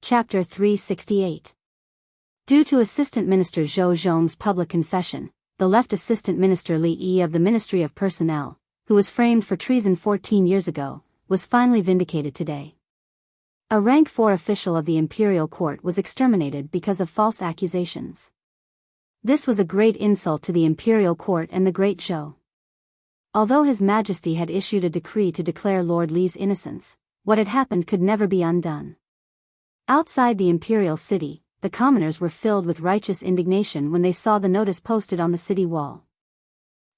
Chapter 368. Due to Assistant Minister Zhou Zhong's public confession, the left Assistant Minister Li Yi of the Ministry of Personnel, who was framed for treason 14 years ago, was finally vindicated today. A rank 4 official of the imperial court was exterminated because of false accusations. This was a great insult to the imperial court and the great Zhou. Although His Majesty had issued a decree to declare Lord Li's innocence, what had happened could never be undone. Outside the imperial city, the commoners were filled with righteous indignation when they saw the notice posted on the city wall.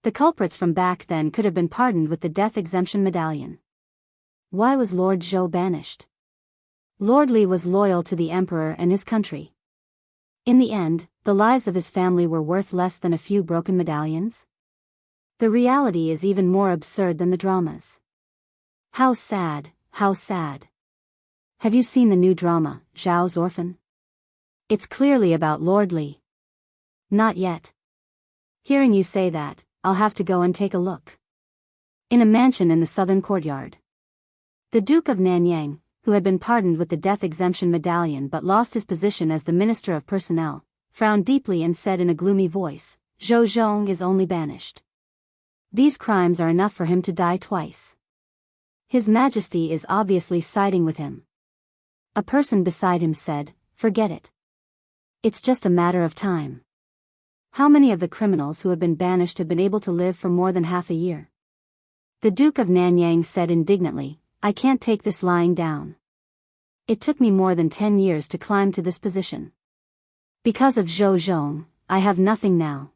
The culprits from back then could have been pardoned with the death exemption medallion. Why was Lord Zhou banished? Lord Li was loyal to the emperor and his country. In the end, the lives of his family were worth less than a few broken medallions? The reality is even more absurd than the dramas. How sad, how sad. Have you seen the new drama, Zhao's Orphan? It's clearly about Lord Li. Not yet. Hearing you say that, I'll have to go and take a look. In a mansion in the southern courtyard. The Duke of Nanyang, who had been pardoned with the death exemption medallion but lost his position as the Minister of Personnel, frowned deeply and said in a gloomy voice, Zhou Zhong is only banished. These crimes are enough for him to die twice. His Majesty is obviously siding with him. A person beside him said, forget it. It's just a matter of time. How many of the criminals who have been banished have been able to live for more than half a year? The Duke of Nanyang said indignantly, I can't take this lying down. It took me more than 10 years to climb to this position. Because of Zhou Zhong, I have nothing now.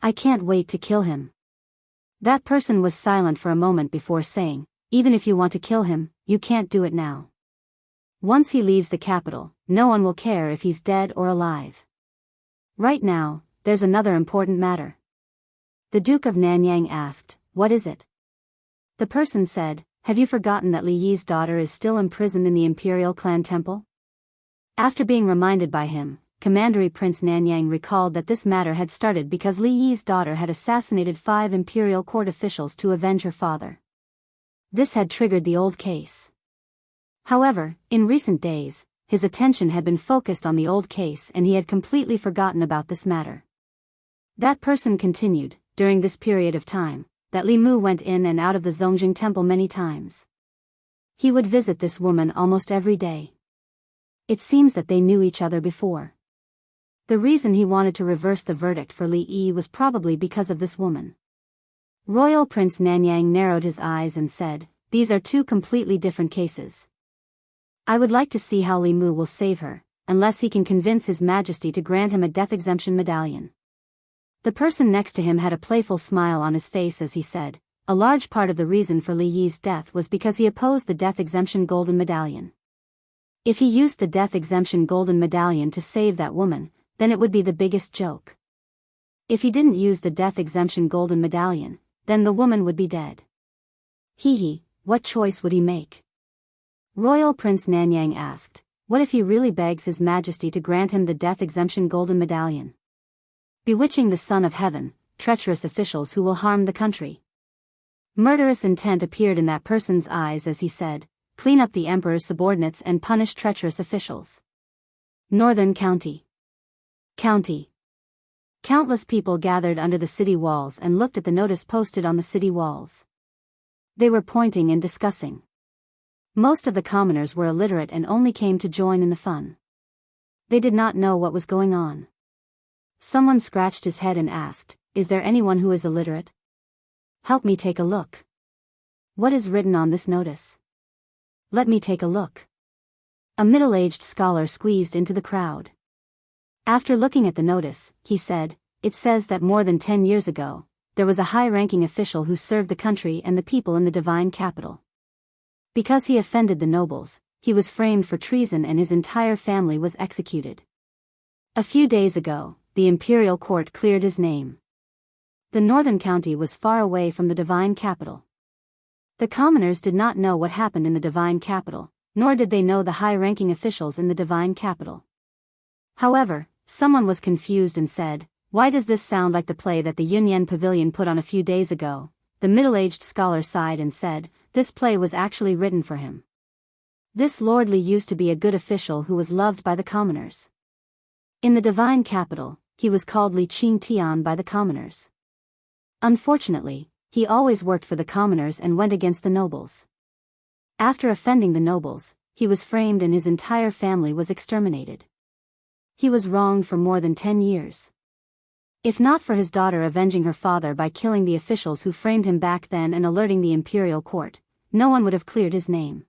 I can't wait to kill him. That person was silent for a moment before saying, even if you want to kill him, you can't do it now. Once he leaves the capital, no one will care if he's dead or alive. Right now, there's another important matter. The Duke of Nanyang asked, what is it? The person said, have you forgotten that Li Yi's daughter is still imprisoned in the imperial clan temple? After being reminded by him, Commander Prince Nanyang recalled that this matter had started because Li Yi's daughter had assassinated 5 imperial court officials to avenge her father. This had triggered the old case. However, in recent days, his attention had been focused on the old case and he had completely forgotten about this matter. That person continued, during this period of time, that Li Mu went in and out of the Zongjing temple many times. He would visit this woman almost every day. It seems that they knew each other before. The reason he wanted to reverse the verdict for Li Yi was probably because of this woman. Royal Prince Nanyang narrowed his eyes and said, these are 2 completely different cases. I would like to see how Li Mu will save her, unless he can convince His Majesty to grant him a death exemption medallion. The person next to him had a playful smile on his face as he said, a large part of the reason for Li Yi's death was because he opposed the death exemption golden medallion. If he used the death exemption golden medallion to save that woman, then it would be the biggest joke. If he didn't use the death exemption golden medallion, then the woman would be dead. Hee, what choice would he make? Royal Prince Nanyang asked, what if he really begs His Majesty to grant him the death exemption golden medallion? Bewitching the Son of Heaven, treacherous officials who will harm the country. Murderous intent appeared in that person's eyes as he said, clean up the emperor's subordinates and punish treacherous officials. Northern County. Countless people gathered under the city walls and looked at the notice posted on the city walls. They were pointing and discussing. Most of the commoners were illiterate and only came to join in the fun. They did not know what was going on. Someone scratched his head and asked, is there anyone who is illiterate? Help me take a look. What is written on this notice? Let me take a look. A middle-aged scholar squeezed into the crowd. After looking at the notice, he said, it says that more than 10 years ago, there was a high-ranking official who served the country and the people in the divine capital. Because he offended the nobles, he was framed for treason and his entire family was executed. A few days ago, the imperial court cleared his name. The northern county was far away from the divine capital. The commoners did not know what happened in the divine capital, nor did they know the high-ranking officials in the divine capital. However, someone was confused and said, why does this sound like the play that the Yunyan Pavilion put on a few days ago? The middle-aged scholar sighed and said, this play was actually written for him. This lord Li used to be a good official who was loved by the commoners. In the divine capital, he was called Li Qing Tian by the commoners. Unfortunately, he always worked for the commoners and went against the nobles. After offending the nobles, he was framed and his entire family was exterminated. He was wronged for more than 10 years. If not for his daughter avenging her father by killing the officials who framed him back then and alerting the imperial court, no one would have cleared his name.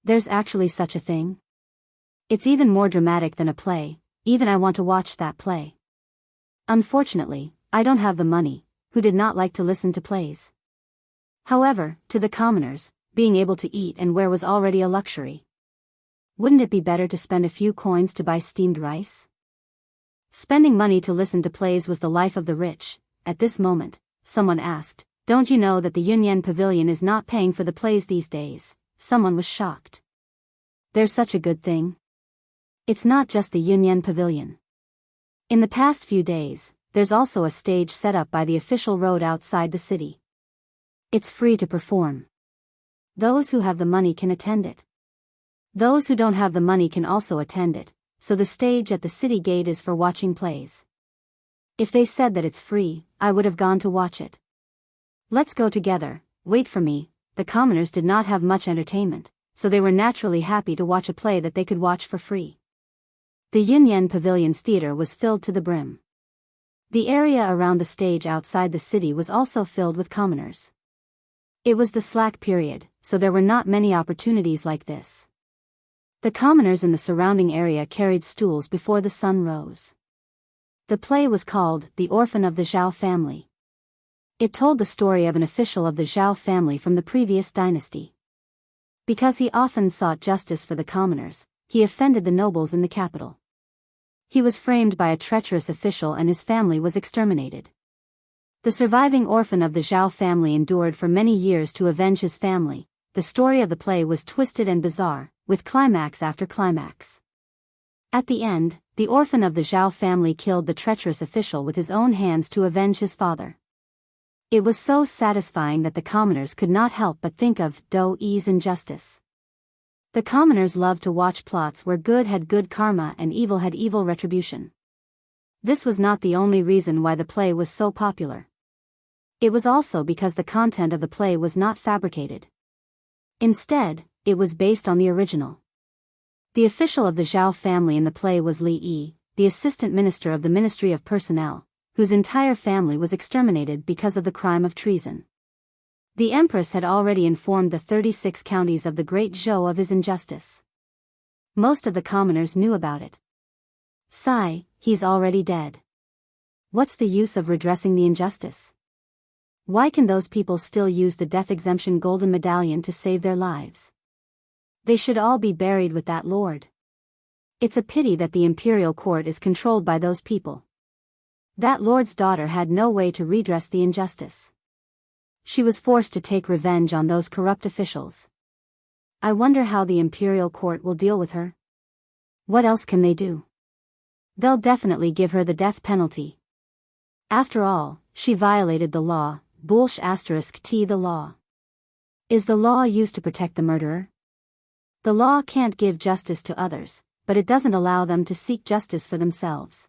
There's actually such a thing? It's even more dramatic than a play, even I want to watch that play. Unfortunately, I don't have the money, who did not like to listen to plays. However, to the commoners, being able to eat and wear was already a luxury. Wouldn't it be better to spend a few coins to buy steamed rice? Spending money to listen to plays was the life of the rich. At this moment, someone asked, "Don't you know that the Yunyan Pavilion is not paying for the plays these days?" Someone was shocked. There's such a good thing. It's not just the Yunyan Pavilion. In the past few days, there's also a stage set up by the official road outside the city. It's free to perform. Those who have the money can attend it. Those who don't have the money can also attend it, so the stage at the city gate is for watching plays. If they said that it's free, I would have gone to watch it. Let's go together, wait for me. The commoners did not have much entertainment, so they were naturally happy to watch a play that they could watch for free. The Yunyan Pavilion's theater was filled to the brim. The area around the stage outside the city was also filled with commoners. It was the slack period, so there were not many opportunities like this. The commoners in the surrounding area carried stools before the sun rose. The play was called The Orphan of the Zhao Family. It told the story of an official of the Zhao family from the previous dynasty. Because he often sought justice for the commoners, he offended the nobles in the capital. He was framed by a treacherous official and his family was exterminated. The surviving orphan of the Zhao family endured for many years to avenge his family. The story of the play was twisted and bizarre, with climax after climax. At the end, the orphan of the Zhao family killed the treacherous official with his own hands to avenge his father. It was so satisfying that the commoners could not help but think of Do-Yi's injustice. The commoners loved to watch plots where good had good karma and evil had evil retribution. This was not the only reason why the play was so popular. It was also because the content of the play was not fabricated. Instead, it was based on the original. The official of the Zhao family in the play was Li Yi, the assistant minister of the Ministry of Personnel, whose entire family was exterminated because of the crime of treason. The empress had already informed the 36 counties of the Great Zhou of his injustice. Most of the commoners knew about it. Sigh, he's already dead. What's the use of redressing the injustice? Why can those people still use the death exemption golden medallion to save their lives? They should all be buried with that lord. It's a pity that the imperial court is controlled by those people. That lord's daughter had no way to redress the injustice. She was forced to take revenge on those corrupt officials. I wonder how the imperial court will deal with her. What else can they do? They'll definitely give her the death penalty. After all, she violated the law. *T the law. Is the law used to protect the murderer? The law can't give justice to others, but it doesn't allow them to seek justice for themselves.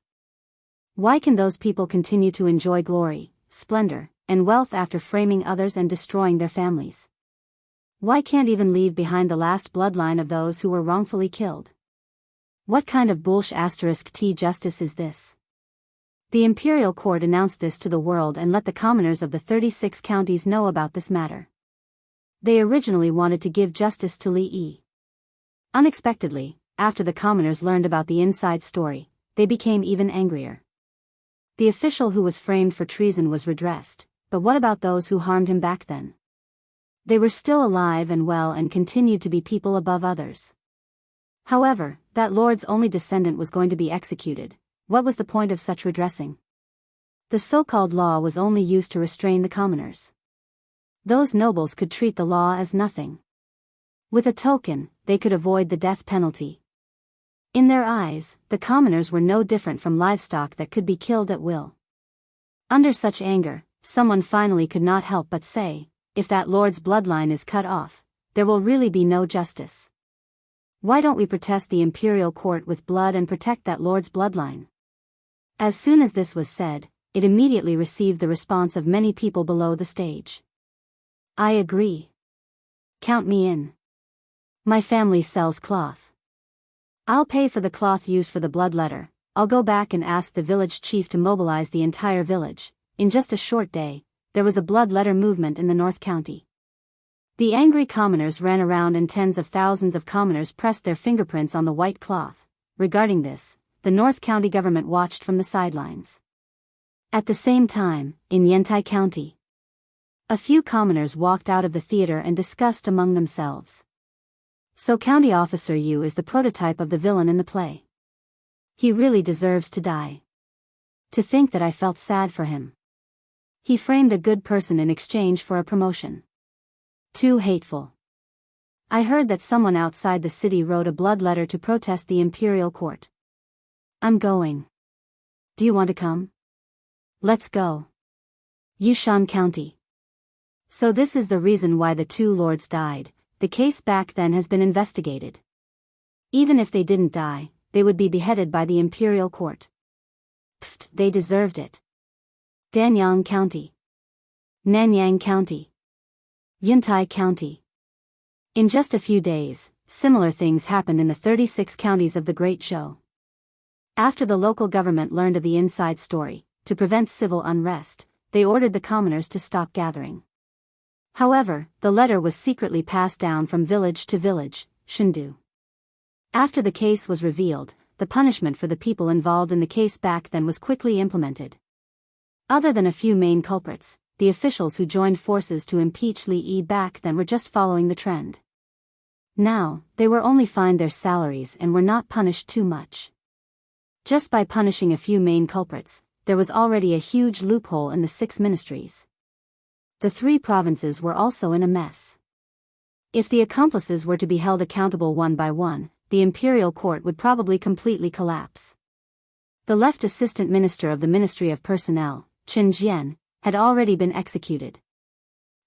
Why can those people continue to enjoy glory, splendor, and wealth after framing others and destroying their families? Why can't even leave behind the last bloodline of those who were wrongfully killed? What kind of *T justice is this? The imperial court announced this to the world and let the commoners of the 36 counties know about this matter. They originally wanted to give justice to Li Yi. Unexpectedly, after the commoners learned about the inside story, they became even angrier. The official who was framed for treason was redressed, but what about those who harmed him back then? They were still alive and well and continued to be people above others. However, that lord's only descendant was going to be executed. What was the point of such redressing? The so-called law was only used to restrain the commoners. Those nobles could treat the law as nothing. With a token, they could avoid the death penalty. In their eyes, the commoners were no different from livestock that could be killed at will. Under such anger, someone finally could not help but say, if that lord's bloodline is cut off, there will really be no justice. Why don't we protest the imperial court with blood and protect that lord's bloodline? As soon as this was said, it immediately received the response of many people below the stage. I agree. Count me in. My family sells cloth. I'll pay for the cloth used for the blood letter. I'll go back and ask the village chief to mobilize the entire village. In just a short day, there was a blood letter movement in the North County. The angry commoners ran around and tens of thousands of commoners pressed their fingerprints on the white cloth. Regarding this, the North County government watched from the sidelines. At the same time, in Yentai County, a few commoners walked out of the theater and discussed among themselves. So County Officer Yu is the prototype of the villain in the play. He really deserves to die. To think that I felt sad for him. He framed a good person in exchange for a promotion. Too hateful. I heard that someone outside the city wrote a blood letter to protest the imperial court. I'm going. Do you want to come? Let's go. Yushan County. So this is the reason why the two lords died. The case back then has been investigated. Even if they didn't die, they would be beheaded by the imperial court. Pfft, they deserved it. Danyang County. Nanyang County. Yuntai County. In just a few days, similar things happened in the 36 counties of the Great Zhou. After the local government learned of the inside story, to prevent civil unrest, they ordered the commoners to stop gathering. However, the letter was secretly passed down from village to village, Shindu. After the case was revealed, the punishment for the people involved in the case back then was quickly implemented. Other than a few main culprits, the officials who joined forces to impeach Li Yi back then were just following the trend. Now, they were only fined their salaries and were not punished too much. Just by punishing a few main culprits, there was already a huge loophole in the 6 ministries. The 3 provinces were also in a mess. If the accomplices were to be held accountable one by one, the imperial court would probably completely collapse. The left assistant minister of the Ministry of Personnel, Chen Jian, had already been executed.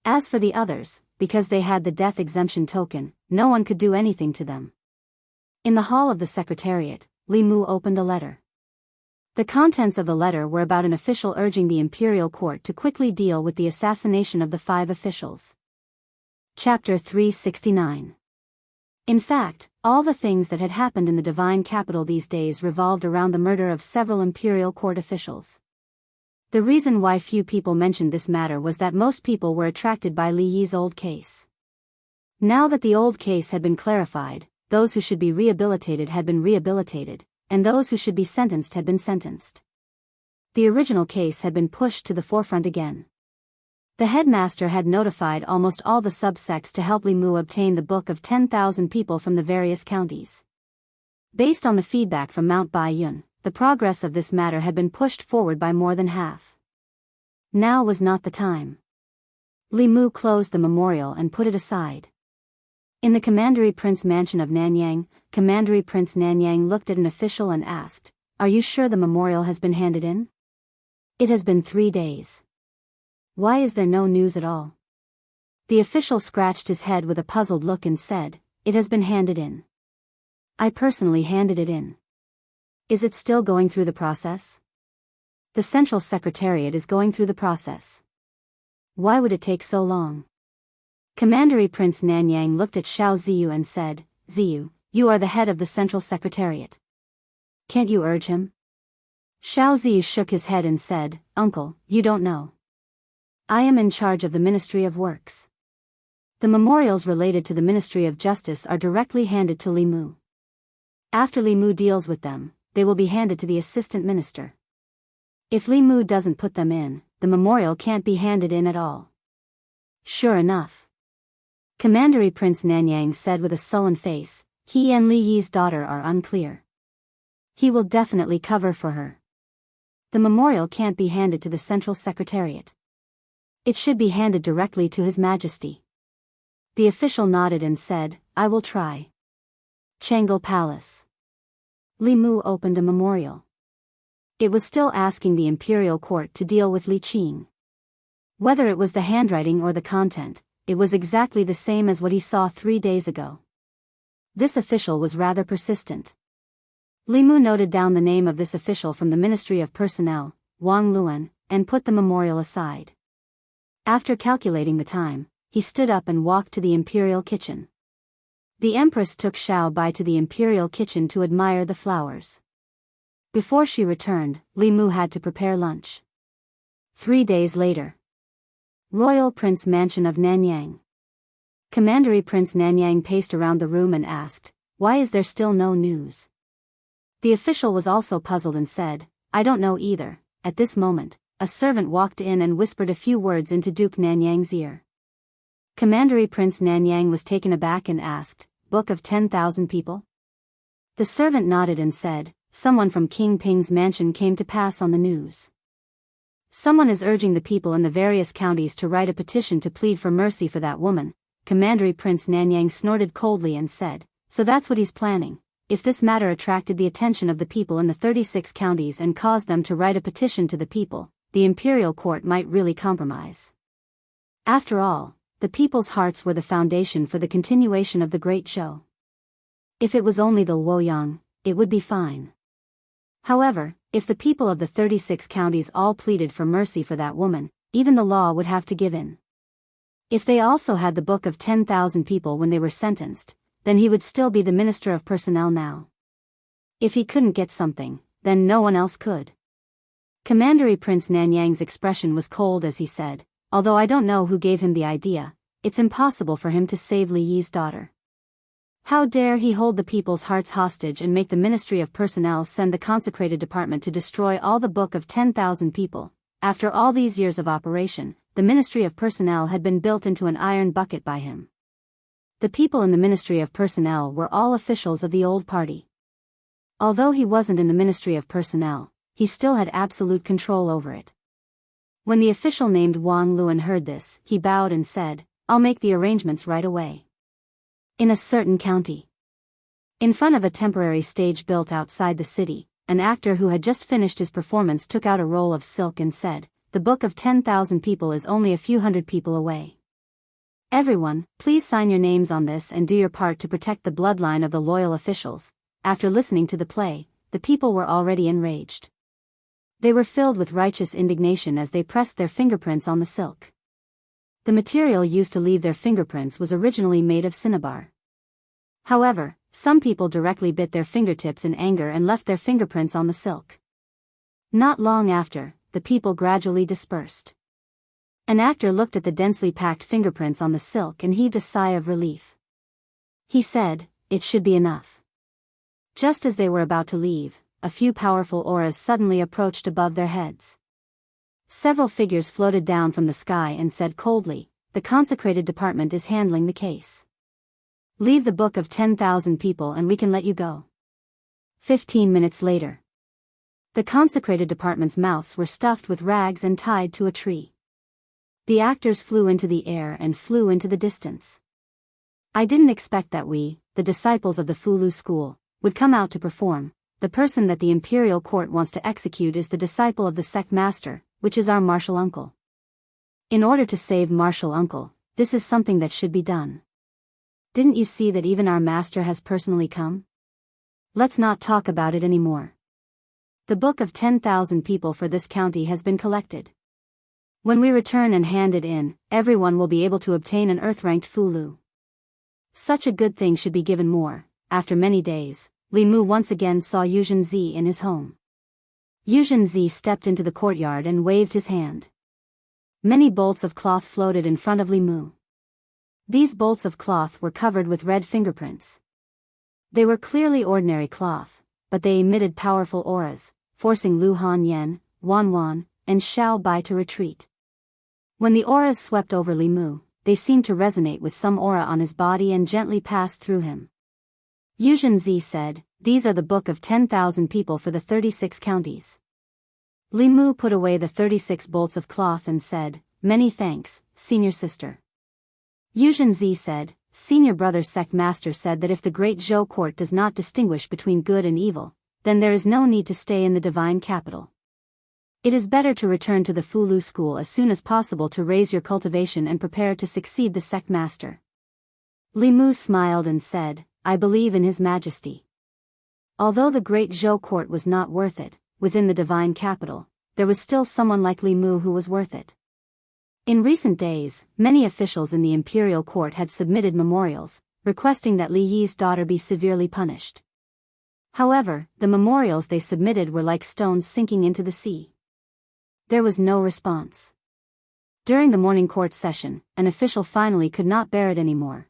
As for the others, because they had the death exemption token, no one could do anything to them. In the hall of the secretariat, Li Mu opened a letter. The contents of the letter were about an official urging the imperial court to quickly deal with the assassination of the 5 officials. Chapter 369. In fact, all the things that had happened in the divine capital these days revolved around the murder of several imperial court officials. The reason why few people mentioned this matter was that most people were attracted by Li Yi's old case. Now that the old case had been clarified, those who should be rehabilitated had been rehabilitated, and those who should be sentenced had been sentenced. The original case had been pushed to the forefront again. The headmaster had notified almost all the subsects to help Li Mu obtain the book of 10,000 people from the various counties. Based on the feedback from Mount Baiyun, the progress of this matter had been pushed forward by more than half. Now was not the time. Li Mu closed the memorial and put it aside. In the Commandery Prince mansion of Nanyang, Commandery Prince Nanyang looked at an official and asked, "Are you sure the memorial has been handed in? It has been 3 days. Why is there no news at all?" The official scratched his head with a puzzled look and said, "It has been handed in. I personally handed it in." "Is it still going through the process?" "The Central Secretariat is going through the process." "Why would it take so long?" Commandery Prince Nanyang looked at Xiao Ziyu and said, "Ziyu, you are the head of the Central Secretariat. Can't you urge him?" Xiao Ziyu shook his head and said, "Uncle, you don't know. I am in charge of the Ministry of Works. The memorials related to the Ministry of Justice are directly handed to Li Mu. After Li Mu deals with them, they will be handed to the assistant minister. If Li Mu doesn't put them in, the memorial can't be handed in at all." "Sure enough," Commandery Prince Nanyang said with a sullen face, "He and Li Yi's daughter are unclear. He will definitely cover for her. The memorial can't be handed to the Central Secretariat. It should be handed directly to His Majesty." The official nodded and said, "I will try." Changle Palace. Li Mu opened a memorial. It was still asking the imperial court to deal with Li Qing. Whether it was the handwriting or the content, it was exactly the same as what he saw 3 days ago. This official was rather persistent. Li Mu noted down the name of this official from the Ministry of Personnel, Wang Luan, and put the memorial aside. After calculating the time, he stood up and walked to the imperial kitchen. The Empress took Xiao Bai to the imperial kitchen to admire the flowers. Before she returned, Li Mu had to prepare lunch. 3 days later. Royal Prince Mansion of Nanyang. Commandery Prince Nanyang paced around the room and asked, "Why is there still no news?" The official was also puzzled and said, "I don't know either." At this moment, a servant walked in and whispered a few words into Duke Nanyang's ear. Commandery Prince Nanyang was taken aback and asked, "Book of 10,000 people?" The servant nodded and said, "Someone from King Ping's mansion came to pass on the news. Someone is urging the people in the various counties to write a petition to plead for mercy for that woman." Commandery Prince Nanyang snorted coldly and said, "So that's what he's planning." If this matter attracted the attention of the people in the 36 counties and caused them to write a petition to the people, the imperial court might really compromise. After all, the people's hearts were the foundation for the continuation of the great show. If it was only the Luoyang, it would be fine. However, if the people of the 36 counties all pleaded for mercy for that woman, even the law would have to give in. If they also had the book of 10,000 people when they were sentenced, then he would still be the Minister of Personnel now. If he couldn't get something, then no one else could. Commandery Prince Nanyang's expression was cold as he said, "Although I don't know who gave him the idea, it's impossible for him to save Li Yi's daughter. How dare he hold the people's hearts hostage and make the Ministry of Personnel send the consecrated department to destroy all the book of 10,000 people." After all these years of operation, the Ministry of Personnel had been built into an iron bucket by him. The people in the Ministry of Personnel were all officials of the old party. Although he wasn't in the Ministry of Personnel, he still had absolute control over it. When the official named Wang Luan heard this, he bowed and said, "I'll make the arrangements right away." In a certain county, in front of a temporary stage built outside the city, an actor who had just finished his performance took out a roll of silk and said, "The book of 10,000 people is only a few hundred people away. Everyone, please sign your names on this and do your part to protect the bloodline of the loyal officials." After listening to the play, the people were already enraged. They were filled with righteous indignation as they pressed their fingerprints on the silk. The material used to leave their fingerprints was originally made of cinnabar. However, some people directly bit their fingertips in anger and left their fingerprints on the silk. Not long after, the people gradually dispersed. An actor looked at the densely packed fingerprints on the silk and heaved a sigh of relief. He said, "It should be enough." Just as they were about to leave, a few powerful auras suddenly approached above their heads. Several figures floated down from the sky and said coldly, "The consecrated department is handling the case. Leave the book of 10,000 people and we can let you go." 15 minutes later, the consecrated department's mouths were stuffed with rags and tied to a tree. The actors flew into the air and flew into the distance. "I didn't expect that we, the disciples of the Fulu school, would come out to perform. The person that the imperial court wants to execute is the disciple of the sect master, which is our martial uncle. In order to save martial uncle, this is something that should be done. Didn't you see that even our master has personally come? Let's not talk about it anymore. The book of 10,000 people for this county has been collected. When we return and hand it in, everyone will be able to obtain an earth-ranked Fulu. Such a good thing should be given more." After many days, Li Mu once again saw Yuzhen Zi in his home. Yuzhen Zi stepped into the courtyard and waved his hand. Many bolts of cloth floated in front of Li Mu. These bolts of cloth were covered with red fingerprints. They were clearly ordinary cloth, but they emitted powerful auras, forcing Lu Hanyan, Wan Wan, and Xiao Bai to retreat. When the auras swept over Li Mu, they seemed to resonate with some aura on his body and gently passed through him. Yuzhen Zi said, "These are the book of 10,000 people for the 36 counties." Li Mu put away the 36 bolts of cloth and said, "Many thanks, senior sister." Yuzhen Zi said, "Senior brother sect master said that if the great Zhou court does not distinguish between good and evil, then there is no need to stay in the divine capital. It is better to return to the Fulu school as soon as possible to raise your cultivation and prepare to succeed the sect master." Li Mu smiled and said, I believe in His Majesty. Although the great Zhou court was not worth it, within the divine capital, there was still someone like Li Mu who was worth it. In recent days, many officials in the imperial court had submitted memorials, requesting that Li Yi's daughter be severely punished. However, the memorials they submitted were like stones sinking into the sea. There was no response. During the morning court session, an official finally could not bear it anymore.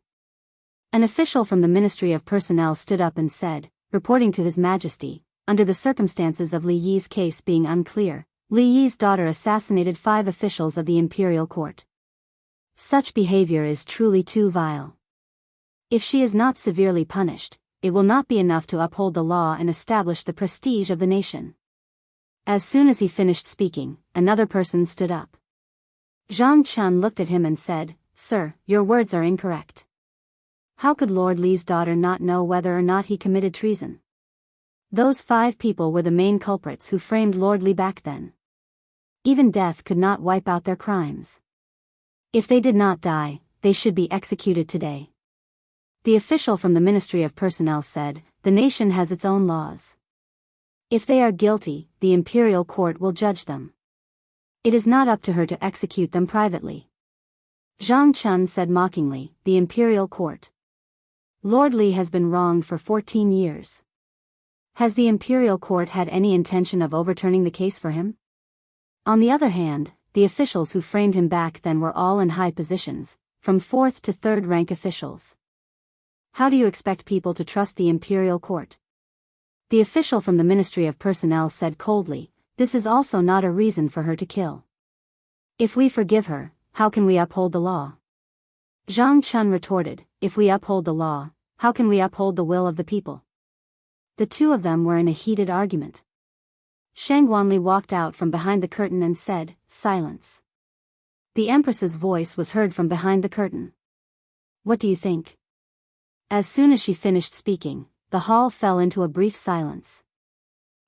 An official from the Ministry of Personnel stood up and said, reporting to His Majesty, under the circumstances of Li Yi's case being unclear, Li Yi's daughter assassinated 5 officials of the imperial court. Such behavior is truly too vile. If she is not severely punished, it will not be enough to uphold the law and establish the prestige of the nation. As soon as he finished speaking, another person stood up. Zhang Chun looked at him and said, Sir, your words are incorrect. How could Lord Li's daughter not know whether or not he committed treason? Those 5 people were the main culprits who framed Lord Li back then. Even death could not wipe out their crimes. If they did not die, they should be executed today. The official from the Ministry of Personnel said, the nation has its own laws. If they are guilty, the imperial court will judge them. It is not up to her to execute them privately. Zhang Chun said mockingly, the imperial court. Lord Li has been wronged for 14 years. Has the imperial court had any intention of overturning the case for him? On the other hand, the officials who framed him back then were all in high positions, from 4th to 3rd rank officials. How do you expect people to trust the imperial court? The official from the Ministry of Personnel said coldly, this is also not a reason for her to kill. If we forgive her, how can we uphold the law? Zhang Chun retorted, if we uphold the law, how can we uphold the will of the people? The two of them were in a heated argument. Shang Wanli walked out from behind the curtain and said, silence. The Empress's voice was heard from behind the curtain. What do you think? As soon as she finished speaking, the hall fell into a brief silence.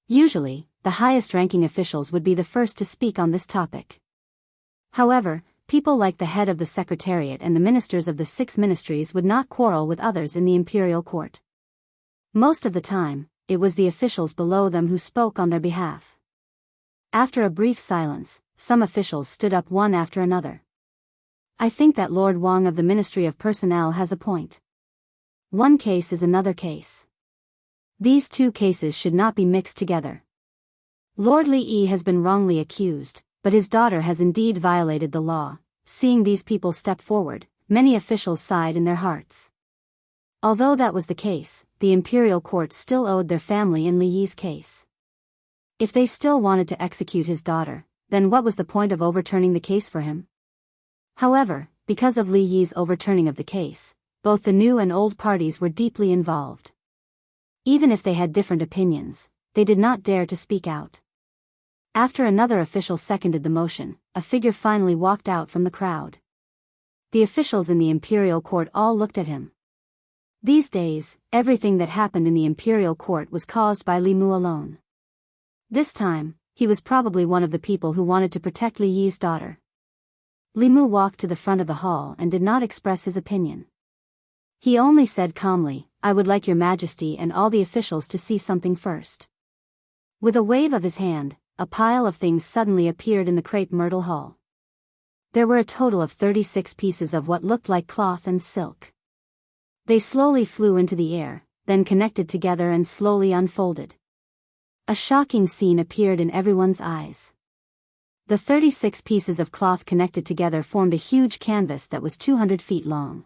Usually, the highest-ranking officials would be the first to speak on this topic. However, people like the head of the Secretariat and the ministers of the 6 ministries would not quarrel with others in the imperial court. Most of the time, it was the officials below them who spoke on their behalf. After a brief silence, some officials stood up one after another. I think that Lord Wang of the Ministry of Personnel has a point. One case is another case. These 2 cases should not be mixed together. Lord Li Yi has been wrongly accused, but his daughter has indeed violated the law. Seeing these people step forward, many officials sighed in their hearts. Although that was the case, the imperial court still owed their family in Li Yi's case. If they still wanted to execute his daughter, then what was the point of overturning the case for him? However, because of Li Yi's overturning of the case, both the new and old parties were deeply involved. Even if they had different opinions, they did not dare to speak out. After another official seconded the motion, a figure finally walked out from the crowd. The officials in the imperial court all looked at him. These days, everything that happened in the imperial court was caused by Li Mu alone. This time, he was probably one of the people who wanted to protect Li Yi's daughter. Li Mu walked to the front of the hall and did not express his opinion. He only said calmly, I would like your Majesty and all the officials to see something first. With a wave of his hand, a pile of things suddenly appeared in the crepe myrtle hall. There were a total of 36 pieces of what looked like cloth and silk. They slowly flew into the air, then connected together and slowly unfolded. A shocking scene appeared in everyone's eyes. The 36 pieces of cloth connected together formed a huge canvas that was 200 feet long.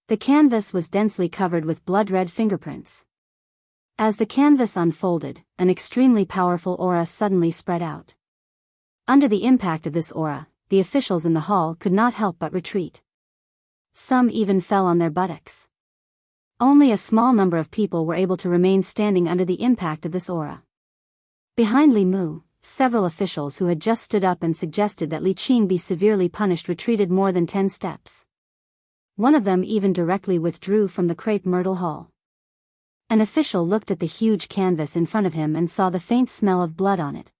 The canvas was densely covered with blood-red fingerprints. As the canvas unfolded, an extremely powerful aura suddenly spread out. Under the impact of this aura, the officials in the hall could not help but retreat. Some even fell on their buttocks. Only a small number of people were able to remain standing under the impact of this aura. Behind Li Mu, several officials who had just stood up and suggested that Li Qing be severely punished retreated more than 10 steps. One of them even directly withdrew from the crepe myrtle hall. An official looked at the huge canvas in front of him and saw the faint smell of blood on it.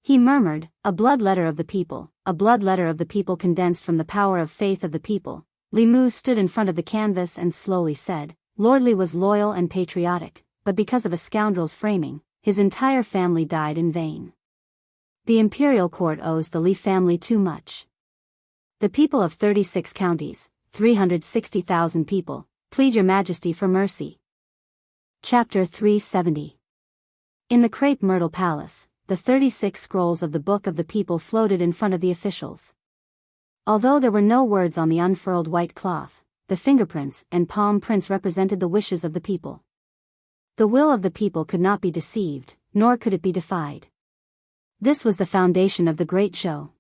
He murmured, a blood letter of the people, a blood letter of the people condensed from the power of faith of the people. Li Mu stood in front of the canvas and slowly said, Lord Li was loyal and patriotic, but because of a scoundrel's framing, his entire family died in vain. The imperial court owes the Li family too much. The people of 36 counties, 360,000 people, plead your majesty for mercy. Chapter 370. In the crepe myrtle palace, the 36 scrolls of the Book of the People floated in front of the officials. Although there were no words on the unfurled white cloth, the fingerprints and palm prints represented the wishes of the people. The will of the people could not be deceived, nor could it be defied. This was the foundation of the great show.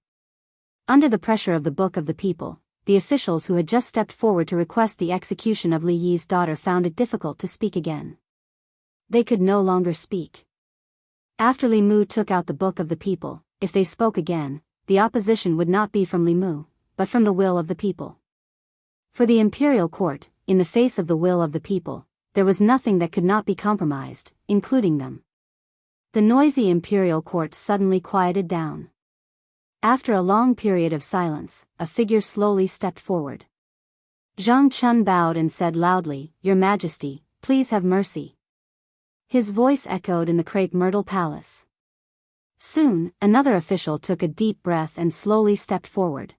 Under the pressure of the Book of the People, the officials who had just stepped forward to request the execution of Li Yi's daughter found it difficult to speak again. They could no longer speak. After Li Mu took out the Book of the People, if they spoke again, the opposition would not be from Li Mu, but from the will of the people. For the imperial court, in the face of the will of the people, there was nothing that could not be compromised, including them. The noisy imperial court suddenly quieted down. After a long period of silence, a figure slowly stepped forward. Zhang Chun bowed and said loudly, "Your Majesty, please have mercy." His voice echoed in the crepe myrtle palace. Soon, another official took a deep breath and slowly stepped forward.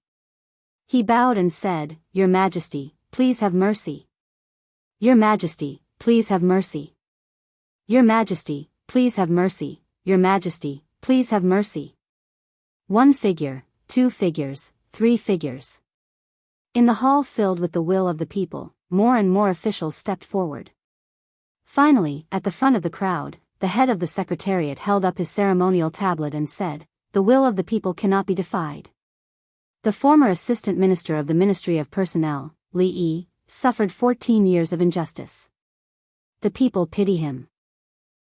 He bowed and said, "Your Majesty, please have mercy. Your Majesty, please have mercy. Your Majesty, please have mercy. Your Majesty, please have mercy." One figure, two figures, three figures. In the hall filled with the will of the people, more and more officials stepped forward. Finally, at the front of the crowd, the head of the secretariat held up his ceremonial tablet and said, "The will of the people cannot be defied." The former assistant minister of the Ministry of Personnel, Li Yi, suffered 14 years of injustice. The people pity him.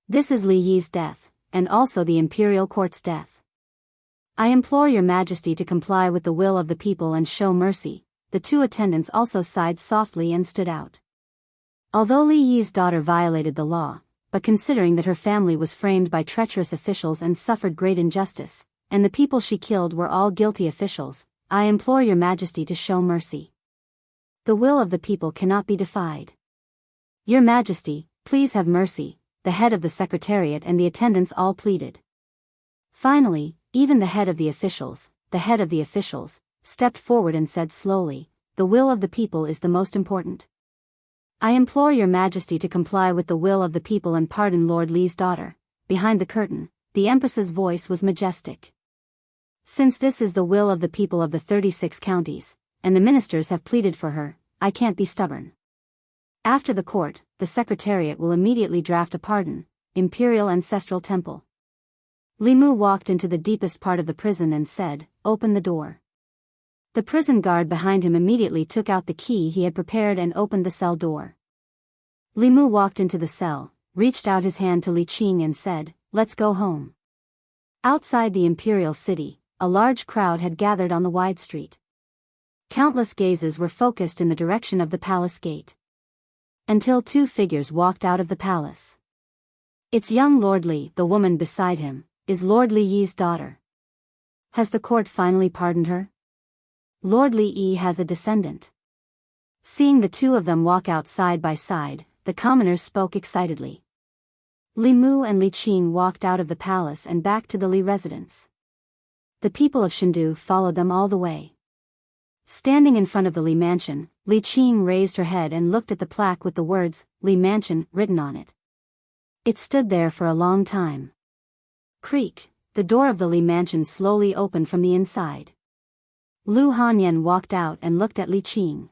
This is Li Yi's death, and also the imperial court's death. I implore your Majesty to comply with the will of the people and show mercy. The two attendants also sighed softly and stood out. Although Li Yi's daughter violated the law, but considering that her family was framed by treacherous officials and suffered great injustice, and the people she killed were all guilty officials, I implore your Majesty to show mercy. The will of the people cannot be defied. Your Majesty, please have mercy, the head of the secretariat and the attendants all pleaded. Finally, even the head of the officials, stepped forward and said slowly, "The will of the people is the most important. I implore your Majesty to comply with the will of the people and pardon Lord Li's daughter." Behind the curtain, the Empress's voice was majestic. "Since this is the will of the people of the 36 counties, and the ministers have pleaded for her, I can't be stubborn. After the court, the Secretariat will immediately draft a pardon. Imperial Ancestral Temple." Li Mu walked into the deepest part of the prison and said, "Open the door." The prison guard behind him immediately took out the key he had prepared and opened the cell door. Li Mu walked into the cell, reached out his hand to Li Qing and said, "Let's go home." Outside the imperial city, a large crowd had gathered on the wide street. Countless gazes were focused in the direction of the palace gate. Until two figures walked out of the palace. "It's young Lord Li," the woman beside him, "is Lord Li Yi's daughter. Has the court finally pardoned her? Lord Li Yi has a descendant." Seeing the two of them walk out side by side, the commoners spoke excitedly. Li Mu and Li Qing walked out of the palace and back to the Li residence. The people of Chengdu followed them all the way. Standing in front of the Li mansion, Li Qing raised her head and looked at the plaque with the words, "Li Mansion," written on it. It stood there for a long time. Creak, the door of the Li mansion slowly opened from the inside. Lu Hanyan walked out and looked at Li Qing.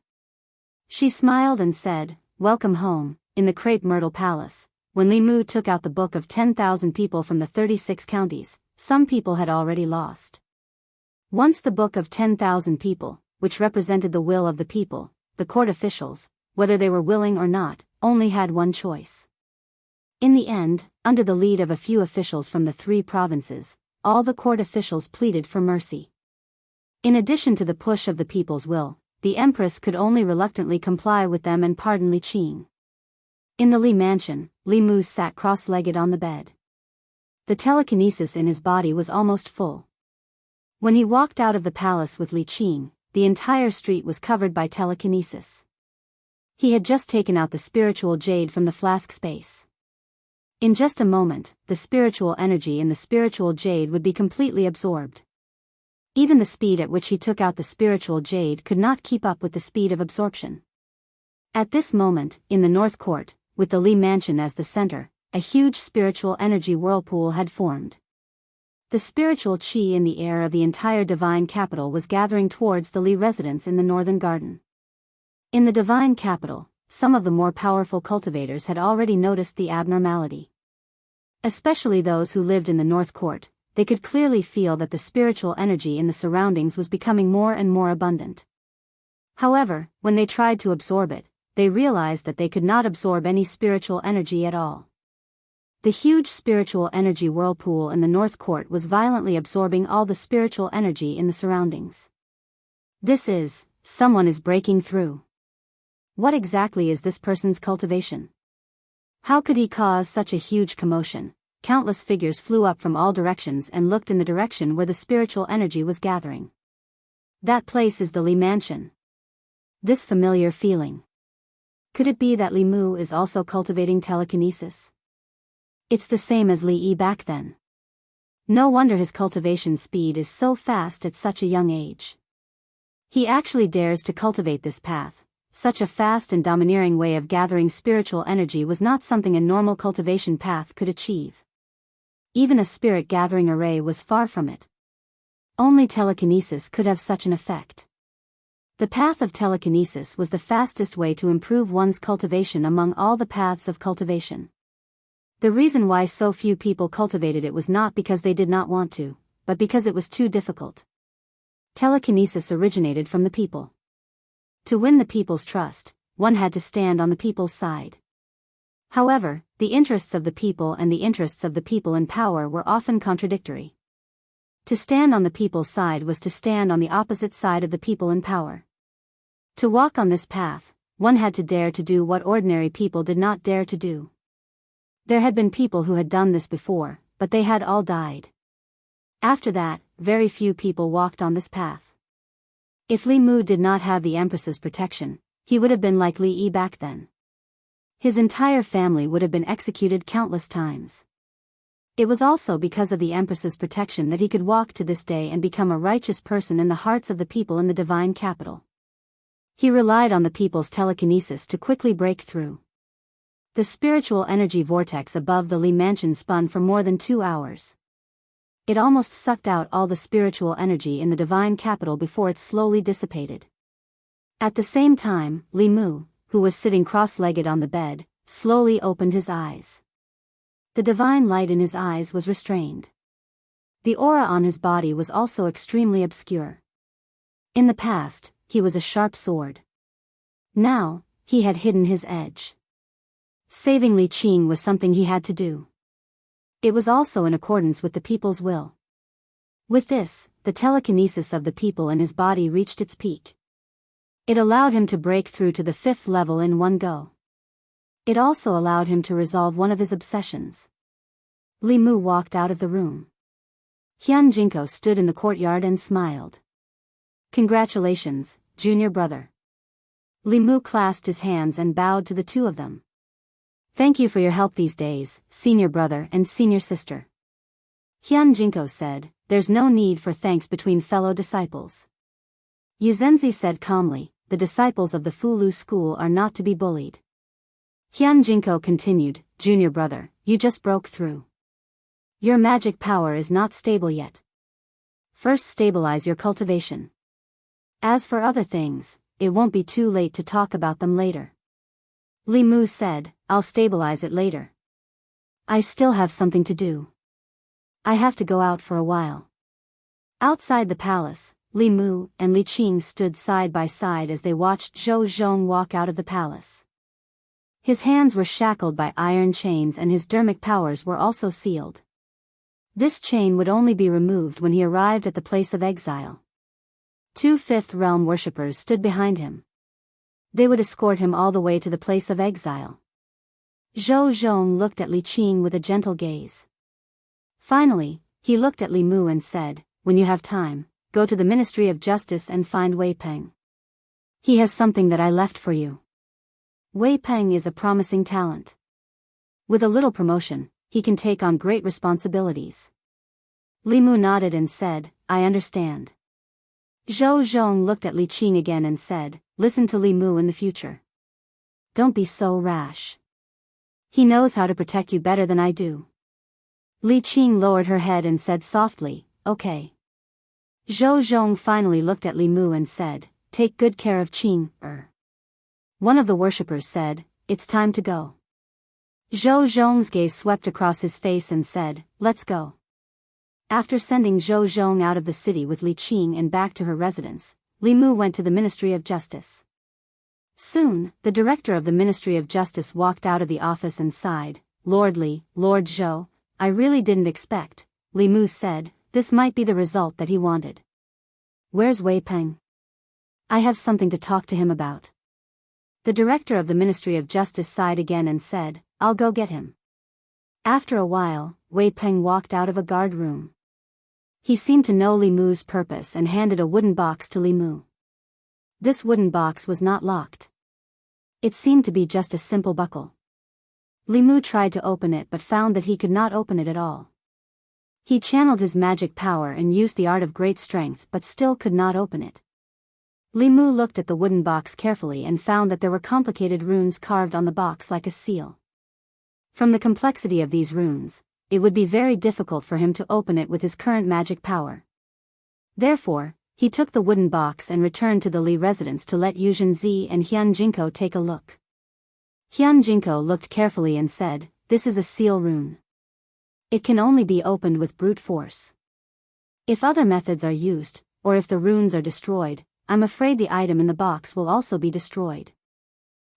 She smiled and said, "Welcome home." In the crepe myrtle palace, when Li Mu took out the book of 10,000 people from the 36 counties, some people had already lost. Once the book of 10,000 people, which represented the will of the people, the court officials, whether they were willing or not, only had one choice. In the end, under the lead of a few officials from the 3 provinces, all the court officials pleaded for mercy. In addition to the push of the people's will, the Empress could only reluctantly comply with them and pardon Li Qing. In the Li mansion, Li Mu sat cross-legged on the bed. The telekinesis in his body was almost full. When he walked out of the palace with Li Qing, the entire street was covered by telekinesis. He had just taken out the spiritual jade from the flask space. In just a moment, the spiritual energy in the spiritual jade would be completely absorbed. Even the speed at which he took out the spiritual jade could not keep up with the speed of absorption. At this moment, in the North Court, with the Li Mansion as the center, a huge spiritual energy whirlpool had formed. The spiritual qi in the air of the entire divine capital was gathering towards the Li residence in the northern garden. In the divine capital, some of the more powerful cultivators had already noticed the abnormality. Especially those who lived in the North Court, they could clearly feel that the spiritual energy in the surroundings was becoming more and more abundant. However, when they tried to absorb it, they realized that they could not absorb any spiritual energy at all. The huge spiritual energy whirlpool in the North Court was violently absorbing all the spiritual energy in the surroundings. Someone is breaking through. What exactly is this person's cultivation? How could he cause such a huge commotion? Countless figures flew up from all directions and looked in the direction where the spiritual energy was gathering. That place is the Li Mansion. This familiar feeling. Could it be that Li Mu is also cultivating telekinesis? It's the same as Li Yi back then. No wonder his cultivation speed is so fast at such a young age. He actually dares to cultivate this path. Such a fast and domineering way of gathering spiritual energy was not something a normal cultivation path could achieve. Even a spirit gathering array was far from it. Only telekinesis could have such an effect. The path of telekinesis was the fastest way to improve one's cultivation among all the paths of cultivation. The reason why so few people cultivated it was not because they did not want to, but because it was too difficult. Telekinesis originated from the people. To win the people's trust, one had to stand on the people's side. However, the interests of the people and the interests of the people in power were often contradictory. To stand on the people's side was to stand on the opposite side of the people in power. To walk on this path, one had to dare to do what ordinary people did not dare to do. There had been people who had done this before, but they had all died. After that, very few people walked on this path. If Li Mu did not have the Empress's protection, he would have been like Li Yi back then. His entire family would have been executed countless times. It was also because of the Empress's protection that he could walk to this day and become a righteous person in the hearts of the people in the divine capital. He relied on the people's telekinesis to quickly break through. The spiritual energy vortex above the Li Mansion spun for more than 2 hours. It almost sucked out all the spiritual energy in the divine capital before it slowly dissipated. At the same time, Li Mu, who was sitting cross-legged on the bed, slowly opened his eyes. The divine light in his eyes was restrained. The aura on his body was also extremely obscure. In the past, he was a sharp sword. Now, he had hidden his edge. Saving Li Qing was something he had to do. It was also in accordance with the people's will. With this, the telekinesis of the people in his body reached its peak. It allowed him to break through to the 5th level in one go. It also allowed him to resolve one of his obsessions. Li Mu walked out of the room. Hyun Jinko stood in the courtyard and smiled. Congratulations, junior brother. Li Mu clasped his hands and bowed to the two of them. Thank you for your help these days, senior brother and senior sister. Hyun Jinko said, there's no need for thanks between fellow disciples. Yuzenzi said calmly, the disciples of the Fulu school are not to be bullied. Hyun Jinko continued, junior brother, you just broke through. Your magic power is not stable yet. First stabilize your cultivation. As for other things, it won't be too late to talk about them later. Li Mu said, I'll stabilize it later. I still have something to do. I have to go out for a while. Outside the palace, Li Mu and Li Qing stood side by side as they watched Zhou Zhong walk out of the palace. His hands were shackled by iron chains and his dermic powers were also sealed. This chain would only be removed when he arrived at the place of exile. 2 Fifth Realm worshippers stood behind him. They would escort him all the way to the place of exile. Zhou Zhong looked at Li Qing with a gentle gaze. Finally, he looked at Li Mu and said, when you have time, go to the Ministry of Justice and find Wei Peng. He has something that I left for you. Wei Peng is a promising talent. With a little promotion, he can take on great responsibilities. Li Mu nodded and said, I understand. Zhou Zhong looked at Li Qing again and said, listen to Li Mu in the future. Don't be so rash. He knows how to protect you better than I do. Li Qing lowered her head and said softly, okay. Zhou Zhong finally looked at Li Mu and said, take good care of Qing. One of the worshippers said, it's time to go. Zhou Zhong's gaze swept across his face and said, let's go. After sending Zhou Zhong out of the city with Li Qing and back to her residence, Li Mu went to the Ministry of Justice. Soon, the director of the Ministry of Justice walked out of the office and sighed, Lord Li, Lord Zhou, I really didn't expect, Li Mu said, this might be the result that he wanted. Where's Wei Peng? I have something to talk to him about. The director of the Ministry of Justice sighed again and said, I'll go get him. After a while, Wei Peng walked out of a guard room. He seemed to know Li Mu's purpose and handed a wooden box to Li Mu. This wooden box was not locked. It seemed to be just a simple buckle. Li Mu tried to open it but found that he could not open it at all. He channeled his magic power and used the art of great strength but still could not open it. Li Mu looked at the wooden box carefully and found that there were complicated runes carved on the box like a seal. From the complexity of these runes, it would be very difficult for him to open it with his current magic power. Therefore, he took the wooden box and returned to the Li residence to let Yuzhen Zi and Hyun Jinko take a look. Hyun Jinko looked carefully and said, this is a seal rune. It can only be opened with brute force. If other methods are used, or if the runes are destroyed, I'm afraid the item in the box will also be destroyed.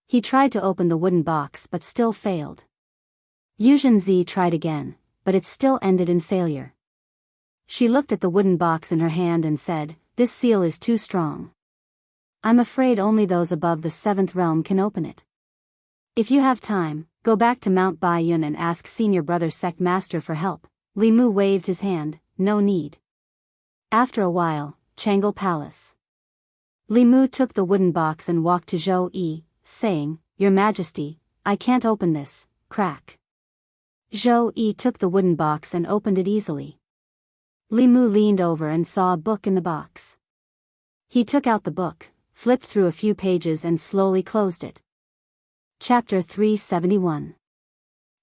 He tried to open the wooden box but still failed. Yuzhen Zi tried again, but it still ended in failure. She looked at the wooden box in her hand and said, this seal is too strong. I'm afraid only those above the 7th realm can open it. If you have time, go back to Mount Baiyun and ask senior brother Sect Master for help. Li Mu waved his hand, no need. After a while, Changle Palace. Li Mu took the wooden box and walked to Zhou Yi, saying, Your Majesty, I can't open this, crack. Zhou Yi took the wooden box and opened it easily. Li Mu leaned over and saw a book in the box. He took out the book, flipped through a few pages and slowly closed it. Chapter 371.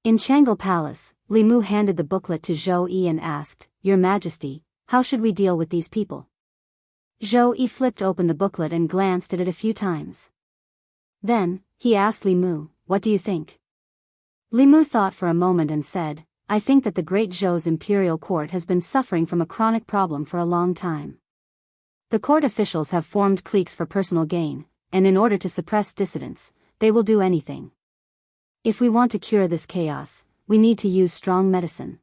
In Changle Palace, Li Mu handed the booklet to Zhou Yi and asked, Your Majesty, how should we deal with these people? Zhou Yi flipped open the booklet and glanced at it a few times. Then, he asked Li Mu, what do you think? Li Mu thought for a moment and said, I think that the Great Zhou's imperial court has been suffering from a chronic problem for a long time. The court officials have formed cliques for personal gain, and in order to suppress dissidents, they will do anything. If we want to cure this chaos, we need to use strong medicine.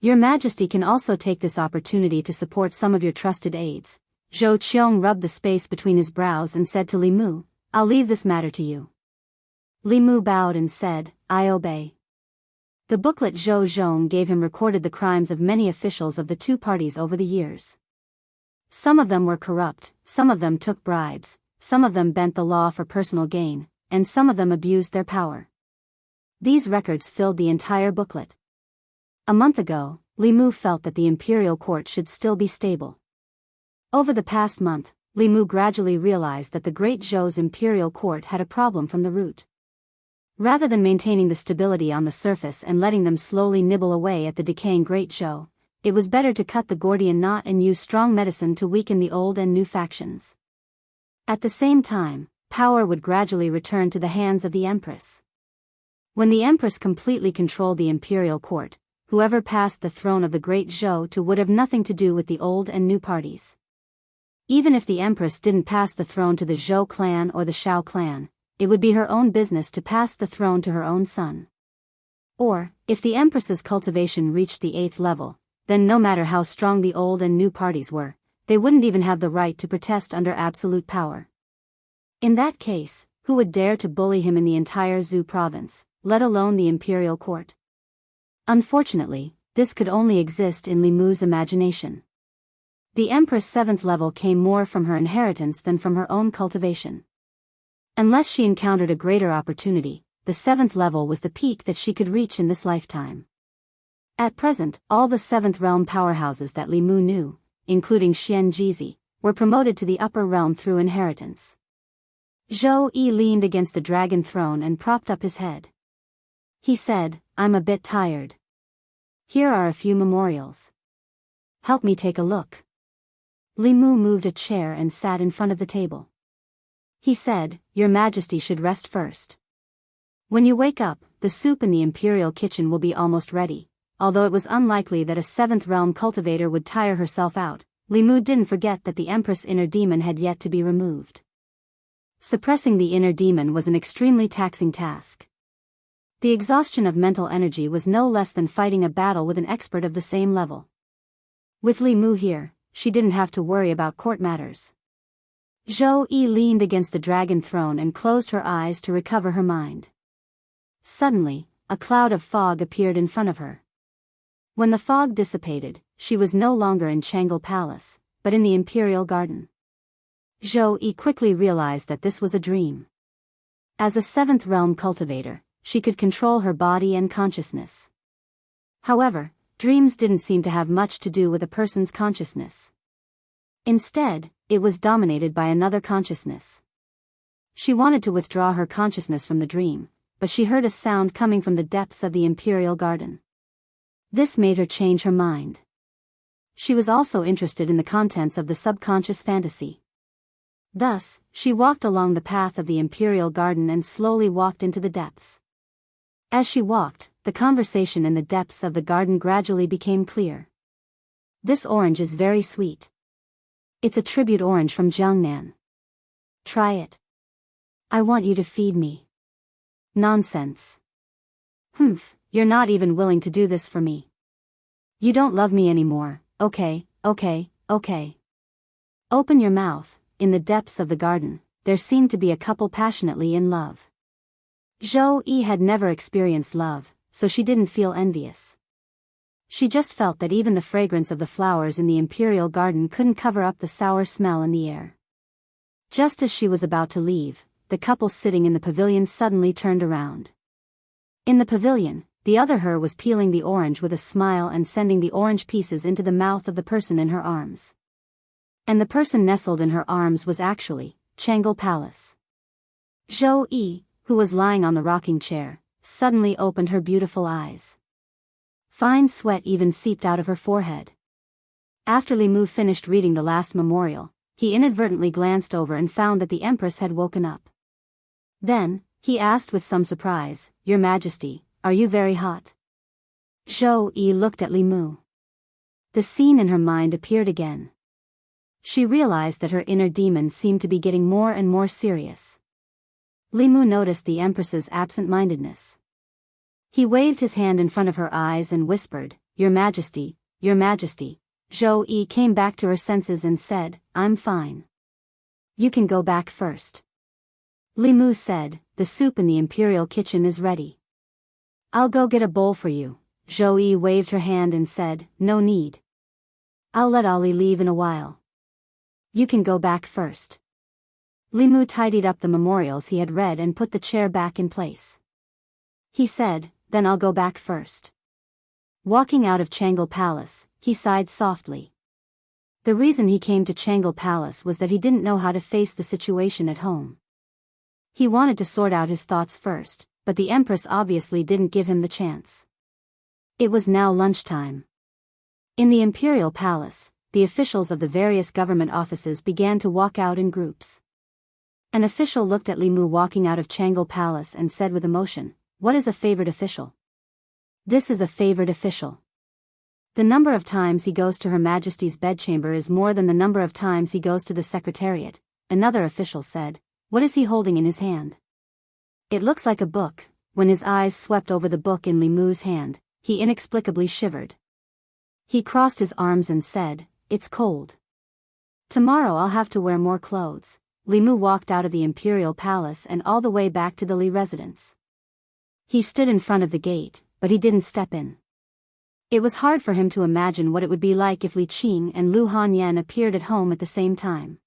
Your Majesty can also take this opportunity to support some of your trusted aides. Zhou Qiong rubbed the space between his brows and said to Li Mu, I'll leave this matter to you. Li Mu bowed and said, I obey. The booklet Zhou Zhong gave him recorded the crimes of many officials of the two parties over the years. Some of them were corrupt, some of them took bribes, some of them bent the law for personal gain, and some of them abused their power. These records filled the entire booklet. A month ago, Li Mu felt that the imperial court should still be stable. Over the past month, Li Mu gradually realized that the Great Zhou's imperial court had a problem from the root. Rather than maintaining the stability on the surface and letting them slowly nibble away at the decaying Great Zhou, it was better to cut the Gordian knot and use strong medicine to weaken the old and new factions. At the same time, power would gradually return to the hands of the Empress. When the Empress completely controlled the imperial court, whoever passed the throne of the Great Zhou to would have nothing to do with the old and new parties. Even if the Empress didn't pass the throne to the Zhou clan or the Shao clan, it would be her own business to pass the throne to her own son. Or, if the Empress's cultivation reached the 8th level, then no matter how strong the old and new parties were, they wouldn't even have the right to protest under absolute power. In that case, who would dare to bully him in the entire Zhou province, let alone the imperial court? Unfortunately, this could only exist in Li Mu's imagination. The Empress' 7th level came more from her inheritance than from her own cultivation. Unless she encountered a greater opportunity, the 7th level was the peak that she could reach in this lifetime. At present, all the 7th realm powerhouses that Li Mu knew, including Xian Jizi, were promoted to the upper realm through inheritance. Zhou Yi leaned against the dragon throne and propped up his head. He said, I'm a bit tired. Here are a few memorials. Help me take a look. Li Mu moved a chair and sat in front of the table. He said, Your Majesty should rest first. When you wake up, the soup in the imperial kitchen will be almost ready. Although it was unlikely that a 7th realm cultivator would tire herself out, Li Mu didn't forget that the Empress' inner demon had yet to be removed. Suppressing the inner demon was an extremely taxing task. The exhaustion of mental energy was no less than fighting a battle with an expert of the same level. With Li Mu here, she didn't have to worry about court matters. Zhou Yi leaned against the dragon throne and closed her eyes to recover her mind. Suddenly, a cloud of fog appeared in front of her. When the fog dissipated, she was no longer in Changle Palace, but in the Imperial Garden. Zhou Yi quickly realized that this was a dream. As a 7th realm cultivator, she could control her body and consciousness. However, dreams didn't seem to have much to do with a person's consciousness. Instead, it was dominated by another consciousness. She wanted to withdraw her consciousness from the dream, but she heard a sound coming from the depths of the Imperial Garden. This made her change her mind. She was also interested in the contents of the subconscious fantasy. Thus, she walked along the path of the Imperial Garden and slowly walked into the depths. As she walked, the conversation in the depths of the garden gradually became clear. This orange is very sweet. It's a tribute orange from Jiangnan. Try it. I want you to feed me. Nonsense. Humph, you're not even willing to do this for me. You don't love me anymore, okay. Open your mouth. In the depths of the garden, there seemed to be a couple passionately in love. Zhou Yi had never experienced love, so she didn't feel envious. She just felt that even the fragrance of the flowers in the Imperial Garden couldn't cover up the sour smell in the air. Just as she was about to leave, the couple sitting in the pavilion suddenly turned around. In the pavilion, the other her was peeling the orange with a smile and sending the orange pieces into the mouth of the person in her arms. And the person nestled in her arms was actually Changle Palace. Zhou Yi, who was lying on the rocking chair, suddenly opened her beautiful eyes. Fine sweat even seeped out of her forehead. After Li Mu finished reading the last memorial, he inadvertently glanced over and found that the Empress had woken up. Then, he asked with some surprise, Your Majesty, are you very hot? Zhou Yi looked at Li Mu. The scene in her mind appeared again. She realized that her inner demon seemed to be getting more and more serious. Li Mu noticed the Empress's absent-mindedness. He waved his hand in front of her eyes and whispered, Your Majesty, Your Majesty. Zhou Yi came back to her senses and said, I'm fine. You can go back first. Li Mu said, The soup in the Imperial kitchen is ready. I'll go get a bowl for you. Zhou Yi waved her hand and said, No need. I'll let Ali leave in a while. You can go back first. Li Mu tidied up the memorials he had read and put the chair back in place. He said, Then I'll go back first. Walking out of Changle Palace, he sighed softly. The reason he came to Changle Palace was that he didn't know how to face the situation at home. He wanted to sort out his thoughts first, but the Empress obviously didn't give him the chance. It was now lunchtime. In the Imperial Palace, the officials of the various government offices began to walk out in groups. An official looked at Li Mu walking out of Changle Palace and said with emotion, What is a favored official? This is a favored official. The number of times he goes to Her Majesty's bedchamber is more than the number of times he goes to the Secretariat, another official said. What is he holding in his hand? It looks like a book. When his eyes swept over the book in Li Mu's hand, he inexplicably shivered. He crossed his arms and said, It's cold. Tomorrow I'll have to wear more clothes. Li Mu walked out of the Imperial Palace and all the way back to the Li residence. He stood in front of the gate, but he didn't step in. It was hard for him to imagine what it would be like if Li Qing and Lu Hanyan appeared at home at the same time.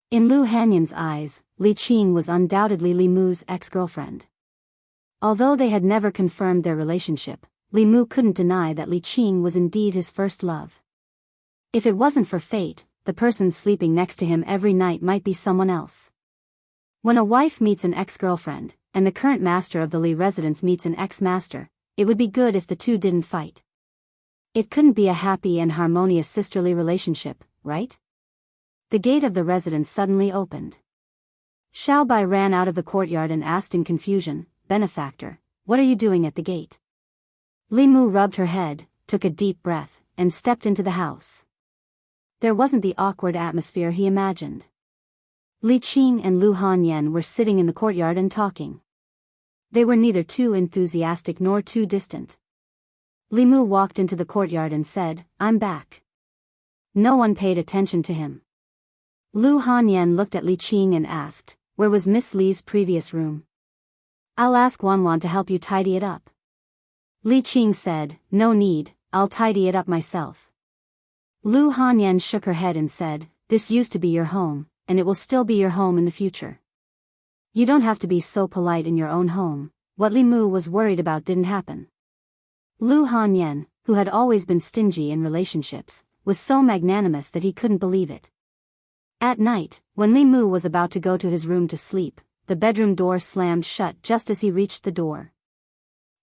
In Lu Hanyan's eyes, Li Qing was undoubtedly Li Mu's ex-girlfriend. Although they had never confirmed their relationship, Li Mu couldn't deny that Li Qing was indeed his first love. If it wasn't for fate, the person sleeping next to him every night might be someone else. When a wife meets an ex-girlfriend, and the current master of the Li residence meets an ex-master, it would be good if the two didn't fight. It couldn't be a happy and harmonious sisterly relationship, right? The gate of the residence suddenly opened. Xiao Bai ran out of the courtyard and asked in confusion, "Benefactor, what are you doing at the gate?" Li Mu rubbed her head, took a deep breath, and stepped into the house. There wasn't the awkward atmosphere he imagined. Li Qing and Lu Hanyan were sitting in the courtyard and talking. They were neither too enthusiastic nor too distant. Li Mu walked into the courtyard and said, "I'm back." No one paid attention to him. Lu Hanyan looked at Li Qing and asked, "Where was Miss Li's previous room?" "I'll ask Wanwan to help you tidy it up." Li Qing said, "No need, I'll tidy it up myself." Lu Hanyan shook her head and said, "This used to be your home, and it will still be your home in the future. You don't have to be so polite in your own home." What Li Mu was worried about didn't happen. Lu Hanyan, who had always been stingy in relationships, was so magnanimous that he couldn't believe it. At night, when Li Mu was about to go to his room to sleep, the bedroom door slammed shut just as he reached the door.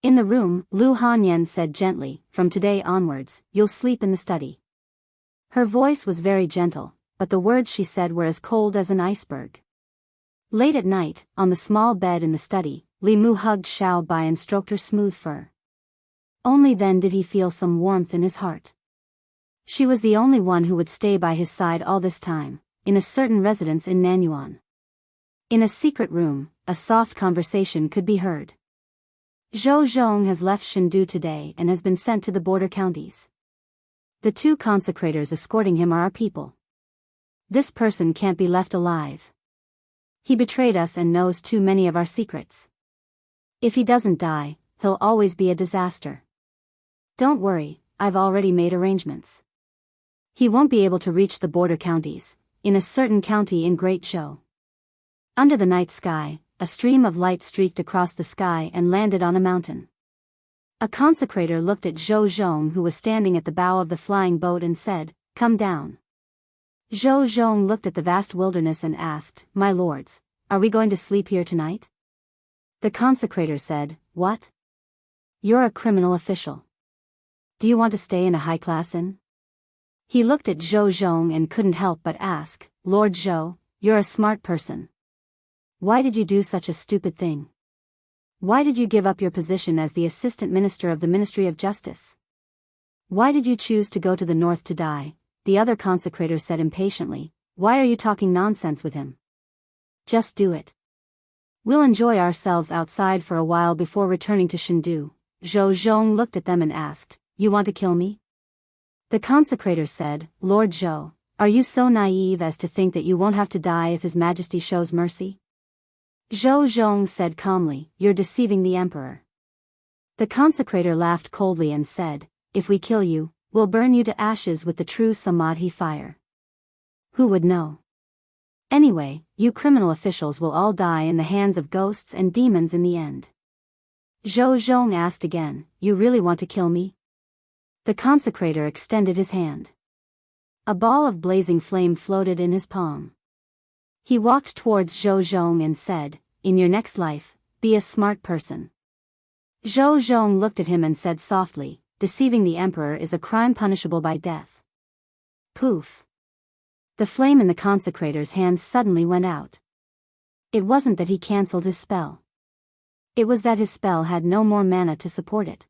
In the room, Lu Hanyan said gently, "From today onwards, you'll sleep in the study." Her voice was very gentle, but the words she said were as cold as an iceberg. Late at night, on the small bed in the study, Li Mu hugged Xiao Bai and stroked her smooth fur. Only then did he feel some warmth in his heart. She was the only one who would stay by his side all this time, in a certain residence in Nanyuan. In a secret room, a soft conversation could be heard. "Zhou Zhong has left Chengdu today and has been sent to the border counties. The two consecrators escorting him are our people. This person can't be left alive. He betrayed us and knows too many of our secrets. If he doesn't die, he'll always be a disaster. Don't worry, I've already made arrangements. He won't be able to reach the border counties, in a certain county in Great Zhou." Under the night sky, a stream of light streaked across the sky and landed on a mountain. A consecrator looked at Zhou Zhong, who was standing at the bow of the flying boat, and said, "Come down." Zhou Zhong looked at the vast wilderness and asked, "My lords, are we going to sleep here tonight?" The consecrator said, "What? You're a criminal official. Do you want to stay in a high-class inn?" He looked at Zhou Zhong and couldn't help but ask, "Lord Zhou, you're a smart person. Why did you do such a stupid thing? Why did you give up your position as the assistant minister of the Ministry of Justice? Why did you choose to go to the north to die?" The other consecrator said impatiently, "Why are you talking nonsense with him? Just do it. We'll enjoy ourselves outside for a while before returning to Chengdu." Zhou Zhong looked at them and asked, "You want to kill me?" The consecrator said, "Lord Zhou, are you so naive as to think that you won't have to die if His Majesty shows mercy?" Zhou Zhong said calmly, "You're deceiving the emperor." The consecrator laughed coldly and said, "If we kill you, we'll burn you to ashes with the true Samadhi fire. Who would know? Anyway, you criminal officials will all die in the hands of ghosts and demons in the end." Zhou Zhong asked again, "You really want to kill me?" The consecrator extended his hand. A ball of blazing flame floated in his palm. He walked towards Zhou Zhong and said, "In your next life, be a smart person." Zhou Zhong looked at him and said softly, "Deceiving the emperor is a crime punishable by death." Poof! The flame in the consecrator's hand suddenly went out. It wasn't that he cancelled his spell. It was that his spell had no more mana to support it.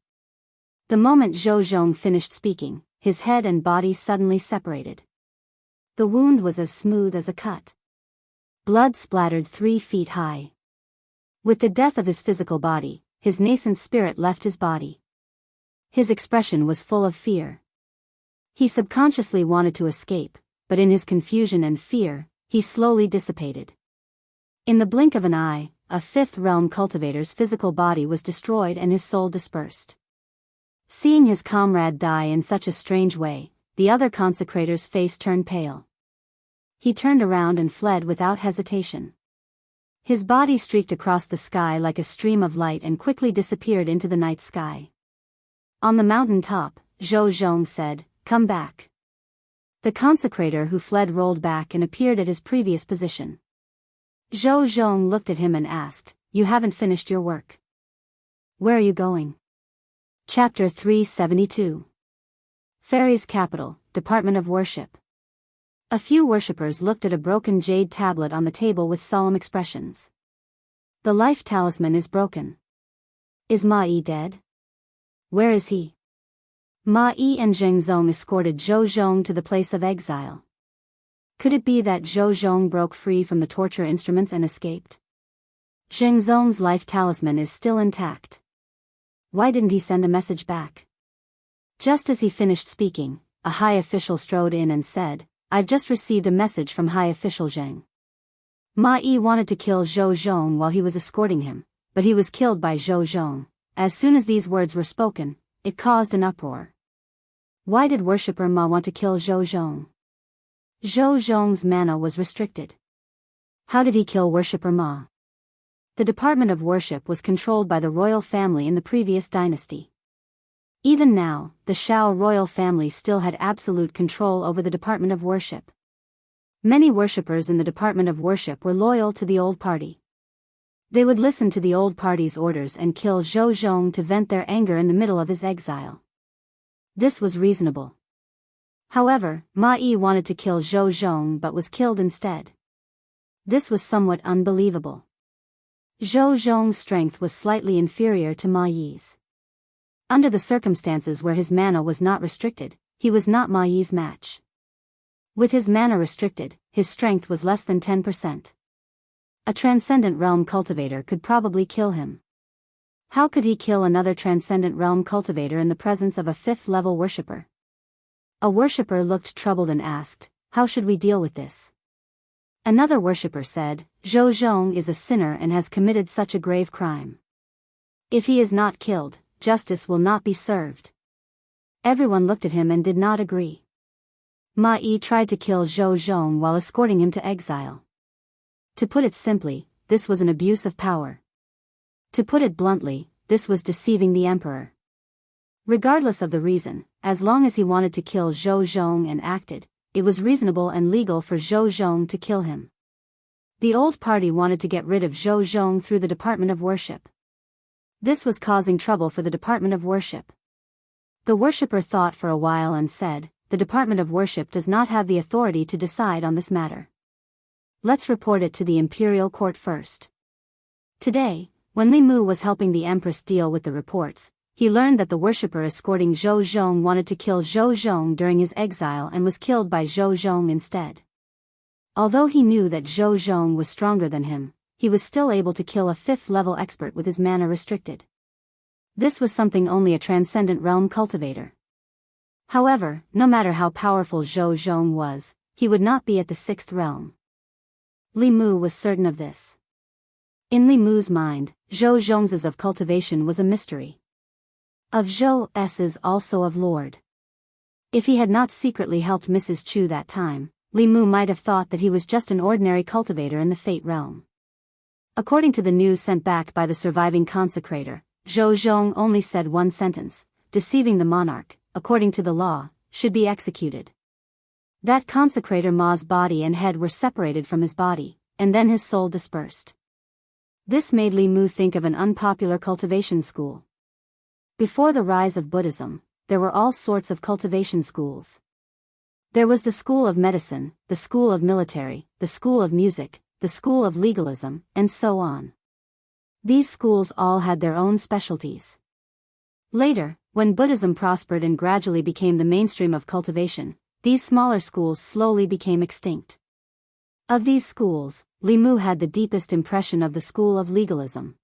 The moment Zhou Zhong finished speaking, his head and body suddenly separated. The wound was as smooth as a cut. Blood splattered 3 feet high. With the death of his physical body, his nascent spirit left his body. His expression was full of fear. He subconsciously wanted to escape, but in his confusion and fear, he slowly dissipated. In the blink of an eye, a fifth realm cultivator's physical body was destroyed and his soul dispersed. Seeing his comrade die in such a strange way, the other consecrator's face turned pale. he turned around and fled without hesitation. His body streaked across the sky like a stream of light and quickly disappeared into the night sky. On the mountain top, Zhou Zhong said, "Come back." The consecrator who fled rolled back and appeared at his previous position. Zhou Zhong looked at him and asked, "You haven't finished your work. Where are you going?" Chapter 372. Fairies' Capital, Department of Worship. A few worshippers looked at a broken jade tablet on the table with solemn expressions. The life talisman is broken. Is Ma Yi dead? Where is he? Ma Yi and Zheng Zong escorted Zhou Zhong to the place of exile. Could it be that Zhou Zhong broke free from the torture instruments and escaped? Zheng Zong's life talisman is still intact. Why didn't he send a message back? Just as he finished speaking, a high official strode in and said, "I've just received a message from High Official Zheng. Ma Yi wanted to kill Zhou Zhong while he was escorting him, but he was killed by Zhou Zhong." As soon as these words were spoken, it caused an uproar. Why did worshipper Ma want to kill Zhou Zhong? Zhou Zhong's mana was restricted. How did he kill worshipper Ma? The Department of Worship was controlled by the royal family in the previous dynasty. Even now, the Shao royal family still had absolute control over the Department of Worship. Many worshippers in the Department of Worship were loyal to the old party. They would listen to the old party's orders and kill Zhou Zhong to vent their anger in the middle of his exile. This was reasonable. However, Ma Yi wanted to kill Zhou Zhong but was killed instead. This was somewhat unbelievable. Zhou Zhong's strength was slightly inferior to Ma Yi's. Under the circumstances where his mana was not restricted, he was not Ma Yi's match. With his mana restricted, his strength was less than 10%. A transcendent realm cultivator could probably kill him. How could he kill another transcendent realm cultivator in the presence of a 5th-level worshipper? A worshipper looked troubled and asked, "How should we deal with this?" Another worshipper said, "Zhou Zhong is a sinner and has committed such a grave crime. If he is not killed, justice will not be served." Everyone looked at him and did not agree. Ma Yi tried to kill Zhou Zhong while escorting him to exile. To put it simply, this was an abuse of power. To put it bluntly, this was deceiving the emperor. Regardless of the reason, as long as he wanted to kill Zhou Zhong and acted, it was reasonable and legal for Zhou Zhong to kill him. The old party wanted to get rid of Zhou Zhong through the Department of Worship. This was causing trouble for the Department of Worship. The worshipper thought for a while and said, "The Department of Worship does not have the authority to decide on this matter. Let's report it to the imperial court first." Today, when Li Mu was helping the empress deal with the reports, he learned that the worshipper escorting Zhou Zhong wanted to kill Zhou Zhong during his exile and was killed by Zhou Zhong instead. Although he knew that Zhou Zhong was stronger than him, he was still able to kill a 5th-level expert with his mana restricted. This was something only a transcendent realm cultivator. However, no matter how powerful Zhou Zhong was, he would not be at the 6th realm. Li Mu was certain of this. In Li Mu's mind, Zhou Zhong's of cultivation was a mystery. Of Zhou's also of Lord. If he had not secretly helped Mrs. Chu that time, Li Mu might have thought that he was just an ordinary cultivator in the Fate realm. According to the news sent back by the surviving consecrator, Zhou Zhong only said one sentence: "Deceiving the monarch, according to the law, should be executed." That consecrator Ma's body and head were separated from his body, and then his soul dispersed. This made Li Mu think of an unpopular cultivation school. Before the rise of Buddhism, there were all sorts of cultivation schools. There was the school of medicine, the school of military, the school of music, the school of legalism, and so on. These schools all had their own specialties. Later, when Buddhism prospered and gradually became the mainstream of cultivation, these smaller schools slowly became extinct. Of these schools, Li Mu had the deepest impression of the school of legalism.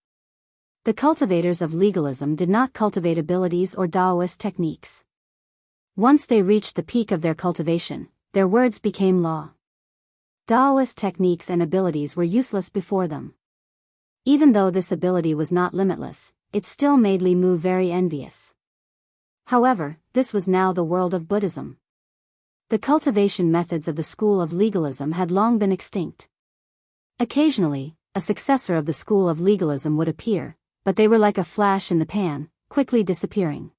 The cultivators of legalism did not cultivate abilities or Taoist techniques. Once they reached the peak of their cultivation, their words became law. Taoist techniques and abilities were useless before them. Even though this ability was not limitless, it still made Li Mu very envious. However, this was now the world of Buddhism. The cultivation methods of the school of legalism had long been extinct. Occasionally, a successor of the school of legalism would appear, but they were like a flash in the pan, quickly disappearing.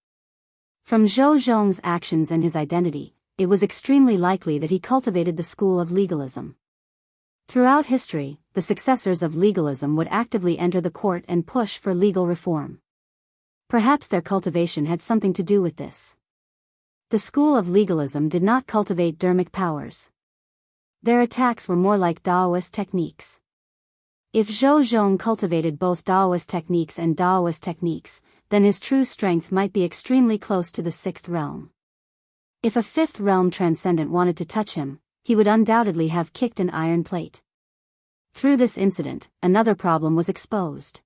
From Zhou Zhong's actions and his identity, it was extremely likely that he cultivated the school of legalism. Throughout history, the successors of legalism would actively enter the court and push for legal reform. Perhaps their cultivation had something to do with this. The school of legalism did not cultivate dharmic powers. Their attacks were more like Daoist techniques. If Zhou Zhong cultivated both Daoist techniques and Daoist techniques, then his true strength might be extremely close to the sixth realm. If a fifth realm transcendent wanted to touch him, he would undoubtedly have kicked an iron plate. Through this incident, another problem was exposed.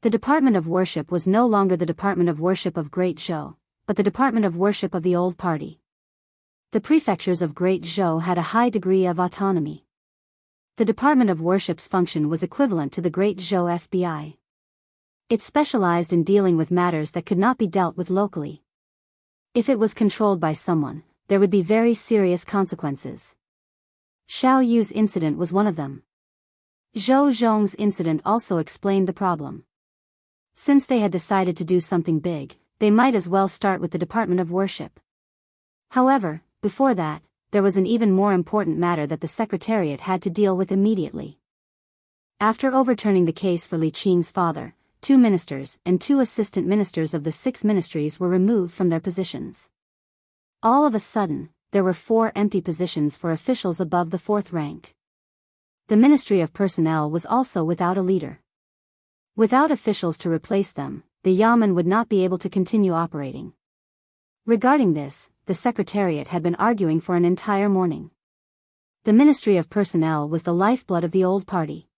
The Department of Worship was no longer the Department of Worship of Great Zhou, but the Department of Worship of the Old Party. The prefectures of Great Zhou had a high degree of autonomy. The Department of Worship's function was equivalent to the Great Zhou FBI. It specialized in dealing with matters that could not be dealt with locally. If it was controlled by someone, there would be very serious consequences. Xiao Yu's incident was one of them. Zhou Zhong's incident also explained the problem. Since they had decided to do something big, they might as well start with the Department of Worship. However, before that, there was an even more important matter that the Secretariat had to deal with immediately. After overturning the case for Li Qing's father, 2 ministers and 2 assistant ministers of the 6 ministries were removed from their positions. All of a sudden, there were 4 empty positions for officials above the 4th rank. The Ministry of Personnel was also without a leader. Without officials to replace them, the Yamen would not be able to continue operating. Regarding this, the Secretariat had been arguing for an entire morning. The Ministry of Personnel was the lifeblood of the Old Party.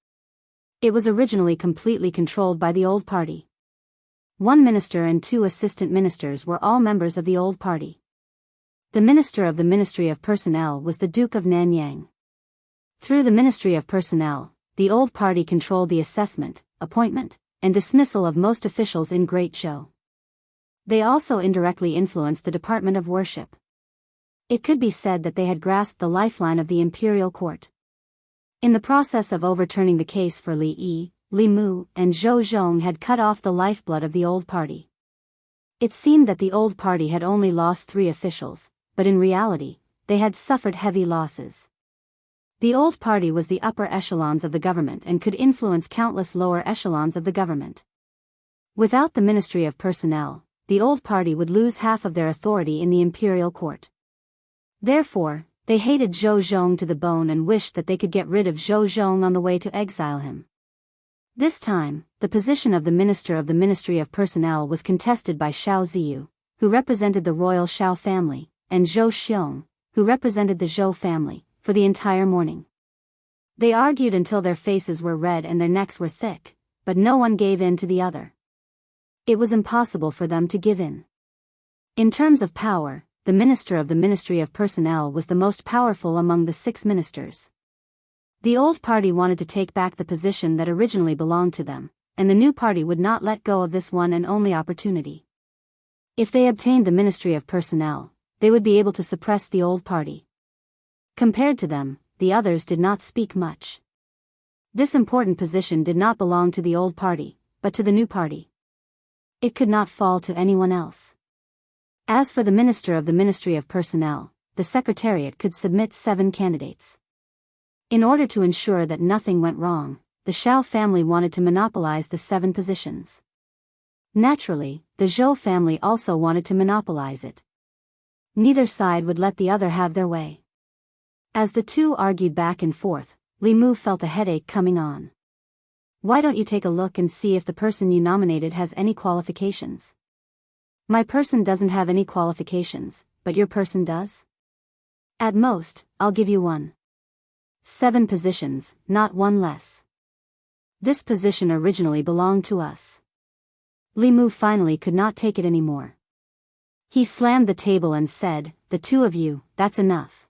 It was originally completely controlled by the Old Party. 1 minister and 2 assistant ministers were all members of the Old Party. The minister of the Ministry of Personnel was the Duke of Nanyang. Through the Ministry of Personnel, the Old Party controlled the assessment, appointment, and dismissal of most officials in Great Zhou. They also indirectly influenced the Department of Worship. It could be said that they had grasped the lifeline of the imperial court. In the process of overturning the case for Li Yi, Li Mu, and Zhou Zhong had cut off the lifeblood of the Old Party. It seemed that the Old Party had only lost 3 officials, but in reality, they had suffered heavy losses. The Old Party was the upper echelons of the government and could influence countless lower echelons of the government. Without the Ministry of Personnel, the Old Party would lose half of their authority in the imperial court. Therefore, they hated Zhou Zhong to the bone and wished that they could get rid of Zhou Zhong on the way to exile him. This time, the position of the Minister of the Ministry of Personnel was contested by Xiao Ziyu, who represented the royal Xiao family, and Zhou Xiong, who represented the Zhou family, for the entire morning. They argued until their faces were red and their necks were thick, but no one gave in to the other. It was impossible for them to give in. In terms of power, the Minister of the Ministry of Personnel was the most powerful among the 6 ministers. The Old Party wanted to take back the position that originally belonged to them, and the new party would not let go of this one and only opportunity. If they obtained the Ministry of Personnel, they would be able to suppress the Old Party. Compared to them, the others did not speak much. This important position did not belong to the Old Party, but to the new party. It could not fall to anyone else. As for the Minister of the Ministry of Personnel, the Secretariat could submit 7 candidates. In order to ensure that nothing went wrong, the Xiao family wanted to monopolize the 7 positions. Naturally, the Zhou family also wanted to monopolize it. Neither side would let the other have their way. As the 2 argued back and forth, Li Mu felt a headache coming on. Why don't you take a look and see if the person you nominated has any qualifications? My person doesn't have any qualifications, but your person does? At most, I'll give you 1. 7 positions, not 1 less. This position originally belonged to us. Li Mu finally could not take it anymore. He slammed the table and said, "The 2 of you, that's enough."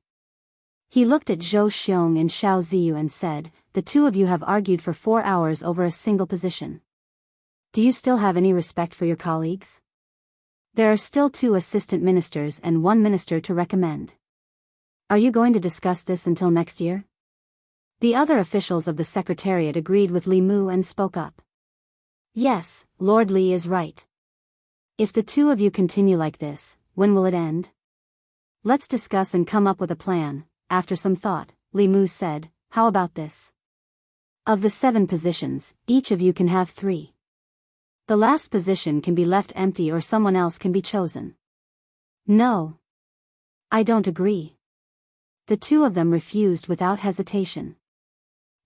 He looked at Zhou Xiong and Xiao Ziyu and said, "The 2 of you have argued for 4 hours over a single position. Do you still have any respect for your colleagues? There are still 2 assistant ministers and 1 minister to recommend. Are you going to discuss this until next year? The other officials of the Secretariat agreed with Li Mu and spoke up. Yes, Lord Li is right. If the two of you continue like this, when will it end? Let's discuss and come up with a plan. After some thought, Li Mu said, how about this? Of the 7 positions, each of you can have 3. The last position can be left empty or someone else can be chosen. No. I don't agree. The two of them refused without hesitation.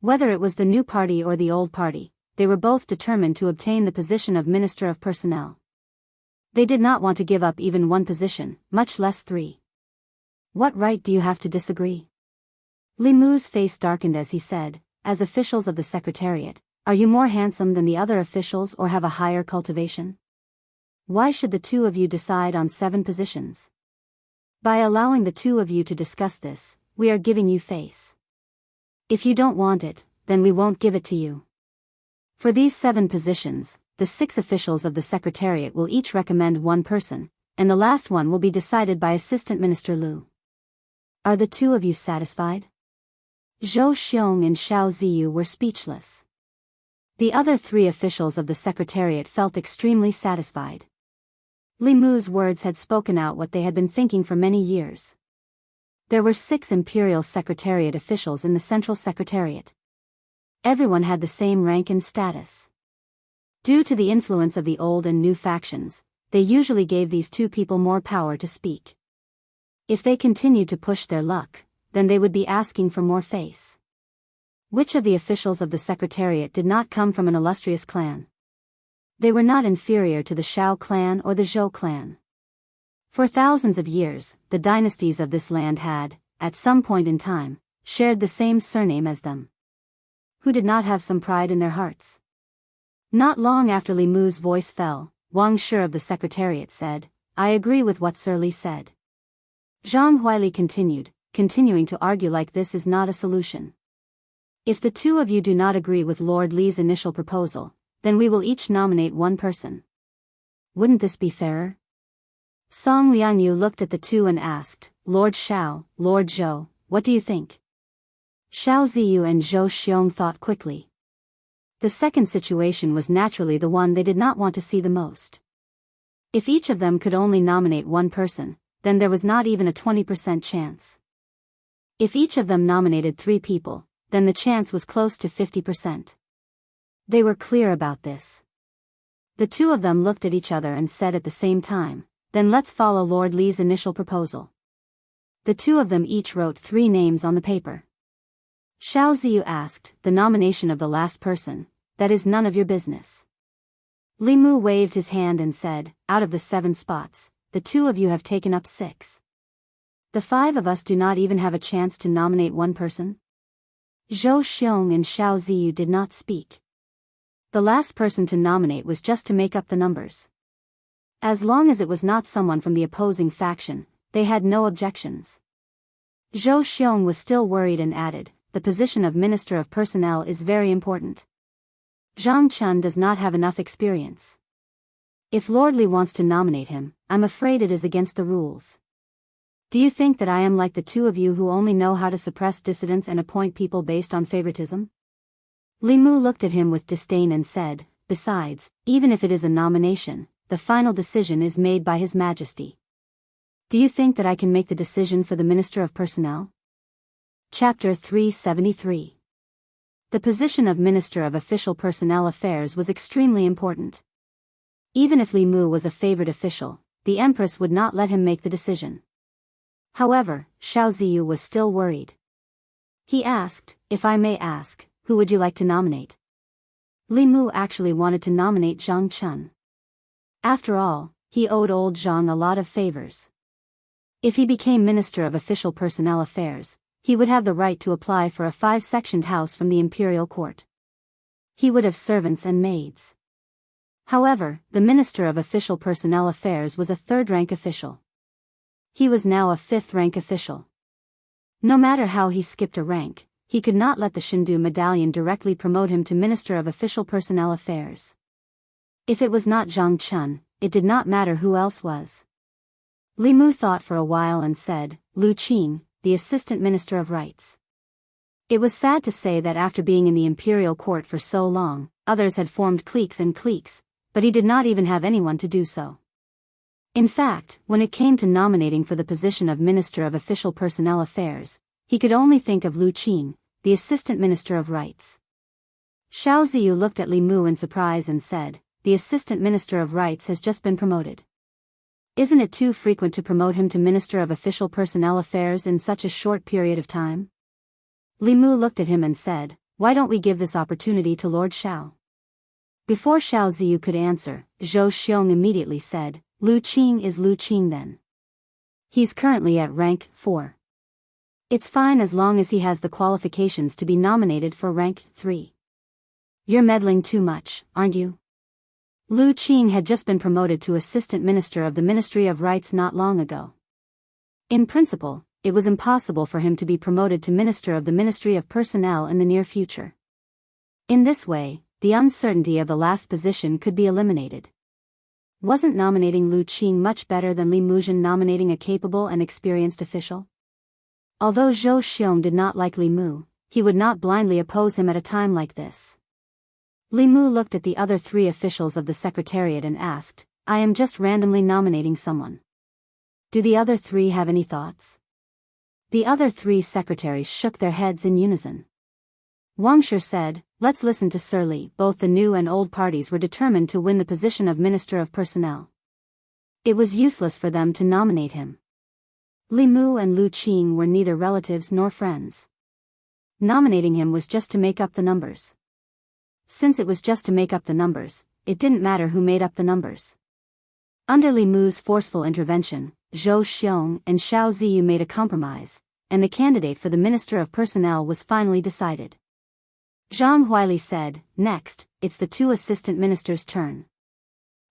Whether it was the new party or the old party, they were both determined to obtain the position of Minister of Personnel. They did not want to give up even 1 position, much less 3. What right do you have to disagree? Li Mu's face darkened as he said, as officials of the Secretariat, are you more handsome than the other officials or have a higher cultivation? Why should the two of you decide on 7 positions? By allowing the two of you to discuss this, we are giving you face. If you don't want it, then we won't give it to you. For these 7 positions, the 6 officials of the Secretariat will each recommend 1 person, and the last one will be decided by Assistant Minister Lu. Are the two of you satisfied? Zhou Xiong and Xiao Ziyu were speechless. The other 3 officials of the Secretariat felt extremely satisfied. Li Mu's words had spoken out what they had been thinking for many years. There were 6 Imperial Secretariat officials in the Central Secretariat. Everyone had the same rank and status. Due to the influence of the old and new factions, they usually gave these 2 people more power to speak. If they continued to push their luck, then they would be asking for more face. Which of the officials of the Secretariat did not come from an illustrious clan? They were not inferior to the Shao clan or the Zhou clan. For thousands of years, the dynasties of this land had, at some point in time, shared the same surname as them. Who did not have some pride in their hearts? Not long after Li Mu's voice fell, Wang Shi of the Secretariat said, I agree with what Sir Li said. Zhang Huili continuing to argue like this is not a solution. If the two of you do not agree with Lord Li's initial proposal, then we will each nominate 1 person. Wouldn't this be fairer? Song Liangyu looked at the two and asked, Lord Shao, Lord Zhou, what do you think? Xiao Ziyu and Zhou Xiong thought quickly. The second situation was naturally the one they did not want to see the most. If each of them could only nominate 1 person, then there was not even a 20% chance. If each of them nominated 3 people, then the chance was close to 50%. They were clear about this. The two of them looked at each other and said at the same time, then let's follow Lord Li's initial proposal. The two of them each wrote 3 names on the paper. Xiao Ziyu asked, the nomination of the last person, that is none of your business. Li Mu waved his hand and said, out of the 7 spots, the 2 of you have taken up 6. The 5 of us do not even have a chance to nominate 1 person? Zhou Xiong and Xiao Ziyu did not speak. The last person to nominate was just to make up the numbers. As long as it was not someone from the opposing faction, they had no objections. Zhou Xiong was still worried and added, the position of Minister of Personnel is very important. Zhang Chun does not have enough experience. If Lord Li wants to nominate him, I'm afraid it is against the rules. Do you think that I am like the two of you who only know how to suppress dissidents and appoint people based on favoritism? Li Mu looked at him with disdain and said, besides, even if it is a nomination, the final decision is made by His Majesty. Do you think that I can make the decision for the Minister of Personnel? Chapter 373. The position of Minister of Official Personnel Affairs was extremely important. Even if Li Mu was a favored official, the Empress would not let him make the decision. However, Xiao Ziyu was still worried. He asked, if I may ask, who would you like to nominate? Li Mu actually wanted to nominate Zhang Chun. After all, he owed old Zhang a lot of favors. If he became Minister of Official Personnel Affairs, he would have the right to apply for a 5-sectioned house from the imperial court. He would have servants and maids. However, the Minister of Official Personnel Affairs was a 3rd-rank official. He was now a 5th-rank official. No matter how he skipped a rank, he could not let the Shindu medallion directly promote him to Minister of Official Personnel Affairs. If it was not Zhang Chun, it did not matter who else was. Li Mu thought for a while and said, Lu Qing, the Assistant Minister of Rights. It was sad to say that after being in the imperial court for so long, others had formed cliques and cliques, but he did not even have anyone to do so. In fact, when it came to nominating for the position of Minister of Official Personnel Affairs, he could only think of Lu Qing, the Assistant Minister of Rights. Xiao Ziyu looked at Li Mu in surprise and said, "The Assistant Minister of Rights has just been promoted. Isn't it too frequent to promote him to Minister of Official Personnel Affairs in such a short period of time?" Li Mu looked at him and said, "Why don't we give this opportunity to Lord Xiao?" Before Xiao Ziyu could answer, Zhou Xiong immediately said, "Lu Qing is Lu Qing then. He's currently at rank 4. It's fine as long as he has the qualifications to be nominated for rank 3. You're meddling too much, aren't you?" Lu Qing had just been promoted to Assistant Minister of the Ministry of Rights not long ago. In principle, it was impossible for him to be promoted to Minister of the Ministry of Personnel in the near future. In this way, the uncertainty of the last position could be eliminated. Wasn't nominating Lu Qing much better than Li Muzhen nominating a capable and experienced official? Although Zhou Xiong did not like Li Mu, he would not blindly oppose him at a time like this. Li Mu looked at the other 3 officials of the Secretariat and asked, "I am just randomly nominating someone. Do the other 3 have any thoughts?" The other 3 secretaries shook their heads in unison. Wang Shi said, "Let's listen to Sir Li." Both the new and old parties were determined to win the position of Minister of Personnel. It was useless for them to nominate him. Li Mu and Lu Qing were neither relatives nor friends. Nominating him was just to make up the numbers. Since it was just to make up the numbers, it didn't matter who made up the numbers. Under Li Mu's forceful intervention, Zhou Xiong and Xiao Ziyu made a compromise, and the candidate for the Minister of Personnel was finally decided. Zhang Huili said, "Next, it's the 2 assistant ministers' turn."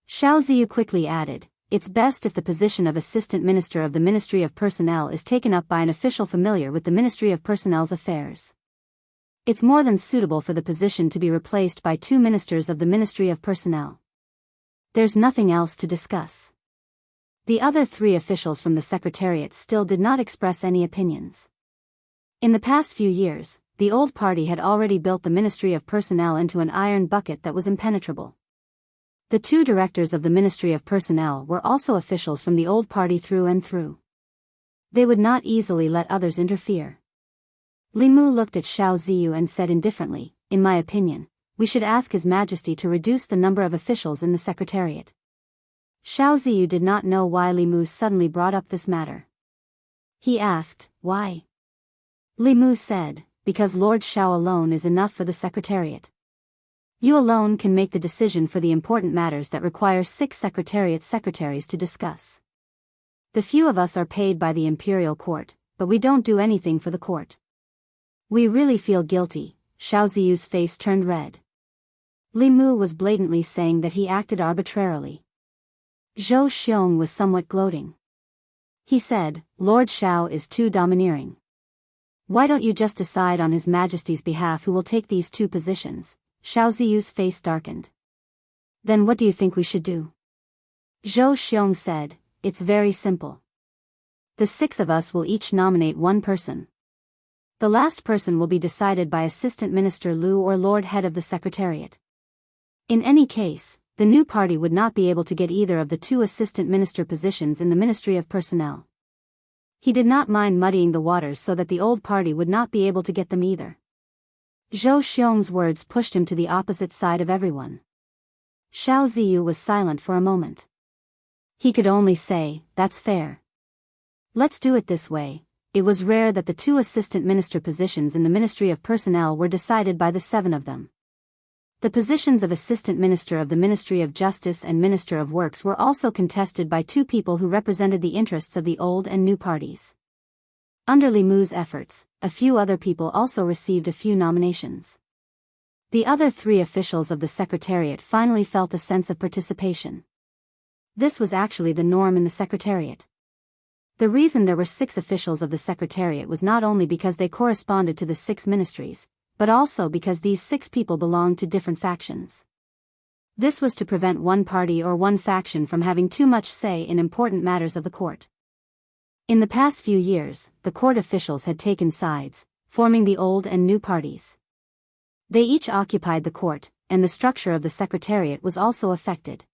Xiao Ziyu quickly added, "It's best if the position of Assistant Minister of the Ministry of Personnel is taken up by an official familiar with the Ministry of Personnel's affairs. It's more than suitable for the position to be replaced by 2 ministers of the Ministry of Personnel. There's nothing else to discuss." The other 3 officials from the Secretariat still did not express any opinions. In the past few years, the old party had already built the Ministry of Personnel into an iron bucket that was impenetrable. The 2 directors of the Ministry of Personnel were also officials from the old party through and through. They would not easily let others interfere. Li Mu looked at Xiao Ziyu and said indifferently, "In my opinion, we should ask His Majesty to reduce the number of officials in the Secretariat." Xiao Ziyu did not know why Li Mu suddenly brought up this matter. He asked, "Why?" Li Mu said, "Because Lord Xiao alone is enough for the Secretariat. You alone can make the decision for the important matters that require 6 Secretariat secretaries to discuss. The few of us are paid by the Imperial Court, but we don't do anything for the court. We really feel guilty." Xiao Ziyu's face turned red. Li Mu was blatantly saying that he acted arbitrarily. Zhou Xiong was somewhat gloating. He said, "Lord Xiao is too domineering. Why don't you just decide on His Majesty's behalf who will take these 2 positions?" Xiao Ziyu's face darkened. "Then what do you think we should do?" Zhou Xiong said, "It's very simple. The 6 of us will each nominate 1 person. The last person will be decided by Assistant Minister Lu or Lord Head of the Secretariat. In any case, the new party would not be able to get either of the 2 assistant minister positions in the Ministry of Personnel." He did not mind muddying the waters so that the old party would not be able to get them either. Zhou Xiong's words pushed him to the opposite side of everyone. Xiao Ziyu was silent for a moment. He could only say, "That's fair. Let's do it this way." It was rare that the 2 assistant minister positions in the Ministry of Personnel were decided by the 7 of them. The positions of Assistant Minister of the Ministry of Justice and Minister of Works were also contested by 2 people who represented the interests of the old and new parties. Under Li Mu's efforts, a few other people also received a few nominations. The other 3 officials of the Secretariat finally felt a sense of participation. This was actually the norm in the Secretariat. The reason there were 6 officials of the Secretariat was not only because they corresponded to the 6 ministries, but also because these 6 people belonged to different factions. This was to prevent one party or one faction from having too much say in important matters of the court. In the past few years, the court officials had taken sides, forming the old and new parties. They each occupied the court, and the structure of the secretariat was also affected.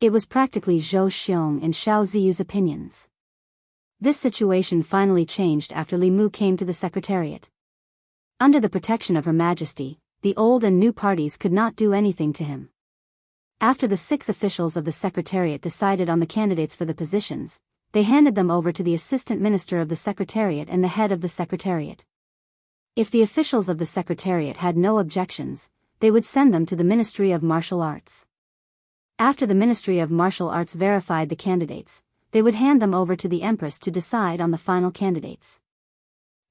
It was practically Zhou Xiong and Xiao Ziyu's opinions. This situation finally changed after Li Mu came to the secretariat. Under the protection of Her Majesty, the old and new parties could not do anything to him. After the 6 officials of the secretariat decided on the candidates for the positions, they handed them over to the assistant minister of the secretariat and the head of the secretariat. If the officials of the secretariat had no objections, they would send them to the Ministry of Martial Arts. After the Ministry of Martial Arts verified the candidates, they would hand them over to the Empress to decide on the final candidates.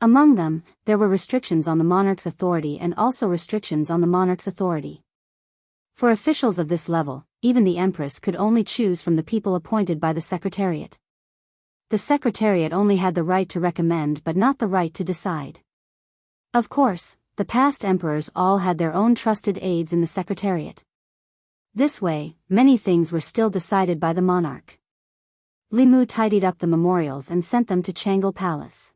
Among them, there were restrictions on the monarch's authority and also restrictions on the monarch's authority. For officials of this level, even the Empress could only choose from the people appointed by the Secretariat. The Secretariat only had the right to recommend but not the right to decide. Of course, the past emperors all had their own trusted aides in the Secretariat. This way, many things were still decided by the monarch. Li Mu tidied up the memorials and sent them to Changle Palace.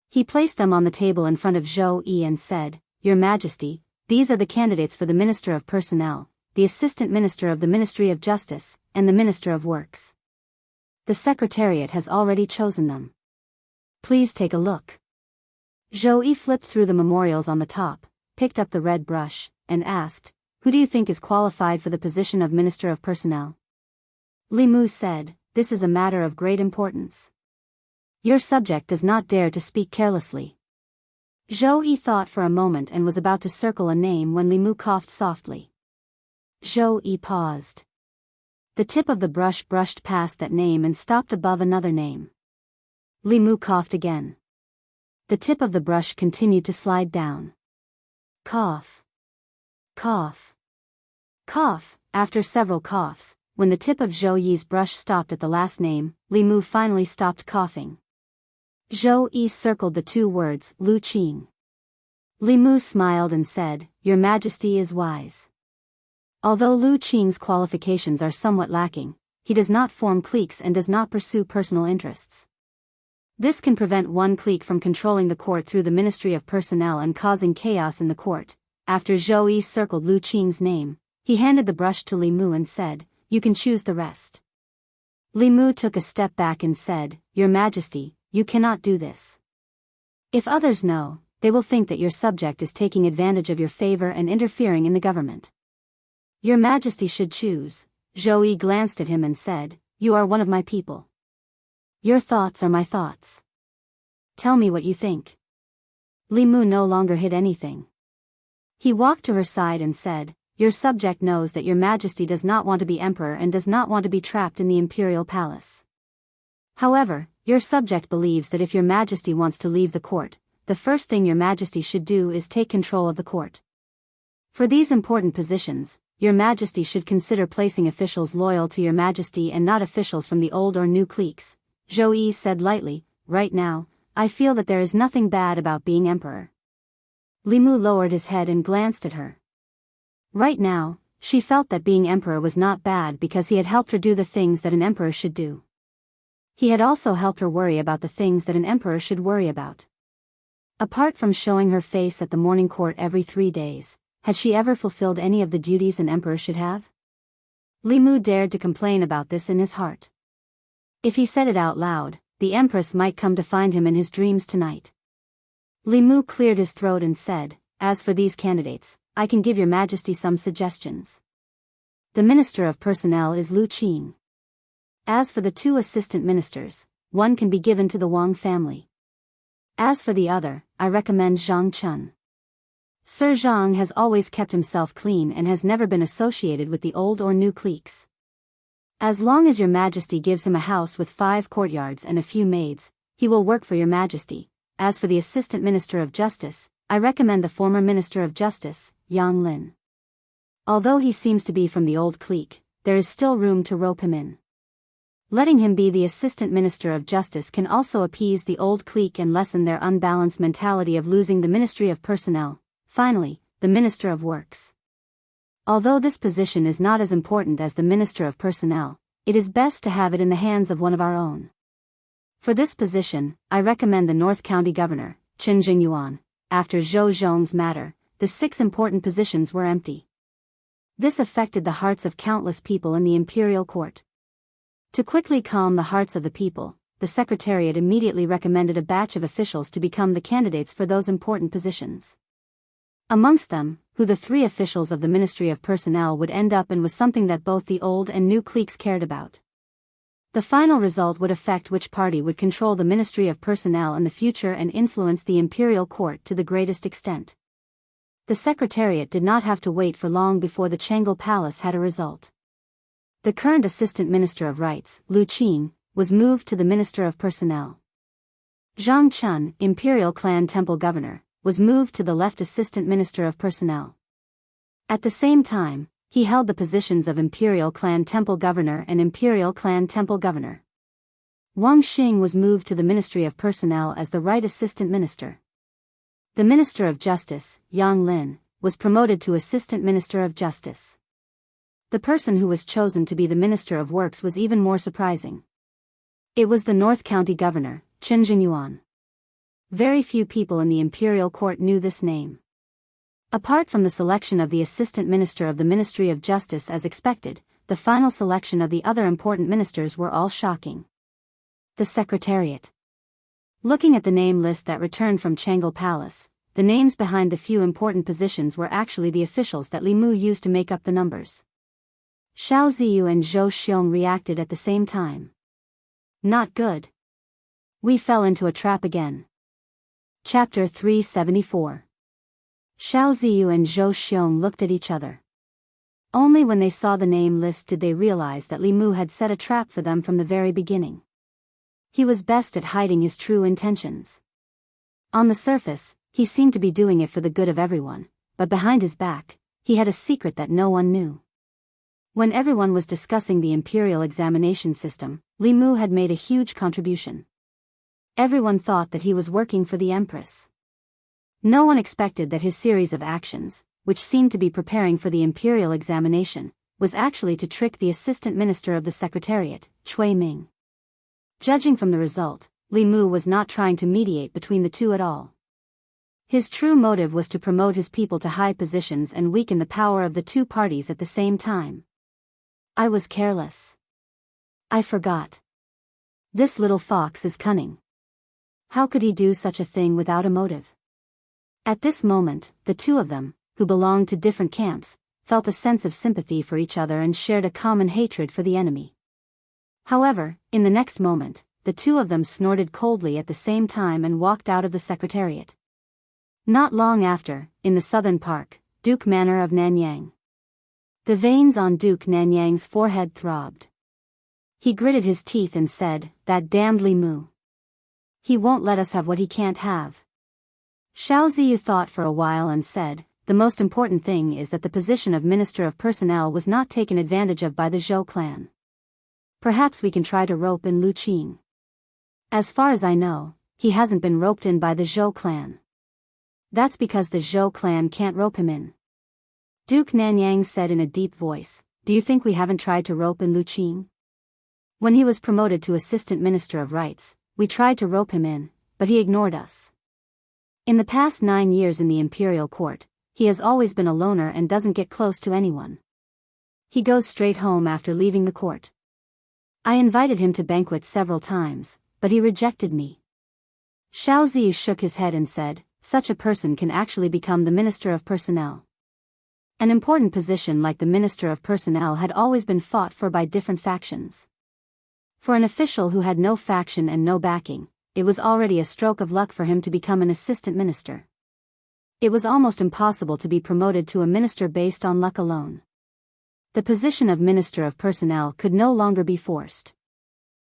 He placed them on the table in front of Zhou Yi and said, "Your Majesty, these are the candidates for the Minister of Personnel, the Assistant Minister of the Ministry of Justice, and the Minister of Works. The Secretariat has already chosen them. Please take a look." Zhou Yi flipped through the memorials on the top, picked up the red brush, and asked, "Who do you think is qualified for the position of Minister of Personnel?" Li Mu said, "This is a matter of great importance. Your subject does not dare to speak carelessly." Zhou Yi thought for a moment and was about to circle a name when Li Mu coughed softly. Zhou Yi paused. The tip of the brush brushed past that name and stopped above another name. Li Mu coughed again. The tip of the brush continued to slide down. Cough. Cough. Cough. After several coughs, when the tip of Zhou Yi's brush stopped at the last name, Li Mu finally stopped coughing. Zhou Yi circled the 2 words, Lu Qing. Li Mu smiled and said, "Your Majesty is wise. Although Lu Qing's qualifications are somewhat lacking, he does not form cliques and does not pursue personal interests. This can prevent one clique from controlling the court through the Ministry of Personnel and causing chaos in the court." After Zhou Yi circled Lu Qing's name, he handed the brush to Li Mu and said, "You can choose the rest." Li Mu took a step back and said, "Your Majesty, you cannot do this. If others know, they will think that your subject is taking advantage of your favor and interfering in the government. Your Majesty should choose." Zhou Yi glanced at him and said, "You are one of my people. Your thoughts are my thoughts. Tell me what you think." Li Mu no longer hid anything. He walked to her side and said, "Your subject knows that your Majesty does not want to be emperor and does not want to be trapped in the imperial palace. However, your subject believes that if your Majesty wants to leave the court, the first thing your Majesty should do is take control of the court. For these important positions, your Majesty should consider placing officials loyal to your Majesty and not officials from the old or new cliques." Zhou Yi said lightly, "Right now, I feel that there is nothing bad about being emperor." Li Mu lowered his head and glanced at her. Right now, she felt that being emperor was not bad because he had helped her do the things that an emperor should do. He had also helped her worry about the things that an emperor should worry about. Apart from showing her face at the morning court every 3 days, had she ever fulfilled any of the duties an emperor should have? Li Mu dared to complain about this in his heart. If he said it out loud, the Empress might come to find him in his dreams tonight. Li Mu cleared his throat and said, "As for these candidates, I can give your Majesty some suggestions. The Minister of Personnel is Lu Qing. As for the 2 assistant ministers, one can be given to the Wang family. As for the other, I recommend Zhang Chun. Sir Zhang has always kept himself clean and has never been associated with the old or new cliques. As long as your Majesty gives him a house with 5 courtyards and a few maids, he will work for your Majesty. As for the Assistant Minister of Justice, I recommend the former Minister of Justice, Yang Lin. Although he seems to be from the old clique, there is still room to rope him in. Letting him be the Assistant Minister of Justice can also appease the old clique and lessen their unbalanced mentality of losing the Ministry of Personnel. Finally, the Minister of Works. Although this position is not as important as the Minister of Personnel, it is best to have it in the hands of one of our own. For this position, I recommend the North County Governor, Chen Jingyuan. After Zhou Zhong's matter, the 6 important positions were empty. This affected the hearts of countless people in the imperial court. To quickly calm the hearts of the people, the Secretariat immediately recommended a batch of officials to become the candidates for those important positions. Amongst them, who the 3 officials of the Ministry of Personnel would end up in was something that both the old and new cliques cared about. The final result would affect which party would control the Ministry of Personnel in the future and influence the imperial court to the greatest extent. The Secretariat did not have to wait for long before the Changle Palace had a result. The current Assistant Minister of Rights, Lu Qing, was moved to the Minister of Personnel. Zhang Chun, Imperial Clan Temple Governor, was moved to the left Assistant Minister of Personnel. At the same time, he held the positions of Imperial Clan Temple Governor and Imperial Clan Temple Governor. Wang Xing was moved to the Ministry of Personnel as the right Assistant Minister. The Minister of Justice, Yang Lin, was promoted to Assistant Minister of Justice. The person who was chosen to be the Minister of Works was even more surprising. It was the North County Governor, Chen Jingyuan. Very few people in the imperial court knew this name. Apart from the selection of the Assistant Minister of the Ministry of Justice as expected, the final selection of the other important ministers were all shocking. The Secretariat. Looking at the name list that returned from Changle Palace, the names behind the few important positions were actually the officials that Li Mu used to make up the numbers. Xiao Ziyu and Zhou Xiong reacted at the same time. Not good. We fell into a trap again. Chapter 374. Xiao Ziyu and Zhou Xiong looked at each other. Only when they saw the name list did they realize that Li Mu had set a trap for them from the very beginning. He was best at hiding his true intentions. On the surface, he seemed to be doing it for the good of everyone, but behind his back, he had a secret that no one knew. When everyone was discussing the imperial examination system, Li Mu had made a huge contribution. Everyone thought that he was working for the Empress. No one expected that his series of actions, which seemed to be preparing for the imperial examination, was actually to trick the Assistant Minister of the Secretariat, Cui Ming. Judging from the result, Li Mu was not trying to mediate between the two at all. His true motive was to promote his people to high positions and weaken the power of the two parties at the same time. I was careless. I forgot. This little fox is cunning. How could he do such a thing without a motive? At this moment, the two of them, who belonged to different camps, felt a sense of sympathy for each other and shared a common hatred for the enemy. However, in the next moment, the two of them snorted coldly at the same time and walked out of the Secretariat. Not long after, in the southern park, Duke Manor of Nanyang. The veins on Duke Nanyang's forehead throbbed. He gritted his teeth and said, "That damned Li Mu. He won't let us have what he can't have." Xiao Ziyu thought for a while and said, "The most important thing is that the position of Minister of Personnel was not taken advantage of by the Zhou clan. Perhaps we can try to rope in Lu Qing. As far as I know, he hasn't been roped in by the Zhou clan. That's because the Zhou clan can't rope him in." Duke Nanyang said in a deep voice, "Do you think we haven't tried to rope in Lu Qing? When he was promoted to Assistant Minister of Rights, we tried to rope him in, but he ignored us. In the past 9 years in the imperial court, he has always been a loner and doesn't get close to anyone. He goes straight home after leaving the court. I invited him to banquets several times, but he rejected me." Xiao Ziyu shook his head and said, "Such a person can actually become the Minister of Personnel." An important position like the Minister of Personnel had always been fought for by different factions. For an official who had no faction and no backing, it was already a stroke of luck for him to become an assistant minister. It was almost impossible to be promoted to a minister based on luck alone. The position of Minister of Personnel could no longer be forced.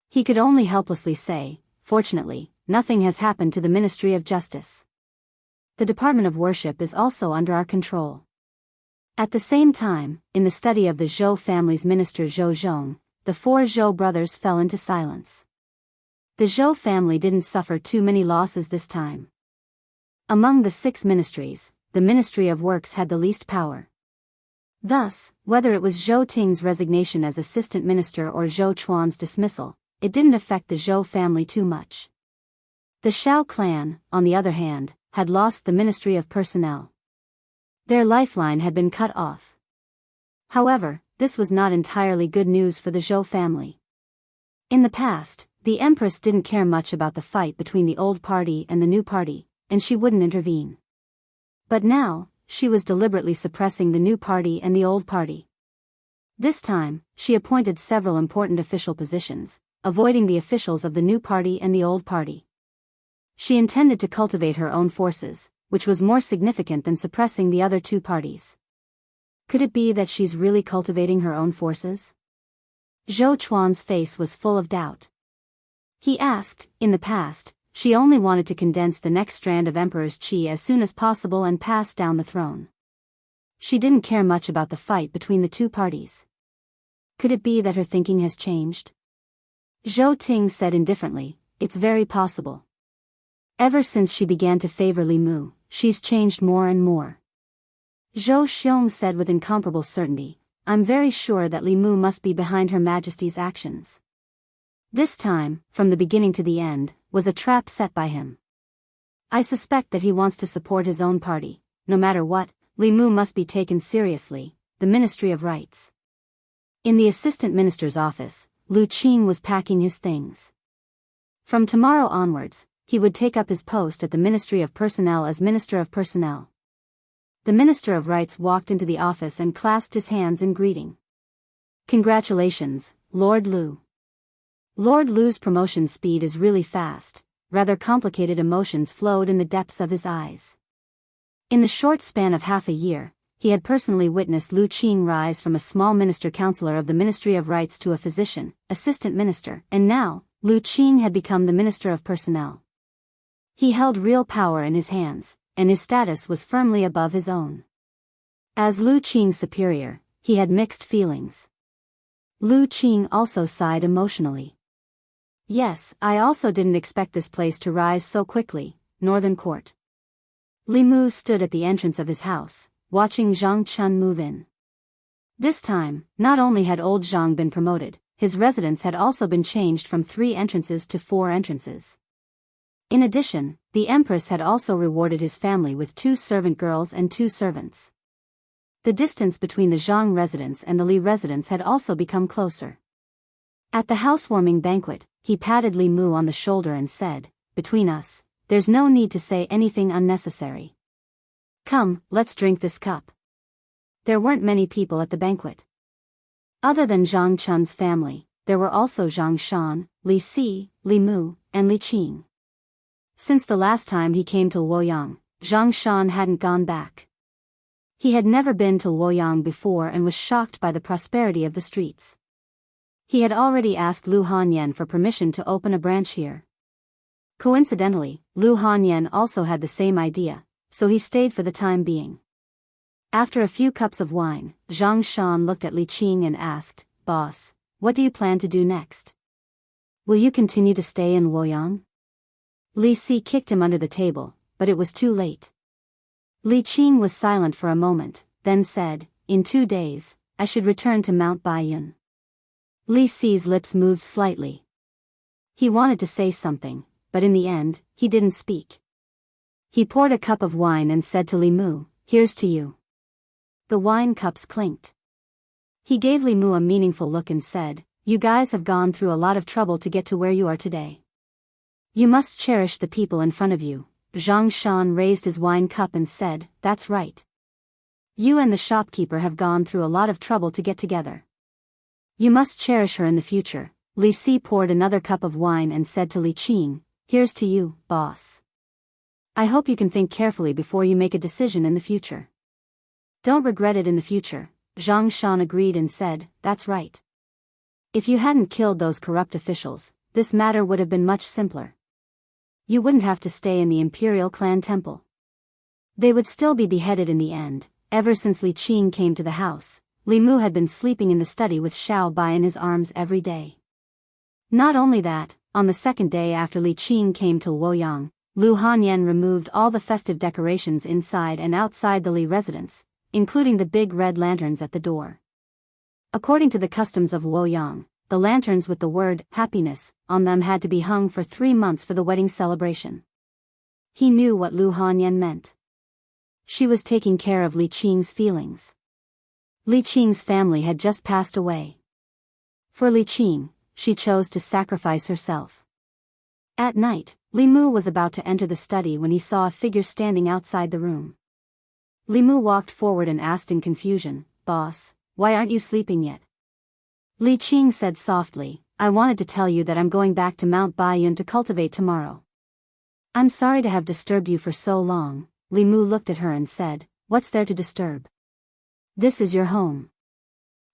He could only helplessly say, "Fortunately, nothing has happened to the Ministry of Justice. The Department of Worship is also under our control." At the same time, in the study of the Zhou family's minister Zhou Zhong, the 4 Zhou brothers fell into silence. The Zhou family didn't suffer too many losses this time. Among the 6 ministries, the Ministry of Works had the least power. Thus, whether it was Zhou Ting's resignation as assistant minister or Zhou Chuan's dismissal, it didn't affect the Zhou family too much. The Xiao clan, on the other hand, had lost the Ministry of Personnel. Their lifeline had been cut off. However, this was not entirely good news for the Zhou family. In the past, the Empress didn't care much about the fight between the old party and the new party, and she wouldn't intervene. But now, she was deliberately suppressing the new party and the old party. This time, she appointed several important official positions, avoiding the officials of the new party and the old party. She intended to cultivate her own forces, which was more significant than suppressing the other two parties. Could it be that she's really cultivating her own forces? Zhou Chuan's face was full of doubt. He asked, in the past, she only wanted to condense the next strand of Emperor's qi as soon as possible and pass down the throne. She didn't care much about the fight between the two parties. Could it be that her thinking has changed? Zhou Ting said indifferently, it's very possible. Ever since she began to favor Li Mu, she's changed more and more. Zhou Xiong said with incomparable certainty, I'm very sure that Li Mu must be behind Her Majesty's actions. This time, from the beginning to the end, was a trap set by him. I suspect that he wants to support his own party. No matter what, Li Mu must be taken seriously, the Ministry of Rights. In the assistant minister's office, Lu Qing was packing his things. From tomorrow onwards, he would take up his post at the Ministry of Personnel as Minister of Personnel. The Minister of Rights walked into the office and clasped his hands in greeting. Congratulations, Lord Lu. Lord Lu's promotion speed is really fast. Rather complicated emotions flowed in the depths of his eyes. In the short span of half a year, he had personally witnessed Lu Qing rise from a small minister counselor of the Ministry of Rights to a physician, assistant minister, and now, Lu Qing had become the Minister of Personnel. He held real power in his hands, and his status was firmly above his own. As Lu Qing's superior, he had mixed feelings. Lu Qing also sighed emotionally. Yes, I also didn't expect this place to rise so quickly, Northern Court. Li Mu stood at the entrance of his house, watching Zhang Chun move in. This time, not only had old Zhang been promoted, his residence had also been changed from 3 entrances to 4 entrances. In addition, the Empress had also rewarded his family with 2 servant girls and 2 servants. The distance between the Zhang residence and the Li residence had also become closer. At the housewarming banquet, he patted Li Mu on the shoulder and said, between us, there's no need to say anything unnecessary. Come, let's drink this cup. There weren't many people at the banquet. Other than Zhang Chun's family, there were also Zhang Shan, Li Si, Li Mu, and Li Qing. Since the last time he came to Luoyang, Zhang Shan hadn't gone back. He had never been to Luoyang before and was shocked by the prosperity of the streets. He had already asked Lu Hanyan for permission to open a branch here. Coincidentally, Lu Hanyan also had the same idea, so he stayed for the time being. After a few cups of wine, Zhang Shan looked at Li Qing and asked, Boss, what do you plan to do next? Will you continue to stay in Luoyang? Li Si kicked him under the table, but it was too late. Li Qing was silent for a moment, then said, in 2 days, I should return to Mount Baiyun. Li Si's lips moved slightly. He wanted to say something, but in the end, he didn't speak. He poured a cup of wine and said to Li Mu, here's to you. The wine cups clinked. He gave Li Mu a meaningful look and said, you guys have gone through a lot of trouble to get to where you are today. You must cherish the people in front of you. Zhang Shan raised his wine cup and said, that's right. You and the shopkeeper have gone through a lot of trouble to get together. You must cherish her in the future. Li Si poured another cup of wine and said to Li Qing, here's to you, boss. I hope you can think carefully before you make a decision in the future. Don't regret it in the future. Zhang Shan agreed and said, that's right. If you hadn't killed those corrupt officials, this matter would have been much simpler. You wouldn't have to stay in the Imperial Clan Temple. They would still be beheaded in the end. Ever since Li Qing came to the house, Li Mu had been sleeping in the study with Xiao Bai in his arms every day. Not only that, on the second day after Li Qing came to Luoyang, Lu Hanyan removed all the festive decorations inside and outside the Li residence, including the big red lanterns at the door. According to the customs of Luoyang, the lanterns with the word happiness on them had to be hung for 3 months for the wedding celebration. He knew what Lu Hanyan meant. She was taking care of Li Qing's feelings. Li Qing's family had just passed away. For Li Qing, she chose to sacrifice herself. At night, Li Mu was about to enter the study when he saw a figure standing outside the room. Li Mu walked forward and asked in confusion, "Boss, why aren't you sleeping yet?" Li Qing said softly, "I wanted to tell you that I'm going back to Mount Baiyun to cultivate tomorrow." "I'm sorry to have disturbed you for so long." Li Mu looked at her and said, "What's there to disturb? This is your home.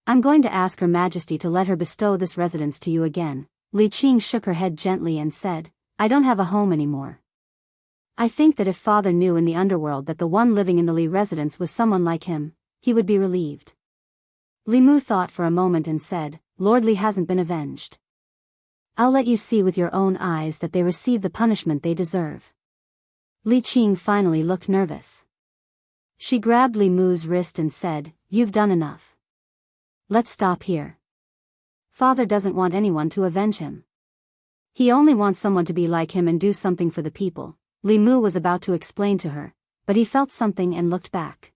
I'm going to ask Her Majesty to let her bestow this residence to you again." Li Qing shook her head gently and said, "I don't have a home anymore. I think that if father knew in the underworld that the one living in the Li residence was someone like him, he would be relieved." Li Mu thought for a moment and said, "Lord Li hasn't been avenged. I'll let you see with your own eyes that they receive the punishment they deserve." Li Qing finally looked nervous. She grabbed Li Mu's wrist and said, "You've done enough. Let's stop here. Father doesn't want anyone to avenge him. He only wants someone to be like him and do something for the people." Li Mu was about to explain to her, but he felt something and looked back.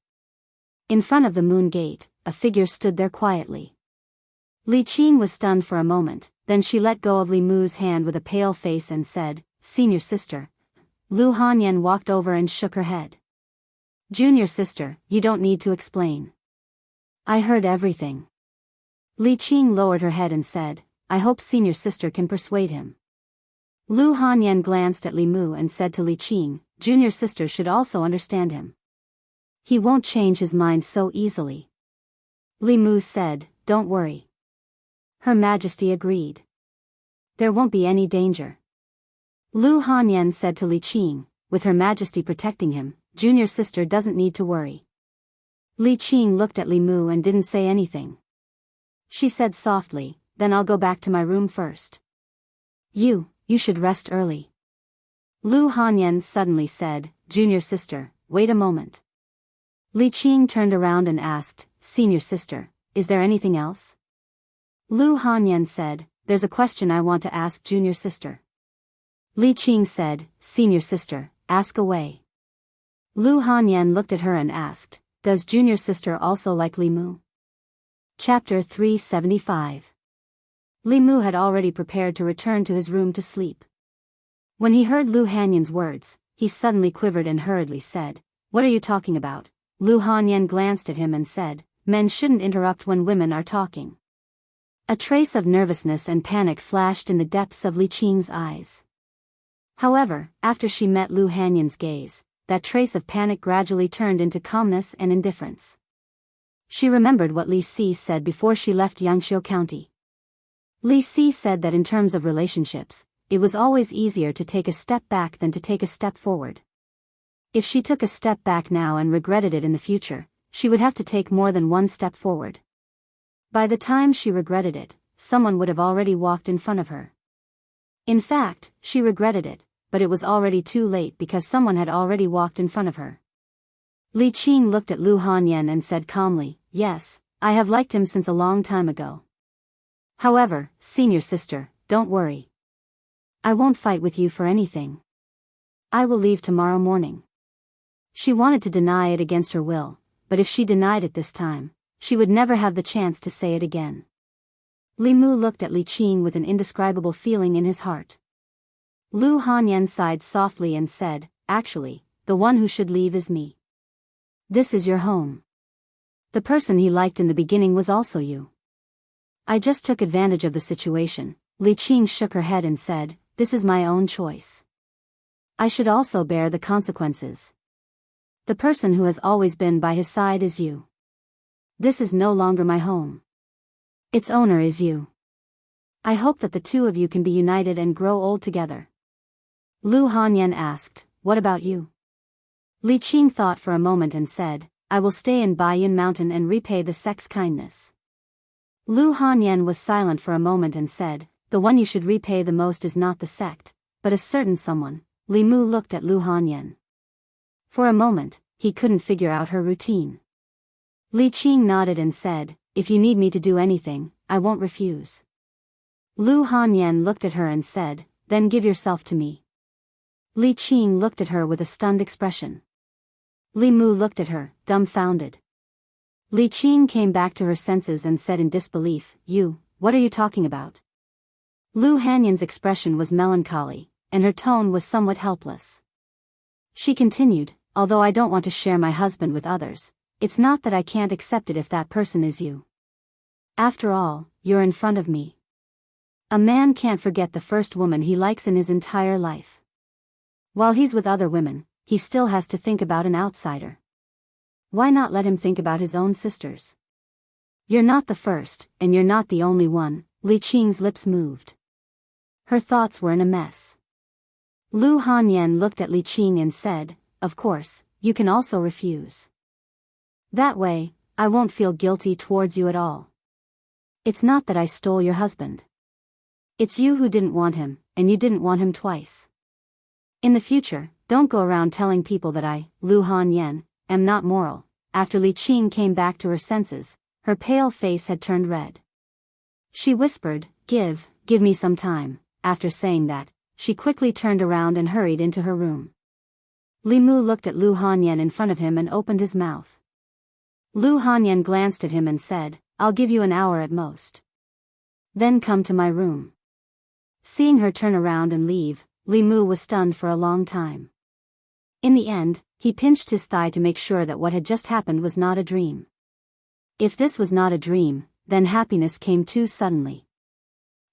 In front of the moon gate, a figure stood there quietly. Li Qing was stunned for a moment, then she let go of Li Mu's hand with a pale face and said, "Senior sister." Lu Hanyan walked over and shook her head. "Junior sister, you don't need to explain. I heard everything." Li Qing lowered her head and said, "I hope senior sister can persuade him." Lu Hanyan glanced at Li Mu and said to Li Qing, "Junior sister should also understand him. He won't change his mind so easily." Li Mu said, "Don't worry." Her Majesty agreed. "There won't be any danger." Lu Hanyan said to Li Qing, "With Her Majesty protecting him, junior sister doesn't need to worry." Li Qing looked at Li Mu and didn't say anything. She said softly, "Then I'll go back to my room first. You should rest early." Lu Hanyan suddenly said, "Junior sister, wait a moment." Li Qing turned around and asked, "Senior sister, is there anything else?" Lu Hanyan said, "There's a question I want to ask junior sister." Li Qing said, "Senior sister, ask away." Lu Hanyan looked at her and asked, "Does junior sister also like Li Mu?" Chapter 375. Li Mu had already prepared to return to his room to sleep. When he heard Lu Hanyan's words, he suddenly quivered and hurriedly said, "What are you talking about?" Lu Hanyan glanced at him and said, "Men shouldn't interrupt when women are talking." A trace of nervousness and panic flashed in the depths of Li Qing's eyes. However, after she met Lu Hanyan's gaze, that trace of panic gradually turned into calmness and indifference. She remembered what Li Si said before she left Yangqiu County. Li Si said that in terms of relationships, it was always easier to take a step back than to take a step forward. If she took a step back now and regretted it in the future, she would have to take more than one step forward. By the time she regretted it, someone would have already walked in front of her. In fact, she regretted it, but it was already too late because someone had already walked in front of her. Li Qing looked at Lu Hanyan and said calmly, "Yes, I have liked him since a long time ago. However, senior sister, don't worry. I won't fight with you for anything. I will leave tomorrow morning." She wanted to deny it against her will, but if she denied it this time, she would never have the chance to say it again. Li Mu looked at Li Qing with an indescribable feeling in his heart. Lu Hanyan sighed softly and said, "Actually, the one who should leave is me. This is your home. The person he liked in the beginning was also you. I just took advantage of the situation." Li Qing shook her head and said, "This is my own choice. I should also bear the consequences. The person who has always been by his side is you. This is no longer my home. Its owner is you. I hope that the two of you can be united and grow old together." Lu Hanyan asked, "What about you?" Li Qing thought for a moment and said, "I will stay in Baiyun Mountain and repay the sect's kindness." Lu Hanyan was silent for a moment and said, "The one you should repay the most is not the sect, but a certain someone." Li Mu looked at Lu Hanyan. For a moment, he couldn't figure out her routine. Li Qing nodded and said, "If you need me to do anything, I won't refuse." Lu Hanyan looked at her and said, then give yourself to me. Li Qing looked at her with a stunned expression. Li Mu looked at her, dumbfounded. Li Qing came back to her senses and said in disbelief, what are you talking about? Lu Hanyan's expression was melancholy, and her tone was somewhat helpless. She continued, although I don't want to share my husband with others, it's not that I can't accept it if that person is you. After all, you're in front of me. A man can't forget the first woman he likes in his entire life. While he's with other women, he still has to think about an outsider. Why not let him think about his own sisters? You're not the first, and you're not the only one. Li Qing's lips moved. Her thoughts were in a mess. Lu Hanyan looked at Li Qing and said, of course, you can also refuse. That way, I won't feel guilty towards you at all. It's not that I stole your husband. It's you who didn't want him, and you didn't want him twice. In the future, don't go around telling people that I, Lu Hanyan, am not moral. After Li Qing came back to her senses, her pale face had turned red. She whispered, give me some time. After saying that, she quickly turned around and hurried into her room. Li Mu looked at Lu Hanyan in front of him and opened his mouth. Lu Hanyan glanced at him and said, I'll give you an hour at most. Then come to my room. Seeing her turn around and leave, Li Mu was stunned for a long time. In the end, he pinched his thigh to make sure that what had just happened was not a dream. If this was not a dream, then happiness came too suddenly.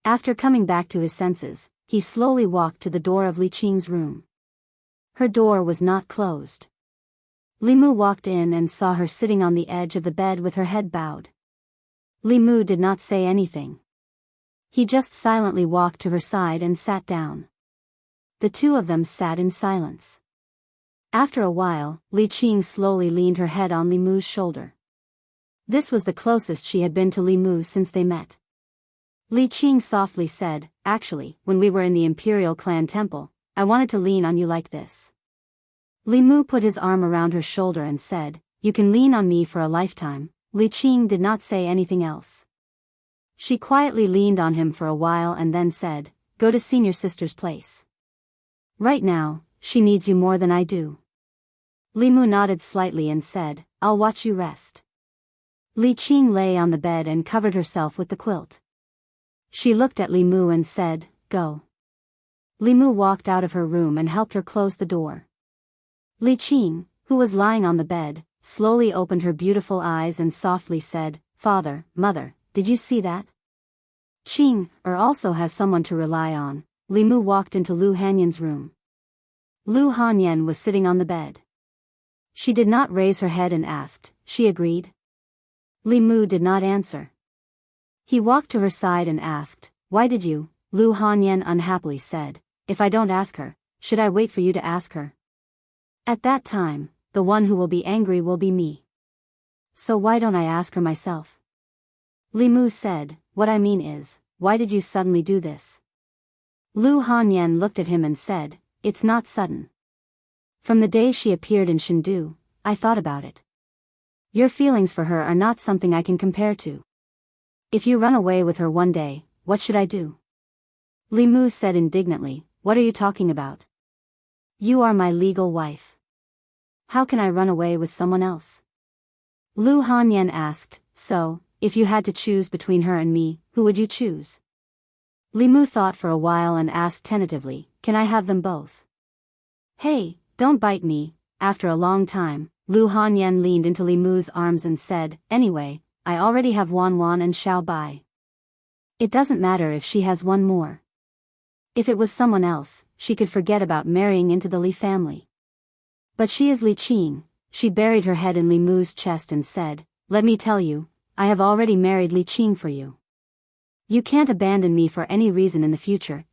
After coming back to his senses, he slowly walked to the door of Li Qing's room. Her door was not closed. Li Mu walked in and saw her sitting on the edge of the bed with her head bowed. Li Mu did not say anything. He just silently walked to her side and sat down. The two of them sat in silence. After a while, Li Qing slowly leaned her head on Li Mu's shoulder. This was the closest she had been to Li Mu since they met. Li Qing softly said, actually, when we were in the Imperial Clan Temple, I wanted to lean on you like this. Li Mu put his arm around her shoulder and said, you can lean on me for a lifetime. Li Qing did not say anything else. She quietly leaned on him for a while and then said, go to senior sister's place. Right now, she needs you more than I do. Li Mu nodded slightly and said, I'll watch you rest. Li Qing lay on the bed and covered herself with the quilt. She looked at Li Mu and said, go. Li Mu walked out of her room and helped her close the door. Li Qing, who was lying on the bed, slowly opened her beautiful eyes and softly said, Father, Mother, did you see that? Qing also has someone to rely on. Li Mu walked into Lu Hanyan's room. Lu Hanyan was sitting on the bed. She did not raise her head and asked, she agreed? Li Mu did not answer. He walked to her side and asked, why did you? Lu Hanyan unhappily said, if I don't ask her, should I wait for you to ask her? At that time, the one who will be angry will be me. So why don't I ask her myself? Li Mu said, what I mean is, why did you suddenly do this? Lu Hanyan looked at him and said, it's not sudden. From the day she appeared in Chengdu, I thought about it. Your feelings for her are not something I can compare to. If you run away with her one day, what should I do? Li Mu said indignantly, what are you talking about? You are my legal wife. How can I run away with someone else? Lu Hanyan asked, so, if you had to choose between her and me, who would you choose? Li Mu thought for a while and asked tentatively, can I have them both? Hey, don't bite me. After a long time, Lu Hanyan leaned into Li Mu's arms and said, anyway, I already have Wan Wan and Xiao Bai. It doesn't matter if she has one more. If it was someone else, she could forget about marrying into the Li family. But she is Li Qing. She buried her head in Li Mu's chest and said, let me tell you, I have already married Li Qing for you. You can't abandon me for any reason in the future,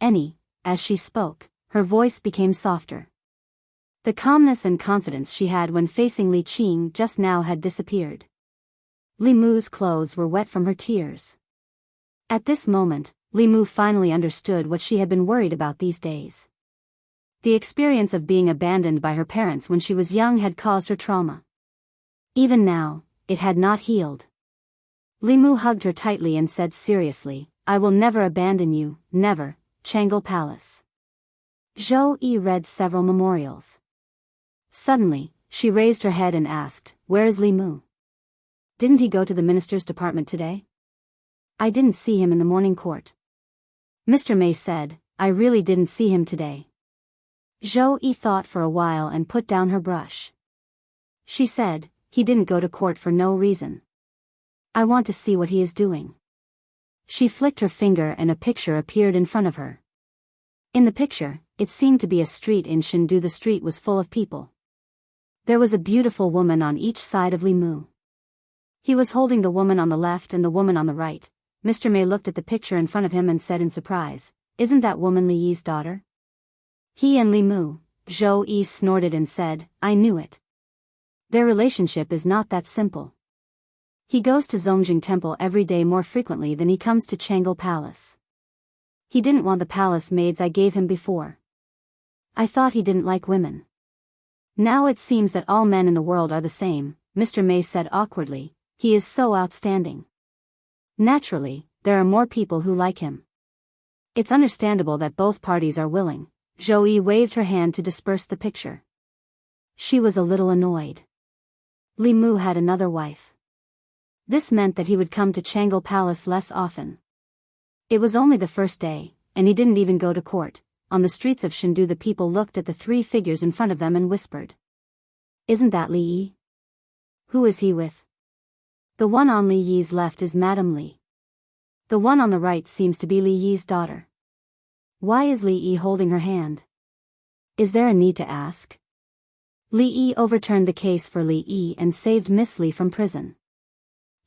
As she spoke, her voice became softer. The calmness and confidence she had when facing Li Qing just now had disappeared. Li Mu's clothes were wet from her tears. At this moment, Li Mu finally understood what she had been worried about these days. The experience of being abandoned by her parents when she was young had caused her trauma. Even now, it had not healed. Li Mu hugged her tightly and said seriously, I will never abandon you, never, Changle Palace. Zhou Yi read several memorials. Suddenly, she raised her head and asked, where is Li Mu? Didn't he go to the minister's department today? I didn't see him in the morning court. Mr. Mei said, I really didn't see him today. Zhou Yi thought for a while and put down her brush. She said, he didn't go to court for no reason. I want to see what he is doing. She flicked her finger and a picture appeared in front of her. In the picture, it seemed to be a street in Chengdu. The street was full of people. There was a beautiful woman on each side of Li Mu. He was holding the woman on the left and the woman on the right. Mr. Mei looked at the picture in front of him and said in surprise, isn't that woman Li Yi's daughter? He and Li Mu, Zhou Yi snorted and said, I knew it. Their relationship is not that simple. He goes to Zongjing Temple every day more frequently than he comes to Changle Palace. He didn't want the palace maids I gave him before. I thought he didn't like women. Now it seems that all men in the world are the same, Mr. Mei said awkwardly, he is so outstanding. Naturally, there are more people who like him. It's understandable that both parties are willing. Zhou Yi waved her hand to disperse the picture. She was a little annoyed. Li Mu had another wife. This meant that he would come to Changle Palace less often. It was only the first day, and he didn't even go to court. On the streets of Chengdu the people looked at the three figures in front of them and whispered. Isn't that Li Yi? Who is he with? The one on Li Yi's left is Madame Li. The one on the right seems to be Li Yi's daughter. Why is Li Yi holding her hand? Is there a need to ask? Li Yi overturned the case for Li Yi and saved Miss Li from prison.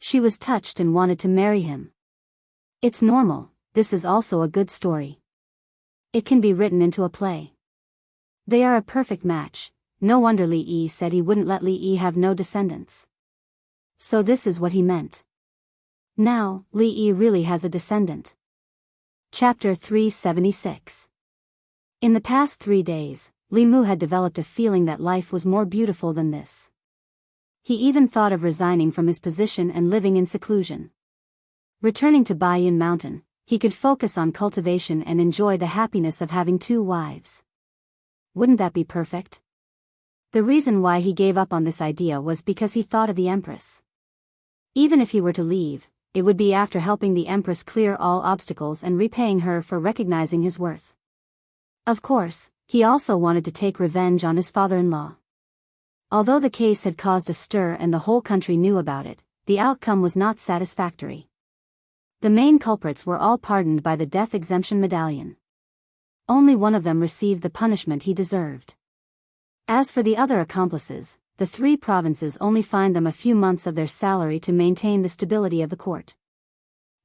She was touched and wanted to marry him. It's normal, this is also a good story. It can be written into a play. They are a perfect match, no wonder Li Yi said he wouldn't let Li Yi have no descendants. So this is what he meant. Now, Li Yi really has a descendant. Chapter 376. In the past 3 days, Li Mu had developed a feeling that life was more beautiful than this. He even thought of resigning from his position and living in seclusion. Returning to Baiyun Mountain, he could focus on cultivation and enjoy the happiness of having 2 wives. Wouldn't that be perfect? The reason why he gave up on this idea was because he thought of the Empress. Even if he were to leave, it would be after helping the Empress clear all obstacles and repaying her for recognizing his worth. Of course, he also wanted to take revenge on his father-in-law. Although the case had caused a stir and the whole country knew about it, the outcome was not satisfactory. The main culprits were all pardoned by the death exemption medallion. Only one of them received the punishment he deserved. As for the other accomplices, the 3 provinces only fined them a few months of their salary to maintain the stability of the court.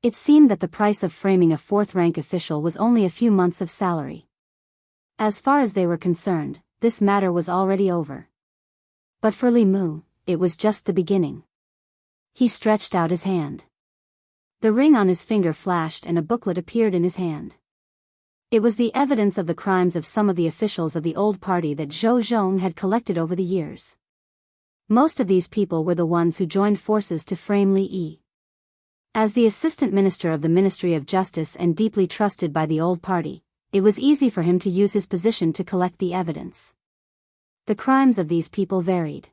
It seemed that the price of framing a 4th-rank official was only a few months of salary. As far as they were concerned, this matter was already over. But for Li Mu, it was just the beginning. He stretched out his hand. The ring on his finger flashed and a booklet appeared in his hand. It was the evidence of the crimes of some of the officials of the old party that Zhou Zhong had collected over the years. Most of these people were the ones who joined forces to frame Li Yi. As the assistant minister of the Ministry of Justice and deeply trusted by the old party, it was easy for him to use his position to collect the evidence. The crimes of these people varied.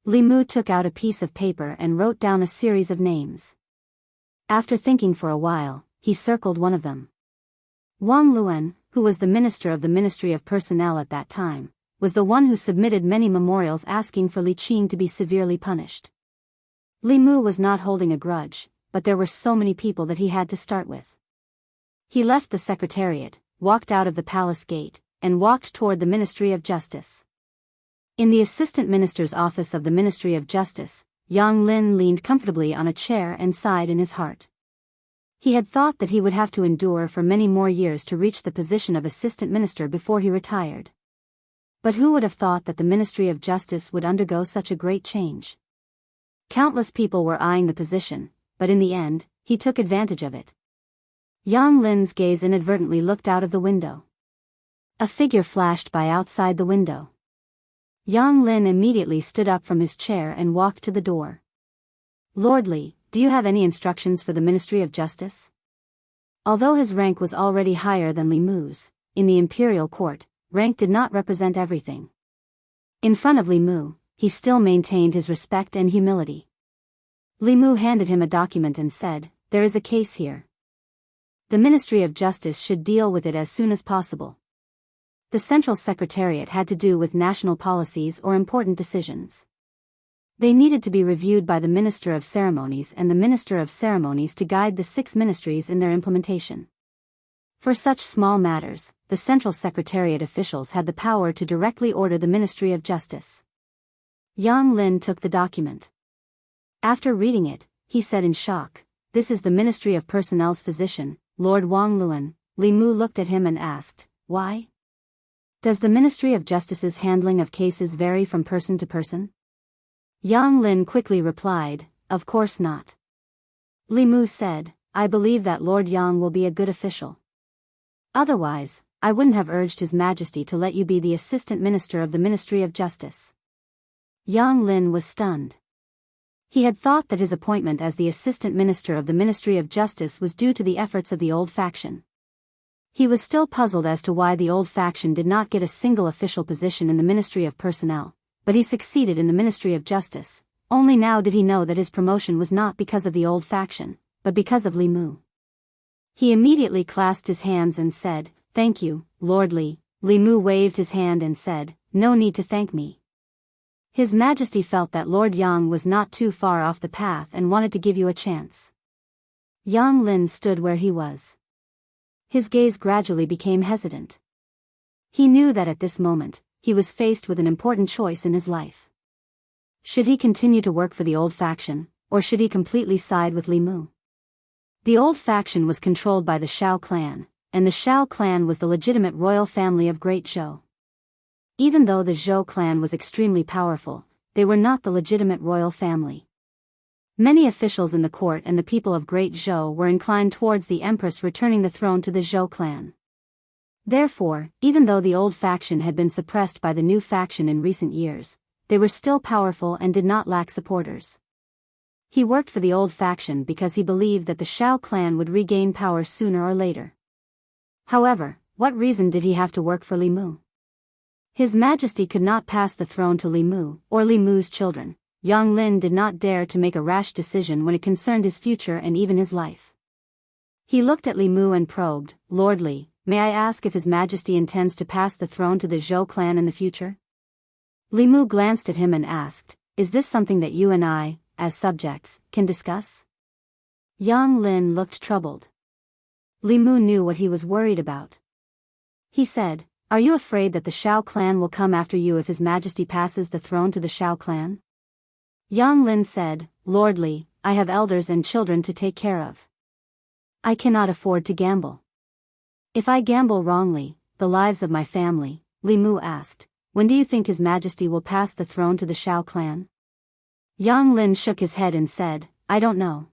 Li Mu took out a piece of paper and wrote down a series of names. After thinking for a while, he circled one of them. Wang Luan, who was the minister of the Ministry of Personnel at that time, was the one who submitted many memorials asking for Li Qing to be severely punished. Li Mu was not holding a grudge, but there were so many people that he had to start with. He left the secretariat, walked out of the palace gate, and walked toward the Ministry of Justice. In the assistant minister's office of the Ministry of Justice, Yang Lin leaned comfortably on a chair and sighed in his heart. He had thought that he would have to endure for many more years to reach the position of assistant minister before he retired. But who would have thought that the Ministry of Justice would undergo such a great change? Countless people were eyeing the position, but in the end, he took advantage of it. Yang Lin's gaze inadvertently looked out of the window. A figure flashed by outside the window. Yang Lin immediately stood up from his chair and walked to the door. Lord Li, do you have any instructions for the Ministry of Justice? Although his rank was already higher than Li Mu's, in the imperial court, rank did not represent everything. In front of Li Mu, he still maintained his respect and humility. Li Mu handed him a document and said, "There is a case here. The Ministry of Justice should deal with it as soon as possible." The Central Secretariat had to do with national policies or important decisions. They needed to be reviewed by the Minister of Ceremonies and the Minister of Ceremonies to guide the 6 ministries in their implementation. For such small matters, the Central Secretariat officials had the power to directly order the Ministry of Justice. Yang Lin took the document. After reading it, he said in shock, "This is the Ministry of Personnel's physician, Lord Wang Luan." Li Mu looked at him and asked, "Why? Does the Ministry of Justice's handling of cases vary from person to person?" Yang Lin quickly replied, "Of course not." Li Mu said, "I believe that Lord Yang will be a good official. Otherwise, I wouldn't have urged His Majesty to let you be the Assistant Minister of the Ministry of Justice." Yang Lin was stunned. He had thought that his appointment as the Assistant Minister of the Ministry of Justice was due to the efforts of the old faction. He was still puzzled as to why the old faction did not get a single official position in the Ministry of Personnel, but he succeeded in the Ministry of Justice. Only now did he know that his promotion was not because of the old faction, but because of Li Mu. He immediately clasped his hands and said, "Thank you, Lord Li." Li Mu waved his hand and said, "No need to thank me. His Majesty felt that Lord Yang was not too far off the path and wanted to give you a chance." Yang Lin stood where he was. His gaze gradually became hesitant. He knew that at this moment, he was faced with an important choice in his life. Should he continue to work for the old faction, or should he completely side with Li Mu? The old faction was controlled by the Shao clan, and the Shao clan was the legitimate royal family of Great Zhou. Even though the Zhou clan was extremely powerful, they were not the legitimate royal family. Many officials in the court and the people of Great Zhou were inclined towards the Empress returning the throne to the Zhou clan. Therefore, even though the old faction had been suppressed by the new faction in recent years, they were still powerful and did not lack supporters. He worked for the old faction because he believed that the Shao clan would regain power sooner or later. However, what reason did he have to work for Li Mu? His Majesty could not pass the throne to Li Mu, or Li Mu's children. Yang Lin did not dare to make a rash decision when it concerned his future and even his life. He looked at Li Mu and probed, "Lord Li, may I ask if His Majesty intends to pass the throne to the Zhou clan in the future?" Li Mu glanced at him and asked, "Is this something that you and I, as subjects, can discuss?" Yang Lin looked troubled. Li Mu knew what he was worried about. He said, "Are you afraid that the Shao clan will come after you if His Majesty passes the throne to the Shao clan?" Yang Lin said, "Lord Li, I have elders and children to take care of. I cannot afford to gamble. If I gamble wrongly, the lives of my family." Li Mu asked, "When do you think His Majesty will pass the throne to the Shao clan?" Yang Lin shook his head and said, "I don't know."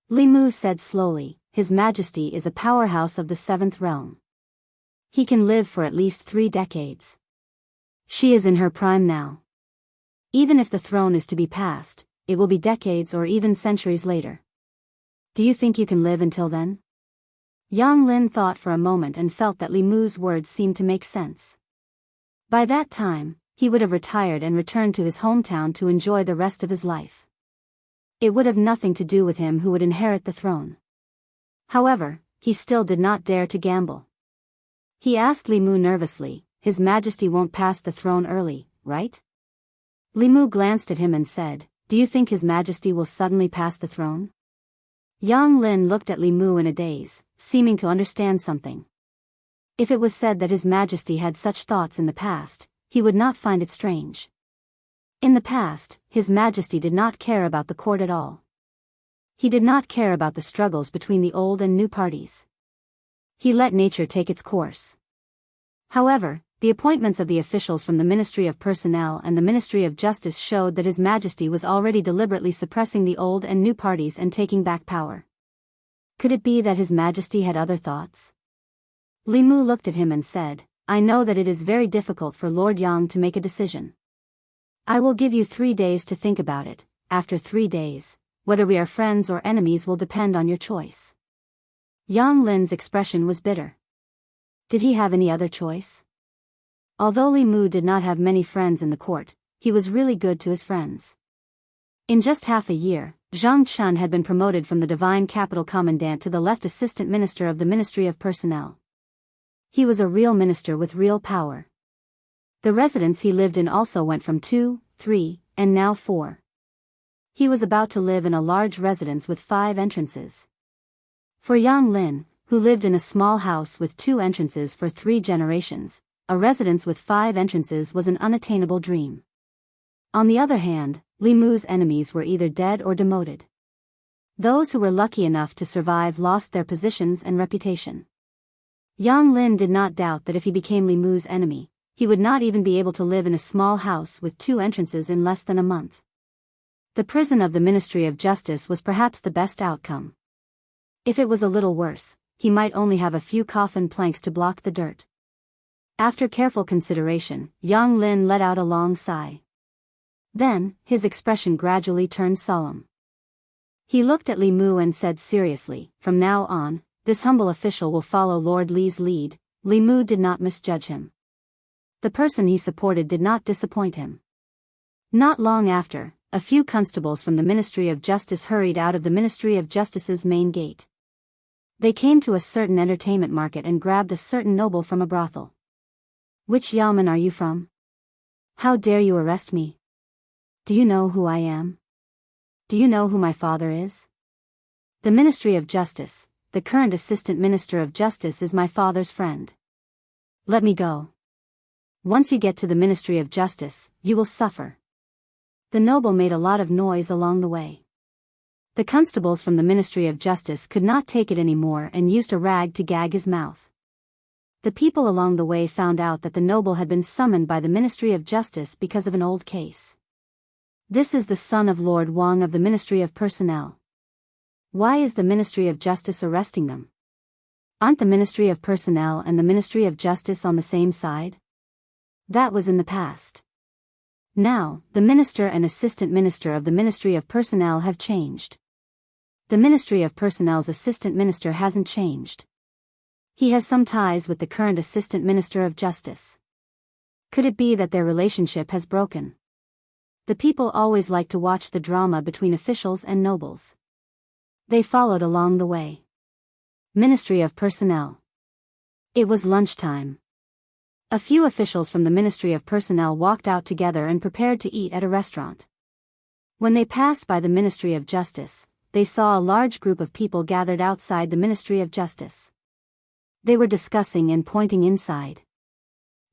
Li Mu said slowly, "His Majesty is a powerhouse of the 7th realm. He can live for at least 3 decades. She is in her prime now. Even if the throne is to be passed, it will be decades or even centuries later. Do you think you can live until then?" Yang Lin thought for a moment and felt that Li Mu's words seemed to make sense. By that time, he would have retired and returned to his hometown to enjoy the rest of his life. It would have nothing to do with him who would inherit the throne. However, he still did not dare to gamble. He asked Li Mu nervously, "His Majesty won't pass the throne early, right?" Li Mu glanced at him and said, "Do you think His Majesty will suddenly pass the throne?" Yang Lin looked at Li Mu in a daze, seeming to understand something. If it was said that His Majesty had such thoughts in the past, he would not find it strange. In the past, His Majesty did not care about the court at all. He did not care about the struggles between the old and new parties. He let nature take its course. However, the appointments of the officials from the Ministry of Personnel and the Ministry of Justice showed that His Majesty was already deliberately suppressing the old and new parties and taking back power. Could it be that His Majesty had other thoughts? Li Mu looked at him and said, "I know that it is very difficult for Lord Yang to make a decision. I will give you 3 days to think about it. After 3 days, whether we are friends or enemies will depend on your choice." Yang Lin's expression was bitter. Did he have any other choice? Although Li Mu did not have many friends in the court, he was really good to his friends. In just half a year, Zhang Chun had been promoted from the Divine Capital Commandant to the left Assistant Minister of the Ministry of Personnel. He was a real minister with real power. The residence he lived in also went from 2, 3, and now 4. He was about to live in a large residence with 5 entrances. For Yang Lin, who lived in a small house with 2 entrances for 3 generations, a residence with 5 entrances was an unattainable dream. On the other hand, Li Mu's enemies were either dead or demoted. Those who were lucky enough to survive lost their positions and reputation. Yang Lin did not doubt that if he became Li Mu's enemy, he would not even be able to live in a small house with 2 entrances in less than a month. The prison of the Ministry of Justice was perhaps the best outcome. If it was a little worse, he might only have a few coffin planks to block the dirt. After careful consideration, Yang Lin let out a long sigh. Then, his expression gradually turned solemn. He looked at Li Mu and said seriously, "From now on, this humble official will follow Lord Li's lead." Li Mu did not misjudge him. The person he supported did not disappoint him. Not long after, a few constables from the Ministry of Justice hurried out of the Ministry of Justice's main gate. They came to a certain entertainment market and grabbed a certain noble from a brothel. "Which yamen are you from? How dare you arrest me? Do you know who I am? Do you know who my father is? The Ministry of Justice, the current Assistant Minister of Justice, is my father's friend. Let me go. Once you get to the Ministry of Justice, you will suffer." The noble made a lot of noise along the way. The constables from the Ministry of Justice could not take it anymore and used a rag to gag his mouth. The people along the way found out that the noble had been summoned by the Ministry of Justice because of an old case. "This is the son of Lord Wang of the Ministry of Personnel. Why is the Ministry of Justice arresting them? Aren't the Ministry of Personnel and the Ministry of Justice on the same side?" That was in the past. Now, the Minister and Assistant Minister of the Ministry of Personnel have changed. The Ministry of Personnel's Assistant Minister hasn't changed. He has some ties with the current Assistant Minister of Justice. Could it be that their relationship has broken? The people always like to watch the drama between officials and nobles. They followed along the way. Ministry of Personnel. It was lunchtime. A few officials from the Ministry of Personnel walked out together and prepared to eat at a restaurant. When they passed by the Ministry of Justice, they saw a large group of people gathered outside the Ministry of Justice. They were discussing and pointing inside.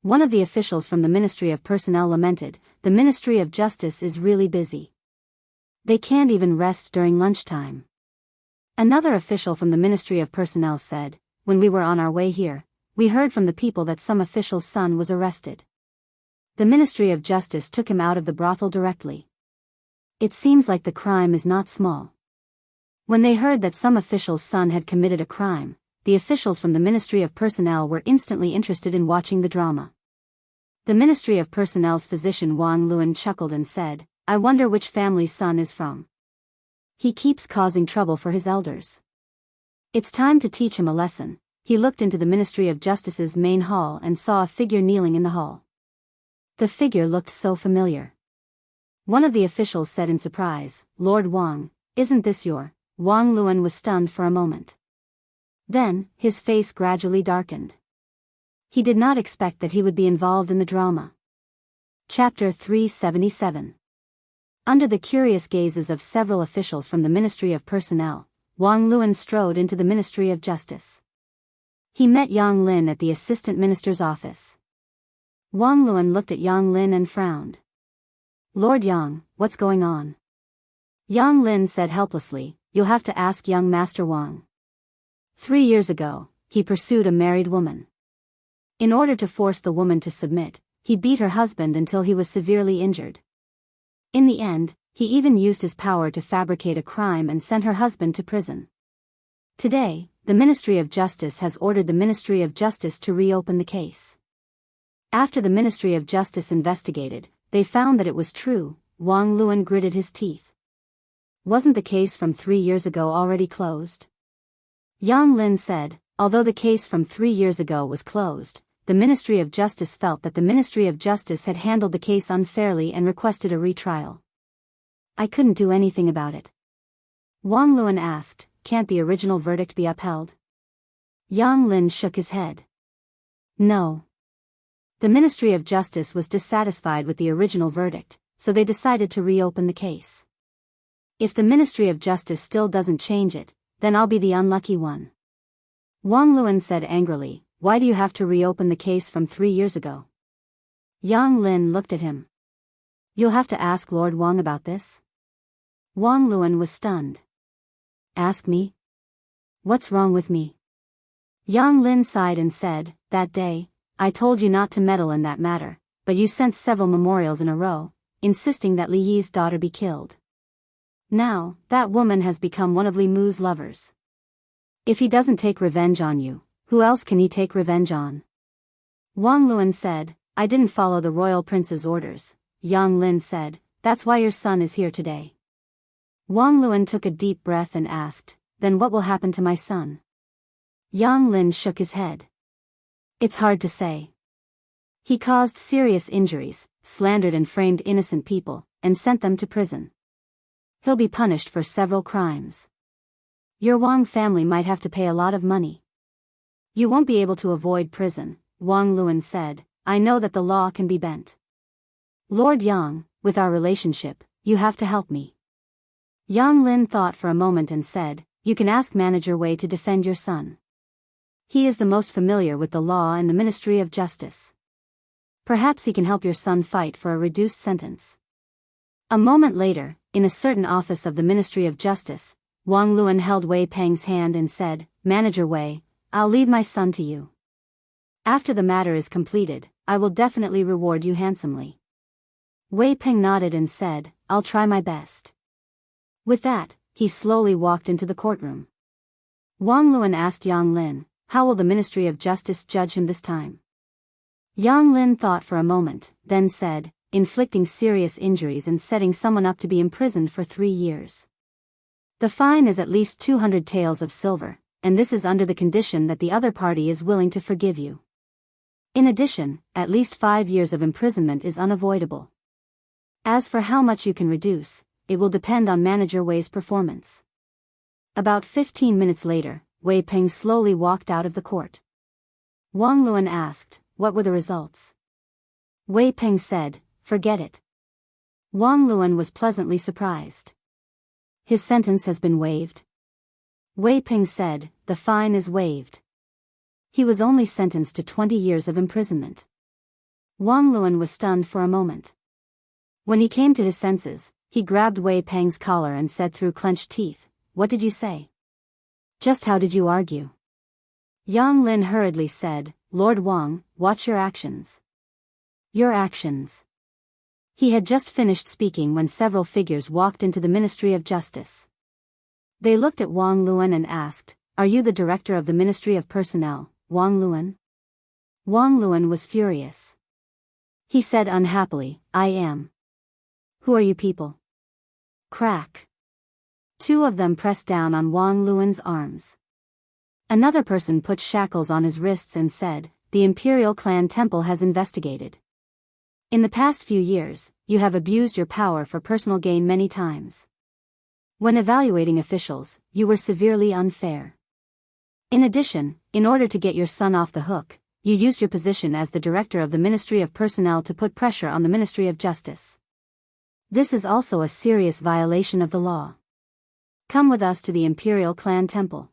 One of the officials from the Ministry of Personnel lamented, "The Ministry of Justice is really busy. They can't even rest during lunchtime." Another official from the Ministry of Personnel said, "When we were on our way here, we heard from the people that some official's son was arrested. The Ministry of Justice took him out of the brothel directly. It seems like the crime is not small." When they heard that some official's son had committed a crime, the officials from the Ministry of Personnel were instantly interested in watching the drama. The Ministry of Personnel's physician Wang Luan chuckled and said, "I wonder which family's son is from. He keeps causing trouble for his elders. It's time to teach him a lesson." He looked into the Ministry of Justice's main hall and saw a figure kneeling in the hall. The figure looked so familiar. One of the officials said in surprise, "Lord Wang, isn't this your..." Wang Luan was stunned for a moment. Then, his face gradually darkened. He did not expect that he would be involved in the drama. Chapter 377. Under the curious gazes of several officials from the Ministry of Personnel, Wang Luan strode into the Ministry of Justice. He met Yang Lin at the Assistant Minister's office. Wang Luan looked at Yang Lin and frowned. "Lord Yang, what's going on?" Yang Lin said helplessly, "You'll have to ask young Master Wang. 3 years ago, he pursued a married woman. In order to force the woman to submit, he beat her husband until he was severely injured. In the end, he even used his power to fabricate a crime and sent her husband to prison. Today, the Ministry of Justice has ordered the Ministry of Justice to reopen the case. After the Ministry of Justice investigated, they found that it was true." Wang Luan gritted his teeth. "Wasn't the case from 3 years ago already closed?" Yang Lin said, although the case from 3 years ago was closed, the Ministry of Justice felt that the Ministry of Justice had handled the case unfairly and requested a retrial. I couldn't do anything about it. Wang Luan asked, can't the original verdict be upheld? Yang Lin shook his head. No. The Ministry of Justice was dissatisfied with the original verdict, so they decided to reopen the case. If the Ministry of Justice still doesn't change it, then I'll be the unlucky one. Wang Luan said angrily, why do you have to reopen the case from 3 years ago? Yang Lin looked at him. You'll have to ask Lord Wang about this. Wang Luan was stunned. Ask me? What's wrong with me? Yang Lin sighed and said, that day, I told you not to meddle in that matter, but you sent several memorials in a row, insisting that Li Yi's daughter be killed. Now, that woman has become one of Li Mu's lovers. If he doesn't take revenge on you, who else can he take revenge on? Wang Luan said, I didn't follow the royal prince's orders. Yang Lin said, that's why your son is here today. Wang Luan took a deep breath and asked, then what will happen to my son? Yang Lin shook his head. It's hard to say. He caused serious injuries, slandered and framed innocent people, and sent them to prison. He'll be punished for several crimes. Your Wang family might have to pay a lot of money. You won't be able to avoid prison, Wang Luan said, I know that the law can be bent. Lord Yang, with our relationship, you have to help me. Yang Lin thought for a moment and said, you can ask Manager Wei to defend your son. He is the most familiar with the law and the Ministry of Justice. Perhaps he can help your son fight for a reduced sentence. A moment later, in a certain office of the Ministry of Justice, Wang Luan held Wei Peng's hand and said, Manager Wei, I'll leave my son to you. After the matter is completed, I will definitely reward you handsomely. Wei Peng nodded and said, I'll try my best. With that, he slowly walked into the courtroom. Wang Luan asked Yang Lin, how will the Ministry of Justice judge him this time? Yang Lin thought for a moment, then said, inflicting serious injuries and setting someone up to be imprisoned for 3 years. The fine is at least 200 taels of silver, and this is under the condition that the other party is willing to forgive you. In addition, at least 5 years of imprisonment is unavoidable. As for how much you can reduce, it will depend on Manager Wei's performance. About 15 minutes later, Wei Peng slowly walked out of the court. Wang Luan asked, what were the results? Wei Peng said, forget it. Wang Luan was pleasantly surprised. His sentence has been waived. Wei Peng said, the fine is waived. He was only sentenced to 20 years of imprisonment. Wang Luan was stunned for a moment. When he came to his senses, he grabbed Wei Peng's collar and said through clenched teeth, what did you say? Just how did you argue? Yang Lin hurriedly said, Lord Wang, watch your actions. Your actions. He had just finished speaking when several figures walked into the Ministry of Justice. They looked at Wang Luan and asked, are you the director of the Ministry of Personnel, Wang Luan? Wang Luan was furious. He said unhappily, I am. Who are you people? Crack. 2 of them pressed down on Wang Luan's arms. Another person put shackles on his wrists and said, the Imperial Clan Temple has investigated. In the past few years, you have abused your power for personal gain many times. When evaluating officials, you were severely unfair. In addition, in order to get your son off the hook, you used your position as the director of the Ministry of Personnel to put pressure on the Ministry of Justice. This is also a serious violation of the law. Come with us to the Imperial Clan Temple.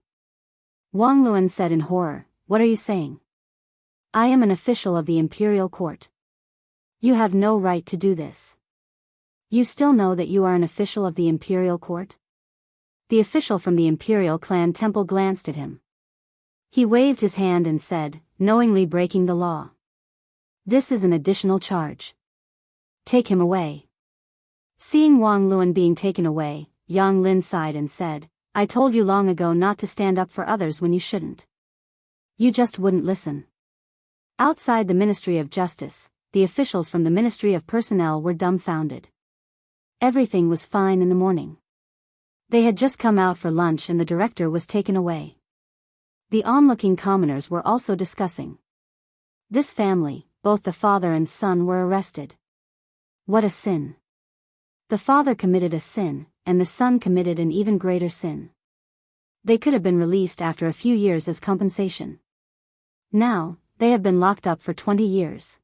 Wang Luan said in horror, what are you saying? I am an official of the Imperial Court. You have no right to do this. You still know that you are an official of the Imperial Court? The official from the Imperial Clan Temple glanced at him. He waved his hand and said, knowingly breaking the law. This is an additional charge. Take him away. Seeing Wang Luan being taken away, Yang Lin sighed and said, I told you long ago not to stand up for others when you shouldn't. You just wouldn't listen. Outside the Ministry of Justice, the officials from the Ministry of Personnel were dumbfounded. Everything was fine in the morning. They had just come out for lunch and the director was taken away. The onlooking commoners were also discussing. This family, both the father and son, were arrested. What a sin! The father committed a sin, and the son committed an even greater sin. They could have been released after a few years as compensation. Now, they have been locked up for 20 years.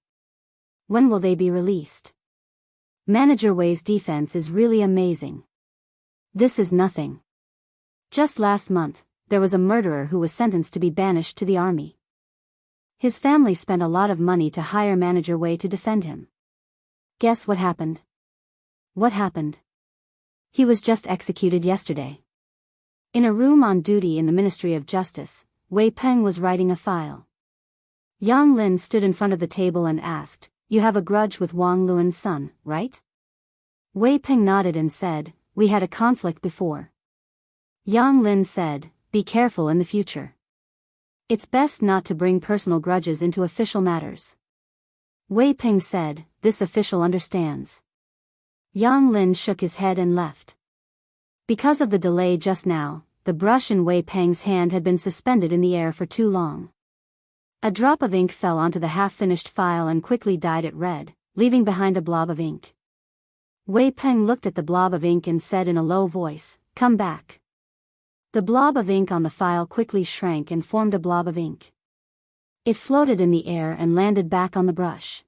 When will they be released? Manager Wei's defense is really amazing. This is nothing. Just last month, there was a murderer who was sentenced to be banished to the army. His family spent a lot of money to hire Manager Wei to defend him. Guess what happened? What happened? He was just executed yesterday. In a room on duty in the Ministry of Justice, Wei Peng was writing a file. Yang Lin stood in front of the table and asked, "You have a grudge with Wang Luan's son, right?" Wei Peng nodded and said, "We had a conflict before." Yang Lin said, "Be careful in the future. It's best not to bring personal grudges into official matters." Wei Peng said, "This official understands." Yang Lin shook his head and left. Because of the delay just now, the brush in Wei Peng's hand had been suspended in the air for too long. A drop of ink fell onto the half-finished file and quickly dyed it red, leaving behind a blob of ink. Wei Peng looked at the blob of ink and said in a low voice, "Come back." The blob of ink on the file quickly shrank and formed a blob of ink. It floated in the air and landed back on the brush.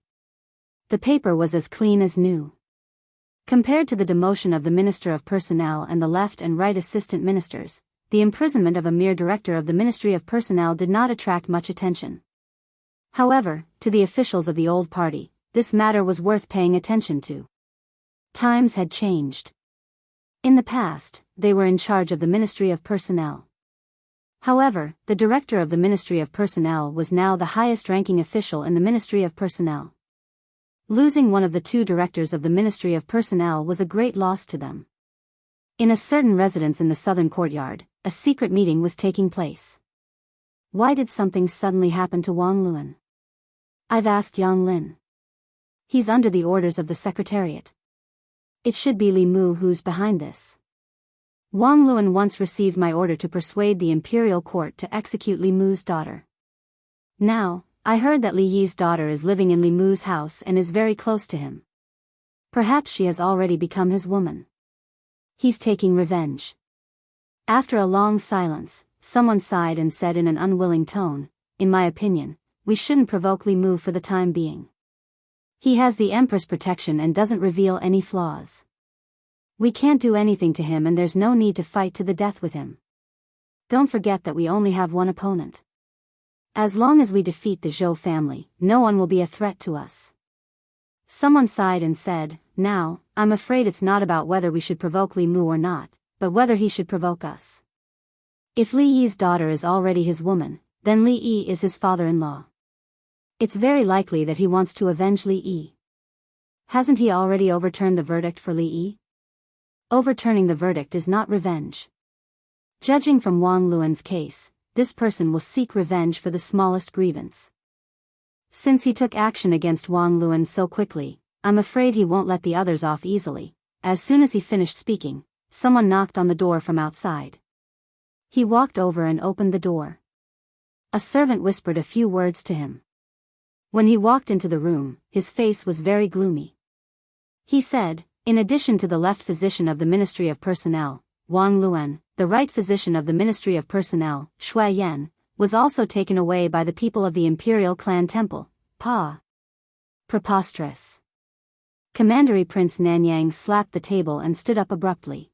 The paper was as clean as new. Compared to the demotion of the Minister of Personnel and the left and right assistant ministers, the imprisonment of a mere director of the Ministry of Personnel did not attract much attention. However, to the officials of the old party, this matter was worth paying attention to. Times had changed. In the past, they were in charge of the Ministry of Personnel. However, the director of the Ministry of Personnel was now the highest-ranking official in the Ministry of Personnel. Losing one of the two directors of the Ministry of Personnel was a great loss to them. In a certain residence in the southern courtyard, a secret meeting was taking place. Why did something suddenly happen to Wang Luan? I've asked Yang Lin. He's under the orders of the Secretariat. It should be Li Mu who's behind this. Wang Luan once received my order to persuade the imperial court to execute Li Mu's daughter. Now, I heard that Li Yi's daughter is living in Li Mu's house and is very close to him. Perhaps she has already become his woman. He's taking revenge. After a long silence, someone sighed and said in an unwilling tone, "In my opinion, we shouldn't provoke Li Mu for the time being. He has the Emperor's protection and doesn't reveal any flaws. We can't do anything to him and there's no need to fight to the death with him. Don't forget that we only have one opponent. As long as we defeat the Zhou family, no one will be a threat to us." Someone sighed and said, "Now, I'm afraid it's not about whether we should provoke Li Mu or not, but whether he should provoke us. If Li Yi's daughter is already his woman, then Li Yi is his father-in-law. It's very likely that he wants to avenge Li Yi. Hasn't he already overturned the verdict for Li Yi? Overturning the verdict is not revenge. Judging from Wang Luan's case, this person will seek revenge for the smallest grievance. Since he took action against Wang Luan so quickly, I'm afraid he won't let the others off easily." As soon as he finished speaking, someone knocked on the door from outside. He walked over and opened the door. A servant whispered a few words to him. When he walked into the room, his face was very gloomy. He said, "In addition to the left physician of the Ministry of Personnel, Wang Luan, the right physician of the Ministry of Personnel, Shui Yan, was also taken away by the people of the Imperial Clan Temple, Pa. Preposterous." Commandery Prince Nanyang slapped the table and stood up abruptly.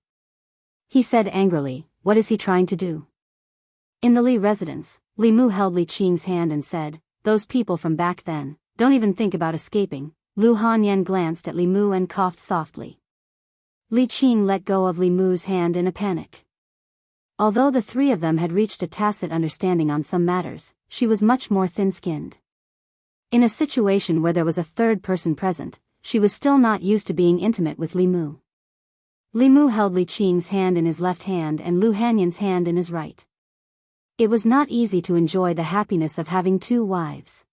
He said angrily, "What is he trying to do?" In the Li residence, Li Mu held Li Qing's hand and said, "Those people from back then, don't even think about escaping." Lu Hanyan glanced at Li Mu and coughed softly. Li Qing let go of Li Mu's hand in a panic. Although the three of them had reached a tacit understanding on some matters, she was much more thin-skinned. In a situation where there was a third person present, she was still not used to being intimate with Li Mu. Li Mu held Li Qing's hand in his left hand and Lu Hanyan's hand in his right. It was not easy to enjoy the happiness of having two wives.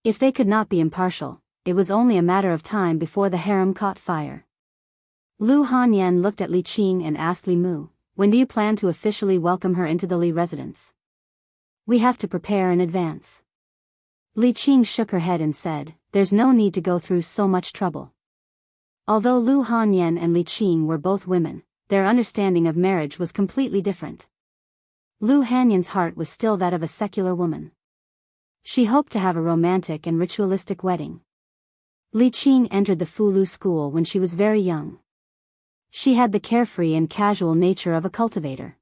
If they could not be impartial, it was only a matter of time before the harem caught fire. Lu Hanyan looked at Li Qing and asked Li Mu, "When do you plan to officially welcome her into the Li residence?" We have to prepare in advance. Li Qing shook her head and said, there's no need to go through so much trouble. Although Lu Hanyan and Li Qing were both women, their understanding of marriage was completely different. Lu Hanyan's heart was still that of a secular woman. She hoped to have a romantic and ritualistic wedding. Li Qing entered the Fulu school when she was very young. She had the carefree and casual nature of a cultivator.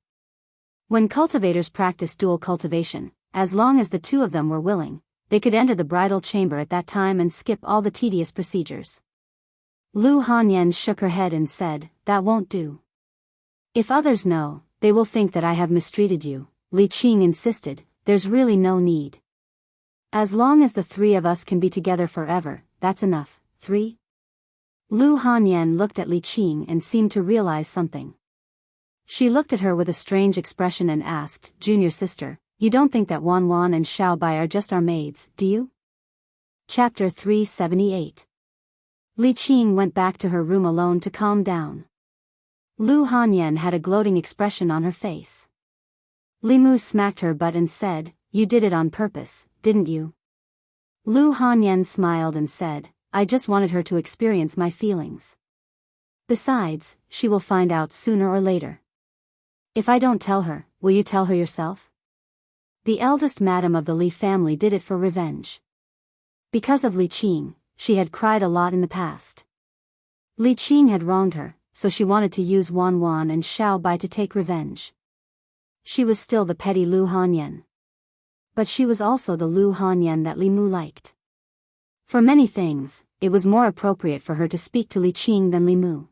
When cultivators practiced dual cultivation, as long as the two of them were willing, they could enter the bridal chamber at that time and skip all the tedious procedures. Lu Hanyan shook her head and said, that won't do. If others know, they will think that I have mistreated you. Li Qing insisted, there's really no need. As long as the three of us can be together forever, that's enough. 3. Lu Hanyan looked at Li Qing and seemed to realize something. She looked at her with a strange expression and asked, Junior sister, you don't think that Wan Wan and Xiao Bai are just our maids, do you? Chapter 378. Li Qing went back to her room alone to calm down. Lu Hanyan had a gloating expression on her face. Li Mu smacked her butt and said, you did it on purpose, didn't you? Lu Hanyan smiled and said, I just wanted her to experience my feelings. Besides, she will find out sooner or later. If I don't tell her, will you tell her yourself? The eldest madam of the Li family did it for revenge. Because of Li Qing, she had cried a lot in the past. Li Qing had wronged her, so she wanted to use Wan Wan and Xiao Bai to take revenge. She was still the petty Lu Hanyan. But she was also the Lu Hanyan that Li Mu liked. For many things, it was more appropriate for her to speak to Li Qing than Li Mu.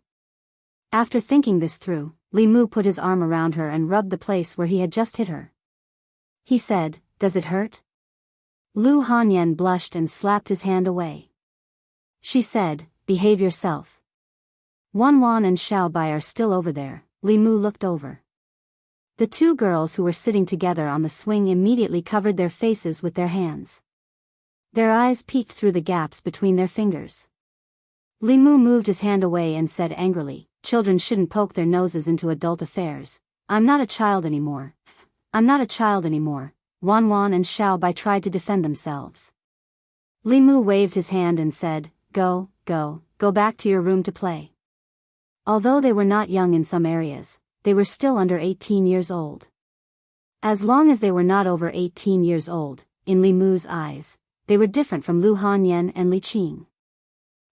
After thinking this through, Li Mu put his arm around her and rubbed the place where he had just hit her. He said, does it hurt? Lu Hanyan blushed and slapped his hand away. She said, behave yourself. Wan Wan and Xiao Bai are still over there. Li Mu looked over. The two girls who were sitting together on the swing immediately covered their faces with their hands. Their eyes peeked through the gaps between their fingers. Li Mu moved his hand away and said angrily, children shouldn't poke their noses into adult affairs. I'm not a child anymore. I'm not a child anymore. Wan Wan and Xiao Bai tried to defend themselves. Li Mu waved his hand and said, go back to your room to play. Although they were not young in some areas, they were still under 18 years old. As long as they were not over 18 years old, in Li Mu's eyes, they were different from Lu Hanyan and Li Qing.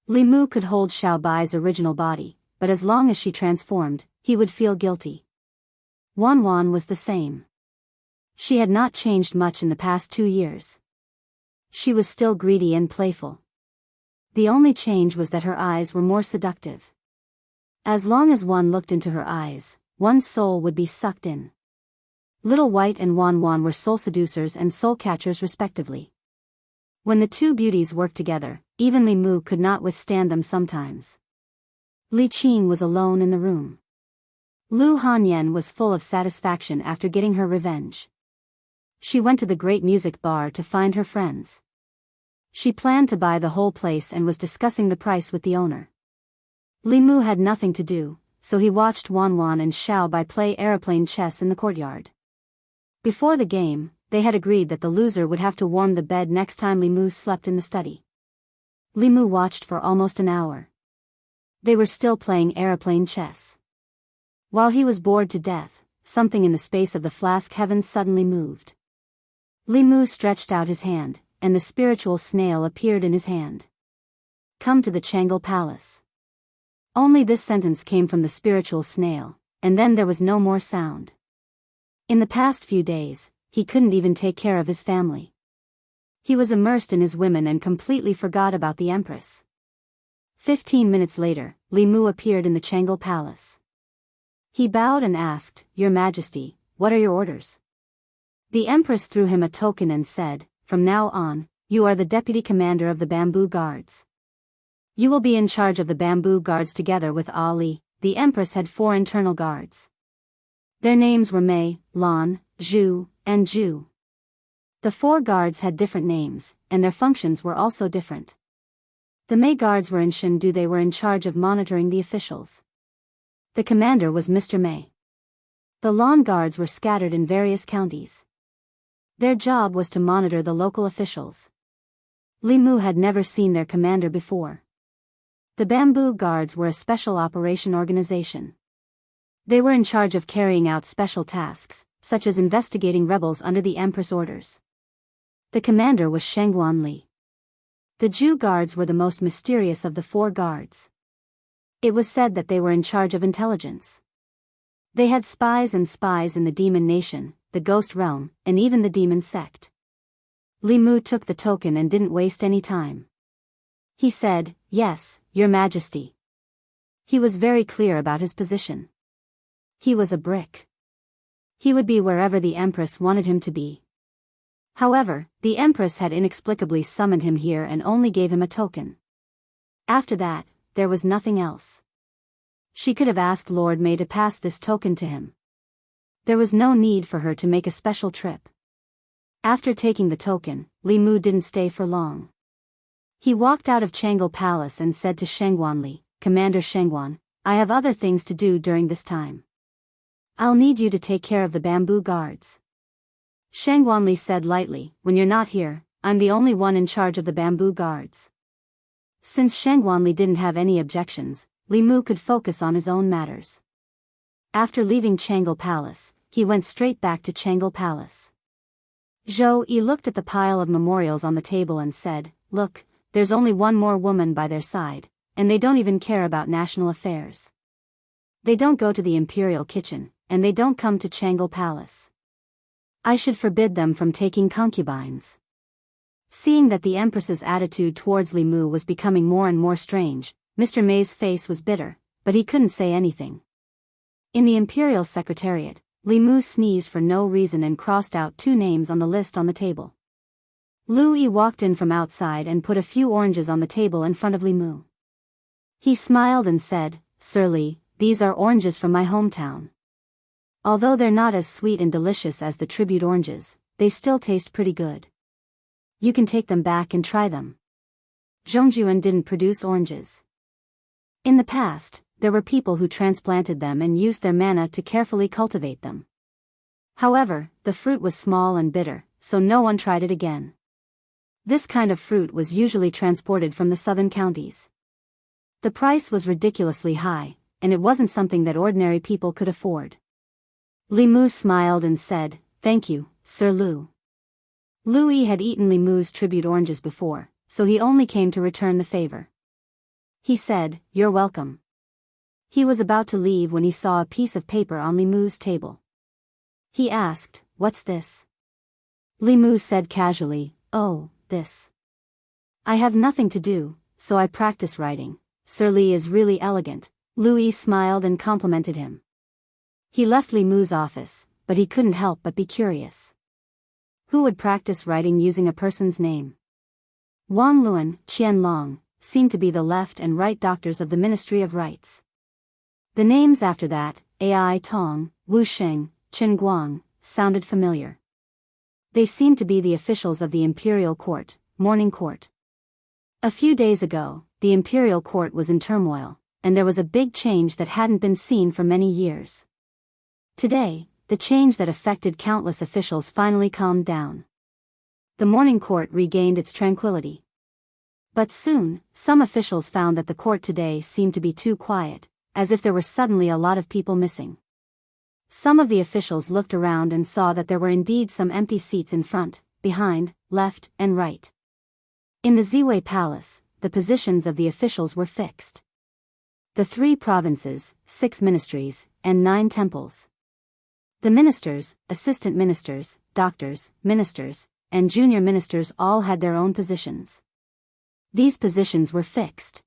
Li Mu could hold Xiao Bai's original body, but as long as she transformed, he would feel guilty. Wan Wan was the same. She had not changed much in the past 2 years. She was still greedy and playful. The only change was that her eyes were more seductive. As long as one looked into her eyes, one's soul would be sucked in. Little White and Wan Wan were soul seducers and soul catchers respectively. When the two beauties worked together, even Li Mu could not withstand them sometimes. Li Qing was alone in the room. Lu Hanyan was full of satisfaction after getting her revenge. She went to the great music bar to find her friends. She planned to buy the whole place and was discussing the price with the owner. Li Mu had nothing to do, so he watched Wan Wan and Xiao Bai play aeroplane chess in the courtyard. Before the game, they had agreed that the loser would have to warm the bed next time Li Mu slept in the study. Li Mu watched for almost an hour. They were still playing aeroplane chess. While he was bored to death, something in the space of the flask heavens suddenly moved. Li Mu stretched out his hand, and the spiritual snail appeared in his hand. Come to the Changle Palace. Only this sentence came from the spiritual snail, and then there was no more sound. In the past few days, he couldn't even take care of his family. He was immersed in his women and completely forgot about the Empress. 15 minutes later, Li Mu appeared in the Changle Palace. He bowed and asked, Your Majesty, what are your orders? The Empress threw him a token and said, From now on, you are the Deputy Commander of the Bamboo Guards. You will be in charge of the Bamboo Guards together with Ali. The Empress had 4 internal guards. Their names were Mei, Lan, Zhu, and Zhu. The 4 guards had different names, and their functions were also different. The Mei guards were in Shendu. They were in charge of monitoring the officials. The commander was Mr. Mei. The Lan guards were scattered in various counties. Their job was to monitor the local officials. Li Mu had never seen their commander before. The Bamboo Guards were a special operation organization. They were in charge of carrying out special tasks, such as investigating rebels under the Empress orders. The commander was Shengguan Li. The Jew Guards were the most mysterious of the 4 guards. It was said that they were in charge of intelligence. They had spies in the Demon Nation, the Ghost Realm, and even the Demon Sect. Li Mu took the token and didn't waste any time. He said, "Yes, Your Majesty." He was very clear about his position. He was a brick. He would be wherever the Empress wanted him to be. However, the Empress had inexplicably summoned him here and only gave him a token. After that, there was nothing else. She could have asked Lord May to pass this token to him. There was no need for her to make a special trip. After taking the token, Li Mu didn't stay for long. He walked out of Changle Palace and said to Shengguan Li, "Commander Shengguan, I have other things to do during this time. I'll need you to take care of the Bamboo Guards." Shengguan Li said lightly, "When you're not here, I'm the only one in charge of the Bamboo Guards." Since Shengguan Li didn't have any objections, Li Mu could focus on his own matters. After leaving Changle Palace, he went straight back to Changle Palace. Zhou Yi looked at the pile of memorials on the table and said, "Look, there's only one more woman by their side, and they don't even care about national affairs. They don't go to the imperial kitchen, and they don't come to Changle Palace. I should forbid them from taking concubines." Seeing that the Empress's attitude towards Li Mu was becoming more and more strange, Mr. May's face was bitter, but he couldn't say anything. In the Imperial Secretariat, Li Mu sneezed for no reason and crossed out 2 names on the list on the table. Lu Yi walked in from outside and put a few oranges on the table in front of Li Mu. He smiled and said, "Sir Li, these are oranges from my hometown. Although they're not as sweet and delicious as the tribute oranges, they still taste pretty good. You can take them back and try them." Zhongjuan didn't produce oranges. In the past, there were people who transplanted them and used their mana to carefully cultivate them. However, the fruit was small and bitter, so no one tried it again. This kind of fruit was usually transported from the southern counties. The price was ridiculously high, and it wasn't something that ordinary people could afford. Li Mu smiled and said, "Thank you, Sir Lu." Lu Yi had eaten Li Mu's tribute oranges before, so he only came to return the favor. He said, "You're welcome." He was about to leave when he saw a piece of paper on Li Mu's table. He asked, "What's this?" Li Mu said casually, "Oh, this. I have nothing to do, so I practice writing. Sir Li is really elegant." Lu Yi smiled and complimented him. He left Li Mu's office, but he couldn't help but be curious. Who would practice writing using a person's name? Wang Luan, Qian Long, seemed to be the left and right doctors of the Ministry of Rights. The names after that, Ai Tong, Wu Sheng, Chen Guang, sounded familiar. They seemed to be the officials of the Imperial Court, Morning Court. A few days ago, the Imperial Court was in turmoil, and there was a big change that hadn't been seen for many years. Today, the change that affected countless officials finally calmed down. The Morning Court regained its tranquility. But soon, some officials found that the court today seemed to be too quiet, as if there were suddenly a lot of people missing. Some of the officials looked around and saw that there were indeed some empty seats in front, behind, left, and right. In the Ziwei Palace, the positions of the officials were fixed. The 3 provinces, 6 ministries, and 9 temples. The ministers, assistant ministers, doctors, ministers, and junior ministers all had their own positions. These positions were fixed.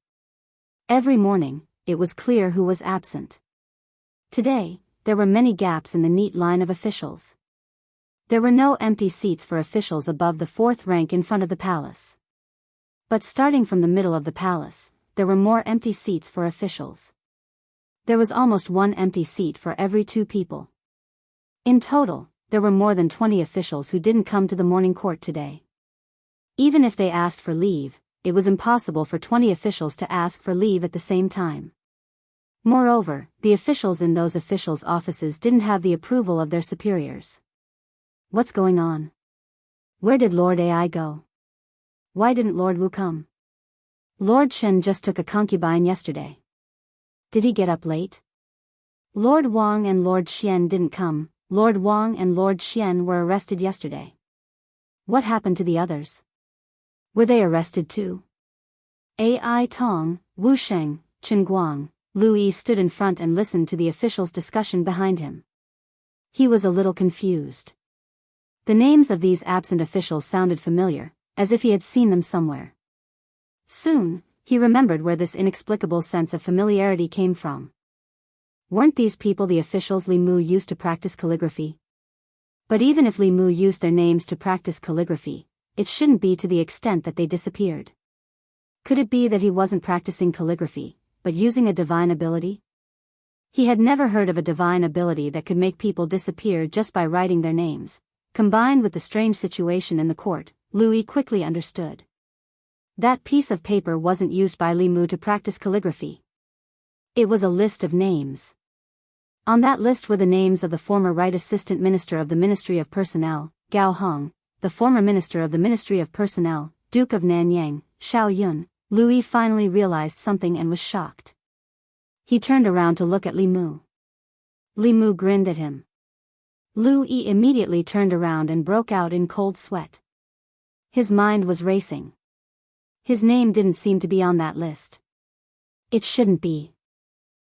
Every morning, it was clear who was absent. Today, there were many gaps in the neat line of officials. There were no empty seats for officials above the 4th rank in front of the palace. But starting from the middle of the palace, there were more empty seats for officials. There was almost 1 empty seat for every 2 people. In total, there were more than 20 officials who didn't come to the morning court today. Even if they asked for leave, it was impossible for 20 officials to ask for leave at the same time. Moreover, the officials in those officials' offices didn't have the approval of their superiors. What's going on? Where did Lord Ai go? Why didn't Lord Wu come? Lord Shen just took a concubine yesterday. Did he get up late? Lord Wang and Lord Xian didn't come. Lord Wang and Lord Xian were arrested yesterday. What happened to the others? Were they arrested too? Ai Tong, Wu Sheng, Chen Guang, Lu Yi stood in front and listened to the officials' discussion behind him. He was a little confused. The names of these absent officials sounded familiar, as if he had seen them somewhere. Soon, he remembered where this inexplicable sense of familiarity came from. Weren't these people the officials Li Mu used to practice calligraphy? But even if Li Mu used their names to practice calligraphy, it shouldn't be to the extent that they disappeared. Could it be that he wasn't practicing calligraphy, but using a divine ability? He had never heard of a divine ability that could make people disappear just by writing their names. Combined with the strange situation in the court, Louis quickly understood. That piece of paper wasn't used by Li Mu to practice calligraphy. It was a list of names. On that list were the names of the former Right Assistant Minister of the Ministry of Personnel, Gao Hong, the former Minister of the Ministry of Personnel, Duke of Nanyang, Xiao Yun. Louis finally realized something and was shocked. He turned around to look at Li Mu. Li Mu grinned at him. Louis immediately turned around and broke out in cold sweat. His mind was racing. His name didn't seem to be on that list. It shouldn't be.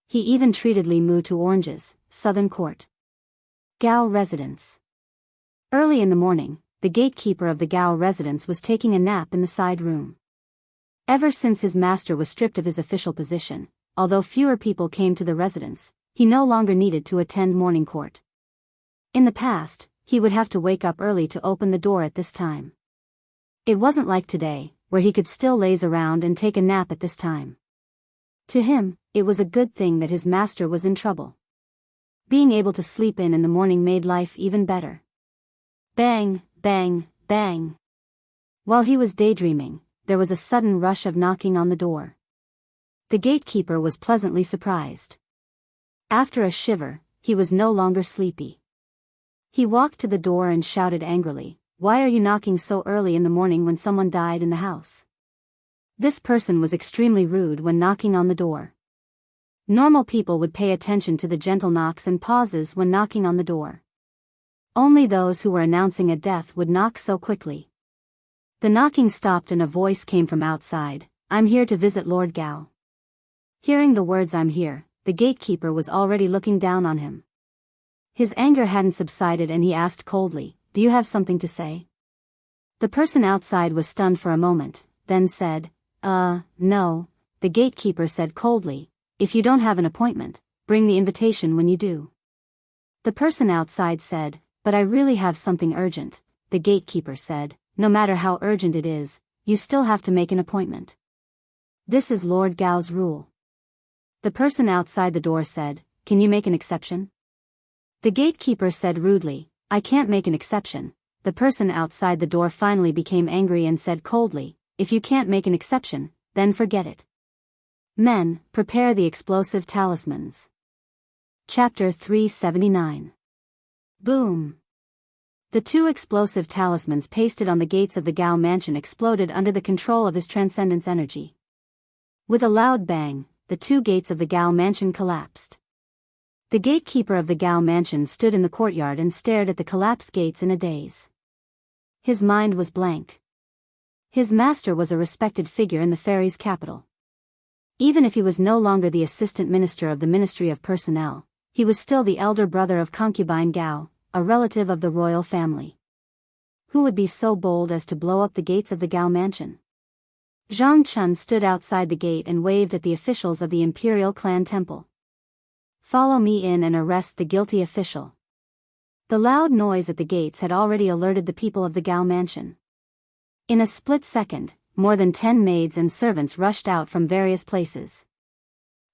He even treated Li Mu to oranges. Southern Court. Gao Residence. Early in the morning, the gatekeeper of the Gao residence was taking a nap in the side room. Ever since his master was stripped of his official position, although fewer people came to the residence, he no longer needed to attend morning court. In the past, he would have to wake up early to open the door at this time. It wasn't like today, where he could still laze around and take a nap at this time. To him, it was a good thing that his master was in trouble. Being able to sleep in the morning made life even better. Bang, bang, bang. While he was daydreaming, there was a sudden rush of knocking on the door. The gatekeeper was pleasantly surprised. After a shiver, he was no longer sleepy. He walked to the door and shouted angrily, "Why are you knocking so early in the morning when someone died in the house?" This person was extremely rude when knocking on the door. Normal people would pay attention to the gentle knocks and pauses when knocking on the door. Only those who were announcing a death would knock so quickly. The knocking stopped and a voice came from outside, "I'm here to visit Lord Gao." Hearing the words "I'm here," the gatekeeper was already looking down on him. His anger hadn't subsided and he asked coldly, "Do you have something to say?" The person outside was stunned for a moment, then said, No," the gatekeeper said coldly, "If you don't have an appointment, bring the invitation when you do." The person outside said, "But I really have something urgent," the gatekeeper said, "No matter how urgent it is, you still have to make an appointment. This is Lord Gao's rule." The person outside the door said, "Can you make an exception?" The gatekeeper said rudely, "I can't make an exception." The person outside the door finally became angry and said coldly, "If you can't make an exception, then forget it. Men, prepare the explosive talismans." Chapter 379. Boom. The 2 explosive talismans pasted on the gates of the Gao mansion exploded under the control of his transcendence energy. With a loud bang, the 2 gates of the Gao mansion collapsed. The gatekeeper of the Gao mansion stood in the courtyard and stared at the collapsed gates in a daze. His mind was blank. His master was a respected figure in the fairy's capital. Even if he was no longer the assistant minister of the Ministry of Personnel, he was still the elder brother of concubine Gao, a relative of the royal family. Who would be so bold as to blow up the gates of the Gao mansion? Zhang Chun stood outside the gate and waved at the officials of the imperial clan temple. "Follow me in and arrest the guilty official." The loud noise at the gates had already alerted the people of the Gao mansion. In a split second, more than 10 maids and servants rushed out from various places.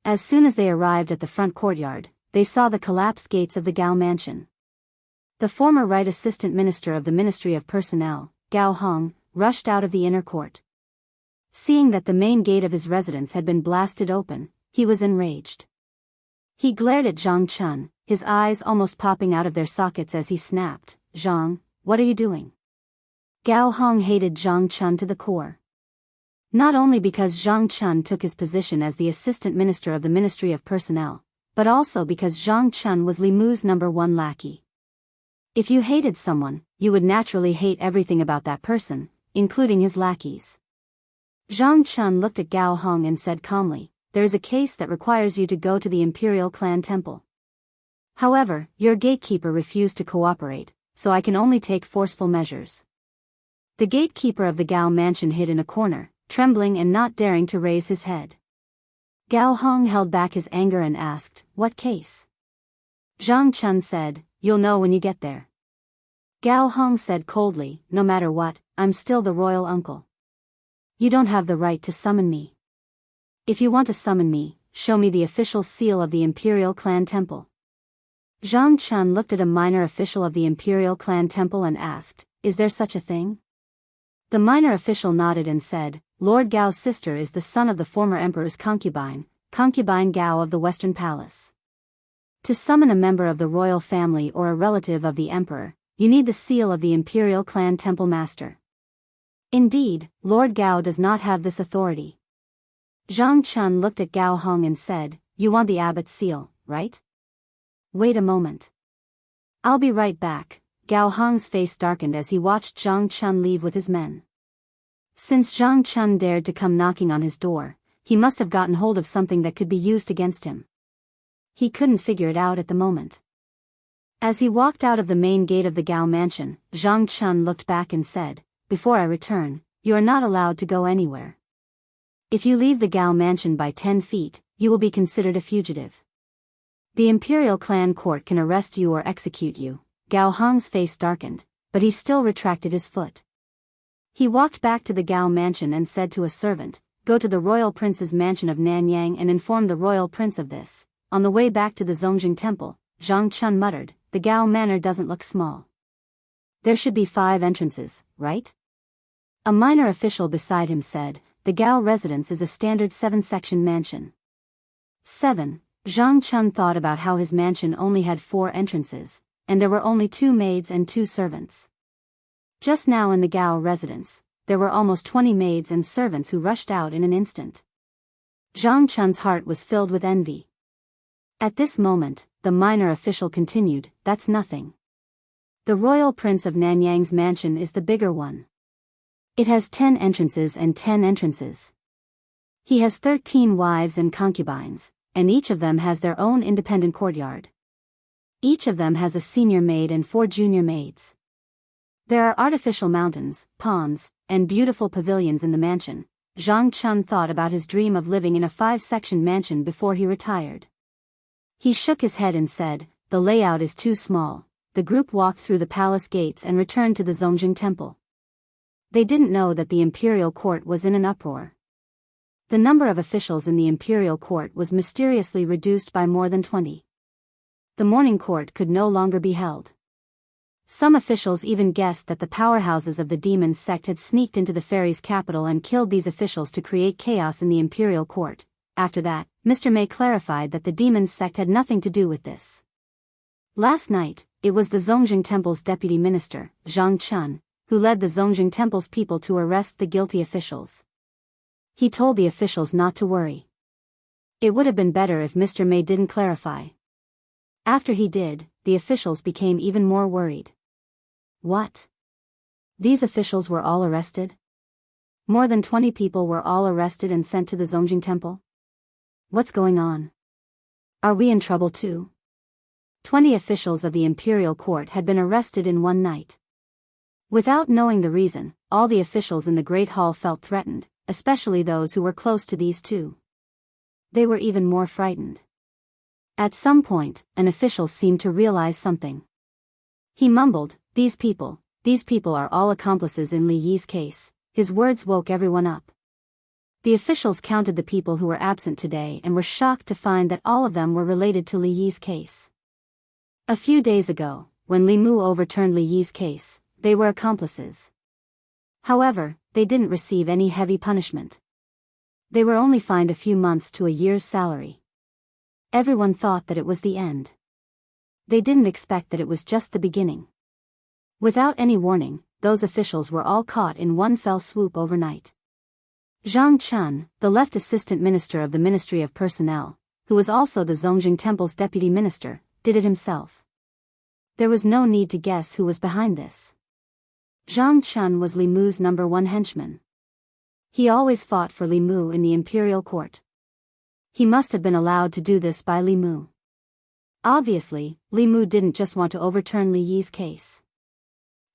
As soon as they arrived at the front courtyard, they saw the collapsed gates of the Gao mansion. The former Right Assistant Minister of the Ministry of Personnel, Gao Hong, rushed out of the inner court. Seeing that the main gate of his residence had been blasted open, he was enraged. He glared at Zhang Chun, his eyes almost popping out of their sockets as he snapped, "Zhang, what are you doing?" Gao Hong hated Zhang Chun to the core. Not only because Zhang Chun took his position as the assistant minister of the Ministry of Personnel, but also because Zhang Chun was Li Mu's #1 lackey. If you hated someone, you would naturally hate everything about that person, including his lackeys. Zhang Chun looked at Gao Hong and said calmly, "There is a case that requires you to go to the Imperial Clan Temple. However, your gatekeeper refused to cooperate, so I can only take forceful measures." The gatekeeper of the Gao mansion hid in a corner, trembling and not daring to raise his head. Gao Hong held back his anger and asked, "What case?" Zhang Chun said, "You'll know when you get there." Gao Hong said coldly, "No matter what, I'm still the royal uncle. You don't have the right to summon me. If you want to summon me, show me the official seal of the Imperial Clan Temple." Zhang Chun looked at a minor official of the Imperial Clan Temple and asked, "Is there such a thing?" The minor official nodded and said, "Lord Gao's sister is the son of the former emperor's concubine, Concubine Gao of the Western Palace. To summon a member of the royal family or a relative of the emperor, you need the seal of the Imperial Clan Temple Master. Indeed, Lord Gao does not have this authority." Zhang Chun looked at Gao Hong and said, "You want the abbot's seal, right? Wait a moment. I'll be right back." Gao Hong's face darkened as he watched Zhang Chun leave with his men. Since Zhang Chun dared to come knocking on his door, he must have gotten hold of something that could be used against him. He couldn't figure it out at the moment. As he walked out of the main gate of the Gao mansion, Zhang Chun looked back and said, "Before I return, you are not allowed to go anywhere. If you leave the Gao mansion by 10 feet, you will be considered a fugitive. The Imperial Clan Court can arrest you or execute you." Gao Hong's face darkened, but he still retracted his foot. He walked back to the Gao mansion and said to a servant, "Go to the royal prince's mansion of Nanyang and inform the royal prince of this." On the way back to the Zongjing temple, Zhang Chun muttered, "The Gao manor doesn't look small. There should be 5 entrances, right?" A minor official beside him said, "The Gao residence is a standard 7-section mansion." 7. Zhang Chun thought about how his mansion only had 4 entrances, and there were only 2 maids and 2 servants. Just now in the Gao residence, there were almost 20 maids and servants who rushed out in an instant. Zhang Chun's heart was filled with envy. At this moment, the minor official continued, "That's nothing. The royal prince of Nanyang's mansion is the bigger one. It has 10 entrances and 10 entrances. He has 13 wives and concubines, and each of them has their own independent courtyard. Each of them has a senior maid and 4 junior maids. There are artificial mountains, ponds, and beautiful pavilions in the mansion." Zhang Chun thought about his dream of living in a 5-section mansion before he retired. He shook his head and said, "The layout is too small." The group walked through the palace gates and returned to the Zongjing temple. They didn't know that the imperial court was in an uproar. The number of officials in the imperial court was mysteriously reduced by more than 20. The morning court could no longer be held. Some officials even guessed that the powerhouses of the demon sect had sneaked into the fairies' capital and killed these officials to create chaos in the imperial court. After that, Mr. May clarified that the demon sect had nothing to do with this. Last night, it was the Zongjing Temple's deputy minister, Zhang Chun, who led the Zongjing Temple's people to arrest the guilty officials. He told the officials not to worry. It would have been better if Mr. May didn't clarify. After he did, the officials became even more worried. What? These officials were all arrested? More than 20 people were all arrested and sent to the Zongjing Temple? What's going on? Are we in trouble too? 20 officials of the imperial court had been arrested in one night. Without knowing the reason, all the officials in the Great Hall felt threatened, especially those who were close to these 2. They were even more frightened. At some point, an official seemed to realize something. He mumbled, these people are all accomplices in Li Yi's case." His words woke everyone up. The officials counted the people who were absent today and were shocked to find that all of them were related to Li Yi's case. A few days ago, when Li Mu overturned Li Yi's case, they were accomplices. However, they didn't receive any heavy punishment. They were only fined a few months to a year's salary. Everyone thought that it was the end. They didn't expect that it was just the beginning. Without any warning, those officials were all caught in one fell swoop overnight. Zhang Chun, the left assistant minister of the Ministry of Personnel, who was also the Zongjing Temple's deputy minister, did it himself. There was no need to guess who was behind this. Zhang Chun was Li Mu's #1 henchman. He always fought for Li Mu in the imperial court. He must have been allowed to do this by Li Mu. Obviously, Li Mu didn't just want to overturn Li Yi's case.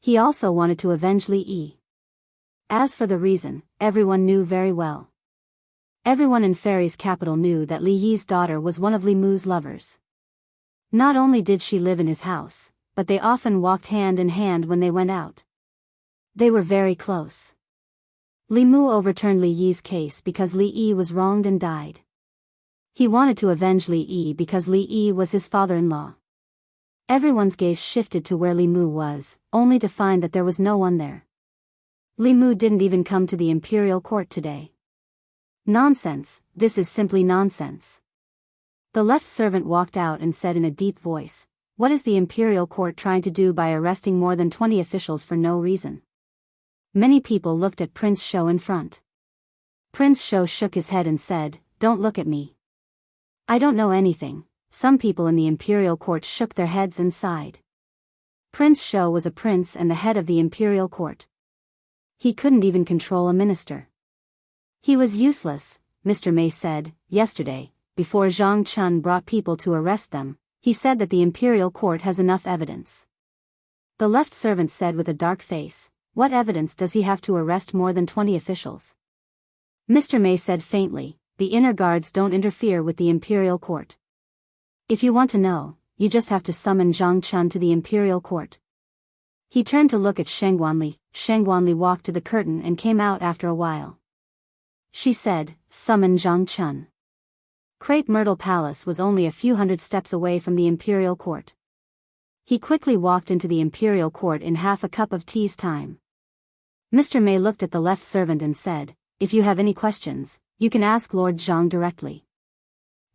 He also wanted to avenge Li Yi. As for the reason, everyone knew very well. Everyone in Fairy's capital knew that Li Yi's daughter was one of Li Mu's lovers. Not only did she live in his house, but they often walked hand in hand when they went out. They were very close. Li Mu overturned Li Yi's case because Li Yi was wronged and died. He wanted to avenge Li Yi because Li Yi was his father-in-law. Everyone's gaze shifted to where Li Mu was, only to find that there was no one there. Li Mu didn't even come to the imperial court today. Nonsense, this is simply nonsense. The left servant walked out and said in a deep voice, "What is the imperial court trying to do by arresting more than 20 officials for no reason?" Many people looked at Prince Shou in front. Prince Shou shook his head and said, "Don't look at me. I don't know anything." Some people in the imperial court shook their heads and sighed. Prince Shou was a prince and the head of the imperial court. He couldn't even control a minister. He was useless, Mr. Mei said. Yesterday, before Zhang Chun brought people to arrest them, he said that the imperial court has enough evidence. The left servant said with a dark face, "What evidence does he have to arrest more than 20 officials?" Mr. Mei said faintly, "The inner guards don't interfere with the imperial court. If you want to know, you just have to summon Zhang Chun to the imperial court." He turned to look at Sheng Guanli. Sheng Guanli walked to the curtain and came out after a while. She said, "Summon Zhang Chun." Crepe Myrtle Palace was only a few hundred steps away from the imperial court. He quickly walked into the imperial court in half a cup of tea's time. Mr. Mei looked at the left servant and said, "If you have any questions, you can ask Lord Zhang directly."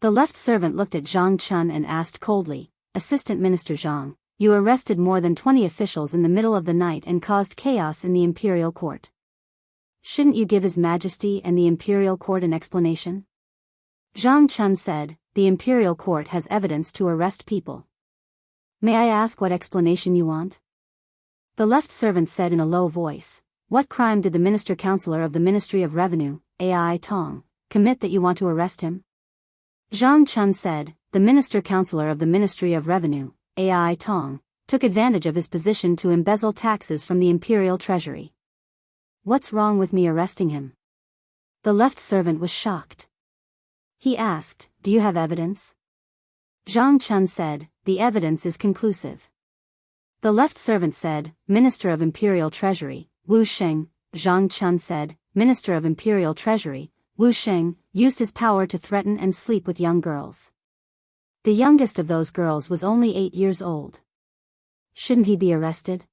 The left servant looked at Zhang Chun and asked coldly, "Assistant Minister Zhang, you arrested more than 20 officials in the middle of the night and caused chaos in the imperial court. Shouldn't you give His Majesty and the imperial court an explanation?" Zhang Chun said, "The imperial court has evidence to arrest people. May I ask what explanation you want?" The left servant said in a low voice, "What crime did the minister-counselor of the Ministry of Revenue, Ai Tong, commit that you want to arrest him?" Zhang Chun said, "The minister-counselor of the Ministry of Revenue, Ai Tong, took advantage of his position to embezzle taxes from the imperial treasury. What's wrong with me arresting him?" The left servant was shocked. He asked, "Do you have evidence?" Zhang Chun said, "The evidence is conclusive." The left servant said, "Minister of Imperial Treasury, Wu Sheng." Zhang Chun said, "Minister of Imperial Treasury, Wu Sheng, used his power to threaten and sleep with young girls. The youngest of those girls was only 8 years old. Shouldn't he be arrested?"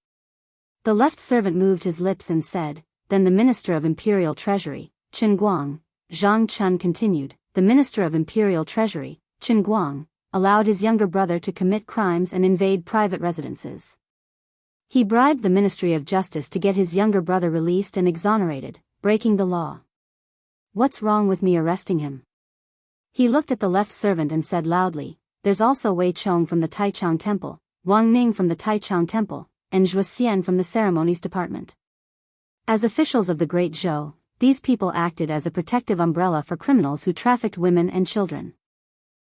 The left servant moved his lips and said, "Then the Minister of Imperial Treasury, Chen Guang." Zhang Chun continued, "The Minister of Imperial Treasury, Chen Guang, allowed his younger brother to commit crimes and invade private residences. He bribed the Ministry of Justice to get his younger brother released and exonerated, breaking the law. What's wrong with me arresting him?" He looked at the left servant and said loudly, "There's also Wei Chong from the Taichang Temple, Wang Ning from the Taichang Temple, and Zhuo Xian from the Ceremonies Department. As officials of the Great Zhou, these people acted as a protective umbrella for criminals who trafficked women and children.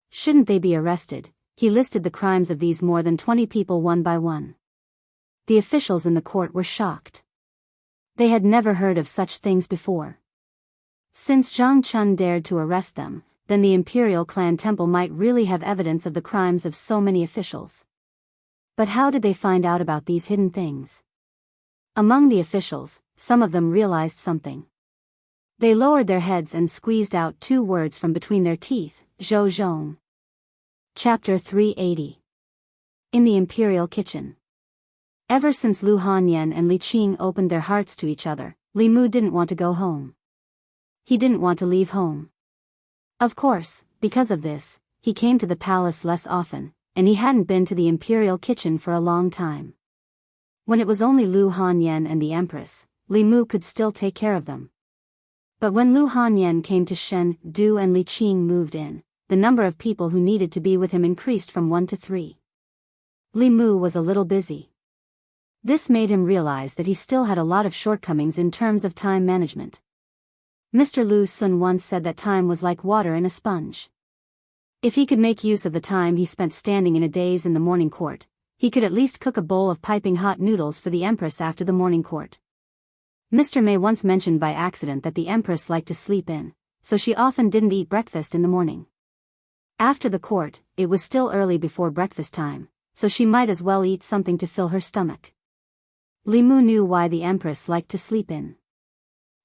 Shouldn't they be arrested?" He listed the crimes of these more than 20 people one by one. The officials in the court were shocked. They had never heard of such things before. Since Zhang Chun dared to arrest them, then the Imperial Clan Temple might really have evidence of the crimes of so many officials. But how did they find out about these hidden things? Among the officials, some of them realized something. They lowered their heads and squeezed out 2 words from between their teeth, Zhou Zhong. Chapter 380. In the Imperial Kitchen. Ever since Lu Hanyan and Li Qing opened their hearts to each other, Li Mu didn't want to go home. He didn't want to leave home. Of course, because of this, he came to the palace less often, and he hadn't been to the imperial kitchen for a long time. When it was only Lu Hanyan and the Empress, Li Mu could still take care of them. But when Lu Hanyan came to Shen, Du and Li Qing moved in, the number of people who needed to be with him increased from 1 to 3. Li Mu was a little busy. This made him realize that he still had a lot of shortcomings in terms of time management. Mr. Lu Sun once said that time was like water in a sponge. If he could make use of the time he spent standing in a daze in the morning court, he could at least cook a bowl of piping hot noodles for the Empress after the morning court. Mr. May once mentioned by accident that the Empress liked to sleep in, so she often didn't eat breakfast in the morning. After the court, it was still early before breakfast time, so she might as well eat something to fill her stomach. Li Mu knew why the Empress liked to sleep in.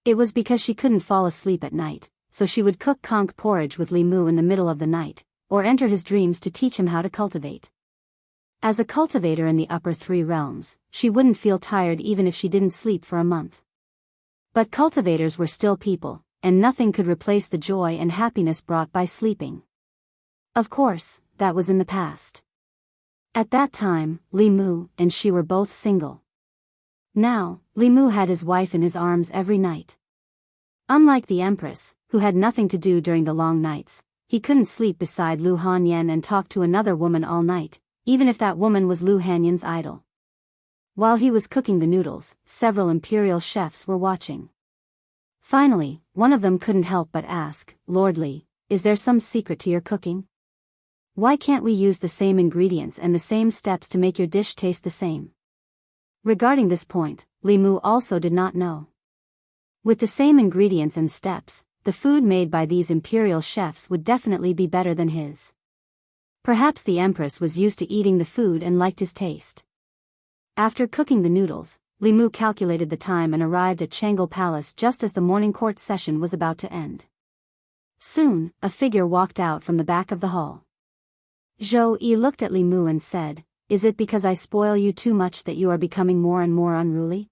It was because she couldn't fall asleep at night, so she would cook conch porridge with Li Mu in the middle of the night, or enter his dreams to teach him how to cultivate. As a cultivator in the upper 3 realms, she wouldn't feel tired even if she didn't sleep for a month. But cultivators were still people, and nothing could replace the joy and happiness brought by sleeping. Of course, that was in the past. At that time, Li Mu and she were both single. Now, Li Mu had his wife in his arms every night. Unlike the Empress, who had nothing to do during the long nights, he couldn't sleep beside Lu Hanyan and talk to another woman all night, even if that woman was Lu Hanyan's idol. While he was cooking the noodles, several imperial chefs were watching. Finally, one of them couldn't help but ask, "Lord Li, is there some secret to your cooking? Why can't we use the same ingredients and the same steps to make your dish taste the same?" Regarding this point, Li Mu also did not know. With the same ingredients and steps, the food made by these imperial chefs would definitely be better than his. Perhaps the Empress was used to eating the food and liked his taste. After cooking the noodles, Li Mu calculated the time and arrived at Changle Palace just as the morning court session was about to end. Soon, a figure walked out from the back of the hall. Zhou Yi looked at Li Mu and said, "Is it because I spoil you too much that you are becoming more and more unruly?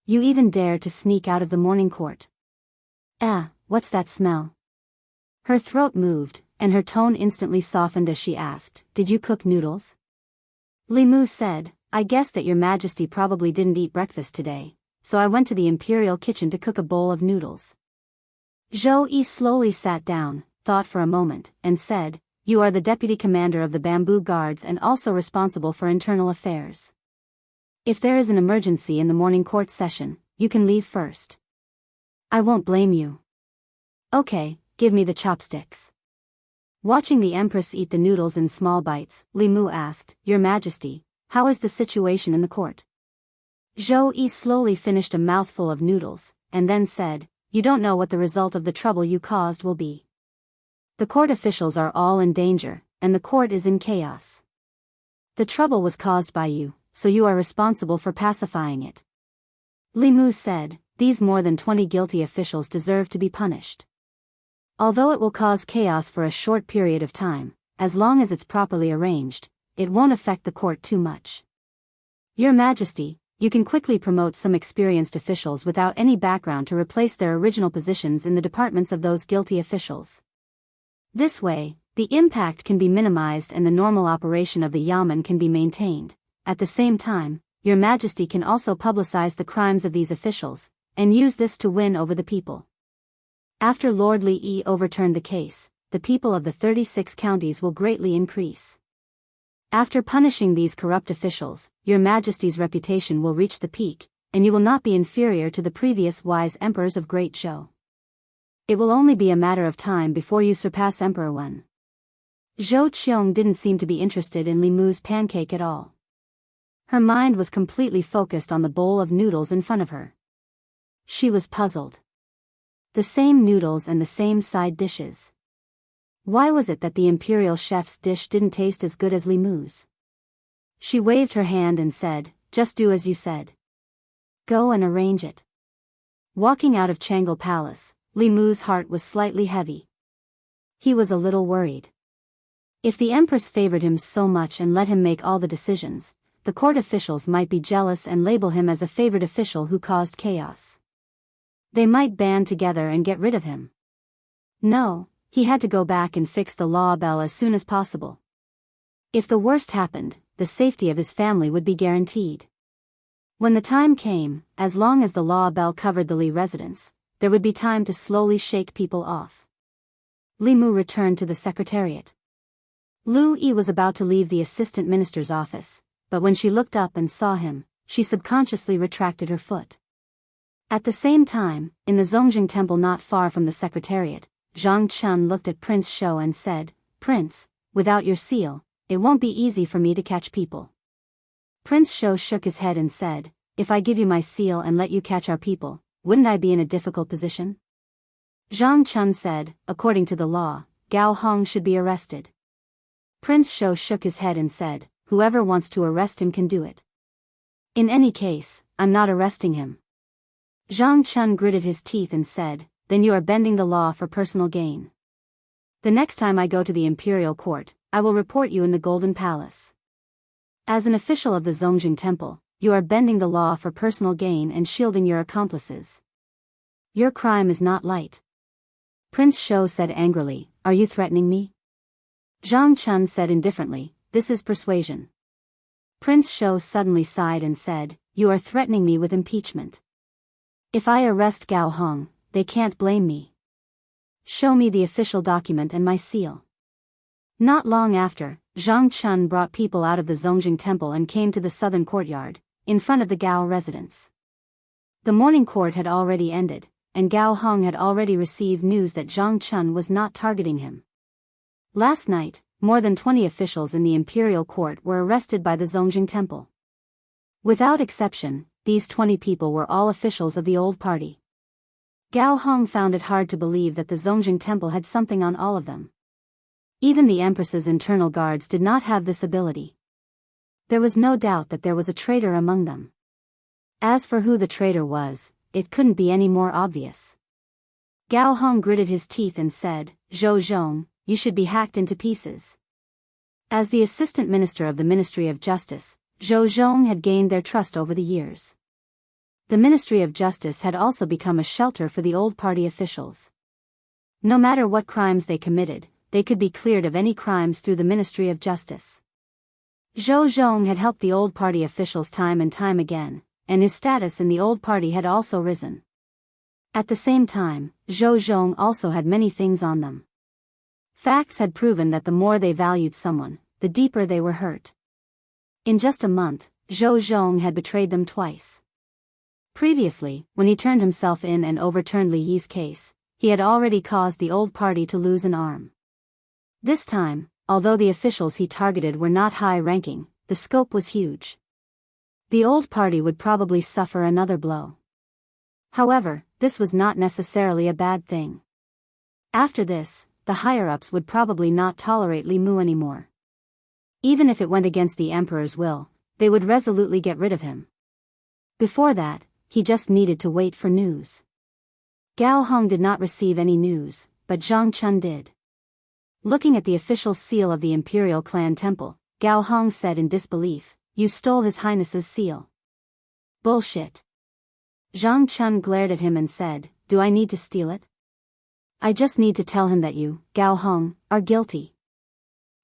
You even dare to sneak out of the morning court. What's that smell?" Her throat moved, and her tone instantly softened as she asked, "Did you cook noodles?" Li Mu said, "I guess that your Majesty probably didn't eat breakfast today, so I went to the imperial kitchen to cook a bowl of noodles." Zhou Yi slowly sat down, thought for a moment, and said, "You are the deputy commander of the bamboo guards and also responsible for internal affairs. If there is an emergency in the morning court session, you can leave first. I won't blame you. Okay, give me the chopsticks." Watching the Empress eat the noodles in small bites, Li Mu asked, "Your Majesty, how is the situation in the court?" Zhou Yi slowly finished a mouthful of noodles, and then said, "You don't know what the result of the trouble you caused will be. The court officials are all in danger, and the court is in chaos. The trouble was caused by you, so you are responsible for pacifying it." Li Mu said, "These more than 20 guilty officials deserve to be punished. Although it will cause chaos for a short period of time, as long as it's properly arranged, it won't affect the court too much. Your Majesty, you can quickly promote some experienced officials without any background to replace their original positions in the departments of those guilty officials. This way, the impact can be minimized and the normal operation of the Yamen can be maintained. At the same time, Your Majesty can also publicize the crimes of these officials, and use this to win over the people. After Lord Li Yi overturned the case, the people of the 36 counties will greatly increase. After punishing these corrupt officials, Your Majesty's reputation will reach the peak, and you will not be inferior to the previous wise emperors of Great Zhou. It will only be a matter of time before you surpass Emperor Wen." Zhou Qiong didn't seem to be interested in Li Mu's pancake at all. Her mind was completely focused on the bowl of noodles in front of her. She was puzzled. The same noodles and the same side dishes. Why was it that the imperial chef's dish didn't taste as good as Li Mu's? She waved her hand and said, "Just do as you said. Go and arrange it." Walking out of Changle Palace, Li Mu's heart was slightly heavy. He was a little worried. If the Empress favored him so much and let him make all the decisions, the court officials might be jealous and label him as a favored official who caused chaos. They might band together and get rid of him. No, he had to go back and fix the law bell as soon as possible. If the worst happened, the safety of his family would be guaranteed. When the time came, as long as the law bell covered the Li residence, there would be time to slowly shake people off. Li Mu returned to the secretariat. Lu Yi was about to leave the assistant minister's office, but when she looked up and saw him, she subconsciously retracted her foot. At the same time, in the Zongjing temple not far from the secretariat, Zhang Chun looked at Prince Shou and said, "Prince, without your seal, it won't be easy for me to catch people." Prince Shou shook his head and said, "If I give you my seal and let you catch our people, wouldn't I be in a difficult position?" Zhang Chun said, "According to the law, Gao Hong should be arrested." Prince Shou shook his head and said, "Whoever wants to arrest him can do it. In any case, I'm not arresting him." Zhang Chun gritted his teeth and said, "Then you are bending the law for personal gain. The next time I go to the imperial court, I will report you in the Golden Palace. As an official of the Zongjing Temple, you are bending the law for personal gain and shielding your accomplices. Your crime is not light." Prince Shou said angrily, "Are you threatening me?" Zhang Chun said indifferently, "This is persuasion." Prince Shou suddenly sighed and said, "You are threatening me with impeachment. If I arrest Gao Hong, they can't blame me. Show me the official document and my seal." Not long after, Zhang Chun brought people out of the Zongjing Temple and came to the southern courtyard, in front of the Gao residence. The morning court had already ended, and Gao Hong had already received news that Zhang Chun was not targeting him. Last night, more than 20 officials in the imperial court were arrested by the Zongjing Temple. Without exception, these 20 people were all officials of the old party. Gao Hong found it hard to believe that the Zongjing Temple had something on all of them. Even the Empress's internal guards did not have this ability. There was no doubt that there was a traitor among them. As for who the traitor was, it couldn't be any more obvious. Gao Hong gritted his teeth and said, "Zhou Zhong, you should be hacked into pieces." As the assistant minister of the Ministry of Justice, Zhou Zhong had gained their trust over the years. The Ministry of Justice had also become a shelter for the old party officials. No matter what crimes they committed, they could be cleared of any crimes through the Ministry of Justice. Zhou Zhong had helped the old party officials time and time again, and his status in the old party had also risen. At the same time, Zhou Zhong also had many things on them. Facts had proven that the more they valued someone, the deeper they were hurt. In just a month, Zhou Zhong had betrayed them twice. Previously, when he turned himself in and overturned Li Yi's case, he had already caused the old party to lose an arm. This time, although the officials he targeted were not high-ranking, the scope was huge. The old party would probably suffer another blow. However, this was not necessarily a bad thing. After this, the higher-ups would probably not tolerate Li Mu anymore. Even if it went against the emperor's will, they would resolutely get rid of him. Before that, he just needed to wait for news. Gao Hong did not receive any news, but Zhang Chun did. Looking at the official seal of the Imperial Clan Temple, Gao Hong said in disbelief, "You stole His Highness's seal." "Bullshit." Zhang Chun glared at him and said, "Do I need to steal it? I just need to tell him that you, Gao Hong, are guilty."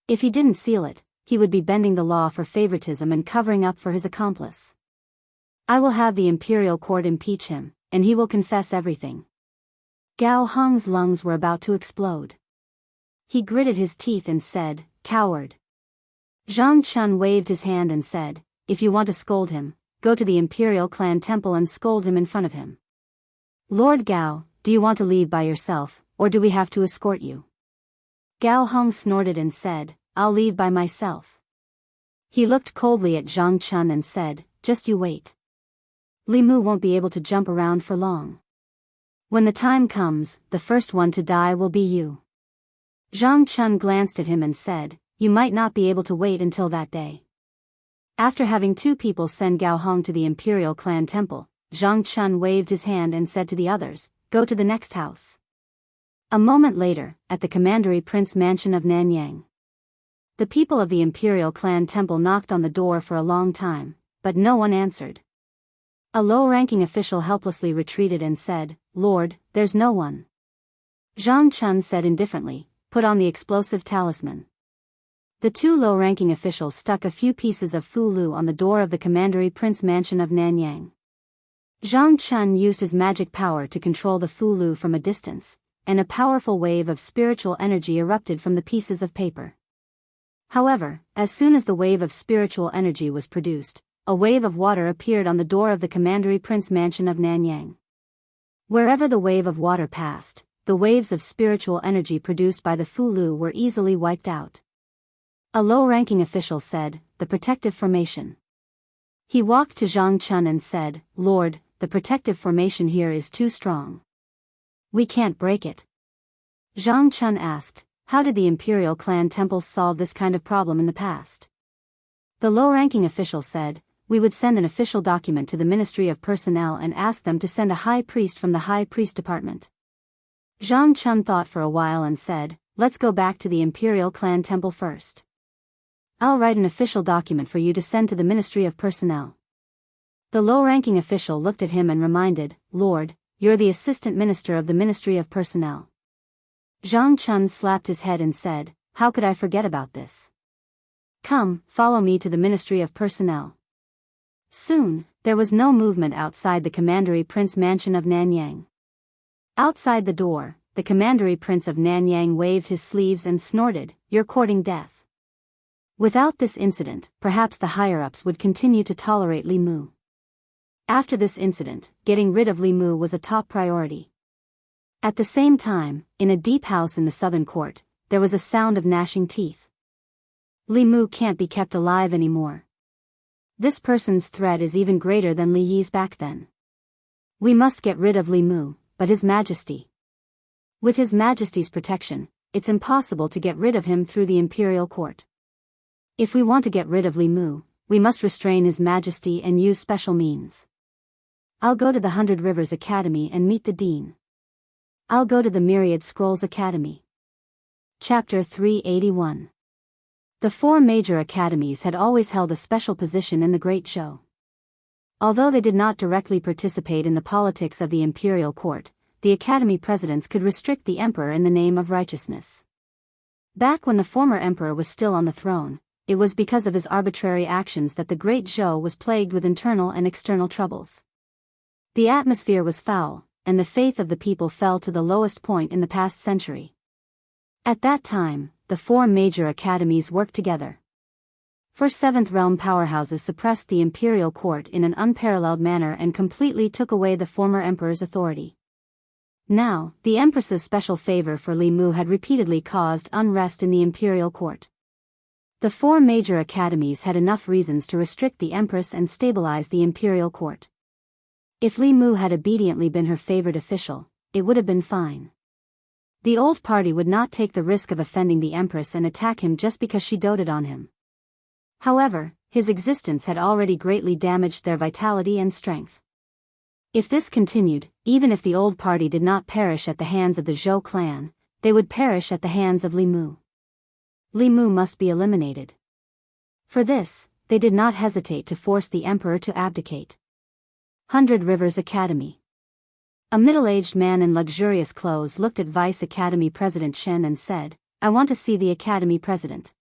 If he didn't seal it, he would be bending the law for favoritism and covering up for his accomplice. "I will have the Imperial Court impeach him, and he will confess everything." Gao Hong's lungs were about to explode. He gritted his teeth and said, "Coward." Zhang Chun waved his hand and said, "If you want to scold him, go to the Imperial Clan Temple and scold him in front of him." "Lord Gao, do you want to leave by yourself, or do we have to escort you?" Gao Hong snorted and said, "I'll leave by myself." He looked coldly at Zhang Chun and said, "Just you wait. Li Mu won't be able to jump around for long. When the time comes, the first one to die will be you." Zhang Chun glanced at him and said, "You might not be able to wait until that day." After having two people send Gao Hong to the Imperial Clan Temple, Zhang Chun waved his hand and said to the others, "Go to the next house." A moment later, at the Commandery Prince Mansion of Nanyang. The people of the Imperial Clan Temple knocked on the door for a long time, but no one answered. A low-ranking official helplessly retreated and said, "Lord, there's no one." Zhang Chun said indifferently, "Put on the explosive talisman." The two low-ranking officials stuck a few pieces of fulu on the door of the commandery prince mansion of Nanyang. Zhang Chun used his magic power to control the fulu from a distance, and a powerful wave of spiritual energy erupted from the pieces of paper. However, as soon as the wave of spiritual energy was produced, a wave of water appeared on the door of the commandery prince mansion of Nanyang. Wherever the wave of water passed, the waves of spiritual energy produced by the fulu were easily wiped out. A low-ranking official said, "The protective formation." He walked to Zhang Chun and said, "Lord, the protective formation here is too strong. We can't break it." Zhang Chun asked, "How did the imperial clan temples solve this kind of problem in the past?" The low-ranking official said, "We would send an official document to the Ministry of Personnel and ask them to send a high priest from the high priest department." Zhang Chun thought for a while and said, "Let's go back to the imperial clan temple first. I'll write an official document for you to send to the Ministry of Personnel." The low-ranking official looked at him and reminded, "Lord, you're the assistant minister of the Ministry of Personnel." Zhang Chun slapped his head and said, "How could I forget about this? Come, follow me to the Ministry of Personnel." Soon, there was no movement outside the commandery prince mansion of Nanyang. Outside the door, the commandery prince of Nanyang waved his sleeves and snorted, "You're courting death." Without this incident, perhaps the higher-ups would continue to tolerate Li Mu. After this incident, getting rid of Li Mu was a top priority. At the same time, in a deep house in the southern court, there was a sound of gnashing teeth. Li Mu can't be kept alive anymore. This person's threat is even greater than Li Yi's back then. We must get rid of Li Mu, but His Majesty. With His Majesty's protection, it's impossible to get rid of him through the imperial court. If we want to get rid of Li Mu, we must restrain His Majesty and use special means. I'll go to the 100 Rivers Academy and meet the Dean. I'll go to the Myriad Scrolls Academy. Chapter 381. The four major academies had always held a special position in the Great Show. Although they did not directly participate in the politics of the imperial court, the academy presidents could restrict the emperor in the name of righteousness. Back when the former emperor was still on the throne, it was because of his arbitrary actions that the Great Zhou was plagued with internal and external troubles. The atmosphere was foul, and the faith of the people fell to the lowest point in the past century. At that time, the four major academies worked together. First Seventh Realm powerhouses suppressed the imperial court in an unparalleled manner and completely took away the former emperor's authority. Now, the empress's special favor for Li Mu had repeatedly caused unrest in the imperial court. The four major academies had enough reasons to restrict the empress and stabilize the imperial court. If Li Mu had obediently been her favored official, it would have been fine. The old party would not take the risk of offending the empress and attack him just because she doted on him. However, his existence had already greatly damaged their vitality and strength. If this continued, even if the old party did not perish at the hands of the Zhou clan, they would perish at the hands of Li Mu. Li Mu must be eliminated. For this, they did not hesitate to force the emperor to abdicate. 100 Rivers Academy. A middle-aged man in luxurious clothes looked at Vice Academy President Chen and said, "I want to see the Academy President."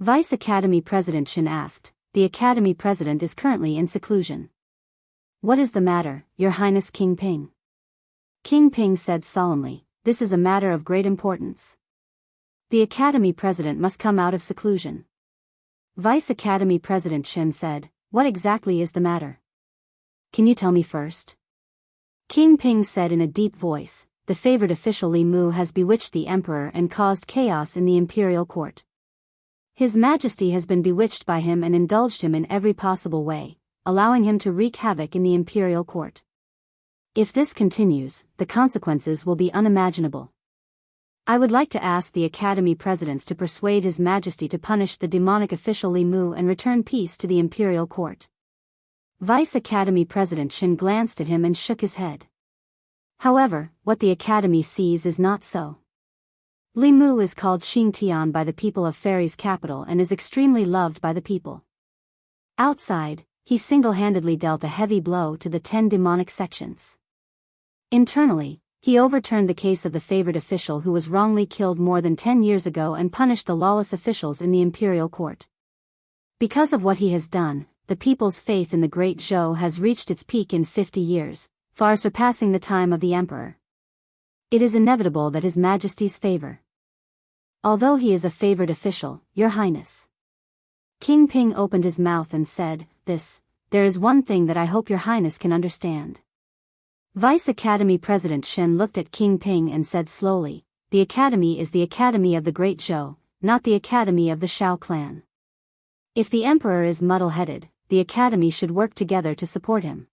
Vice Academy President Chen asked, "The Academy President is currently in seclusion." "What is the matter, Your Highness King Ping?" King Ping said solemnly, "This is a matter of great importance. The Academy President must come out of seclusion." Vice Academy President Chen said, "What exactly is the matter? Can you tell me first?" King Ping said in a deep voice, "The favored official Li Mu has bewitched the emperor and caused chaos in the imperial court. His Majesty has been bewitched by him and indulged him in every possible way, allowing him to wreak havoc in the imperial court. If this continues, the consequences will be unimaginable. I would like to ask the Academy presidents to persuade His Majesty to punish the demonic official Li Mu and return peace to the imperial court." Vice Academy President Chen glanced at him and shook his head. However, what the Academy sees is not so. Li Mu is called Xing Tian by the people of Fairy's capital and is extremely loved by the people. Outside, he single-handedly dealt a heavy blow to the 10 demonic sections. Internally, He overturned the case of the favored official who was wrongly killed more than 10 years ago and punished the lawless officials in the imperial court. Because of what he has done, the people's faith in the great Zhou has reached its peak in 50 years, far surpassing the time of the emperor. It is inevitable that His Majesty's favor. Although he is a favored official, Your Highness. King Ping opened his mouth and said, there is one thing that I hope Your Highness can understand. Vice Academy President Shen looked at King Ping and said slowly, the Academy is the Academy of the Great Zhou, not the Academy of the Shao clan. If the Emperor is muddle-headed, the Academy should work together to support him.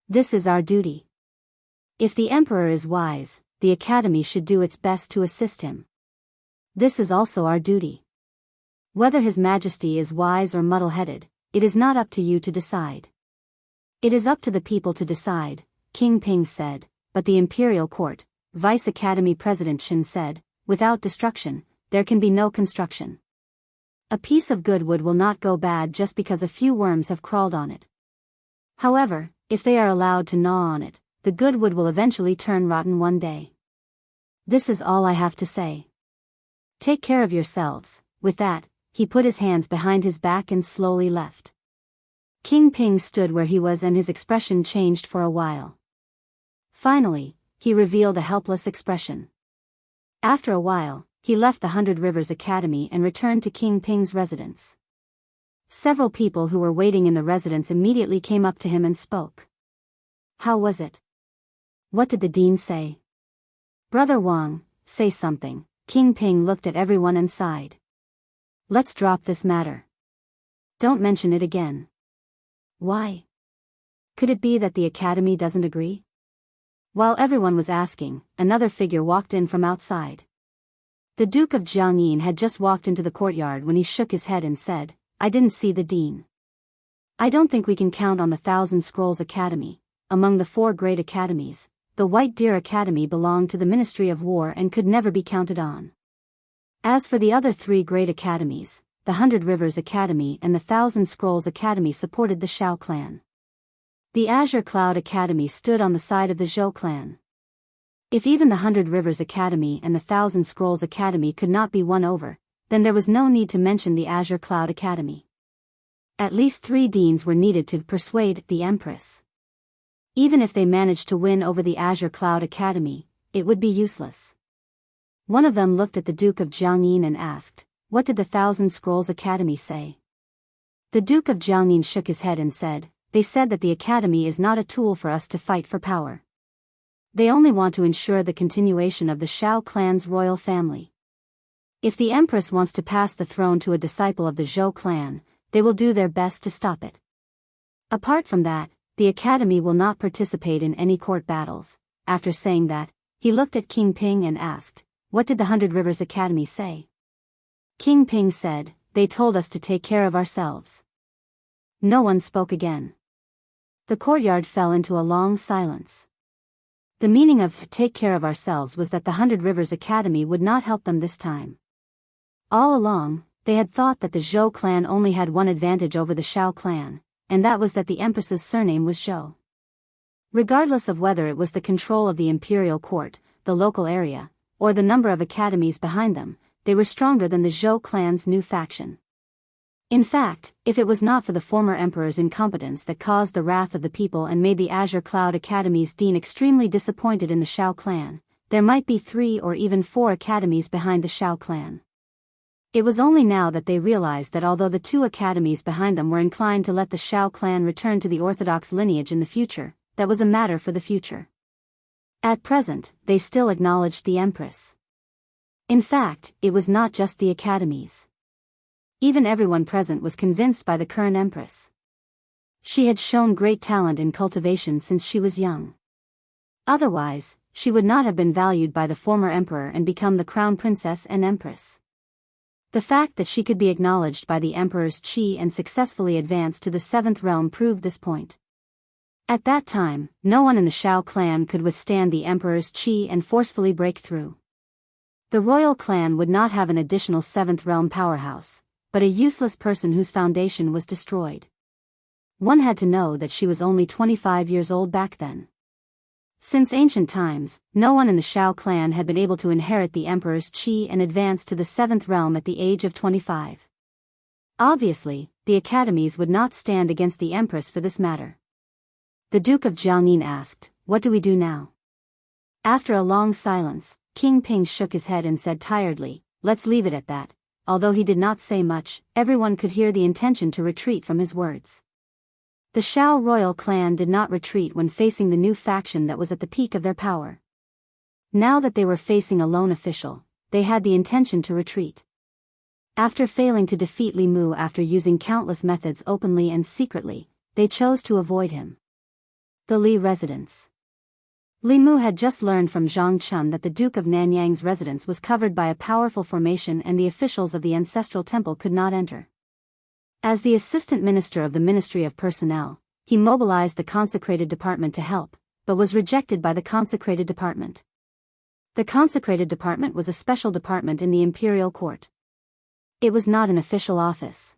This is our duty. If the Emperor is wise, the Academy should do its best to assist him. This is also our duty. Whether His Majesty is wise or muddle-headed, it is not up to you to decide. It is up to the people to decide, King Ping said, but the Imperial Court, Vice Academy President Shen said, without destruction, there can be no construction. A piece of good wood will not go bad just because a few worms have crawled on it. However, if they are allowed to gnaw on it, the good wood will eventually turn rotten one day. This is all I have to say. Take care of yourselves. With that, he put his hands behind his back and slowly left. King Ping stood where he was and his expression changed for a while. Finally, he revealed a helpless expression. After a while, he left the 100 Rivers Academy and returned to King Ping's residence. Several people who were waiting in the residence immediately came up to him and spoke. How was it? What did the dean say? Brother Wang, say something. King Ping looked at everyone and sighed. Let's drop this matter. Don't mention it again. Why? Could it be that the Academy doesn't agree? While everyone was asking, another figure walked in from outside. The Duke of Jiangyin had just walked into the courtyard when he shook his head and said, I didn't see the dean. I don't think we can count on the Thousand Scrolls Academy. Among the 4 great academies, the White Deer Academy belonged to the Ministry of War and could never be counted on. As for the other 3 great academies, the 100 Rivers Academy and the Thousand Scrolls Academy supported the Shao clan. The Azure Cloud Academy stood on the side of the Zhou clan. If even the 100 Rivers Academy and the Thousand Scrolls Academy could not be won over, then there was no need to mention the Azure Cloud Academy. At least 3 deans were needed to persuade the Empress. Even if they managed to win over the Azure Cloud Academy, it would be useless. One of them looked at the Duke of Jiangyin and asked, what did the Thousand Scrolls Academy say? The Duke of Jiangyin shook his head and said, they said that the Academy is not a tool for us to fight for power. They only want to ensure the continuation of the Shao clan's royal family. If the Empress wants to pass the throne to a disciple of the Zhou clan, they will do their best to stop it. Apart from that, the Academy will not participate in any court battles. After saying that, he looked at King Ping and asked, what did the 100 Rivers Academy say? King Ping said, they told us to take care of ourselves. No one spoke again. The courtyard fell into a long silence. The meaning of take care of ourselves was that the 100 Rivers Academy would not help them this time. All along, they had thought that the Zhou clan only had one advantage over the Shao clan, and that was that the Empress's surname was Zhou. Regardless of whether it was the control of the imperial court, the local area, or the number of academies behind them, they were stronger than the Zhou clan's new faction. In fact, if it was not for the former emperor's incompetence that caused the wrath of the people and made the Azure Cloud Academy's dean extremely disappointed in the Shao clan, there might be 3 or even 4 academies behind the Shao clan. It was only now that they realized that although the 2 academies behind them were inclined to let the Shao clan return to the orthodox lineage in the future, that was a matter for the future. At present, they still acknowledged the Empress. In fact, it was not just the academies. Even everyone present was convinced by the current Empress. She had shown great talent in cultivation since she was young. Otherwise, she would not have been valued by the former emperor and become the crown princess and empress. The fact that she could be acknowledged by the emperor's qi and successfully advance to the 7th realm proved this point. At that time, no one in the Shao clan could withstand the emperor's qi and forcefully break through. The royal clan would not have an additional 7th realm powerhouse, but a useless person whose foundation was destroyed. One had to know that she was only 25 years old back then. Since ancient times, no one in the Shao clan had been able to inherit the emperor's qi and advance to the 7th realm at the age of 25. Obviously, the academies would not stand against the empress for this matter. The Duke of Jiangyin asked, "What do we do now?" After a long silence, King Ping shook his head and said tiredly, "Let's leave it at that." Although he did not say much, everyone could hear the intention to retreat from his words. The Shao royal clan did not retreat when facing the new faction that was at the peak of their power. Now that they were facing a lone official, they had the intention to retreat. After failing to defeat Li Mu after using countless methods openly and secretly, they chose to avoid him. The Li residence. Li Mu had just learned from Zhang Chun that the Duke of Nanyang's residence was covered by a powerful formation and the officials of the ancestral temple could not enter. As the assistant minister of the Ministry of Personnel, he mobilized the consecrated department to help, but was rejected by the consecrated department. The consecrated department was a special department in the imperial court. It was not an official office.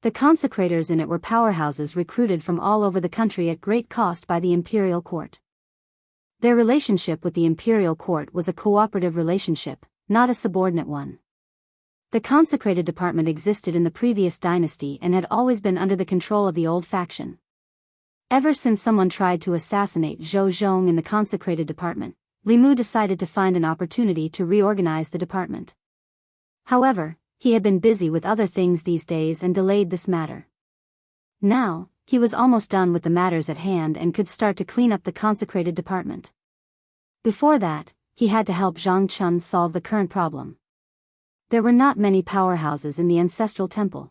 The consecrators in it were powerhouses recruited from all over the country at great cost by the imperial court. Their relationship with the imperial court was a cooperative relationship, not a subordinate one. The consecrated department existed in the previous dynasty and had always been under the control of the old faction. Ever since someone tried to assassinate Zhou Zhong in the consecrated department, Li Mu decided to find an opportunity to reorganize the department. However, he had been busy with other things these days and delayed this matter. Now, he was almost done with the matters at hand and could start to clean up the consecrated department. Before that, he had to help Zhang Chun solve the current problem. There were not many powerhouses in the ancestral temple.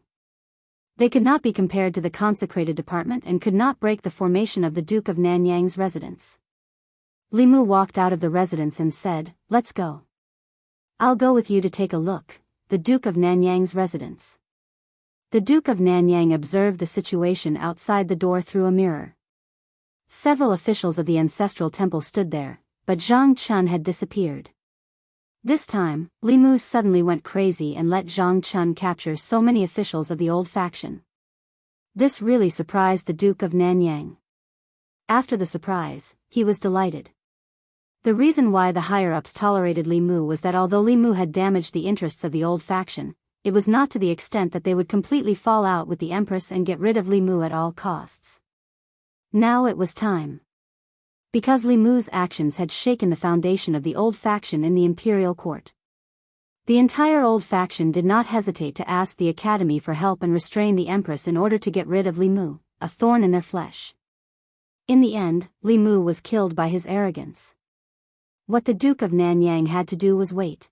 They could not be compared to the consecrated department and could not break the formation of the Duke of Nanyang's residence. Li Mu walked out of the residence and said, "Let's go. I'll go with you to take a look." The Duke of Nanyang's residence. The Duke of Nanyang observed the situation outside the door through a mirror. Several officials of the ancestral temple stood there, but Zhang Chun had disappeared. This time, Li Mu suddenly went crazy and let Zhang Chun capture so many officials of the old faction. This really surprised the Duke of Nanyang. After the surprise, he was delighted. The reason why the higher-ups tolerated Li Mu was that although Li Mu had damaged the interests of the old faction, it was not to the extent that they would completely fall out with the Empress and get rid of Li Mu at all costs. Now it was time. Because Li Mu's actions had shaken the foundation of the old faction in the imperial court. The entire old faction did not hesitate to ask the academy for help and restrain the Empress in order to get rid of Li Mu, a thorn in their flesh. In the end, Li Mu was killed by his arrogance. What the Duke of Nanyang had to do was wait.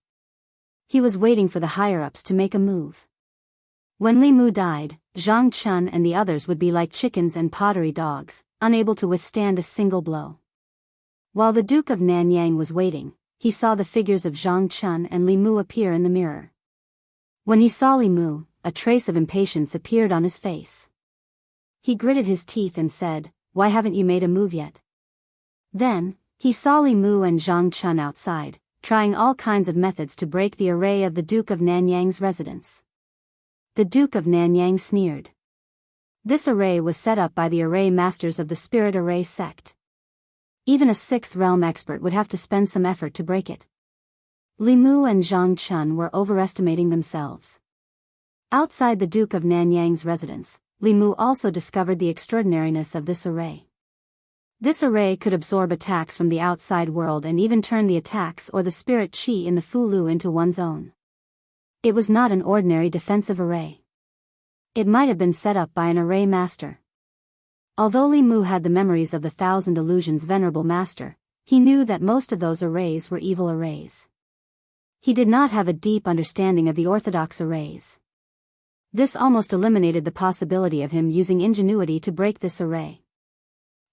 He was waiting for the higher-ups to make a move. When Li Mu died, Zhang Chun and the others would be like chickens and pottery dogs, unable to withstand a single blow. While the Duke of Nanyang was waiting, he saw the figures of Zhang Chun and Li Mu appear in the mirror. When he saw Li Mu, a trace of impatience appeared on his face. He gritted his teeth and said, "Why haven't you made a move yet?" Then, he saw Li Mu and Zhang Chun outside, trying all kinds of methods to break the array of the Duke of Nanyang's residence. The Duke of Nanyang sneered. This array was set up by the array masters of the Spirit Array sect. Even a 6th realm expert would have to spend some effort to break it. Li Mu and Zhang Chun were overestimating themselves. Outside the Duke of Nanyang's residence, Li Mu also discovered the extraordinariness of this array. This array could absorb attacks from the outside world and even turn the attacks or the spirit qi in the Fulu into one's own. It was not an ordinary defensive array. It might have been set up by an array master. Although Li Mu had the memories of the 1,000 Illusions Venerable Master, he knew that most of those arrays were evil arrays. He did not have a deep understanding of the orthodox arrays. This almost eliminated the possibility of him using ingenuity to break this array.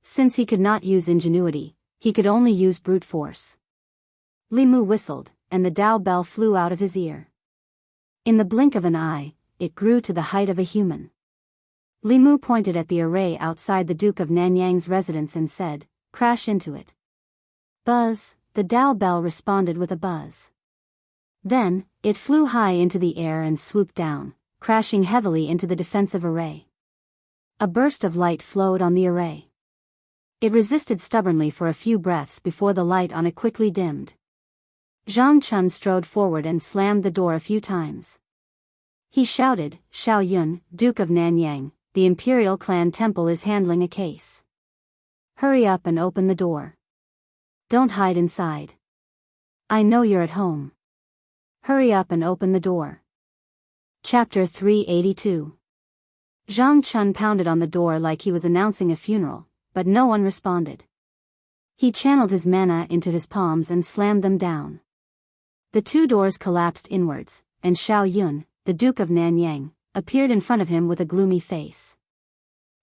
Since he could not use ingenuity, he could only use brute force. Li Mu whistled, and the Dao bell flew out of his ear. In the blink of an eye, it grew to the height of a human. Li Mu pointed at the array outside the Duke of Nanyang's residence and said, "Crash into it." Buzz, the Dao bell responded with a buzz. Then, it flew high into the air and swooped down, crashing heavily into the defensive array. A burst of light flowed on the array. It resisted stubbornly for a few breaths before the light on it quickly dimmed. Zhang Chun strode forward and slammed the door a few times. He shouted, "Xiao Yun, Duke of Nanyang, the Imperial Clan Temple is handling a case. Hurry up and open the door. Don't hide inside. I know you're at home. Hurry up and open the door." Chapter 382. Zhang Chun pounded on the door like he was announcing a funeral, but no one responded. He channeled his mana into his palms and slammed them down. The two doors collapsed inwards, and Xiao Yun, the Duke of Nanyang, appeared in front of him with a gloomy face.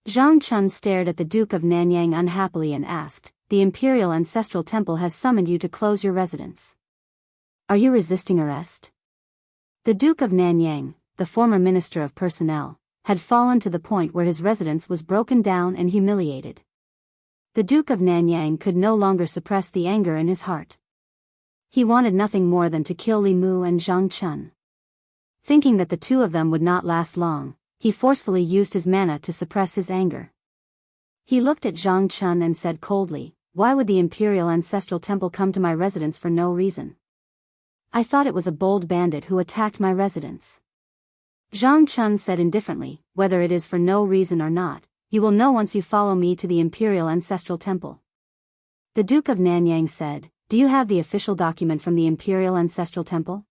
Zhang Chun stared at the Duke of Nanyang unhappily and asked, "The Imperial Ancestral Temple has summoned you to close your residence. Are you resisting arrest?" The Duke of Nanyang, the former Minister of Personnel, had fallen to the point where his residence was broken down and humiliated. The Duke of Nanyang could no longer suppress the anger in his heart. He wanted nothing more than to kill Li Mu and Zhang Chun. Thinking that the two of them would not last long, he forcefully used his mana to suppress his anger. He looked at Zhang Chun and said coldly, "Why would the Imperial Ancestral Temple come to my residence for no reason? I thought it was a bold bandit who attacked my residence." Zhang Chun said indifferently, "Whether it is for no reason or not, you will know once you follow me to the Imperial Ancestral Temple." The Duke of Nanyang said, "Do you have the official document from the Imperial Ancestral Temple?"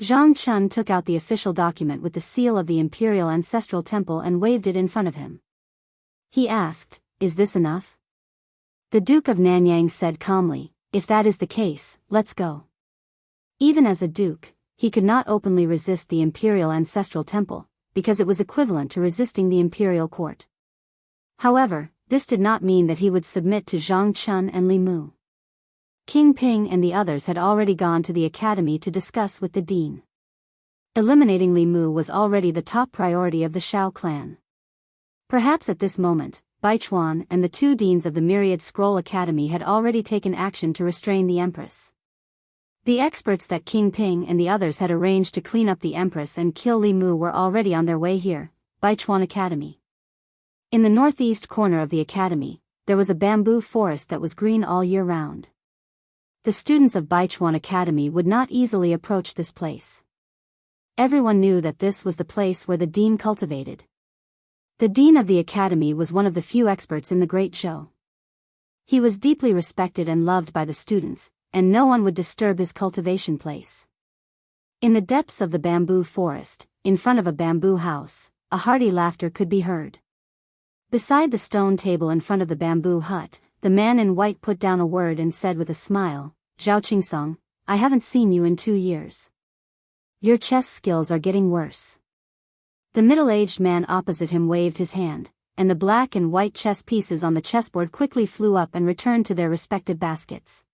Zhang Chun took out the official document with the seal of the Imperial Ancestral Temple and waved it in front of him. He asked, "Is this enough?" The Duke of Nanyang said calmly, "If that is the case, let's go." Even as a duke, he could not openly resist the Imperial Ancestral Temple, because it was equivalent to resisting the Imperial Court. However, this did not mean that he would submit to Zhang Chun and Li Mu. King Ping and the others had already gone to the academy to discuss with the dean. Eliminating Li Mu was already the top priority of the Shao clan. Perhaps at this moment, Baichuan and the two deans of the Myriad Scroll Academy had already taken action to restrain the Empress. The experts that King Ping and the others had arranged to clean up the Empress and kill Li Mu were already on their way here, Baichuan Academy. In the northeast corner of the academy, there was a bamboo forest that was green all year round. The students of Baichuan Academy would not easily approach this place. Everyone knew that this was the place where the dean cultivated. The dean of the academy was one of the few experts in the Great Zhou. He was deeply respected and loved by the students, and no one would disturb his cultivation place. In the depths of the bamboo forest, in front of a bamboo house, a hearty laughter could be heard. Beside the stone table in front of the bamboo hut, the man in white put down a word and said with a smile, "Zhao Qingsong, I haven't seen you in 2 years. Your chess skills are getting worse." The middle-aged man opposite him waved his hand, and the black and white chess pieces on the chessboard quickly flew up and returned to their respective baskets.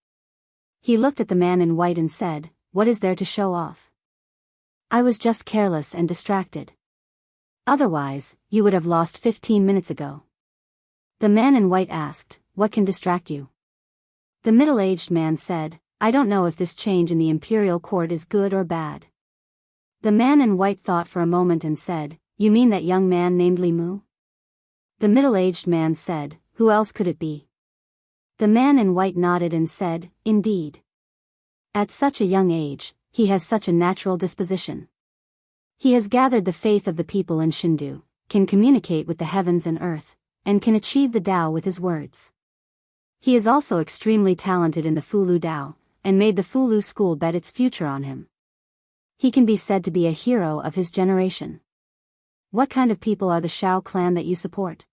He looked at the man in white and said, "What is there to show off? I was just careless and distracted. Otherwise, you would have lost 15 minutes ago." The man in white asked, "What can distract you?" The middle-aged man said, "I don't know if this change in the Imperial Court is good or bad." The man in white thought for a moment and said, "You mean that young man named Li Mu?" The middle-aged man said, "Who else could it be?" The man in white nodded and said, "Indeed. At such a young age, he has such a natural disposition. He has gathered the faith of the people in Shindu, can communicate with the heavens and earth, and can achieve the Tao with his words. He is also extremely talented in the Fulu Tao, and made the Fulu school bet its future on him. He can be said to be a hero of his generation. What kind of people are the Shao clan that you support?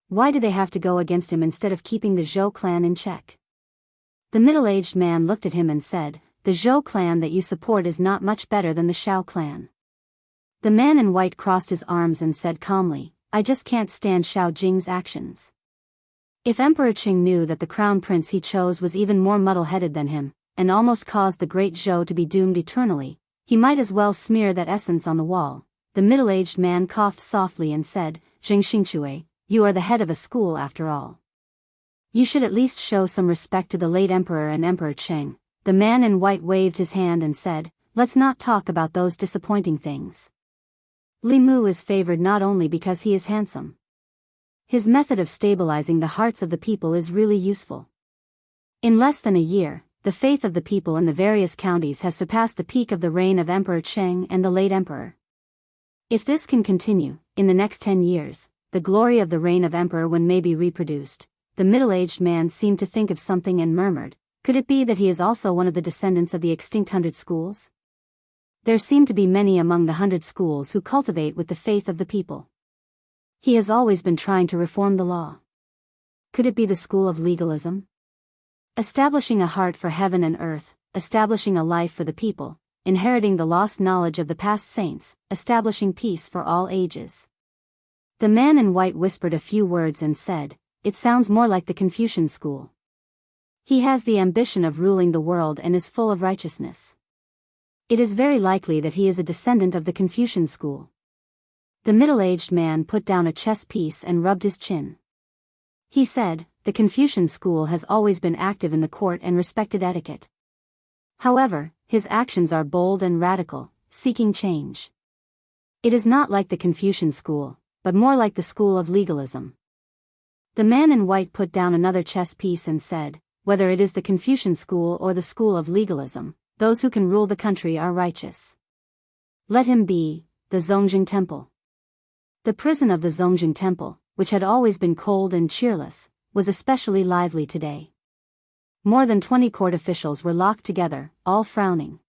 Why do they have to go against him instead of keeping the Zhou clan in check?" The middle-aged man looked at him and said, "The Zhou clan that you support is not much better than the Shao clan." The man in white crossed his arms and said calmly, "I just can't stand Xiao Jing's actions. If Emperor Qing knew that the crown prince he chose was even more muddle-headed than him, and almost caused the great Zhou to be doomed eternally, he might as well smear that essence on the wall." The middle-aged man coughed softly and said, "Jing Xingchui, you are the head of a school after all. You should at least show some respect to the late emperor and Emperor Qing." The man in white waved his hand and said, "Let's not talk about those disappointing things. Li Mu is favored not only because he is handsome. His method of stabilizing the hearts of the people is really useful. In less than a year, the faith of the people in the various counties has surpassed the peak of the reign of Emperor Cheng and the late emperor. If this can continue, in the next 10 years, the glory of the reign of Emperor Wen may be reproduced. The middle-aged man seemed to think of something and murmured, could it be that he is also one of the descendants of the extinct 100 schools? There seem to be many among the 100 schools who cultivate with the faith of the people. He has always been trying to reform the law. Could it be the school of legalism? Establishing a heart for heaven and earth, establishing a life for the people, inheriting the lost knowledge of the past saints, establishing peace for all ages. The man in white whispered a few words and said, "It sounds more like the Confucian school. He has the ambition of ruling the world and is full of righteousness. It is very likely that he is a descendant of the Confucian school." The middle-aged man put down a chess piece and rubbed his chin. He said, "The Confucian school has always been active in the court and respected etiquette. However, his actions are bold and radical, seeking change. It is not like the Confucian school, but more like the school of legalism." The man in white put down another chess piece and said, "Whether it is the Confucian school or the school of legalism, those who can rule the country are righteous. Let him be, the Zongjing Temple." The prison of the Zongjing Temple, which had always been cold and cheerless, was especially lively today. More than 20 court officials were locked together, all frowning.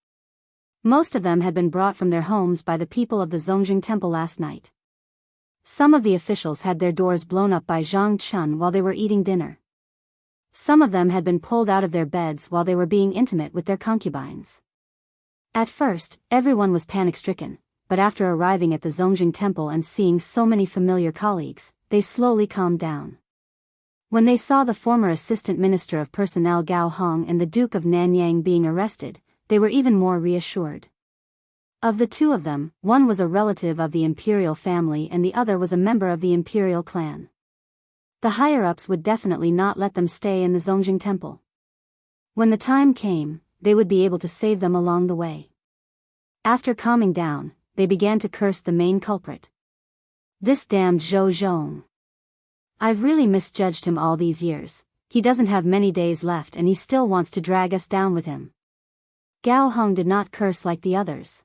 Most of them had been brought from their homes by the people of the Zongjing Temple last night. Some of the officials had their doors blown up by Zhang Chun while they were eating dinner. Some of them had been pulled out of their beds while they were being intimate with their concubines. At first, everyone was panic-stricken, but after arriving at the Zongjing Temple and seeing so many familiar colleagues, they slowly calmed down. When they saw the former Assistant Minister of Personnel Gao Hong and the Duke of Nanyang being arrested, they were even more reassured. Of the two of them, one was a relative of the imperial family and the other was a member of the imperial clan. The higher-ups would definitely not let them stay in the Zongjing Temple. When the time came, they would be able to save them along the way. After calming down, they began to curse the main culprit. "This damned Zhou Zhong. I've really misjudged him all these years. He doesn't have many days left and he still wants to drag us down with him." Gao Hong did not curse like the others.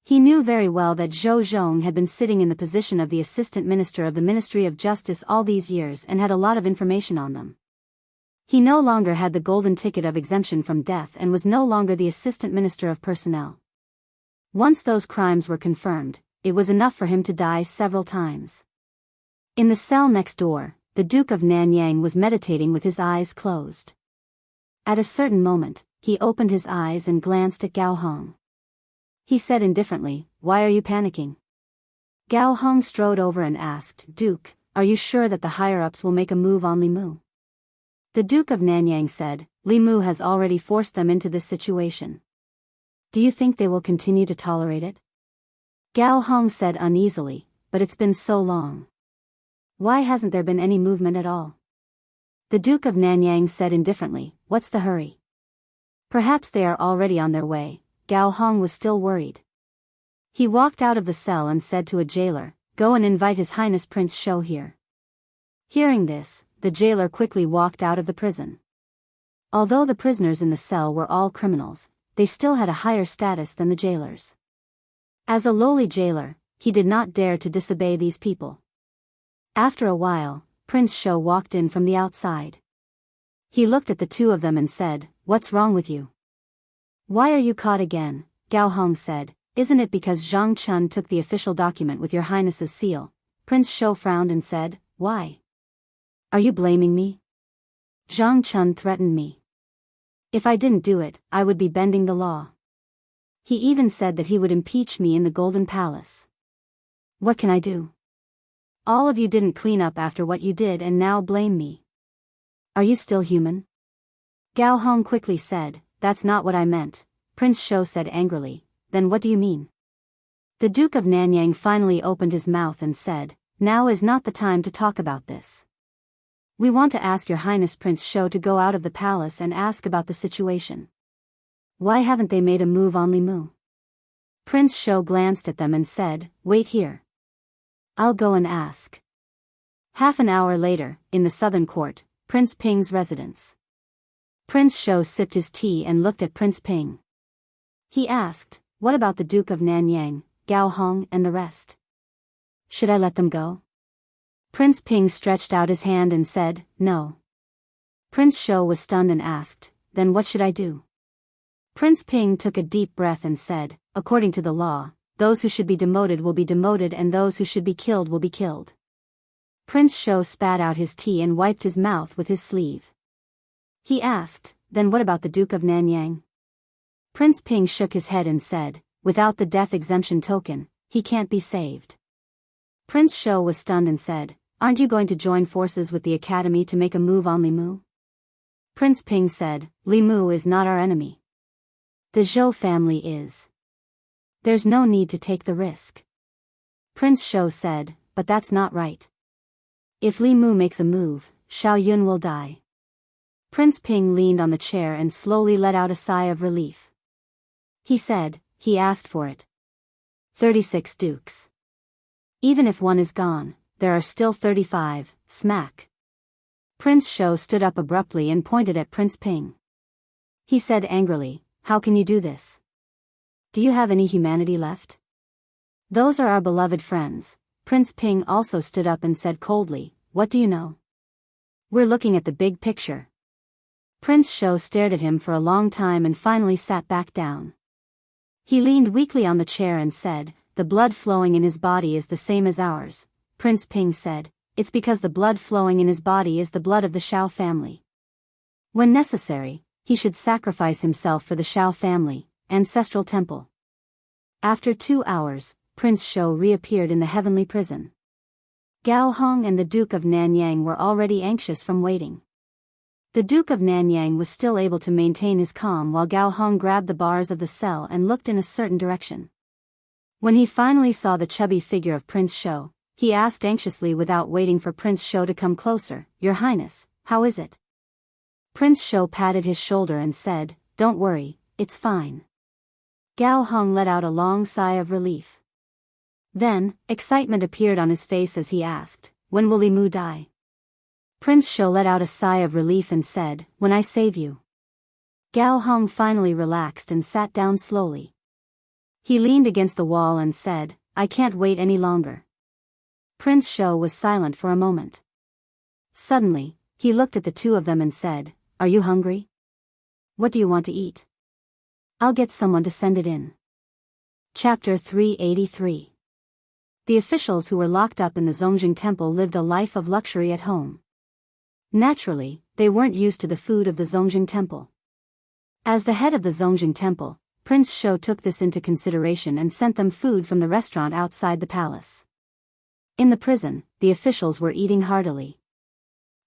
He knew very well that Zhou Zhong had been sitting in the position of the Assistant Minister of the Ministry of Justice all these years and had a lot of information on them. He no longer had the golden ticket of exemption from death and was no longer the Assistant Minister of Personnel. Once those crimes were confirmed, it was enough for him to die several times. In the cell next door, the Duke of Nanyang was meditating with his eyes closed. At a certain moment, he opened his eyes and glanced at Gao Hong. He said indifferently, "Why are you panicking?" Gao Hong strode over and asked, "Duke, are you sure that the higher-ups will make a move on Li Mu?" The Duke of Nanyang said, "Li Mu has already forced them into this situation. Do you think they will continue to tolerate it?" Gao Hong said uneasily, "But it's been so long. Why hasn't there been any movement at all?" The Duke of Nanyang said indifferently, "What's the hurry? Perhaps they are already on their way." Gao Hong was still worried. He walked out of the cell and said to a jailer, "Go and invite His Highness Prince Shou here." Hearing this, the jailer quickly walked out of the prison. Although the prisoners in the cell were all criminals, they still had a higher status than the jailers. As a lowly jailer, he did not dare to disobey these people. After a while, Prince Shou walked in from the outside. He looked at the two of them and said, "What's wrong with you? Why are you caught again?" Gao Hong said, "Isn't it because Zhang Chun took the official document with your highness's seal?" Prince Shou frowned and said, "Why? Are you blaming me? Zhang Chun threatened me. If I didn't do it, I would be bending the law. He even said that he would impeach me in the Golden Palace. What can I do? All of you didn't clean up after what you did and now blame me. Are you still human?" Gao Hong quickly said, "That's not what I meant." Prince Shou said angrily, "Then what do you mean?" The Duke of Nanyang finally opened his mouth and said, "Now is not the time to talk about this. We want to ask Your Highness Prince Shou to go out of the palace and ask about the situation. Why haven't they made a move on Li Mu?" Prince Shou glanced at them and said, "Wait here. I'll go and ask." Half an hour later, in the southern court, Prince Ping's residence. Prince Shou sipped his tea and looked at Prince Ping. He asked, "What about the Duke of Nanyang, Gao Hong and the rest? Should I let them go?" Prince Ping stretched out his hand and said, "No." Prince Shou was stunned and asked, "Then what should I do?" Prince Ping took a deep breath and said, "According to the law, those who should be demoted will be demoted and those who should be killed will be killed." Prince Shou spat out his tea and wiped his mouth with his sleeve. He asked, "Then what about the Duke of Nanyang?" Prince Ping shook his head and said, "Without the death exemption token, he can't be saved." Prince Shou was stunned and said, "Aren't you going to join forces with the academy to make a move on Limu?" Prince Ping said, "Limu is not our enemy. The Zhou family is. There's no need to take the risk." Prince Shou said, "But that's not right. If Limu makes a move, Xiao Yun will die." Prince Ping leaned on the chair and slowly let out a sigh of relief. He said, "He asked for it. 36 dukes. Even if one is gone, there are still 35, smack." Prince Shou stood up abruptly and pointed at Prince Ping. He said angrily, "How can you do this? Do you have any humanity left? Those are our beloved friends." Prince Ping also stood up and said coldly, "What do you know? We're looking at the big picture." Prince Shou stared at him for a long time and finally sat back down. He leaned weakly on the chair and said, "The blood flowing in his body is the same as ours." Prince Ping said, "It's because the blood flowing in his body is the blood of the Xiao family. When necessary, he should sacrifice himself for the Xiao family, ancestral temple." After 2 hours, Prince Shou reappeared in the heavenly prison. Gao Hong and the Duke of Nanyang were already anxious from waiting. The Duke of Nanyang was still able to maintain his calm while Gao Hong grabbed the bars of the cell and looked in a certain direction. When he finally saw the chubby figure of Prince Shou, he asked anxiously without waiting for Prince Shou to come closer, "Your Highness, how is it?" Prince Shou patted his shoulder and said, "Don't worry, it's fine." Gao Hong let out a long sigh of relief. Then, excitement appeared on his face as he asked, "When will Limu die?" Prince Shou let out a sigh of relief and said, "When I save you." Gao Hong finally relaxed and sat down slowly. He leaned against the wall and said, "I can't wait any longer." Prince Shou was silent for a moment. Suddenly, he looked at the two of them and said, "Are you hungry? What do you want to eat? I'll get someone to send it in." Chapter 383. The officials who were locked up in the Zongjing Temple lived a life of luxury at home. Naturally, they weren't used to the food of the Zongjing Temple. As the head of the Zongjing Temple, Prince Shou took this into consideration and sent them food from the restaurant outside the palace. In the prison, the officials were eating heartily.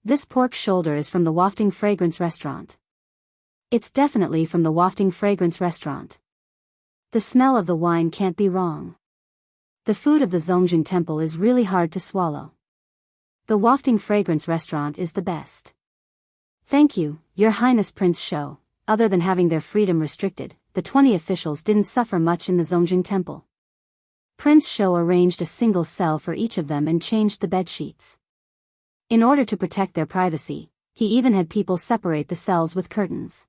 "This pork shoulder is from the Wafting Fragrance restaurant. It's definitely from the Wafting Fragrance restaurant. The smell of the wine can't be wrong. The food of the Zongjing Temple is really hard to swallow. The Wafting Fragrance restaurant is the best. Thank you, Your Highness." Prince Shou. Other than having their freedom restricted, the 20 officials didn't suffer much in the Zongjing Temple. Prince Shou arranged a single cell for each of them and changed the bed sheets. In order to protect their privacy, he even had people separate the cells with curtains.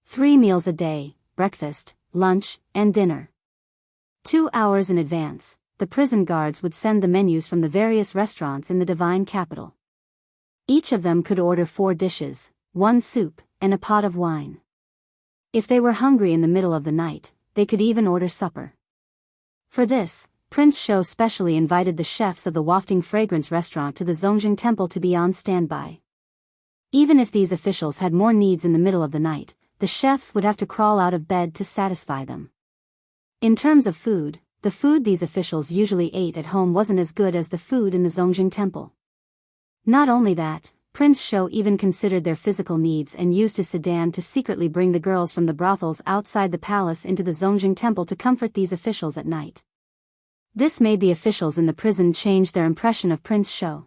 3 meals a day, breakfast, lunch, and dinner. 2 hours in advance, the prison guards would send the menus from the various restaurants in the divine capital. Each of them could order 4 dishes, 1 soup, and a pot of wine. If they were hungry in the middle of the night, they could even order supper. For this, Prince Shou specially invited the chefs of the Wafting Fragrance restaurant to the Zongjing Temple to be on standby. Even if these officials had more needs in the middle of the night, the chefs would have to crawl out of bed to satisfy them. In terms of food, the food these officials usually ate at home wasn't as good as the food in the Zongjing Temple. Not only that, Prince Shou even considered their physical needs and used his sedan to secretly bring the girls from the brothels outside the palace into the Zongjing Temple to comfort these officials at night. This made the officials in the prison change their impression of Prince Shou.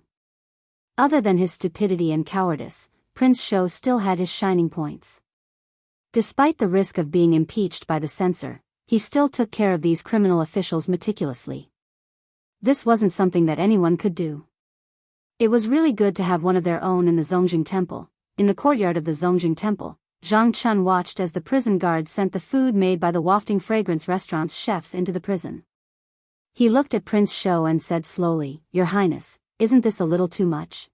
Other than his stupidity and cowardice, Prince Shou still had his shining points. Despite the risk of being impeached by the censor, he still took care of these criminal officials meticulously. This wasn't something that anyone could do. It was really good to have one of their own in the Zongjing Temple. In the courtyard of the Zongjing Temple, Zhang Chun watched as the prison guard sent the food made by the wafting fragrance restaurant's chefs into the prison. He looked at Prince Shou and said slowly, "Your Highness, isn't this a little too much?"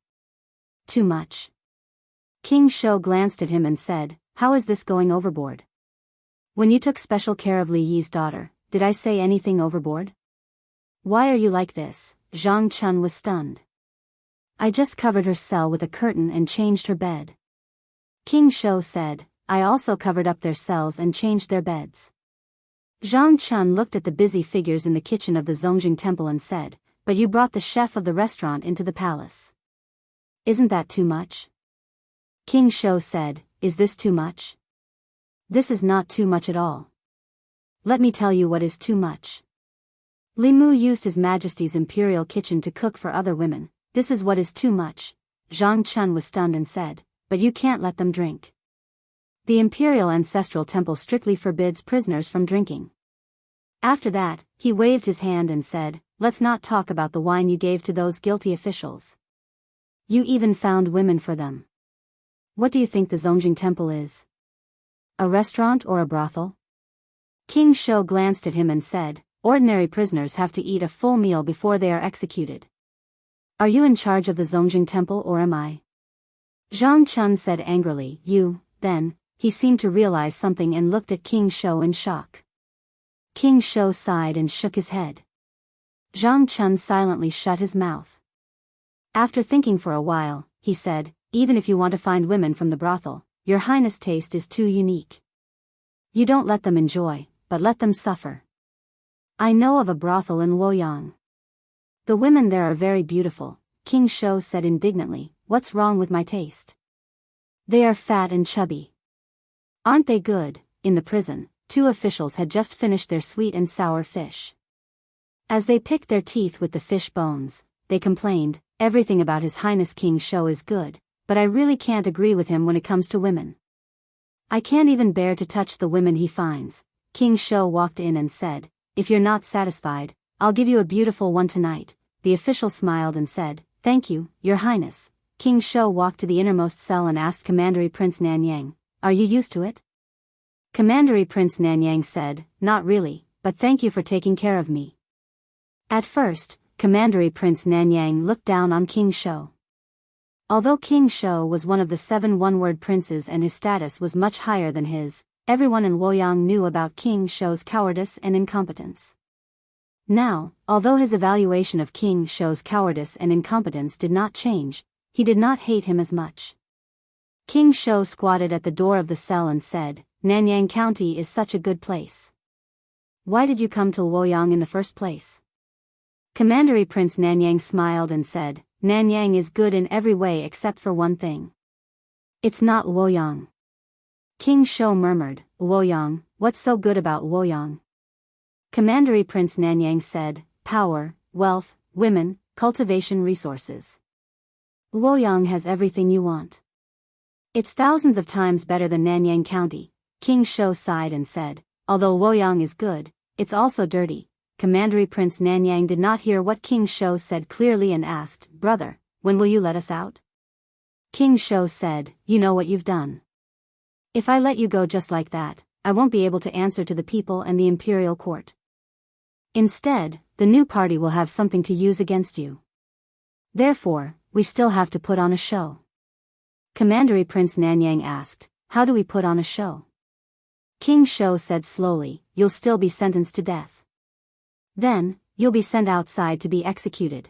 "Too much?" King Shou glanced at him and said, "How is this going overboard? When you took special care of Li Yi's daughter, did I say anything overboard? Why are you like this?" Zhang Chun was stunned. "I just covered her cell with a curtain and changed her bed." King Shou said, "I also covered up their cells and changed their beds." Zhang Chun looked at the busy figures in the kitchen of the Zongjing Temple and said, "But you brought the chef of the restaurant into the palace. Isn't that too much?" King Shou said, "Is this too much? This is not too much at all. Let me tell you what is too much. Li Mu used His Majesty's imperial kitchen to cook for other women. This is what is too much." Zhang Chun was stunned and said, "But you can't let them drink. The Imperial Ancestral Temple strictly forbids prisoners from drinking." After that, he waved his hand and said, "Let's not talk about the wine you gave to those guilty officials. You even found women for them. What do you think the Zongjing Temple is? A restaurant or a brothel?" King Shou glanced at him and said, "Ordinary prisoners have to eat a full meal before they are executed. Are you in charge of the Zongjing Temple or am I?" Zhang Chun said angrily, "You." Then, he seemed to realize something and looked at King Shou in shock. King Shou sighed and shook his head. Zhang Chun silently shut his mouth. After thinking for a while, he said, "Even if you want to find women from the brothel, Your Highness' taste is too unique. You don't let them enjoy, but let them suffer. I know of a brothel in Luoyang. The women there are very beautiful." King Shou said indignantly, "What's wrong with my taste? They are fat and chubby. Aren't they good?" In the prison, two officials had just finished their sweet and sour fish. As they picked their teeth with the fish bones, they complained, "Everything about His Highness King Shou is good, but I really can't agree with him when it comes to women. I can't even bear to touch the women he finds." King Shou walked in and said, "If you're not satisfied, I'll give you a beautiful one tonight." The official smiled and said, "Thank you, Your Highness." King Shou walked to the innermost cell and asked Commandery Prince Nanyang, "Are you used to it?" Commandery Prince Nanyang said, "Not really, but thank you for taking care of me." At first, Commandery Prince Nanyang looked down on King Shou. Although King Shou was one of the 7 one-word princes and his status was much higher than his, everyone in Luoyang knew about King Shou's cowardice and incompetence. Now, although his evaluation of King Shou's cowardice and incompetence did not change, he did not hate him as much. King Shou squatted at the door of the cell and said, "Nanyang County is such a good place. Why did you come to Luoyang in the first place?" Commandery Prince Nanyang smiled and said, "Nanyang is good in every way except for one thing. It's not Luoyang." King Shou murmured, "Luoyang, what's so good about Luoyang?" Commandery Prince Nanyang said, "Power, wealth, women, cultivation resources. Luoyang has everything you want. It's thousands of times better than Nanyang County." King Shou sighed and said, "Although Luoyang is good, it's also dirty." Commandery Prince Nanyang did not hear what King Shou said clearly and asked, "Brother, when will you let us out?" King Shou said, "You know what you've done. If I let you go just like that, I won't be able to answer to the people and the imperial court. Instead, the new party will have something to use against you. Therefore, we still have to put on a show." Commandery Prince Nanyang asked, "How do we put on a show?" King Shou said slowly, "You'll still be sentenced to death. Then, you'll be sent outside to be executed.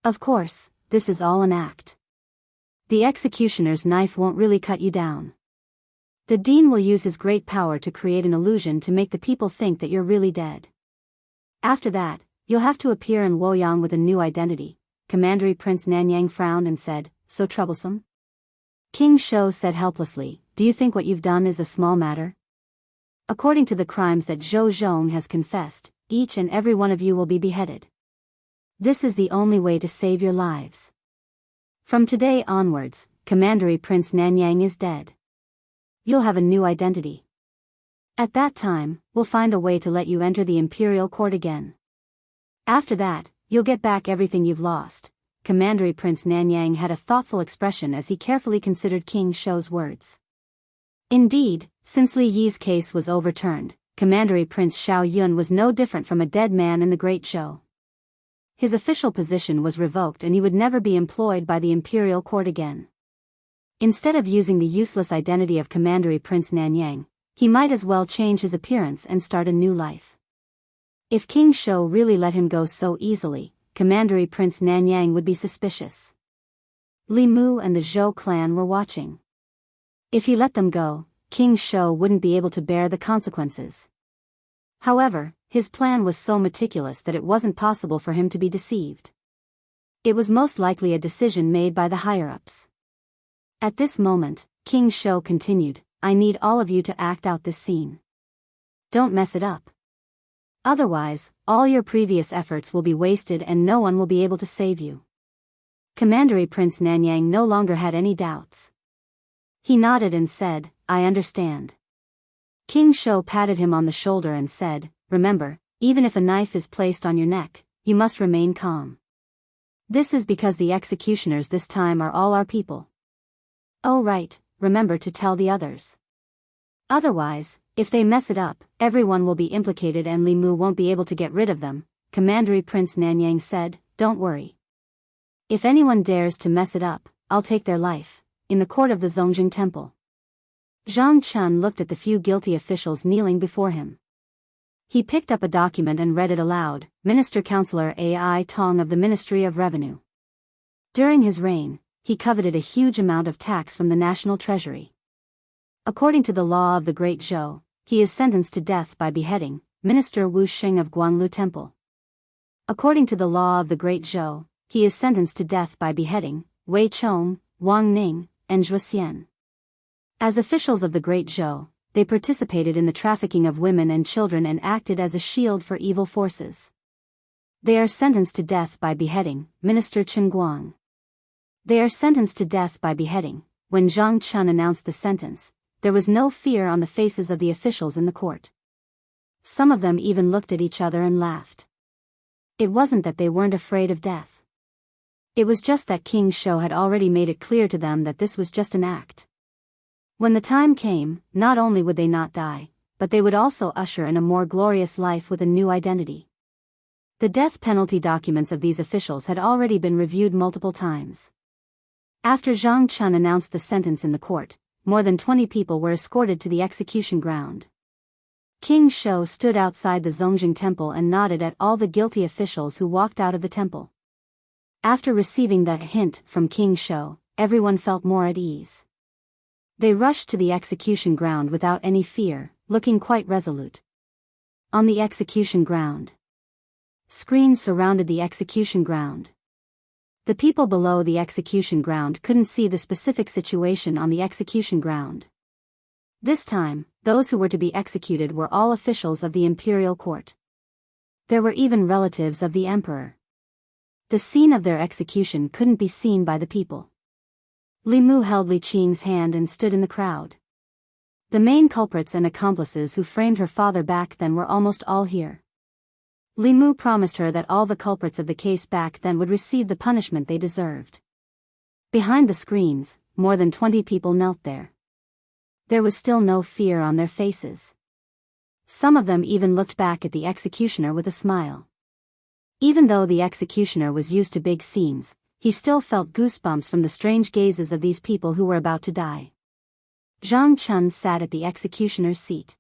Of course, this is all an act. The executioner's knife won't really cut you down. The dean will use his great power to create an illusion to make the people think that you're really dead. After that, you'll have to appear in Luoyang with a new identity." Commandery Prince Nanyang frowned and said, "So troublesome?" King Shou said helplessly, "Do you think what you've done is a small matter? According to the crimes that Zhou Zhong has confessed, each and every one of you will be beheaded. This is the only way to save your lives. From today onwards, Commandery Prince Nanyang is dead. You'll have a new identity. At that time, we'll find a way to let you enter the imperial court again. After that, you'll get back everything you've lost." Commandery Prince Nanyang had a thoughtful expression as he carefully considered King Shou's words. Indeed, since Li Yi's case was overturned, Commandery Prince Xiao Yun was no different from a dead man in the Great Zhou. His official position was revoked and he would never be employed by the imperial court again. Instead of using the useless identity of Commandery Prince Nanyang, he might as well change his appearance and start a new life. If King Shou really let him go so easily, Commandery Prince Nanyang would be suspicious. Li Mu and the Zhou clan were watching. If he let them go, King Shou wouldn't be able to bear the consequences. However, his plan was so meticulous that it wasn't possible for him to be deceived. It was most likely a decision made by the higher-ups. At this moment, King Shou continued, "I need all of you to act out this scene. Don't mess it up. Otherwise, all your previous efforts will be wasted and no one will be able to save you." Commandery Prince Nanyang no longer had any doubts. He nodded and said, "I understand." King Shou patted him on the shoulder and said, "Remember, even if a knife is placed on your neck, you must remain calm. This is because the executioners this time are all our people. Oh right, remember to tell the others. Otherwise, if they mess it up, everyone will be implicated and Li Mu won't be able to get rid of them." Commandery Prince Nanyang said, "Don't worry. If anyone dares to mess it up, I'll take their life." In the court of the Zongjing Temple, Zhang Chun looked at the few guilty officials kneeling before him. He picked up a document and read it aloud. Minister Councillor Ai Tong of the Ministry of Revenue. During his reign, he coveted a huge amount of tax from the national treasury. According to the law of the Great Zhou, he is sentenced to death by beheading. Minister Wu Xing of Guanglu Temple. According to the law of the Great Zhou, he is sentenced to death by beheading. Wei Chong, Wang Ning, and Zhuo Xian. As officials of the Great Zhou, they participated in the trafficking of women and children and acted as a shield for evil forces. They are sentenced to death by beheading. Minister Chen Guang. They are sentenced to death by beheading. When Zhang Chun announced the sentence, there was no fear on the faces of the officials in the court. Some of them even looked at each other and laughed. It wasn't that they weren't afraid of death. It was just that King Shou had already made it clear to them that this was just an act. When the time came, not only would they not die, but they would also usher in a more glorious life with a new identity. The death penalty documents of these officials had already been reviewed multiple times. After Zhang Chun announced the sentence in the court, more than 20 people were escorted to the execution ground. King Shou stood outside the Zongjing Temple and nodded at all the guilty officials who walked out of the temple. After receiving that hint from King Shou, everyone felt more at ease. They rushed to the execution ground without any fear, looking quite resolute. On the execution ground, screens surrounded the execution ground. The people below the execution ground couldn't see the specific situation on the execution ground. This time, those who were to be executed were all officials of the imperial court. There were even relatives of the emperor. The scene of their execution couldn't be seen by the people. Li Mu held Li Qing's hand and stood in the crowd. The main culprits and accomplices who framed her father back then were almost all here. Li Mu promised her that all the culprits of the case back then would receive the punishment they deserved. Behind the screens, more than 20 people knelt there. There was still no fear on their faces. Some of them even looked back at the executioner with a smile. Even though the executioner was used to big scenes, he still felt goosebumps from the strange gazes of these people who were about to die. Zhang Chun sat at the executioner's seat.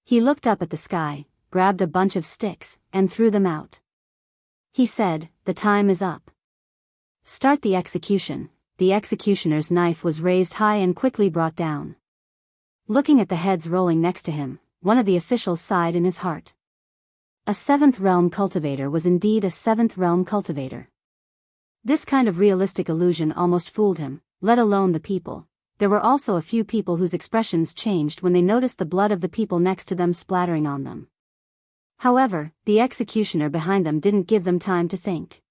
He looked up at the sky, grabbed a bunch of sticks, and threw them out. He said, "The time is up. Start the execution." The executioner's knife was raised high and quickly brought down. Looking at the heads rolling next to him, one of the officials sighed in his heart. A seventh realm cultivator was indeed a seventh realm cultivator. This kind of realistic illusion almost fooled him, let alone the people. There were also a few people whose expressions changed when they noticed the blood of the people next to them splattering on them. However, the executioner behind them didn't give them time to think.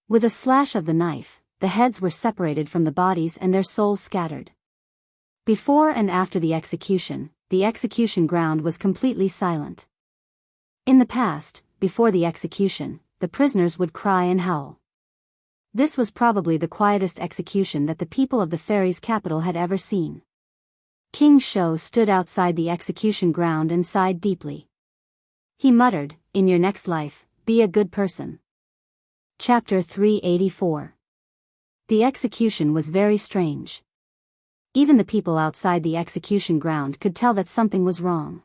With a slash of the knife, the heads were separated from the bodies and their souls scattered. Before and after the execution ground was completely silent. In the past, before the execution, the prisoners would cry and howl. This was probably the quietest execution that the people of the fairies' capital had ever seen. King Shou stood outside the execution ground and sighed deeply. He muttered, "In your next life, be a good person." Chapter 384. The execution was very strange. Even the people outside the execution ground could tell that something was wrong.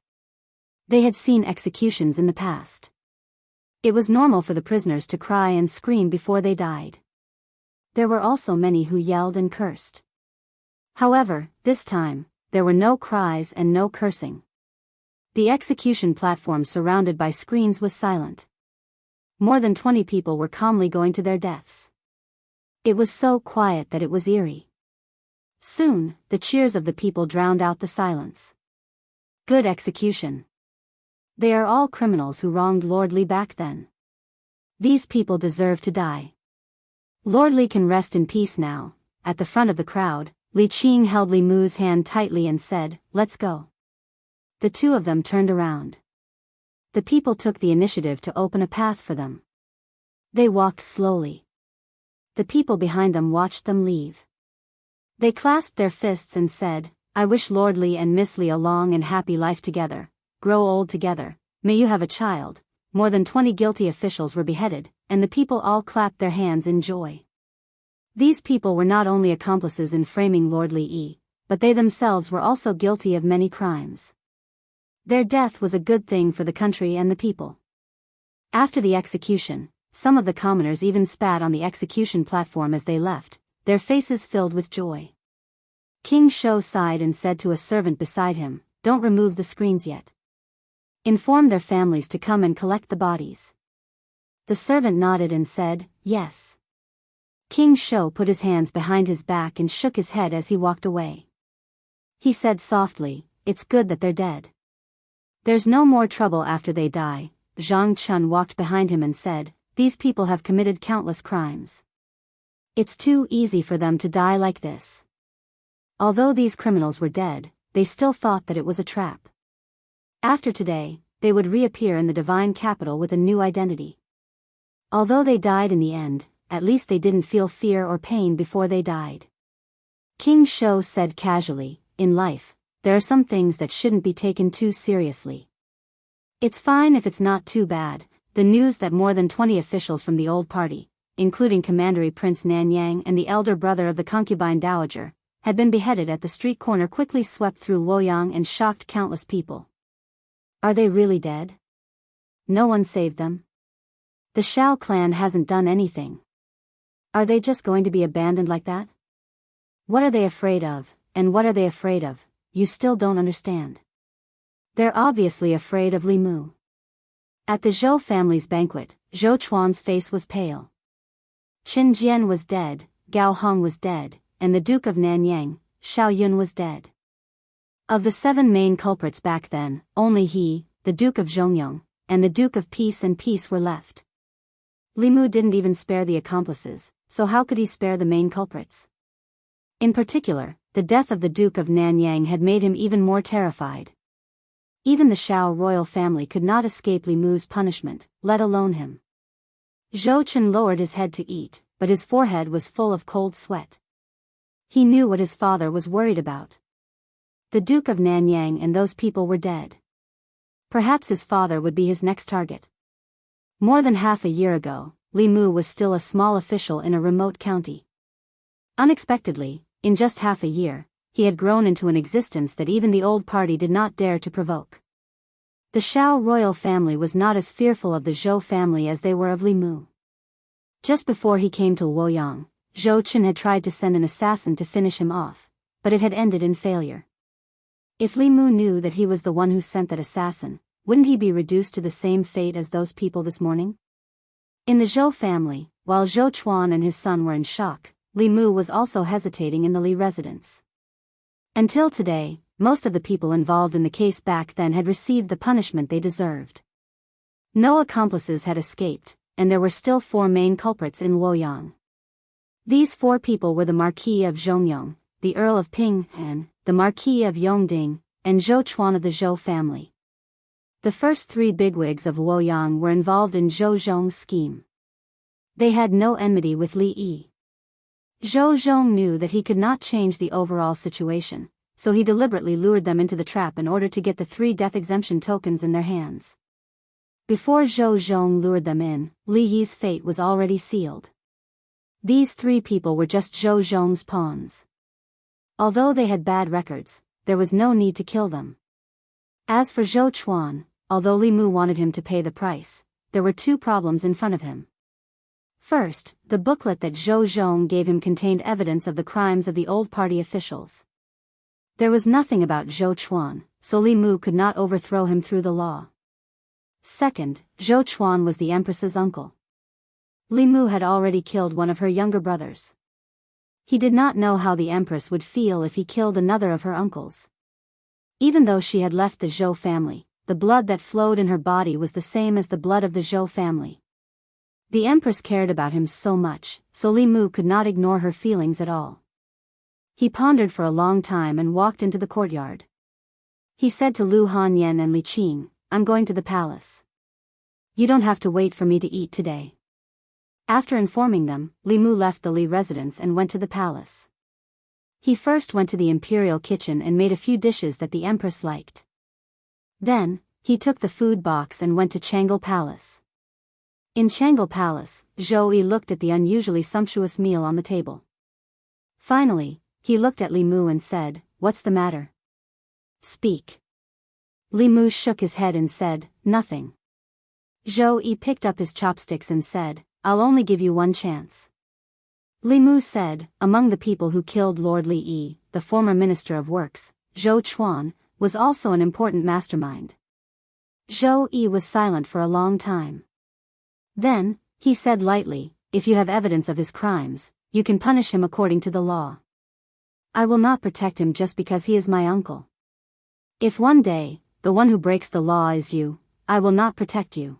They had seen executions in the past. It was normal for the prisoners to cry and scream before they died. There were also many who yelled and cursed. However, this time, there were no cries and no cursing. The execution platform surrounded by screens was silent. More than 20 people were calmly going to their deaths. It was so quiet that it was eerie. Soon, the cheers of the people drowned out the silence. Good execution. They are all criminals who wronged Lord Li back then. These people deserve to die. Lord Li can rest in peace now. At the front of the crowd, Li Qing held Li Mu's hand tightly and said, "Let's go." The two of them turned around. The people took the initiative to open a path for them. They walked slowly. The people behind them watched them leave. They clasped their fists and said, "I wish Lord Li and Miss Li a long and happy life together, grow old together, may you have a child." More than 20 guilty officials were beheaded, and the people all clapped their hands in joy. These people were not only accomplices in framing Lord Li Yi, but they themselves were also guilty of many crimes. Their death was a good thing for the country and the people. After the execution, some of the commoners even spat on the execution platform as they left, their faces filled with joy. King Shou sighed and said to a servant beside him, "Don't remove the screens yet. Inform their families to come and collect the bodies." The servant nodded and said, "Yes." King Shou put his hands behind his back and shook his head as he walked away. He said softly, "It's good that they're dead. There's no more trouble after they die." Zhang Chun walked behind him and said, "These people have committed countless crimes. It's too easy for them to die like this." Although these criminals were dead, they still thought that it was a trap. After today, they would reappear in the divine capital with a new identity. Although they died in the end, at least they didn't feel fear or pain before they died. King Shou said casually, "In life, there are some things that shouldn't be taken too seriously. It's fine if it's not too bad." The news that more than 20 officials from the old party, including Commandery Prince Nanyang and the elder brother of the concubine dowager, had been beheaded at the street corner quickly swept through Luoyang and shocked countless people. Are they really dead? No one saved them? The Shao clan hasn't done anything. Are they just going to be abandoned like that? What are they afraid of, and what are they afraid of? You still don't understand. They're obviously afraid of Li Mu. At the Zhou family's banquet, Zhou Chuan's face was pale. Qin Jian was dead, Gao Hong was dead, and the Duke of Nanyang, Xiao Yun was dead. Of the 7 main culprits back then, only he, the Duke of Zhongyong, and the Duke of Peace and Peace were left. Li Mu didn't even spare the accomplices, so how could he spare the main culprits? In particular, the death of the Duke of Nanyang had made him even more terrified. Even the Shao royal family could not escape Li Mu's punishment, let alone him. Zhou Chen lowered his head to eat, but his forehead was full of cold sweat. He knew what his father was worried about. The Duke of Nanyang and those people were dead. Perhaps his father would be his next target. More than half a year ago, Li Mu was still a small official in a remote county. Unexpectedly, in just half a year, he had grown into an existence that even the old party did not dare to provoke. The Shao royal family was not as fearful of the Zhou family as they were of Li Mu. Just before he came to Luoyang, Zhou Chen had tried to send an assassin to finish him off, but it had ended in failure. If Li Mu knew that he was the one who sent that assassin, wouldn't he be reduced to the same fate as those people this morning? In the Zhou family, while Zhou Chuan and his son were in shock, Li Mu was also hesitating in the Li residence. Until today, most of the people involved in the case back then had received the punishment they deserved. No accomplices had escaped, and there were still 4 main culprits in Luoyang. These 4 people were the Marquis of Zhongyong, the Earl of Ping'an, the Marquis of Yongding, and Zhou Chuan of the Zhou family. The first 3 bigwigs of Luoyang were involved in Zhou Zhong's scheme. They had no enmity with Li Yi. Zhou Zhong knew that he could not change the overall situation, so he deliberately lured them into the trap in order to get the 3 death exemption tokens in their hands. Before Zhou Zhong lured them in, Li Yi's fate was already sealed. These 3 people were just Zhou Zhong's pawns. Although they had bad records, there was no need to kill them. As for Zhou Chuan, although Li Mu wanted him to pay the price, there were 2 problems in front of him. First, the booklet that Zhou Zhong gave him contained evidence of the crimes of the old party officials. There was nothing about Zhou Chuan, so Li Mu could not overthrow him through the law. Second, Zhou Chuan was the Empress's uncle. Li Mu had already killed one of her younger brothers. He did not know how the Empress would feel if he killed another of her uncles. Even though she had left the Zhou family, the blood that flowed in her body was the same as the blood of the Zhou family. The Empress cared about him so much, so Li Mu could not ignore her feelings at all. He pondered for a long time and walked into the courtyard. He said to Lu Hanyan and Li Qing, "I'm going to the palace. You don't have to wait for me to eat today." After informing them, Li Mu left the Li residence and went to the palace. He first went to the imperial kitchen and made a few dishes that the Empress liked. Then, he took the food box and went to Changle Palace. In Changle Palace, Zhou Yi looked at the unusually sumptuous meal on the table. Finally, he looked at Li Mu and said, "What's the matter? Speak." Li Mu shook his head and said, "Nothing." Zhou Yi picked up his chopsticks and said, "I'll only give you one chance." Li Mu said, "Among the people who killed Lord Li Yi, the former Minister of Works, Zhou Chuan, was also an important mastermind." Zhou Yi was silent for a long time. Then, he said lightly, "If you have evidence of his crimes, you can punish him according to the law. I will not protect him just because he is my uncle. If one day, the one who breaks the law is you, I will not protect you."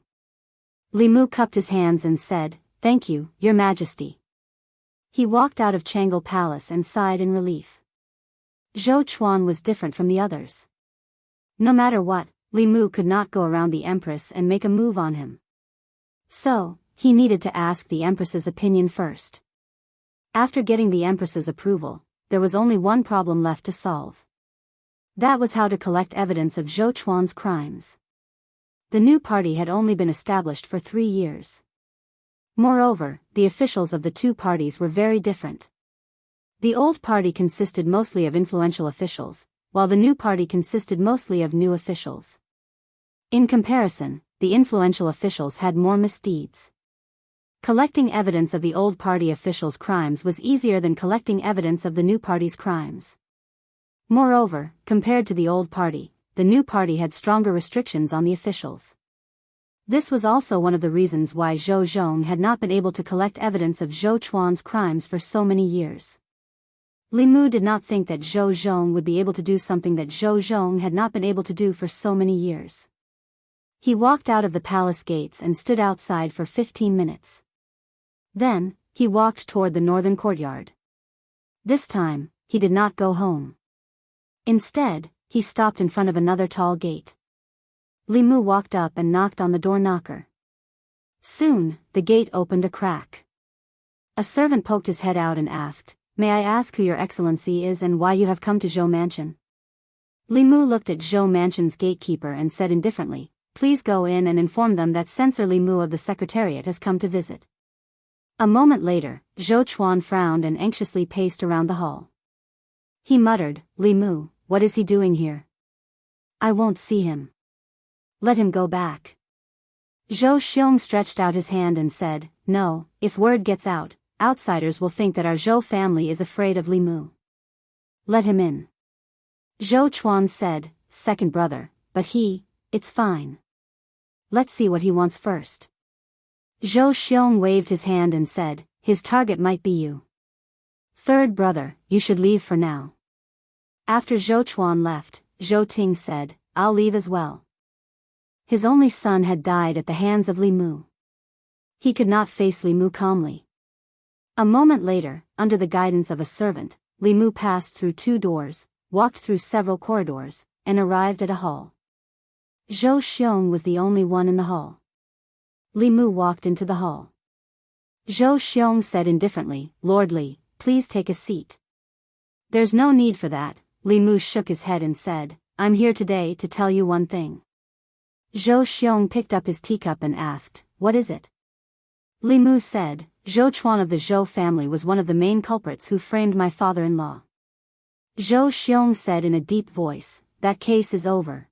Li Mu cupped his hands and said, "Thank you, Your Majesty." He walked out of Changle Palace and sighed in relief. Zhou Chuan was different from the others. No matter what, Li Mu could not go around the Empress and make a move on him. So, he needed to ask the Empress's opinion first. After getting the Empress's approval, there was only one problem left to solve. That was how to collect evidence of Zhou Chuan's crimes. The new party had only been established for 3 years. Moreover, the officials of the 2 parties were very different. The old party consisted mostly of influential officials, while the new party consisted mostly of new officials. In comparison, the influential officials had more misdeeds. Collecting evidence of the old party officials' crimes was easier than collecting evidence of the new party's crimes. Moreover, compared to the old party, the new party had stronger restrictions on the officials. This was also one of the reasons why Zhou Zhong had not been able to collect evidence of Zhou Chuan's crimes for so many years. Li Mu did not think that Zhou Zhong would be able to do something that Zhou Zhong had not been able to do for so many years. He walked out of the palace gates and stood outside for 15 minutes. Then, he walked toward the northern courtyard. This time, he did not go home. Instead, he stopped in front of another tall gate. Li Mu walked up and knocked on the door knocker. Soon, the gate opened a crack. A servant poked his head out and asked, "May I ask who your excellency is and why you have come to Zhou Mansion?" Li Mu looked at Zhou Mansion's gatekeeper and said indifferently, "Please go in and inform them that Censor Li Mu of the Secretariat has come to visit." A moment later, Zhou Chuan frowned and anxiously paced around the hall. He muttered, "Li Mu, what is he doing here? I won't see him. Let him go back." Zhou Xiong stretched out his hand and said, "No, if word gets out, outsiders will think that our Zhou family is afraid of Li Mu. Let him in." Zhou Chuan said, "Second brother, but it's fine. Let's see what he wants first." Zhou Xiong waved his hand and said, "His target might be you. Third brother, you should leave for now." After Zhou Chuan left, Zhou Ting said, "I'll leave as well." His only son had died at the hands of Li Mu. He could not face Li Mu calmly. A moment later, under the guidance of a servant, Li Mu passed through 2 doors, walked through several corridors, and arrived at a hall. Zhou Xiong was the only one in the hall. Li Mu walked into the hall. Zhou Xiong said indifferently, Lord Li, please take a seat. There's no need for that, Li Mu shook his head and said, I'm here today to tell you one thing. Zhou Xiong picked up his teacup and asked, what is it? Li Mu said, Zhou Chuan of the Zhou family was one of the main culprits who framed my father-in-law. Zhou Xiong said in a deep voice, that case is over.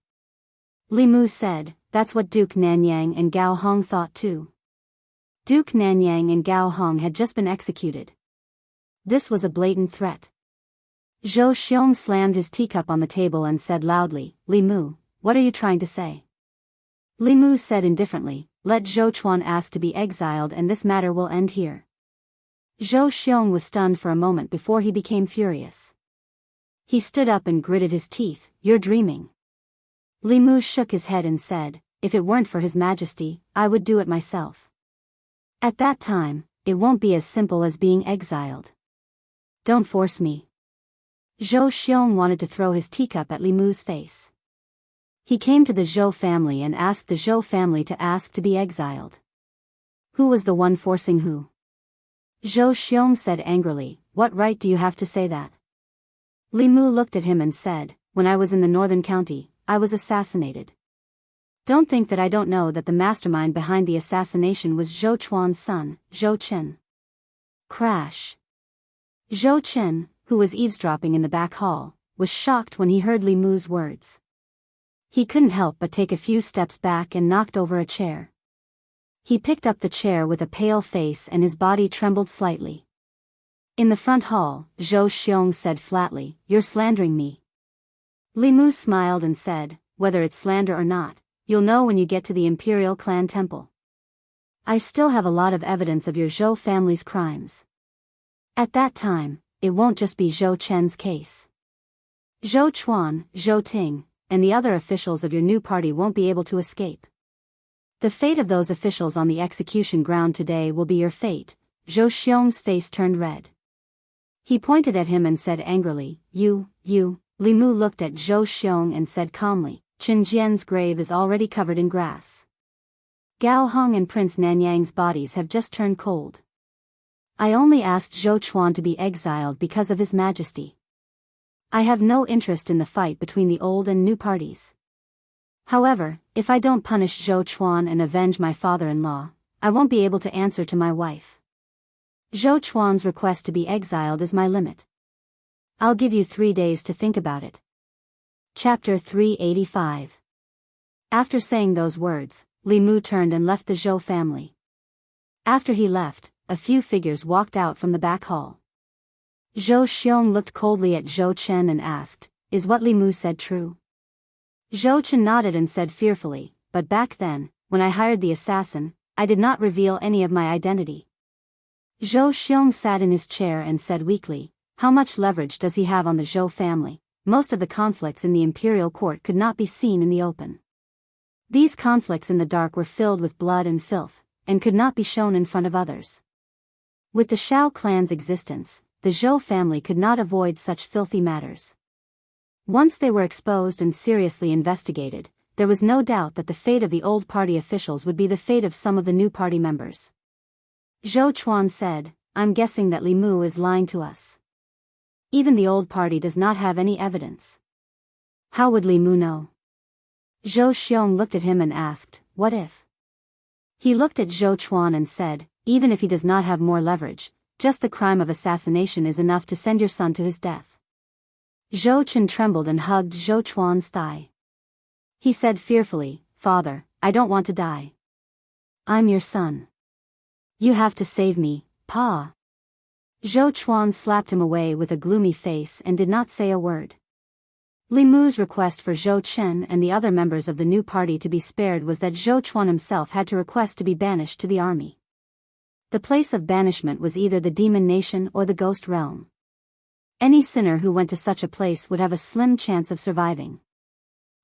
Li Mu said, that's what Duke Nanyang and Gao Hong thought too. Duke Nanyang and Gao Hong had just been executed. This was a blatant threat. Zhou Xiong slammed his teacup on the table and said loudly, Li Mu, what are you trying to say? Li Mu said indifferently, let Zhou Chuan ask to be exiled and this matter will end here. Zhou Xiong was stunned for a moment before he became furious. He stood up and gritted his teeth, you're dreaming. Li Mu shook his head and said, if it weren't for His Majesty, I would do it myself. At that time, it won't be as simple as being exiled. Don't force me. Zhou Xiong wanted to throw his teacup at Li Mu's face. He came to the Zhou family and asked the Zhou family to ask to be exiled. Who was the one forcing who? Zhou Xiong said angrily, what right do you have to say that? Li Mu looked at him and said, when I was in the northern county, I was assassinated. Don't think that I don't know that the mastermind behind the assassination was Zhou Chuan's son, Zhou Chen. Crash. Zhou Chen, who was eavesdropping in the back hall, was shocked when he heard Li Mu's words. He couldn't help but take a few steps back and knocked over a chair. He picked up the chair with a pale face and his body trembled slightly. In the front hall, Zhou Xiong said flatly, you're slandering me. Li Mu smiled and said, whether it's slander or not, you'll know when you get to the Imperial Clan Temple. I still have a lot of evidence of your Zhou family's crimes. At that time, it won't just be Zhou Chen's case. Zhou Chuan, Zhou Ting, and the other officials of your new party won't be able to escape. The fate of those officials on the execution ground today will be your fate. Zhou Xiong's face turned red. He pointed at him and said angrily, you. Li Mu looked at Zhou Xiong and said calmly, Chen Jian's grave is already covered in grass. Gao Hong and Prince Nanyang's bodies have just turned cold. I only asked Zhou Chuan to be exiled because of His Majesty. I have no interest in the fight between the old and new parties. However, if I don't punish Zhou Chuan and avenge my father-in-law, I won't be able to answer to my wife. Zhou Chuan's request to be exiled is my limit. I'll give you 3 days to think about it. Chapter 385. After saying those words, Li Mu turned and left the Zhou family. After he left, a few figures walked out from the back hall. Zhou Xiong looked coldly at Zhou Chen and asked, is what Li Mu said true? Zhou Chen nodded and said fearfully, but back then, when I hired the assassin, I did not reveal any of my identity. Zhou Xiong sat in his chair and said weakly, how much leverage does he have on the Zhou family? Most of the conflicts in the imperial court could not be seen in the open. These conflicts in the dark were filled with blood and filth, and could not be shown in front of others. With the Shao clan's existence, the Zhou family could not avoid such filthy matters. Once they were exposed and seriously investigated, there was no doubt that the fate of the old party officials would be the fate of some of the new party members. Zhou Chuan said, I'm guessing that Li Mu is lying to us. Even the old party does not have any evidence. How would Li Mu know? Zhou Xiong looked at him and asked, what if? He looked at Zhou Chuan and said, even if he does not have more leverage, just the crime of assassination is enough to send your son to his death. Zhou Chen trembled and hugged Zhou Chuan's thigh. He said fearfully, Father, I don't want to die. I'm your son. You have to save me, Pa. Zhou Chuan slapped him away with a gloomy face and did not say a word. Li Mu's request for Zhou Chen and the other members of the new party to be spared was that Zhou Chuan himself had to request to be banished to the army. The place of banishment was either the demon nation or the ghost realm. Any sinner who went to such a place would have a slim chance of surviving.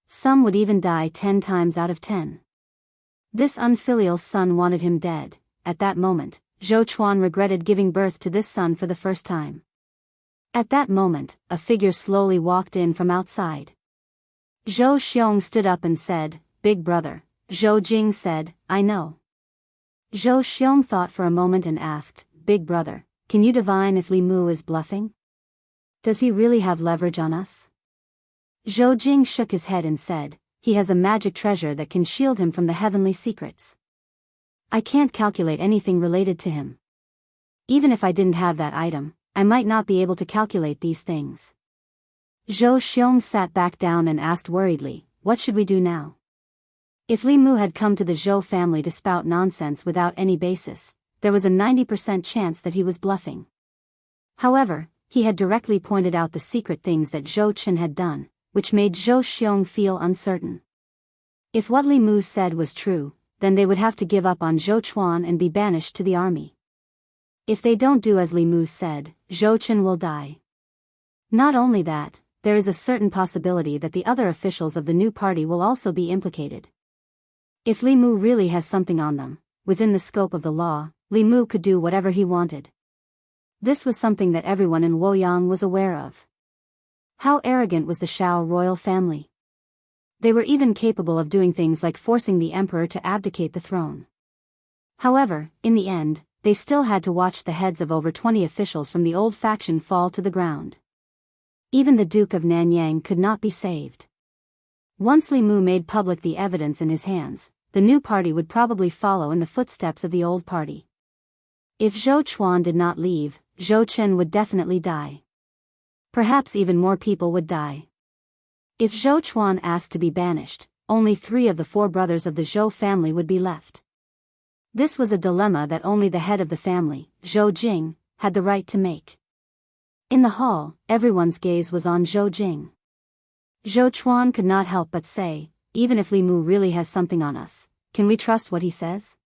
Some would even die 10 times out of 10. This unfilial son wanted him dead. At that moment, Zhou Chuan regretted giving birth to this son for the first time. At that moment, a figure slowly walked in from outside. Zhou Xiong stood up and said, Big brother. Zhou Jing said, I know. Zhou Xiong thought for a moment and asked, Big brother, can you divine if Li Mu is bluffing? Does he really have leverage on us? Zhou Jing shook his head and said, he has a magic treasure that can shield him from the heavenly secrets. I can't calculate anything related to him. Even if I didn't have that item, I might not be able to calculate these things. Zhou Xiong sat back down and asked worriedly, what should we do now? If Li Mu had come to the Zhou family to spout nonsense without any basis, there was a 90% chance that he was bluffing. However, he had directly pointed out the secret things that Zhou Chen had done, which made Zhou Xiong feel uncertain. If what Li Mu said was true, then they would have to give up on Zhou Chuan and be banished to the army. If they don't do as Li Mu said, Zhou Chen will die. Not only that, there is a certain possibility that the other officials of the new party will also be implicated. If Li Mu really has something on them, within the scope of the law, Li Mu could do whatever he wanted. This was something that everyone in Luoyang was aware of. How arrogant was the Shao royal family? They were even capable of doing things like forcing the emperor to abdicate the throne. However, in the end, they still had to watch the heads of over 20 officials from the old faction fall to the ground. Even the Duke of Nanyang could not be saved. Once Li Mu made public the evidence in his hands, the new party would probably follow in the footsteps of the old party. If Zhou Chuan did not leave, Zhou Chen would definitely die. Perhaps even more people would die. If Zhou Chuan asked to be banished, only 3 of the 4 brothers of the Zhou family would be left. This was a dilemma that only the head of the family, Zhou Jing, had the right to make. In the hall, everyone's gaze was on Zhou Jing. Zhou Chuan could not help but say, even if Li Mu really has something on us, can we trust what he says?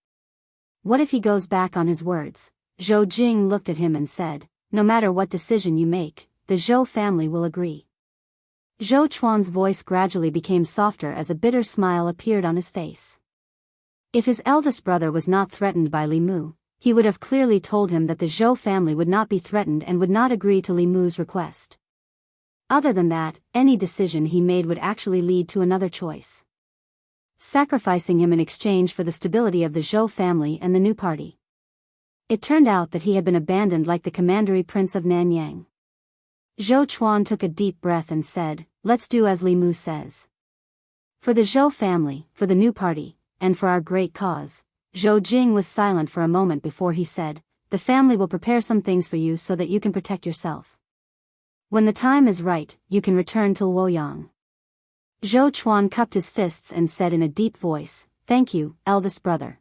What if he goes back on his words? Zhou Jing looked at him and said, no matter what decision you make, the Zhou family will agree. Zhou Chuan's voice gradually became softer as a bitter smile appeared on his face. If his eldest brother was not threatened by Li Mu, he would have clearly told him that the Zhou family would not be threatened and would not agree to Li Mu's request. Other than that, any decision he made would actually lead to another choice. Sacrificing him in exchange for the stability of the Zhou family and the new party. It turned out that he had been abandoned like the commandery prince of Nanyang. Zhou Chuan took a deep breath and said, let's do as Li Mu says. For the Zhou family, for the new party, and for our great cause. Zhou Jing was silent for a moment before he said, the family will prepare some things for you so that you can protect yourself. When the time is right, you can return to Luoyang. Zhou Chuan cupped his fists and said in a deep voice, thank you, eldest brother.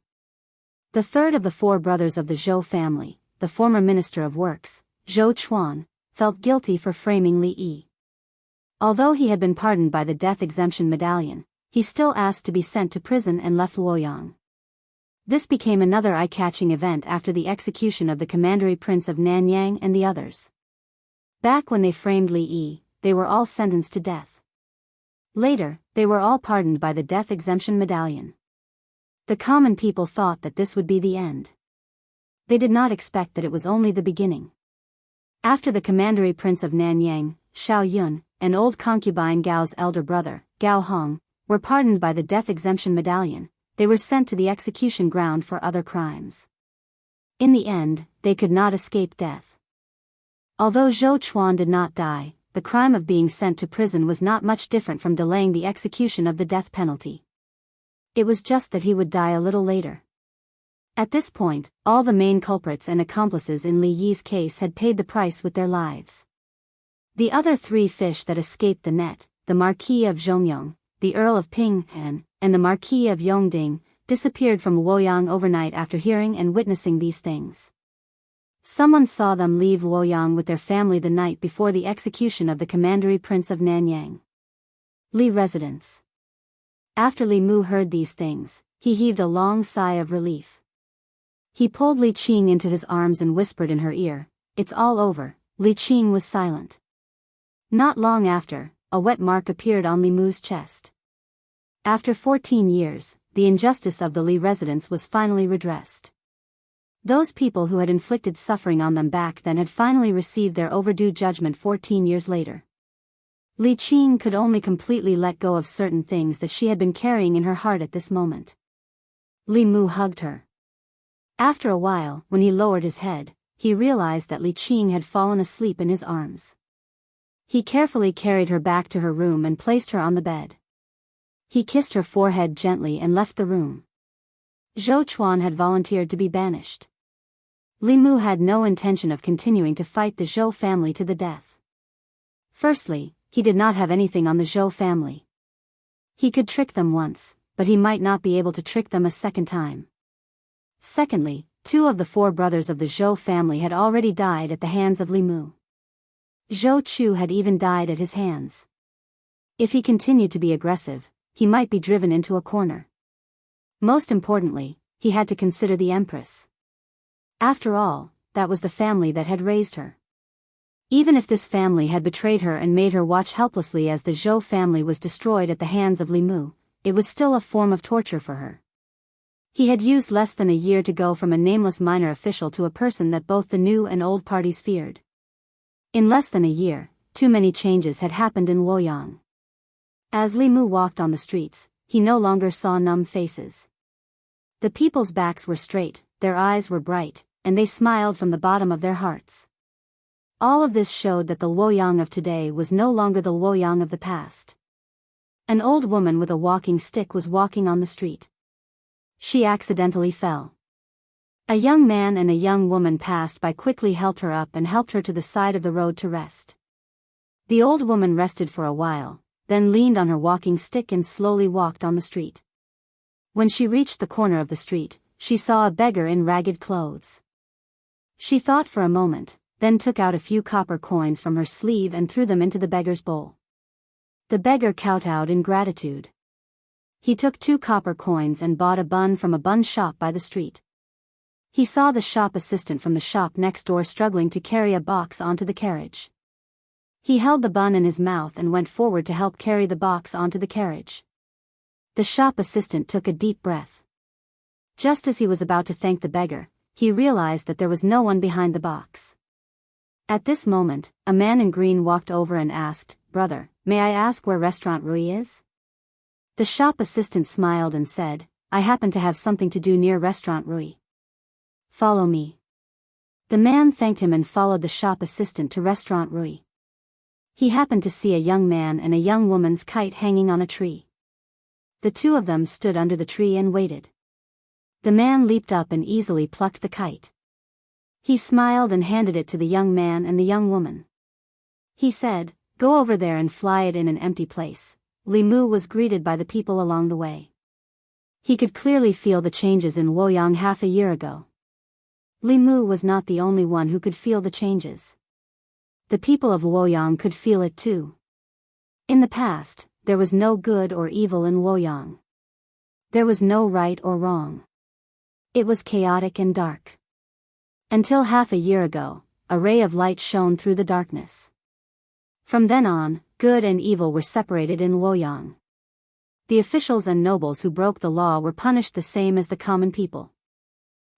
The third of the 4 brothers of the Zhou family, the former Minister of Works, Zhou Chuan, felt guilty for framing Li Yi. Although he had been pardoned by the death exemption medallion, he still asked to be sent to prison and left Luoyang. This became another eye-catching event after the execution of the commandery prince of Nanyang and the others. Back when they framed Li Yi, they were all sentenced to death. Later, they were all pardoned by the death exemption medallion. The common people thought that this would be the end. They did not expect that it was only the beginning. After the commandery prince of Nanyang, Xiao Yun, and old concubine Gao's elder brother, Gao Hong, were pardoned by the death exemption medallion, they were sent to the execution ground for other crimes. In the end, they could not escape death. Although Zhou Chuan did not die, the crime of being sent to prison was not much different from delaying the execution of the death penalty. It was just that he would die a little later. At this point, all the main culprits and accomplices in Li Yi's case had paid the price with their lives. The other 3 fish that escaped the net, the Marquis of Zhongyong, the Earl of Pinghan, and the Marquis of Yongding, disappeared from Luoyang overnight after hearing and witnessing these things. Someone saw them leave Luoyang with their family the night before the execution of the commandery prince of Nanyang. Li residence. After Li Mu heard these things, he heaved a long sigh of relief. He pulled Li Qing into his arms and whispered in her ear, it's all over. Li Qing was silent. Not long after, a wet mark appeared on Li Mu's chest. After 14 years, the injustice of the Li residence was finally redressed. Those people who had inflicted suffering on them back then had finally received their overdue judgment 14 years later. Li Qing could only completely let go of certain things that she had been carrying in her heart at this moment. Li Mu hugged her. After a while, when he lowered his head, he realized that Li Qing had fallen asleep in his arms. He carefully carried her back to her room and placed her on the bed. He kissed her forehead gently and left the room. Zhou Chuan had volunteered to be banished. Li Mu had no intention of continuing to fight the Zhou family to the death. Firstly, he did not have anything on the Zhou family. He could trick them once, but he might not be able to trick them a second time. Secondly, 2 of the 4 brothers of the Zhou family had already died at the hands of Li Mu. Zhou Chu had even died at his hands. If he continued to be aggressive, he might be driven into a corner. Most importantly, he had to consider the Empress. After all, that was the family that had raised her. Even if this family had betrayed her and made her watch helplessly as the Zhou family was destroyed at the hands of Li Mu, it was still a form of torture for her. He had used less than a year to go from a nameless minor official to a person that both the new and old parties feared. In less than a year, too many changes had happened in Luoyang. As Li Mu walked on the streets, he no longer saw numb faces. The people's backs were straight, their eyes were bright, and they smiled from the bottom of their hearts. All of this showed that the Luoyang of today was no longer the Luoyang of the past. An old woman with a walking stick was walking on the street. She accidentally fell. A young man and a young woman passed by, quickly helped her up and helped her to the side of the road to rest. The old woman rested for a while, then leaned on her walking stick and slowly walked on the street. When she reached the corner of the street, she saw a beggar in ragged clothes. She thought for a moment, then took out a few copper coins from her sleeve and threw them into the beggar's bowl. The beggar kowtowed in gratitude. He took 2 copper coins and bought a bun from a bun shop by the street. He saw the shop assistant from the shop next door struggling to carry a box onto the carriage. He held the bun in his mouth and went forward to help carry the box onto the carriage. The shop assistant took a deep breath. Just as he was about to thank the beggar, he realized that there was no one behind the box. At this moment, a man in green walked over and asked, "Brother, may I ask where Restaurant Rui is?" The shop assistant smiled and said, "I happen to have something to do near Restaurant Rui. Follow me." The man thanked him and followed the shop assistant to Restaurant Rui. He happened to see a young man and a young woman's kite hanging on a tree. The 2 of them stood under the tree and waited. The man leaped up and easily plucked the kite. He smiled and handed it to the young man and the young woman. He said, "Go over there and fly it in an empty place." Li Mu was greeted by the people along the way. He could clearly feel the changes in Luoyang half a year ago. Li Mu was not the only one who could feel the changes. The people of Luoyang could feel it too. In the past, there was no good or evil in Luoyang. There was no right or wrong. It was chaotic and dark. Until half a year ago, a ray of light shone through the darkness. From then on, good and evil were separated in Luoyang. The officials and nobles who broke the law were punished the same as the common people.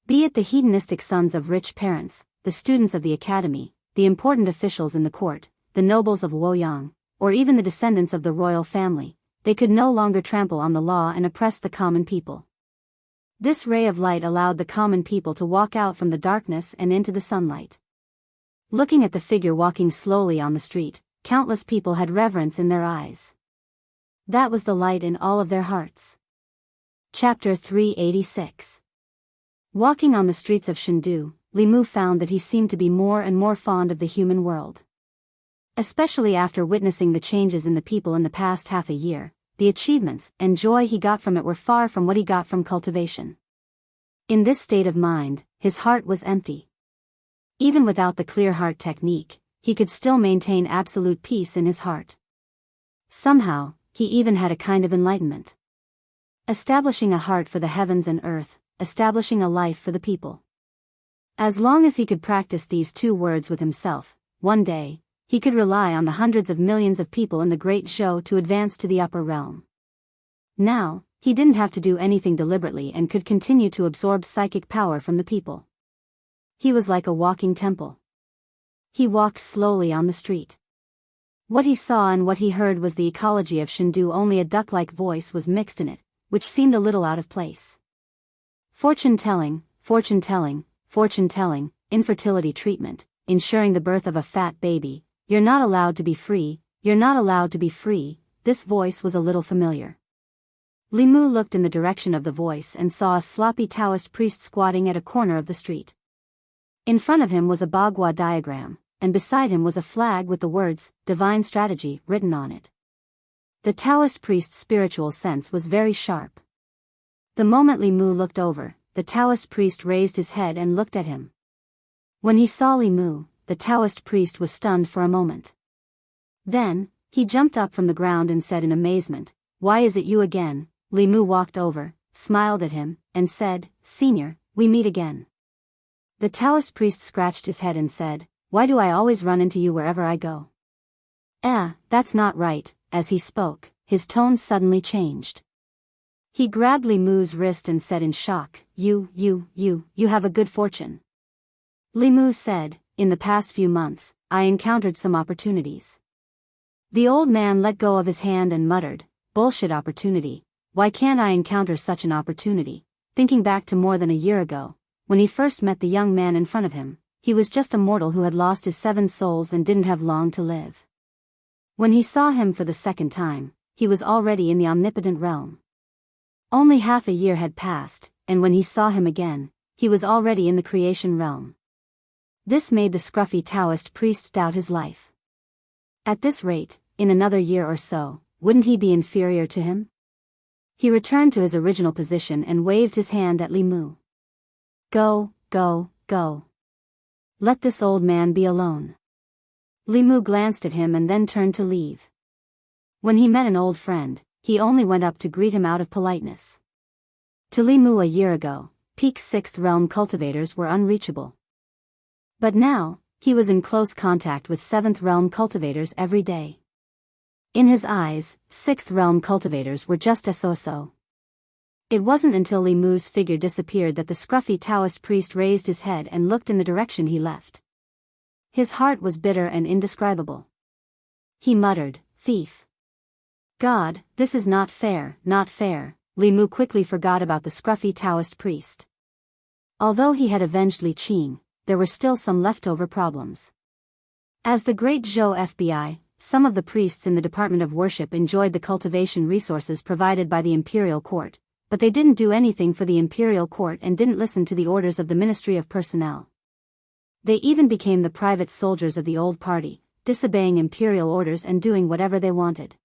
Be it the hedonistic sons of rich parents, the students of the academy, the important officials in the court, the nobles of Luoyang, or even the descendants of the royal family, they could no longer trample on the law and oppress the common people. This ray of light allowed the common people to walk out from the darkness and into the sunlight. Looking at the figure walking slowly on the street, countless people had reverence in their eyes. That was the light in all of their hearts. Chapter 386. Walking on the streets of Chengdu, Li Mu found that he seemed to be more and more fond of the human world. Especially after witnessing the changes in the people in the past half a year, the achievements and joy he got from it were far from what he got from cultivation. In this state of mind, his heart was empty. Even without the clear heart technique, he could still maintain absolute peace in his heart. Somehow, he even had a kind of enlightenment. Establishing a heart for the heavens and earth, establishing a life for the people. As long as he could practice these 2 words with himself, one day, he could rely on the hundreds of millions of people in the Great Zhou to advance to the upper realm. Now, he didn't have to do anything deliberately and could continue to absorb psychic power from the people. He was like a walking temple. He walked slowly on the street. What he saw and what he heard was the ecology of Chengdu, only a duck-like voice was mixed in it, which seemed a little out of place. Fortune-telling, fortune-telling, infertility treatment, ensuring the birth of a fat baby. You're not allowed to be free, you're not allowed to be free. This voice was a little familiar. Li Mu looked in the direction of the voice and saw a sloppy Taoist priest squatting at a corner of the street. In front of him was a Bagua diagram, and beside him was a flag with the words, Divine Strategy, written on it. The Taoist priest's spiritual sense was very sharp. The moment Li Mu looked over, the Taoist priest raised his head and looked at him. When he saw Li Mu, the Taoist priest was stunned for a moment. Then, he jumped up from the ground and said in amazement, "Why is it you again?" Li Mu walked over, smiled at him, and said, "Senior, we meet again." The Taoist priest scratched his head and said, "Why do I always run into you wherever I go?" That's not right." As he spoke, his tone suddenly changed. He grabbed Li Mu's wrist and said in shock, You have a good fortune." Li Mu said, "In the past few months, I encountered some opportunities." The old man let go of his hand and muttered, "Bullshit opportunity. Why can't I encounter such an opportunity?" Thinking back to more than a year ago, when he first met the young man in front of him, he was just a mortal who had lost his 7 souls and didn't have long to live. When he saw him for the second time, he was already in the omnipotent realm. Only half a year had passed, and when he saw him again, he was already in the creation realm. This made the scruffy Taoist priest doubt his life. At this rate, in another year or so, wouldn't he be inferior to him? He returned to his original position and waved his hand at Li Mu. Go. Let this old man be alone." Li Mu glanced at him and then turned to leave. When he met an old friend, he only went up to greet him out of politeness. To Li Mu a year ago, peak 6th realm cultivators were unreachable. But now, he was in close contact with 7th realm cultivators every day. In his eyes, 6th realm cultivators were just so. It wasn't until Li Mu's figure disappeared that the scruffy Taoist priest raised his head and looked in the direction he left. His heart was bitter and indescribable. He muttered, "Thief. God, this is not fair, not fair." Li Mu quickly forgot about the scruffy Taoist priest. Although he had avenged Li Qing, there were still some leftover problems. As the Great Zhou FBI, some of the priests in the Department of Worship enjoyed the cultivation resources provided by the Imperial Court, but they didn't do anything for the Imperial Court and didn't listen to the orders of the Ministry of Personnel. They even became the private soldiers of the old party, disobeying imperial orders and doing whatever they wanted.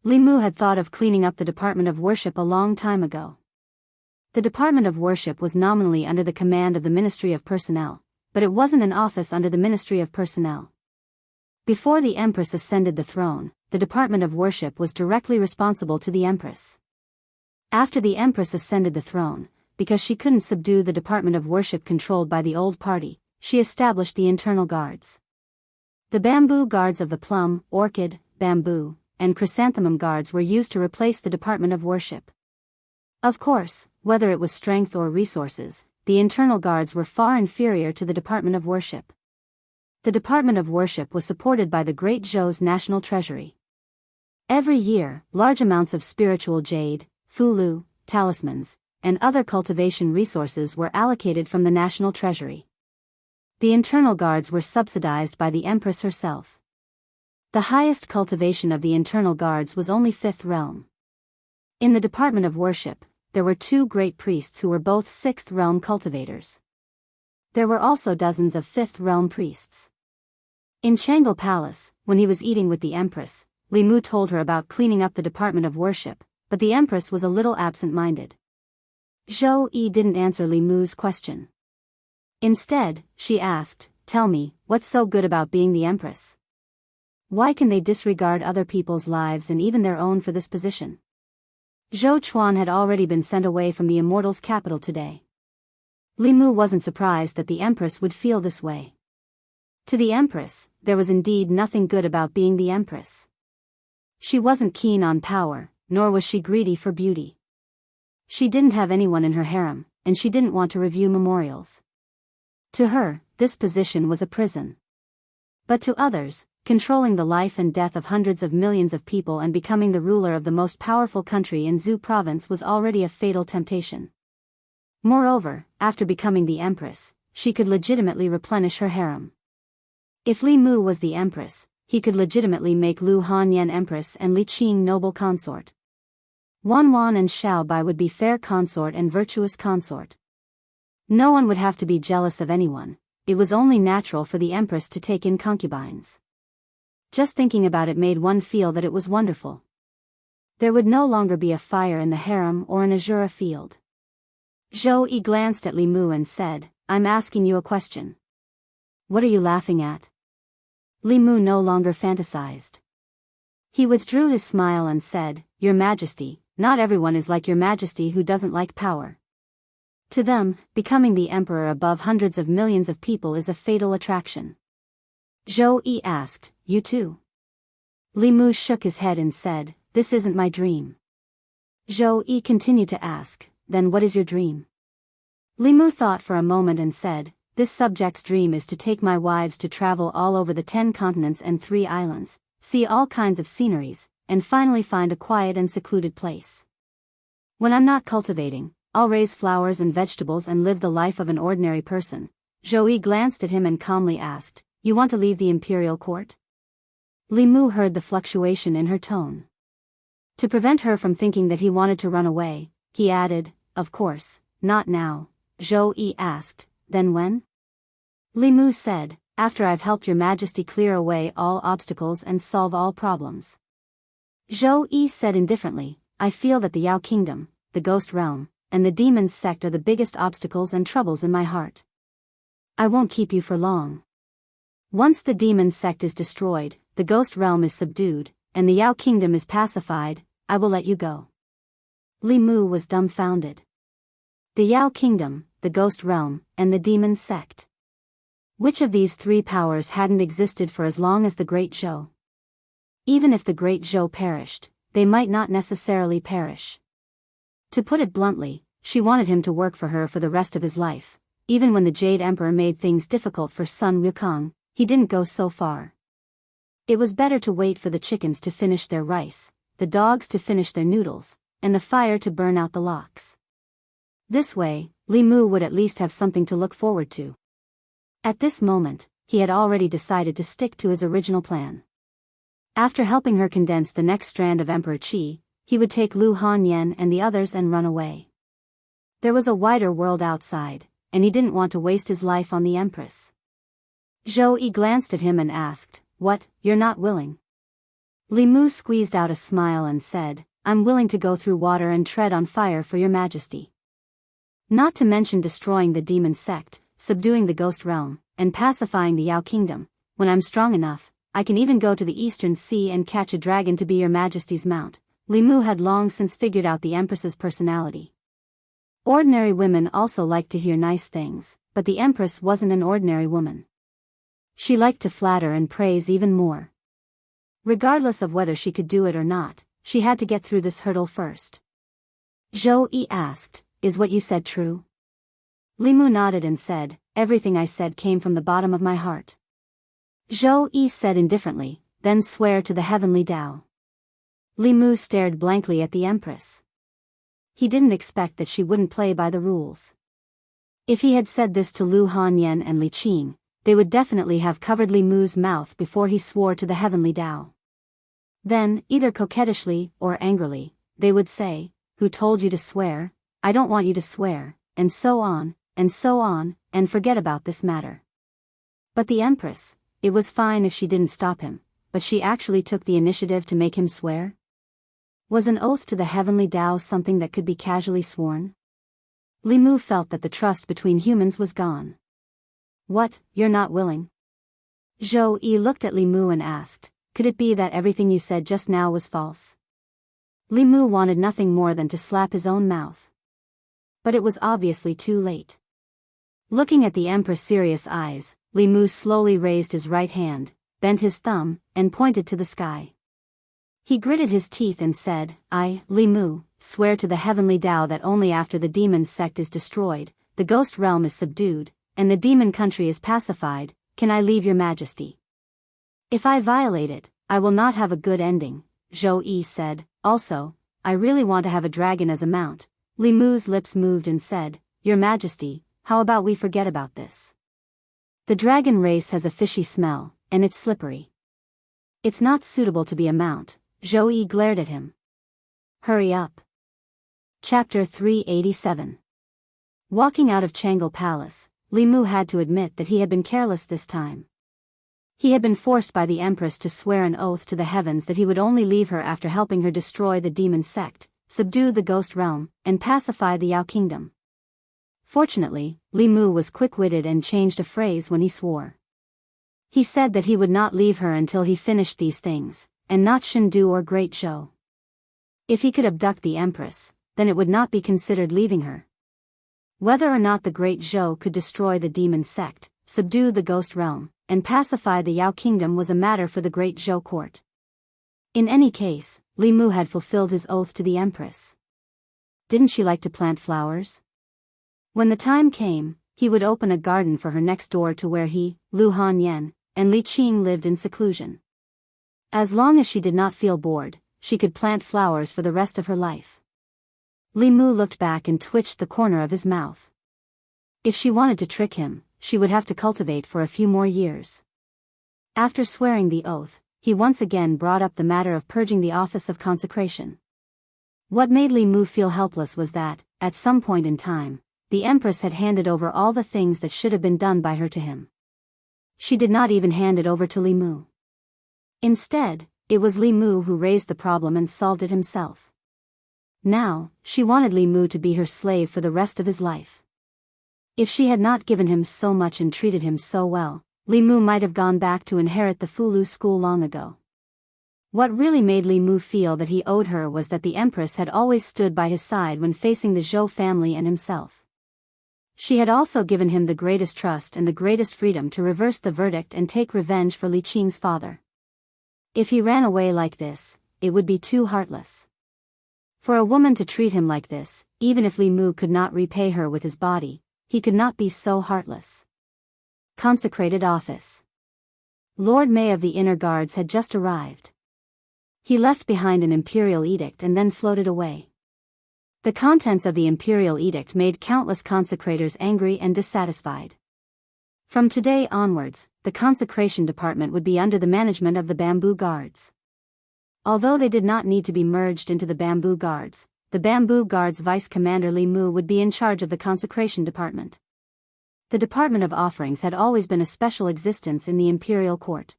Li Mu had thought of cleaning up the Department of Worship a long time ago. The Department of Worship was nominally under the command of the Ministry of Personnel, but it wasn't an office under the Ministry of Personnel. Before the Empress ascended the throne, the Department of Worship was directly responsible to the Empress. After the Empress ascended the throne, because she couldn't subdue the Department of Worship controlled by the old party, she established the internal guards. The bamboo guards of the plum, orchid, bamboo, and chrysanthemum guards were used to replace the Department of Worship. Of course, whether it was strength or resources, the internal guards were far inferior to the Department of Worship. The Department of Worship was supported by the Great Zhou's national treasury. Every year, large amounts of spiritual jade, fulu, talismans, and other cultivation resources were allocated from the national treasury. The internal guards were subsidized by the Empress herself. The highest cultivation of the internal guards was only 5th realm. In the Department of Worship, there were 2 great priests who were both 6th realm cultivators. There were also dozens of 5th realm priests. In Changle Palace, when he was eating with the Empress, Li Mu told her about cleaning up the Department of Worship, but the Empress was a little absent-minded. Zhou Yi didn't answer Li Mu's question. Instead, she asked, "Tell me, what's so good about being the Empress? Why can they disregard other people's lives and even their own for this position?" Zhou Chuan had already been sent away from the Immortals' capital today. Li Mu wasn't surprised that the Empress would feel this way. To the Empress, there was indeed nothing good about being the Empress. She wasn't keen on power, nor was she greedy for beauty. She didn't have anyone in her harem, and she didn't want to review memorials. To her, this position was a prison. But to others, controlling the life and death of hundreds of millions of people and becoming the ruler of the most powerful country in Zhou province was already a fatal temptation. Moreover, after becoming the empress, she could legitimately replenish her harem. If Li Mu was the empress, he could legitimately make Lu Hanyan empress and Li Qing noble consort. Wan Wan and Xiao Bai would be fair consort and virtuous consort. No one would have to be jealous of anyone. It was only natural for the empress to take in concubines. Just thinking about it made one feel that it was wonderful. There would no longer be a fire in the harem or an azura field. Zhou Yi glanced at Li Mu and said, "I'm asking you a question." "What are you laughing at?" Li Mu no longer fantasized. He withdrew his smile and said, "Your Majesty, not everyone is like Your Majesty who doesn't like power. To them, becoming the emperor above hundreds of millions of people is a fatal attraction." Zhou Yi asked, "You too?" Li Mu shook his head and said, "This isn't my dream." Zhou Yi continued to ask, "Then what is your dream?" Li Mu thought for a moment and said, "This subject's dream is to take my wives to travel all over the 10 continents and 3 islands, see all kinds of sceneries, and finally find a quiet and secluded place. When I'm not cultivating, I'll raise flowers and vegetables and live the life of an ordinary person." Zhou Yi glanced at him and calmly asked, "You want to leave the imperial court?" Li Mu heard the fluctuation in her tone. To prevent her from thinking that he wanted to run away, he added, "Of course, not now." Zhou Yi asked, "Then when?" Li Mu said, "After I've helped Your Majesty clear away all obstacles and solve all problems." Zhou Yi said indifferently, "I feel that the Yao Kingdom, the Ghost Realm, and the Demon's Sect are the biggest obstacles and troubles in my heart. I won't keep you for long. Once the Demon's Sect is destroyed, the Ghost Realm is subdued, and the Yao Kingdom is pacified, I will let you go." Li Mu was dumbfounded. The Yao Kingdom, the Ghost Realm, and the Demon's Sect. Which of these 3 powers hadn't existed for as long as the Great Zhou? Even if the Great Zhou perished, they might not necessarily perish. To put it bluntly, she wanted him to work for her for the rest of his life. Even when the Jade Emperor made things difficult for Sun Wukong, he didn't go so far. It was better to wait for the chickens to finish their rice, the dogs to finish their noodles, and the fire to burn out the logs. This way, Li Mu would at least have something to look forward to. At this moment, he had already decided to stick to his original plan. After helping her condense the next strand of Emperor Qi, he would take Lu Hanyan and the others and run away. There was a wider world outside, and he didn't want to waste his life on the Empress. Zhou Yi glanced at him and asked, "What, you're not willing?" Li Mu squeezed out a smile and said, "I'm willing to go through water and tread on fire for Your Majesty. Not to mention destroying the Demon Sect, subduing the Ghost Realm, and pacifying the Yao Kingdom. When I'm strong enough, I can even go to the Eastern Sea and catch a dragon to be Your Majesty's mount." Li Mu had long since figured out the Empress's personality. Ordinary women also liked to hear nice things, but the Empress wasn't an ordinary woman. She liked to flatter and praise even more. Regardless of whether she could do it or not, she had to get through this hurdle first. Zhou Yi asked, "Is what you said true?" Li Mu nodded and said, "Everything I said came from the bottom of my heart." Zhou Yi said indifferently, "Then swear to the heavenly Tao." Li Mu stared blankly at the Empress. He didn't expect that she wouldn't play by the rules. If he had said this to Lu Hanyan and Li Qing, they would definitely have covered Li Mu's mouth before he swore to the heavenly Tao. Then, either coquettishly or angrily, they would say, "Who told you to swear? I don't want you to swear," and so on, and forget about this matter. But the Empress, it was fine if she didn't stop him, but she actually took the initiative to make him swear? Was an oath to the heavenly Tao something that could be casually sworn? Li Mu felt that the trust between humans was gone. "What, you're not willing?" Zhou Yi looked at Li Mu and asked, "Could it be that everything you said just now was false?" Li Mu wanted nothing more than to slap his own mouth. But it was obviously too late. Looking at the Empress' serious eyes, Li Mu slowly raised his right hand, bent his thumb, and pointed to the sky. He gritted his teeth and said, "I, Li Mu, swear to the heavenly Tao that only after the Demon Sect is destroyed, the Ghost Realm is subdued, and the Demon Country is pacified, can I leave Your Majesty. If I violate it, I will not have a good ending." Zhou Yi said, "Also, I really want to have a dragon as a mount." Li Mu's lips moved and said, "Your Majesty, how about we forget about this? The dragon race has a fishy smell, and it's slippery. It's not suitable to be a mount." Zhou Yi glared at him. "Hurry up." Chapter 387. Walking out of Changle Palace, Li Mu had to admit that he had been careless this time. He had been forced by the Empress to swear an oath to the heavens that he would only leave her after helping her destroy the demon sect, subdue the ghost realm, and pacify the Yao kingdom. Fortunately, Li Mu was quick-witted and changed a phrase when he swore. He said that he would not leave her until he finished these things, and not Shendu or Great Zhou. If he could abduct the Empress, then it would not be considered leaving her. Whether or not the Great Zhou could destroy the demon sect, subdue the ghost realm, and pacify the Yao kingdom was a matter for the Great Zhou court. In any case, Li Mu had fulfilled his oath to the Empress. Didn't she like to plant flowers? When the time came, he would open a garden for her next door to where he, Lu Hanyan, and Li Qing lived in seclusion. As long as she did not feel bored, she could plant flowers for the rest of her life. Li Mu looked back and twitched the corner of his mouth. If she wanted to trick him, she would have to cultivate for a few more years. After swearing the oath, he once again brought up the matter of purging the office of consecration. What made Li Mu feel helpless was that, at some point in time, the Empress had handed over all the things that should have been done by her to him. She did not even hand it over to Li Mu. Instead, it was Li Mu who raised the problem and solved it himself. Now, she wanted Li Mu to be her slave for the rest of his life. If she had not given him so much and treated him so well, Li Mu might have gone back to inherit the Fulu school long ago. What really made Li Mu feel that he owed her was that the Empress had always stood by his side when facing the Zhou family and himself. She had also given him the greatest trust and the greatest freedom to reverse the verdict and take revenge for Li Qing's father. If he ran away like this, it would be too heartless. For a woman to treat him like this, even if Li Mu could not repay her with his body, he could not be so heartless. Consecrated office. Lord May of the Inner Guards had just arrived. He left behind an imperial edict and then floated away. The contents of the imperial edict made countless consecrators angry and dissatisfied. From today onwards, the consecration department would be under the management of the Bamboo Guards. Although they did not need to be merged into the Bamboo Guards, the Bamboo Guards Vice Commander Li Mu would be in charge of the consecration department. The Department of Offerings had always been a special existence in the imperial court.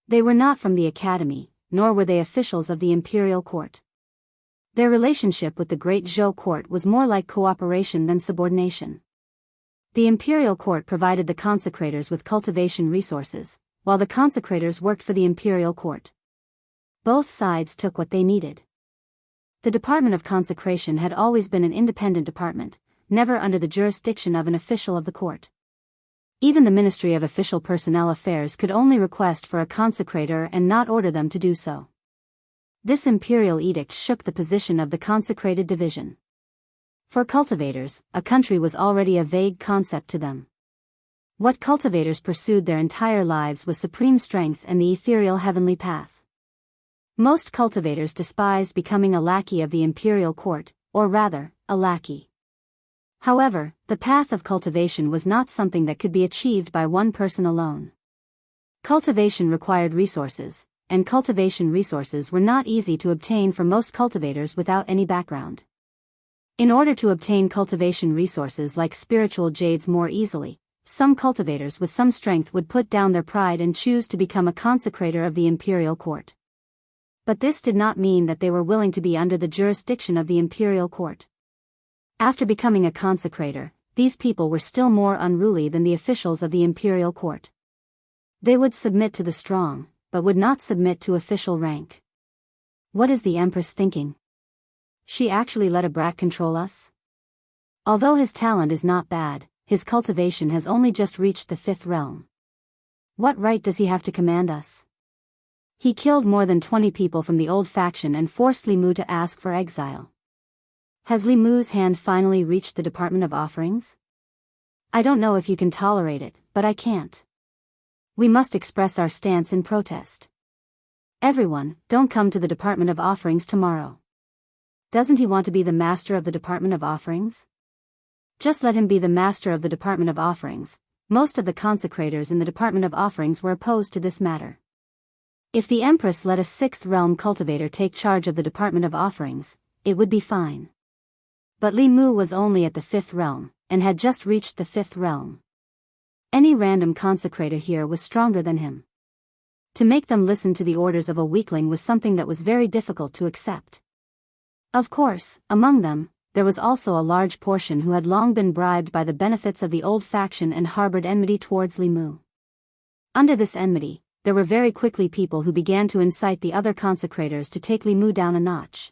They were not from the academy, nor were they officials of the imperial court. Their relationship with the Great Zhou court was more like cooperation than subordination. The imperial court provided the consecrators with cultivation resources, while the consecrators worked for the imperial court. Both sides took what they needed. The Department of Consecration had always been an independent department, never under the jurisdiction of an official of the court. Even the Ministry of Official Personnel Affairs could only request for a consecrator and not order them to do so. This imperial edict shook the position of the consecrated division. For cultivators, a country was already a vague concept to them. What cultivators pursued their entire lives was supreme strength and the ethereal heavenly path. Most cultivators despised becoming a lackey of the imperial court, or rather, a lackey. However, the path of cultivation was not something that could be achieved by one person alone. Cultivation required resources, and cultivation resources were not easy to obtain for most cultivators without any background. In order to obtain cultivation resources like spiritual jades more easily, some cultivators with some strength would put down their pride and choose to become a consecrator of the imperial court. But this did not mean that they were willing to be under the jurisdiction of the imperial court. After becoming a consecrator, these people were still more unruly than the officials of the imperial court. They would submit to the strong, but would not submit to official rank. What is the Empress thinking? She actually let a brat control us? Although his talent is not bad, his cultivation has only just reached the 5th realm. What right does he have to command us? He killed more than 20 people from the old faction and forced Li Mu to ask for exile. Has Li Mu's hand finally reached the Department of Offerings? I don't know if you can tolerate it, but I can't. We must express our stance in protest. Everyone, don't come to the Department of Offerings tomorrow. Doesn't he want to be the master of the Department of Offerings? Just let him be the master of the Department of Offerings. Most of the consecrators in the Department of Offerings were opposed to this matter. If the Empress let a sixth realm cultivator take charge of the Department of Offerings, it would be fine. But Li Mu was only at the fifth realm, and had just reached the fifth realm. Any random consecrator here was stronger than him. To make them listen to the orders of a weakling was something that was very difficult to accept. Of course, among them, there was also a large portion who had long been bribed by the benefits of the old faction and harbored enmity towards Li Mu. Under this enmity, there were very quickly people who began to incite the other consecrators to take Li Mu down a notch.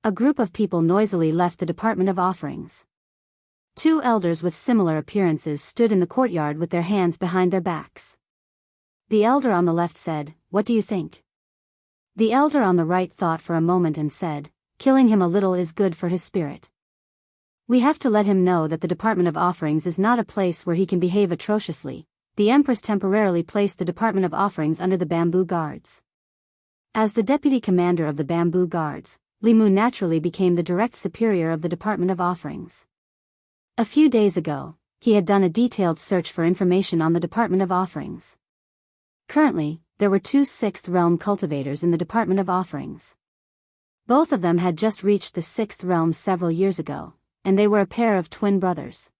A group of people noisily left the Department of Offerings. Two elders with similar appearances stood in the courtyard with their hands behind their backs. The elder on the left said, "What do you think?" The elder on the right thought for a moment and said, "Killing him a little is good for his spirit. We have to let him know that the Department of Offerings is not a place where he can behave atrociously." The Empress temporarily placed the Department of Offerings under the Bamboo Guards. As the deputy commander of the Bamboo Guards, Li Mu naturally became the direct superior of the Department of Offerings. A few days ago, he had done a detailed search for information on the Department of Offerings. Currently, there were two sixth realm cultivators in the Department of Offerings. Both of them had just reached the sixth realm several years ago, and they were a pair of twin brothers.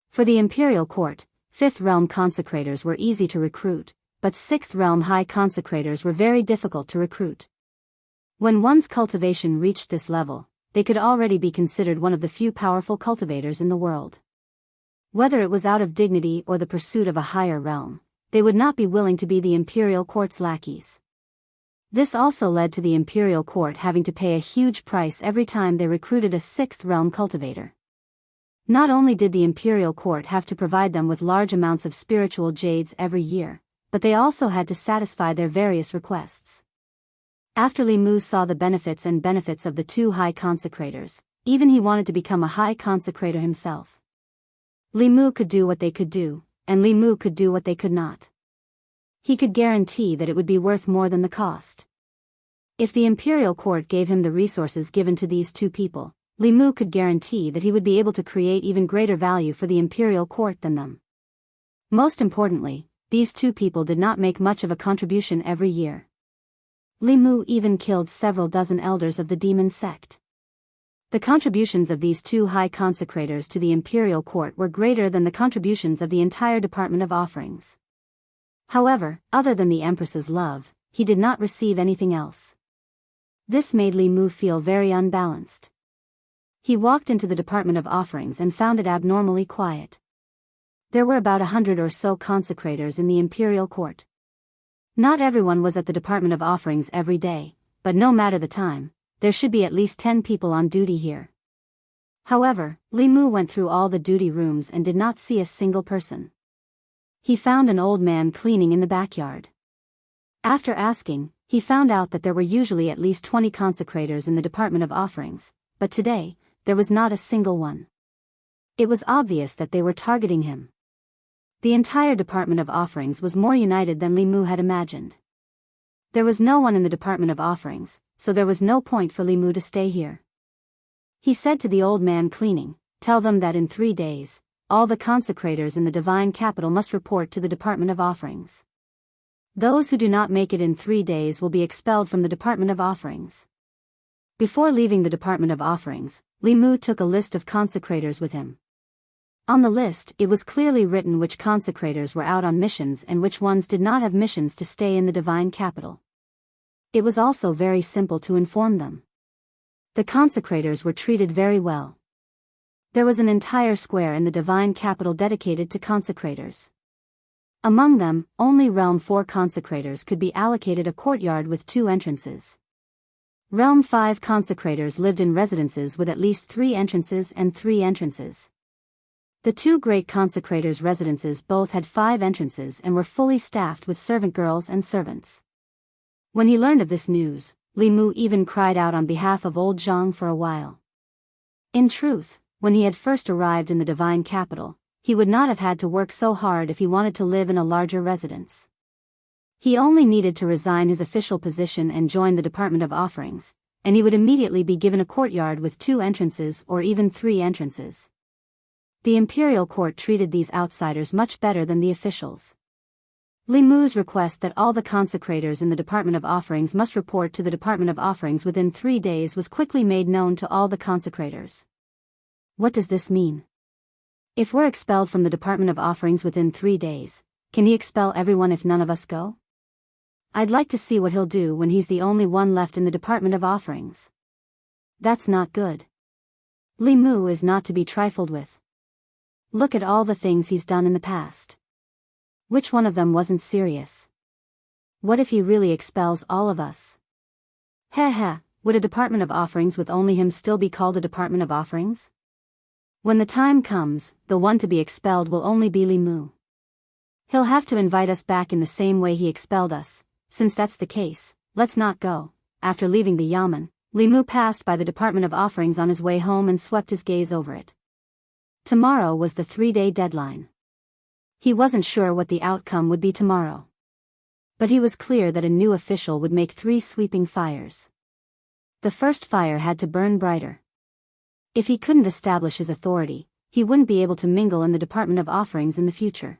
For the imperial court, fifth realm consecrators were easy to recruit, but sixth realm high consecrators were very difficult to recruit. When one's cultivation reached this level, they could already be considered one of the few powerful cultivators in the world. Whether it was out of dignity or the pursuit of a higher realm, they would not be willing to be the imperial court's lackeys. This also led to the imperial court having to pay a huge price every time they recruited a sixth realm cultivator. Not only did the imperial court have to provide them with large amounts of spiritual jades every year, but they also had to satisfy their various requests. After Li Mu saw the benefits of the two high consecrators, even he wanted to become a high consecrator himself. Li Mu could do what they could do, and Li Mu could do what they could not. He could guarantee that it would be worth more than the cost. If the imperial court gave him the resources given to these two people, Li Mu could guarantee that he would be able to create even greater value for the imperial court than them. Most importantly, these two people did not make much of a contribution every year. Li Mu even killed several dozen elders of the demon sect. The contributions of these two high consecrators to the imperial court were greater than the contributions of the entire Department of Offerings. However, other than the Empress's love, he did not receive anything else. This made Li Mu feel very unbalanced. He walked into the Department of Offerings and found it abnormally quiet. There were about 100 or so consecrators in the imperial court. Not everyone was at the Department of Offerings every day, but no matter the time, there should be at least 10 people on duty here. However, Li Mu went through all the duty rooms and did not see a single person. He found an old man cleaning in the backyard. After asking, he found out that there were usually at least 20 consecrators in the Department of Offerings, but today, there was not a single one. It was obvious that they were targeting him. The entire Department of Offerings was more united than Li Mu had imagined. There was no one in the Department of Offerings, so there was no point for Li Mu to stay here. He said to the old man cleaning, "Tell them that in 3 days, all the consecrators in the divine capital must report to the Department of Offerings. Those who do not make it in 3 days will be expelled from the Department of Offerings." Before leaving the Department of Offerings, Li Mu took a list of consecrators with him. On the list, it was clearly written which consecrators were out on missions and which ones did not have missions to stay in the divine capital. It was also very simple to inform them. The consecrators were treated very well. There was an entire square in the divine capital dedicated to consecrators. Among them, only Realm 4 consecrators could be allocated a courtyard with 2 entrances. Realm 5 consecrators lived in residences with at least 3 entrances and 3 entrances. The 2 great consecrators' residences both had 5 entrances and were fully staffed with servant girls and servants. When he learned of this news, Li Mu even cried out on behalf of old Zhang for a while. In truth, when he had first arrived in the divine capital, he would not have had to work so hard if he wanted to live in a larger residence. He only needed to resign his official position and join the Department of Offerings, and he would immediately be given a courtyard with 2 entrances or even 3 entrances. The imperial court treated these outsiders much better than the officials. Li Mu's request that all the consecrators in the Department of Offerings must report to the Department of Offerings within 3 days was quickly made known to all the consecrators. What does this mean? If we're expelled from the Department of Offerings within 3 days, can he expel everyone if none of us go? I'd like to see what he'll do when he's the only one left in the Department of Offerings. That's not good. Li Mu is not to be trifled with. Look at all the things he's done in the past. Which one of them wasn't serious? What if he really expels all of us? Heh, would a Department of Offerings with only him still be called a Department of Offerings? When the time comes, the one to be expelled will only be Li Mu. He'll have to invite us back in the same way he expelled us. Since that's the case, let's not go. After leaving the yamen, Li Mu passed by the Department of Offerings on his way home and swept his gaze over it. Tomorrow was the 3-day deadline. He wasn't sure what the outcome would be tomorrow. But he was clear that a new official would make 3 sweeping fires. The first fire had to burn brighter. If he couldn't establish his authority, he wouldn't be able to mingle in the Department of Offerings in the future.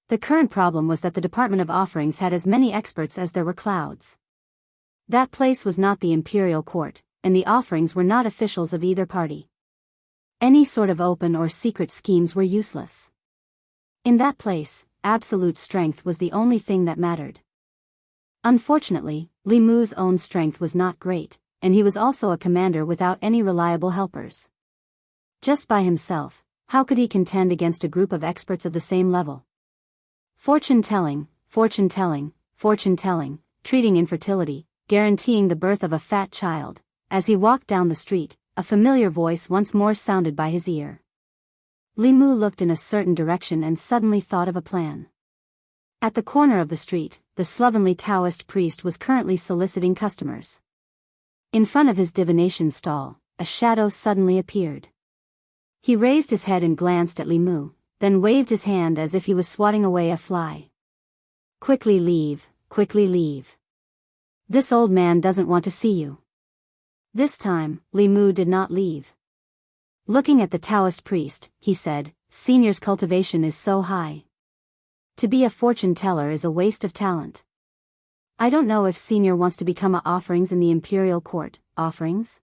The current problem was that the Department of Offerings had as many experts as there were clouds. That place was not the imperial court, and the offerings were not officials of either party. Any sort of open or secret schemes were useless. In that place, absolute strength was the only thing that mattered. Unfortunately, Li Mu's own strength was not great, and he was also a commander without any reliable helpers. Just by himself, how could he contend against a group of experts of the same level? Fortune-telling, treating infertility, guaranteeing the birth of a fat child. As he walked down the street, a familiar voice once more sounded by his ear. Li Mu looked in a certain direction and suddenly thought of a plan. At the corner of the street, the slovenly Taoist priest was currently soliciting customers. In front of his divination stall, a shadow suddenly appeared. He raised his head and glanced at Li Mu, then waved his hand as if he was swatting away a fly. Quickly leave. This old man doesn't want to see you. This time, Li Mu did not leave. Looking at the Taoist priest, he said, "Senior's cultivation is so high. To be a fortune teller is a waste of talent. I don't know if Senior wants to become a offerings in the imperial court, offerings?"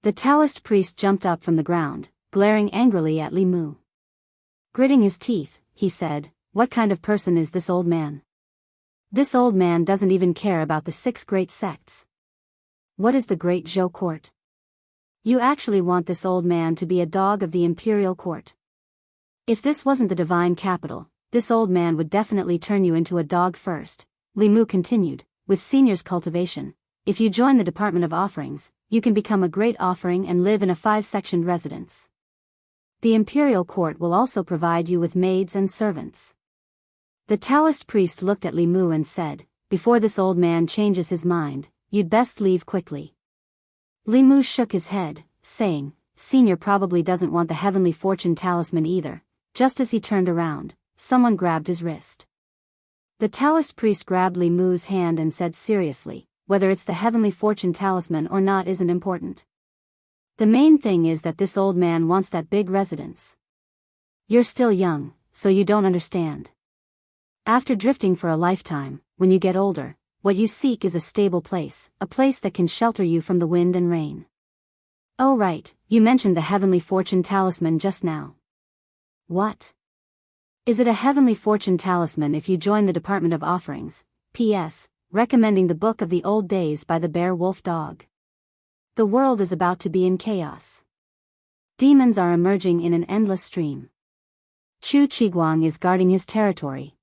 The Taoist priest jumped up from the ground, glaring angrily at Li Mu. Gritting his teeth, he said, "What kind of person is this old man? This old man doesn't even care about the 6 great sects. What is the Great Zhou court? You actually want this old man to be a dog of the imperial court. If this wasn't the divine capital, this old man would definitely turn you into a dog first." Li Mu continued, "With Senior's cultivation, if you join the Department of Offerings, you can become a great offering and live in a 5-sectioned residence. The imperial court will also provide you with maids and servants." The Taoist priest looked at Li Mu and said, "Before this old man changes his mind, you'd best leave quickly." Li Mu shook his head, saying, "Senior probably doesn't want the heavenly fortune talisman either." Just as he turned around, someone grabbed his wrist. The Taoist priest grabbed Li Mu's hand and said seriously, "Whether it's the heavenly fortune talisman or not isn't important. The main thing is that this old man wants that big residence. You're still young, so you don't understand. After drifting for a lifetime, when you get older, what you seek is a stable place, a place that can shelter you from the wind and rain." "Oh right, you mentioned the heavenly fortune talisman just now." "What? Is it a heavenly fortune talisman if you join the Department of Offerings? P.S. Recommending the Book of the Old Days by the Bear Wolf Dog. The world is about to be in chaos. Demons are emerging in an endless stream. Chu Qiguang is guarding his territory."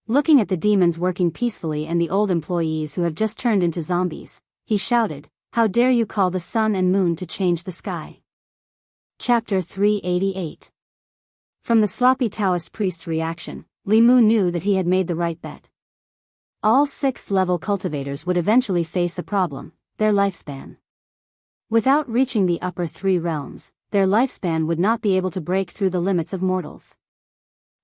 Looking at the demons working peacefully and the old employees who have just turned into zombies, he shouted, "How dare you call the sun and moon to change the sky?" Chapter 388. From the sloppy Taoist priest's reaction, Li Mu knew that he had made the right bet. All 6th-level cultivators would eventually face a problem: their lifespan. Without reaching the upper 3 realms, their lifespan would not be able to break through the limits of mortals.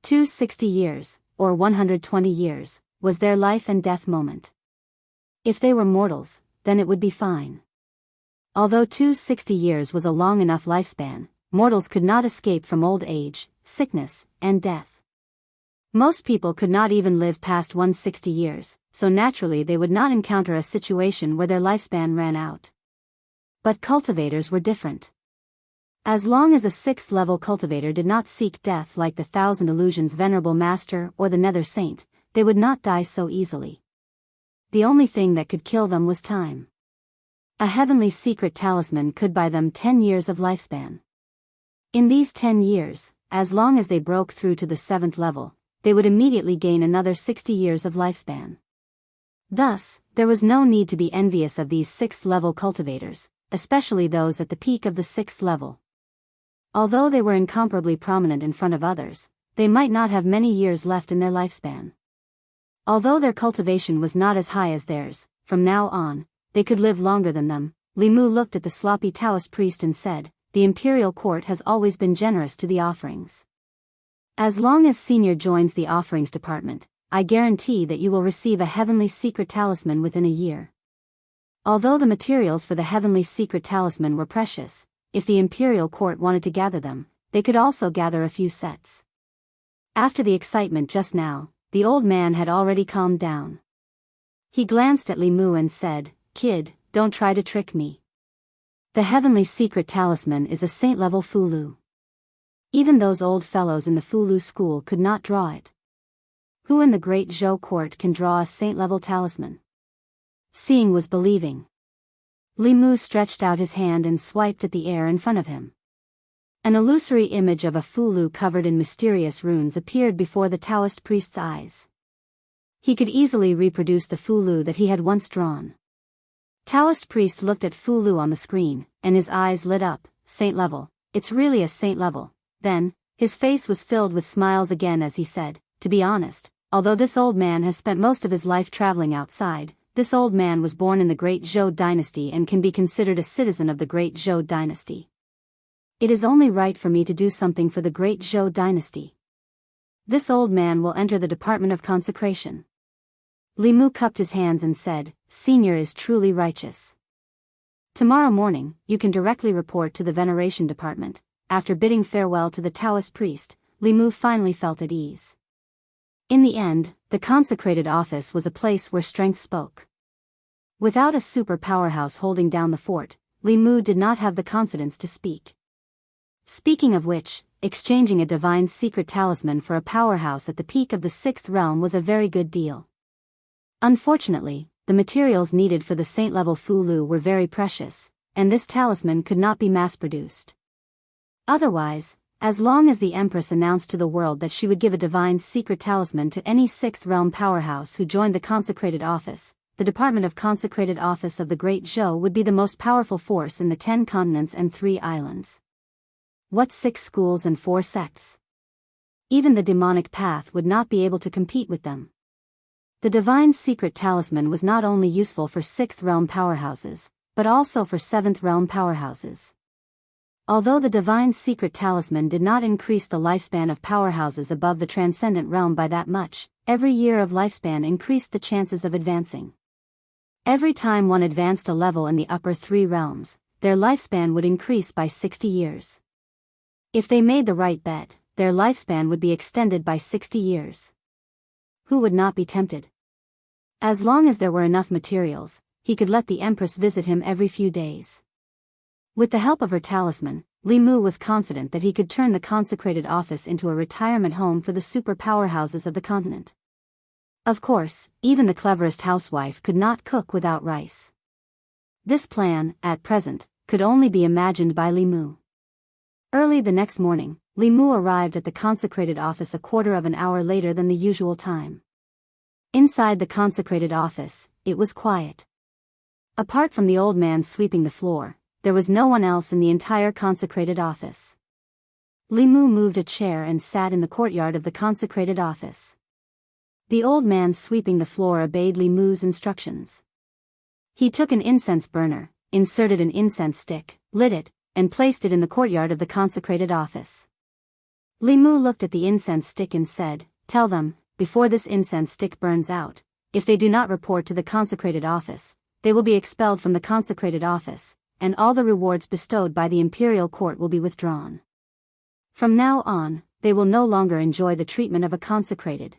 260 years, or 120 years, was their life and death moment. If they were mortals, then it would be fine. Although 260 years was a long enough lifespan, mortals could not escape from old age, sickness, and death. Most people could not even live past 160 years, so naturally they would not encounter a situation where their lifespan ran out. But cultivators were different. As long as a 6th-level cultivator did not seek death like the Thousand Illusions Venerable Master or the Nether Saint, they would not die so easily. The only thing that could kill them was time. A heavenly secret talisman could buy them 10 years of lifespan. In these 10 years, as long as they broke through to the 7th level, they would immediately gain another 60 years of lifespan. Thus, there was no need to be envious of these 6th-level cultivators, especially those at the peak of the 6th level. Although they were incomparably prominent in front of others, they might not have many years left in their lifespan. Although their cultivation was not as high as theirs, from now on, they could live longer than them. Li Mu looked at the sloppy Taoist priest and said, "The imperial court has always been generous to the offerings. As long as Senior joins the offerings department, I guarantee that you will receive a heavenly secret talisman within a year." Although the materials for the heavenly secret talisman were precious, if the imperial court wanted to gather them, they could also gather a few sets. After the excitement just now, the old man had already calmed down. He glanced at Li Mu and said, "Kid, don't try to trick me. The heavenly secret talisman is a saint-level Fulu. Even those old fellows in the Fulu school could not draw it. Who in the great Zhou court can draw a saint-level talisman?" Seeing was believing. Li Mu stretched out his hand and swiped at the air in front of him. An illusory image of a Fulu covered in mysterious runes appeared before the Taoist priest's eyes. He could easily reproduce the Fulu that he had once drawn. Taoist priest looked at Fulu on the screen, and his eyes lit up. "Saint level, it's really a saint level." Then, his face was filled with smiles again as he said, "To be honest, although this old man has spent most of his life traveling outside, this old man was born in the Great Zhou dynasty and can be considered a citizen of the Great Zhou dynasty. It is only right for me to do something for the Great Zhou dynasty. This old man will enter the Department of Consecration." Li Mu cupped his hands and said, "Senior is truly righteous. Tomorrow morning, you can directly report to the Veneration Department." After bidding farewell to the Taoist priest, Li Mu finally felt at ease. In the end, the consecrated office was a place where strength spoke. Without a super powerhouse holding down the fort, Li Mu did not have the confidence to speak. Speaking of which, exchanging a divine secret talisman for a powerhouse at the peak of the 6th realm was a very good deal. Unfortunately, the materials needed for the saint-level Fulu were very precious, and this talisman could not be mass-produced. Otherwise, as long as the Empress announced to the world that she would give a divine secret talisman to any 6th realm powerhouse who joined the consecrated office, the Department of Consecrated Office of the Great Zhou would be the most powerful force in the 10 continents and 3 islands. What 6 schools and 4 sects? Even the demonic path would not be able to compete with them. The divine secret talisman was not only useful for 6th realm powerhouses, but also for 7th realm powerhouses. Although the divine secret talisman did not increase the lifespan of powerhouses above the transcendent realm by that much, every year of lifespan increased the chances of advancing. Every time one advanced a level in the upper 3 realms, their lifespan would increase by 60 years. If they made the right bet, their lifespan would be extended by 60 years. Who would not be tempted? As long as there were enough materials, he could let the Empress visit him every few days. With the help of her talisman, Li Mu was confident that he could turn the consecrated office into a retirement home for the super powerhouses of the continent. Of course, even the cleverest housewife could not cook without rice. This plan, at present, could only be imagined by Li Mu. Early the next morning, Li Mu arrived at the consecrated office a quarter of an hour later than the usual time. Inside the consecrated office, it was quiet. Apart from the old man sweeping the floor, there was no one else in the entire consecrated office. Li Mu moved a chair and sat in the courtyard of the consecrated office. The old man sweeping the floor obeyed Li Mu's instructions. He took an incense burner, inserted an incense stick, lit it, and placed it in the courtyard of the consecrated office. Li Mu looked at the incense stick and said, "Tell them, before this incense stick burns out, if they do not report to the consecrated office, they will be expelled from the consecrated office, and all the rewards bestowed by the imperial court will be withdrawn. From now on, they will no longer enjoy the treatment of a consecrated.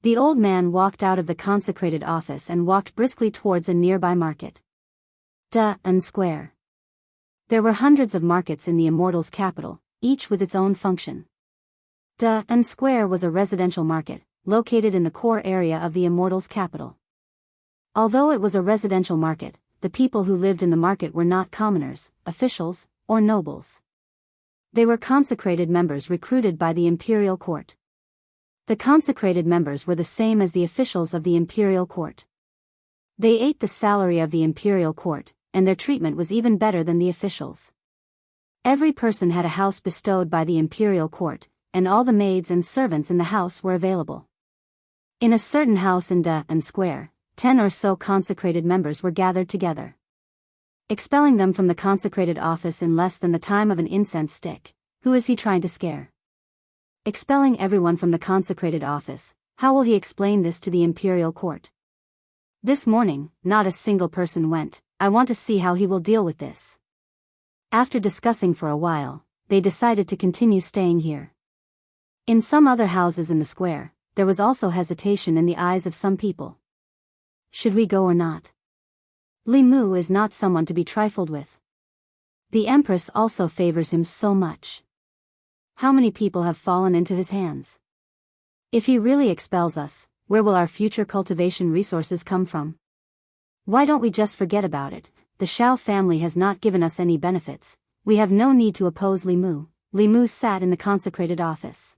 The old man walked out of the consecrated office and walked briskly towards a nearby market. And square. There were hundreds of markets in the immortals' capital, each with its own function. and Square was a residential market, located in the core area of the immortals' capital. Although it was a residential market, the people who lived in the market were not commoners, officials, or nobles. They were consecrated members recruited by the imperial court. The consecrated members were the same as the officials of the imperial court. They ate the salary of the imperial court, and their treatment was even better than the officials. Every person had a house bestowed by the imperial court, and all the maids and servants in the house were available. In a certain house in and Square, 10 or so consecrated members were gathered together. Expelling them from the consecrated office in less than the time of an incense stick. Who is he trying to scare? Expelling everyone from the consecrated office, how will he explain this to the imperial court? This morning, not a single person went. I want to see how he will deal with this. After discussing for a while, they decided to continue staying here. In some other houses in the square, there was also hesitation in the eyes of some people. Should we go or not? Li Mu is not someone to be trifled with. The Empress also favors him so much. How many people have fallen into his hands? If he really expels us, where will our future cultivation resources come from? Why don't we just forget about it? The Shao family has not given us any benefits. We have no need to oppose Li Mu. Li Mu sat in the consecrated office.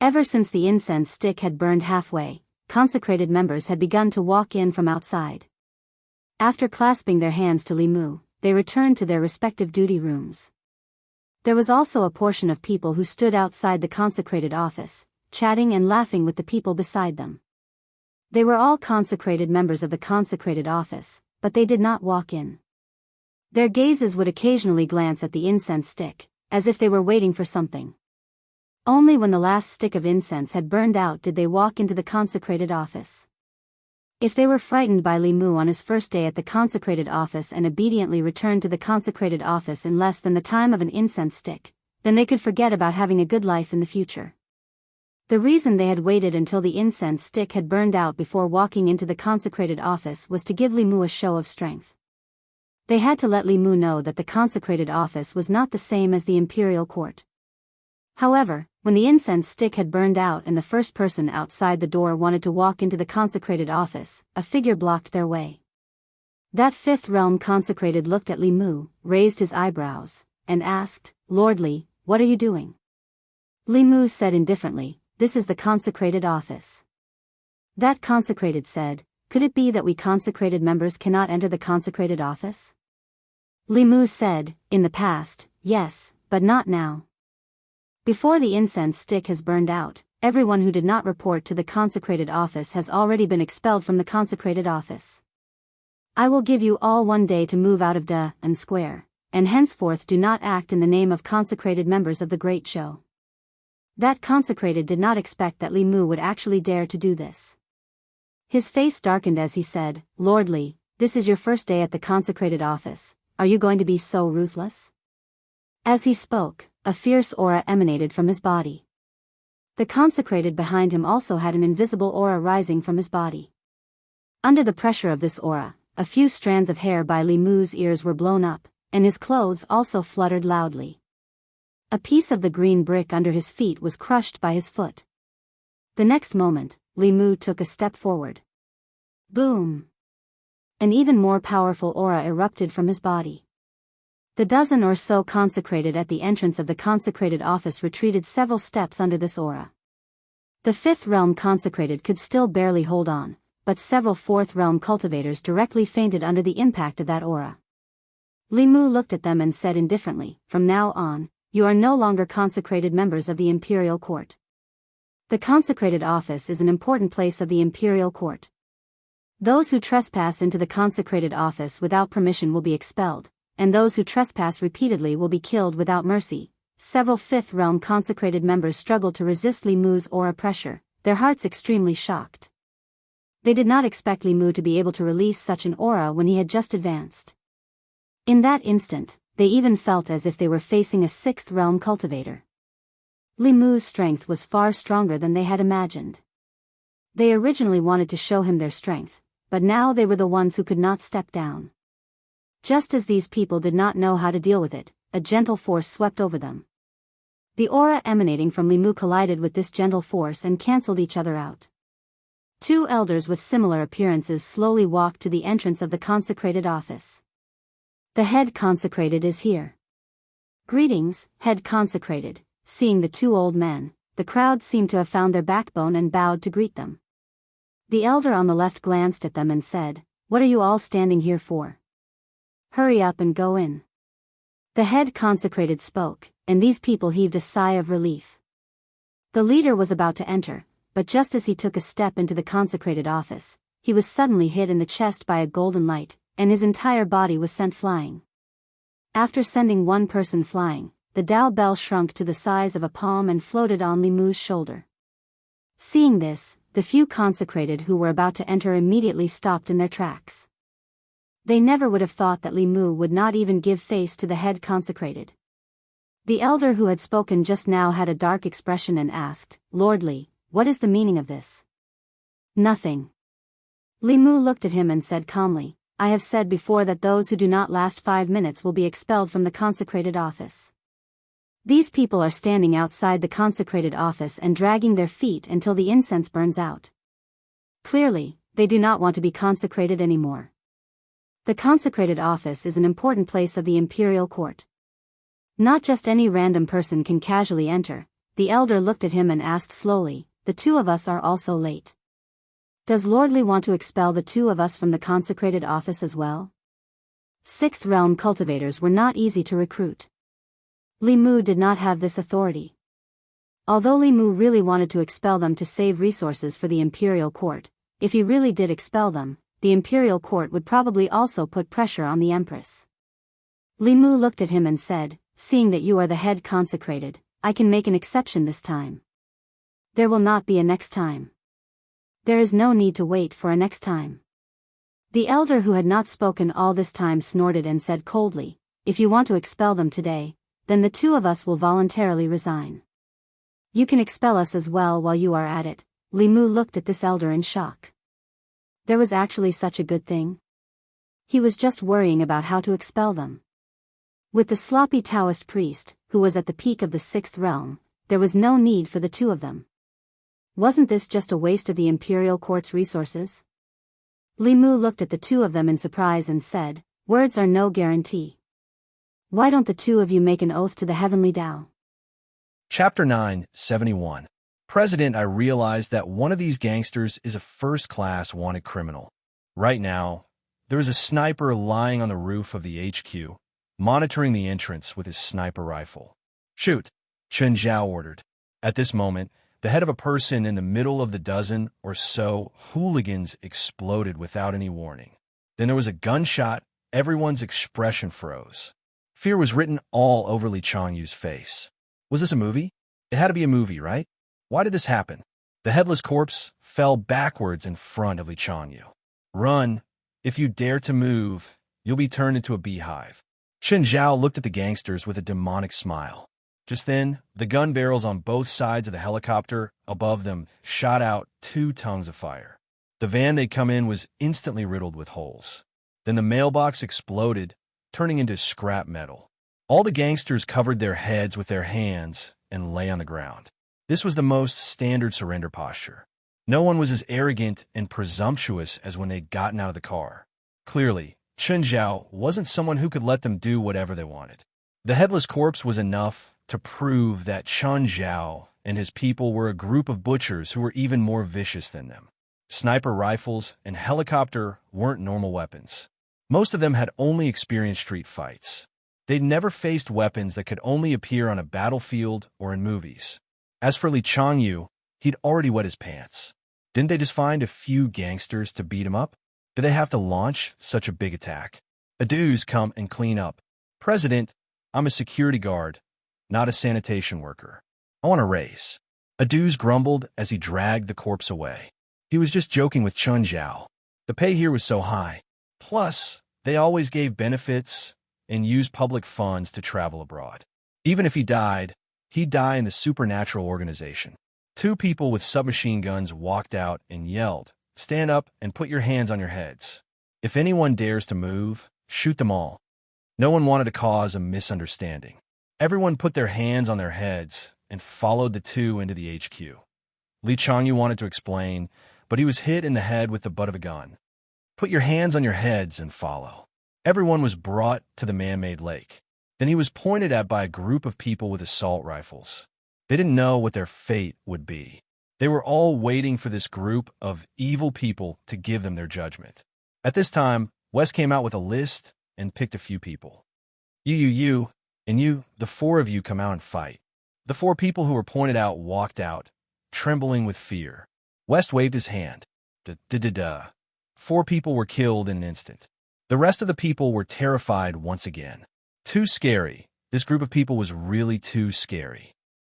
Ever since the incense stick had burned halfway, consecrated members had begun to walk in from outside. After clasping their hands to Li Mu, they returned to their respective duty rooms. There was also a portion of people who stood outside the consecrated office, chatting and laughing with the people beside them. They were all consecrated members of the consecrated office, but they did not walk in. Their gazes would occasionally glance at the incense stick, as if they were waiting for something. Only when the last stick of incense had burned out did they walk into the consecrated office. If they were frightened by Li Mu on his first day at the consecrated office and obediently returned to the consecrated office in less than the time of an incense stick, then they could forget about having a good life in the future. The reason they had waited until the incense stick had burned out before walking into the consecrated office was to give Li Mu a show of strength. They had to let Li Mu know that the consecrated office was not the same as the imperial court. However, when the incense stick had burned out and the first person outside the door wanted to walk into the consecrated office, a figure blocked their way. That fifth realm consecrated looked at Li Mu, raised his eyebrows, and asked, "Lord Li, what are you doing?" Li Mu said indifferently, "This is the consecrated office." That consecrated said, "Could it be that we consecrated members cannot enter the consecrated office?" Li Mu said, "In the past, yes, but not now. Before the incense stick has burned out, everyone who did not report to the consecrated office has already been expelled from the consecrated office. I will give you all 1 day to move out of and Square, and henceforth do not act in the name of consecrated members of the Great Show." That consecrated did not expect that Li Mu would actually dare to do this. His face darkened as he said, "Lord Li, this is your first day at the consecrated office. Are you going to be so ruthless?" As he spoke, a fierce aura emanated from his body. The consecrated behind him also had an invisible aura rising from his body. Under the pressure of this aura, a few strands of hair by Li Mu's ears were blown up, and his clothes also fluttered loudly. A piece of the green brick under his feet was crushed by his foot. The next moment, Li Mu took a step forward. Boom! An even more powerful aura erupted from his body. The dozen or so consecrated at the entrance of the consecrated office retreated several steps under this aura. The fifth realm consecrated could still barely hold on, but several fourth realm cultivators directly fainted under the impact of that aura. Li Mu looked at them and said indifferently, "From now on, you are no longer consecrated members of the imperial court. The consecrated office is an important place of the imperial court. Those who trespass into the consecrated office without permission will be expelled, and those who trespass repeatedly will be killed without mercy." Several fifth realm consecrated members struggled to resist Li Mu's aura pressure, their hearts extremely shocked. They did not expect Li Mu to be able to release such an aura when he had just advanced. In that instant, they even felt as if they were facing a sixth realm cultivator. Li Mu's strength was far stronger than they had imagined. They originally wanted to show him their strength, but now they were the ones who could not step down. Just as these people did not know how to deal with it, a gentle force swept over them. The aura emanating from Li Mu collided with this gentle force and cancelled each other out. Two elders with similar appearances slowly walked to the entrance of the consecrated office. The head consecrated is here. Greetings, head consecrated. Seeing the two old men, the crowd seemed to have found their backbone and bowed to greet them. The elder on the left glanced at them and said, "What are you all standing here for? Hurry up and go in." The head consecrated spoke, and these people heaved a sigh of relief. The leader was about to enter, but just as he took a step into the consecrated office, he was suddenly hit in the chest by a golden light, and his entire body was sent flying. After sending one person flying, the Tao bell shrunk to the size of a palm and floated on Li Mu's shoulder. Seeing this, the few consecrated who were about to enter immediately stopped in their tracks. They never would have thought that Li Mu would not even give face to the head consecrated. The elder who had spoken just now had a dark expression and asked, "Lord Li, what is the meaning of this?" "Nothing." Li Mu looked at him and said calmly, "I have said before that those who do not last 5 minutes will be expelled from the consecrated office. These people are standing outside the consecrated office and dragging their feet until the incense burns out. Clearly, they do not want to be consecrated anymore. The consecrated office is an important place of the imperial court. Not just any random person can casually enter." The elder looked at him and asked slowly, "The two of us are also late. Does Lord Li want to expel the two of us from the consecrated office as well?" Sixth realm cultivators were not easy to recruit. Li Mu did not have this authority. Although Li Mu really wanted to expel them to save resources for the imperial court, if he really did expel them, the imperial court would probably also put pressure on the empress. Li Mu looked at him and said, "Seeing that you are the head consecrated, I can make an exception this time. There will not be a next time. There is no need to wait for a next time." The elder who had not spoken all this time snorted and said coldly, "If you want to expel them today, then the two of us will voluntarily resign. You can expel us as well while you are at it." Li Mu looked at this elder in shock. There was actually such a good thing? He was just worrying about how to expel them. With the sloppy Taoist priest, who was at the peak of the sixth realm, there was no need for the two of them. Wasn't this just a waste of the imperial court's resources? Li Mu looked at the two of them in surprise and said, "Words are no guarantee. Why don't the two of you make an oath to the heavenly Tao?" Chapter 971. President, I realized that one of these gangsters is a first-class wanted criminal. Right now, there is a sniper lying on the roof of the HQ, monitoring the entrance with his sniper rifle. "Shoot," Chen Zhao ordered. At this moment, the head of a person in the middle of the dozen or so hooligans exploded without any warning. Then there was a gunshot. Everyone's expression froze. Fear was written all over Li Changyu's face. Was this a movie? It had to be a movie, right? Why did this happen? The headless corpse fell backwards in front of Li Changyu. "Run! If you dare to move, you'll be turned into a beehive." Chen Zhao looked at the gangsters with a demonic smile. Just then, the gun barrels on both sides of the helicopter above them shot out 2 tongues of fire. The van they'd come in was instantly riddled with holes. Then the mailbox exploded, turning into scrap metal. All the gangsters covered their heads with their hands and lay on the ground. This was the most standard surrender posture. No one was as arrogant and presumptuous as when they'd gotten out of the car. Clearly, Chen Zhao wasn't someone who could let them do whatever they wanted. The headless corpse was enough to prove that Chen Zhao and his people were a group of butchers who were even more vicious than them. Sniper rifles and helicopter weren't normal weapons. Most of them had only experienced street fights. They'd never faced weapons that could only appear on a battlefield or in movies. As for Li Changyu, he'd already wet his pants. Didn't they just find a few gangsters to beat him up? Did they have to launch such a big attack? Adu's come and clean up. "President, I'm a security guard, not a sanitation worker. I want a raise." Adu's grumbled as he dragged the corpse away. He was just joking with Chen Zhao. The pay here was so high. Plus, they always gave benefits, and use public funds to travel abroad. Even if he died, he'd die in the supernatural organization. Two people with submachine guns walked out and yelled, "Stand up and put your hands on your heads. If anyone dares to move, shoot them all." No one wanted to cause a misunderstanding. Everyone put their hands on their heads and followed the two into the HQ. Li Changyu wanted to explain, but he was hit in the head with the butt of a gun. "Put your hands on your heads and follow." Everyone was brought to the man-made lake. Then he was pointed at by a group of people with assault rifles. They didn't know what their fate would be. They were all waiting for this group of evil people to give them their judgment. At this time, Wes came out with a list and picked a few people. You, and you, the four of you come out and fight. The four people who were pointed out walked out, trembling with fear. West waved his hand. Da-da-da-da. 4 people were killed in an instant. The rest of the people were terrified once again. Too scary. This group of people was really too scary.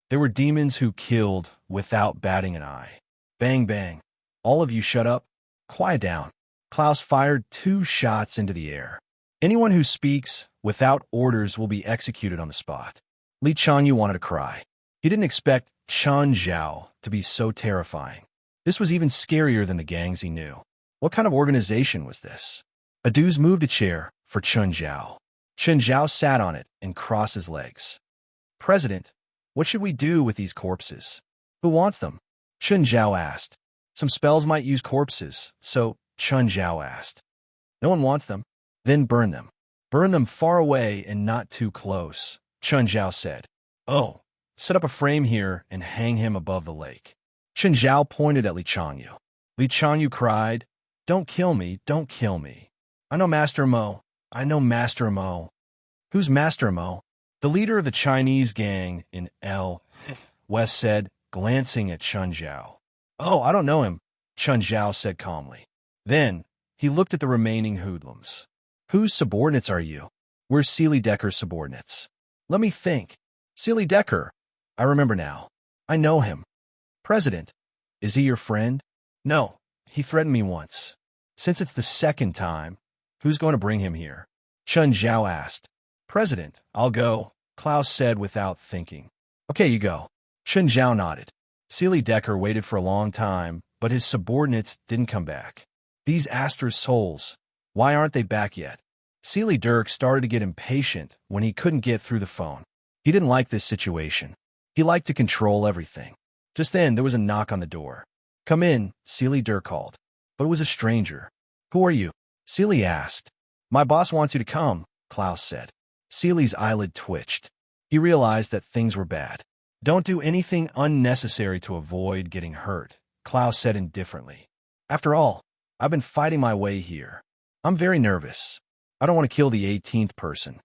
There were demons who killed without batting an eye. Bang, bang. All of you shut up. Quiet down. Klaus fired 2 shots into the air. Anyone who speaks without orders will be executed on the spot. Li Changyu wanted to cry. He didn't expect Chen Zhao to be so terrifying. This was even scarier than the gangs he knew. What kind of organization was this? Aduz moved a chair for Chen Zhao. Chen Zhao sat on it and crossed his legs. "President, what should we do with these corpses?" "Who wants them?" Chen Zhao asked. "Some spells might use corpses, so," Chen Zhao asked. "No one wants them." "Then burn them. Burn them far away and not too close," Chen Zhao said. "Oh, set up a frame here and hang him above the lake." Chen Zhao pointed at Li Changyu. Li Changyu cried, "Don't kill me, don't kill me. I know Master Mo. I know Master Mo." "Who's Master Mo?" "The leader of the Chinese gang in L," Wes said, glancing at Chen Zhao. "Oh, I don't know him," Chen Zhao said calmly. Then he looked at the remaining hoodlums. "Whose subordinates are you?" "We're Seely Decker's subordinates." "Let me think. Seely Decker. I remember now. I know him." "President, is he your friend?" "No, he threatened me once." "Since it's the second time, who's going to bring him here?" Chen Zhao asked. "President, I'll go," Klaus said without thinking. "Okay, you go." Chen Zhao nodded. Seely Decker waited for a long time, but his subordinates didn't come back. These Astor souls, why aren't they back yet? Seely Dirk started to get impatient when he couldn't get through the phone. He didn't like this situation. He liked to control everything. Just then, there was a knock on the door. "Come in," Seely Dirk called. But it was a stranger. "Who are you?" Seely asked. "My boss wants you to come," Klaus said. Seely's eyelid twitched. He realized that things were bad. "Don't do anything unnecessary to avoid getting hurt," Klaus said indifferently. "After all, I've been fighting my way here. I'm very nervous. I don't want to kill the 18th person."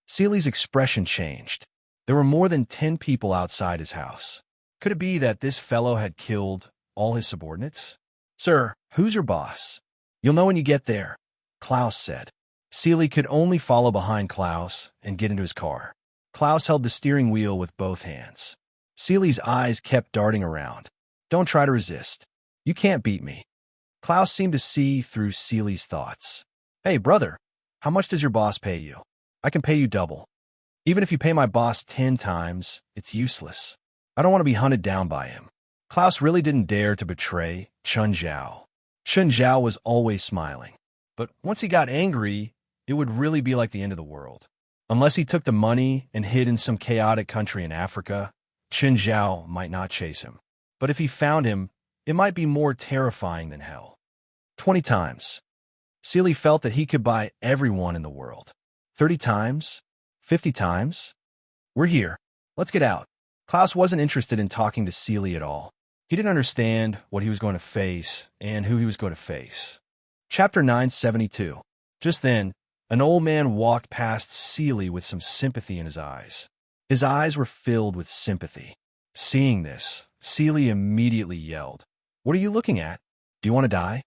Seely's expression changed. There were more than 10 people outside his house. Could it be that this fellow had killed all his subordinates? "Sir, who's your boss?" "You'll know when you get there," Klaus said. Seely could only follow behind Klaus and get into his car. Klaus held the steering wheel with both hands. Seely's eyes kept darting around. "Don't try to resist. You can't beat me." Klaus seemed to see through Seely's thoughts. "Hey, brother, how much does your boss pay you? I can pay you double. Even if you pay my boss 10 times, it's useless. I don't want to be hunted down by him." Klaus really didn't dare to betray Chen Zhao. Chen Zhao was always smiling. But once he got angry, it would really be like the end of the world. Unless he took the money and hid in some chaotic country in Africa, Chen Zhao might not chase him. But if he found him, it might be more terrifying than hell. 20 times. Seely felt that he could buy everyone in the world. 30 times? 50 times? "We're here. Let's get out." Klaus wasn't interested in talking to Seely at all. He didn't understand what he was going to face and who he was going to face. Chapter 972. Just then, an old man walked past Seely with some sympathy in his eyes. His eyes were filled with sympathy. Seeing this, Seely immediately yelled, "What are you looking at? Do you want to die?"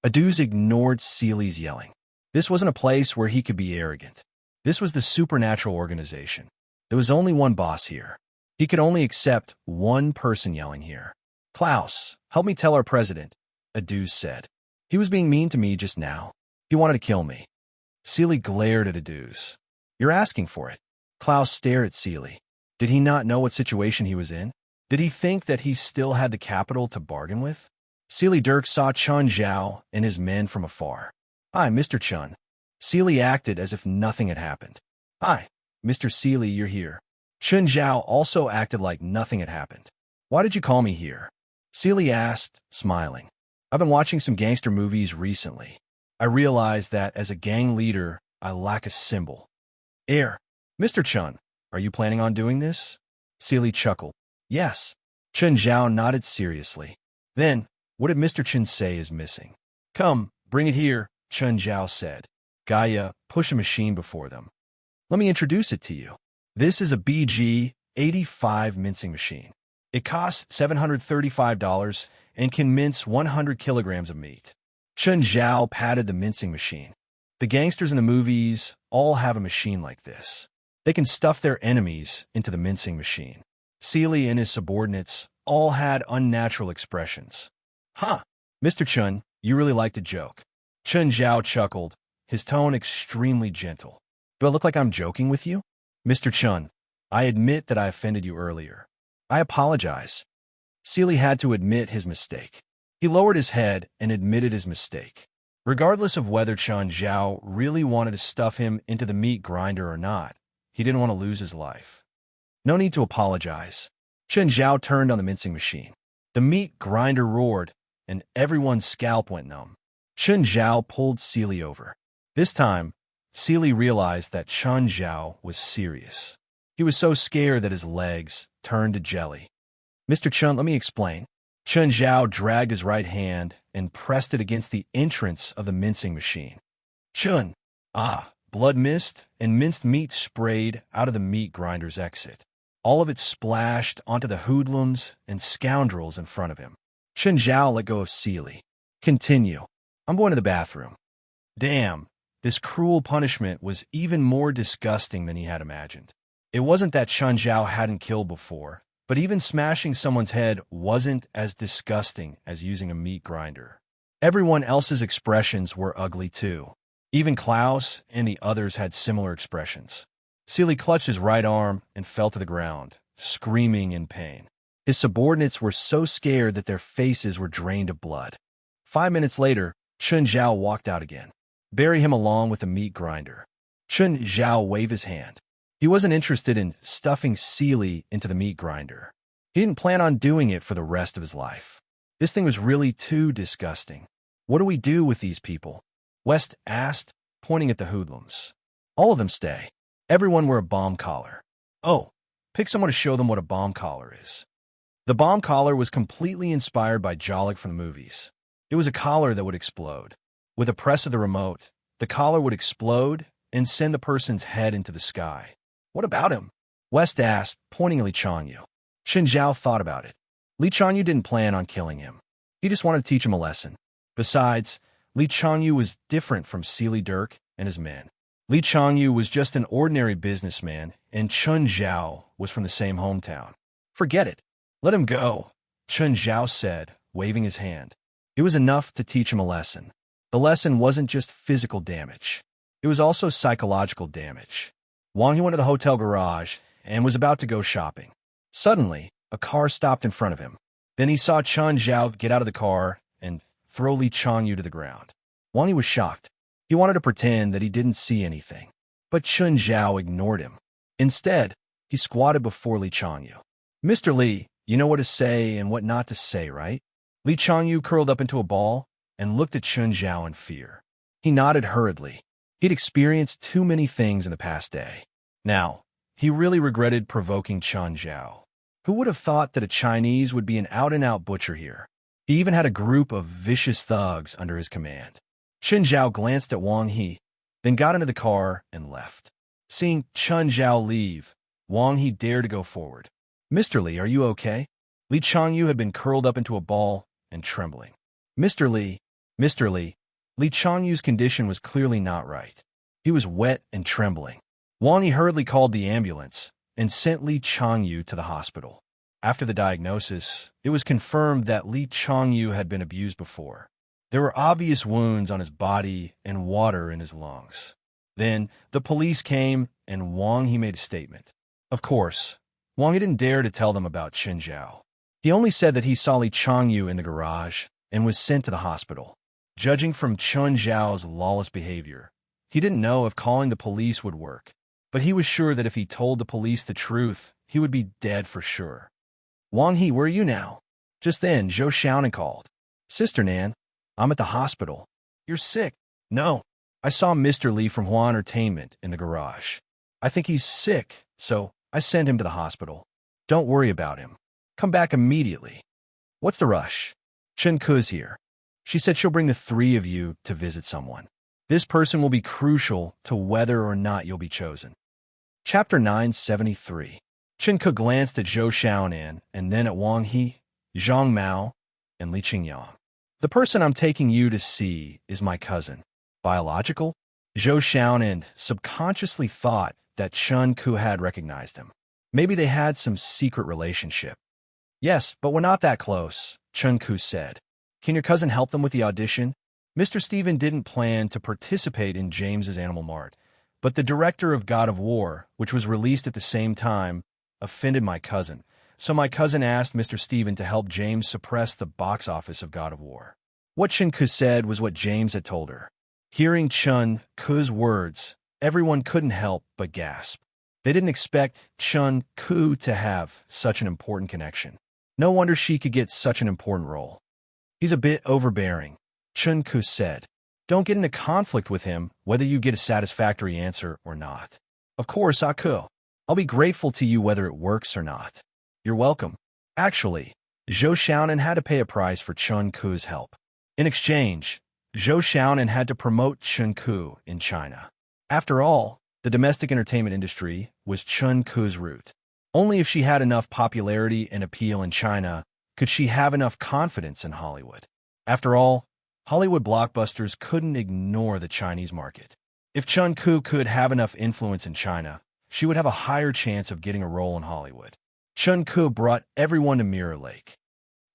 Aduz ignored Seely's yelling. This wasn't a place where he could be arrogant. This was the supernatural organization. There was only one boss here. He could only accept one person yelling here. "Klaus, help me tell our president," Aduz said. "He was being mean to me just now. He wanted to kill me." Seely glared at Aduz. You're asking for it. Klaus stared at Seely. Did he not know what situation he was in? Did he think that he still had the capital to bargain with? Seely Dirk saw Chun Zhao and his men from afar. "Hi, Mr. Chun." Seely acted as if nothing had happened. "Hi, Mr. Seely, you're here." Chun Zhao also acted like nothing had happened. "Why did you call me here?" Seely asked, smiling. "I've been watching some gangster movies recently. I realized that as a gang leader, I lack a symbol." Mr. Chun, are you planning on doing this?" Seely chuckled. "Yes." Chun Zhao nodded seriously. "Then, what did Mr. Chun say is missing?" "Come, bring it here," Chun Zhao said. Gaia, push a machine before them. "Let me introduce it to you. This is a BG-85 mincing machine. It costs $735 and can mince 100 kilograms of meat." Chun Zhao patted the mincing machine. "The gangsters in the movies all have a machine like this. They can stuff their enemies into the mincing machine." Seely and his subordinates all had unnatural expressions. "Huh, Mr. Chun, you really like to joke." Chun Zhao chuckled, his tone extremely gentle. "Do I look like I'm joking with you?" "Mr. Chun, I admit that I offended you earlier. I apologize." Seely had to admit his mistake. He lowered his head and admitted his mistake. Regardless of whether Chun Zhao really wanted to stuff him into the meat grinder or not, he didn't want to lose his life. "No need to apologize." Chun Zhao turned on the mincing machine. The meat grinder roared, and everyone's scalp went numb. Chun Zhao pulled Seely over. This time, Seely realized that Chun Zhao was serious. He was so scared that his legs turned to jelly. "Mr. Chun, let me explain." Chun Zhao dragged his right hand and pressed it against the entrance of the mincing machine. "Chun!" Blood mist and minced meat sprayed out of the meat grinder's exit. All of it splashed onto the hoodlums and scoundrels in front of him. Chun Zhao let go of Seely. "Continue. I'm going to the bathroom." Damn, this cruel punishment was even more disgusting than he had imagined. It wasn't that Chun Zhao hadn't killed before, but even smashing someone's head wasn't as disgusting as using a meat grinder. Everyone else's expressions were ugly too. Even Klaus and the others had similar expressions. Seely clutched his right arm and fell to the ground, screaming in pain. His subordinates were so scared that their faces were drained of blood. 5 minutes later, Chun Zhao walked out again. "Bury him along with the meat grinder." Chun Zhao waved his hand. He wasn't interested in stuffing Seely into the meat grinder. He didn't plan on doing it for the rest of his life. This thing was really too disgusting. "What do we do with these people?" West asked, pointing at the hoodlums. "All of them stay. Everyone wear a bomb collar." "Oh, pick someone to show them what a bomb collar is." The bomb collar was completely inspired by Jollik from the movies. It was a collar that would explode. With a press of the remote, the collar would explode and send the person's head into the sky. "What about him?" West asked, pointing at Li Changyu. Chun Zhao thought about it. Li Changyu didn't plan on killing him. He just wanted to teach him a lesson. Besides, Li Changyu was different from Seely Dirk and his men. Li Changyu was just an ordinary businessman, and Chun Zhao was from the same hometown. "Forget it. Let him go," Chun Zhao said, waving his hand. It was enough to teach him a lesson. The lesson wasn't just physical damage. It was also psychological damage. Wang He went to the hotel garage and was about to go shopping. Suddenly, a car stopped in front of him. Then he saw Chun Zhao get out of the car and throw Li Changyu to the ground. Wang He was shocked. He wanted to pretend that he didn't see anything. But Chun Zhao ignored him. Instead, he squatted before Li Changyu. "Mr. Li, you know what to say and what not to say, right?" Li Changyu curled up into a ball and looked at Chun Zhao in fear. He nodded hurriedly. He'd experienced too many things in the past day. Now, he really regretted provoking Chun Zhao. Who would have thought that a Chinese would be an out-and-out butcher here? He even had a group of vicious thugs under his command. Chun Zhao glanced at Wang He, then got into the car and left. Seeing Chun Zhao leave, Wang He dared to go forward. "Mr. Li, are you okay?" Li Changyu had been curled up into a ball and trembling. Mr. Li, Li Changyu's condition was clearly not right. He was wet and trembling. Wang Yi hurriedly called the ambulance and sent Li Changyu to the hospital. After the diagnosis, it was confirmed that Li Changyu had been abused before. There were obvious wounds on his body and water in his lungs. Then the police came, and Wang He made a statement. Of course, Wang He didn't dare to tell them about Chen Zhao. He only said that he saw Li Changyu in the garage and was sent to the hospital. Judging from Chen Zhao's lawless behavior, he didn't know if calling the police would work, but he was sure that if he told the police the truth, he would be dead for sure. Wang He, where are you now? Just then, Zhou Xiaonan called. Sister Nan, I'm at the hospital. You're sick? No. I saw Mr. Li from Hua Entertainment in the garage. I think he's sick, so I sent him to the hospital. Don't worry about him. Come back immediately. What's the rush? Chen Ku's here. She said she'll bring the three of you to visit someone. This person will be crucial to whether or not you'll be chosen. Chapter 973. Chen Ke glanced at Zhou Xiaonan and then at Wang He, Zhang Mao, and Li Qingyang. The person I'm taking you to see is my cousin. Biological? Zhou Xiaonan subconsciously thought that Chen Ke had recognized him. Maybe they had some secret relationship. Yes, but we're not that close, Chen Ke said. Can your cousin help them with the audition? Mr. Stephen didn't plan to participate in James's Animal Mart, but the director of God of War, which was released at the same time, offended my cousin. So my cousin asked Mr. Stephen to help James suppress the box office of God of War. What Chen Ke said was what James had told her. Hearing Chen Ke's words, everyone couldn't help but gasp. They didn't expect Chen Ke to have such an important connection. No wonder she could get such an important role. He's a bit overbearing, Chen Ke said. Don't get into conflict with him, whether you get a satisfactory answer or not. Of course, Aku. I'll be grateful to you whether it works or not. You're welcome. Actually, Zhou Xiaonan had to pay a price for Chen Ke's help. In exchange, Zhou Xiaonan had to promote Chen Ke in China. After all, the domestic entertainment industry was Chen Ke's root. Only if she had enough popularity and appeal in China could she have enough confidence in Hollywood. After all, Hollywood blockbusters couldn't ignore the Chinese market. If Chen Ke could have enough influence in China, she would have a higher chance of getting a role in Hollywood. Chen Ke brought everyone to Mirror Lake.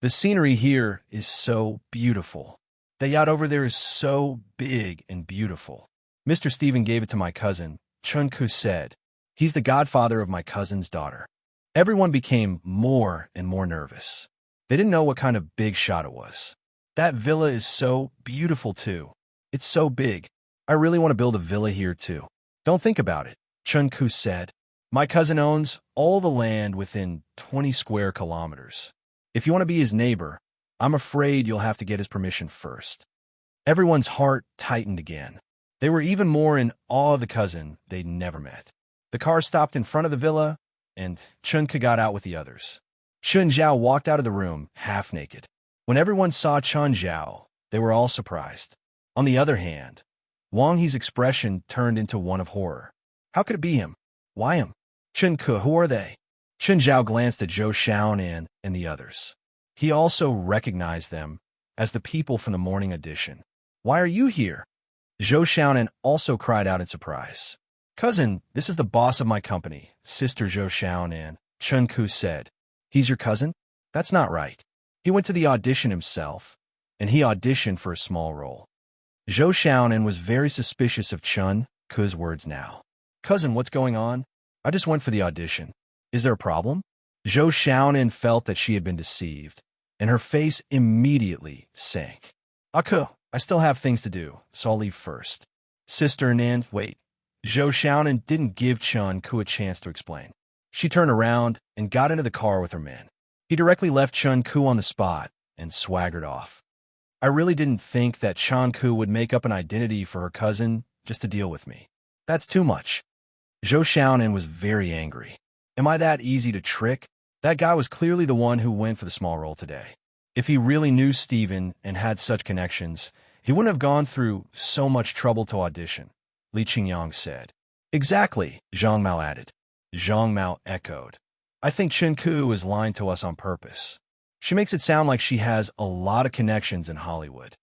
The scenery here is so beautiful. The yacht over there is so big and beautiful. Mr. Stephen gave it to my cousin, Chen Ke said. He's the godfather of my cousin's daughter. Everyone became more and more nervous. They didn't know what kind of big shot it was. That villa is so beautiful, too. It's so big. I really want to build a villa here, too. Don't think about it, Chen Ke said. My cousin owns all the land within 20 square kilometers. If you want to be his neighbor, I'm afraid you'll have to get his permission first. Everyone's heart tightened again. They were even more in awe of the cousin they'd never met. The car stopped in front of the villa, and Chen Ke got out with the others. Chen Zhao walked out of the room, half naked. When everyone saw Chen Zhao, they were all surprised. On the other hand, Wang He's expression turned into one of horror. How could it be him? Why him? Chen Ke, who are they? Chen Zhao glanced at Zhou Xiaonan and the others. He also recognized them as the people from the morning edition. Why are you here? Zhou Xiaonan also cried out in surprise. Cousin, this is the boss of my company, Sister Zhou Xiaonan, Chen Ke said. He's your cousin? That's not right. He went to the audition himself, and he auditioned for a small role. Zhou Xiaonan was very suspicious of Chen Ke's words now. Cousin, what's going on? I just went for the audition. Is there a problem? Zhou Xiaonan felt that she had been deceived, and her face immediately sank. Aku, I still have things to do, so I'll leave first. Sister Nan, wait. Zhou Xiaonan didn't give Chen Ke a chance to explain. She turned around and got into the car with her men. He directly left Chen Ke on the spot and swaggered off. I really didn't think that Chen Ke would make up an identity for her cousin just to deal with me. That's too much. Zhou Xiaonan was very angry. Am I that easy to trick? That guy was clearly the one who went for the small role today. If he really knew Stephen and had such connections, he wouldn't have gone through so much trouble to audition, Li Qingyang said. Exactly, Zhang Mao added. Zhang Mao echoed. I think Chen Ke is lying to us on purpose. She makes it sound like she has a lot of connections in Hollywood.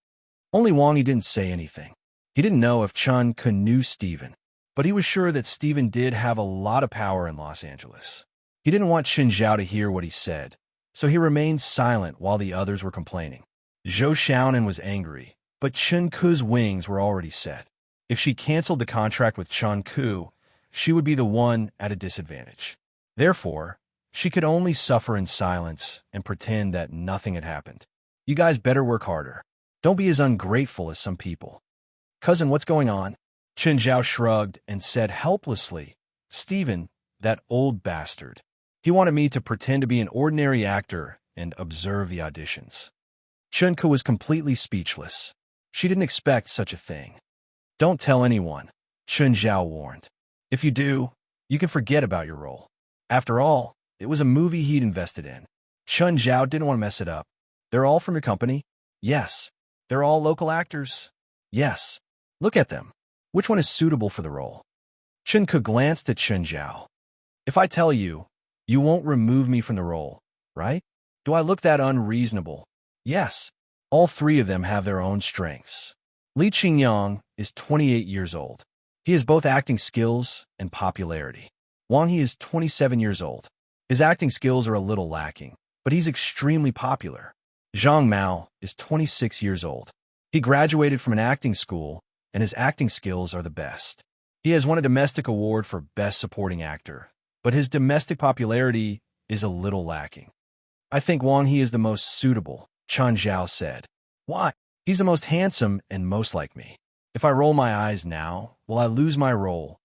Only Wang He didn't say anything. He didn't know if Chen Ke knew Stephen, but he was sure that Stephen did have a lot of power in Los Angeles. He didn't want Chen Zhao to hear what he said, so he remained silent while the others were complaining. Zhou Xiaonan was angry, but Chen Ke's wings were already set. If she canceled the contract with Chun Ku, she would be the one at a disadvantage. Therefore, she could only suffer in silence and pretend that nothing had happened. You guys better work harder. Don't be as ungrateful as some people. Cousin, what's going on? Chen Zhao shrugged and said helplessly, Stephen, that old bastard. He wanted me to pretend to be an ordinary actor and observe the auditions. Chun Ku was completely speechless. She didn't expect such a thing. Don't tell anyone, Chen Zhao warned. If you do, you can forget about your role. After all, it was a movie he'd invested in. Chen Zhao didn't want to mess it up. They're all from your company? Yes. They're all local actors? Yes. Look at them. Which one is suitable for the role? Chen Ku glanced at Chen Zhao. If I tell you, you won't remove me from the role, right? Do I look that unreasonable? Yes. All three of them have their own strengths. Li Qingyang is 28 years old. He has both acting skills and popularity. Wang He is 27 years old. His acting skills are a little lacking, but he's extremely popular. Zhang Mao is 26 years old. He graduated from an acting school, and his acting skills are the best. He has won a domestic award for Best Supporting Actor, but his domestic popularity is a little lacking. I think Wang He is the most suitable, Chen Zhao said. Why? He's the most handsome and most like me. If I roll my eyes now, will I lose my role?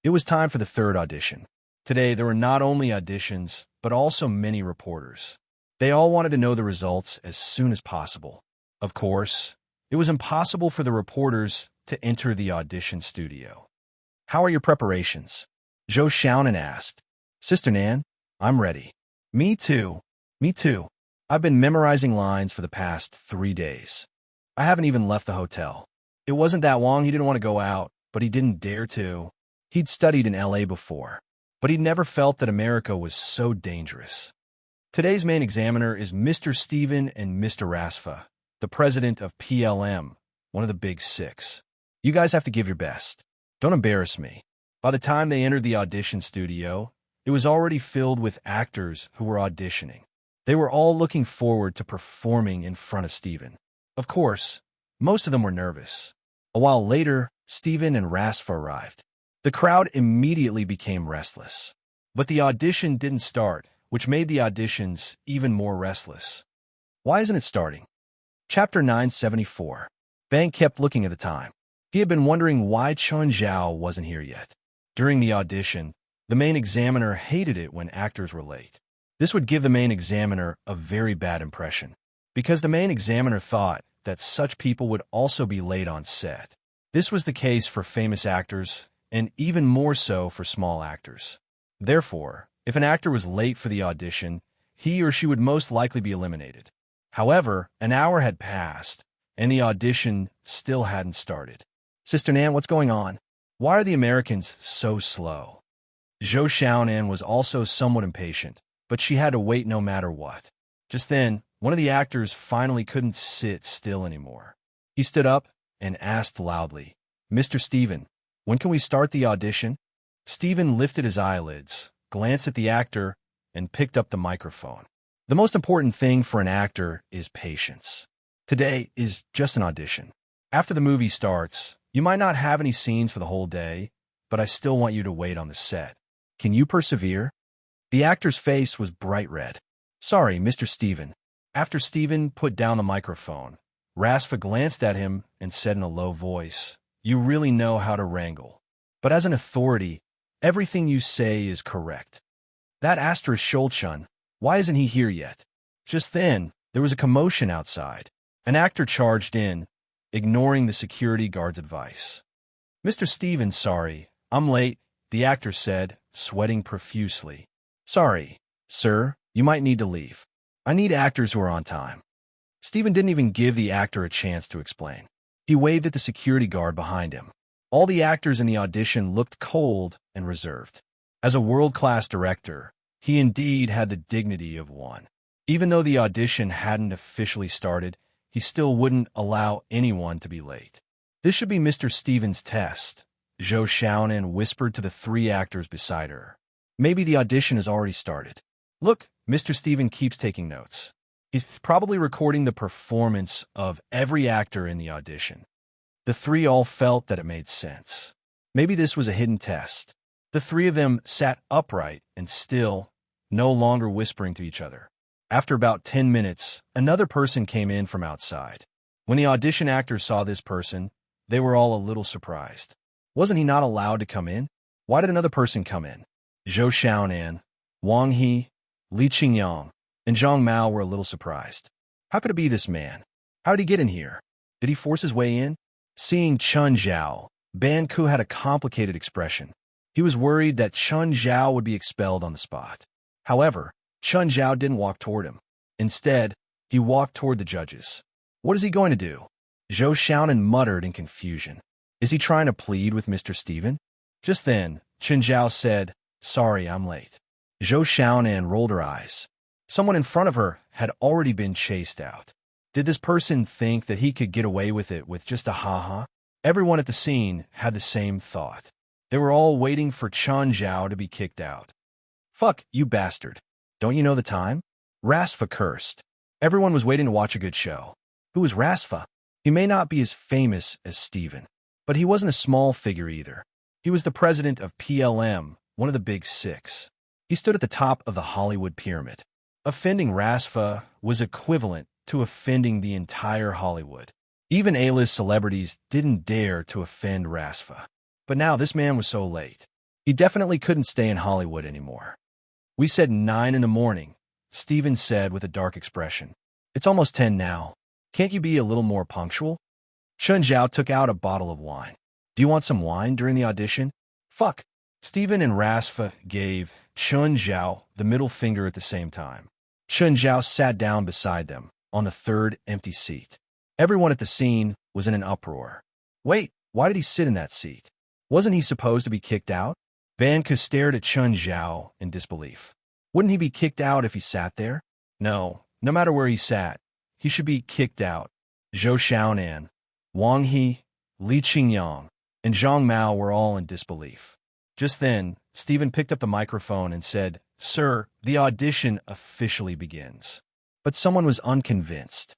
It was time for the third audition. Today, there were not only auditions, but also many reporters. They all wanted to know the results as soon as possible. Of course, it was impossible for the reporters to enter the audition studio. How are your preparations? Zhou Xiaonan asked. Sister Nan, I'm ready. Me too. Me too. I've been memorizing lines for the past 3 days. I haven't even left the hotel. It wasn't that Wang He didn't want to go out, but he didn't dare to. He'd studied in LA before, but he'd never felt that America was so dangerous. Today's main examiner is Mr. Stephen and Mr. Rasfa, the president of PLM, one of the big six. You guys have to give your best. Don't embarrass me. By the time they entered the audition studio, it was already filled with actors who were auditioning. They were all looking forward to performing in front of Stephen. Of course, most of them were nervous. A while later, Stephen and Rasfa arrived. The crowd immediately became restless. But the audition didn't start, which made the auditions even more restless. Why isn't it starting? Chapter 974. Bang kept looking at the time. He had been wondering why Chen Zhao wasn't here yet. During the audition, the main examiner hated it when actors were late. This would give the main examiner a very bad impression, because the main examiner thought that such people would also be late on set. This was the case for famous actors, and even more so for small actors. Therefore, if an actor was late for the audition, he or she would most likely be eliminated. However, an hour had passed, and the audition still hadn't started. Sister Nan, what's going on? Why are the Americans so slow? Zhou Xiaonan was also somewhat impatient, but she had to wait no matter what. Just then, one of the actors finally couldn't sit still anymore. He stood up and asked loudly, Mr. Stephen, when can we start the audition? Stephen lifted his eyelids, glanced at the actor, and picked up the microphone. The most important thing for an actor is patience. Today is just an audition. After the movie starts, you might not have any scenes for the whole day, but I still want you to wait on the set. Can you persevere? The actor's face was bright red. Sorry, Mr. Stephen. After Stephen put down the microphone, Rasfa glanced at him and said in a low voice, You really know how to wrangle. But as an authority, everything you say is correct. That asterisk Shulchun, why isn't he here yet? Just then, there was a commotion outside. An actor charged in, ignoring the security guard's advice. Mr. Stephen, sorry, I'm late, the actor said, sweating profusely. Sorry, sir, you might need to leave. I need actors who are on time. Stephen didn't even give the actor a chance to explain. He waved at the security guard behind him. All the actors in the audition looked cold and reserved. As a world-class director, he indeed had the dignity of one. Even though the audition hadn't officially started, he still wouldn't allow anyone to be late. This should be Mr. Stephen's test, Zhou Xiaonan whispered to the 3 actors beside her. Maybe the audition has already started. Look, Mr. Stephen keeps taking notes. He's probably recording the performance of every actor in the audition. The three all felt that it made sense. Maybe this was a hidden test. The three of them sat upright and still, no longer whispering to each other. After about 10 minutes, another person came in from outside. When the audition actors saw this person, they were all a little surprised. Wasn't he not allowed to come in? Why did another person come in? Zhou Xiaonan, Wang He, Li Qingyang, and Zhang Mao were a little surprised. How could it be this man? How did he get in here? Did he force his way in? Seeing Chun Zhao, Ban Ku had a complicated expression. He was worried that Chun Zhao would be expelled on the spot. However, Chun Zhao didn't walk toward him. Instead, he walked toward the judges. What is he going to do? Zhou Xiaonan muttered in confusion. Is he trying to plead with Mr. Stephen? Just then, Chun Zhao said, "Sorry, I'm late." Zhou Xiaonan rolled her eyes. Someone in front of her had already been chased out. Did this person think that he could get away with it with just a ha-ha? Everyone at the scene had the same thought. They were all waiting for Chun Zhao to be kicked out. "Fuck, you bastard. Don't you know the time?" Rasfa cursed. Everyone was waiting to watch a good show. Who was Rasfa? He may not be as famous as Stephen, but he wasn't a small figure either. He was the president of PLM, one of the big six. He stood at the top of the Hollywood pyramid. Offending Rasfa was equivalent to offending the entire Hollywood. Even A-list celebrities didn't dare to offend Rasfa. But now this man was so late. He definitely couldn't stay in Hollywood anymore. "We said 9 in the morning," Stephen said with a dark expression. "It's almost 10 now. Can't you be a little more punctual?" Chun Zhao took out a bottle of wine. "Do you want some wine during the audition?" "Fuck." Stephen and Rasfa gave Chun Zhao the middle finger at the same time. Chun Zhao sat down beside them, on the third empty seat. Everyone at the scene was in an uproar. Wait, why did he sit in that seat? Wasn't he supposed to be kicked out? Ban Ke stared at Chun Zhao in disbelief. Wouldn't he be kicked out if he sat there? No matter where he sat, he should be kicked out. Zhou Xiaonan, Wang He, Li Qingyang, and Zhang Mao were all in disbelief. Just then, Stephen picked up the microphone and said, "Sir, the audition officially begins." But someone was unconvinced.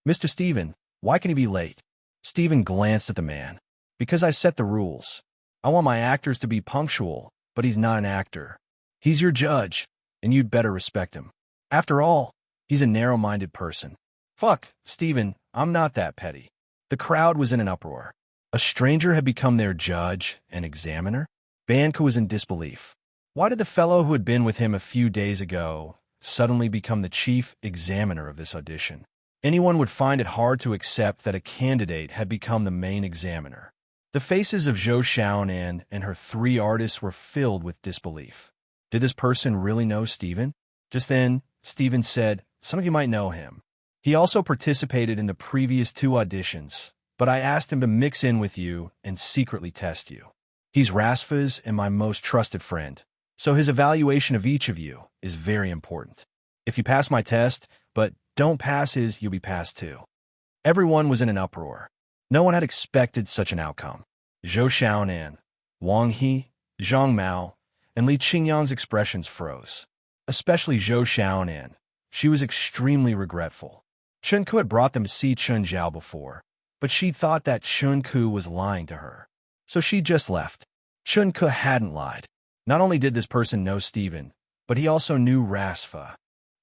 "Mr. Stephen, why can he be late?" Stephen glanced at the man. "Because I set the rules. I want my actors to be punctual, but he's not an actor. He's your judge, and you'd better respect him. After all, he's a narrow-minded person." "Fuck, Stephen, I'm not that petty." The crowd was in an uproar. A stranger had become their judge and examiner? Ban Ke was in disbelief. Why did the fellow who had been with him a few days ago suddenly become the chief examiner of this audition? Anyone would find it hard to accept that a candidate had become the main examiner. The faces of Zhou Xiaonan and her three artists were filled with disbelief. Did this person really know Stephen? Just then, Stephen said, "Some of you might know him. He also participated in the previous 2 auditions, but I asked him to mix in with you and secretly test you. He's Rasfa's and my most trusted friend, so his evaluation of each of you is very important. If you pass my test, but don't pass his, you'll be passed too." Everyone was in an uproar. No one had expected such an outcome. Zhou Xiaonan, Wang He, Zhang Mao, and Li Qingyang's expressions froze. Especially Zhou Xiaonan. She was extremely regretful. Chun Ku had brought them to see Chun Zhao before, but she thought that Chun Ku was lying to her. So she just left. Chun Ku hadn't lied. Not only did this person know Stephen, but he also knew Rasfa.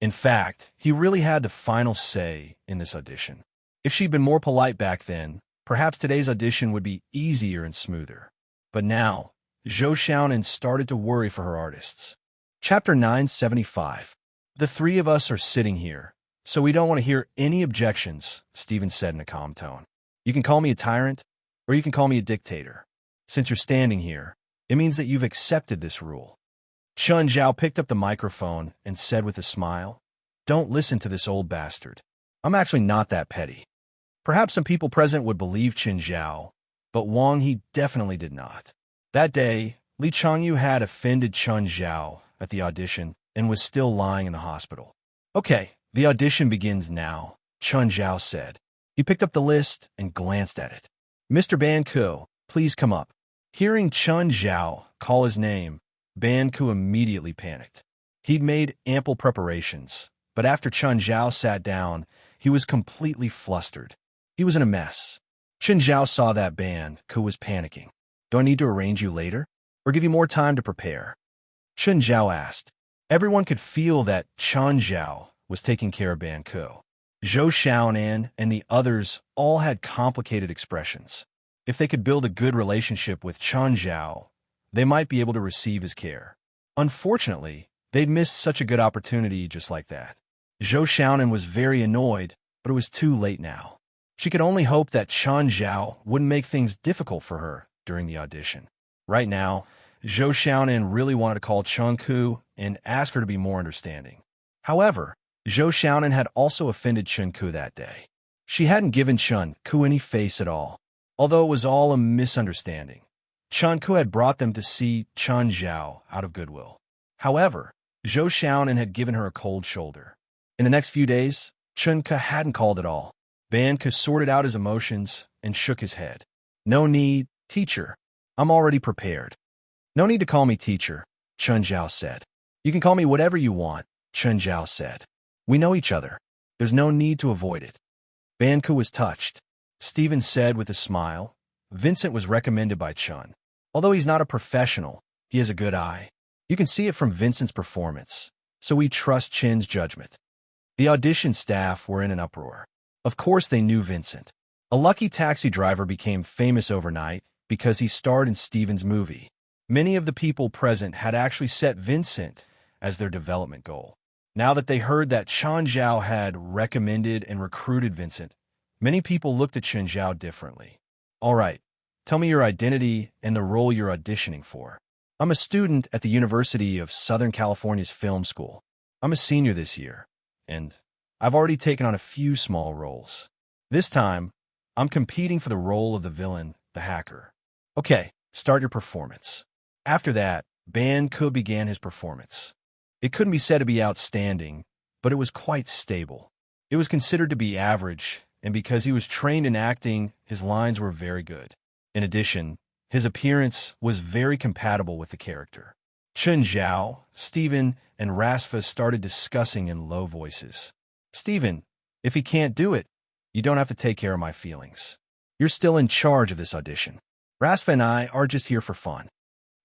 In fact, he really had the final say in this audition. If she'd been more polite back then, perhaps today's audition would be easier and smoother. But now, Zhou Xiaonan started to worry for her artists. Chapter 975. "The three of us are sitting here, so we don't want to hear any objections," Stephen said in a calm tone. "You can call me a tyrant, or you can call me a dictator. Since you're standing here, it means that you've accepted this rule." Chun Zhao picked up the microphone and said with a smile, "Don't listen to this old bastard. I'm actually not that petty." Perhaps some people present would believe Chun Zhao, but Wang He definitely did not. That day, Li Changyu had offended Chun Zhao at the audition and was still lying in the hospital. "Okay, the audition begins now," Chun Zhao said. He picked up the list and glanced at it. "Mr. Ban Ke, please come up." Hearing Chun Zhao call his name, Ban Ke immediately panicked. He'd made ample preparations, but after Chun Zhao sat down, he was completely flustered. He was in a mess. Chen Zhao saw that Ban Ku was panicking. Do I need to arrange you later? Or give you more time to prepare? Chen Zhao asked. Everyone could feel that Chen Zhao was taking care of Ban Ku. Zhou Xiaonan and the others all had complicated expressions. If they could build a good relationship with Chen Zhao, they might be able to receive his care. Unfortunately, they'd missed such a good opportunity just like that. Zhou Xiaonan was very annoyed, but it was too late now. She could only hope that Chen Zhao wouldn't make things difficult for her during the audition. Right now, Zhou Xiaonan really wanted to call Chen Ku and ask her to be more understanding. However, Zhou Xiaonan had also offended Chen Ku that day. She hadn't given Chen Ku any face at all, although it was all a misunderstanding. Chen Ku had brought them to see Chen Zhao out of goodwill. However, Zhou Xiaonan had given her a cold shoulder. In the next few days, Chen Ku hadn't called at all. Ban Ku sorted out his emotions and shook his head. No need, teacher. I'm already prepared. No need to call me teacher, Chen Zhao said. You can call me whatever you want, Chen Zhao said. We know each other. There's no need to avoid it. Ban Ku was touched. Stephen said with a smile. Vincent was recommended by Chen. Although he's not a professional, he has a good eye. You can see it from Vincent's performance, so we trust Chen's judgment. The audition staff were in an uproar. Of course they knew Vincent. A lucky taxi driver became famous overnight because he starred in Stephen's movie. Many of the people present had actually set Vincent as their development goal. Now that they heard that Chen Zhao had recommended and recruited Vincent, many people looked at Chen Zhao differently. All right, tell me your identity and the role you're auditioning for. I'm a student at the University of Southern California's film school. I'm a senior this year, and I've already taken on a few small roles. This time, I'm competing for the role of the villain, the hacker. Okay, start your performance. After that, Ban Ku began his performance. It couldn't be said to be outstanding, but it was quite stable. It was considered to be average, and because he was trained in acting, his lines were very good. In addition, his appearance was very compatible with the character. Chen Zhao, Stephen, and Rasfa started discussing in low voices. Stephen, if he can't do it, you don't have to take care of my feelings. You're still in charge of this audition. Rasfa and I are just here for fun.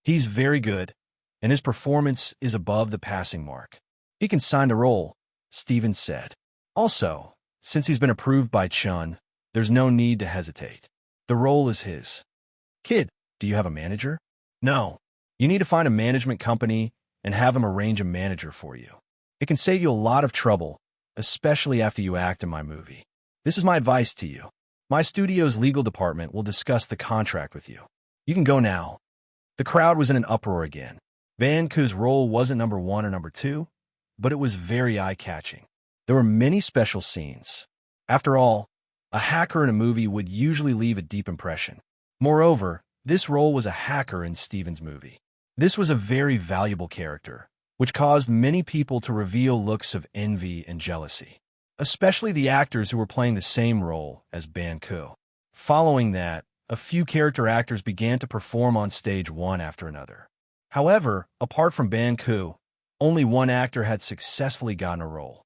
He's very good, and his performance is above the passing mark. He can sign the role, Stephen said. Also, since he's been approved by Chen, there's no need to hesitate. The role is his. Kid, do you have a manager? No. You need to find a management company and have them arrange a manager for you. It can save you a lot of trouble, especially after you act in my movie. This is my advice to you. My studio's legal department will discuss the contract with you. You can go now. The crowd was in an uproar again. Ban Ku's role wasn't number 1 or number 2, but it was very eye-catching. There were many special scenes. After all, a hacker in a movie would usually leave a deep impression. Moreover, this role was a hacker in Stephen's movie. This was a very valuable character, which caused many people to reveal looks of envy and jealousy, especially the actors who were playing the same role as Ban Ku. Following that, a few character actors began to perform on stage one after another. However, apart from Ban Ku, only one actor had successfully gotten a role.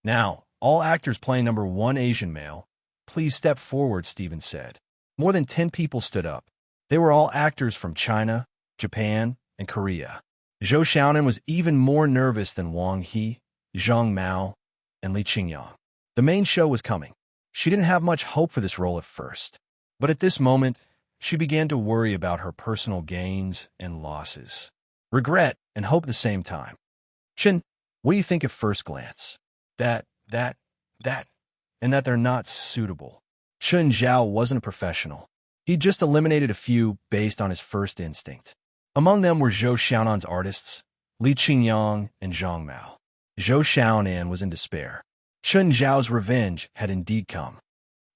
Now, all actors playing number 1 Asian male, please step forward, Stephen said. More than 10 people stood up. They were all actors from China, Japan, and Korea. Zhou Xiaonan was even more nervous than Wang He, Zhang Mao, and Li Qingyang. The main show was coming. She didn't have much hope for this role at first. But at this moment, she began to worry about her personal gains and losses, regret and hope at the same time. Chen, what do you think at first glance? That, and that they're not suitable. Chen Zhao wasn't a professional. He just eliminated a few based on his first instinct. Among them were Zhou Xiaonan's artists, Li Qingyang and Zhang Mao. Zhou Xiaonan was in despair. Chen Zhao's revenge had indeed come.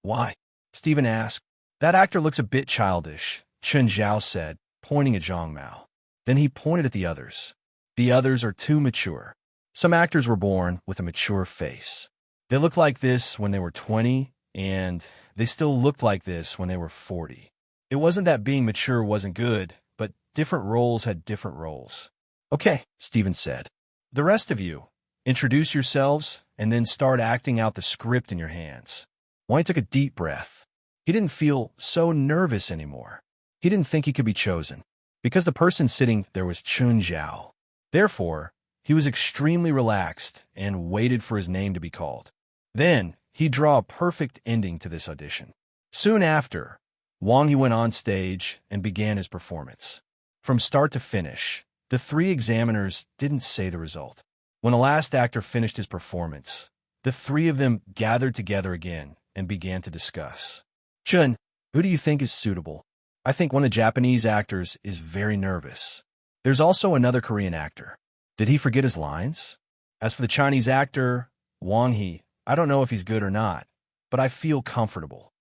Why? Stephen asked. That actor looks a bit childish, Chen Zhao said, pointing at Zhang Mao. Then he pointed at the others. The others are too mature. Some actors were born with a mature face. They looked like this when they were 20, and they still looked like this when they were 40. It wasn't that being mature wasn't good, but different roles had different roles. Okay, Stephen said. The rest of you, introduce yourselves and then start acting out the script in your hands. Wang took a deep breath. He didn't feel so nervous anymore. He didn't think he could be chosen, because the person sitting there was Chun Zhao. Therefore, he was extremely relaxed and waited for his name to be called. Then, he'd draw a perfect ending to this audition. Soon after, Wang He went on stage and began his performance. From start to finish, the three examiners didn't say the result. When the last actor finished his performance, the three of them gathered together again and began to discuss. Chun, who do you think is suitable? I think one of the Japanese actors is very nervous. There's also another Korean actor. Did he forget his lines? As for the Chinese actor, Wang He, I don't know if he's good or not, but I feel comfortable.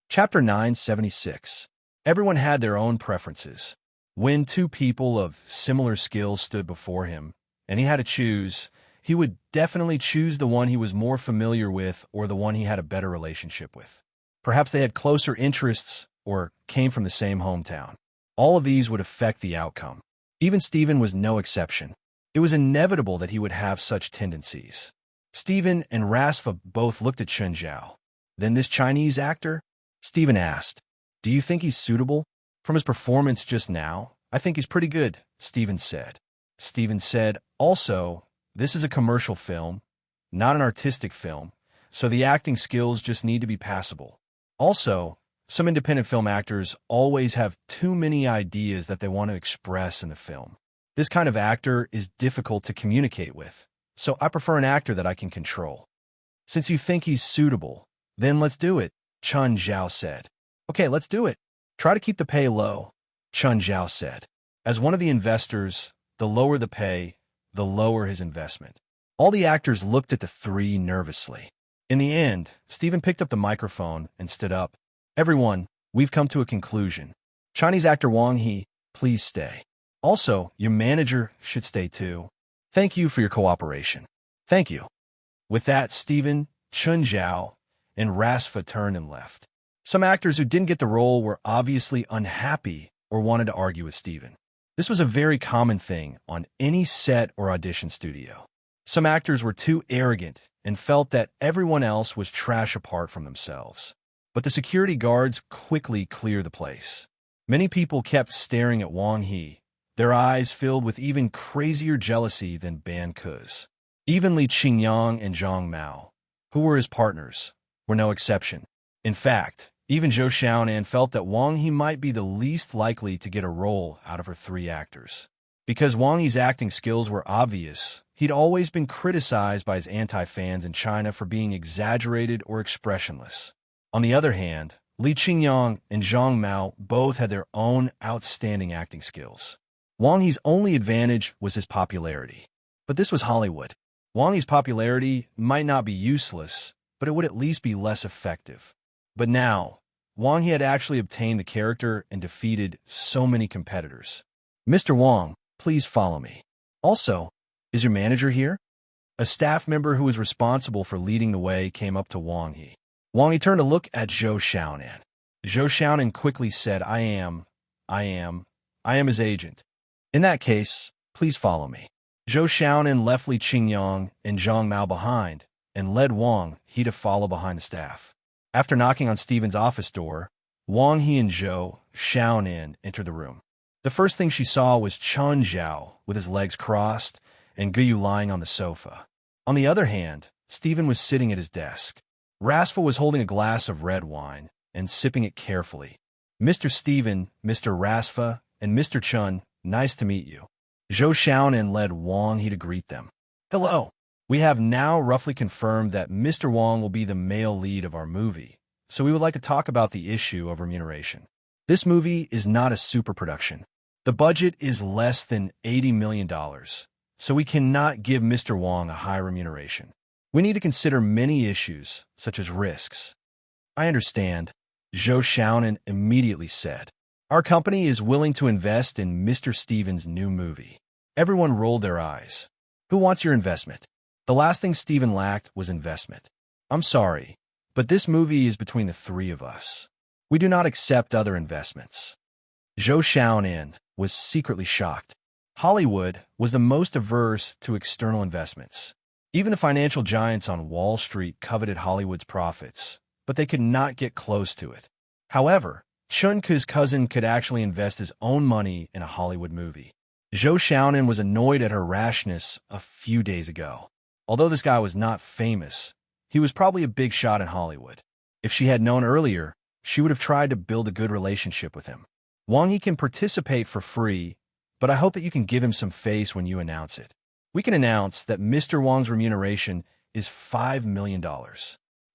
Chapter 976. Everyone had their own preferences. When two people of similar skills stood before him, and he had to choose, he would definitely choose the one he was more familiar with or the one he had a better relationship with. Perhaps they had closer interests or came from the same hometown. All of these would affect the outcome. Even Stephen was no exception. It was inevitable that he would have such tendencies. Stephen and Rasfa both looked at Chun Zhao. Then this Chinese actor? Stephen asked, "Do you think he's suitable?" "From his performance just now, I think he's pretty good," Stephen said. Stephen said, "Also, this is a commercial film, not an artistic film, so the acting skills just need to be passable. Also, some independent film actors always have too many ideas that they want to express in the film. This kind of actor is difficult to communicate with, so I prefer an actor that I can control." "Since you think he's suitable, then let's do it," Chun Zhao said. "Okay, let's do it. Try to keep the pay low," Chun Zhao said. As one of the investors, the lower the pay, the lower his investment. All the actors looked at the three nervously. In the end, Stephen picked up the microphone and stood up. "Everyone, we've come to a conclusion. Chinese actor Wang He, please stay. Also, your manager should stay too. Thank you for your cooperation." "Thank you." With that, Stephen, Chun Zhao, and Rasfa turned and left. Some actors who didn't get the role were obviously unhappy or wanted to argue with Stephen. This was a very common thing on any set or audition studio. Some actors were too arrogant and felt that everyone else was trash apart from themselves. But the security guards quickly cleared the place. Many people kept staring at Wang He, their eyes filled with even crazier jealousy than Ban Ku's. Even Li Qingyang and Zhang Mao, who were his partners, were no exception. In fact, even Zhou Xiaonan felt that Wang He might be the least likely to get a role out of her three actors. Because Wang He's acting skills were obvious, he'd always been criticized by his anti-fans in China for being exaggerated or expressionless. On the other hand, Li Qingyang and Zhang Mao both had their own outstanding acting skills. Wang He's only advantage was his popularity. But this was Hollywood. Wang He's popularity might not be useless, but it would at least be less effective. But now, Wang He had actually obtained the character and defeated so many competitors. "Mr. Wang, please follow me. Also, is your manager here?" A staff member who was responsible for leading the way came up to Wang He. Wang He turned to look at Zhou Xiaonan. Zhou Xiaonan quickly said, I am his agent. "In that case, please follow me." Zhou Xiaonan left Li Qingyang and Zhang Mao behind and led Wang He to follow behind the staff. After knocking on Stephen's office door, Wang He and Zhou Xiaonan entered the room. The first thing she saw was Chun Zhao with his legs crossed and Guyu lying on the sofa. On the other hand, Stephen was sitting at his desk. Rasfa was holding a glass of red wine and sipping it carefully. "Mr. Stephen, Mr. Rasfa, and Mr. Chun, nice to meet you." Zhou Xiaonan led Wang He to greet them. "Hello. We have now roughly confirmed that Mr. Wang will be the male lead of our movie, so we would like to talk about the issue of remuneration. This movie is not a super production. The budget is less than $80 million, so we cannot give Mr. Wang a high remuneration. We need to consider many issues, such as risks." "I understand," Zhou Xiaonan immediately said. "Our company is willing to invest in Mr. Stephen's new movie." Everyone rolled their eyes. "Who wants your investment?" The last thing Stephen lacked was investment. "I'm sorry, but this movie is between the three of us. We do not accept other investments." Zhou Xiaonan was secretly shocked. Hollywood was the most averse to external investments. Even the financial giants on Wall Street coveted Hollywood's profits, but they could not get close to it. However, Chun-Ku's cousin could actually invest his own money in a Hollywood movie. Zhou Xiaonan was annoyed at her rashness a few days ago. Although this guy was not famous, he was probably a big shot in Hollywood. If she had known earlier, she would have tried to build a good relationship with him. Wang He can participate for free, but I hope that you can give him some face when you announce it. We can announce that Mr. Wang's remuneration is $5 million. Zhou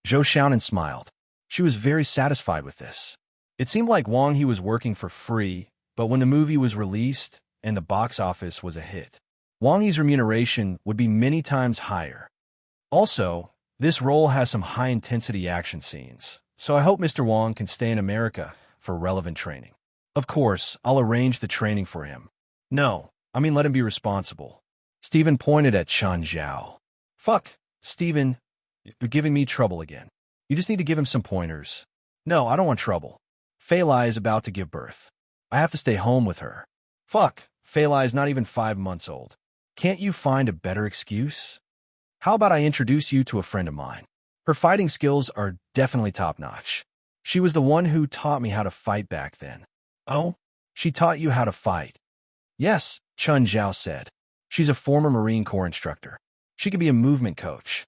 Xiaonan smiled. She was very satisfied with this. It seemed like Wang He was working for free, but when the movie was released and the box office was a hit, Wang He's remuneration would be many times higher. Also, this role has some high-intensity action scenes, so I hope Mr. Wang can stay in America for relevant training. Of course, I'll arrange the training for him. No, I mean let him be responsible. Stephen pointed at Chen Zhao. Fuck, Stephen, you're giving me trouble again. You just need to give him some pointers. No, I don't want trouble. Fei Lai is about to give birth. I have to stay home with her. Fuck, Fei Lai is not even 5 months old. Can't you find a better excuse? How about I introduce you to a friend of mine? Her fighting skills are definitely top-notch. She was the one who taught me how to fight back then. Oh? She taught you how to fight? Yes, Chun Zhao said. She's a former Marine Corps instructor. She could be a movement coach.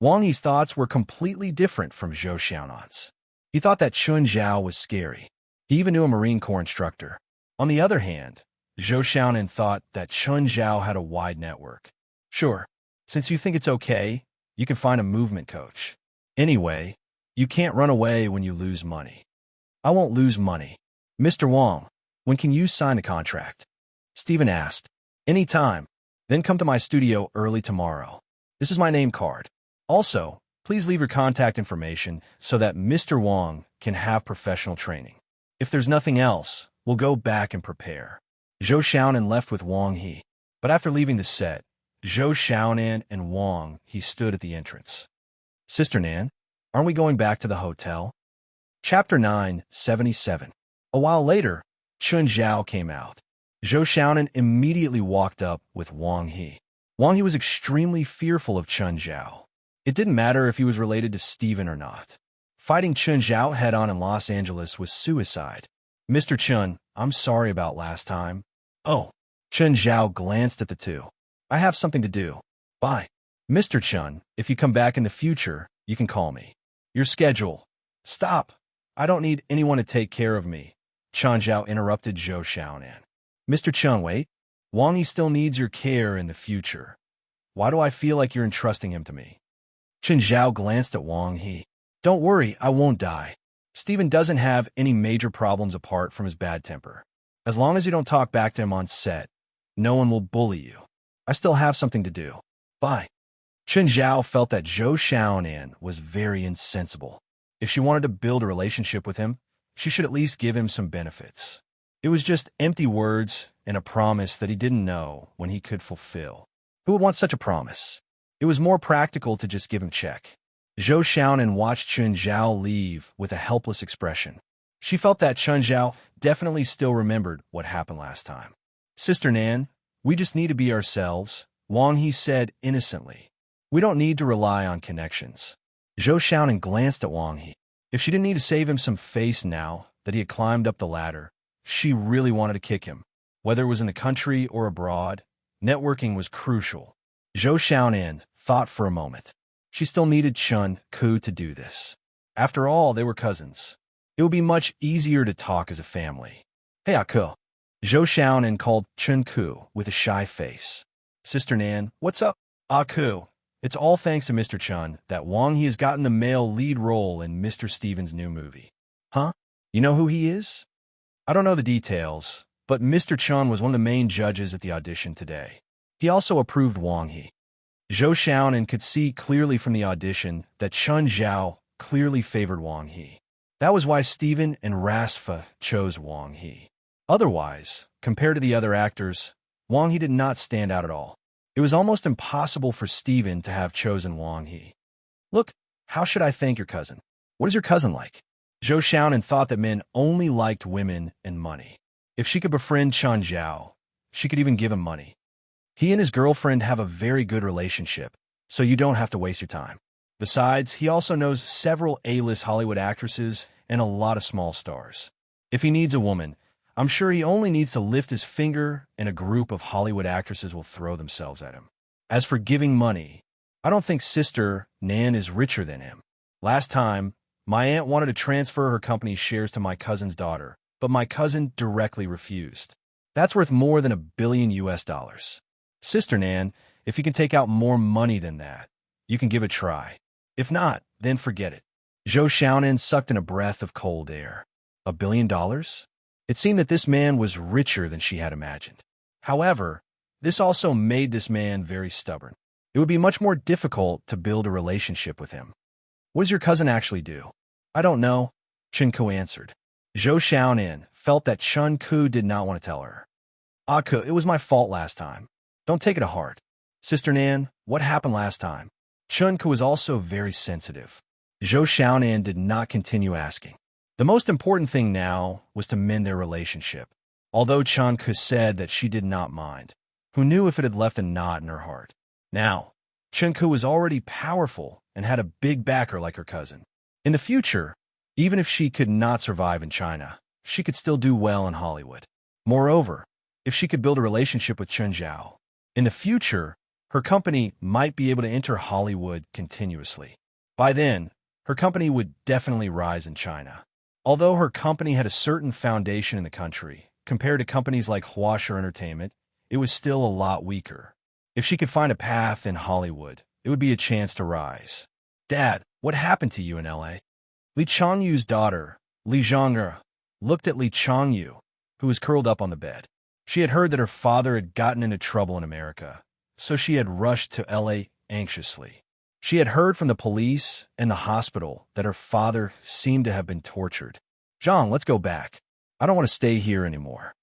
Wang Yi's thoughts were completely different from Zhou Xiaonan's. He thought that Chun Zhao was scary. He even knew a Marine Corps instructor. On the other hand, Zhou Xiaonan thought that Chun Zhao had a wide network. Sure, since you think it's okay, you can find a movement coach. Anyway, you can't run away when you lose money. I won't lose money. Mr. Wang, when can you sign a contract? Stephen asked. Anytime. Then come to my studio early tomorrow. This is my name card. Also, please leave your contact information so that Mr. Wang can have professional training. If there's nothing else, we'll go back and prepare. Zhou Xiaonan left with Wang He. But after leaving the set, Zhou Xiaonan and Wang He stood at the entrance. Sister Nan, aren't we going back to the hotel? Chapter 977. A while later, Chun Zhao came out. Zhou Xiaonan immediately walked up with Wang He. Wang He was extremely fearful of Chun Zhao. It didn't matter if he was related to Stephen or not. Fighting Chun Zhao head-on in Los Angeles was suicide. Mr. Chun, I'm sorry about last time. Oh. Chun Zhao glanced at the two. I have something to do. Bye. Mr. Chun, if you come back in the future, you can call me. Your schedule. Stop. I don't need anyone to take care of me. Chun Zhao interrupted Zhou Xiaonan. Mr. Chun, wait. Wang Yi still needs your care in the future. Why do I feel like you're entrusting him to me? Chun Zhao glanced at Wang He. Don't worry, I won't die. Stephen doesn't have any major problems apart from his bad temper. As long as you don't talk back to him on set, no one will bully you. I still have something to do. Bye. Chun Zhao felt that Zhou Xiaonan was very insensible. If she wanted to build a relationship with him, she should at least give him some benefits. It was just empty words and a promise that he didn't know when he could fulfill. Who would want such a promise? It was more practical to just give him check. Zhou Xiaonan watched Chun Zhao leave with a helpless expression. She felt that Chun Zhao definitely still remembered what happened last time. Sister Nan, we just need to be ourselves, Wang He said innocently. We don't need to rely on connections. Zhou Xiaonan glanced at Wang He. If she didn't need to save him some face now that he had climbed up the ladder, she really wanted to kick him. Whether it was in the country or abroad, networking was crucial. Zhou Xiaonan thought for a moment. She still needed Chun Ku to do this. After all, they were cousins. It would be much easier to talk as a family. Hey, Aku. Zhou Xiaonan called Chun Ku with a shy face. Sister Nan, what's up? Aku. It's all thanks to Mr. Chun that Wang He has gotten the male lead role in Mr. Stephen's new movie. Huh? You know who he is? I don't know the details, but Mr. Chun was one of the main judges at the audition today. He also approved Wang He. Zhou Xiaonan could see clearly from the audition that Chun Zhao clearly favored Wang He. That was why Stephen and Rasfa chose Wang He. Otherwise, compared to the other actors, Wang He did not stand out at all. It was almost impossible for Stephen to have chosen Wang He. Look, how should I thank your cousin? What is your cousin like? Zhou Xiaonan thought that men only liked women and money. If she could befriend Chun Zhao, she could even give him money. He and his girlfriend have a very good relationship, so you don't have to waste your time. Besides, he also knows several A-list Hollywood actresses and a lot of small stars. If he needs a woman, I'm sure he only needs to lift his finger and a group of Hollywood actresses will throw themselves at him. As for giving money, I don't think Sister Nan is richer than him. Last time, my aunt wanted to transfer her company's shares to my cousin's daughter, but my cousin directly refused. That's worth more than $1 billion US. Sister Nan, if you can take out more money than that, you can give it a try. If not, then forget it. Zhou Xiaonan sucked in a breath of cold air. $1 billion? It seemed that this man was richer than she had imagined. However, this also made this man very stubborn. It would be much more difficult to build a relationship with him. What does your cousin actually do? I don't know, Chen Ku answered. Zhou Xiaonan felt that Chen Ku did not want to tell her. Ku, it was my fault last time. Don't take it to heart. Sister Nan, what happened last time? Chen Ku was also very sensitive. Zhou Xiaonan did not continue asking. The most important thing now was to mend their relationship, although Chen Ku said that she did not mind. Who knew if it had left a knot in her heart? Now, Chen Ku was already powerful and had a big backer like her cousin. In the future, even if she could not survive in China, she could still do well in Hollywood. Moreover, if she could build a relationship with Chen Zhao, in the future, her company might be able to enter Hollywood continuously. By then, her company would definitely rise in China. Although her company had a certain foundation in the country, compared to companies like Huasha Entertainment, it was still a lot weaker. If she could find a path in Hollywood, it would be a chance to rise. Dad, what happened to you in L.A.? Li Changyu's daughter, Li Zhong'er, looked at Li Changyu, who was curled up on the bed. She had heard that her father had gotten into trouble in America, so she had rushed to L.A. anxiously. She had heard from the police and the hospital that her father seemed to have been tortured. Zhang, let's go back. I don't want to stay here anymore.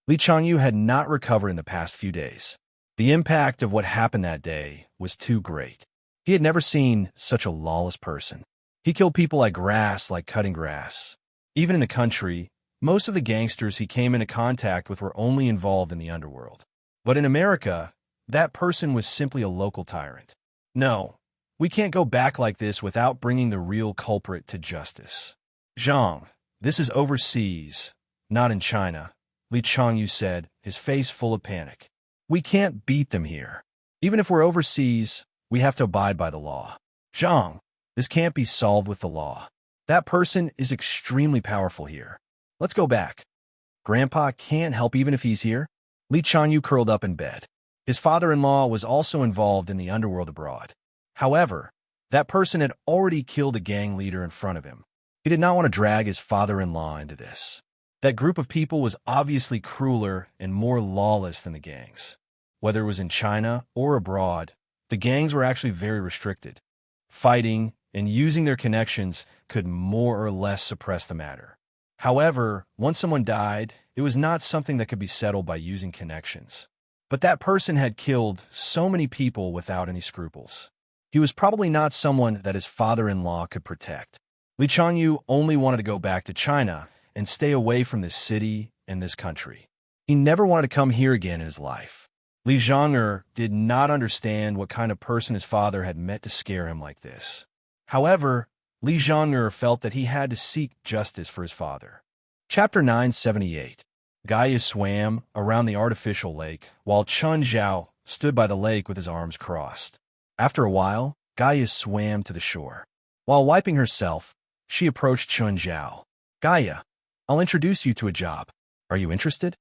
Li Changyu had not recovered in the past few days. The impact of what happened that day was too great. He had never seen such a lawless person. He killed people like grass, like cutting grass. Even in the country, most of the gangsters he came into contact with were only involved in the underworld. But in America, that person was simply a local tyrant. No, we can't go back like this without bringing the real culprit to justice. Zhang, this is overseas, not in China, Li Changyu said, his face full of panic. We can't beat them here. Even if we're overseas, we have to abide by the law. Zhang, this can't be solved with the law. That person is extremely powerful here. Let's go back. Grandpa can't help even if he's here. Li Changyu curled up in bed. His father-in-law was also involved in the underworld abroad. However, that person had already killed a gang leader in front of him. He did not want to drag his father-in-law into this. That group of people was obviously crueler and more lawless than the gangs. Whether it was in China or abroad, the gangs were actually very restricted. Fighting and using their connections could more or less suppress the matter. However, once someone died, it was not something that could be settled by using connections. But that person had killed so many people without any scruples. He was probably not someone that his father-in-law could protect. Li Changyu only wanted to go back to China and stay away from this city and this country. He never wanted to come here again in his life. Li Zhong'er did not understand what kind of person his father had met to scare him like this. However, Li Zhong'er felt that he had to seek justice for his father. Chapter 978. Gaia swam around the artificial lake, while Chen Zhao stood by the lake with his arms crossed. After a while, Gaia swam to the shore. While wiping herself, she approached Chen Zhao. Gaia, I'll introduce you to a job. Are you interested?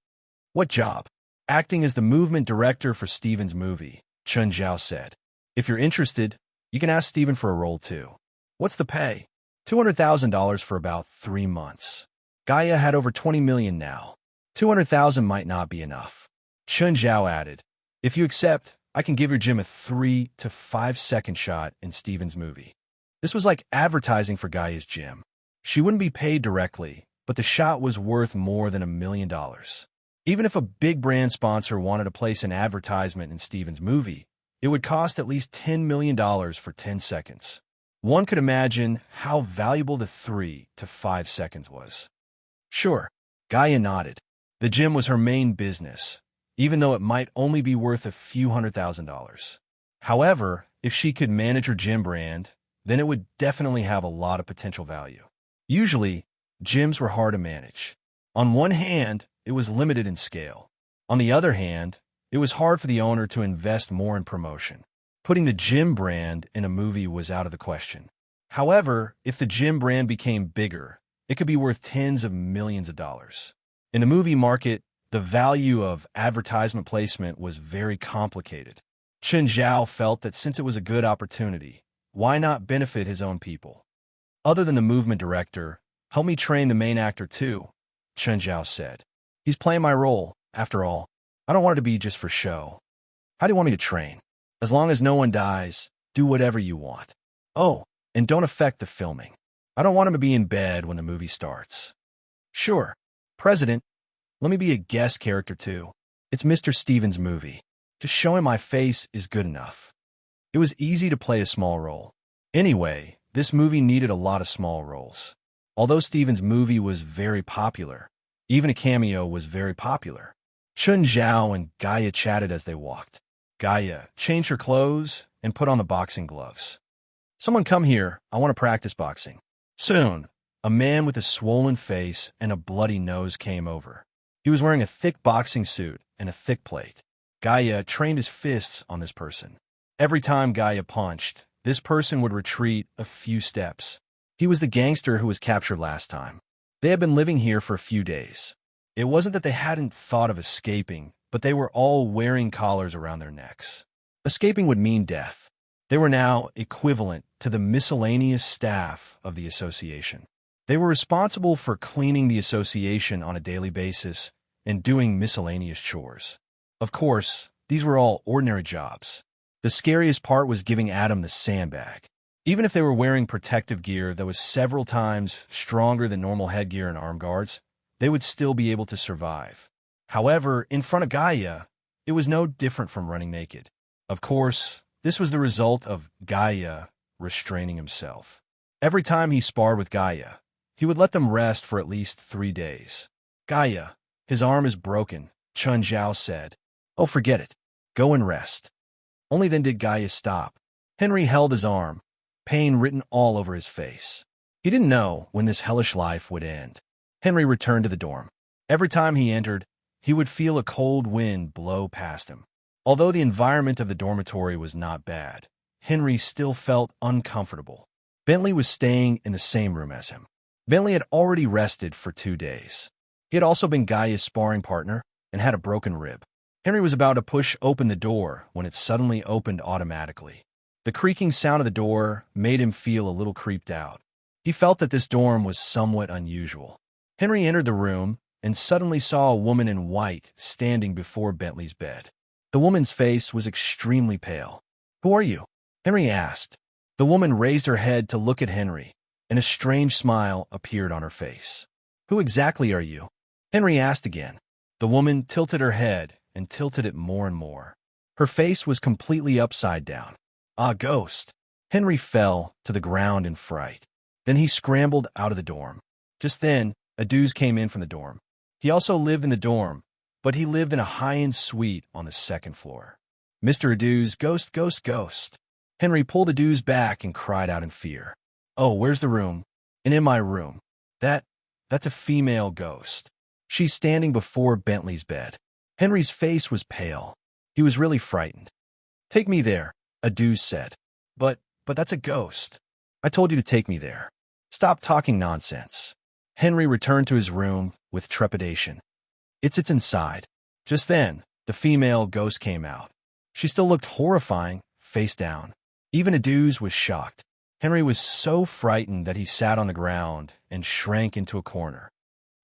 What job? Acting as the movement director for Steven's movie, Chen Zhao said. If you're interested, you can ask Steven for a role too. What's the pay? $200,000 for about 3 months. Gaia had over 20 million now. 200,000 might not be enough. Chen Zhao added, if you accept, I can give your gym a 3 to 5 second shot in Steven's movie. This was like advertising for Gaia's gym. She wouldn't be paid directly, but the shot was worth more than $1 million. Even if a big brand sponsor wanted to place an advertisement in Steven's movie, it would cost at least $10 million for 10 seconds. One could imagine how valuable the 3 to 5 seconds was. Sure, Gaia nodded. The gym was her main business, even though it might only be worth a few $100,000. However, if she could manage her gym brand, then it would definitely have a lot of potential value. Usually, gyms were hard to manage. On one hand, it was limited in scale. On the other hand, it was hard for the owner to invest more in promotion. Putting the gym brand in a movie was out of the question. However, if the gym brand became bigger, it could be worth tens of millions of dollars. In the movie market, the value of advertisement placement was very complicated. Chen Zhao felt that since it was a good opportunity, why not benefit his own people? Other than the movement director, help me train the main actor too, Chen Zhao said. He's playing my role, after all. I don't want it to be just for show. How do you want me to train? As long as no one dies, do whatever you want. Oh, and don't affect the filming. I don't want him to be in bed when the movie starts. Sure. President, let me be a guest character too. It's Mr. Stevens' movie. Just showing my face is good enough. It was easy to play a small role. Anyway, this movie needed a lot of small roles. Although Stevens' movie was very popular, even a cameo was very popular. Chen Zhao and Gaia chatted as they walked. Gaia changed her clothes and put on the boxing gloves. Someone come here, I want to practice boxing. Soon, a man with a swollen face and a bloody nose came over. He was wearing a thick boxing suit and a thick plate. Gaia trained his fists on this person. Every time Gaia punched, this person would retreat a few steps. He was the gangster who was captured last time. They had been living here for a few days. It wasn't that they hadn't thought of escaping, but they were all wearing collars around their necks. Escaping would mean death. They were now equivalent to the miscellaneous staff of the association. They were responsible for cleaning the association on a daily basis and doing miscellaneous chores. Of course, these were all ordinary jobs. The scariest part was giving Adam the sandbag. Even if they were wearing protective gear that was several times stronger than normal headgear and arm guards, they would still be able to survive. However, in front of Gaia, it was no different from running naked. Of course, this was the result of Gaia restraining himself. Every time he sparred with Gaia, he would let them rest for at least 3 days. Gaia, his arm is broken, Chen Zhao said. Oh, forget it. Go and rest. Only then did Gaia stop. Henry held his arm, pain written all over his face. He didn't know when this hellish life would end. Henry returned to the dorm. Every time he entered, he would feel a cold wind blow past him. Although the environment of the dormitory was not bad, Henry still felt uncomfortable. Bentley was staying in the same room as him. Bentley had already rested for 2 days. He had also been Gaia's sparring partner and had a broken rib. Henry was about to push open the door when it suddenly opened automatically. The creaking sound of the door made him feel a little creeped out. He felt that this dorm was somewhat unusual. Henry entered the room and suddenly saw a woman in white standing before Bentley's bed. The woman's face was extremely pale. "Who are you?" Henry asked. The woman raised her head to look at Henry, and a strange smile appeared on her face. "Who exactly are you?" Henry asked again. The woman tilted her head and tilted it more and more. Her face was completely upside down. "Ah, ghost." Henry fell to the ground in fright. Then he scrambled out of the dorm. Just then, Aduz came in from the dorm. He also lived in the dorm, but he lived in a high-end suite on the 2nd floor. "Mr. Aduz, ghost, ghost, ghost." Henry pulled Aduz back and cried out in fear. "Oh, where's the room?" "And in my room. That's a female ghost. She's standing before Bentley's bed." Henry's face was pale. He was really frightened. "Take me there," Aduz said. But that's a ghost. I told you to take me there. Stop talking nonsense." Henry returned to his room with trepidation. It's inside." Just then, the female ghost came out. She still looked horrifying, face down. Even Aduz was shocked. Henry was so frightened that he sat on the ground and shrank into a corner.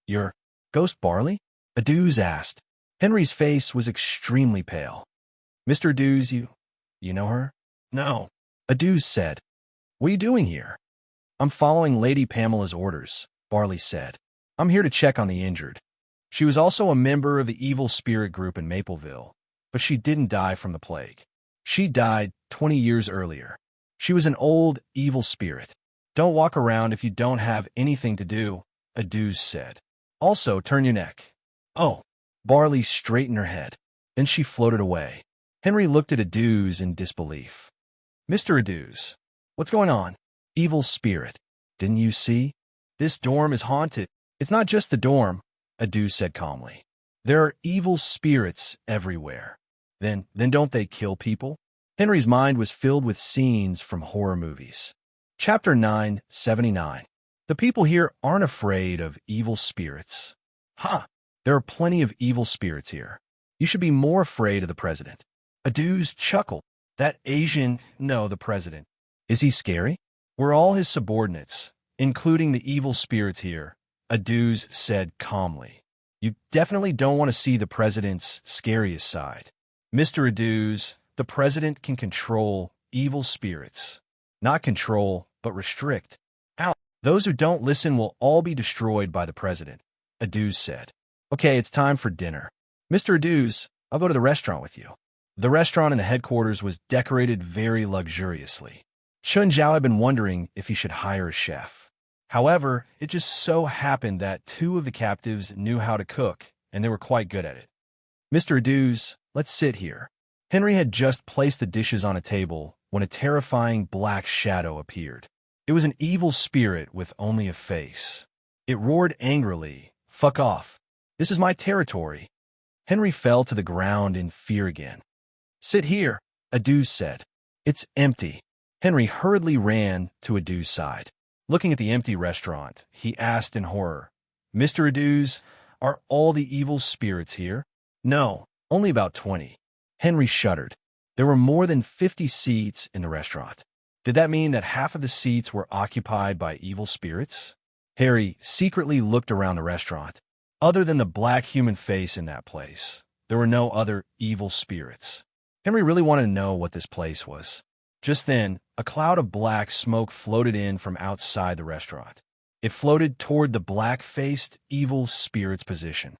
"You're Ghost Barley?" Aduz asked. Henry's face was extremely pale. "Mr. Aduz, you know her?" "No," Aduz said. "What are you doing here?" "I'm following Lady Pamela's orders," Barley said. "I'm here to check on the injured." She was also a member of the evil spirit group in Mapleville, but she didn't die from the plague. She died 20 years earlier. She was an old, evil spirit. "Don't walk around if you don't have anything to do," Aduz said. "Also, turn your neck." "Oh." Barley straightened her head. Then she floated away. Henry looked at Aduz in disbelief. "Mr. Aduz, what's going on?" "Evil spirit. Didn't you see? This dorm is haunted. It's not just the dorm, Adu said calmly. There are evil spirits everywhere. Then don't they kill people? Henry's mind was filled with scenes from horror movies. Chapter 979. The people here aren't afraid of evil spirits. There are plenty of evil spirits here. You should be more afraid of the president. Adu's chuckled. That Asian, no, the president. Is he scary? We're all his subordinates, including the evil spirits here, Aduz said calmly. You definitely don't want to see the president's scariest side. Mr. Aduz, the president can control evil spirits. Not control, but restrict. Those who don't listen will all be destroyed by the president, Aduz said. Okay, it's time for dinner. Mr. Aduz, I'll go to the restaurant with you. The restaurant in the headquarters was decorated very luxuriously. Chun Zhao had been wondering if he should hire a chef. However, it just so happened that two of the captives knew how to cook, and they were quite good at it. Mr. Aduz, let's sit here. Henry had just placed the dishes on a table when a terrifying black shadow appeared. It was an evil spirit with only a face. It roared angrily, "Fuck off. This is my territory." Henry fell to the ground in fear again. "Sit here," Aduz said. "It's empty." Henry hurriedly ran to Aduz's side. Looking at the empty restaurant, he asked in horror, "Mr. Aduz, are all the evil spirits here?" "No, only about 20. Henry shuddered. There were more than 50 seats in the restaurant. Did that mean that half of the seats were occupied by evil spirits? Harry secretly looked around the restaurant. Other than the black human face in that place, there were no other evil spirits. Henry really wanted to know what this place was. Just then, a cloud of black smoke floated in from outside the restaurant. It floated toward the black-faced evil spirit's position.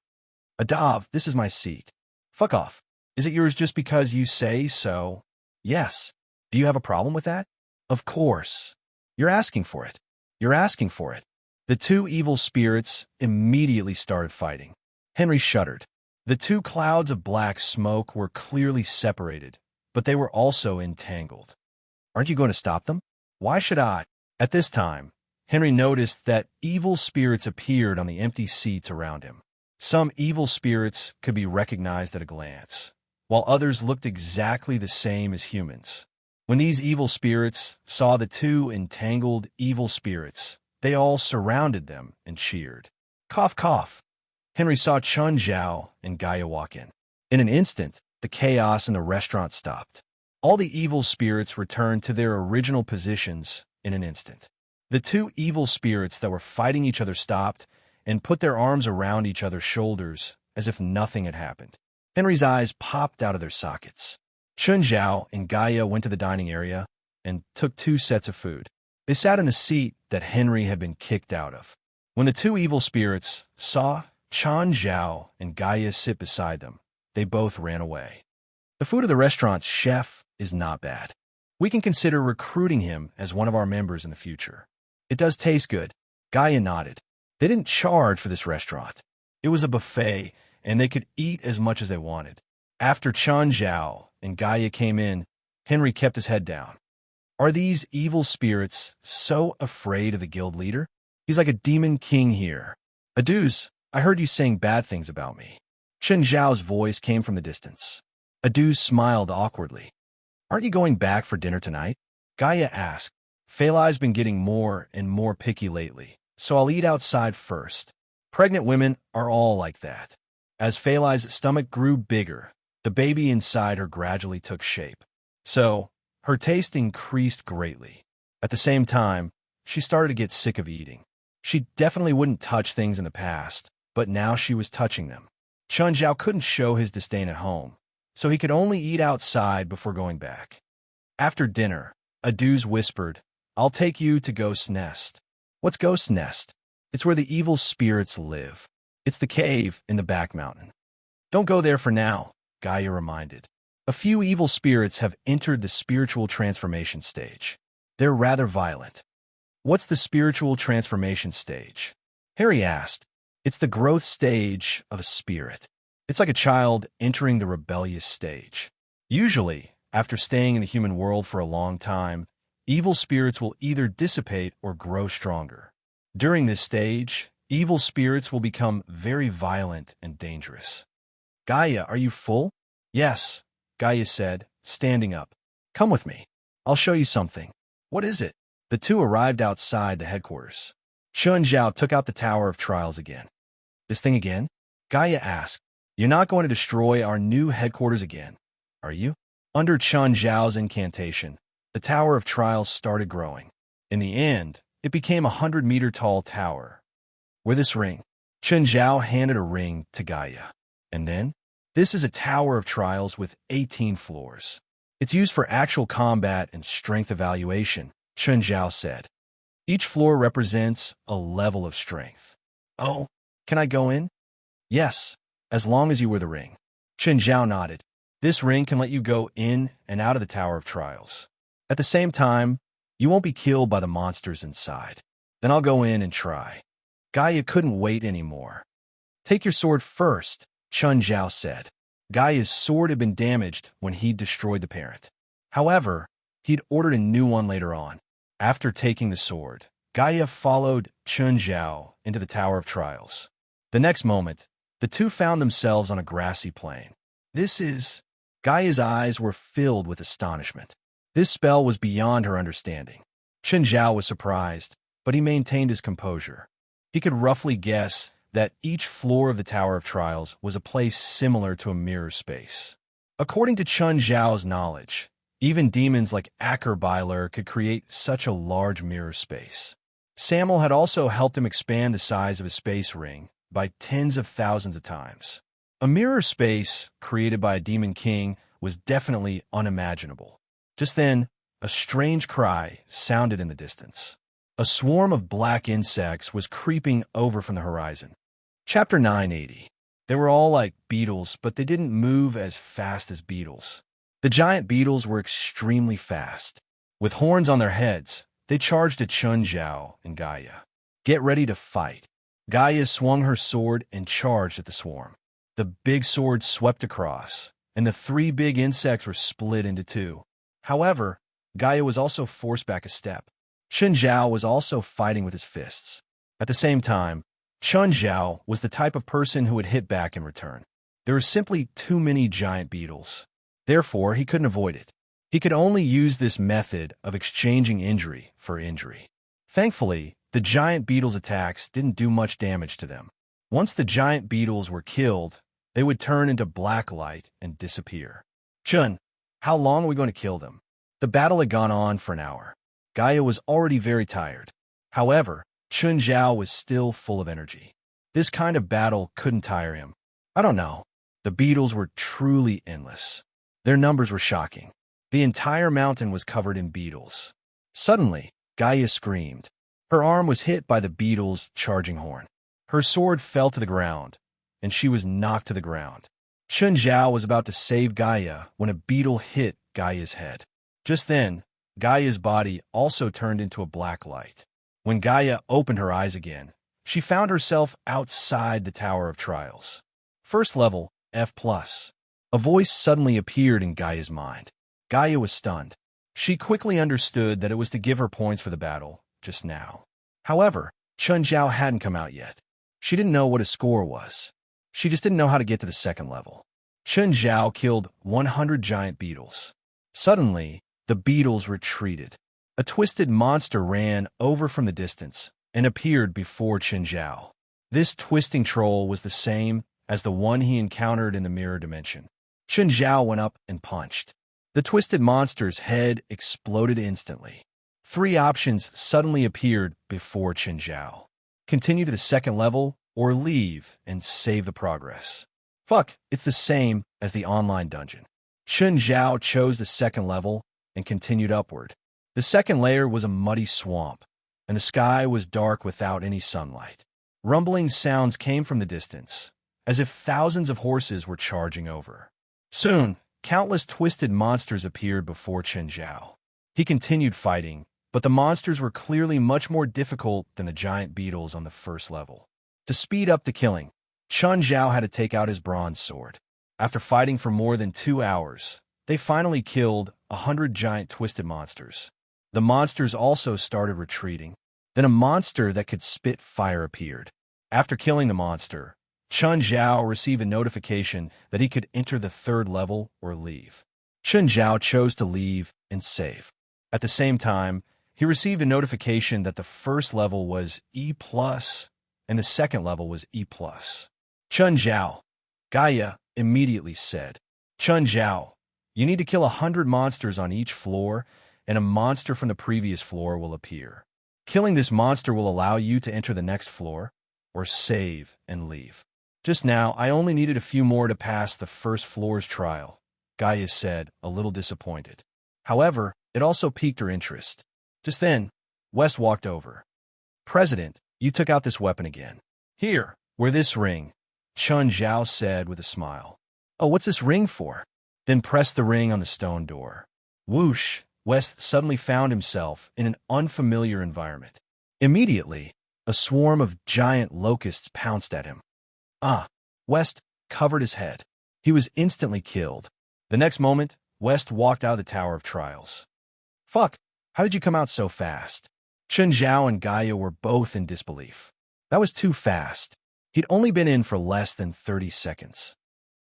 "Adav, this is my seat." "Fuck off. Is it yours just because you say so?" "Yes." "Do you have a problem with that?" "Of course. You're asking for it. You're asking for it." The two evil spirits immediately started fighting. Henry shuddered. The two clouds of black smoke were clearly separated, but they were also entangled. "Aren't you going to stop them?" "Why should I?" At this time, Henry noticed that evil spirits appeared on the empty seats around him. Some evil spirits could be recognized at a glance, while others looked exactly the same as humans. When these evil spirits saw the two entangled evil spirits, they all surrounded them and cheered. Cough, cough. Henry saw Chun Zhao and Gaia walk in. In an instant, the chaos in the restaurant stopped. All the evil spirits returned to their original positions in an instant. The two evil spirits that were fighting each other stopped and put their arms around each other's shoulders as if nothing had happened. Henry's eyes popped out of their sockets. Chun Zhao and Gaia went to the dining area and took 2 sets of food. They sat in the seat that Henry had been kicked out of. When the two evil spirits saw Chun Zhao and Gaia sit beside them, they both ran away. The food of the restaurant's chef is not bad. We can consider recruiting him as one of our members in the future. It does taste good. Gaia nodded. They didn't charge for this restaurant. It was a buffet, and they could eat as much as they wanted. After Chun Zhao and Gaia came in, Henry kept his head down. Are these evil spirits so afraid of the guild leader? He's like a demon king here. Aduz, I heard you saying bad things about me. Chun Zhao's voice came from the distance. Aduz smiled awkwardly. Aren't you going back for dinner tonight? Gaia asked. Feilai's been getting more and more picky lately, so I'll eat outside first. Pregnant women are all like that. As Feilai's stomach grew bigger, the baby inside her gradually took shape. So, her taste increased greatly. At the same time, she started to get sick of eating. She definitely wouldn't touch things in the past, but now she was touching them. Chun Zhao couldn't show his disdain at home, so he could only eat outside before going back. After dinner, Aduz whispered, I'll take you to Ghost's Nest. What's Ghost's Nest? It's where the evil spirits live. It's the cave in the back mountain. Don't go there for now, Gaia reminded. A few evil spirits have entered the spiritual transformation stage. They're rather violent. What's the spiritual transformation stage? Harry asked. It's the growth stage of a spirit. It's like a child entering the rebellious stage. Usually, after staying in the human world for a long time, evil spirits will either dissipate or grow stronger. During this stage, evil spirits will become very violent and dangerous. Gaia, are you full? Yes, Gaia said, standing up. Come with me. I'll show you something. What is it? The two arrived outside the headquarters. Chun Zhao took out the Tower of Trials again. This thing again? Gaia asked. You're not going to destroy our new headquarters again, are you? Under Chun Zhao's incantation, the Tower of Trials started growing. In the end, it became a 100-meter-tall tower. With this ring, Chun Zhao handed a ring to Gaia. And then, this is a Tower of Trials with 18 floors. It's used for actual combat and strength evaluation, Chun Zhao said. Each floor represents a level of strength. Oh, can I go in? Yes, as long as you wear the ring. Chun Zhao nodded. This ring can let you go in and out of the Tower of Trials. At the same time, you won't be killed by the monsters inside. Then I'll go in and try. Gaia couldn't wait anymore. Take your sword first, Chun Zhao said. Gaia's sword had been damaged when he'd destroyed the parent. However, he'd ordered a new one later on. After taking the sword, Gaia followed Chun Zhao into the Tower of Trials. The next moment, the two found themselves on a grassy plain. Gaia's eyes were filled with astonishment. This spell was beyond her understanding. Chun Zhao was surprised, but he maintained his composure. He could roughly guess that each floor of the Tower of Trials was a place similar to a mirror space. According to Chun Zhao's knowledge, even demons like Ackerbyler could create such a large mirror space. Samuel had also helped him expand the size of his space ring by tens of thousands of times. A mirror space created by a demon king was definitely unimaginable. Just then, a strange cry sounded in the distance. A swarm of black insects was creeping over from the horizon. Chapter 980. They were all like beetles, but they didn't move as fast as beetles. The giant beetles were extremely fast. With horns on their heads, they charged at Chun Zhao and Gaia. Get ready to fight. Gaia swung her sword and charged at the swarm. The big sword swept across, and the three big insects were split into two. However, Gaia was also forced back a step. Chun Zhao was also fighting with his fists. At the same time, Chun Zhao was the type of person who would hit back in return. There were simply too many giant beetles. Therefore, he couldn't avoid it. He could only use this method of exchanging injury for injury. Thankfully, the giant beetles' attacks didn't do much damage to them. Once the giant beetles were killed, they would turn into black light and disappear. Chun, how long are we going to kill them? The battle had gone on for an hour. Gaia was already very tired. However, Chun Zhao was still full of energy. This kind of battle couldn't tire him. I don't know. The beetles were truly endless. Their numbers were shocking. The entire mountain was covered in beetles. Suddenly, Gaia screamed. Her arm was hit by the beetle's charging horn. Her sword fell to the ground, and she was knocked to the ground. Chun Zhao was about to save Gaia when a beetle hit Gaia's head. Just then, Gaia's body also turned into a black light. When Gaia opened her eyes again, she found herself outside the Tower of Trials. First level, F+. A voice suddenly appeared in Gaia's mind. Gaia was stunned. She quickly understood that it was to give her points for the battle, just now. However, Chun Zhao hadn't come out yet. She didn't know what his score was. She just didn't know how to get to the second level. Chun Zhao killed 100 giant beetles. Suddenly, the beetles retreated. A twisted monster ran over from the distance and appeared before Chun Zhao. This twisting troll was the same as the one he encountered in the mirror dimension. Chun Zhao went up and punched. The twisted monster's head exploded instantly. Three options suddenly appeared before Chun Zhao. Continue to the second level, or leave and save the progress. Fuck, it's the same as the online dungeon. Chun Zhao chose the second level and continued upward. The second layer was a muddy swamp, and the sky was dark without any sunlight. Rumbling sounds came from the distance, as if thousands of horses were charging over. Soon, countless twisted monsters appeared before Chun Zhao. He continued fighting, but the monsters were clearly much more difficult than the giant beetles on the first level. To speed up the killing, Chun Zhao had to take out his bronze sword. After fighting for more than 2 hours, they finally killed 100 giant twisted monsters. The monsters also started retreating. Then a monster that could spit fire appeared. After killing the monster, Chun Zhao received a notification that he could enter the 3rd level or leave. Chun Zhao chose to leave and save. At the same time, he received a notification that the 1st level was E+, and the 2nd level was E+. Chun Zhao, Gaia immediately said, Chun Zhao, you need to kill 100 monsters on each floor, and a monster from the previous floor will appear. Killing this monster will allow you to enter the next floor, or save and leave. Just now, I only needed a few more to pass the 1st floor's trial, Gaia said, a little disappointed. However, it also piqued her interest. Just then, West walked over. President, you took out this weapon again. Here, wear this ring, Chun Zhao said with a smile. Oh, what's this ring for? Then press the ring on the stone door. Whoosh, West suddenly found himself in an unfamiliar environment. Immediately, a swarm of giant locusts pounced at him. West covered his head. He was instantly killed. The next moment, West walked out of the Tower of Trials. Fuck, how did you come out so fast? Chun Zhao and Gaia were both in disbelief. That was too fast. He'd only been in for less than 30 seconds.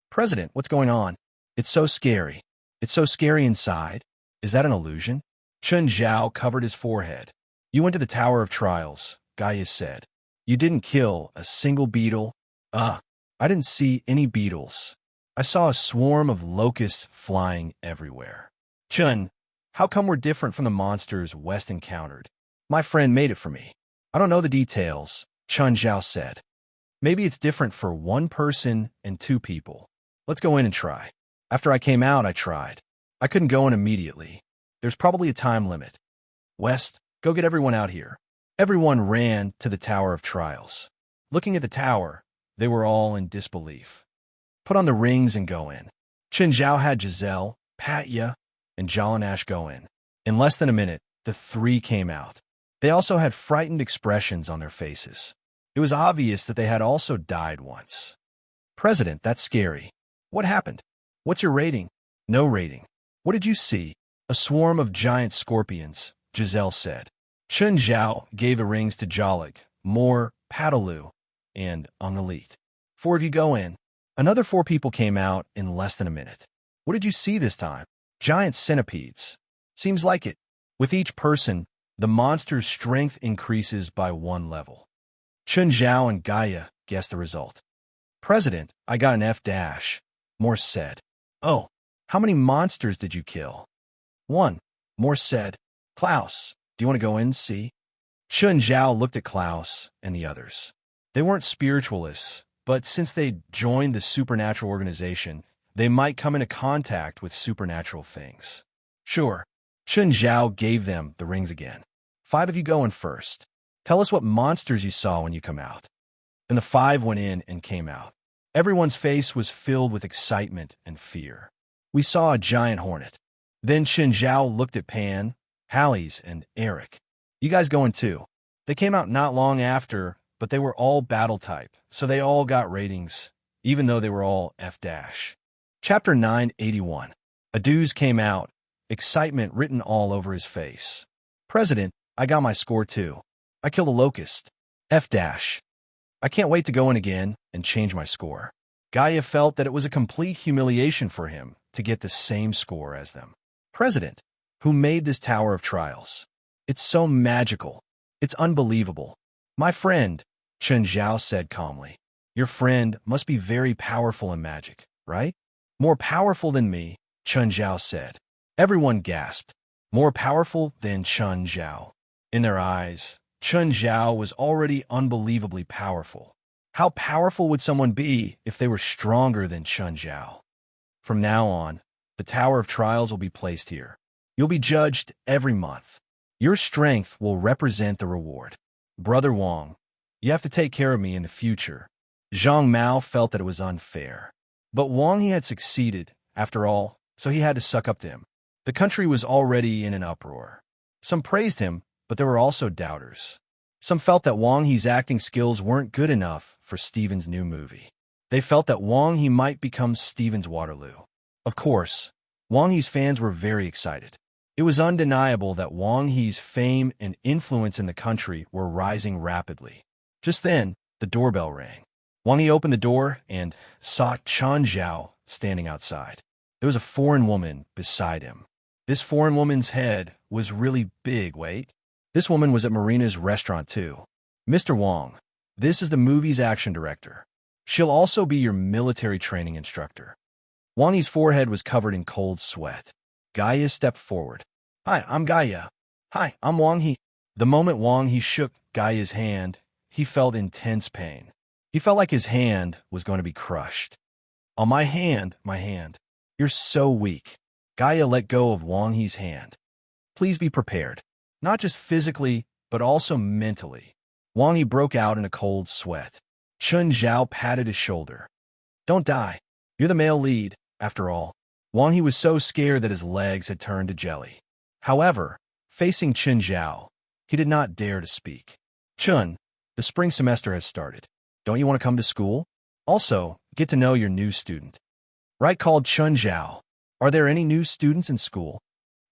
President, what's going on? It's so scary. It's so scary inside. Is that an illusion? Chun Zhao covered his forehead. You went to the Tower of Trials, Gaia said. You didn't kill a single beetle. I didn't see any beetles. I saw a swarm of locusts flying everywhere. Chun, how come we're different from the monsters West encountered? My friend made it for me. I don't know the details, Chun Zhao said. Maybe it's different for 1 person and 2 people. Let's go in and try. After I came out, I tried. I couldn't go in immediately. There's probably a time limit. West, go get everyone out here. Everyone ran to the Tower of Trials. Looking at the tower, they were all in disbelief. Put on the rings and go in. Chun Zhao had Giselle, Patya, and Jalanash go in. In less than a minute, the 3 came out. They also had frightened expressions on their faces. It was obvious that they had also died once. President, that's scary. What happened? What's your rating? No rating. What did you see? A swarm of giant scorpions, Giselle said. Chun Zhao gave the rings to Jalik, Moore, Padalu, and Angalit. 4 of you go in. Another 4 people came out in less than a minute. What did you see this time? Giant centipedes. Seems like it. With each person, the monster's strength increases by 1 level. Chun Zhao and Gaia guessed the result. President, I got an F-. Morse said. Oh, how many monsters did you kill? 1. Morse said. Klaus, do you want to go in and see? Chun Zhao looked at Klaus and the others. They weren't spiritualists, but since they joined the supernatural organization, they might come into contact with supernatural things. Sure. Chun Zhao gave them the rings again. 5 of you go in first. Tell us what monsters you saw when you come out. Then the 5 went in and came out. Everyone's face was filled with excitement and fear. We saw a giant hornet. Then Chun Zhao looked at Pan, Halleys, and Eric. You guys go in too. They came out not long after, but they were all battle type, so they all got ratings, even though they were all F-. Chapter 981. Aduz came out, excitement written all over his face. President, I got my score too. I killed a locust. F-. I can't wait to go in again and change my score. Gaia felt that it was a complete humiliation for him to get the same score as them. President, who made this Tower of Trials? It's so magical. It's unbelievable. My friend, Chun Zhao said calmly. Your friend must be very powerful in magic, right? More powerful than me, Chun Zhao said. Everyone gasped. More powerful than Chun Zhao. In their eyes, Chun Zhao was already unbelievably powerful. How powerful would someone be if they were stronger than Chun Zhao? From now on, the Tower of Trials will be placed here. You'll be judged every month. Your strength will represent the reward. Brother Wang, you have to take care of me in the future. Zhang Mao felt that it was unfair. But Wang he had succeeded, after all, so he had to suck up to him. The country was already in an uproar. Some praised him, but there were also doubters. Some felt that Wang He's acting skills weren't good enough for Steven's new movie. They felt that Wang He might become Steven's Waterloo. Of course, Wang He's fans were very excited. It was undeniable that Wang He's fame and influence in the country were rising rapidly. Just then, the doorbell rang. Wang He opened the door and saw Chen Zhao standing outside. There was a foreign woman beside him. This foreign woman's head was really big. Wait. This woman was at Marina's restaurant too. Mr. Wang, this is the movie's action director. She'll also be your military training instructor. Wang Yi's forehead was covered in cold sweat. Gaia stepped forward. Hi, I'm Gaia. Hi, I'm Wang He. The moment Wang He shook Gaia's hand, he felt intense pain. He felt like his hand was going to be crushed. Oh, my hand. You're so weak. Gaia let go of Wang He's hand. Please be prepared, not just physically, but also mentally. Wang He broke out in a cold sweat. Chen Zhao patted his shoulder. Don't die. You're the male lead, after all. Wang He was so scared that his legs had turned to jelly. However, facing Chen Zhao, he did not dare to speak. Chen, the spring semester has started. Don't you want to come to school? Also, get to know your new student. Right, called Chen Zhao. Are there any new students in school?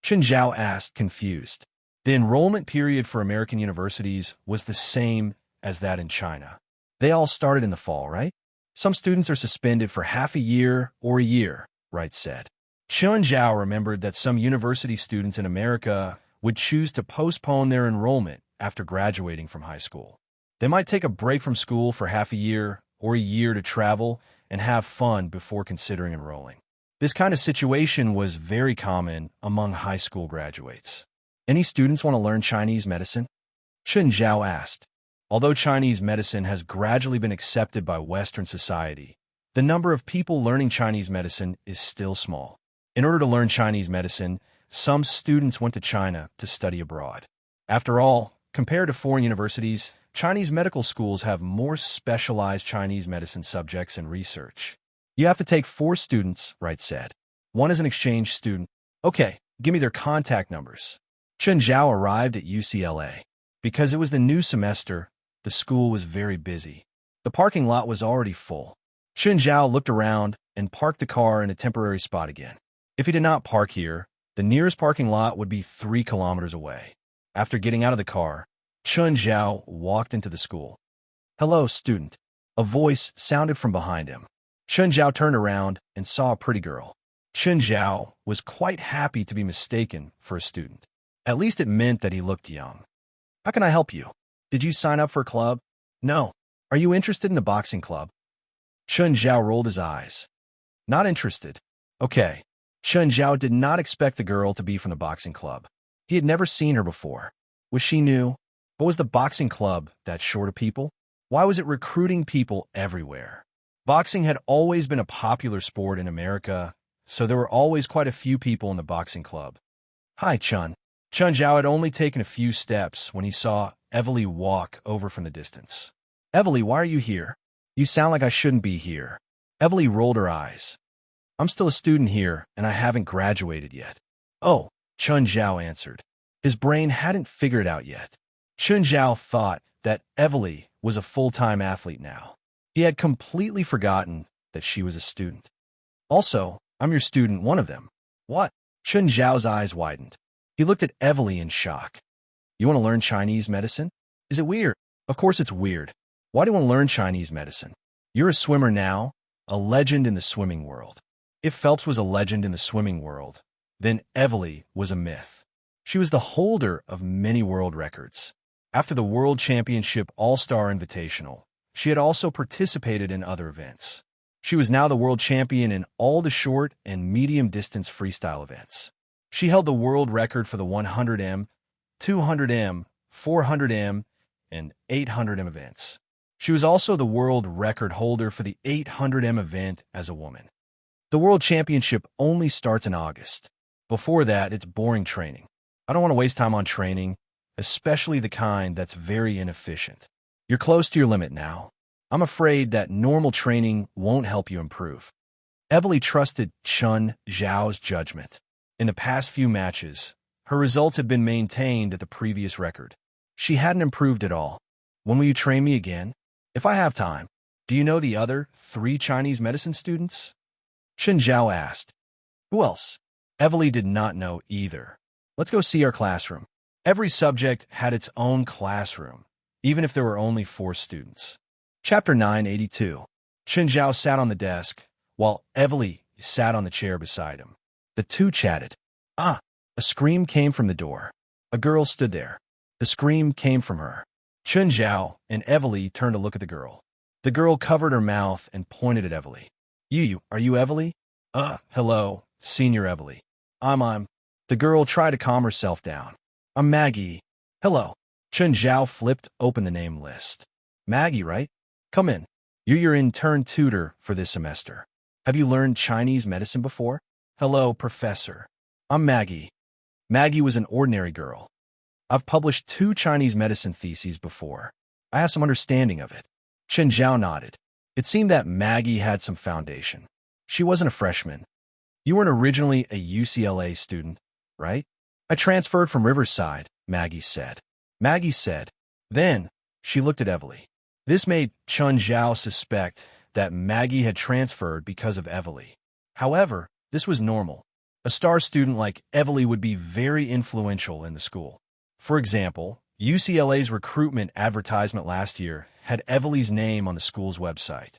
Chen Zhao asked, confused. The enrollment period for American universities was the same as that in China. They all started in the fall, right? Some students are suspended for half a year or a year, Wright said. Chen Zhao remembered that some university students in America would choose to postpone their enrollment after graduating from high school. They might take a break from school for half a year or a year to travel and have fun before considering enrolling. This kind of situation was very common among high school graduates. Any students want to learn Chinese medicine? Chen Zhao asked. Although Chinese medicine has gradually been accepted by Western society, the number of people learning Chinese medicine is still small. In order to learn Chinese medicine, some students went to China to study abroad. After all, compared to foreign universities, Chinese medical schools have more specialized Chinese medicine subjects and research. You have to take 4 students, Wright said. One is an exchange student. Okay, give me their contact numbers. Chen Zhao arrived at UCLA. Because it was the new semester, the school was very busy. The parking lot was already full. Chen Zhao looked around and parked the car in a temporary spot again. If he did not park here, the nearest parking lot would be 3 kilometers away. After getting out of the car, Chen Zhao walked into the school. Hello, student. A voice sounded from behind him. Chen Zhao turned around and saw a pretty girl. Chen Zhao was quite happy to be mistaken for a student. At least it meant that he looked young. How can I help you? Did you sign up for a club? No. Are you interested in the boxing club? Chen Zhao rolled his eyes. Not interested. Okay. Chen Zhao did not expect the girl to be from the boxing club. He had never seen her before. Was she new? But was the boxing club that short of people? Why was it recruiting people everywhere? Boxing had always been a popular sport in America, so there were always quite a few people in the boxing club. Hi, Chen. Chen Zhao had only taken a few steps when he saw Evely walk over from the distance. Evely, why are you here? You sound like I shouldn't be here. Evely rolled her eyes. I'm still a student here, and I haven't graduated yet. Oh, Chen Zhao answered. His brain hadn't figured it out yet. Chen Zhao thought that Evely was a full-time athlete now. He had completely forgotten that she was a student. Also, I'm your student, one of them. What? Chen Zhao's eyes widened. He looked at Evely in shock. You want to learn Chinese medicine? Is it weird? Of course it's weird. Why do you want to learn Chinese medicine? You're a swimmer now, a legend in the swimming world. If Phelps was a legend in the swimming world, then Evely was a myth. She was the holder of many world records. After the World Championship All-Star Invitational, she had also participated in other events. She was now the world champion in all the short and medium-distance freestyle events. She held the world record for the 100m, 200m, 400m, and 800m events. She was also the world record holder for the 800m event as a woman. The World Championship only starts in August. Before that, it's boring training. I don't want to waste time on training, especially the kind that's very inefficient. You're close to your limit now. I'm afraid that normal training won't help you improve. Evely trusted Chen Zhao's judgment. In the past few matches, her results had been maintained at the previous record. She hadn't improved at all. When will you train me again? If I have time. Do you know the other 3 Chinese medicine students? Chen Zhao asked. Who else? Evely did not know either. Let's go see our classroom. Every subject had its own classroom, even if there were only 4 students. Chapter 982. Chen Zhao sat on the desk, while Evely sat on the chair beside him. The two chatted. Ah! A scream came from the door. A girl stood there. The scream came from her. Chen Zhao and Evely turned to look at the girl. The girl covered her mouth and pointed at Evely. Are you Evely? Hello, Senior Evely. I'm. The girl tried to calm herself down. I'm Maggie. Hello. Chen Zhao flipped open the name list. Maggie, right? Come in. You're your intern tutor for this semester. Have you learned Chinese medicine before? Hello, Professor. I'm Maggie. Maggie was an ordinary girl. I've published 2 Chinese medicine theses before. I have some understanding of it. Chen Zhao nodded. It seemed that Maggie had some foundation. She wasn't a freshman. You weren't originally a UCLA student, right? I transferred from Riverside, Maggie said. Then, she looked at Evely. This made Chen Zhao suspect that Maggie had transferred because of Evely. However, this was normal. A star student like Evely would be very influential in the school. For example, UCLA's recruitment advertisement last year had Evely's name on the school's website.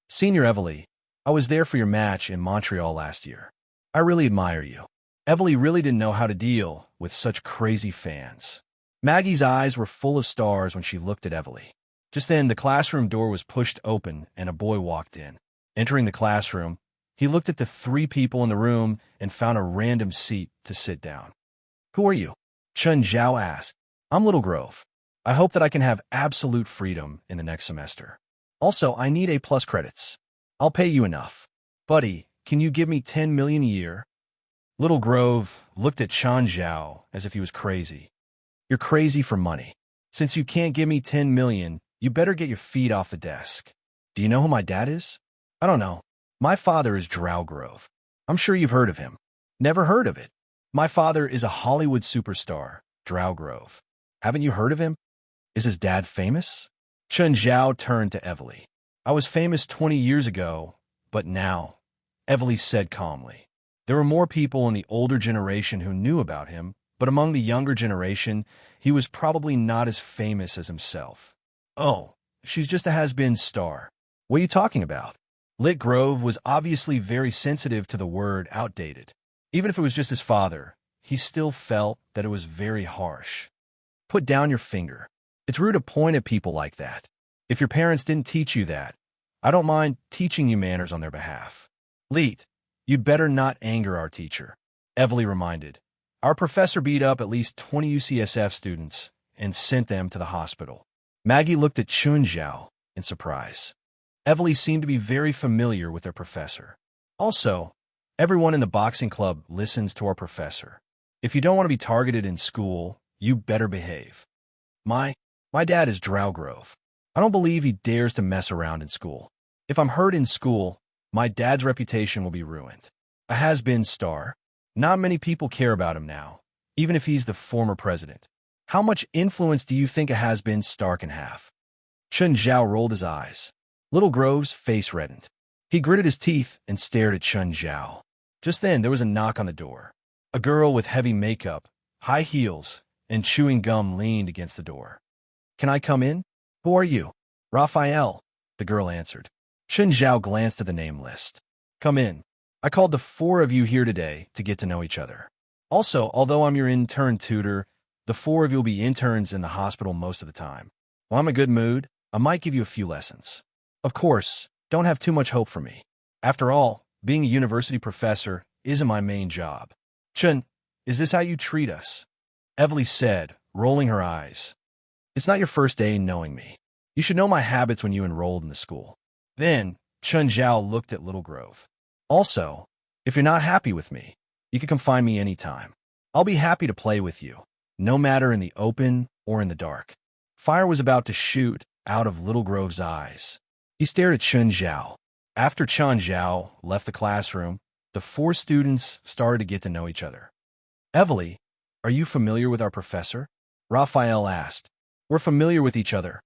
Senior Evely, I was there for your match in Montreal last year. I really admire you. Evely really didn't know how to deal with such crazy fans. Maggie's eyes were full of stars when she looked at Evely. Just then, the classroom door was pushed open and a boy walked in. Entering the classroom, he looked at the 3 people in the room and found a random seat to sit down. Who are you? Chen Zhao asked. I'm Little Grove. I hope that I can have absolute freedom in the next semester. Also, I need A+ credits. I'll pay you enough. Buddy, can you give me 10 million a year? Little Grove looked at Chen Zhao as if he was crazy. You're crazy for money. Since you can't give me 10 million, you better get your feet off the desk. Do you know who my dad is? I don't know. My father is Drow Grove. I'm sure you've heard of him. Never heard of it. My father is a Hollywood superstar, Drow Grove. Haven't you heard of him? Is his dad famous? Chen Zhao turned to Evely. I was famous 20 years ago, but now, Evely said calmly. There were more people in the older generation who knew about him, but among the younger generation, he was probably not as famous as himself. Oh, she's just a has-been star. What are you talking about? Lit Grove was obviously very sensitive to the word outdated. Even if it was just his father, he still felt that it was very harsh. Put down your finger. It's rude to point at people like that. If your parents didn't teach you that, I don't mind teaching you manners on their behalf. Leet, you'd better not anger our teacher, Evely reminded. Our professor beat up at least 20 UCSF students and sent them to the hospital. Maggie looked at Chen Zhao in surprise. Evely seemed to be very familiar with their professor. Also, everyone in the boxing club listens to our professor. If you don't want to be targeted in school, you better behave. My dad is Drow Grove. I don't believe he dares to mess around in school. If I'm hurt in school, my dad's reputation will be ruined. A has-been star. Not many people care about him now, even if he's the former president. How much influence do you think a has-been star can have? Chen Zhao rolled his eyes. Little Grove's face reddened. He gritted his teeth and stared at Chen Zhao. Just then, there was a knock on the door. A girl with heavy makeup, high heels, and chewing gum leaned against the door. Can I come in? Who are you? Raphael, the girl answered. Chen Zhao glanced at the name list. Come in. I called the 4 of you here today to get to know each other. Also, although I'm your intern tutor, the 4 of you will be interns in the hospital most of the time. While I'm in a good mood, I might give you a few lessons. Of course, don't have too much hope for me. After all, being a university professor isn't my main job. Chen, is this how you treat us? Evely said, rolling her eyes. It's not your first day knowing me. You should know my habits when you enrolled in the school. Then, Chen Zhao looked at Little Grove. Also, if you're not happy with me, you can come find me anytime. I'll be happy to play with you, no matter in the open or in the dark. Fire was about to shoot out of Little Grove's eyes. He stared at Chen Zhao. After Chen Zhao left the classroom, the 4 students started to get to know each other. Evely, are you familiar with our professor? Raphael asked. We're familiar with each other,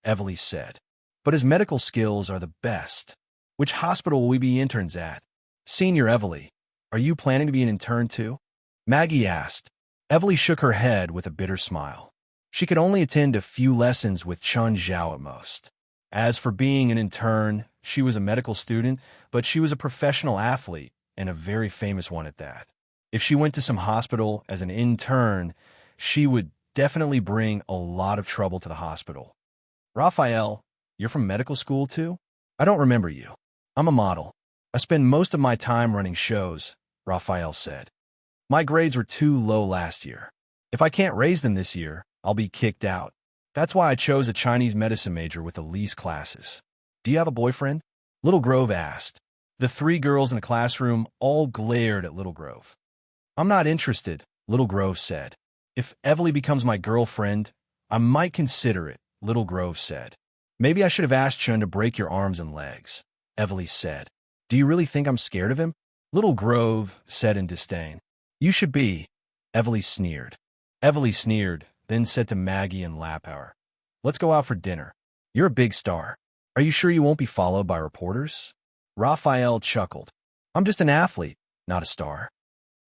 Evely said. But his medical skills are the best. Which hospital will we be interns at? Senior Evely, are you planning to be an intern too? Maggie asked. Evely shook her head with a bitter smile. She could only attend a few lessons with Chun Zhao at most. As for being an intern, she was a medical student, but she was a professional athlete, and a very famous one at that. If she went to some hospital as an intern, she would definitely bring a lot of trouble to the hospital. Raphael, you're from medical school too? I don't remember you. I'm a model. I spend most of my time running shows, Raphael said. My grades were too low last year. If I can't raise them this year, I'll be kicked out. That's why I chose a Chinese medicine major with the least classes. Do you have a boyfriend? Little Grove asked. The three girls in the classroom all glared at Little Grove. I'm not interested, Little Grove said. If Evely becomes my girlfriend, I might consider it, Little Grove said. Maybe I should have asked Chun to break your arms and legs, Evely said. Do you really think I'm scared of him? Little Grove said in disdain. You should be, Evely sneered. Evely sneered, then said to Maggie and Lappower, let's go out for dinner. You're a big star. Are you sure you won't be followed by reporters? Raphael chuckled. I'm just an athlete, not a star.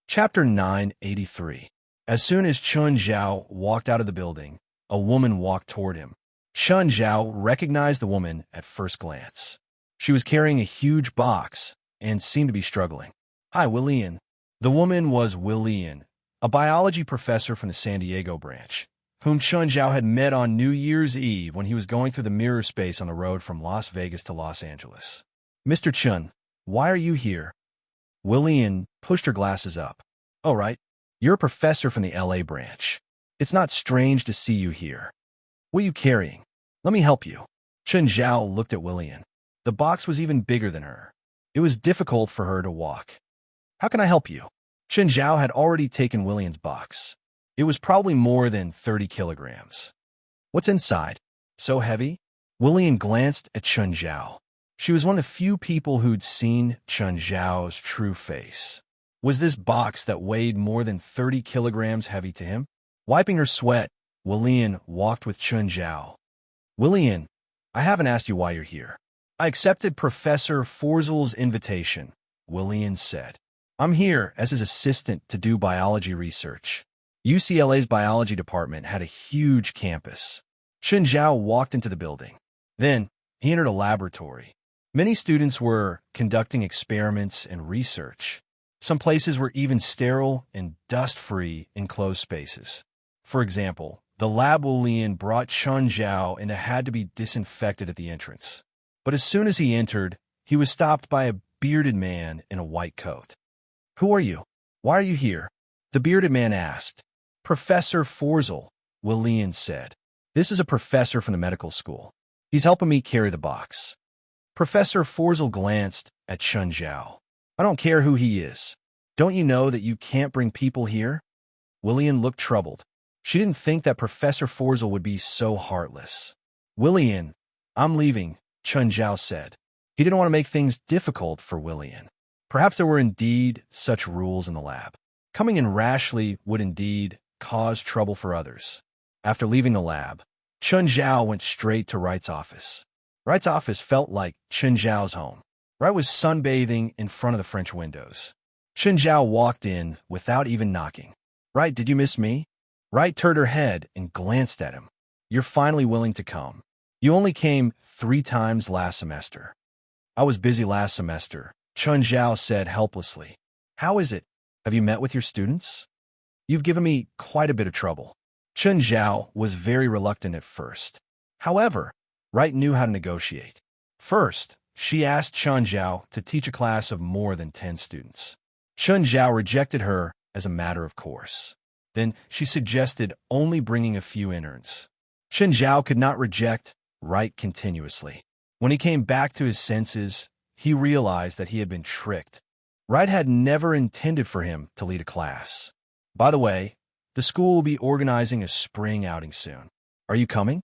Chapter 983. As soon as Chun Zhao walked out of the building, a woman walked toward him. Chun Zhao recognized the woman at first glance. She was carrying a huge box and seemed to be struggling. Hi, Willian. The woman was Willian, a biology professor from the San Diego branch, whom Chun Zhao had met on New Year's Eve when he was going through the mirror space on the road from Las Vegas to Los Angeles. Mr. Chun, why are you here? Willian pushed her glasses up. Oh, right. You're a professor from the LA branch. It's not strange to see you here. What are you carrying? Let me help you. Chun Zhao looked at Willian. The box was even bigger than her. It was difficult for her to walk. How can I help you? Chun Zhao had already taken Willian's box. It was probably more than 30 kilograms. What's inside? So heavy? Willian glanced at Chun Zhao. She was one of the few people who'd seen Chun Zhao's true face. Was this box that weighed more than 30 kilograms heavy to him? Wiping her sweat, Willian walked with Chun Zhao. Willian, I haven't asked you why you're here. I accepted Professor Forzel's invitation, Willian said. I'm here as his assistant to do biology research. UCLA's biology department had a huge campus. Chun Zhao walked into the building. Then, he entered a laboratory. Many students were conducting experiments and research. Some places were even sterile and dust-free enclosed spaces. For example, the lab Willian brought Chun Zhao and it had to be disinfected at the entrance. But as soon as he entered, he was stopped by a bearded man in a white coat. Who are you? Why are you here? The bearded man asked. Professor Forzel, Willian said. This is a professor from the medical school. He's helping me carry the box. Professor Forzel glanced at Chun Zhao. I don't care who he is. Don't you know that you can't bring people here? Willian looked troubled. She didn't think that Professor Forzel would be so heartless. Willian, I'm leaving, Chun Zhao said. He didn't want to make things difficult for Willian. Perhaps there were indeed such rules in the lab. Coming in rashly would indeed cause trouble for others. After leaving the lab, Chun Zhao went straight to Wright's office. Wright's office felt like Chun Zhao's home. Wright was sunbathing in front of the French windows. Chun Zhao walked in without even knocking. Wright, did you miss me? Wright turned her head and glanced at him. You're finally willing to come. You only came 3 times last semester. I was busy last semester, Chun Zhao said helplessly. How is it? Have you met with your students? You've given me quite a bit of trouble. Chun Zhao was very reluctant at first. However, Wright knew how to negotiate. First, she asked Chun Zhao to teach a class of more than 10 students. Chun Zhao rejected her as a matter of course. Then she suggested only bringing a few interns. Chun Zhao could not reject Wright continuously. When he came back to his senses, he realized that he had been tricked. Wright had never intended for him to lead a class. By the way, the school will be organizing a spring outing soon. Are you coming?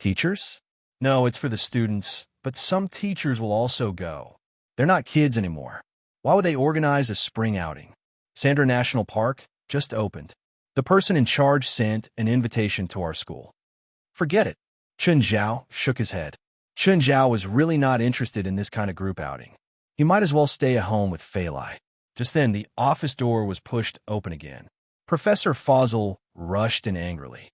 Teachers? No, it's for the students, but some teachers will also go. They're not kids anymore. Why would they organize a spring outing? Sandra National Park just opened. The person in charge sent an invitation to our school. Forget it. Chun Zhao shook his head. Chun Zhao was really not interested in this kind of group outing. He might as well stay at home with Fei Lai. Just then, the office door was pushed open again. Professor Fawzel rushed in angrily.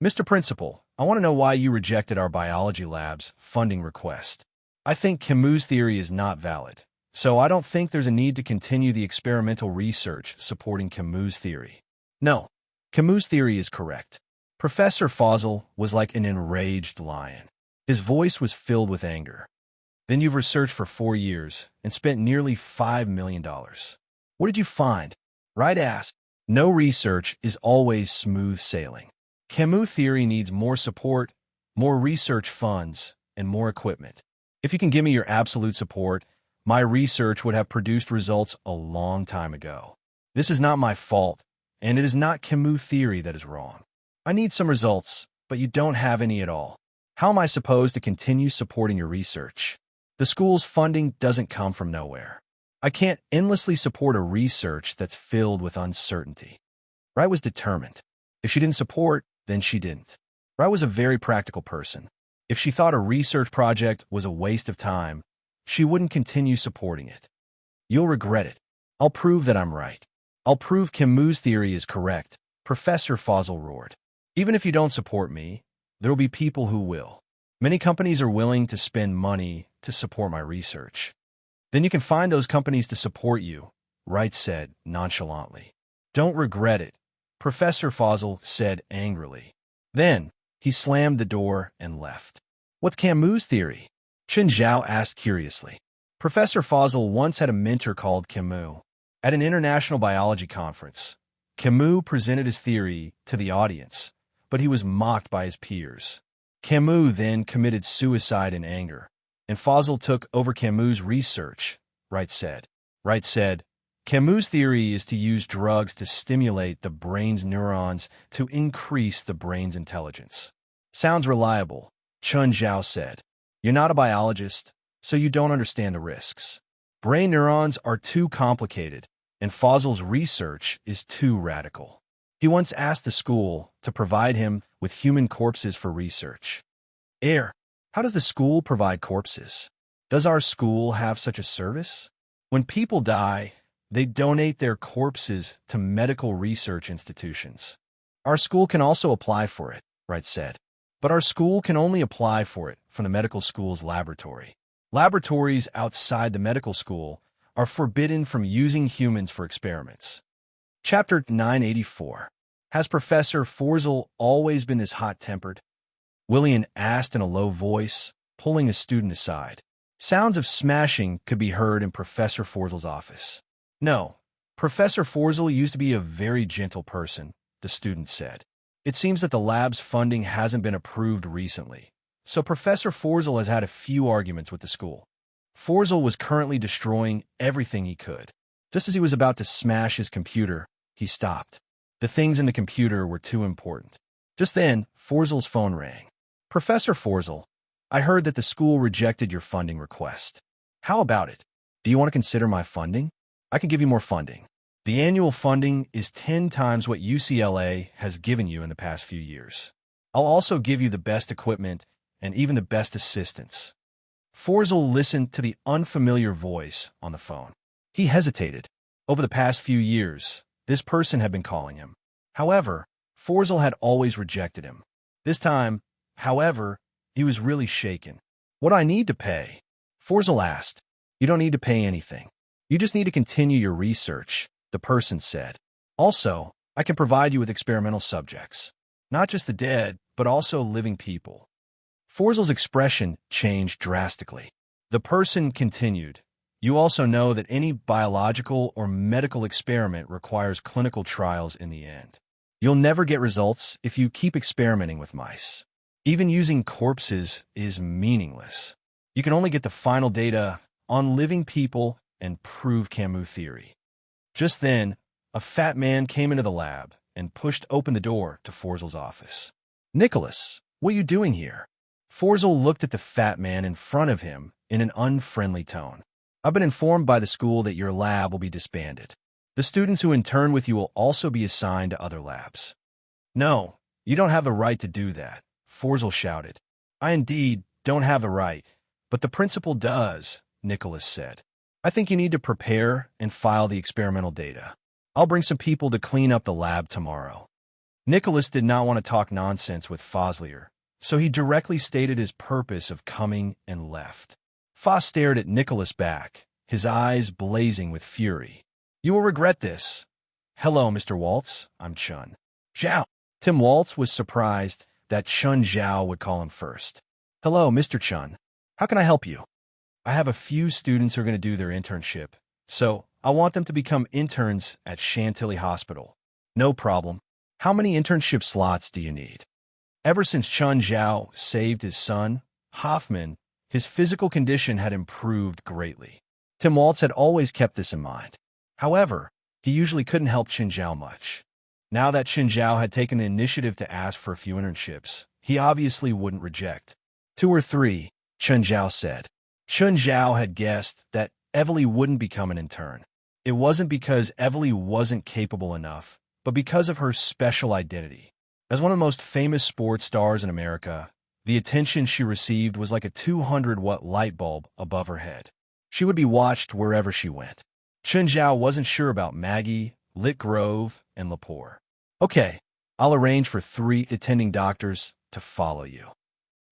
Mr. Principal, I want to know why you rejected our biology lab's funding request. I think Camus' theory is not valid, so I don't think there's a need to continue the experimental research supporting Camus' theory. No, Camus' theory is correct. Professor Fawzel was like an enraged lion. His voice was filled with anger. Then you've researched for 4 years and spent nearly $5 million. What did you find? Wright asked. No research is always smooth sailing. Camus' theory needs more support, more research funds, and more equipment. If you can give me your absolute support, my research would have produced results a long time ago. This is not my fault, and it is not Camus' theory that is wrong. I need some results, but you don't have any at all. How am I supposed to continue supporting your research? The school's funding doesn't come from nowhere. I can't endlessly support a research that's filled with uncertainty. Wright was determined. If she didn't support, then she didn't. Wright was a very practical person. If she thought a research project was a waste of time, she wouldn't continue supporting it. You'll regret it. I'll prove that I'm right. I'll prove Camus' theory is correct, Professor Fawzel roared. Even if you don't support me, there will be people who will. Many companies are willing to spend money to support my research. Then you can find those companies to support you, Wright said nonchalantly. Don't regret it, Professor Fawzel said angrily. Then, he slammed the door and left. What's Camus' theory? Chen Zhao asked curiously. Professor Fawzel once had a mentor called Camus. At an international biology conference, Camus presented his theory to the audience, but he was mocked by his peers. Camus then committed suicide in anger, and Fawzel took over Camus' research, Wright said. Wright said, Camus' theory is to use drugs to stimulate the brain's neurons to increase the brain's intelligence. Sounds reliable, Chen Zhao said. You're not a biologist, so you don't understand the risks. Brain neurons are too complicated, and Fawzel's research is too radical. He once asked the school to provide him with human corpses for research. How does the school provide corpses? Does our school have such a service? When people die, they donate their corpses to medical research institutions. Our school can also apply for it, Wright said. But our school can only apply for it from the medical school's laboratory. Laboratories outside the medical school are forbidden from using humans for experiments. Chapter 984. Has Professor Fawzel always been this hot-tempered? William asked in a low voice, pulling a student aside. Sounds of smashing could be heard in Professor Fawzel's office. No, Professor Fawzel used to be a very gentle person, the student said. It seems that the lab's funding hasn't been approved recently, so Professor Fawzel has had a few arguments with the school. Fawzel was currently destroying everything he could. Just as he was about to smash his computer, he stopped. The things in the computer were too important. Just then, Fawzel's phone rang. Professor Fawzel, I heard that the school rejected your funding request. How about it? Do you want to consider my funding? I can give you more funding. The annual funding is 10 times what UCLA has given you in the past few years. I'll also give you the best equipment and even the best assistants. Fawzel listened to the unfamiliar voice on the phone. He hesitated. Over the past few years, this person had been calling him. However, Fawzel had always rejected him. This time, however, he was really shaken. What do I need to pay? Fawzel asked. You don't need to pay anything. You just need to continue your research, the person said. Also, I can provide you with experimental subjects. Not just the dead, but also living people. Fawzel's expression changed drastically. The person continued. You also know that any biological or medical experiment requires clinical trials in the end. You'll never get results if you keep experimenting with mice. Even using corpses is meaningless. You can only get the final data on living people and prove Camus' theory. Just then, a fat man came into the lab and pushed open the door to Fawzel's office. Nicholas, what are you doing here? Fawzel looked at the fat man in front of him in an unfriendly tone. I've been informed by the school that your lab will be disbanded. The students who intern with you will also be assigned to other labs. No, you don't have the right to do that, Fawzel shouted. I indeed don't have the right, but the principal does, Nicholas said. I think you need to prepare and file the experimental data. I'll bring some people to clean up the lab tomorrow. Nicholas did not want to talk nonsense with Foslier, so he directly stated his purpose of coming and left. Foss stared at Nicholas back, his eyes blazing with fury. You will regret this. Hello, Mr. Waltz. I'm Chun Zhao. Tim Waltz was surprised that Chun Zhao would call him first. Hello, Mr. Chun. How can I help you? I have a few students who are going to do their internship, so I want them to become interns at Chantilly Hospital. No problem. How many internship slots do you need? Ever since Chun Zhao saved his son, Hoffman, his physical condition had improved greatly. Tim Waltz had always kept this in mind. However, he usually couldn't help Chun Zhao much. Now that Chun Zhao had taken the initiative to ask for a few internships, he obviously wouldn't reject. 2 or 3, Chun Zhao said. Chun Zhao had guessed that Evely wouldn't become an intern. It wasn't because Evely wasn't capable enough, but because of her special identity. As one of the most famous sports stars in America, the attention she received was like a 200-watt light bulb above her head. She would be watched wherever she went. Chun Zhao wasn't sure about Maggie, Lit Grove, and Lepore. Okay, I'll arrange for 3 attending doctors to follow you.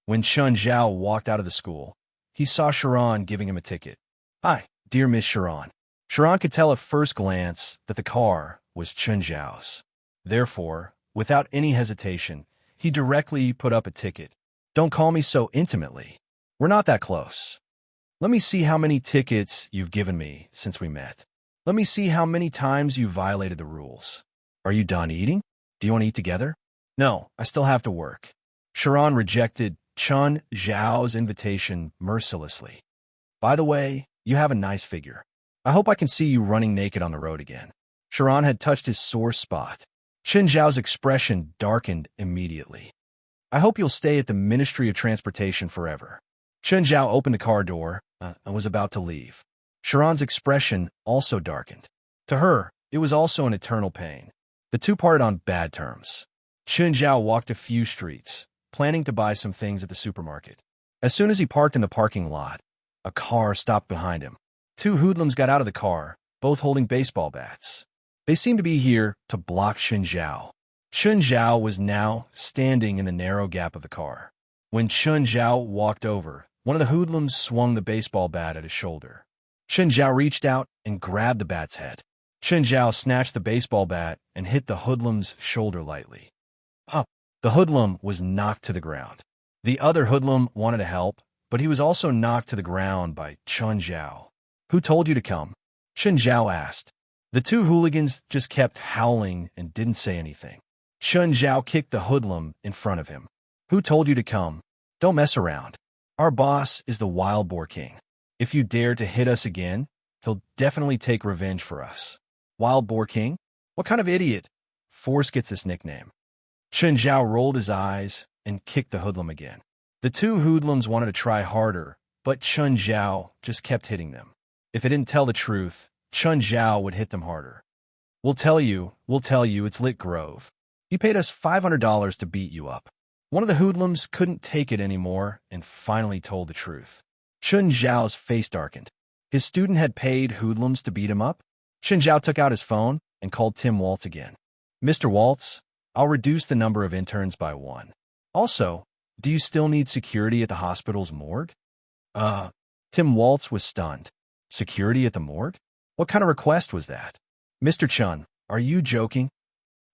When Chun Zhao walked out of the school, he saw Sharon giving him a ticket. Hi, dear Miss Sharon. Sharon could tell at first glance that the car was Chun Zhao's. Therefore, without any hesitation, he directly put up a ticket. Don't call me so intimately. We're not that close. Let me see how many tickets you've given me since we met. Let me see how many times you violated the rules. Are you done eating? Do you want to eat together? No, I still have to work. Sharon rejected Chun Zhao's invitation mercilessly. By the way, you have a nice figure. I hope I can see you running naked on the road again. Sharon had touched his sore spot. Chun Zhao's expression darkened immediately. I hope you'll stay at the Ministry of Transportation forever. Chun Zhao opened the car door and was about to leave. Sharon's expression also darkened. To her, it was also an eternal pain. The two parted on bad terms. Chun Zhao walked a few streets, planning to buy some things at the supermarket. As soon as he parked in the parking lot, a car stopped behind him. 2 hoodlums got out of the car, both holding baseball bats. They seemed to be here to block Chun Zhao. Chun Zhao was now standing in the narrow gap of the car. When Chun Zhao walked over, one of the hoodlums swung the baseball bat at his shoulder. Chun Zhao reached out and grabbed the bat's head. Chun Zhao snatched the baseball bat and hit the hoodlum's shoulder lightly. Up. The hoodlum was knocked to the ground. The other hoodlum wanted to help, but he was also knocked to the ground by Chun Zhao. Who told you to come? Chun Zhao asked. The 2 hooligans just kept howling and didn't say anything. Chun Zhao kicked the hoodlum in front of him. Who told you to come? Don't mess around. Our boss is the Wild Boar King. If you dare to hit us again, he'll definitely take revenge for us. Wild Boar King? What kind of idiot? Force gets this nickname. Chun Zhao rolled his eyes and kicked the hoodlum again. The 2 hoodlums wanted to try harder, but Chun Zhao just kept hitting them. If they didn't tell the truth, Chun Zhao would hit them harder. We'll tell you, it's Lit Grove. He paid us $500 to beat you up. One of the hoodlums couldn't take it anymore and finally told the truth. Chun Zhao's face darkened. His student had paid hoodlums to beat him up? Chun Zhao took out his phone and called Tim Waltz again. Mr. Waltz, I'll reduce the number of interns by 1. Also, do you still need security at the hospital's morgue? Tim Waltz was stunned. Security at the morgue? What kind of request was that? Mr. Chun, are you joking?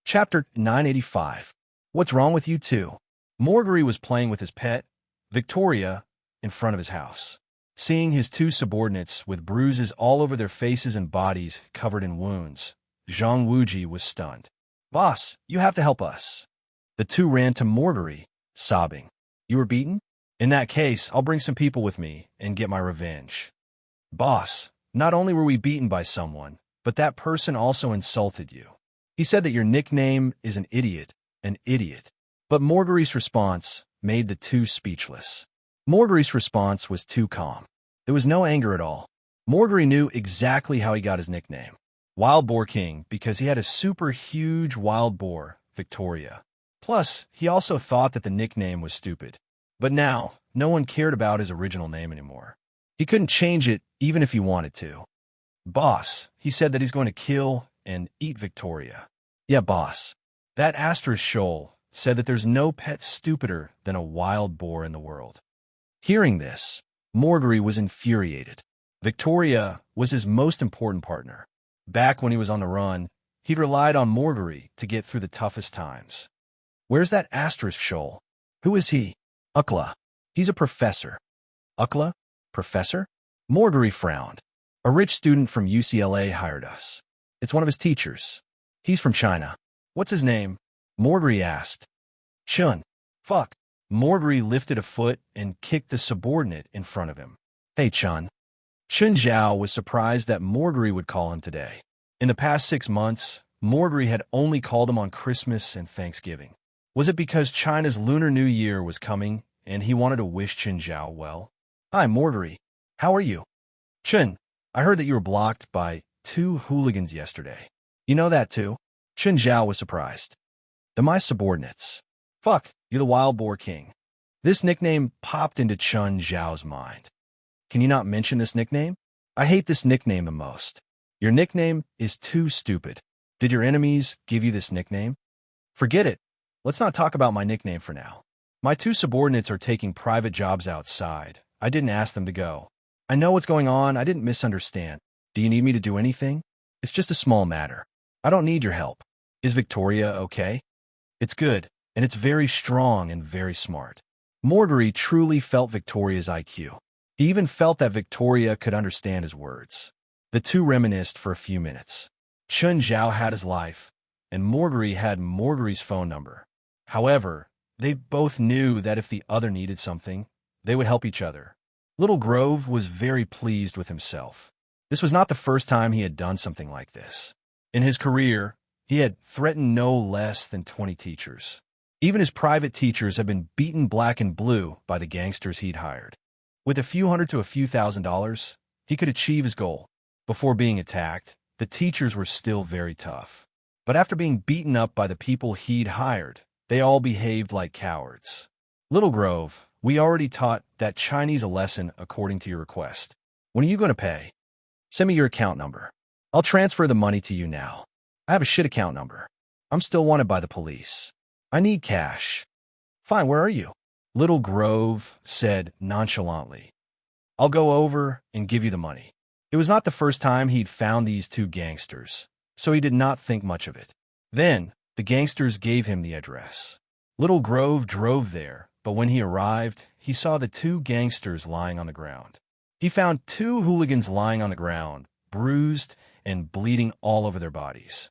Chapter 985. What's wrong with you two? Morgery was playing with his pet, Victoria, in front of his house. Seeing his 2 subordinates with bruises all over their faces and bodies covered in wounds, Zhang Wuji was stunned. Boss, you have to help us. The 2 ran to Morgery, sobbing. You were beaten? In that case, I'll bring some people with me and get my revenge. Boss, not only were we beaten by someone, but that person also insulted you. He said that your nickname is an idiot. But Morgery's response made the 2 speechless. Morgery's response was too calm. There was no anger at all. Morgery knew exactly how he got his nickname. Wild Boar King, because he had a super huge wild boar, Victoria. Plus, he also thought that the nickname was stupid. But now, no one cared about his original name anymore. He couldn't change it even if he wanted to. Boss, he said that he's going to kill and eat Victoria. Yeah, boss. That asterisk shoal said that there's no pet stupider than a wild boar in the world. Hearing this, Morgary was infuriated. Victoria was his most important partner. Back when he was on the run, he'd relied on Morgary to get through the toughest times. Where's that asterisk shoal? Who is he? Ukla. He's a professor. Ukla? Professor? Morgary frowned. A rich student from UCLA hired us. It's one of his teachers. He's from China. What's his name? Morgary asked. Chun. Fuck. Morgary lifted a foot and kicked the subordinate in front of him. Hey, Chun. Chun Zhao was surprised that Morgary would call him today. In the past 6 months, Morgary had only called him on Christmas and Thanksgiving. Was it because China's Lunar New Year was coming and he wanted to wish Chun Zhao well? Hi, Morgary. How are you? Chun, I heard that you were blocked by 2 hooligans yesterday. You know that too? Chun Zhao was surprised. They're my subordinates. Fuck, you're the Wild Boar King. This nickname popped into Chun Zhao's mind. Can you not mention this nickname? I hate this nickname the most. Your nickname is too stupid. Did your enemies give you this nickname? Forget it. Let's not talk about my nickname for now. My 2 subordinates are taking private jobs outside. I didn't ask them to go. I know what's going on. I didn't misunderstand. Do you need me to do anything? It's just a small matter. I don't need your help. Is Victoria okay? It's good, and it's very strong and very smart. Morgary truly felt Victoria's IQ. He even felt that Victoria could understand his words. The 2 reminisced for a few minutes. Chun Zhao had his life, and Morgary had Morgary's phone number. However, they both knew that if the other needed something, they would help each other. Little Grove was very pleased with himself. This was not the first time he had done something like this. In his career, he had threatened no less than 20 teachers. Even his private teachers had been beaten black and blue by the gangsters he'd hired. With a few hundred to a few $1,000s, he could achieve his goal. Before being attacked, the teachers were still very tough. But after being beaten up by the people he'd hired, they all behaved like cowards. Little Grove, we already taught that Chinese a lesson according to your request. When are you going to pay? Send me your account number. I'll transfer the money to you now. I have a shit account number. I'm still wanted by the police. I need cash. Fine, where are you? Little Grove said nonchalantly. I'll go over and give you the money. It was not the first time he'd found these 2 gangsters, so he did not think much of it. Then, the gangsters gave him the address. Little Grove drove there, but when he arrived, he saw the 2 gangsters lying on the ground. He found 2 hooligans lying on the ground, bruised and bleeding all over their bodies.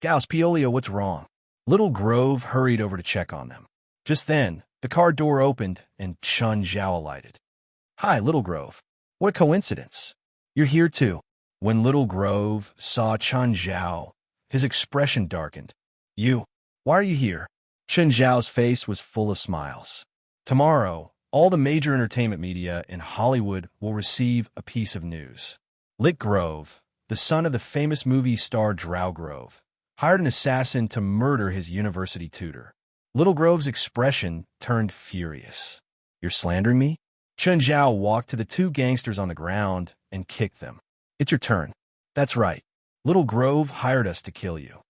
Gauss, Piolio, what's wrong? Little Grove hurried over to check on them. Just then, the car door opened and Chun Zhao alighted. Hi, Little Grove. What a coincidence. You're here too. When Little Grove saw Chun Zhao, his expression darkened. You? Why are you here? Chun Zhao's face was full of smiles. Tomorrow, all the major entertainment media in Hollywood will receive a piece of news. Lit Grove, the son of the famous movie star Drow Grove, hired an assassin to murder his university tutor. Little Grove's expression turned furious. You're slandering me? Chun Zhao walked to the 2 gangsters on the ground and kicked them. It's your turn. That's right. Little Grove hired us to kill you.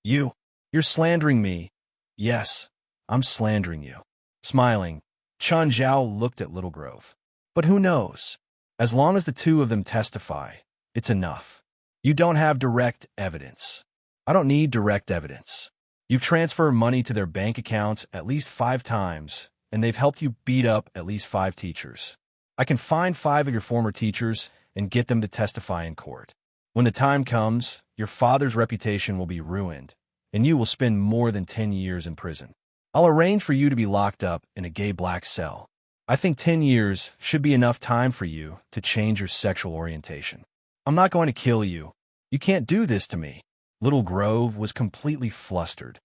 You're slandering me. Yes, I'm slandering you. Smiling, Chun Zhao looked at Little Grove. But who knows? As long as the 2 of them testify, it's enough. You don't have direct evidence. I don't need direct evidence. You've transferred money to their bank accounts at least 5 times, and they've helped you beat up at least 5 teachers. I can find 5 of your former teachers and get them to testify in court. When the time comes, your father's reputation will be ruined, and you will spend more than 10 years in prison. I'll arrange for you to be locked up in a gay black cell. I think 10 years should be enough time for you to change your sexual orientation. I'm not going to kill you. You can't do this to me. Little Grove was completely flustered.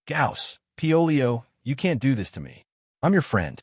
Gauss, Piolio, you can't do this to me. I'm your friend.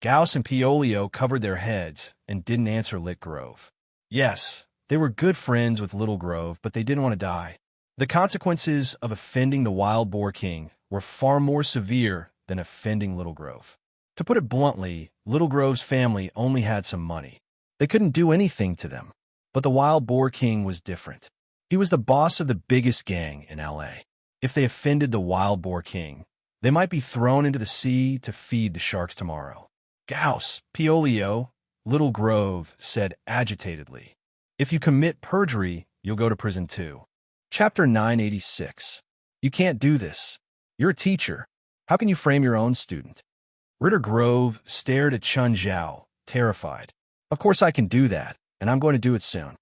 Gauss and Piolio covered their heads and didn't answer Lit Grove. Yes, they were good friends with Little Grove, but they didn't want to die. The consequences of offending the Wild Boar King were far more severe than offending Little Grove. To put it bluntly, Little Grove's family only had some money. They couldn't do anything to them. But the Wild Boar King was different. He was the boss of the biggest gang in L.A. If they offended the Wild Boar King, they might be thrown into the sea to feed the sharks tomorrow. Gauss, Piolio, Little Grove said agitatedly. If you commit perjury, you'll go to prison too. Chapter 986. You can't do this. You're a teacher. How can you frame your own student? Ritter Grove stared at Chun Zhao, terrified. Of course I can do that, and I'm going to do it soon.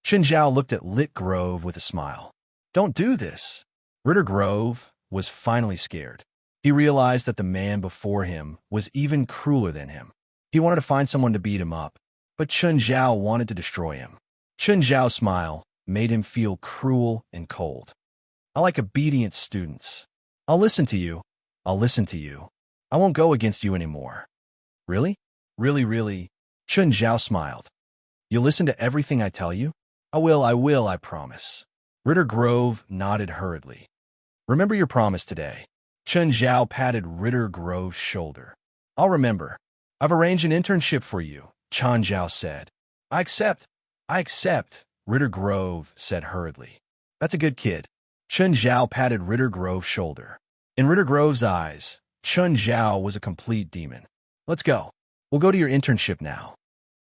Chun Zhao looked at Lit Grove with a smile. Don't do this. Ritter Grove was finally scared. He realized that the man before him was even crueler than him. He wanted to find someone to beat him up, but Chun Zhao wanted to destroy him. Chun Zhao's smile made him feel cruel and cold. I like obedient students. I'll listen to you. I'll listen to you. I won't go against you anymore. Really? Really? Chun Zhao smiled. You'll listen to everything I tell you? I will, I promise. Ritter Grove nodded hurriedly. Remember your promise today. Chun Zhao patted Ritter Grove's shoulder. I'll remember. I've arranged an internship for you, Chun Zhao said. I accept, Ritter Grove said hurriedly. That's a good kid. Chun Zhao patted Ritter Grove's shoulder. In Ritter Grove's eyes, Chun Zhao was a complete demon. Let's go. We'll go to your internship now.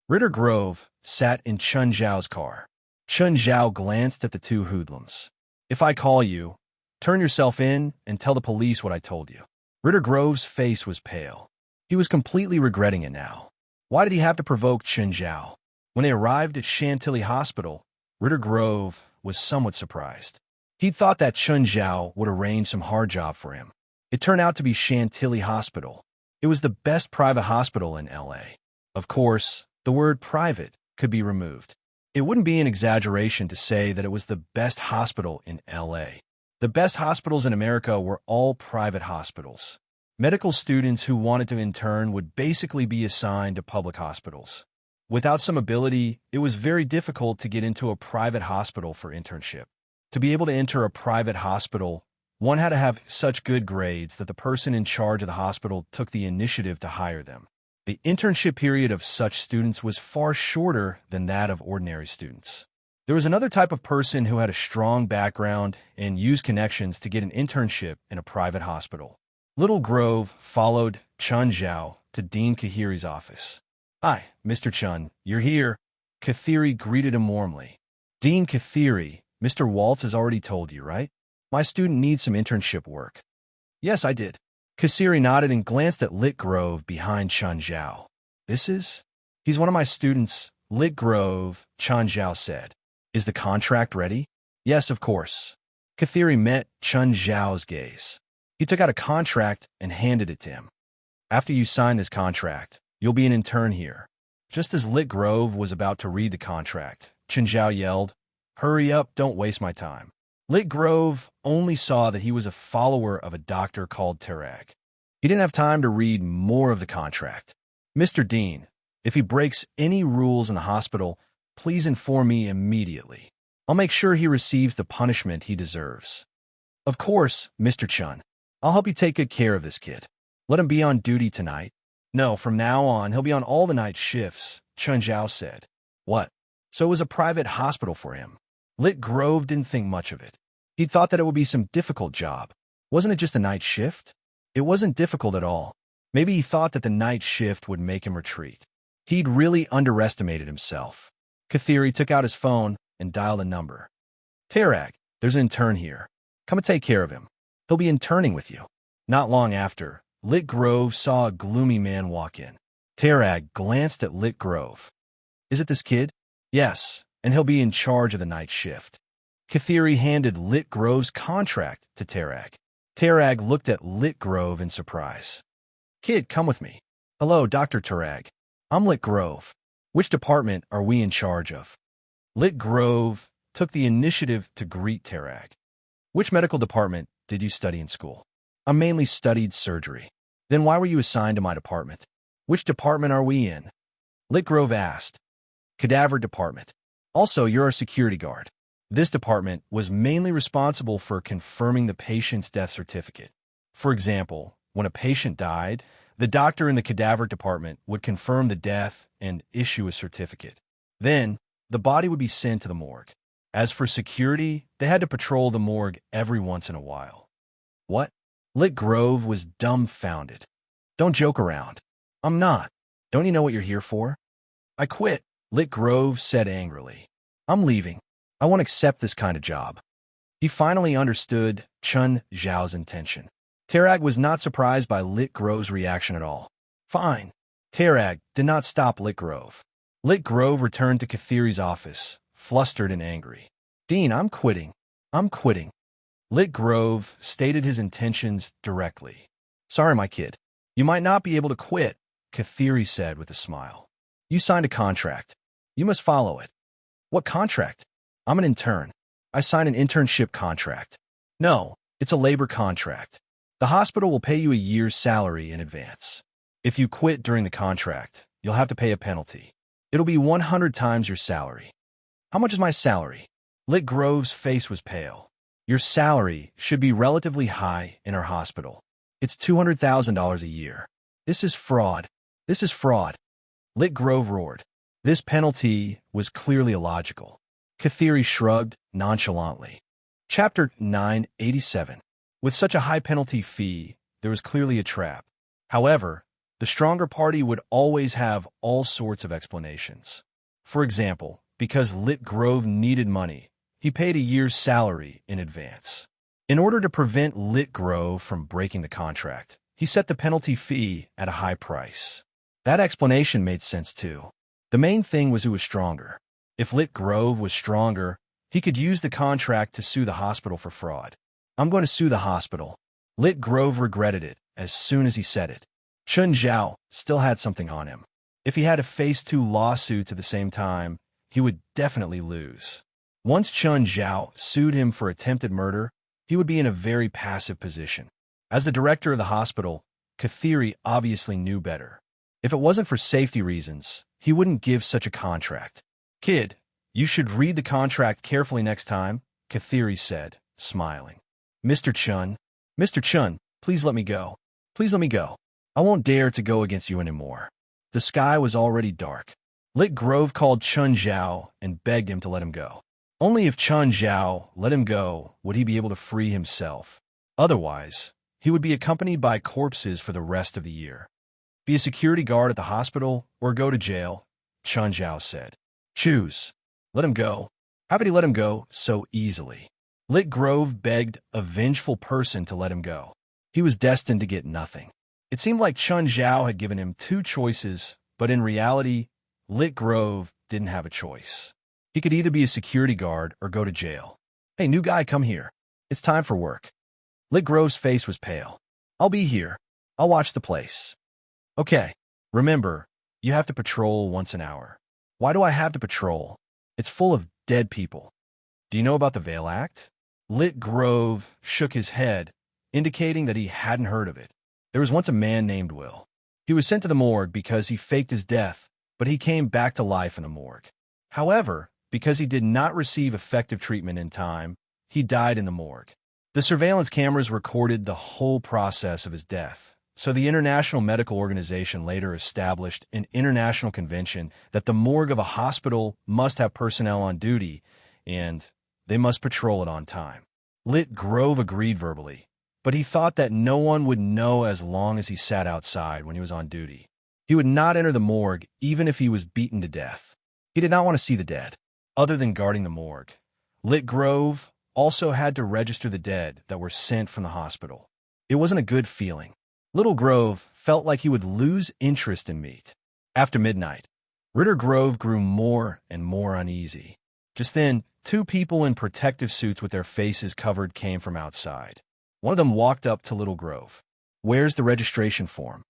Ritter Grove sat in Chun Zhao's car. Chun Zhao glanced at the two hoodlums. If I call you, turn yourself in and tell the police what I told you. Ritter Grove's face was pale. He was completely regretting it now. Why did he have to provoke Chun Zhao? When they arrived at Chantilly Hospital, Ritter Grove was somewhat surprised. He'd thought that Chun Zhao would arrange some hard job for him. It turned out to be Chantilly Hospital. It was the best private hospital in L.A. Of course, the word private could be removed. It wouldn't be an exaggeration to say that it was the best hospital in L.A. The best hospitals in America were all private hospitals. Medical students who wanted to intern would basically be assigned to public hospitals. Without some ability, it was very difficult to get into a private hospital for internship. To be able to enter a private hospital, one had to have such good grades that the person in charge of the hospital took the initiative to hire them. The internship period of such students was far shorter than that of ordinary students. There was another type of person who had a strong background and used connections to get an internship in a private hospital. Little Grove followed Chun Zhao to Dean Kahiri's office. Hi, Mr. Chun, you're here. Kahiri greeted him warmly. Dean Kahiri, Mr. Waltz has already told you, right? My student needs some internship work. Yes, I did. Kahiri nodded and glanced at Lit Grove behind Chun Zhao. He's one of my students, Lit Grove, Chun Zhao said. Is the contract ready? Yes, of course. Kahiri met Chun Zhao's gaze. He took out a contract and handed it to him. After you sign this contract, you'll be an intern here. Just as Lit Grove was about to read the contract, Chun Zhao yelled, Hurry up, don't waste my time. Lit Grove only saw that he was a follower of a doctor called Terag. He didn't have time to read more of the contract. Mr. Dean, if he breaks any rules in the hospital, please inform me immediately. I'll make sure he receives the punishment he deserves. Of course, Mr. Chun. I'll help you take good care of this kid. Let him be on duty tonight. No, from now on, he'll be on all the night shifts, Chun Zhao said. What? So it was a private hospital for him. Lit Grove didn't think much of it. He'd thought that it would be some difficult job. Wasn't it just a night shift? It wasn't difficult at all. Maybe he thought that the night shift would make him retreat. He'd really underestimated himself. Kahiri took out his phone and dialed a number. Terag, there's an intern here. Come and take care of him. He'll be interning with you. Not long after, Lit Grove saw a gloomy man walk in. Terag glanced at Lit Grove. Is it this kid? Yes, and he'll be in charge of the night shift. Kahiri handed Lit Grove's contract to Terag. Terag looked at Lit Grove in surprise. Kid, come with me. Hello, Dr. Terag. I'm Lit Grove. Which department are we in charge of? Lit Grove took the initiative to greet Terag. Which medical department did you study in school? I mainly studied surgery. Then why were you assigned to my department? Which department are we in? Lit Grove asked. Cadaver department. Also, you're a security guard. This department was mainly responsible for confirming the patient's death certificate. For example, when a patient died, the doctor in the cadaver department would confirm the death and issue a certificate. Then, the body would be sent to the morgue. As for security, they had to patrol the morgue every once in a while. What? Lick Grove was dumbfounded. Don't joke around. I'm not. Don't you know what you're here for? I quit, Lick Grove said angrily. I'm leaving. I won't accept this kind of job. He finally understood Chun Zhao's intention. Tarag was not surprised by Lick Grove's reaction at all. Fine. Tarag did not stop Lick Grove. Lick Grove returned to Katheri's office, flustered and angry. Dean, I'm quitting. I'm quitting. Lick Grove stated his intentions directly. Sorry, my kid. You might not be able to quit, Katheri said with a smile. You signed a contract. You must follow it. What contract? I'm an intern. I signed an internship contract. No, it's a labor contract. The hospital will pay you a year's salary in advance. If you quit during the contract, you'll have to pay a penalty. It'll be 100 times your salary. How much is my salary? Lick Grove's face was pale. Your salary should be relatively high in our hospital. It's $200,000 a year. This is fraud. This is fraud. Lick Grove roared. This penalty was clearly illogical. Katheri shrugged nonchalantly. Chapter 987. With such a high penalty fee, there was clearly a trap. However, the stronger party would always have all sorts of explanations. For example, because Lick Grove needed money, he paid a year's salary in advance. In order to prevent Lick Grove from breaking the contract, he set the penalty fee at a high price. That explanation made sense too. The main thing was who was stronger. If Lick Grove was stronger, he could use the contract to sue the hospital for fraud. I'm going to sue the hospital. Lick Grove regretted it as soon as he said it. Chun Zhao still had something on him. If he had to face 2 lawsuits at the same time, he would definitely lose. Once Chun Zhao sued him for attempted murder, he would be in a very passive position. As the director of the hospital, Katheri obviously knew better. If it wasn't for safety reasons, he wouldn't give such a contract. Kid, you should read the contract carefully next time, Katheri said, smiling. Mr. Chun, please let me go. Please let me go. I won't dare to go against you anymore. The sky was already dark. Lick Grove called Chun Zhao and begged him to let him go. Only if Chun Zhao let him go would he be able to free himself. Otherwise, he would be accompanied by corpses for the rest of the year. Be a security guard at the hospital or go to jail, Chun Zhao said. Choose. Let him go. How could he let him go so easily? Lick Grove begged a vengeful person to let him go. He was destined to get nothing. It seemed like Chun Zhao had given him 2 choices, but in reality, Lick Grove didn't have a choice. He could either be a security guard or go to jail. Hey, new guy, come here. It's time for work. Lick Grove's face was pale. I'll be here. I'll watch the place. Okay. Remember, you have to patrol once an hour. Why do I have to patrol? It's full of dead people. Do you know about the Veil Act? Lick Grove shook his head, indicating that he hadn't heard of it. There was once a man named Will. He was sent to the morgue because he faked his death, but he came back to life in the morgue. However, because he did not receive effective treatment in time, he died in the morgue. The surveillance cameras recorded the whole process of his death, so the International Medical Organization later established an international convention that the morgue of a hospital must have personnel on duty, and they must patrol it on time. Lick Grove agreed verbally, but he thought that no one would know as long as he sat outside when he was on duty. He would not enter the morgue even if he was beaten to death. He did not want to see the dead. Other than guarding the morgue, Lick Grove also had to register the dead that were sent from the hospital. It wasn't a good feeling. Little Grove felt like he would lose interest in meat. After midnight, Ritter Grove grew more and more uneasy. Just then, 2 people in protective suits with their faces covered came from outside. One of them walked up to Little Grove. Where's the registration form?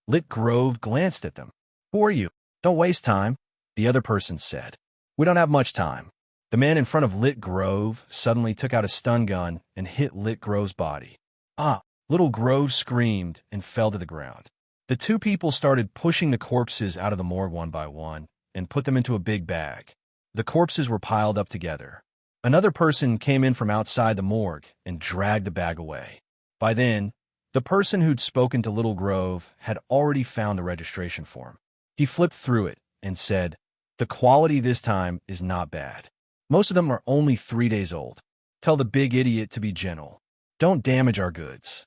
Lick Grove glanced at them. Who are you? Don't waste time, the other person said. We don't have much time. The man in front of Lick Grove suddenly took out a stun gun and hit Lick Grove's body. Ah! Little Grove screamed and fell to the ground. The 2 people started pushing the corpses out of the morgue one by one and put them into a big bag. The corpses were piled up together. Another person came in from outside the morgue and dragged the bag away. By then, the person who'd spoken to Little Grove had already found the registration form. He flipped through it and said, "The quality this time is not bad. Most of them are only 3 days old. Tell the big idiot to be gentle. Don't damage our goods.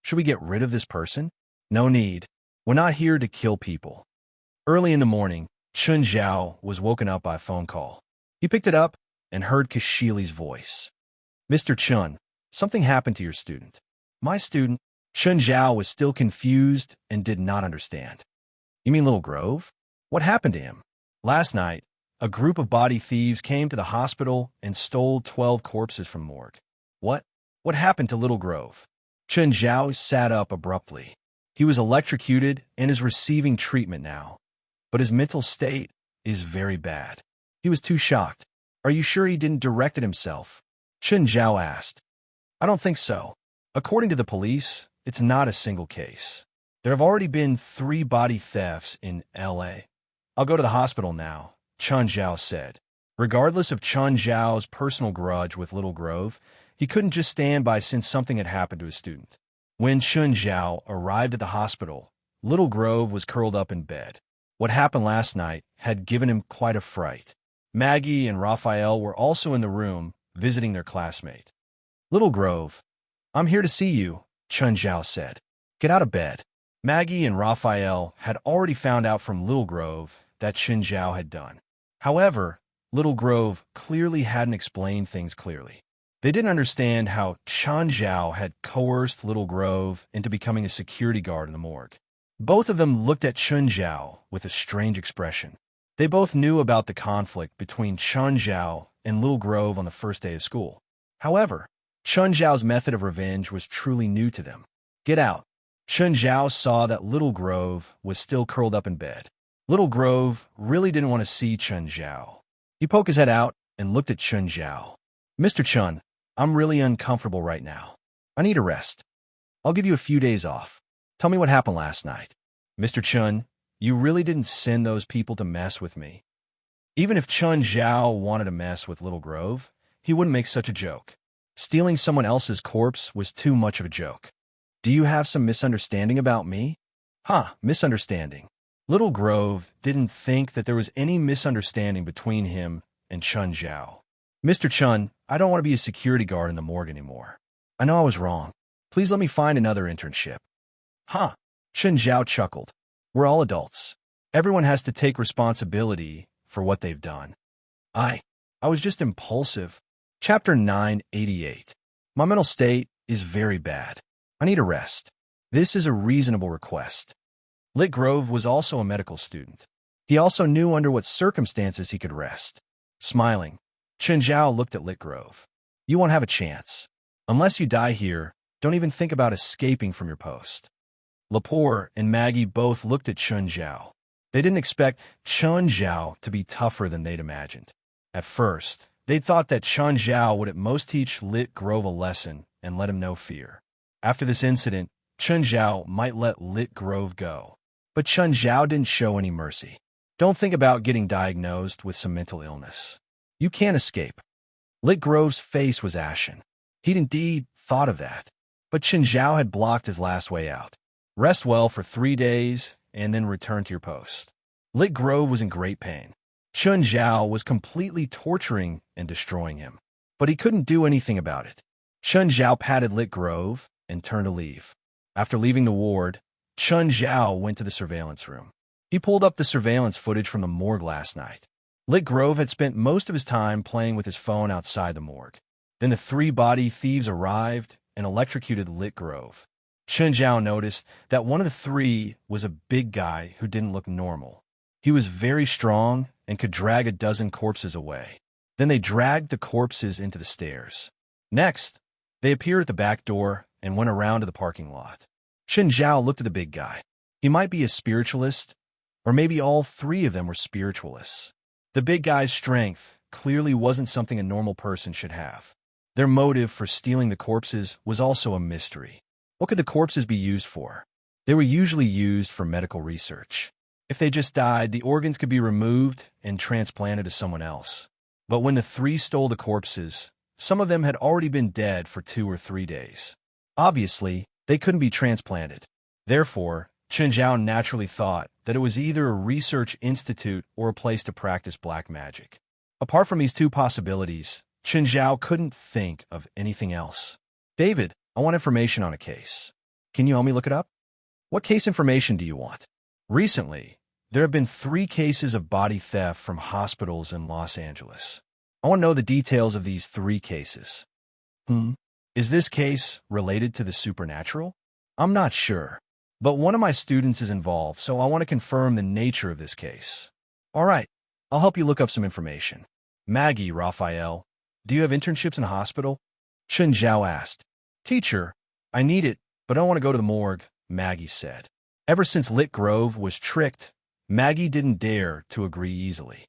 Should we get rid of this person? No need. We're not here to kill people. Early in the morning, Chun Zhao was woken up by a phone call. He picked it up and heard Kashili's voice. Mr. Chun, something happened to your student. My student? Chun Zhao was still confused and did not understand. You mean Little Grove? What happened to him? Last night, a group of body thieves came to the hospital and stole 12 corpses from morgue. What? What happened to Little Grove? Chun Zhao sat up abruptly. He was electrocuted and is receiving treatment now. But his mental state is very bad. He was too shocked. Are you sure he didn't direct it himself? Chun Zhao asked. I don't think so. According to the police, it's not a single case. There have already been 3 body thefts in L.A. I'll go to the hospital now, Chun Zhao said. Regardless of Chun Zhao's personal grudge with Little Grove, he couldn't just stand by since something had happened to his student. When Chun Zhao arrived at the hospital, Little Grove was curled up in bed. What happened last night had given him quite a fright. Maggie and Raphael were also in the room, visiting their classmate. Little Grove, I'm here to see you, Chun Zhao said. Get out of bed. Maggie and Raphael had already found out from Little Grove that Chun Zhao had done. However, Little Grove clearly hadn't explained things clearly. They didn't understand how Chun Zhao had coerced Little Grove into becoming a security guard in the morgue. Both of them looked at Chun Zhao with a strange expression. They both knew about the conflict between Chun Zhao and Little Grove on the first day of school. However, Chun Zhao's method of revenge was truly new to them. Get out. Chun Zhao saw that Little Grove was still curled up in bed. Little Grove really didn't want to see Chun Zhao. He poked his head out and looked at Chun Zhao. Mr. Chun, I'm really uncomfortable right now. I need a rest. I'll give you a few days off. Tell me what happened last night. Mr. Chun, you really didn't send those people to mess with me. Even if Chun Zhao wanted to mess with Little Grove, he wouldn't make such a joke. Stealing someone else's corpse was too much of a joke. Do you have some misunderstanding about me? Misunderstanding. Little Grove didn't think that there was any misunderstanding between him and Chun Zhao. Mr. Chun, I don't want to be a security guard in the morgue anymore. I know I was wrong. Please let me find another internship. Chun Zhao chuckled. We're all adults. Everyone has to take responsibility for what they've done. I was just impulsive. Chapter 988. My mental state is very bad. I need a rest. This is a reasonable request. Lit Grove was also a medical student. He also knew under what circumstances he could rest. Smiling, Chun Zhao looked at Lit Grove. You won't have a chance. Unless you die here, don't even think about escaping from your post. Lepore and Maggie both looked at Chun Zhao. They didn't expect Chun Zhao to be tougher than they'd imagined. At first, they thought that Chun Zhao would at most teach Lit Grove a lesson and let him know fear. After this incident, Chun Zhao might let Lit Grove go. But Chun Zhao didn't show any mercy. Don't think about getting diagnosed with some mental illness. You can't escape. Lit Grove's face was ashen. He'd indeed thought of that. But Chun Zhao had blocked his last way out. Rest well for 3 days and then return to your post. Lit Grove was in great pain. Chun Zhao was completely torturing and destroying him. But he couldn't do anything about it. Chun Zhao patted Lit Grove and turned to leave. After leaving the ward, Chun Zhao went to the surveillance room. He pulled up the surveillance footage from the morgue last night. Lit Grove had spent most of his time playing with his phone outside the morgue. Then the 3 body thieves arrived and electrocuted Lit Grove. Chun Zhao noticed that one of the 3 was a big guy who didn't look normal. He was very strong and could drag a dozen corpses away. Then they dragged the corpses into the stairs. Next, they appeared at the back door and went around to the parking lot. Chun Zhao looked at the big guy. He might be a spiritualist, or maybe all 3 of them were spiritualists. The big guy's strength clearly wasn't something a normal person should have. Their motive for stealing the corpses was also a mystery. What could the corpses be used for? They were usually used for medical research. If they just died, the organs could be removed and transplanted to someone else. But when the 3 stole the corpses, some of them had already been dead for 2 or 3 days. Obviously, they couldn't be transplanted. Therefore, Chun Zhao naturally thought that it was either a research institute or a place to practice black magic. Apart from these two possibilities, Chen Zhao couldn't think of anything else. David, I want information on a case. Can you help me look it up? What case information do you want? Recently, there have been 3 cases of body theft from hospitals in Los Angeles. I want to know the details of these 3 cases. Is this case related to the supernatural? I'm not sure, but one of my students is involved, so I want to confirm the nature of this case. All right, I'll help you look up some information. Maggie, Raphael, do you have internships in a hospital? Chen Zhao asked. Teacher, I need it, but I don't want to go to the morgue, Maggie said. Ever since Lit Grove was tricked, Maggie didn't dare to agree easily.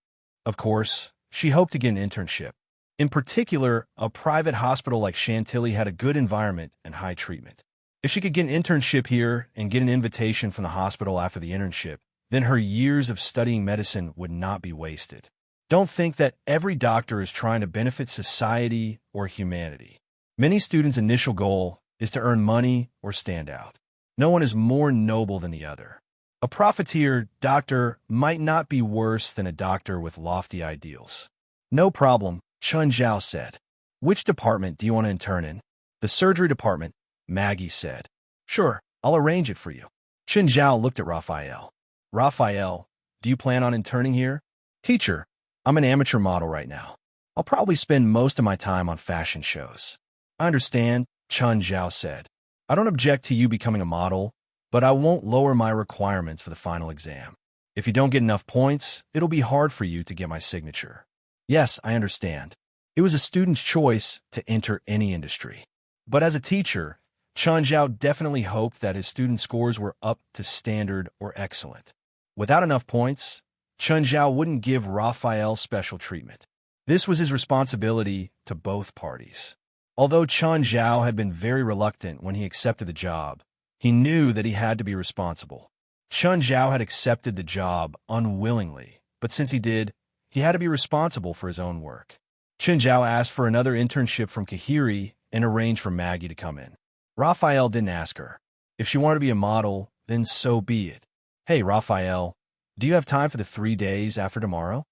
Of course, she hoped to get an internship. In particular, a private hospital like Chantilly had a good environment and high treatment. If she could get an internship here and get an invitation from the hospital after the internship, then her years of studying medicine would not be wasted. Don't think that every doctor is trying to benefit society or humanity. Many students' initial goal is to earn money or stand out. No one is more noble than the other. A profiteer doctor might not be worse than a doctor with lofty ideals. No problem, Chen Zhao said. Which department do you want to intern in? The surgery department, Maggie said. Sure, I'll arrange it for you. Chen Zhao looked at Raphael. Raphael, do you plan on interning here? Teacher, I'm an amateur model right now. I'll probably spend most of my time on fashion shows. I understand, Chen Zhao said. I don't object to you becoming a model, but I won't lower my requirements for the final exam. If you don't get enough points, it'll be hard for you to get my signature. Yes, I understand. It was a student's choice to enter any industry. But as a teacher, Chen Zhao definitely hoped that his student scores were up to standard or excellent. Without enough points, Chen Zhao wouldn't give Raphael special treatment. This was his responsibility to both parties. Although Chen Zhao had been very reluctant when he accepted the job, he knew that he had to be responsible. Chen Zhao had accepted the job unwillingly, but since he did, he had to be responsible for his own work. Chen Zhao asked for another internship from Kahiri and arranged for Maggie to come in. Raphael didn't ask her. If she wanted to be a model, then so be it. Hey, Raphael, do you have time for the 3 days after tomorrow?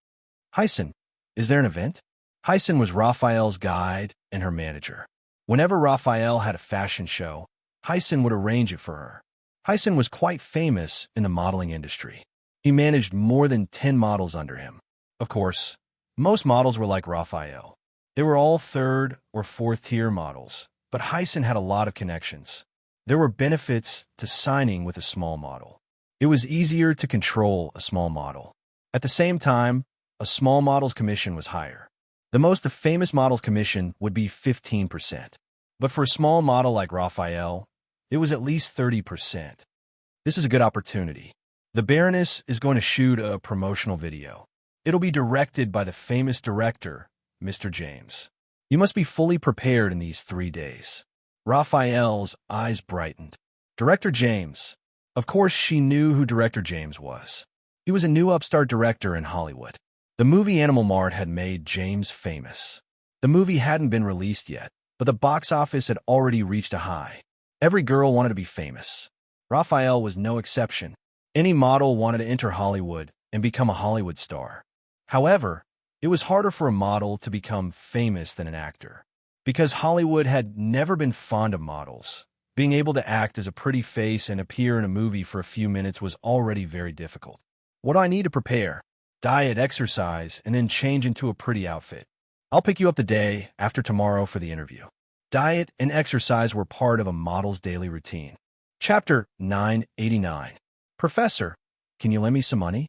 Hyson, is there an event? Hyson was Raphael's guide and her manager. Whenever Raphael had a fashion show, Hyson would arrange it for her. Hyson was quite famous in the modeling industry. He managed more than 10 models under him. Of course, most models were like Raphael. They were all 3rd or 4th tier models, but Hyson had a lot of connections. There were benefits to signing with a small model. It was easier to control a small model. At the same time, a small model's commission was higher. The most famous model's commission would be 15%. But for a small model like Raphael, it was at least 30%. This is a good opportunity. The Baroness is going to shoot a promotional video. It'll be directed by the famous director, Mr. James. You must be fully prepared in these 3 days. Raphael's eyes brightened. Director James. Of course, she knew who Director James was. He was a new upstart director in Hollywood. The movie Animal Mart had made James famous. The movie hadn't been released yet, but the box office had already reached a high. Every girl wanted to be famous. Raphael was no exception. Any model wanted to enter Hollywood and become a Hollywood star. However, it was harder for a model to become famous than an actor. Because Hollywood had never been fond of models, being able to act as a pretty face and appear in a movie for a few minutes was already very difficult. What do I need to prepare? Diet, exercise, and then change into a pretty outfit. I'll pick you up the day after tomorrow for the interview. Diet and exercise were part of a model's daily routine. Chapter 989. Professor, can you lend me some money?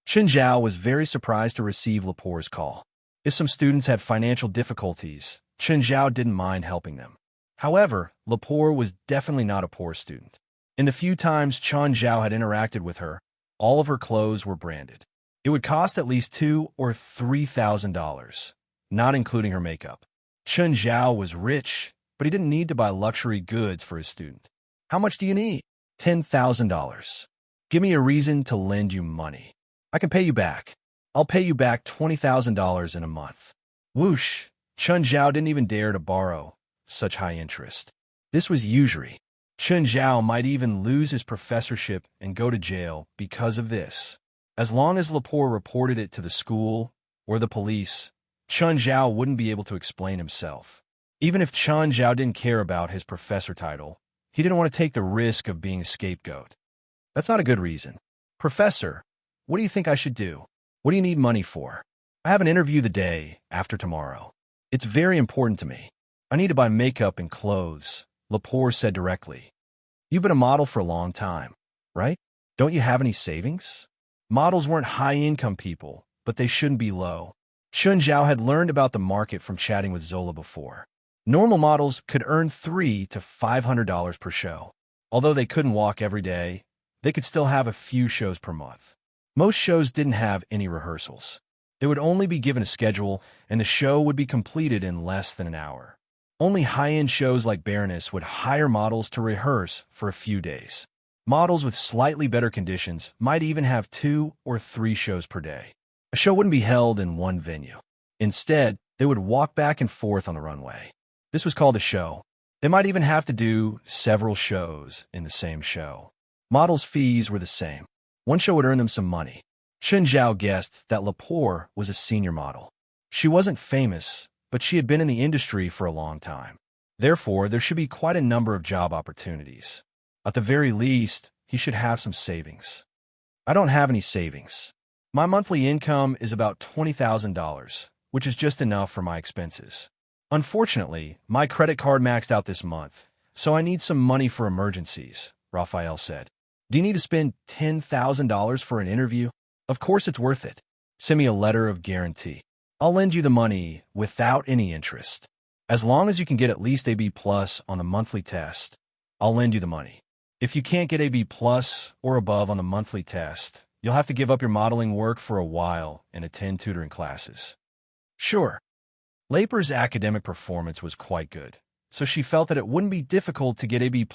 Chen Zhao was very surprised to receive Lepore's call. If some students had financial difficulties, Chen Zhao didn't mind helping them. However, Lepore was definitely not a poor student. In the few times Chen Zhao had interacted with her, all of her clothes were branded. It would cost at least $2,000 or $3,000, not including her makeup. Chen Zhao was rich, but he didn't need to buy luxury goods for his student. How much do you need? $10,000. Give me a reason to lend you money. I can pay you back. I'll pay you back $20,000 in a month. Whoosh! Chen Zhao didn't even dare to borrow such high interest. This was usury. Chen Zhao might even lose his professorship and go to jail because of this. As long as Lepore reported it to the school, or the police, Chun Zhao wouldn't be able to explain himself. Even if Chun Zhao didn't care about his professor title, he didn't want to take the risk of being a scapegoat. That's not a good reason. Professor, what do you think I should do? What do you need money for? I have an interview the day after tomorrow. It's very important to me. I need to buy makeup and clothes, Lepore said directly. You've been a model for a long time, right? Don't you have any savings? Models weren't high-income people, but they shouldn't be low. Chun Zhao had learned about the market from chatting with Zola before. Normal models could earn $300 to $500 per show. Although they couldn't walk every day, they could still have a few shows per month. Most shows didn't have any rehearsals. They would only be given a schedule, and the show would be completed in less than an hour. Only high-end shows like Baroness would hire models to rehearse for a few days. Models with slightly better conditions might even have 2 or 3 shows per day. A show wouldn't be held in one venue. Instead, they would walk back and forth on the runway. This was called a show. They might even have to do several shows in the same show. Models' fees were the same. One show would earn them some money. Chun Zhao guessed that Lepore was a senior model. She wasn't famous, but she had been in the industry for a long time. Therefore, there should be quite a number of job opportunities. At the very least, he should have some savings. I don't have any savings. My monthly income is about $20,000, which is just enough for my expenses. Unfortunately, my credit card maxed out this month, so I need some money for emergencies, Raphael said. Do you need to spend $10,000 for an interview? Of course it's worth it. Send me a letter of guarantee. I'll lend you the money without any interest. As long as you can get at least a B+ on the monthly test, I'll lend you the money. If you can't get a B+ or above on the monthly test, you'll have to give up your modeling work for a while and attend tutoring classes. Sure. Leper's academic performance was quite good, so she felt that it wouldn't be difficult to get a B+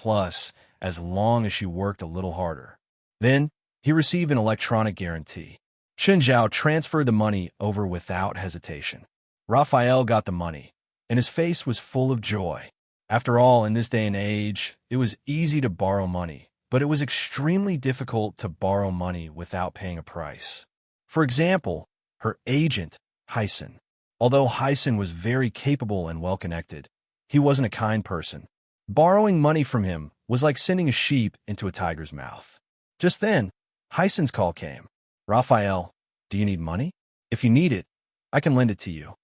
as long as she worked a little harder. Then, he received an electronic guarantee. Chun Zhao transferred the money over without hesitation. Raphael got the money, and his face was full of joy. After all, in this day and age, it was easy to borrow money, but it was extremely difficult to borrow money without paying a price. For example, her agent, Hyson. Although Hyson was very capable and well-connected, he wasn't a kind person. Borrowing money from him was like sending a sheep into a tiger's mouth. Just then, Hyson's call came. Raphael, do you need money? If you need it, I can lend it to you.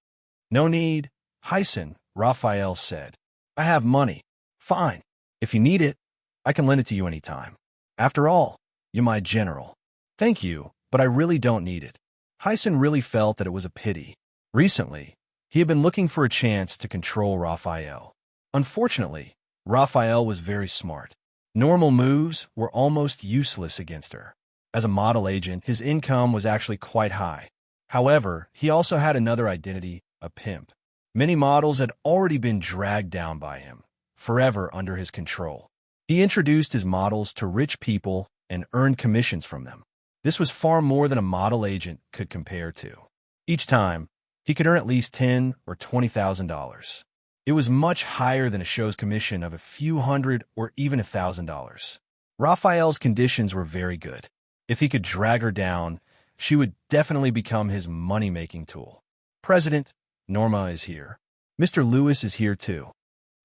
No need, Hyson, Raphael said. I have money. Fine. If you need it, I can lend it to you anytime. After all, you're my general. Thank you, but I really don't need it. Hyson really felt that it was a pity. Recently, he had been looking for a chance to control Raphael. Unfortunately, Raphael was very smart. Normal moves were almost useless against her. As a model agent, his income was actually quite high. However, he also had another identity, a pimp. Many models had already been dragged down by him, forever under his control. He introduced his models to rich people and earned commissions from them. This was far more than a model agent could compare to. Each time, he could earn at least $10,000 or $20,000. It was much higher than a show's commission of a few hundred or even $1,000. Raphael's conditions were very good. If he could drag her down, she would definitely become his money-making tool. President, Norma is here. Mr. Lewis is here too.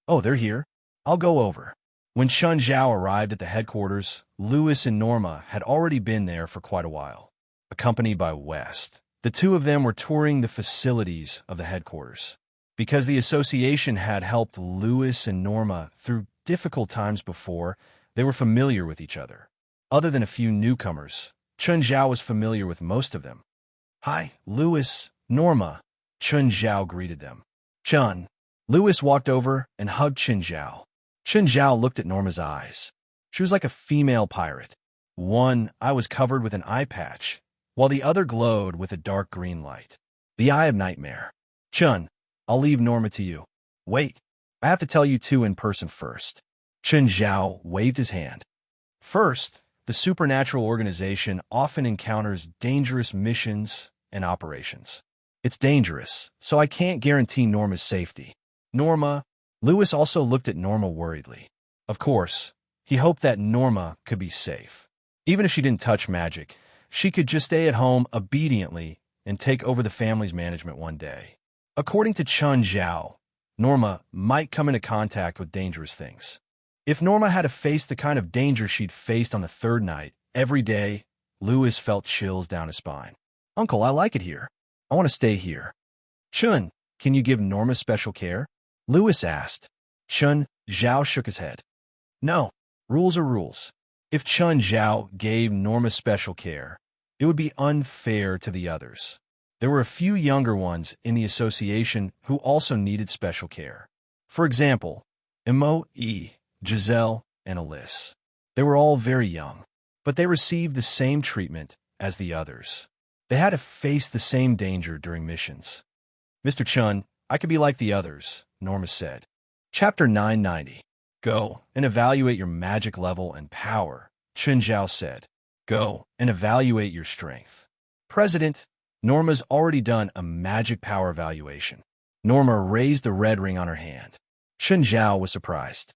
Oh, they're here? I'll go over. When Chun Zhao arrived at the headquarters, Lewis and Norma had already been there for quite a while, accompanied by West. The two of them were touring the facilities of the headquarters. Because the association had helped Lewis and Norma through difficult times before, they were familiar with each other. Other than a few newcomers, Chun Zhao was familiar with most of them. Hi, Lewis, Norma. Chun Zhao greeted them. Chun. Lewis walked over and hugged Chun Zhao. Chun Zhao looked at Norma's eyes. She was like a female pirate. One eye was covered with an eye patch, while the other glowed with a dark green light. The Eye of Nightmare. Chun, I'll leave Norma to you. Wait, I have to tell you two in person first. Chun Zhao waved his hand. First, the supernatural organization often encounters dangerous missions and operations. It's dangerous, so I can't guarantee Norma's safety. Norma. Lewis also looked at Norma worriedly. Of course, he hoped that Norma could be safe. Even if she didn't touch magic, she could just stay at home obediently and take over the family's management one day. According to Chun Zhao, Norma might come into contact with dangerous things. If Norma had to face the kind of danger she'd faced on the third night, every day, Louis felt chills down his spine. "Uncle, I like it here. I want to stay here." "Chun, can you give Norma special care?" Louis asked. Chun Zhao shook his head. "No, rules are rules." If Chun Zhao gave Norma special care, it would be unfair to the others. There were a few younger ones in the association who also needed special care. For example, Immerse, Giselle, and Alice. They were all very young, but they received the same treatment as the others. They had to face the same danger during missions. "Mr. Chun, I could be like the others," Norma said. Chapter 990. Go and evaluate your magic level and power, Chun Zhao said. "Go and evaluate your strength." "President, Norma's already done a magic power evaluation." Norma raised the red ring on her hand. Chun Zhao was surprised.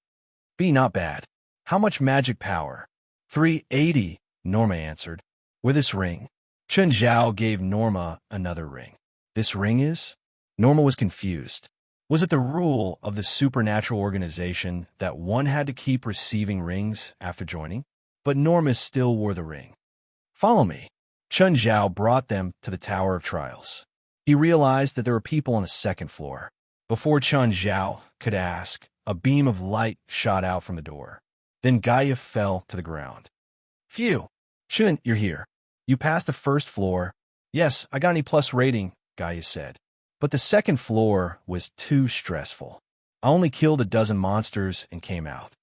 "Be not bad. How much magic power?" 380, Norma answered. "With this ring." Chun Zhao gave Norma another ring. "This ring is?" Norma was confused. Was it the rule of the supernatural organization that one had to keep receiving rings after joining? But Norma still wore the ring. "Follow me." Chun Zhao brought them to the Tower of Trials. He realized that there were people on the second floor. Before Chun Zhao could ask, a beam of light shot out from the door. Then Gaia fell to the ground. "Phew! Chun, you're here. You passed the first floor." "Yes, I got an E+ rating," Gaia said. "But the second floor was too stressful. I only killed a dozen monsters and came out."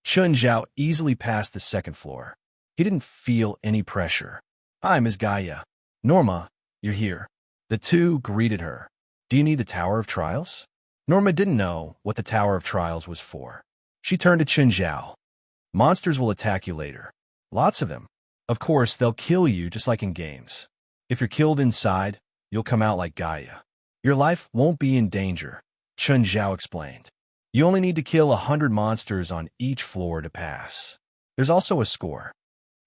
Chun Zhao easily passed the second floor. He didn't feel any pressure. "Hi, Ms. Gaia. Norma, you're here." The two greeted her. "Do you need the Tower of Trials?" Norma didn't know what the Tower of Trials was for. She turned to Chun Zhao. "Monsters will attack you later. Lots of them. Of course, they'll kill you just like in games. If you're killed inside, you'll come out like Gaia. Your life won't be in danger," Chun Zhao explained. "You only need to kill 100 monsters on each floor to pass. There's also a score."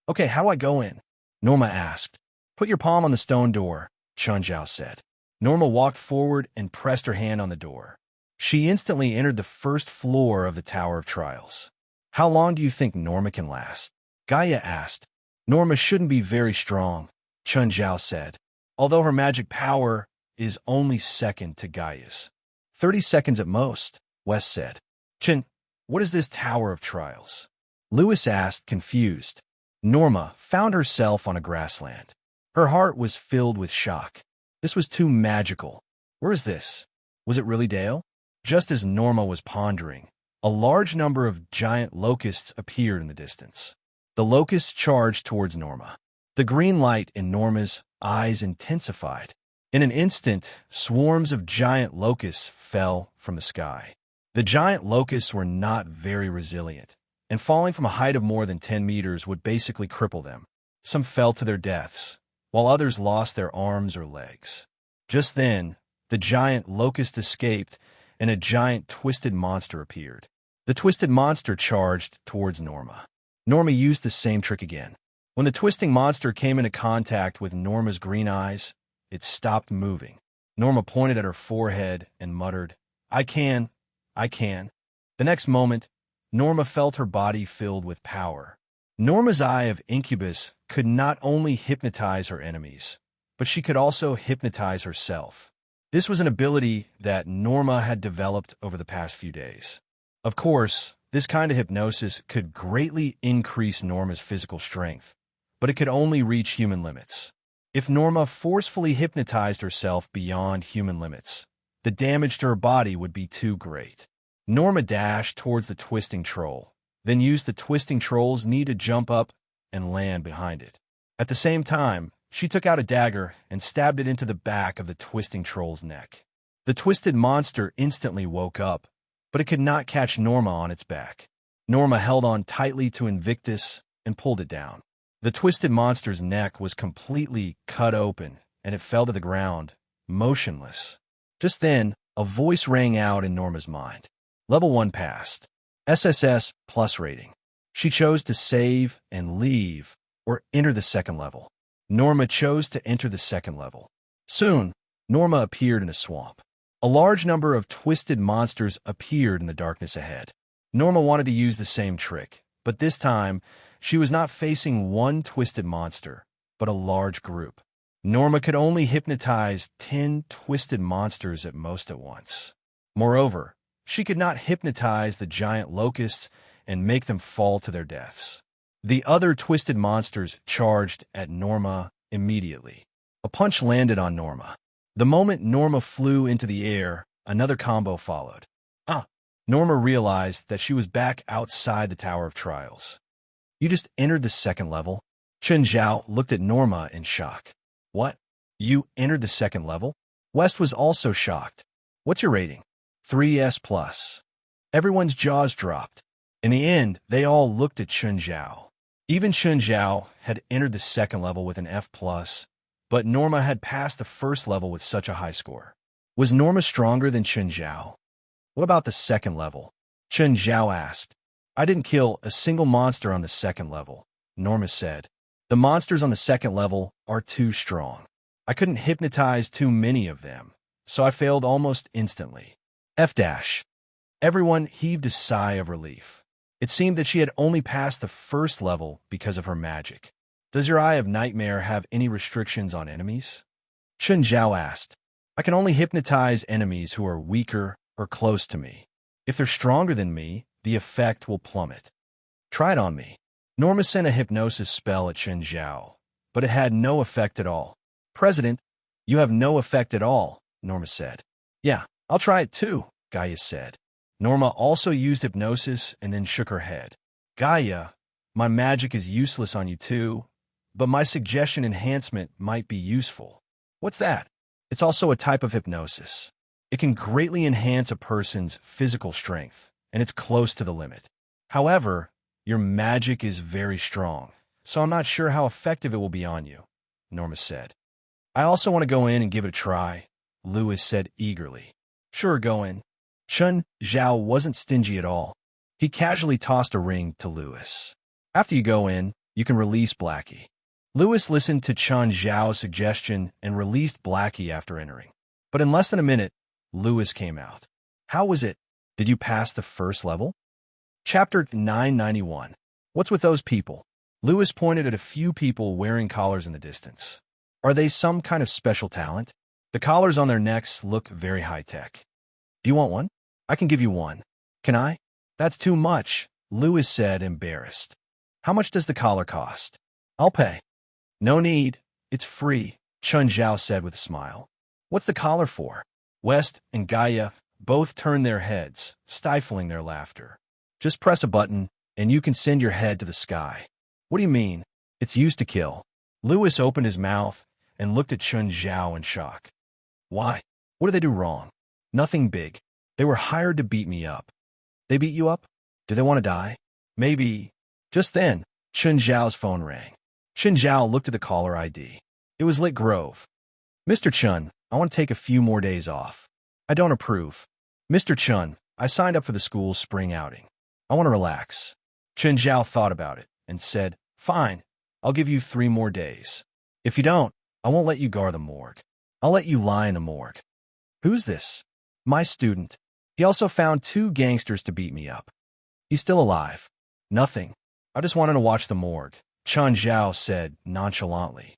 "Okay, how do I go in?" Norma asked. "Put your palm on the stone door," Chun Zhao said. Norma walked forward and pressed her hand on the door. She instantly entered the first floor of the Tower of Trials. "How long do you think Norma can last?" Gaia asked. "Norma shouldn't be very strong," Chun Zhao said, "although her magic power is only second to Gaia's." 30 seconds at most, Wes said. "Chun, what is this Tower of Trials?" Louis asked, confused. Norma found herself on a grassland. Her heart was filled with shock. This was too magical. Where is this? Was it really Dale? Just as Norma was pondering, a large number of giant locusts appeared in the distance. The locusts charged towards Norma. The green light in Norma's eyes intensified. In an instant, swarms of giant locusts fell from the sky. The giant locusts were not very resilient, and falling from a height of more than 10 meters would basically cripple them. Some fell to their deaths, while others lost their arms or legs. Just then, the giant locust escaped, and a giant twisted monster appeared. The twisted monster charged towards Norma. Norma used the same trick again. When the twisting monster came into contact with Norma's green eyes, it stopped moving. Norma pointed at her forehead and muttered, I can. The next moment, Norma felt her body filled with power. Norma's eye of incubus could not only hypnotize her enemies, but she could also hypnotize herself. This was an ability that Norma had developed over the past few days. Of course, this kind of hypnosis could greatly increase Norma's physical strength, but it could only reach human limits. If Norma forcefully hypnotized herself beyond human limits, the damage to her body would be too great. Norma dashed towards the twisting troll, then used the twisting troll's knee to jump up and land behind it. At the same time, she took out a dagger and stabbed it into the back of the twisting troll's neck. The twisted monster instantly woke up, but it could not catch Norma on its back. Norma held on tightly to Invictus and pulled it down. The twisted monster's neck was completely cut open, and it fell to the ground, motionless. Just then, a voice rang out in Norma's mind. Level 1 passed. SSS plus rating. She chose to save and leave, or enter the second level. Norma chose to enter the second level. Soon, Norma appeared in a swamp. A large number of twisted monsters appeared in the darkness ahead. Norma wanted to use the same trick, but this time, she was not facing one twisted monster, but a large group. Norma could only hypnotize 10 twisted monsters at most at once. Moreover, she could not hypnotize the giant locusts and make them fall to their deaths. The other twisted monsters charged at Norma immediately. A punch landed on Norma. The moment Norma flew into the air, another combo followed. Norma realized that she was back outside the Tower of Trials. You just entered the second level? Chen Zhao looked at Norma in shock. What? You entered the second level? West was also shocked. What's your rating? 3S+. Everyone's jaws dropped. In the end, they all looked at Chen Zhao. Even Chen Zhao had entered the second level with an F+, but Norma had passed the first level with such a high score. Was Norma stronger than Chen Zhao? What about the second level? Chen Zhao asked. I didn't kill a single monster on the second level, Norma said. The monsters on the second level are too strong. I couldn't hypnotize too many of them, so I failed almost instantly. F-. Everyone heaved a sigh of relief. It seemed that she had only passed the first level because of her magic. Does your Eye of Nightmare have any restrictions on enemies? Chen Zhao asked. I can only hypnotize enemies who are weaker or close to me. If they're stronger than me, the effect will plummet. Try it on me. Norma sent a hypnosis spell at Chen Zhao, but it had no effect at all. President, you have no effect at all, Norma said. Yeah, I'll try it too, Gaia said. Norma also used hypnosis and then shook her head. Gaia, my magic is useless on you too, but my suggestion enhancement might be useful. What's that? It's also a type of hypnosis. It can greatly enhance a person's physical strength, and it's close to the limit. However, your magic is very strong, so I'm not sure how effective it will be on you, Norma said. I also want to go in and give it a try, Lewis said eagerly. Sure, go in. Chen Zhao wasn't stingy at all. He casually tossed a ring to Lewis. After you go in, you can release Blackie. Lewis listened to Chen Zhao's suggestion and released Blackie after entering. But in less than a minute, Lewis came out. How was it? Did you pass the first level? Chapter 991. What's with those people? Lewis pointed at a few people wearing collars in the distance. Are they some kind of special talent? The collars on their necks look very high-tech. Do you want one? I can give you one. Can I? That's too much, Lewis said, embarrassed. How much does the collar cost? I'll pay. No need. It's free, Chen Zhao said with a smile. What's the collar for? West and Gaia both turned their heads, stifling their laughter. Just press a button, and you can send your head to the sky. What do you mean? It's used to kill. Lewis opened his mouth and looked at Chen Zhao in shock. Why? What did they do wrong? Nothing big. They were hired to beat me up. They beat you up? Do they want to die? Maybe. Just then, Chen Zhao's phone rang. Chen Zhao looked at the caller ID. It was Lit Grove. Mr. Chen, I want to take a few more days off. I don't approve. Mr. Chen, I signed up for the school's spring outing. I want to relax. Chen Zhao thought about it and said, Fine, I'll give you 3 more days. If you don't, I won't let you guard the morgue. I'll let you lie in the morgue. Who's this? My student. He also found 2 gangsters to beat me up. He's still alive. Nothing. I just wanted to watch the morgue, Chen Zhao said nonchalantly.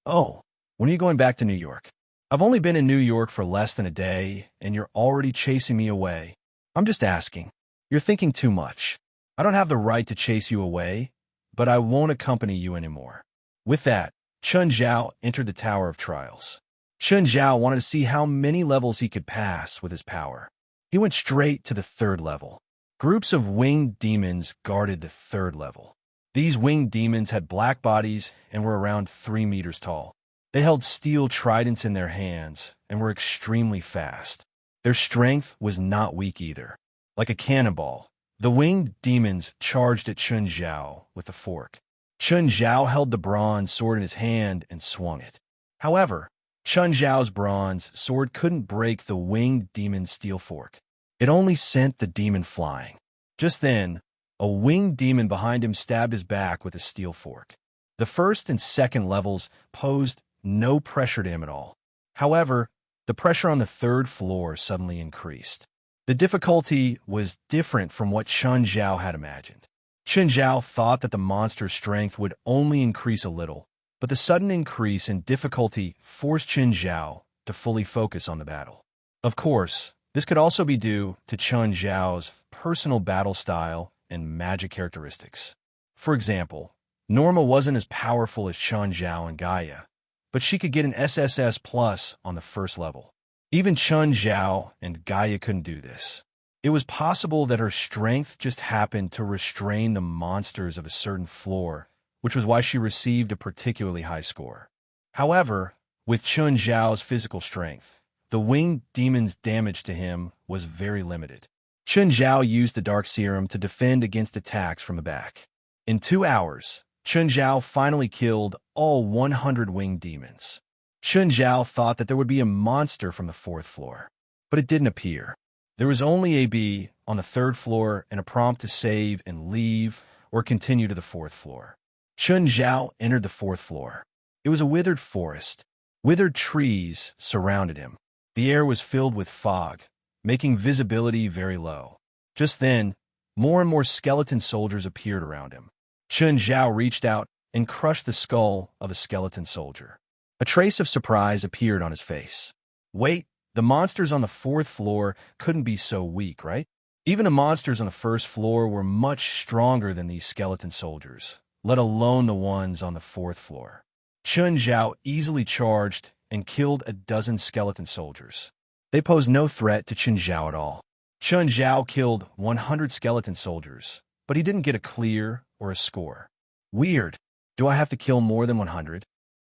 Oh, when are you going back to New York? I've only been in New York for less than a day, and you're already chasing me away. I'm just asking. You're thinking too much. I don't have the right to chase you away, but I won't accompany you anymore. With that, Chen Zhao entered the Tower of Trials. Chen Zhao wanted to see how many levels he could pass with his power. He went straight to the 3rd level. Groups of winged demons guarded the 3rd level. These winged demons had black bodies and were around 3 meters tall. They held steel tridents in their hands and were extremely fast. Their strength was not weak either. Like a cannonball, the winged demons charged at Chen Zhao with a fork. Chen Zhao held the bronze sword in his hand and swung it. However, Chen Zhao's bronze sword couldn't break the winged demon's steel fork. It only sent the demon flying. Just then, a winged demon behind him stabbed his back with a steel fork. The 1st and 2nd levels posed no pressure to him at all. However, the pressure on the third floor suddenly increased. The difficulty was different from what Chun Zhao had imagined. Chun Zhao thought that the monster's strength would only increase a little, but the sudden increase in difficulty forced Chun Zhao to fully focus on the battle. Of course, this could also be due to Chun Zhao's personal battle style and magic characteristics. For example, Norma wasn't as powerful as Chun Zhao and Gaia, but she could get an SSS plus on the first level. Even Chun Zhao and Gaia couldn't do this. It was possible that her strength just happened to restrain the monsters of a certain floor, which was why she received a particularly high score. However, with Chun Zhao's physical strength, the winged demon's damage to him was very limited. Chun Zhao used the Dark Serum to defend against attacks from the back. In 2 hours, Chun Zhao finally killed all 100 winged demons. Chun Zhao thought that there would be a monster from the 4th floor, but it didn't appear. There was only a bee on the 3rd floor and a prompt to save and leave or continue to the 4th floor. Chun Zhao entered the 4th floor. It was a withered forest. Withered trees surrounded him. The air was filled with fog, making visibility very low. Just then, more and more skeleton soldiers appeared around him. Chun Zhao reached out and crushed the skull of a skeleton soldier. A trace of surprise appeared on his face. Wait, the monsters on the 4th floor couldn't be so weak, right? Even the monsters on the 1st floor were much stronger than these skeleton soldiers, let alone the ones on the 4th floor. Chun Zhao easily charged and killed a dozen skeleton soldiers. They posed no threat to Chun Zhao at all. Chun Zhao killed 100 skeleton soldiers, but he didn't get a clear or a score. Weird. Do I have to kill more than 100?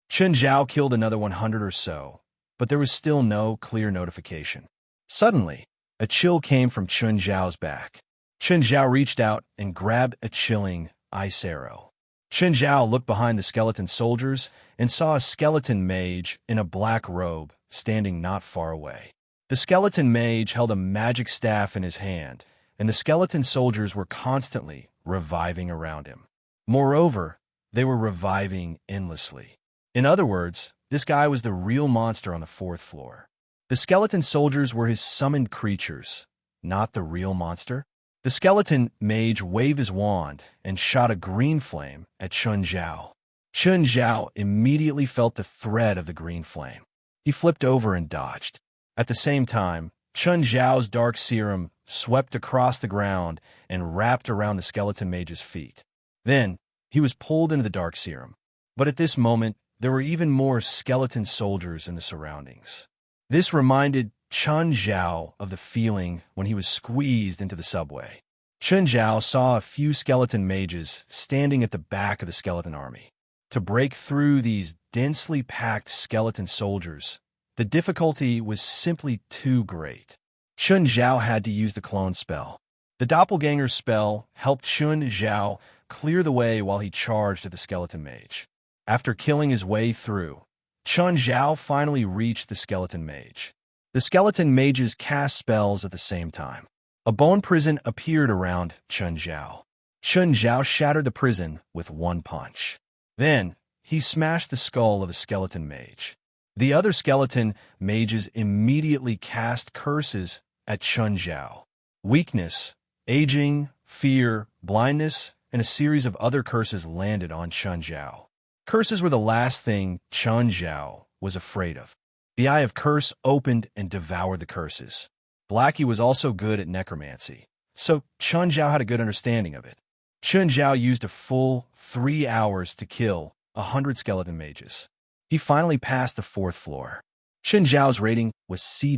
Chun Zhao killed another 100 or so, but there was still no clear notification. Suddenly, a chill came from Chun Zhao's back. Chun Zhao reached out and grabbed a chilling ice arrow. Chun Zhao looked behind the skeleton soldiers and saw a skeleton mage in a black robe standing not far away. The skeleton mage held a magic staff in his hand, and the skeleton soldiers were constantly reviving around him. Moreover, they were reviving endlessly. In other words, this guy was the real monster on the 4th floor. The skeleton soldiers were his summoned creatures, not the real monster. The skeleton mage waved his wand and shot a green flame at Chun Zhao. Chun Zhao immediately felt the threat of the green flame. He flipped over and dodged. At the same time, Chun Zhao's dark serum swept across the ground and wrapped around the skeleton mage's feet. Then, he was pulled into the dark serum. But at this moment, there were even more skeleton soldiers in the surroundings. This reminded Chun Zhao of the feeling when he was squeezed into the subway. Chun Zhao saw a few skeleton mages standing at the back of the skeleton army. To break through these densely packed skeleton soldiers, the difficulty was simply too great. Chun Zhao had to use the clone spell. The doppelganger spell helped Chun Zhao clear the way while he charged at the skeleton mage. After killing his way through, Chun Zhao finally reached the skeleton mage. The skeleton mages cast spells at the same time. A bone prison appeared around Chun Zhao. Chun Zhao shattered the prison with one punch. Then, he smashed the skull of the skeleton mage. The other skeleton mages immediately cast curses at Chun Zhao. Weakness, aging, fear, blindness, and a series of other curses landed on Chun Zhao. Curses were the last thing Chun Zhao was afraid of. The Eye of Curse opened and devoured the curses. Blackie was also good at necromancy, so Chun Zhao had a good understanding of it. Chun Zhao used a full 3 hours to kill 100 skeleton mages. He finally passed the 4th floor. Chun Zhao's rating was C-.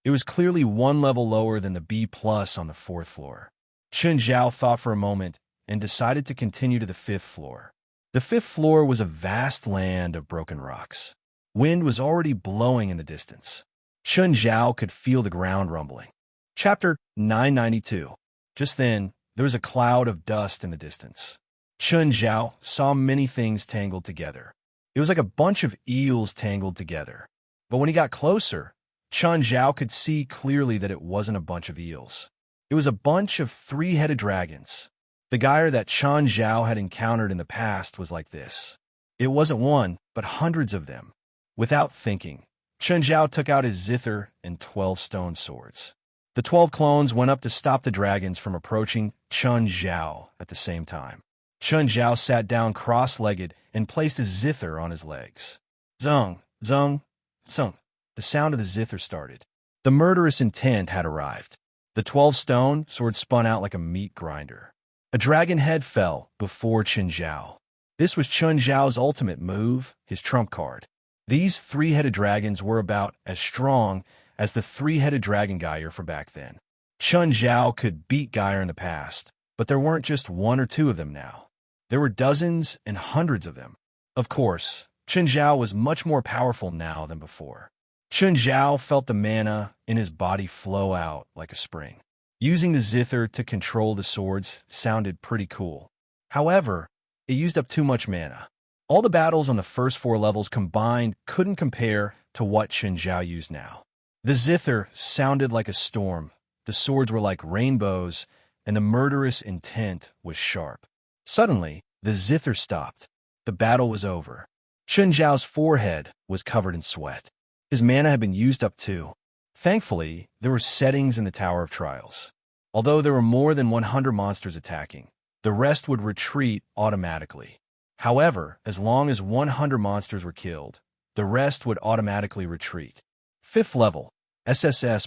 It was clearly one level lower than the B+ on the 4th floor. Chun Zhao thought for a moment and decided to continue to the 5th floor. The 5th floor was a vast land of broken rocks. Wind was already blowing in the distance. Chun Zhao could feel the ground rumbling. Chapter 992. Just then, there was a cloud of dust in the distance. Chun Zhao saw many things tangled together. It was like a bunch of eels tangled together. But when he got closer, Chun Zhao could see clearly that it wasn't a bunch of eels. It was a bunch of 3-headed dragons. The gyre that Chun Zhao had encountered in the past was like this. It wasn't one, but hundreds of them. Without thinking, Chen Zhao took out his zither and 12 stone swords. The 12 clones went up to stop the dragons from approaching Chen Zhao at the same time. Chen Zhao sat down cross-legged and placed his zither on his legs. Zung, zung, zung. The sound of the zither started. The murderous intent had arrived. The 12 stone sword spun out like a meat grinder. A dragon head fell before Chen Zhao. This was Chen Zhao's ultimate move, his trump card. These three-headed dragons were about as strong as the three-headed dragon Geyer for back then. Chen Zhao could beat Geyer in the past, but there weren't just one or two of them now. There were dozens and hundreds of them. Of course, Chen Zhao was much more powerful now than before. Chen Zhao felt the mana in his body flow out like a spring. Using the zither to control the swords sounded pretty cool. However, it used up too much mana. All the battles on the first 4 levels combined couldn't compare to what Chen Zhao used now. The zither sounded like a storm, the swords were like rainbows, and the murderous intent was sharp. Suddenly, the zither stopped. The battle was over. Chen Zhao's forehead was covered in sweat. His mana had been used up too. Thankfully, there were settings in the Tower of Trials. Although there were more than 100 monsters attacking, the rest would retreat automatically. However, as long as 100 monsters were killed, the rest would automatically retreat. 5th level, SSS+.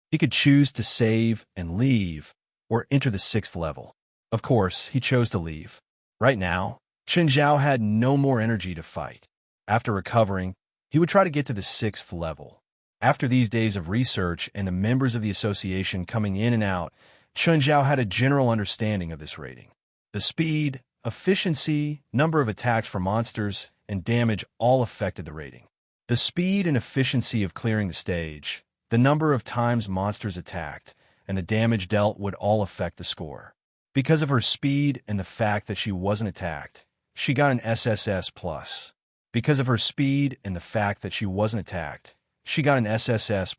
He could choose to save and leave, or enter the 6th level. Of course, he chose to leave. Right now, Chen Zhao had no more energy to fight. After recovering, he would try to get to the 6th level. After these days of research and the members of the association coming in and out, Chen Zhao had a general understanding of this rating. The speed, efficiency, number of attacks for monsters, and damage all affected the rating. The speed and efficiency of clearing the stage, the number of times monsters attacked, and the damage dealt would all affect the score. Because of her speed and the fact that she wasn't attacked, she got an SSS+. Because of her speed and the fact that she wasn't attacked, she got an SSS+.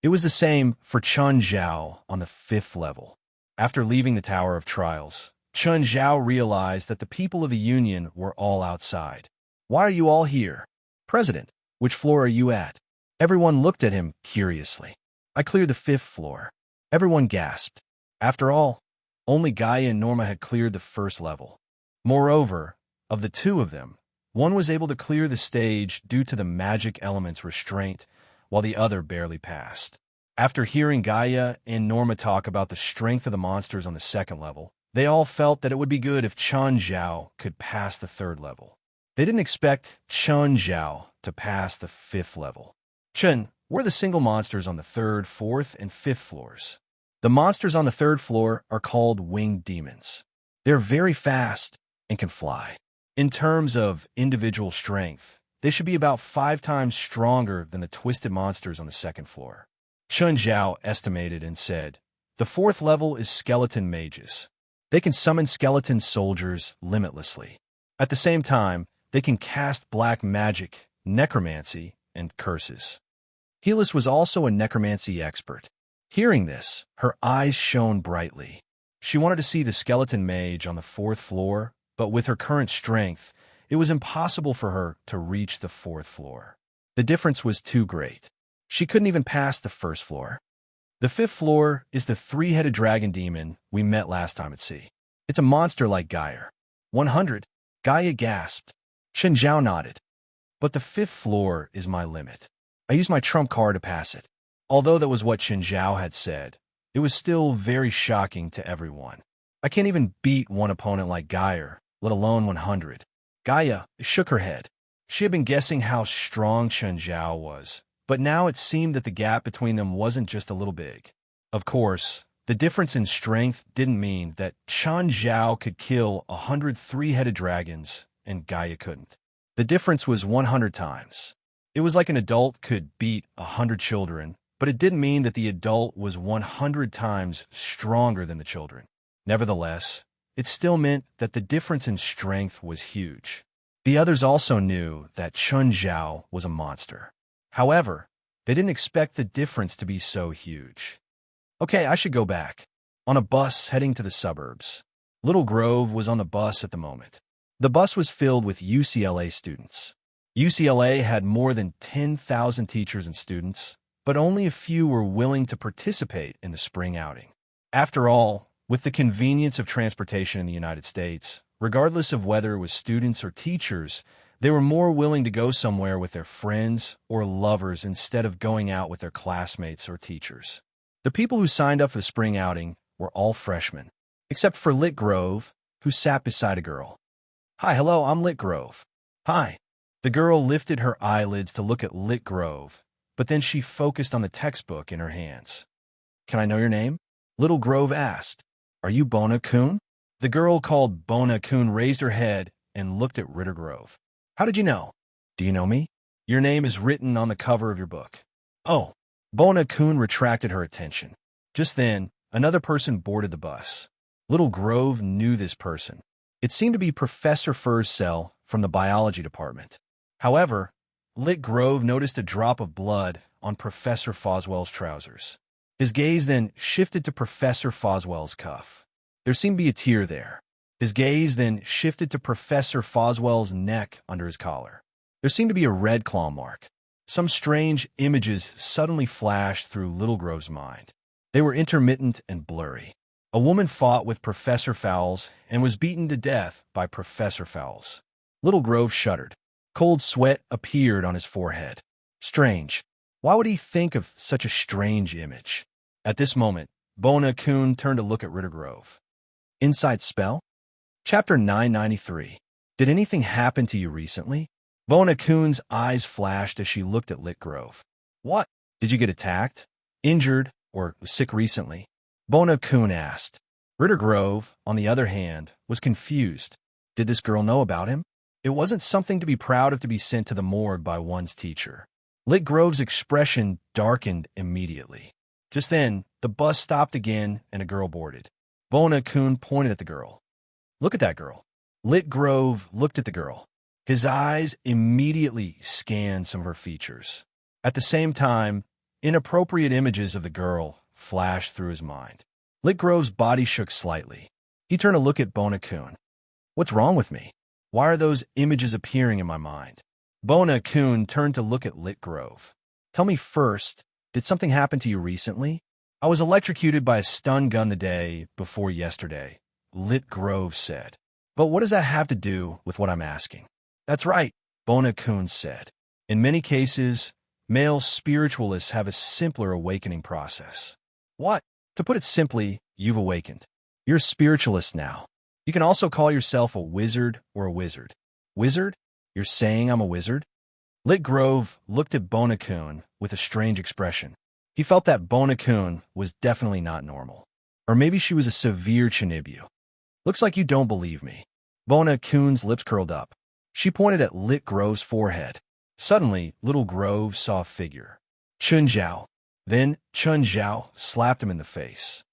It was the same for Chen Zhao on the 5th level. After leaving the Tower of Trials, Chen Zhao realized that the people of the Union were all outside. Why are you all here? President, which floor are you at? Everyone looked at him curiously. I cleared the 5th floor. Everyone gasped. After all, only Gaia and Norma had cleared the 1st level. Moreover, of the two of them, one was able to clear the stage due to the magic element's restraint, while the other barely passed. After hearing Gaia and Norma talk about the strength of the monsters on the 2nd level, they all felt that it would be good if Chen Zhao could pass the 3rd level. They didn't expect Chen Zhao to pass the 5th level. Chen, where are the single monsters on the 3rd, 4th, and 5th floors? The monsters on the 3rd floor are called winged demons. They're very fast and can fly. In terms of individual strength, they should be about 5 times stronger than the twisted monsters on the 2nd floor. Chen Zhao estimated and said, the 4th level is skeleton mages. They can summon skeleton soldiers limitlessly. At the same time, they can cast black magic, necromancy, and curses. Helis was also a necromancy expert. Hearing this, her eyes shone brightly. She wanted to see the skeleton mage on the 4th floor, but with her current strength, it was impossible for her to reach the 4th floor. The difference was too great. She couldn't even pass the 1st floor. The 5th floor is the 3-headed dragon demon we met last time at sea. It's a monster like Geyer. 100. Gaia gasped. Chen Zhao nodded. But the 5th floor is my limit. I used my trump card to pass it. Although that was what Chen Zhao had said, it was still very shocking to everyone. I can't even beat one opponent like Geyer, let alone 100. Gaia shook her head. She had been guessing how strong Chen Zhao was, but now it seemed that the gap between them wasn't just a little big. Of course, the difference in strength didn't mean that Chen Zhao could kill 100 3-headed dragons and Gaia couldn't. The difference was 100 times. It was like an adult could beat 100 children, but it didn't mean that the adult was 100 times stronger than the children. Nevertheless, it still meant that the difference in strength was huge. The others also knew that Chen Zhao was a monster. However, they didn't expect the difference to be so huge. Okay, I should go back. On a bus heading to the suburbs. Little Grove was on the bus at the moment. The bus was filled with UCLA students. UCLA had more than 10,000 teachers and students, but only a few were willing to participate in the spring outing. After all, with the convenience of transportation in the United States, regardless of whether it was students or teachers, they were more willing to go somewhere with their friends or lovers instead of going out with their classmates or teachers. The people who signed up for the spring outing were all freshmen, except for Lit Grove, who sat beside a girl. "Hi, hello, I'm Lit Grove." "Hi." The girl lifted her eyelids to look at Lit Grove, but then she focused on the textbook in her hands. "Can I know your name?" Little Grove asked. "Are you Bona-kun?" The girl called Bona-kun raised her head and looked at Ritter Grove. "How did you know?" "Do you know me?" "Your name is written on the cover of your book." "Oh." Bona-kun retracted her attention. Just then, another person boarded the bus. Little Grove knew this person. It seemed to be Professor Fursell from the biology department. However, Lit Grove noticed a drop of blood on Professor Foswell's trousers. His gaze then shifted to Professor Foswell's cuff. There seemed to be a tear there. His gaze then shifted to Professor Foswell's neck under his collar. There seemed to be a red claw mark. Some strange images suddenly flashed through Little Grove's mind. They were intermittent and blurry. A woman fought with Professor Fowles and was beaten to death by Professor Fowles. Little Grove shuddered. Cold sweat appeared on his forehead. Strange. Why would he think of such a strange image? At this moment, Bona-kun turned to look at Ritter Grove. Inside spell? Chapter 993. Did anything happen to you recently? Bona-kun's eyes flashed as she looked at Lit Grove. What? Did you get attacked? Injured? Or sick recently? Bona-kun asked. Ritter Grove, on the other hand, was confused. Did this girl know about him? It wasn't something to be proud of to be sent to the morgue by one's teacher. Lit Grove's expression darkened immediately. Just then, the bus stopped again and a girl boarded. Bona-kun pointed at the girl. Look at that girl. Lit Grove looked at the girl. His eyes immediately scanned some of her features. At the same time, inappropriate images of the girl flashed through his mind. Lit Grove's body shook slightly. He turned to look at Bona-kun. What's wrong with me? Why are those images appearing in my mind? Bona-kun turned to look at Lit Grove. Tell me first, did something happen to you recently? I was electrocuted by a stun gun the day before yesterday, Lit Grove said. But what does that have to do with what I'm asking? That's right, Bona-kun said. In many cases, male spiritualists have a simpler awakening process. What? To put it simply, you've awakened. You're a spiritualist now. You can also call yourself a wizard or a wizard. Wizard? You're saying I'm a wizard? Lit Grove looked at Bona-kun with a strange expression. He felt that Bona-kun was definitely not normal. Or maybe she was a severe Chinibu. Looks like you don't believe me. Bona-kun's lips curled up. She pointed at Lit Grove's forehead. Suddenly, Little Grove saw a figure. Chun Zhao. Then Chun Zhao slapped him in the face.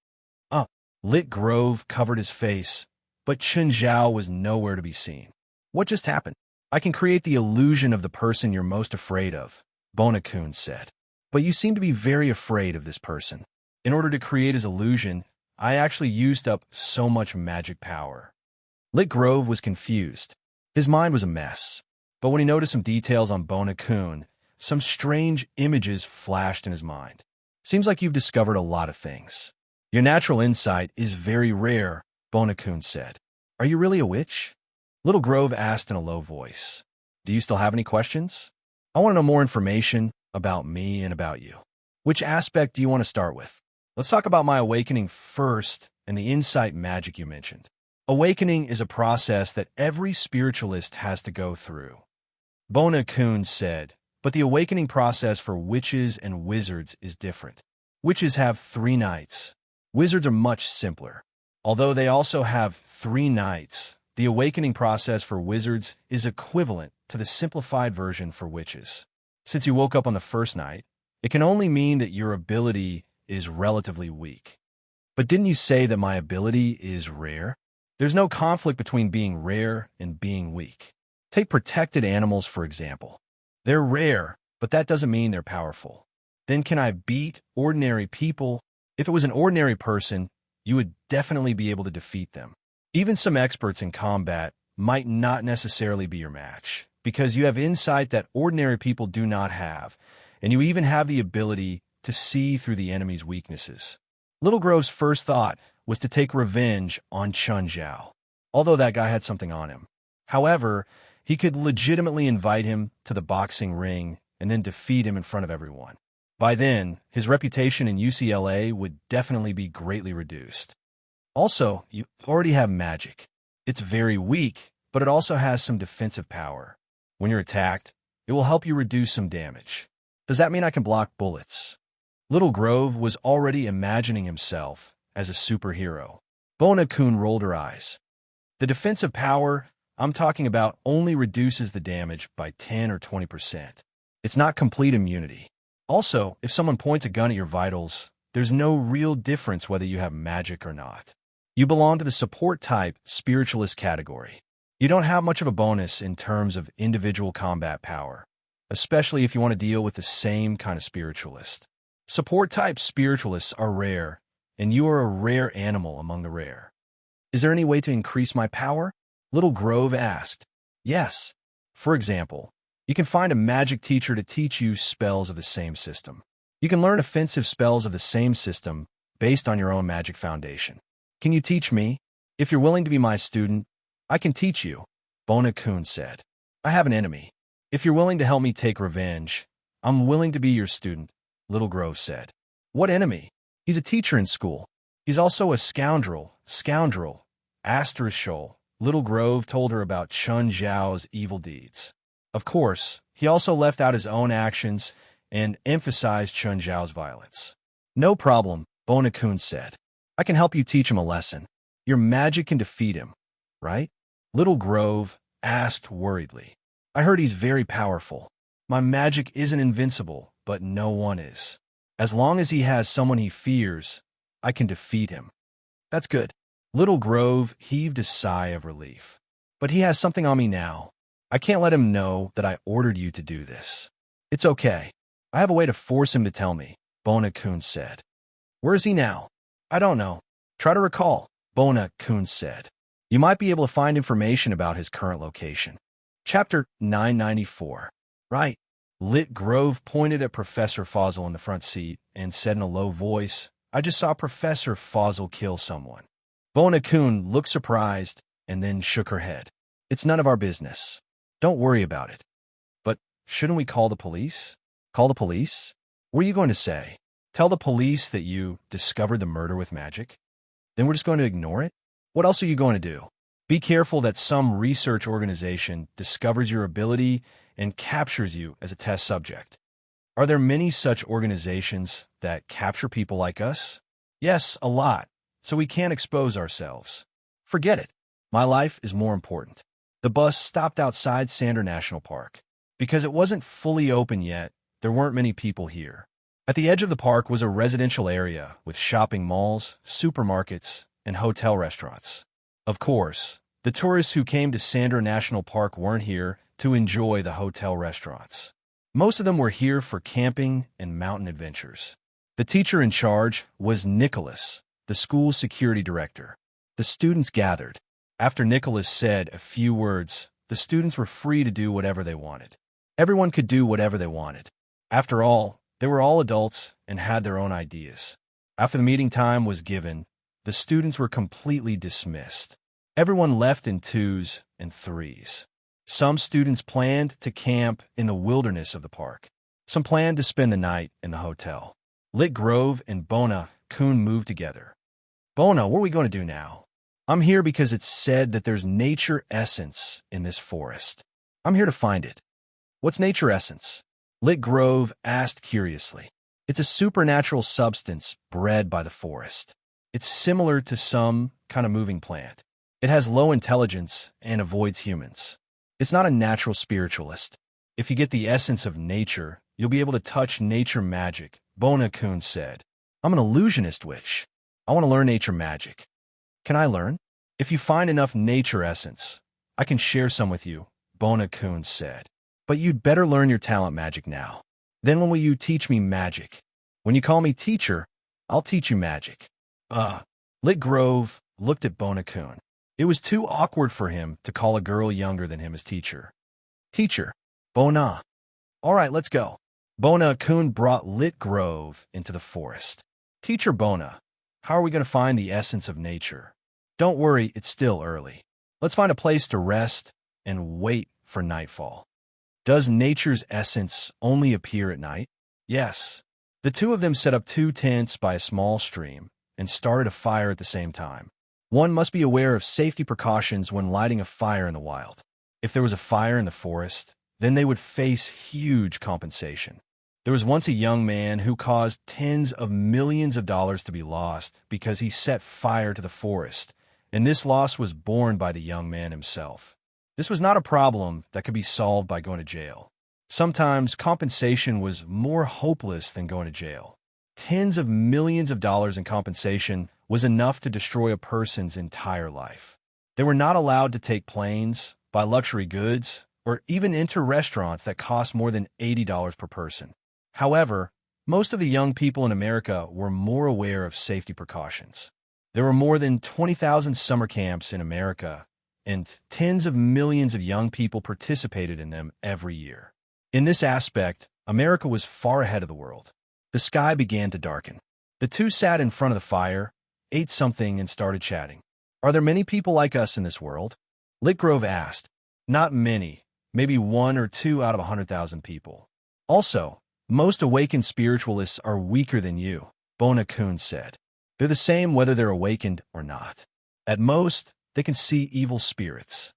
Lit Grove covered his face, but Chun Zhao was nowhere to be seen. What just happened? I can create the illusion of the person you're most afraid of, Bona-kun said. But you seem to be very afraid of this person. In order to create his illusion, I actually used up so much magic power. Lit Grove was confused. His mind was a mess. But when he noticed some details on Bona-kun, some strange images flashed in his mind. Seems like you've discovered a lot of things. Your natural insight is very rare, Bona-kun said. Are you really a witch? Little Grove asked in a low voice. Do you still have any questions? I want to know more information about me and about you. Which aspect do you want to start with? Let's talk about my awakening first and the insight magic you mentioned. Awakening is a process that every spiritualist has to go through. Bona-kun said, but the awakening process for witches and wizards is different. Witches have 3 nights. Wizards are much simpler. Although they also have 3 nights, the awakening process for wizards is equivalent to the simplified version for witches. Since you woke up on the first night, it can only mean that your ability is relatively weak. But didn't you say that my ability is rare? There's no conflict between being rare and being weak. Take protected animals, for example. They're rare, but that doesn't mean they're powerful. Then can I beat ordinary people? If it was an ordinary person, you would definitely be able to defeat them. Even some experts in combat might not necessarily be your match, because you have insight that ordinary people do not have, and you even have the ability to see through the enemy's weaknesses. Little Grove's first thought was to take revenge on Chun Zhao, although that guy had something on him. However, he could legitimately invite him to the boxing ring and then defeat him in front of everyone. By then, his reputation in UCLA would definitely be greatly reduced. Also, you already have magic. It's very weak, but it also has some defensive power. When you're attacked, it will help you reduce some damage. Does that mean I can block bullets? Little Grove was already imagining himself as a superhero. Bona-kun rolled her eyes. The defensive power I'm talking about only reduces the damage by 10 or 20%. It's not complete immunity. Also, if someone points a gun at your vitals, there's no real difference whether you have magic or not. You belong to the support type spiritualist category. You don't have much of a bonus in terms of individual combat power, especially if you want to deal with the same kind of spiritualist. Support type spiritualists are rare, and you are a rare animal among the rare. Is there any way to increase my power? Little Grove asked. Yes. For example, you can find a magic teacher to teach you spells of the same system. You can learn offensive spells of the same system based on your own magic foundation. Can you teach me? If you're willing to be my student, I can teach you, Bona-kun said. I have an enemy. If you're willing to help me take revenge, I'm willing to be your student, Little Grove said. What enemy? He's a teacher in school. He's also a scoundrel. Asterisk. Little Grove told her about Chun Zhao's evil deeds. Of course, he also left out his own actions and emphasized Chun Zhao's violence. No problem, Bona-kun said. I can help you teach him a lesson. Your magic can defeat him, right? Little Grove asked worriedly. I heard he's very powerful. My magic isn't invincible, but no one is. As long as he has someone he fears, I can defeat him. That's good. Little Grove heaved a sigh of relief. But he has something on me now. I can't let him know that I ordered you to do this. It's okay. I have a way to force him to tell me, Bona-kun said. Where is he now? I don't know. Try to recall, Bona-kun said. You might be able to find information about his current location. Chapter 994. Right. Lit Grove pointed at Professor Fossil in the front seat and said in a low voice, I just saw Professor Fossil kill someone. Bona-kun looked surprised and then shook her head. It's none of our business. Don't worry about it. But shouldn't we call the police? Call the police? What are you going to say? Tell the police that you discovered the murder with magic? Then we're just going to ignore it? What else are you going to do? Be careful that some research organization discovers your ability and captures you as a test subject. Are there many such organizations that capture people like us? Yes, a lot. So we can't expose ourselves. Forget it. My life is more important. The bus stopped outside Sander National Park. Because it wasn't fully open yet, there weren't many people here. At the edge of the park was a residential area with shopping malls, supermarkets, and hotel restaurants. Of course, the tourists who came to Sander National Park weren't here to enjoy the hotel restaurants. Most of them were here for camping and mountain adventures. The teacher in charge was Nicholas, the school's security director. The students gathered. After Nicholas said a few words, the students were free to do whatever they wanted. Everyone could do whatever they wanted. After all, they were all adults and had their own ideas. After the meeting time was given, the students were completely dismissed. Everyone left in 2s and 3s. Some students planned to camp in the wilderness of the park. Some planned to spend the night in the hotel. Lit Grove and Bona-kun moved together. Bona, what are we going to do now? I'm here because it's said that there's nature essence in this forest. I'm here to find it. What's nature essence? Lit Grove asked curiously. It's a supernatural substance bred by the forest. It's similar to some kind of moving plant. It has low intelligence and avoids humans. It's not a natural spiritualist. If you get the essence of nature, you'll be able to touch nature magic, Bona-kun said. I'm an illusionist witch. I want to learn nature magic. Can I learn? If you find enough nature essence, I can share some with you, Bona-kun said. But you'd better learn your talent magic now. Then when will you teach me magic? When you call me teacher, I'll teach you magic. Lit Grove looked at Bona-kun. It was too awkward for him to call a girl younger than him as teacher. Teacher, Bona. All right, let's go. Bona-kun brought Lit Grove into the forest. Teacher Bona, how are we going to find the essence of nature? Don't worry, it's still early. Let's find a place to rest and wait for nightfall. Does nature's essence only appear at night? Yes. The two of them set up 2 tents by a small stream and started a fire at the same time. One must be aware of safety precautions when lighting a fire in the wild. If there was a fire in the forest, then they would face huge compensation. There was once a young man who caused tens of millions of dollars to be lost because he set fire to the forest, and this loss was borne by the young man himself. This was not a problem that could be solved by going to jail. Sometimes compensation was more hopeless than going to jail. Tens of millions of dollars in compensation was enough to destroy a person's entire life. They were not allowed to take planes, buy luxury goods, or even enter restaurants that cost more than $80 per person. However, most of the young people in America were more aware of safety precautions. There were more than 20,000 summer camps in America, and tens of millions of young people participated in them every year. In this aspect, America was far ahead of the world. The sky began to darken. The two sat in front of the fire, ate something, and started chatting. Are there many people like us in this world? Litgrove asked. Not many, maybe 1 or 2 out of 100,000 people. Also, most awakened spiritualists are weaker than you, Bona-kun said. They're the same whether they're awakened or not. At most, they can see evil spirits.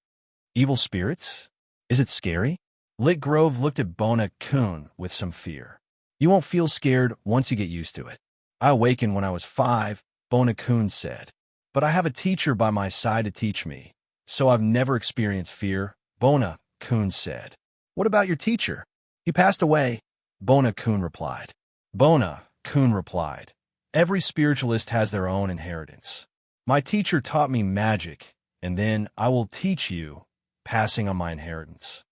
Evil spirits? Is it scary? Litgrove looked at Bona-kun with some fear. You won't feel scared once you get used to it. I awakened when I was 5, Bona-kun said. But I have a teacher by my side to teach me, so I've never experienced fear, Bona-kun said. What about your teacher? He passed away, Bona-kun replied. Bona-kun replied. Every spiritualist has their own inheritance. My teacher taught me magic, and then I will teach you, passing on my inheritance.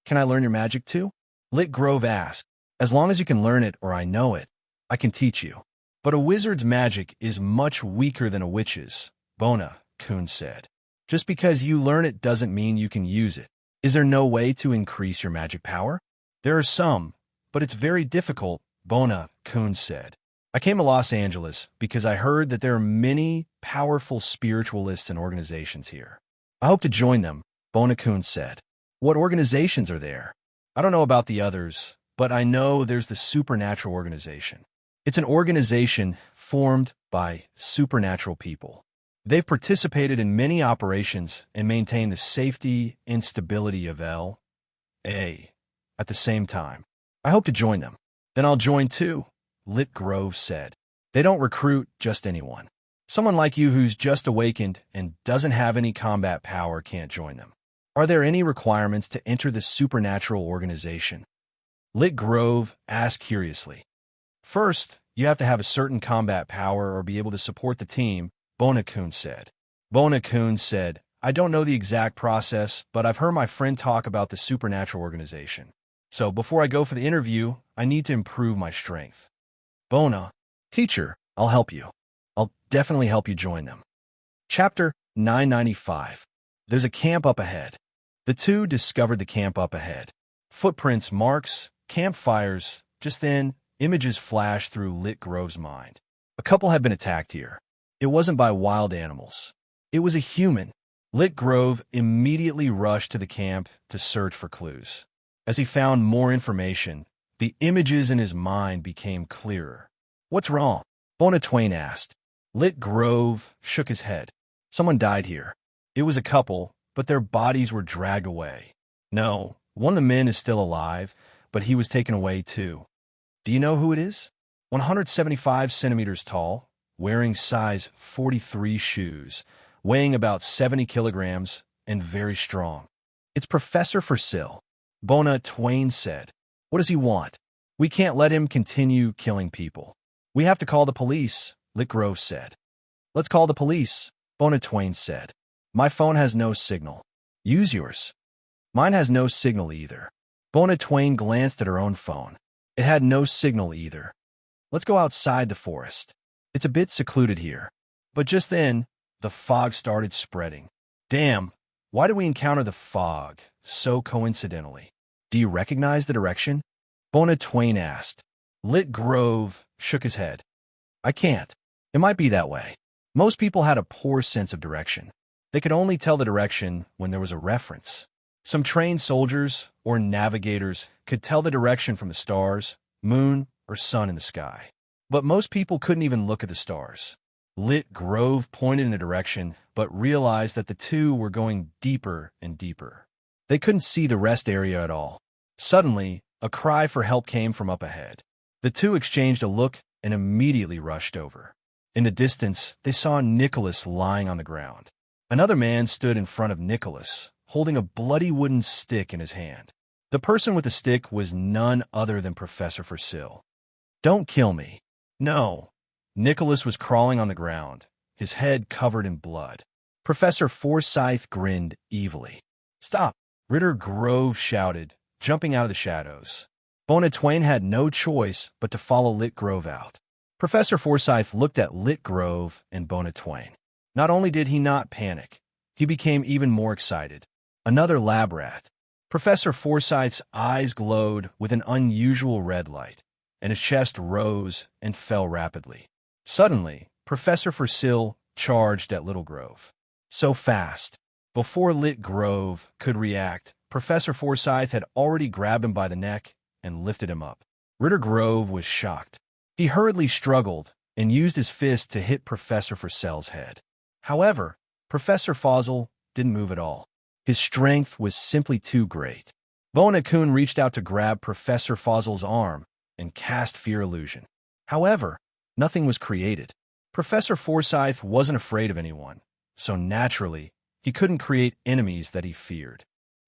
Can I learn your magic too? Litgrove asked. As long as you can learn it or I know it, I can teach you. But a wizard's magic is much weaker than a witch's, Bona-kun said. Just because you learn it doesn't mean you can use it. Is there no way to increase your magic power? There are some, but it's very difficult, Bona-kun said. I came to Los Angeles because I heard that there are many powerful spiritualists and organizations here. I hope to join them, Bona-kun said. What organizations are there? I don't know about the others, but I know there's the Supernatural Organization. It's an organization formed by supernatural people. They've participated in many operations and maintain the safety and stability of L.A. at the same time. I hope to join them. Then I'll join too, Litgrove said. They don't recruit just anyone. Someone like you who's just awakened and doesn't have any combat power can't join them. Are there any requirements to enter the Supernatural Organization? Litgrove asked curiously. First, you have to have a certain combat power or be able to support the team, Bona-kun said. Bona-kun said, I don't know the exact process, but I've heard my friend talk about the Supernatural Organization. So before I go for the interview, I need to improve my strength. Bona, teacher, I'll help you. I'll definitely help you join them. Chapter 995. There's a camp up ahead. The two discovered the camp up ahead. Footprints, marks, campfires. Just then, images flashed through Litgrove's mind. A couple had been attacked here. It wasn't by wild animals. It was a human. Litgrove immediately rushed to the camp to search for clues. As he found more information, the images in his mind became clearer. What's wrong? Bona-twain asked. Litgrove shook his head. Someone died here. It was a couple, but their bodies were dragged away. No, one of the men is still alive, but he was taken away too. Do you know who it is? 175 centimeters tall, wearing size 43 shoes, weighing about 70 kilograms, and very strong. It's Professor Forsyth, Bona-twain said. What does he want? We can't let him continue killing people. We have to call the police, Litgrove said. Let's call the police, Bona-twain said. My phone has no signal. Use yours. Mine has no signal either. Bona-twain glanced at her own phone. It had no signal either. Let's go outside the forest. It's a bit secluded here. But just then, the fog started spreading. Damn, Why did we encounter the fog so coincidentally? Do you recognize the direction? Bona Twain asked. Lit Grove shook his head. I can't. It might be that way. Most people had a poor sense of direction. They could only tell the direction when there was a reference. Some trained soldiers or navigators could tell the direction from the stars, moon, or sun in the sky. But most people couldn't even look at the stars. Lit Grove pointed in a direction, but realized that the two were going deeper and deeper. They couldn't see the rest area at all. Suddenly, a cry for help came from up ahead. The two exchanged a look and immediately rushed over. In the distance, they saw Nicholas lying on the ground. Another man stood in front of Nicholas, holding a bloody wooden stick in his hand. The person with the stick was none other than Professor Forsyth. Don't kill me. No. Nicholas was crawling on the ground, his head covered in blood. Professor Forsyth grinned evilly. Stop, Ritter Grove shouted, jumping out of the shadows. Bona Twain had no choice but to follow Lit Grove out. Professor Forsyth looked at Lit Grove and Bona Twain. Not only did he not panic, he became even more excited. Another lab rat. Professor Forsyth's eyes glowed with an unusual red light, and his chest rose and fell rapidly. Suddenly, Professor Forsyth charged at Little Grove. So fast. Before Lit Grove could react, Professor Forsyth had already grabbed him by the neck and lifted him up. Ritter Grove was shocked. He hurriedly struggled and used his fist to hit Professor Forsyth's head. However, Professor Fossil didn't move at all. His strength was simply too great. Bona Kun reached out to grab Professor Fossil's arm and cast Fear Illusion. However, nothing was created. Professor Forsyth wasn't afraid of anyone, so naturally, he couldn't create enemies that he feared.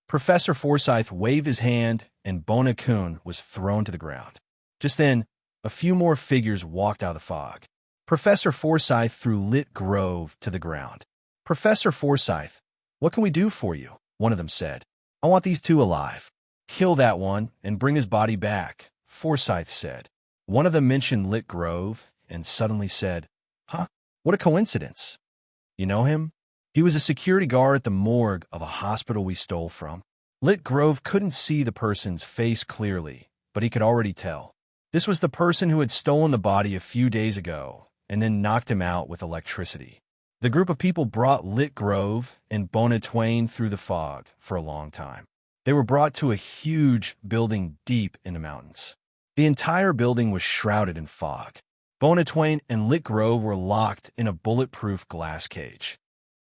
Professor Forsyth waved his hand and Bona Kun was thrown to the ground. Just then, a few more figures walked out of the fog. Professor Forsyth threw Lit Grove to the ground. Professor Forsyth, what can we do for you? One of them said. I want these two alive. Kill that one and bring his body back, Forsyth said. One of them mentioned Lit Grove and suddenly said, Huh? What a coincidence. You know him? He was a security guard at the morgue of a hospital we stole from. Lit Grove couldn't see the person's face clearly, but he could already tell. This was the person who had stolen the body a few days ago and then knocked him out with electricity. The group of people brought Lit Grove and Bona Twain through the fog for a long time. They were brought to a huge building deep in the mountains. The entire building was shrouded in fog. Bona Twain and Lit Grove were locked in a bulletproof glass cage.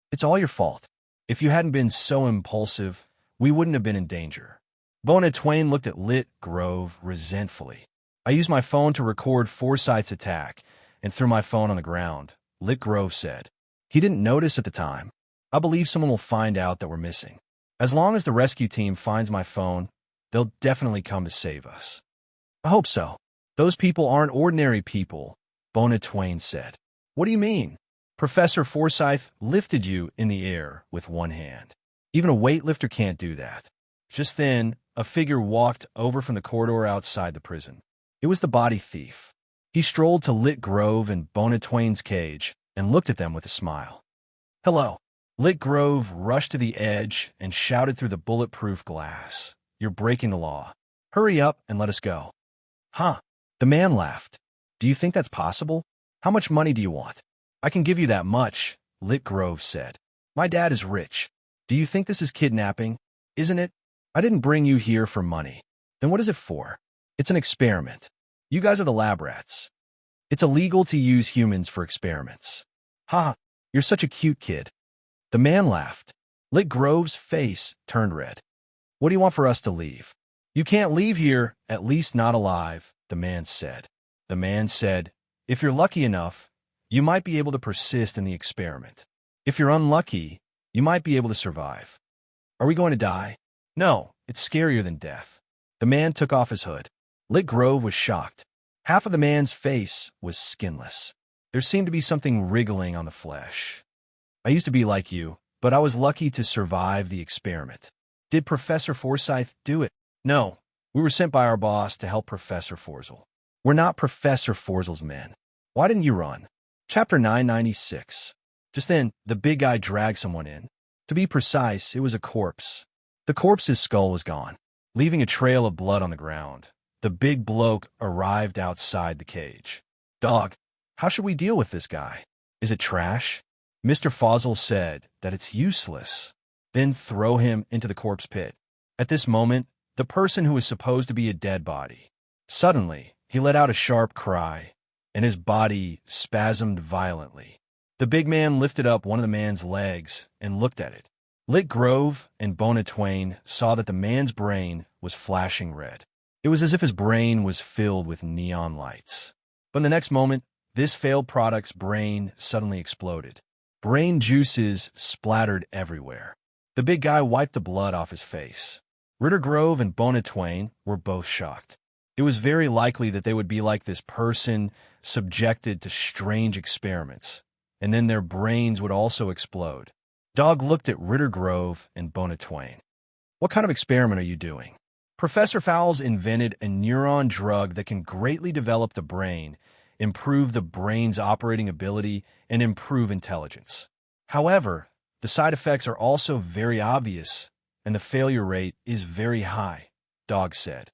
It's all your fault. If you hadn't been so impulsive, we wouldn't have been in danger. Bona Twain looked at Lit Grove resentfully. I used my phone to record Forsyth's attack and threw my phone on the ground, Lit Grove said. He didn't notice at the time. I believe someone will find out that we're missing. As long as the rescue team finds my phone, they'll definitely come to save us. I hope so. Those people aren't ordinary people, Bona Twain said. What do you mean? Professor Forsyth lifted you in the air with one hand. Even a weightlifter can't do that. Just then, a figure walked over from the corridor outside the prison. It was the body thief. He strolled to Lit Grove and Bona Twain's cage and looked at them with a smile. Hello. Lit Grove rushed to the edge and shouted through the bulletproof glass. You're breaking the law. Hurry up and let us go. Huh? The man laughed. Do you think that's possible? How much money do you want? I can give you that much, Lit Grove said. My dad is rich. Do you think this is kidnapping? Isn't it? I didn't bring you here for money. Then what is it for? It's an experiment. You guys are the lab rats. It's illegal to use humans for experiments. Ha! You're such a cute kid. The man laughed. Lit Grove's face turned red. What do you want for us to leave? You can't leave here, at least not alive, the man said. The man said, if you're lucky enough, you might be able to persist in the experiment. If you're unlucky, you might be able to survive. Are we going to die? No, it's scarier than death. The man took off his hood. Lit Grove was shocked. Half of the man's face was skinless. There seemed to be something wriggling on the flesh. I used to be like you, but I was lucky to survive the experiment. Did Professor Forsyth do it? No, we were sent by our boss to help Professor Forzel. We're not Professor Forzel's men. Why didn't you run? Chapter 996. Just then, the big guy dragged someone in. To be precise, it was a corpse. The corpse's skull was gone, leaving a trail of blood on the ground. The big bloke arrived outside the cage. "Dog, how should we deal with this guy? Is it trash?" Mr. Fossil said that it's useless. Then throw him into the corpse pit. At this moment, the person who was supposed to be a dead body. Suddenly, he let out a sharp cry, and his body spasmed violently. The big man lifted up one of the man's legs and looked at it. Lick Grove and Bona Twain saw that the man's brain was flashing red. It was as if his brain was filled with neon lights. But in the next moment, this failed product's brain suddenly exploded. Brain juices splattered everywhere. The big guy wiped the blood off his face. Ritter Grove and Bona Twain were both shocked. It was very likely that they would be like this person, subjected to strange experiments, and then their brains would also explode. Dog looked at Ritter Grove and Bona Twain. "What kind of experiment are you doing?" Professor Fowles invented a neuron drug that can greatly develop the brain, improve the brain's operating ability, and improve intelligence. However, the side effects are also very obvious, and the failure rate is very high, Dog said.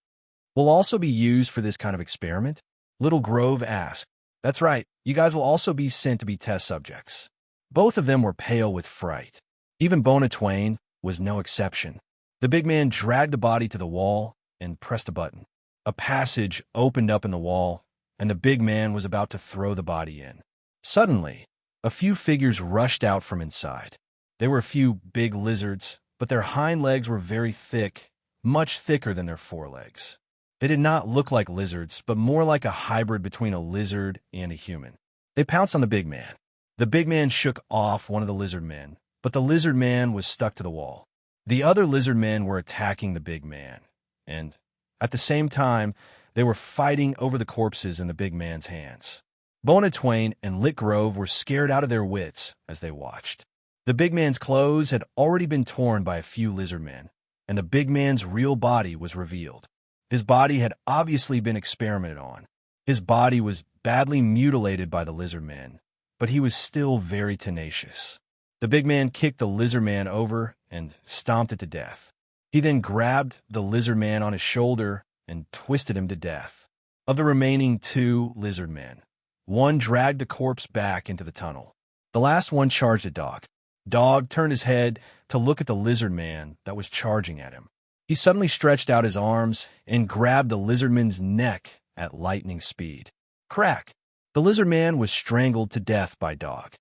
"Will also be used for this kind of experiment?" Little Grove asked. "That's right, you guys will also be sent to be test subjects." Both of them were pale with fright. Even Bona Twain was no exception. The big man dragged the body to the wall and pressed a button. A passage opened up in the wall, and the big man was about to throw the body in. Suddenly, a few figures rushed out from inside. They were a few big lizards, but their hind legs were very thick, much thicker than their forelegs. They did not look like lizards, but more like a hybrid between a lizard and a human. They pounced on the big man. The big man shook off one of the lizard men, but the lizard man was stuck to the wall. The other lizard men were attacking the big man, and at the same time, they were fighting over the corpses in the big man's hands. Bona Twain and Lick Grove were scared out of their wits as they watched. The big man's clothes had already been torn by a few lizard men, and the big man's real body was revealed. His body had obviously been experimented on. His body was badly mutilated by the lizard men, but he was still very tenacious. The big man kicked the lizard man over and stomped it to death. He then grabbed the lizard man on his shoulder and twisted him to death. Of the remaining two lizard men, one dragged the corpse back into the tunnel. The last one charged at Dog. Dog turned his head to look at the lizard man that was charging at him. He suddenly stretched out his arms and grabbed the lizardman's neck at lightning speed. Crack! The lizard man was strangled to death by Dog.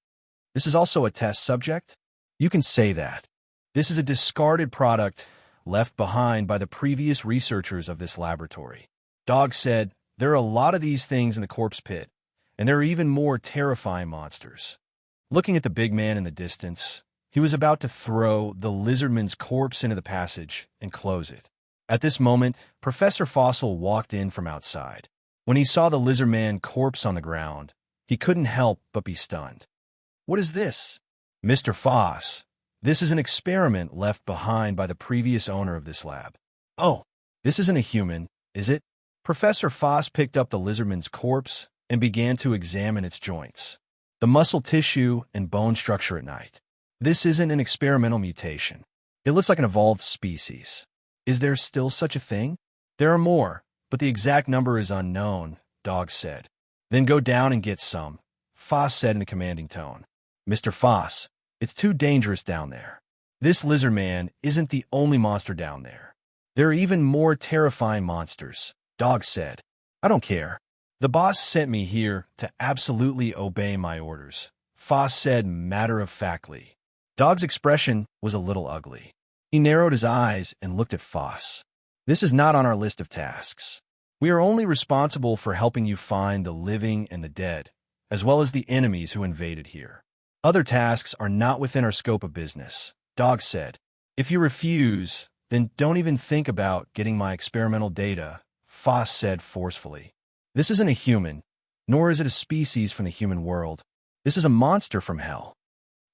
"This is also a test subject?" "You can say that. This is a discarded product left behind by the previous researchers of this laboratory." Dog said, "There are a lot of these things in the corpse pit, and there are even more terrifying monsters." Looking at the big man in the distance, he was about to throw the lizardman's corpse into the passage and close it. At this moment, Professor Fossil walked in from outside. When he saw the lizard man corpse on the ground, he couldn't help but be stunned. "What is this?" "Mr. Foss, this is an experiment left behind by the previous owner of this lab." "Oh, this isn't a human, is it?" Professor Foss picked up the lizardman's corpse and began to examine its joints, the muscle tissue and bone structure at night. "This isn't an experimental mutation. It looks like an evolved species." "Is there still such a thing?" "There are more, but the exact number is unknown," Dog said. "Then go down and get some," Foss said in a commanding tone. "Mr. Foss, it's too dangerous down there. This lizard man isn't the only monster down there. There are even more terrifying monsters," Dog said. "I don't care. The boss sent me here to absolutely obey my orders," Foss said matter-of-factly. Dog's expression was a little ugly. He narrowed his eyes and looked at Foss. "This is not on our list of tasks. We are only responsible for helping you find the living and the dead, as well as the enemies who invaded here. Other tasks are not within our scope of business," Dog said. "If you refuse, then don't even think about getting my experimental data," Foss said forcefully. "This isn't a human, nor is it a species from the human world. This is a monster from hell."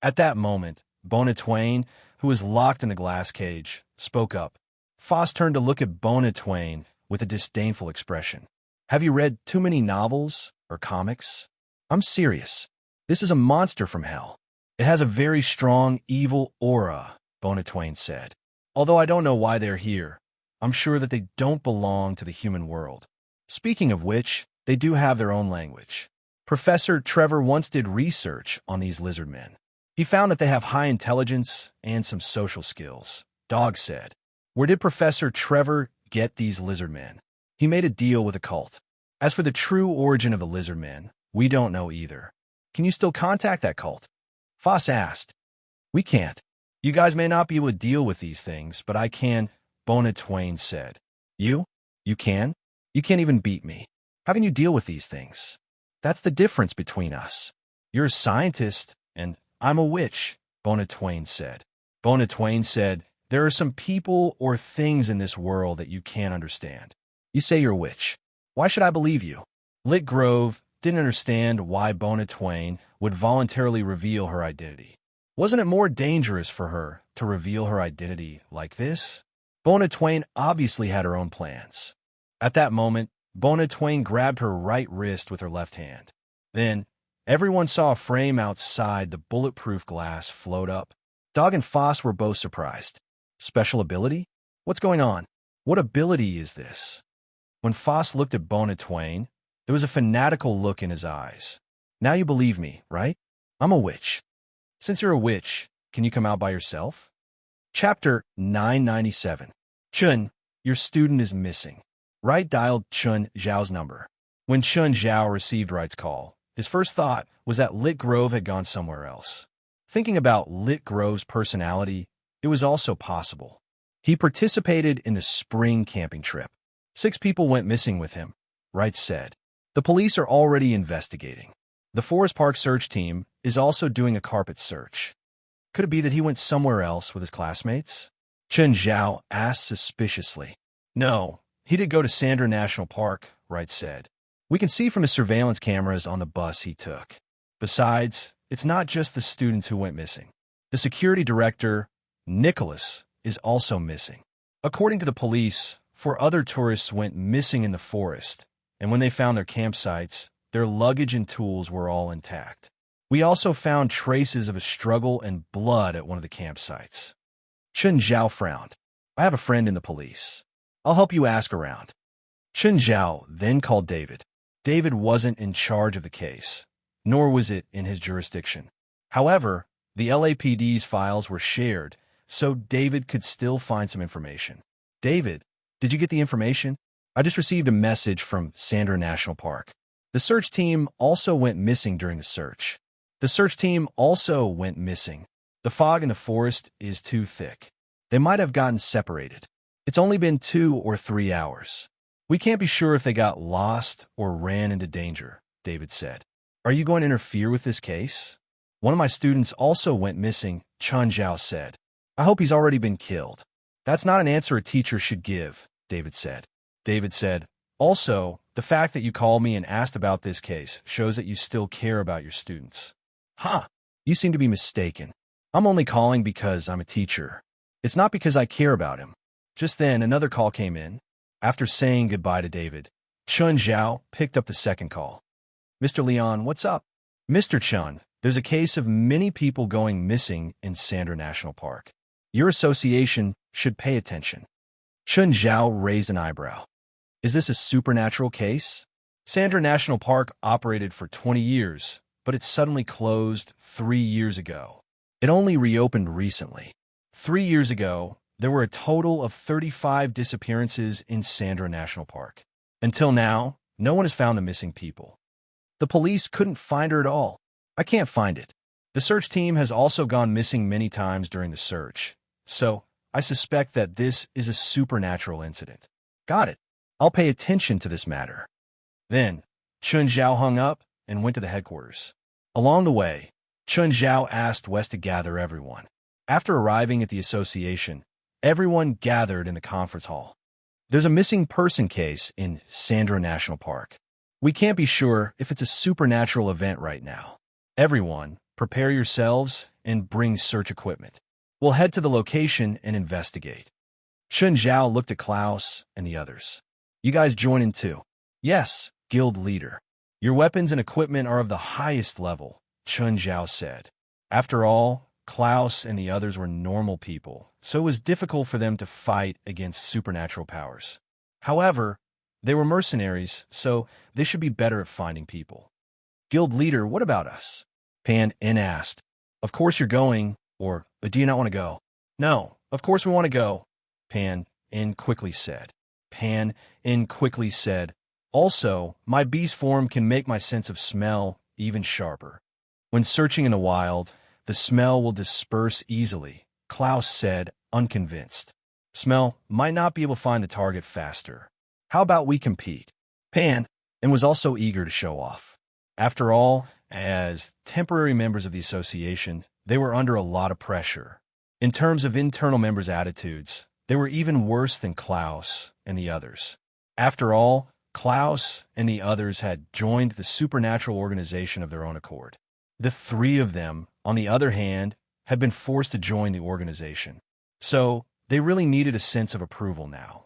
At that moment, Bona Twain, who was locked in the glass cage, spoke up. Foss turned to look at Bona Twain with a disdainful expression. "Have you read too many novels or comics? I'm serious. This is a monster from hell. It has a very strong, evil aura, Bonatwain said. Although I don't know why they're here, I'm sure that they don't belong to the human world. Speaking of which, they do have their own language. Professor Trevor once did research on these lizard men. He found that they have high intelligence and some social skills. Dog said. Where did Professor Trevor get these lizard men? He made a deal with a cult. As for the true origin of the lizard men, we don't know either. Can you still contact that cult? Foss asked. We can't. You guys may not be able to deal with these things, but I can, Bonatwain said. You? You can? You can't even beat me. How can you deal with these things? That's the difference between us. You're a scientist, and I'm a witch, Bonatwain said. Bonatwain said, there are some people or things in this world that you can't understand. You say you're a witch. Why should I believe you? Lit Grove didn't understand why Bonatwain would voluntarily reveal her identity. Wasn't it more dangerous for her to reveal her identity like this? Bonatwain obviously had her own plans. At that moment, Bonatwain grabbed her right wrist with her left hand. Then, everyone saw a frame outside the bulletproof glass float up. Dog and Foss were both surprised. Special ability? What's going on? What ability is this? When Foss looked at Bonatwain, there was a fanatical look in his eyes. Now you believe me, right? I'm a witch. Since you're a witch, can you come out by yourself? Chapter 997. Chun, your student is missing. Wright dialed Chun Zhao's number. When Chun Zhao received Wright's call, his first thought was that Lit Grove had gone somewhere else. Thinking about Lit Grove's personality, it was also possible. He participated in the spring camping trip. 6 people went missing with him, Wright said. The police are already investigating. The Forest Park search team is also doing a carpet search. Could it be that he went somewhere else with his classmates? Chun Zhao asked suspiciously. No, he did go to Sandra National Park, Wright said. We can see from his surveillance cameras on the bus he took. Besides, it's not just the students who went missing. The security director, Nicholas, is also missing. According to the police, 4 other tourists went missing in the forest, and when they found their campsites, their luggage and tools were all intact. We also found traces of a struggle and blood at one of the campsites. Chun Zhao frowned. I have a friend in the police. I'll help you ask around. Chun Zhao then called David. David wasn't in charge of the case, nor was it in his jurisdiction. However, the LAPD's files were shared, so David could still find some information. David, did you get the information? I just received a message from Sandra National Park. The search team also went missing during the search. The fog in the forest is too thick. They might have gotten separated. It's only been 2 or 3 hours. We can't be sure if they got lost or ran into danger, David said. Are you going to interfere with this case? One of my students also went missing, Chun Zhao said. I hope he's already been killed. That's not an answer a teacher should give, David said. David said, also, the fact that you called me and asked about this case shows that you still care about your students. Huh, you seem to be mistaken. I'm only calling because I'm a teacher. It's not because I care about him. Just then, another call came in. After saying goodbye to David, Chun Zhao picked up the second call. Mr. Leon, what's up? Mr. Chun, there's a case of many people going missing in Sandra National Park. Your association should pay attention. Chun Zhao raised an eyebrow. Is this a supernatural case? Sandra National Park operated for 20 years, but it suddenly closed 3 years ago. It only reopened recently. 3 years ago, there were a total of 35 disappearances in Sandra National Park. Until now, no one has found the missing people. The police couldn't find her at all. I can't find it. The search team has also gone missing many times during the search, so I suspect that this is a supernatural incident. Got it. I'll pay attention to this matter. Then, Chun Zhao hung up and went to the headquarters. Along the way, Chun Zhao asked Wes to gather everyone. After arriving at the association, everyone gathered in the conference hall. There's a missing person case in Sandra National Park. We can't be sure if it's a supernatural event right now. Everyone, prepare yourselves and bring search equipment. We'll head to the location and investigate. Chun Zhao looked at Klaus and the others. You guys join in too. Yes, guild leader. Your weapons and equipment are of the highest level, Chun Zhao said. After all, Klaus and the others were normal people, so it was difficult for them to fight against supernatural powers. However, they were mercenaries, so they should be better at finding people. Guild leader, what about us? Pan In asked. Of course you're going, but do you not want to go? No, of course we want to go, Pan In quickly said. Pan In quickly said, also, my beast form can make my sense of smell even sharper. When searching in the wild, the smell will disperse easily, Klaus said, unconvinced. Smell might not be able to find the target faster. How about we compete? Pan In was also eager to show off. After all, as temporary members of the association, they were under a lot of pressure. In terms of internal members' attitudes, they were even worse than Klaus and the others. After all, Klaus and the others had joined the supernatural organization of their own accord. The three of them, on the other hand, had been forced to join the organization. So, they really needed a sense of approval now.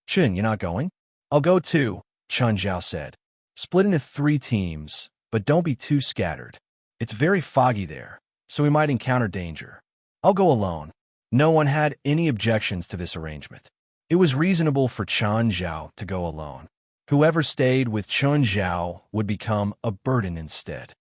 Chun, you're not going? I'll go too, Chun Zhao said. Split into 3 teams, but don't be too scattered. It's very foggy there, so we might encounter danger. I'll go alone. No one had any objections to this arrangement. It was reasonable for Chun Zhao to go alone. Whoever stayed with Chun Zhao would become a burden instead.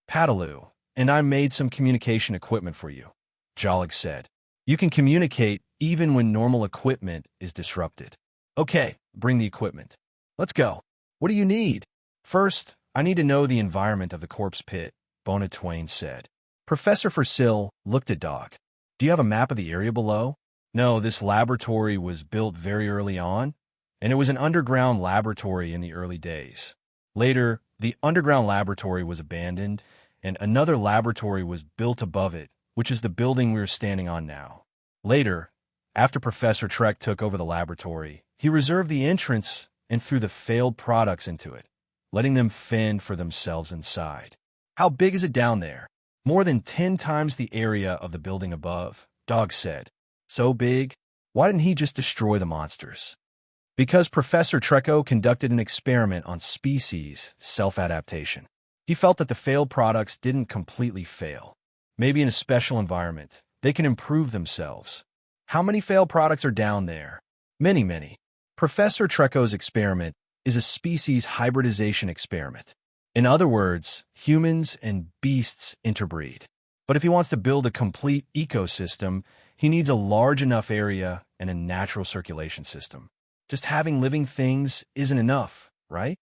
Padaloo, and I made some communication equipment for you, Jolig said. You can communicate even when normal equipment is disrupted. Okay, bring the equipment. Let's go. What do you need? First, I need to know the environment of the corpse pit, Bona Twain said. Professor Forsyll looked at Dog. Do you have a map of the area below? No, this laboratory was built very early on, and it was an underground laboratory in the early days. Later, the underground laboratory was abandoned, and another laboratory was built above it, which is the building we are standing on now. Later, after Professor Trek took over the laboratory, he reserved the entrance and threw the failed products into it, letting them fend for themselves inside. How big is it down there? More than 10 times the area of the building above, Dog said. So big? Why didn't he just destroy the monsters? Because Professor Trekko conducted an experiment on species self-adaptation. He felt that the failed products didn't completely fail. Maybe in a special environment, they can improve themselves. How many failed products are down there? Many, many. Professor Trekko's experiment is a species hybridization experiment. In other words, humans and beasts interbreed. But if he wants to build a complete ecosystem, he needs a large enough area and a natural circulation system. Just having living things isn't enough, right?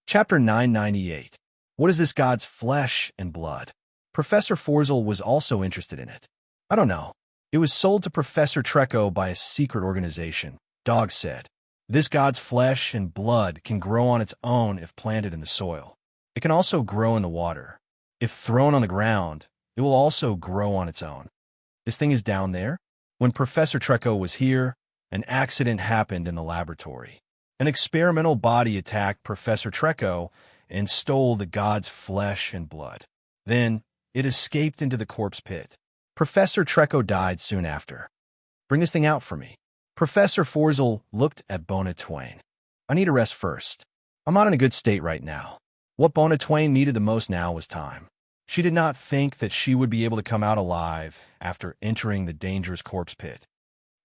Chapter 998. What is this God's flesh and blood? Professor Forsyll was also interested in it. I don't know. It was sold to Professor Trekko by a secret organization, Dog said. This God's flesh and blood can grow on its own if planted in the soil. It can also grow in the water. If thrown on the ground, it will also grow on its own. This thing is down there. When Professor Trekko was here, an accident happened in the laboratory. An experimental body attacked Professor Trekko and stole the God's flesh and blood. Then, it escaped into the corpse pit. Professor Trekko died soon after. Bring this thing out for me. Professor Forsyll looked at Bona Twain. I need a rest first. I'm not in a good state right now. What Bona Twain needed the most now was time. She did not think that she would be able to come out alive after entering the dangerous corpse pit.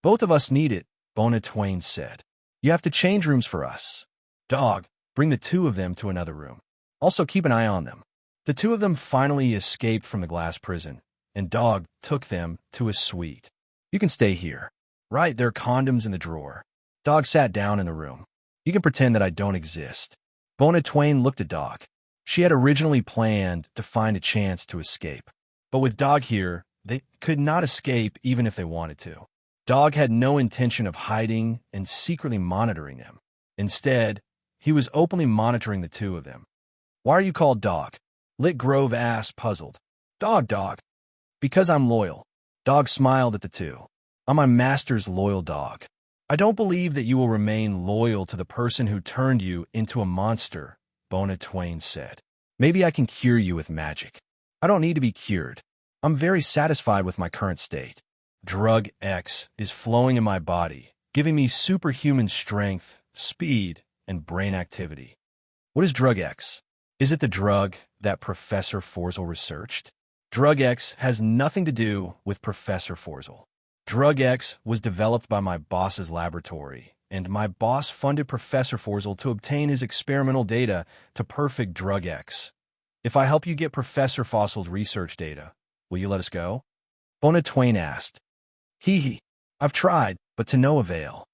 Both of us need it, Bona Twain said. You have to change rooms for us. Dog, bring the 2 of them to another room. Also keep an eye on them. The 2 of them finally escaped from the glass prison, and Dog took them to a suite. You can stay here. Right, there are condoms in the drawer. Dog sat down in the room. You can pretend that I don't exist. Bona Twain looked at Dog. She had originally planned to find a chance to escape. But with Dog here, they could not escape even if they wanted to. Dog had no intention of hiding and secretly monitoring them. Instead, he was openly monitoring the 2 of them. Why are you called Dog? Lit Grove asked, puzzled. Dog. Because I'm loyal. Dog smiled at the 2. I'm my master's loyal dog. I don't believe that you will remain loyal to the person who turned you into a monster, Bona Twain said. Maybe I can cure you with magic. I don't need to be cured. I'm very satisfied with my current state. Drug X is flowing in my body, giving me superhuman strength, speed, and brain activity. What is Drug X? Is it the drug that Professor Forsyll researched? Drug X has nothing to do with Professor Forzel. Drug X was developed by my boss's laboratory, and my boss funded Professor Forzel to obtain his experimental data to perfect Drug X. If I help you get Professor Fossil's research data, will you let us go? Bona Twain asked. Hee. I've tried, but to no avail.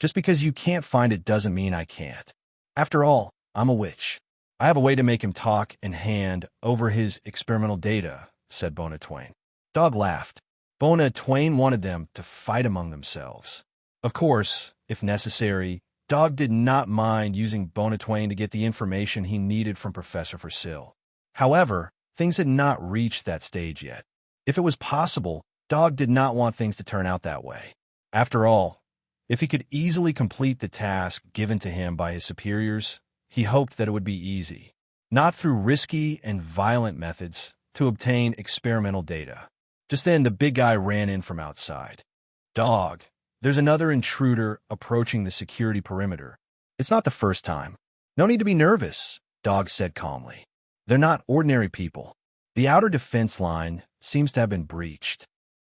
Just because you can't find it doesn't mean I can't. After all, I'm a witch. I have a way to make him talk and hand over his experimental data, said Bona Twain. Dog laughed. Bona Twain wanted them to fight among themselves. Of course, if necessary, Dog did not mind using Bona Twain to get the information he needed from Professor Forsil. However, things had not reached that stage yet. If it was possible, Dog did not want things to turn out that way. After all, if he could easily complete the task given to him by his superiors, he hoped that it would be easy, not through risky and violent methods, to obtain experimental data. Just then, the big guy ran in from outside. Dog, there's another intruder approaching the security perimeter. It's not the first time. No need to be nervous, Dog said calmly. They're not ordinary people. The outer defense line seems to have been breached.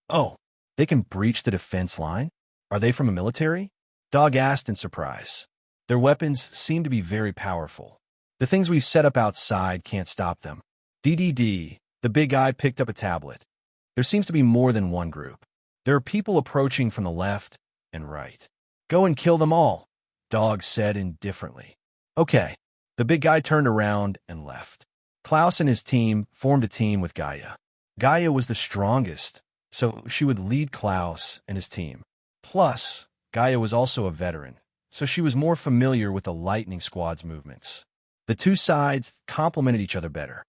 Oh, they can breach the defense line? Are they from a military? Dog asked in surprise. Their weapons seem to be very powerful. The things we've set up outside can't stop them. DDD, the big guy picked up a tablet. There seems to be more than one group. There are people approaching from the left and right. Go and kill them all, Dog said indifferently. Okay. The big guy turned around and left. Klaus and his team formed a team with Gaia. Gaia was the strongest, so she would lead Klaus and his team. Plus, Gaia was also a veteran, so she was more familiar with the Lightning Squad's movements. The two sides complemented each other better.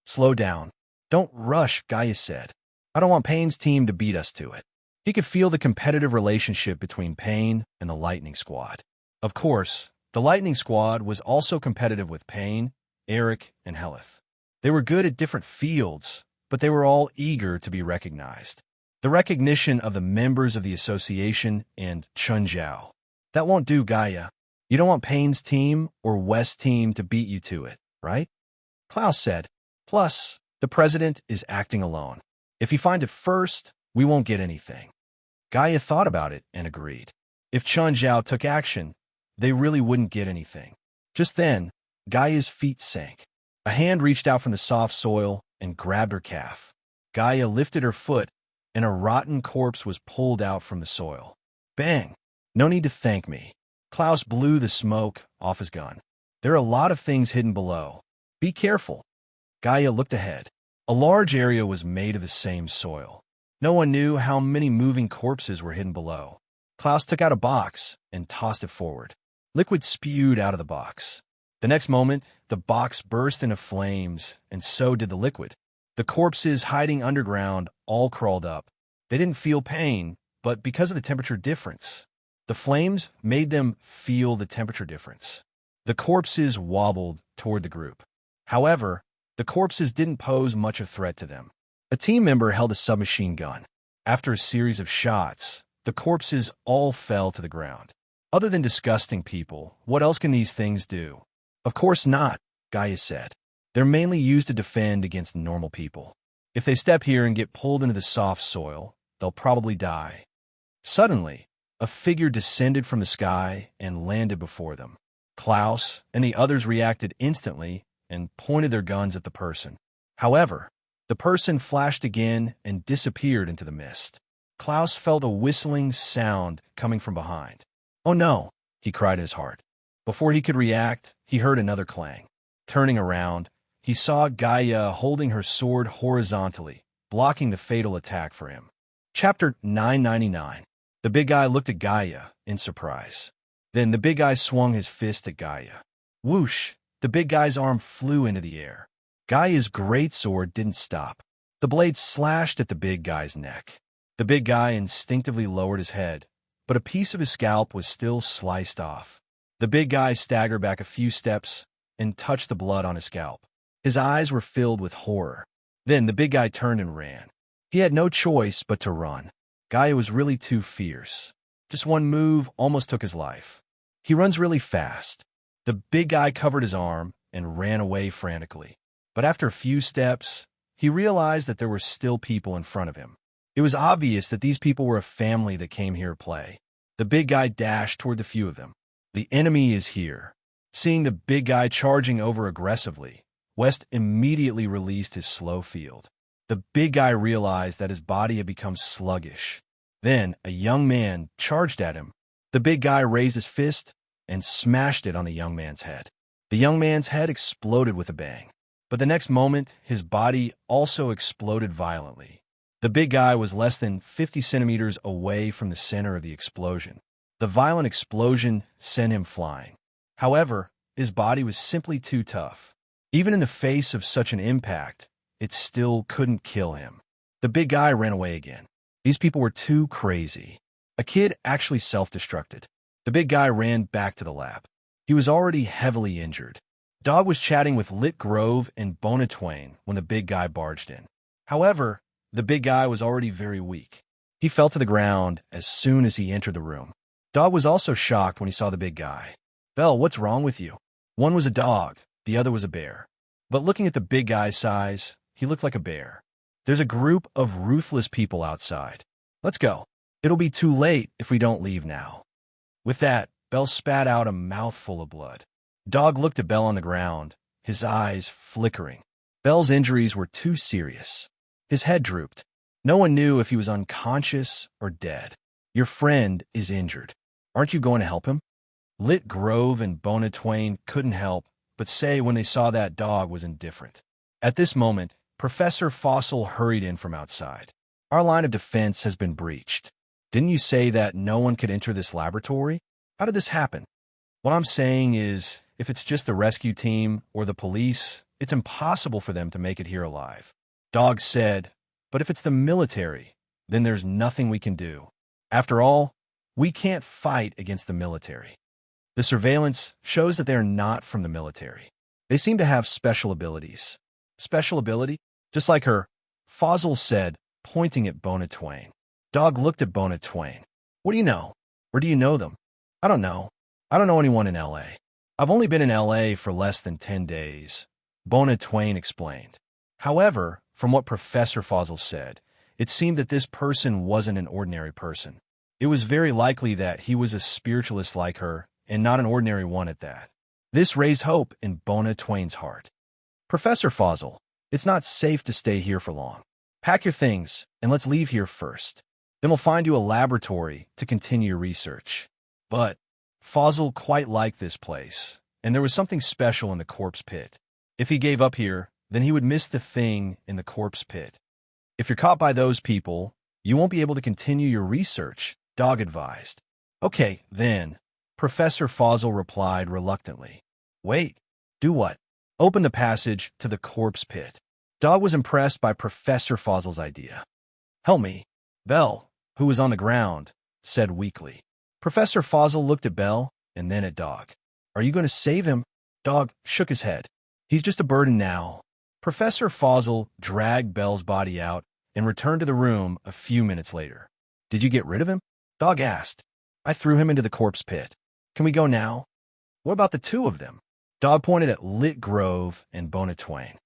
Slow down. Don't rush, Gaia said. I don't want Payne's team to beat us to it. He could feel the competitive relationship between Payne and the Lightning Squad. Of course, the Lightning Squad was also competitive with Payne, Eric, and Heleth. They were good at different fields, but they were all eager to be recognized. The recognition of the members of the association and Chun Zhao. That won't do, Gaia. You don't want Payne's team or West's team to beat you to it, right? Klaus said. Plus, the president is acting alone. If he finds it first, we won't get anything. Gaia thought about it and agreed. If Chun Zhao took action, they really wouldn't get anything. Just then, Gaia's feet sank. A hand reached out from the soft soil and grabbed her calf. Gaia lifted her foot, and a rotten corpse was pulled out from the soil. Bang! No need to thank me. Klaus blew the smoke off his gun. There are a lot of things hidden below. Be careful. Gaia looked ahead. A large area was made of the same soil. No one knew how many moving corpses were hidden below. Klaus took out a box and tossed it forward. Liquid spewed out of the box. The next moment, the box burst into flames, and so did the liquid. The corpses hiding underground all crawled up. They didn't feel pain, but because of the temperature difference, the flames made them feel the temperature difference. The corpses wobbled toward the group. However, the corpses didn't pose much of a threat to them. A team member held a submachine gun. After a series of shots, the corpses all fell to the ground. Other than disgusting people, what else can these things do? Of course not, Gaia said. They're mainly used to defend against normal people. If they step here and get pulled into the soft soil, they'll probably die. Suddenly, a figure descended from the sky and landed before them. Klaus and the others reacted instantly and pointed their guns at the person. However, the person flashed again and disappeared into the mist. Klaus felt a whistling sound coming from behind. Oh no, he cried in his heart. Before he could react, he heard another clang. Turning around, he saw Gaia holding her sword horizontally, blocking the fatal attack for him. Chapter 999. The big guy looked at Gaia in surprise. Then the big guy swung his fist at Gaia. Whoosh! The big guy's arm flew into the air. Gaia's greatsword didn't stop. The blade slashed at the big guy's neck. The big guy instinctively lowered his head, but a piece of his scalp was still sliced off. The big guy staggered back a few steps and touched the blood on his scalp. His eyes were filled with horror. Then the big guy turned and ran. He had no choice but to run. Gaia was really too fierce. Just one move almost took his life. He runs really fast. The big guy covered his arm and ran away frantically. But after a few steps, he realized that there were still people in front of him. It was obvious that these people were a family that came here to play. The big guy dashed toward the few of them. The enemy is here. Seeing the big guy charging over aggressively, West immediately released his slow field. The big guy realized that his body had become sluggish. Then a young man charged at him. The big guy raised his fist and smashed it on the young man's head. The young man's head exploded with a bang. But the next moment, his body also exploded violently. The big guy was less than 50 centimeters away from the center of the explosion. The violent explosion sent him flying. However, his body was simply too tough. Even in the face of such an impact, it still couldn't kill him. The big guy ran away again. These people were too crazy. A kid actually self-destructed. The big guy ran back to the lab. He was already heavily injured. Dog was chatting with Lit Grove and Bona Twain when the big guy barged in. However, the big guy was already very weak. He fell to the ground as soon as he entered the room. Dog was also shocked when he saw the big guy. Belle, what's wrong with you? One was a dog, the other was a bear. But looking at the big guy's size, he looked like a bear. There's a group of ruthless people outside. Let's go. It'll be too late if we don't leave now. With that, Belle spat out a mouthful of blood. Dog looked at Belle on the ground, his eyes flickering. Belle's injuries were too serious. His head drooped. No one knew if he was unconscious or dead. Your friend is injured. Aren't you going to help him? Lit Grove and Bona Twain couldn't help but say when they saw that dog was indifferent. At this moment, Professor Fossil hurried in from outside. Our line of defense has been breached. Didn't you say that no one could enter this laboratory? How did this happen? What I'm saying is, if it's just the rescue team or the police, it's impossible for them to make it here alive. Dog said, but if it's the military, then there's nothing we can do. After all, we can't fight against the military. The surveillance shows that they are not from the military. They seem to have special abilities. Special ability? Just like her, Fossil said, pointing at Bona Twain. Dog looked at Bona Twain. What do you know? Where do you know them? I don't know. I don't know anyone in L.A. I've only been in L.A. for less than 10 days, Bona Twain explained. However, from what Professor Fossil said, it seemed that this person wasn't an ordinary person. It was very likely that he was a spiritualist like her, and not an ordinary one at that. This raised hope in Bona Twain's heart. Professor Fossil, it's not safe to stay here for long. Pack your things, and let's leave here first. Then we'll find you a laboratory to continue your research. But Fossil quite liked this place, and there was something special in the corpse pit. If he gave up here, then he would miss the thing in the corpse pit. If you're caught by those people, you won't be able to continue your research, Dog advised. Okay, then, Professor Fossil replied reluctantly. Wait, do what? Open the passage to the corpse pit. Dog was impressed by Professor Fossil's idea. Help me. Belle, who was on the ground, said weakly. Professor Fossil looked at Belle and then at Dog. Are you going to save him? Dog shook his head. He's just a burden now. Professor Fossil dragged Belle's body out and returned to the room a few minutes later. Did you get rid of him? Dog asked. I threw him into the corpse pit. Can we go now? What about the two of them? Dog pointed at Lit Grove and Bona Twain.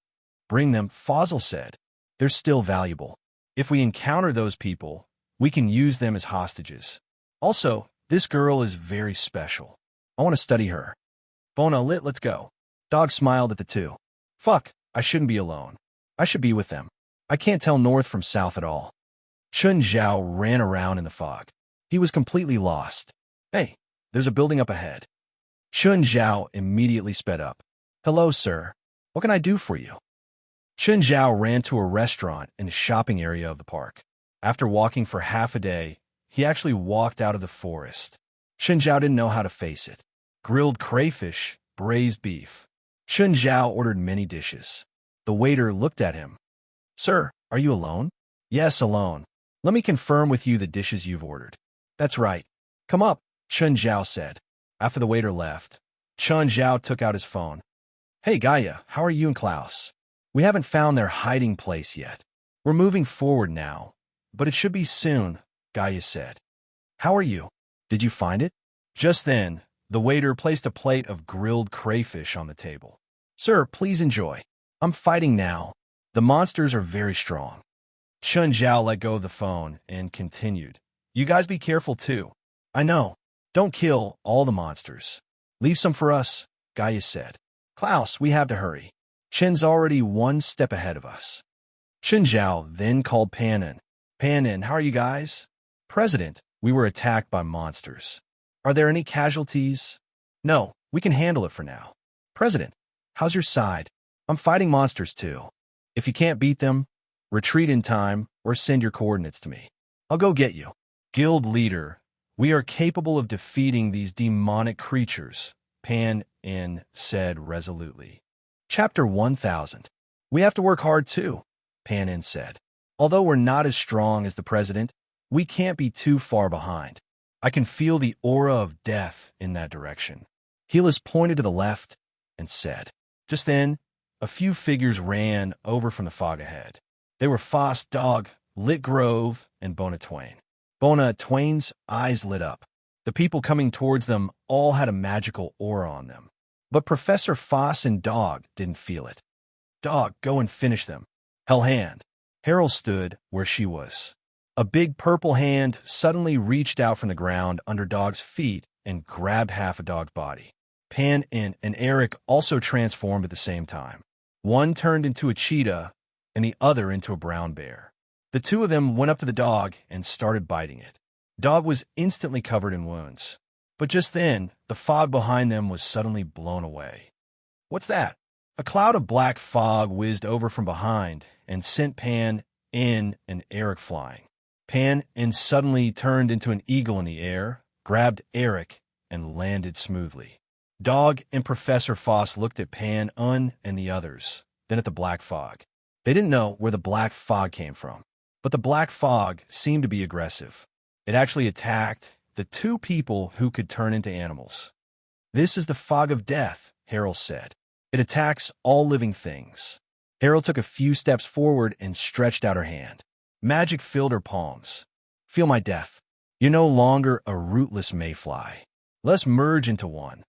Bring them, Fossil said. They're still valuable. If we encounter those people, we can use them as hostages. Also, this girl is very special. I want to study her. Bona, Lit, let's go. Dog smiled at the two. Fuck, I shouldn't be alone. I should be with them. I can't tell north from south at all. Chun Zhao ran around in the fog. He was completely lost. Hey, there's a building up ahead. Chun Zhao immediately sped up. Hello, sir. What can I do for you? Chun Zhao ran to a restaurant in the shopping area of the park. After walking for half a day, he actually walked out of the forest. Chun Zhao didn't know how to face it. Grilled crayfish, braised beef. Chun Zhao ordered many dishes. The waiter looked at him. Sir, are you alone? Yes, alone. Let me confirm with you the dishes you've ordered. That's right. Come up, Chun Zhao said. After the waiter left, Chun Zhao took out his phone. Hey, Gaia, how are you and Klaus? We haven't found their hiding place yet. We're moving forward now, but it should be soon, Gaia said. How are you? Did you find it? Just then, the waiter placed a plate of grilled crayfish on the table. Sir, please enjoy. I'm fighting now. The monsters are very strong. Chun Zhao let go of the phone and continued. You guys be careful too. I know. Don't kill all the monsters. Leave some for us, Gaia said. Klaus, we have to hurry. Chen's already one step ahead of us. Chun Zhao then called Pan In. Pan In, how are you guys? President, we were attacked by monsters. Are there any casualties? No, we can handle it for now. President, how's your side? I'm fighting monsters too. If you can't beat them, retreat in time or send your coordinates to me. I'll go get you. Guild leader, we are capable of defeating these demonic creatures, Pan In said resolutely. Chapter 1000. We have to work hard too, Pan In said. Although we're not as strong as the president, we can't be too far behind. I can feel the aura of death in that direction. Helis pointed to the left and said. Just then, a few figures ran over from the fog ahead. They were Foss, Dog, Lit Grove, and Bona Twain. Bona Twain's eyes lit up. The people coming towards them all had a magical aura on them. But Professor Foss and Dog didn't feel it. Dog, go and finish them. Hell Hand. Harold stood where she was. A big purple hand suddenly reached out from the ground under Dog's feet and grabbed half of Dog's body. Pan In and Eric also transformed at the same time. One turned into a cheetah and the other into a brown bear. The two of them went up to the dog and started biting it. Dog was instantly covered in wounds. But just then, the fog behind them was suddenly blown away. What's that? A cloud of black fog whizzed over from behind and sent Pan In and Eric flying. Pan In suddenly turned into an eagle in the air, grabbed Eric, and landed smoothly. Dog and Professor Foss looked at Pan In and the others, then at the black fog. They didn't know where the black fog came from, but the black fog seemed to be aggressive. It actually attacked the two people who could turn into animals. This is the fog of death, Harold said. It attacks all living things. Harold took a few steps forward and stretched out her hand. Magic filled her palms. Feel my death. You're no longer a rootless mayfly. Let's merge into one.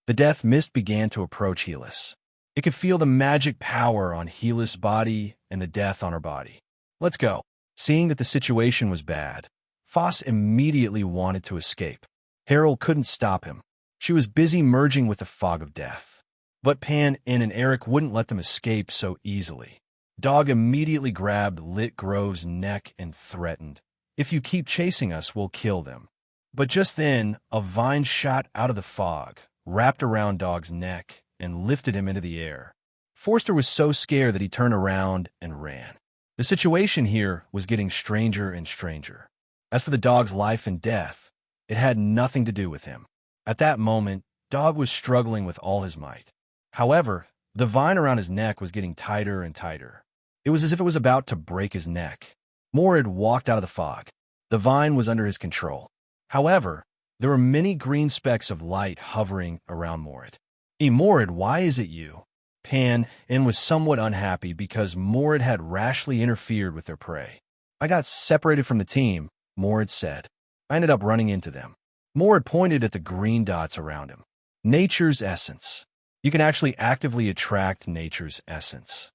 The death mist began to approach Helis. It could feel the magic power on Helis' body and the death on her body. Let's go. Seeing that the situation was bad, Foss immediately wanted to escape. Harold couldn't stop him. She was busy merging with the fog of death. But Pan In and Eric wouldn't let them escape so easily. Dog immediately grabbed Lit Grove's neck and threatened, "If you keep chasing us, we'll kill them." But just then, a vine shot out of the fog, wrapped around Dog's neck, and lifted him into the air. Forster was so scared that he turned around and ran. The situation here was getting stranger and stranger. As for the dog's life and death, it had nothing to do with him. At that moment, Dog was struggling with all his might. However, the vine around his neck was getting tighter and tighter. It was as if it was about to break his neck. Morid walked out of the fog. The vine was under his control. However, there were many green specks of light hovering around Morid. Morid, why is it you? Pan In was somewhat unhappy because Morid had rashly interfered with their prey. I got separated from the team, Morid said. I ended up running into them. Morid pointed at the green dots around him. Nature's essence. You can actually actively attract nature's essence.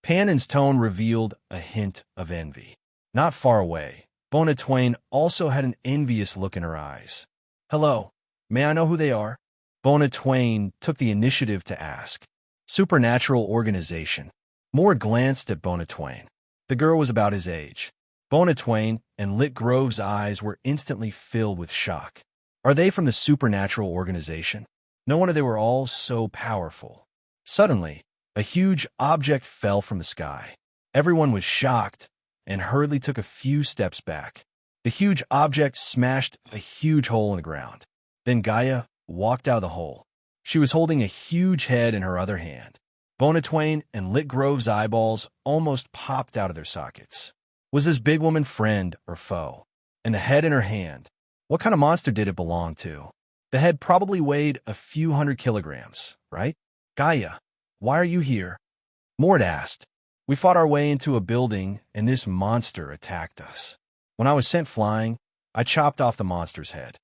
Pan In's tone revealed a hint of envy. Not far away, Bona Twain also had an envious look in her eyes. Hello, may I know who they are? Bona Twain took the initiative to ask. Supernatural organization. Moore glanced at Bona Twain. The girl was about his age. Bona Twain and Lit Grove's eyes were instantly filled with shock. Are they from the supernatural organization? No wonder they were all so powerful. Suddenly, a huge object fell from the sky. Everyone was shocked and hurriedly took a few steps back. The huge object smashed a huge hole in the ground. Then Gaia walked out of the hole. She was holding a huge head in her other hand. Bona Twain and Lit Grove's eyeballs almost popped out of their sockets. Was this big woman friend or foe? And the head in her hand, what kind of monster did it belong to? The head probably weighed a few 100 kilograms, right? Gaia, why are you here? Mort asked. We fought our way into a building and this monster attacked us. When I was sent flying, I chopped off the monster's head.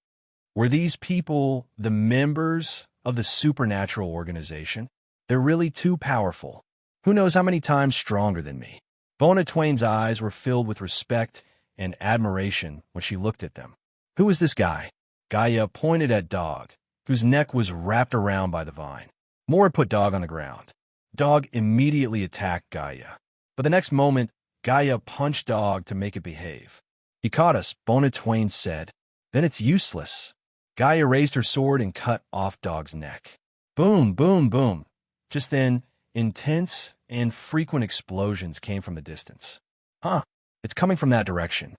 Were these people the members of the supernatural organization? They're really too powerful. Who knows how many times stronger than me? Bona Twain's eyes were filled with respect and admiration when she looked at them. Who is this guy? Gaia pointed at Dog, whose neck was wrapped around by the vine. Moore put Dog on the ground. Dog immediately attacked Gaia. But the next moment, Gaia punched Dog to make it behave. He caught us, Bona Twain said. Then it's useless. Gaia raised her sword and cut off Dog's neck. Boom, boom, boom. Just then, intense and frequent explosions came from the distance. Huh, it's coming from that direction.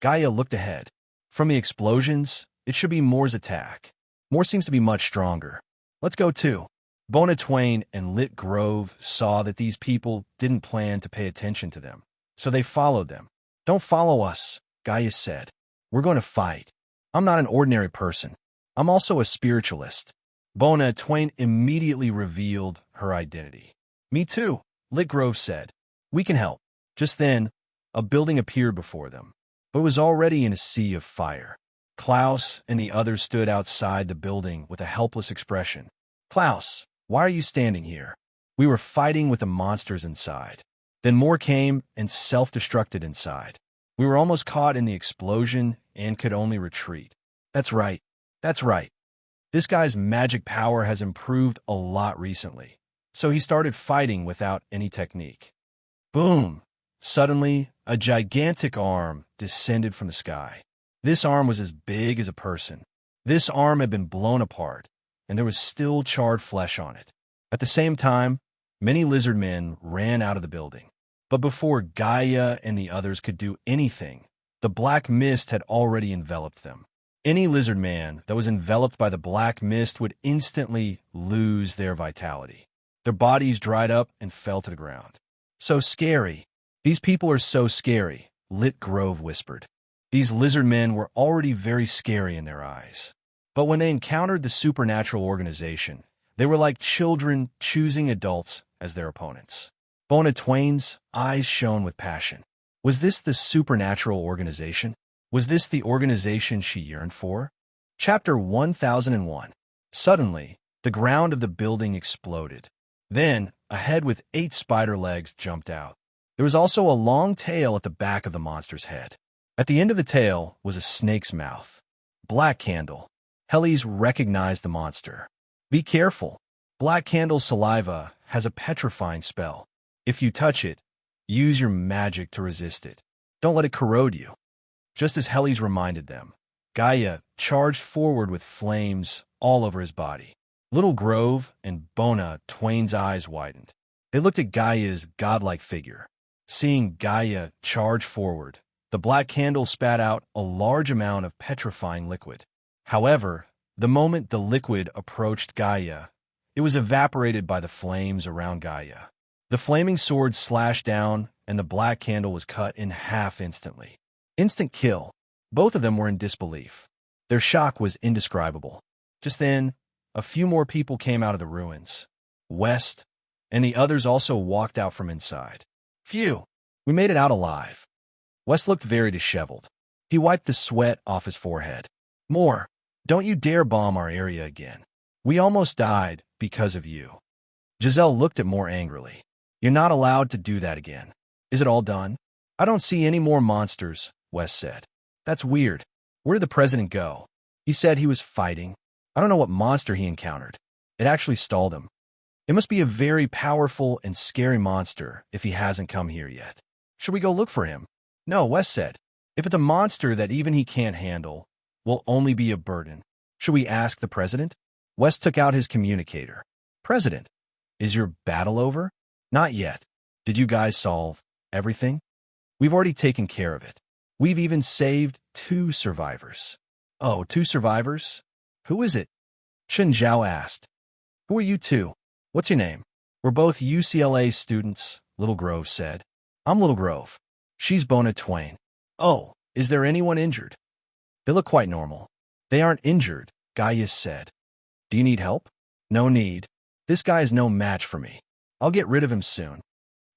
Gaia looked ahead. From the explosions, it should be Moore's attack. Moore seems to be much stronger. Let's go too. Bona Twain and Lit Grove saw that these people didn't plan to pay attention to them, so they followed them. Don't follow us, Gaia said. We're going to fight. I'm not an ordinary person. I'm also a spiritualist. Bona Twain immediately revealed her identity. Me too, Lit Grove said. We can help. Just then, a building appeared before them, but it was already in a sea of fire. Klaus and the others stood outside the building with a helpless expression. Klaus, why are you standing here? We were fighting with the monsters inside. Then more came and self-destructed inside. We were almost caught in the explosion and could only retreat. That's right. That's right. This guy's magic power has improved a lot recently, so he started fighting without any technique. Boom! Suddenly, a gigantic arm descended from the sky. This arm was as big as a person. This arm had been blown apart, and there was still charred flesh on it. At the same time, many lizard men ran out of the building. But before Gaia and the others could do anything, the black mist had already enveloped them. Any lizard man that was enveloped by the black mist would instantly lose their vitality. Their bodies dried up and fell to the ground. So scary. These people are so scary, Lit Grove whispered. These lizard men were already very scary in their eyes. But when they encountered the supernatural organization, they were like children choosing adults as their opponents. Bona Twain's eyes shone with passion. Was this the supernatural organization? Was this the organization she yearned for? Chapter 1001. Suddenly, the ground of the building exploded. Then, a head with 8 spider legs jumped out. There was also a long tail at the back of the monster's head. At the end of the tail was a snake's mouth. Black Candle. Hellies recognized the monster. Be careful. Black Candle's saliva has a petrifying spell. If you touch it, use your magic to resist it. Don't let it corrode you. Just as Hellies reminded them, Gaia charged forward with flames all over his body. Little Grove and Bona Twain's eyes widened. They looked at Gaia's godlike figure. Seeing Gaia charge forward, the Black Candle spat out a large amount of petrifying liquid. However, the moment the liquid approached Gaia, it was evaporated by the flames around Gaia. The flaming sword slashed down, and the Black Candle was cut in half instantly. Instant kill. Both of them were in disbelief. Their shock was indescribable. Just then, a few more people came out of the ruins. West and the others also walked out from inside. Phew, we made it out alive. West looked very disheveled. He wiped the sweat off his forehead. Moore, don't you dare bomb our area again. We almost died because of you. Giselle looked at Moore angrily. You're not allowed to do that again. Is it all done? I don't see any more monsters, West said. That's weird. Where did the president go? He said he was fighting. I don't know what monster he encountered. It actually stalled him. It must be a very powerful and scary monster if he hasn't come here yet. Should we go look for him? No, West said. If it's a monster that even he can't handle, will only be a burden. Should we ask the president? West took out his communicator. President, is your battle over? Not yet. Did you guys solve everything? We've already taken care of it. We've even saved 2 survivors. Oh, 2 survivors? Who is it? Chen Zhao asked. Who are you 2? What's your name? We're both UCLA students, Little Grove said. I'm Little Grove. She's Bona Twain. Oh, is there anyone injured? They look quite normal. They aren't injured, Gaius said. Do you need help? No need. This guy is no match for me. I'll get rid of him soon.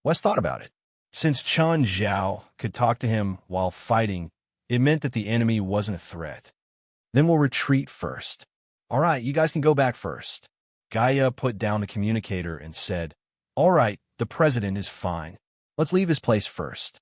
West thought about it. Since Chen Zhao could talk to him while fighting, it meant that the enemy wasn't a threat. Then we'll retreat first. All right, you guys can go back first. Gaia put down the communicator and said, All right, The president is fine. Let's leave his place first.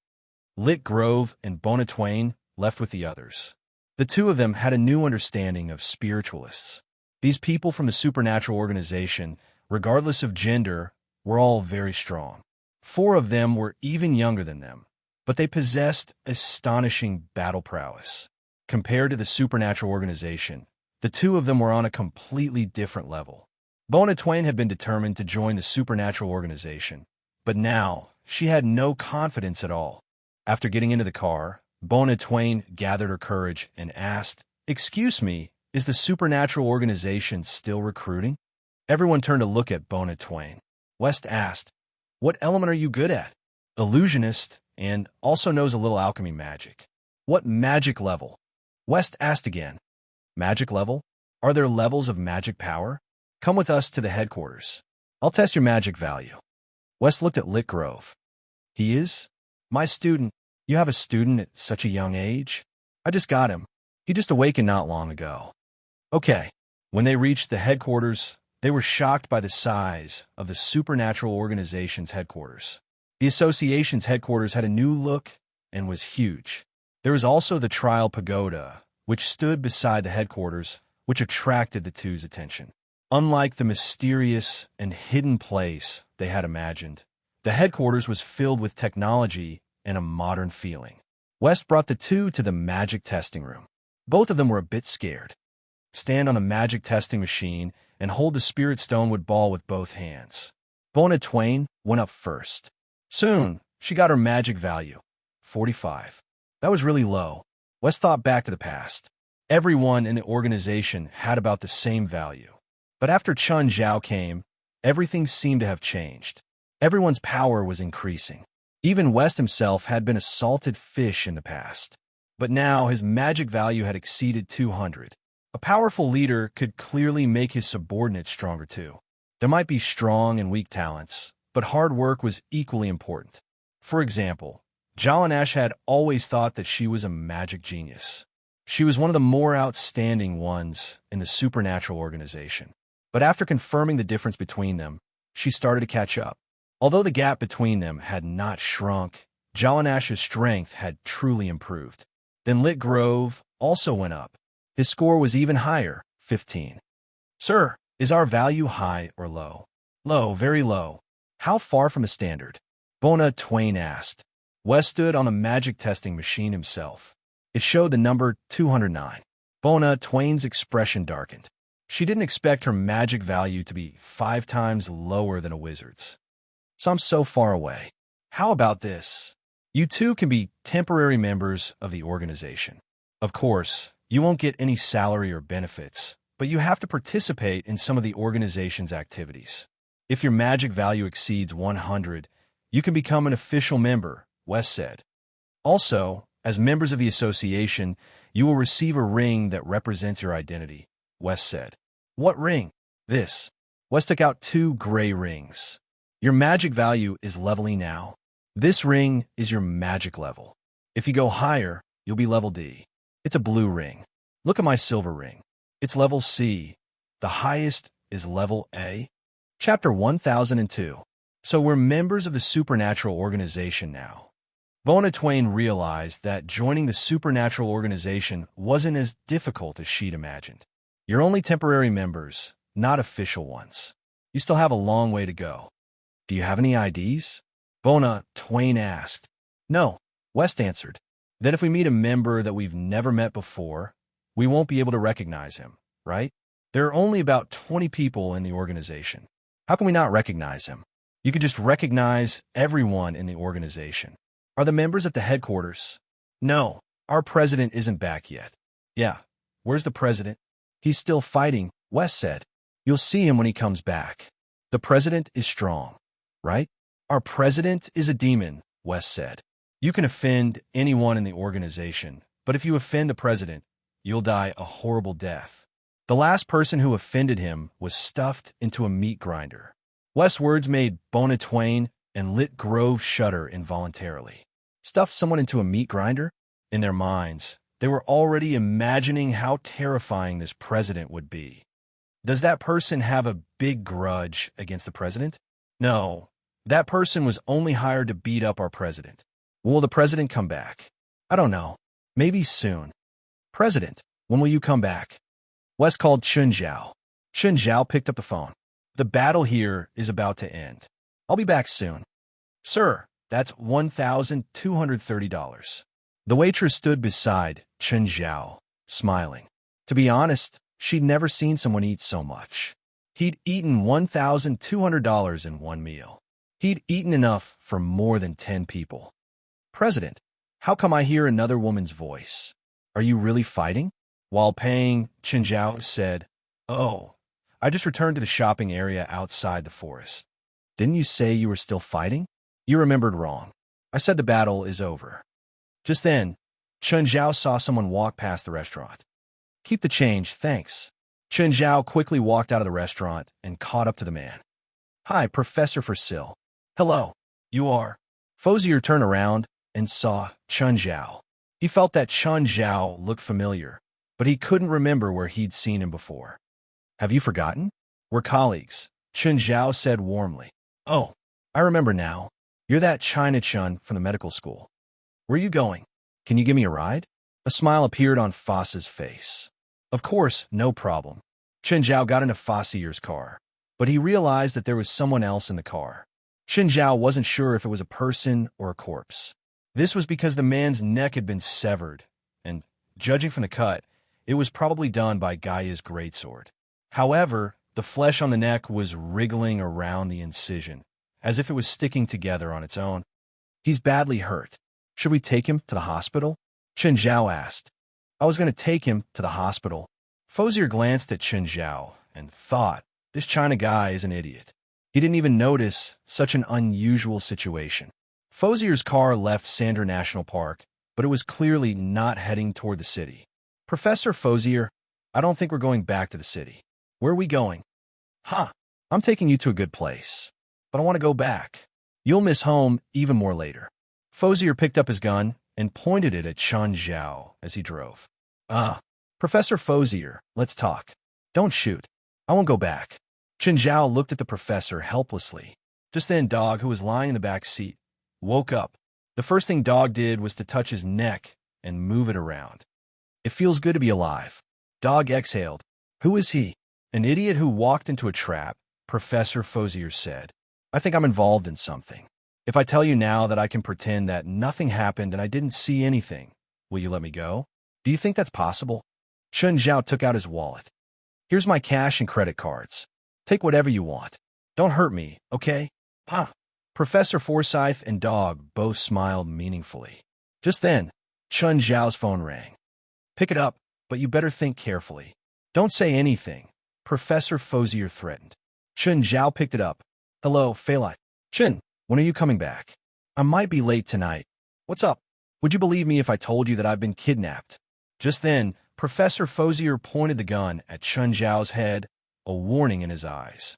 Lit Grove and Bona Twain left with the others. The two of them had a new understanding of spiritualists. These people from the supernatural organization, regardless of gender, were all very strong. 4 of them were even younger than them, but they possessed astonishing battle prowess. Compared to the supernatural organization, the 2 of them were on a completely different level. Bona Twain had been determined to join the supernatural organization, but now she had no confidence at all. After getting into the car, Bona Twain gathered her courage and asked, "Excuse me, is the supernatural organization still recruiting?" Everyone turned to look at Bona Twain. West asked, "What element are you good at?" "Illusionist, and also knows a little alchemy magic." "What magic level?" West asked again. "Magic level? Are there levels of magic power? Come with us to the headquarters. I'll test your magic value." West looked at Lit Grove. "He is? My student. You have a student at such a young age? I just got him. He just awakened not long ago." Okay. When they reached the headquarters, they were shocked by the size of the supernatural organization's headquarters. The association's headquarters had a new look and was huge. There was also the trial pagoda, which stood beside the headquarters, which attracted the two's attention. Unlike the mysterious and hidden place they had imagined, the headquarters was filled with technology and a modern feeling. West brought the 2 to the magic testing room. Both of them were a bit scared. Stand on the magic testing machine and hold the spirit stonewood ball with both hands. Bona Twain went up first. Soon, she got her magic value, 45. That was really low. West thought back to the past. Everyone in the organization had about the same value. But after Chun Zhao came, everything seemed to have changed. Everyone's power was increasing. Even West himself had been a salted fish in the past. But now his magic value had exceeded 200. A powerful leader could clearly make his subordinates stronger too. There might be strong and weak talents, but hard work was equally important. For example, Jalanash had always thought that she was a magic genius. She was one of the more outstanding ones in the supernatural organization. But after confirming the difference between them, she started to catch up. Although the gap between them had not shrunk, Jalanash's strength had truly improved. Then Lit Grove also went up. His score was even higher, 15. "Sir, is our value high or low?" "Low, very low." "How far from a standard?" Bona Twain asked. West stood on the magic testing machine himself. It showed the number 209. Bona Twain's expression darkened. She didn't expect her magic value to be 5 times lower than a wizard's. "So I'm so far away. How about this? You 2 can be temporary members of the organization. Of course, you won't get any salary or benefits, but you have to participate in some of the organization's activities. If your magic value exceeds 100, you can become an official member," West said. "Also, as members of the association, you will receive a ring that represents your identity," West said. "What ring?" "This." West took out 2 gray rings. "Your magic value is level E now. This ring is your magic level. If you go higher, you'll be level D. It's a blue ring. Look at my silver ring. It's level C. The highest is level A." Chapter 1002. So we're members of the supernatural organization now. Bona Twain realized that joining the supernatural organization wasn't as difficult as she'd imagined. You're only temporary members, not official ones. You still have a long way to go. "Do you have any IDs?" Bona Twain asked. "No," West answered. "Then if we meet a member that we've never met before, we won't be able to recognize him, right? There are only about 20 people in the organization. How can we not recognize him? You can just recognize everyone in the organization. Are the members at the headquarters?" "No, our president isn't back yet." "Yeah, where's the president?" "He's still fighting," West said. "You'll see him when he comes back. The president is strong, right?" "Our president is a demon," West said. "You can offend anyone in the organization, but if you offend the president, you'll die a horrible death. The last person who offended him was stuffed into a meat grinder." West's words made Bona Twain and Lit Grove shudder involuntarily. Stuffed someone into a meat grinder? In their minds, they were already imagining how terrifying this president would be. Does that person have a big grudge against the president? No, That person was only hired to beat up our president. Will the president come back? I don't know. Maybe soon. President, when will you come back? Wes called Chun Zhao. Chun Zhao picked up the phone. The battle here is about to end. I'll be back soon. Sir, that's $1,230. The waitress stood beside Chun Zhao, smiling. To be honest, she'd never seen someone eat so much. He'd eaten $1,200 in one meal. He'd eaten enough for more than 10 people. President, how come I hear another woman's voice? Are you really fighting? While paying, Chun Zhao said, Oh, I just returned to the shopping area outside the forest. Didn't you say you were still fighting? You remembered wrong. I said the battle is over. Just then, Chun Zhao saw someone walk past the restaurant. Keep the change, thanks. Chun Zhao quickly walked out of the restaurant and caught up to the man. Hi, Professor Forsyth. Hello. You are? Fosier turned around and saw Chun Zhao. He felt that Chun Zhao looked familiar, but he couldn't remember where he'd seen him before. Have you forgotten? We're colleagues, Chun Zhao said warmly. Oh, I remember now. You're that China Chun from the medical school. Where are you going? Can you give me a ride? A smile appeared on Foss's face. Of course, no problem. Chun Zhao got into Fosier's car, but he realized that there was someone else in the car. Chun Zhao wasn't sure if it was a person or a corpse. This was because the man's neck had been severed, and, judging from the cut, it was probably done by Gaia's greatsword. However, the flesh on the neck was wriggling around the incision, as if it was sticking together on its own. He's badly hurt. Should we take him to the hospital? Chun Zhao asked. I was going to take him to the hospital. Fosier glanced at Chun Zhao and thought, this China guy is an idiot. He didn't even notice such an unusual situation. Fosier's car left Sandra National Park, but it was clearly not heading toward the city. Professor Fosier, I don't think we're going back to the city. Where are we going? I'm taking you to a good place, but I want to go back. You'll miss home even more later. Fosier picked up his gun and pointed it at Chun Zhao as he drove. Professor Fosier, let's talk. Don't shoot. I won't go back. Chun Zhao looked at the professor helplessly. Just then, Dog, who was lying in the back seat, woke up. The first thing Dog did was to touch his neck and move it around. It feels good to be alive. Dog exhaled. Who is he? An idiot who walked into a trap, Professor Fosier said. I think I'm involved in something. If I tell you now that I can pretend that nothing happened and I didn't see anything, will you let me go? Do you think that's possible? Chun Zhao took out his wallet. Here's my cash and credit cards. Take whatever you want. Don't hurt me, okay? Professor Forsyth and Dog both smiled meaningfully. Just then, Chun Zhao's phone rang. Pick it up, but you better think carefully. Don't say anything, Professor Fosier threatened. Chun Zhao picked it up. Hello, Feilai. Chun, when are you coming back? I might be late tonight. What's up? Would you believe me if I told you that I've been kidnapped? Just then, Professor Fosier pointed the gun at Chun Zhao's head, a warning in his eyes.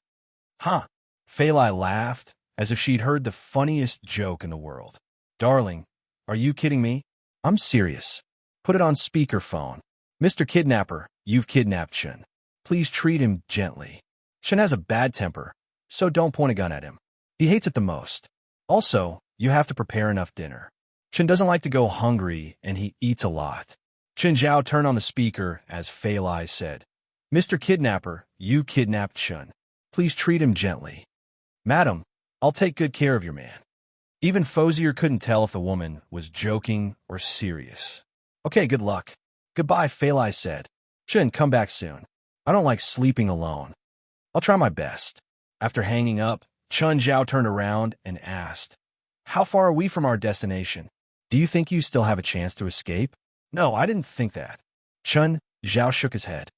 Feilai laughed, as if she'd heard the funniest joke in the world. Darling, are you kidding me? I'm serious. Put it on speakerphone. Mr. Kidnapper, you've kidnapped Chun. Please treat him gently. Chun has a bad temper, so don't point a gun at him. He hates it the most. Also, you have to prepare enough dinner. Chun doesn't like to go hungry, and he eats a lot. Chun Zhao turned on the speaker as Feilai said, Mr. Kidnapper, you kidnapped Chun. Please treat him gently. Madam, I'll take good care of your man. Even Fosier couldn't tell if the woman was joking or serious. Okay, good luck. Goodbye, Feilai said. Chun, come back soon. I don't like sleeping alone. I'll try my best. After hanging up, Chun Zhao turned around and asked, How far are we from our destination? Do you think you still have a chance to escape? No, I didn't think that. Chun Zhao shook his head.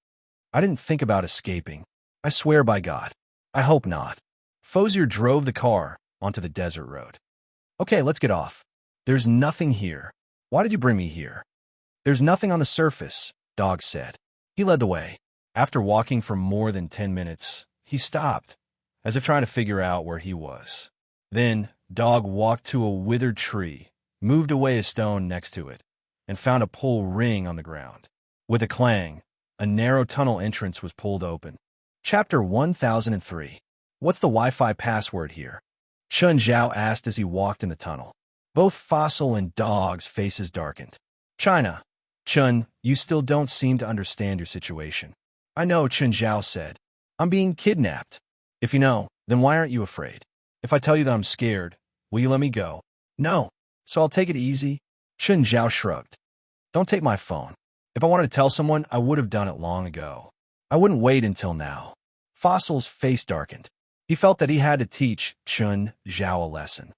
I didn't think about escaping. I swear by God. I hope not. Fosier drove the car onto the desert road. Okay, let's get off. There's nothing here. Why did you bring me here? There's nothing on the surface, Dog said. He led the way. After walking for more than 10 minutes, he stopped, as if trying to figure out where he was. Then, Dog walked to a withered tree, moved away a stone next to it, and found a pull ring on the ground. With a clang, a narrow tunnel entrance was pulled open. Chapter 1003. What's the Wi-Fi password here? Chun Zhao asked as he walked in the tunnel. Both Fossil and Dog's faces darkened. China. Chun, you still don't seem to understand your situation. I know, Chun Zhao said. I'm being kidnapped. If you know, then why aren't you afraid? If I tell you that I'm scared, will you let me go? No. So I'll take it easy? Chun Zhao shrugged. Don't take my phone. If I wanted to tell someone, I would have done it long ago. I wouldn't wait until now. Fossil's face darkened. He felt that he had to teach Chun Zhao a lesson.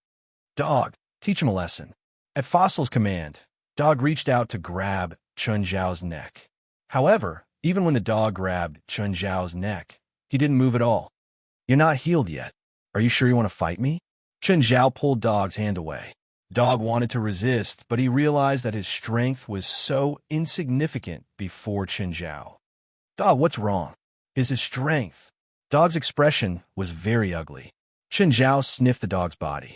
Dog, teach him a lesson. At Fossil's command, Dog reached out to grab Chun Zhao's neck. However, even when the dog grabbed Chun Zhao's neck, he didn't move at all. You're not healed yet. Are you sure you want to fight me? Chun Zhao pulled Dog's hand away. Dog wanted to resist, but he realized that his strength was so insignificant before Chun Zhao. Dog, what's wrong? Is his strength? Dog's expression was very ugly. Chun Zhao sniffed the dog's body.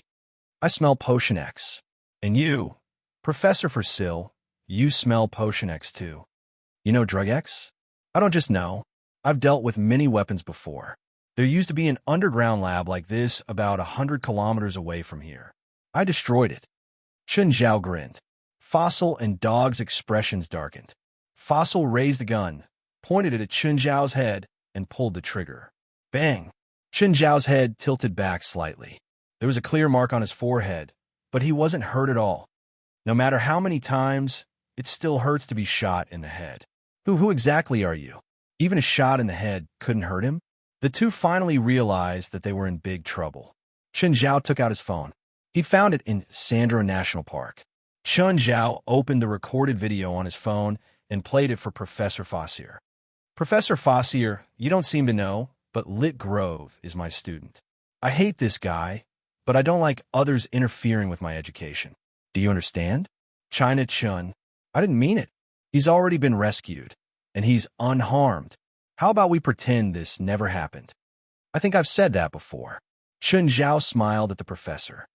I smell Potion X. And you, Professor Forsyll, you smell Potion X too. You know Drug X? I don't just know. I've dealt with many weapons before. There used to be an underground lab like this about 100 kilometers away from here. I destroyed it. Chun Zhao grinned. Fossil and Dog's expressions darkened. Fossil raised the gun, pointed it at Chun Zhao's head, and pulled the trigger. Bang! Chun Zhao's head tilted back slightly. There was a clear mark on his forehead, but he wasn't hurt at all. No matter how many times, it still hurts to be shot in the head. Who exactly are you? Even a shot in the head couldn't hurt him? The two finally realized that they were in big trouble. Chun Zhao took out his phone. He'd found it in Sandro National Park. Chun Zhao opened the recorded video on his phone and played it for Professor Fossier. Professor Fossier, you don't seem to know, but Lit Grove is my student. I hate this guy, but I don't like others interfering with my education. Do you understand? China Chun, I didn't mean it. He's already been rescued, and he's unharmed. How about we pretend this never happened? I think I've said that before. Chun Zhao smiled at the professor.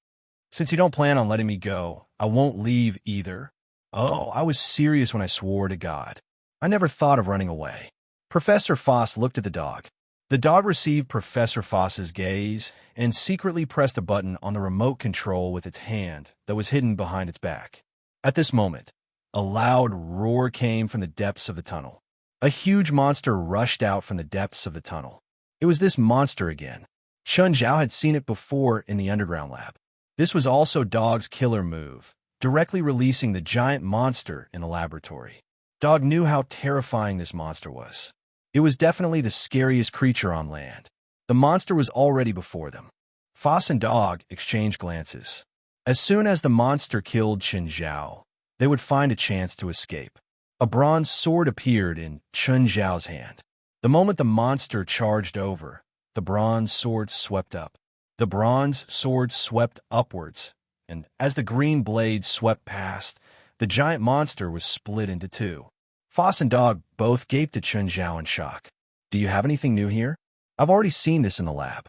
Since you don't plan on letting me go, I won't leave either. Oh, I was serious when I swore to God. I never thought of running away. Professor Foss looked at the dog. The dog received Professor Foss's gaze and secretly pressed a button on the remote control with its hand that was hidden behind its back. At this moment, a loud roar came from the depths of the tunnel. A huge monster rushed out from the depths of the tunnel. It was this monster again. Chun Zhao had seen it before in the underground lab. This was also Dog's killer move, directly releasing the giant monster in the laboratory. Dog knew how terrifying this monster was. It was definitely the scariest creature on land. The monster was already before them. Foss and Dog exchanged glances. As soon as the monster killed Chun Zhao, they would find a chance to escape. A bronze sword appeared in Chun Zhao's hand. The moment the monster charged over, the bronze sword swept up. The bronze sword swept upwards, and as the green blade swept past, the giant monster was split into two. Foss and Dog both gaped at Chun Zhao in shock. Do you have anything new here? I've already seen this in the lab.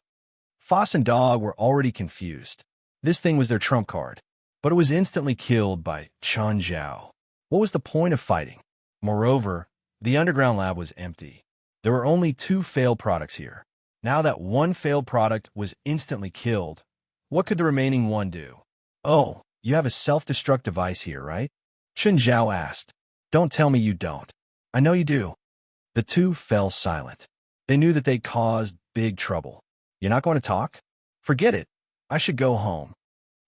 Foss and Dog were already confused. This thing was their trump card, but it was instantly killed by Chun Zhao. What was the point of fighting? Moreover, the underground lab was empty. There were only 2 failed products here. Now that one failed product was instantly killed, what could the remaining one do? Oh, you have a self-destruct device here, right? Chun Zhao asked. Don't tell me you don't. I know you do. The two fell silent. They knew that they'd caused big trouble. You're not going to talk? Forget it. I should go home.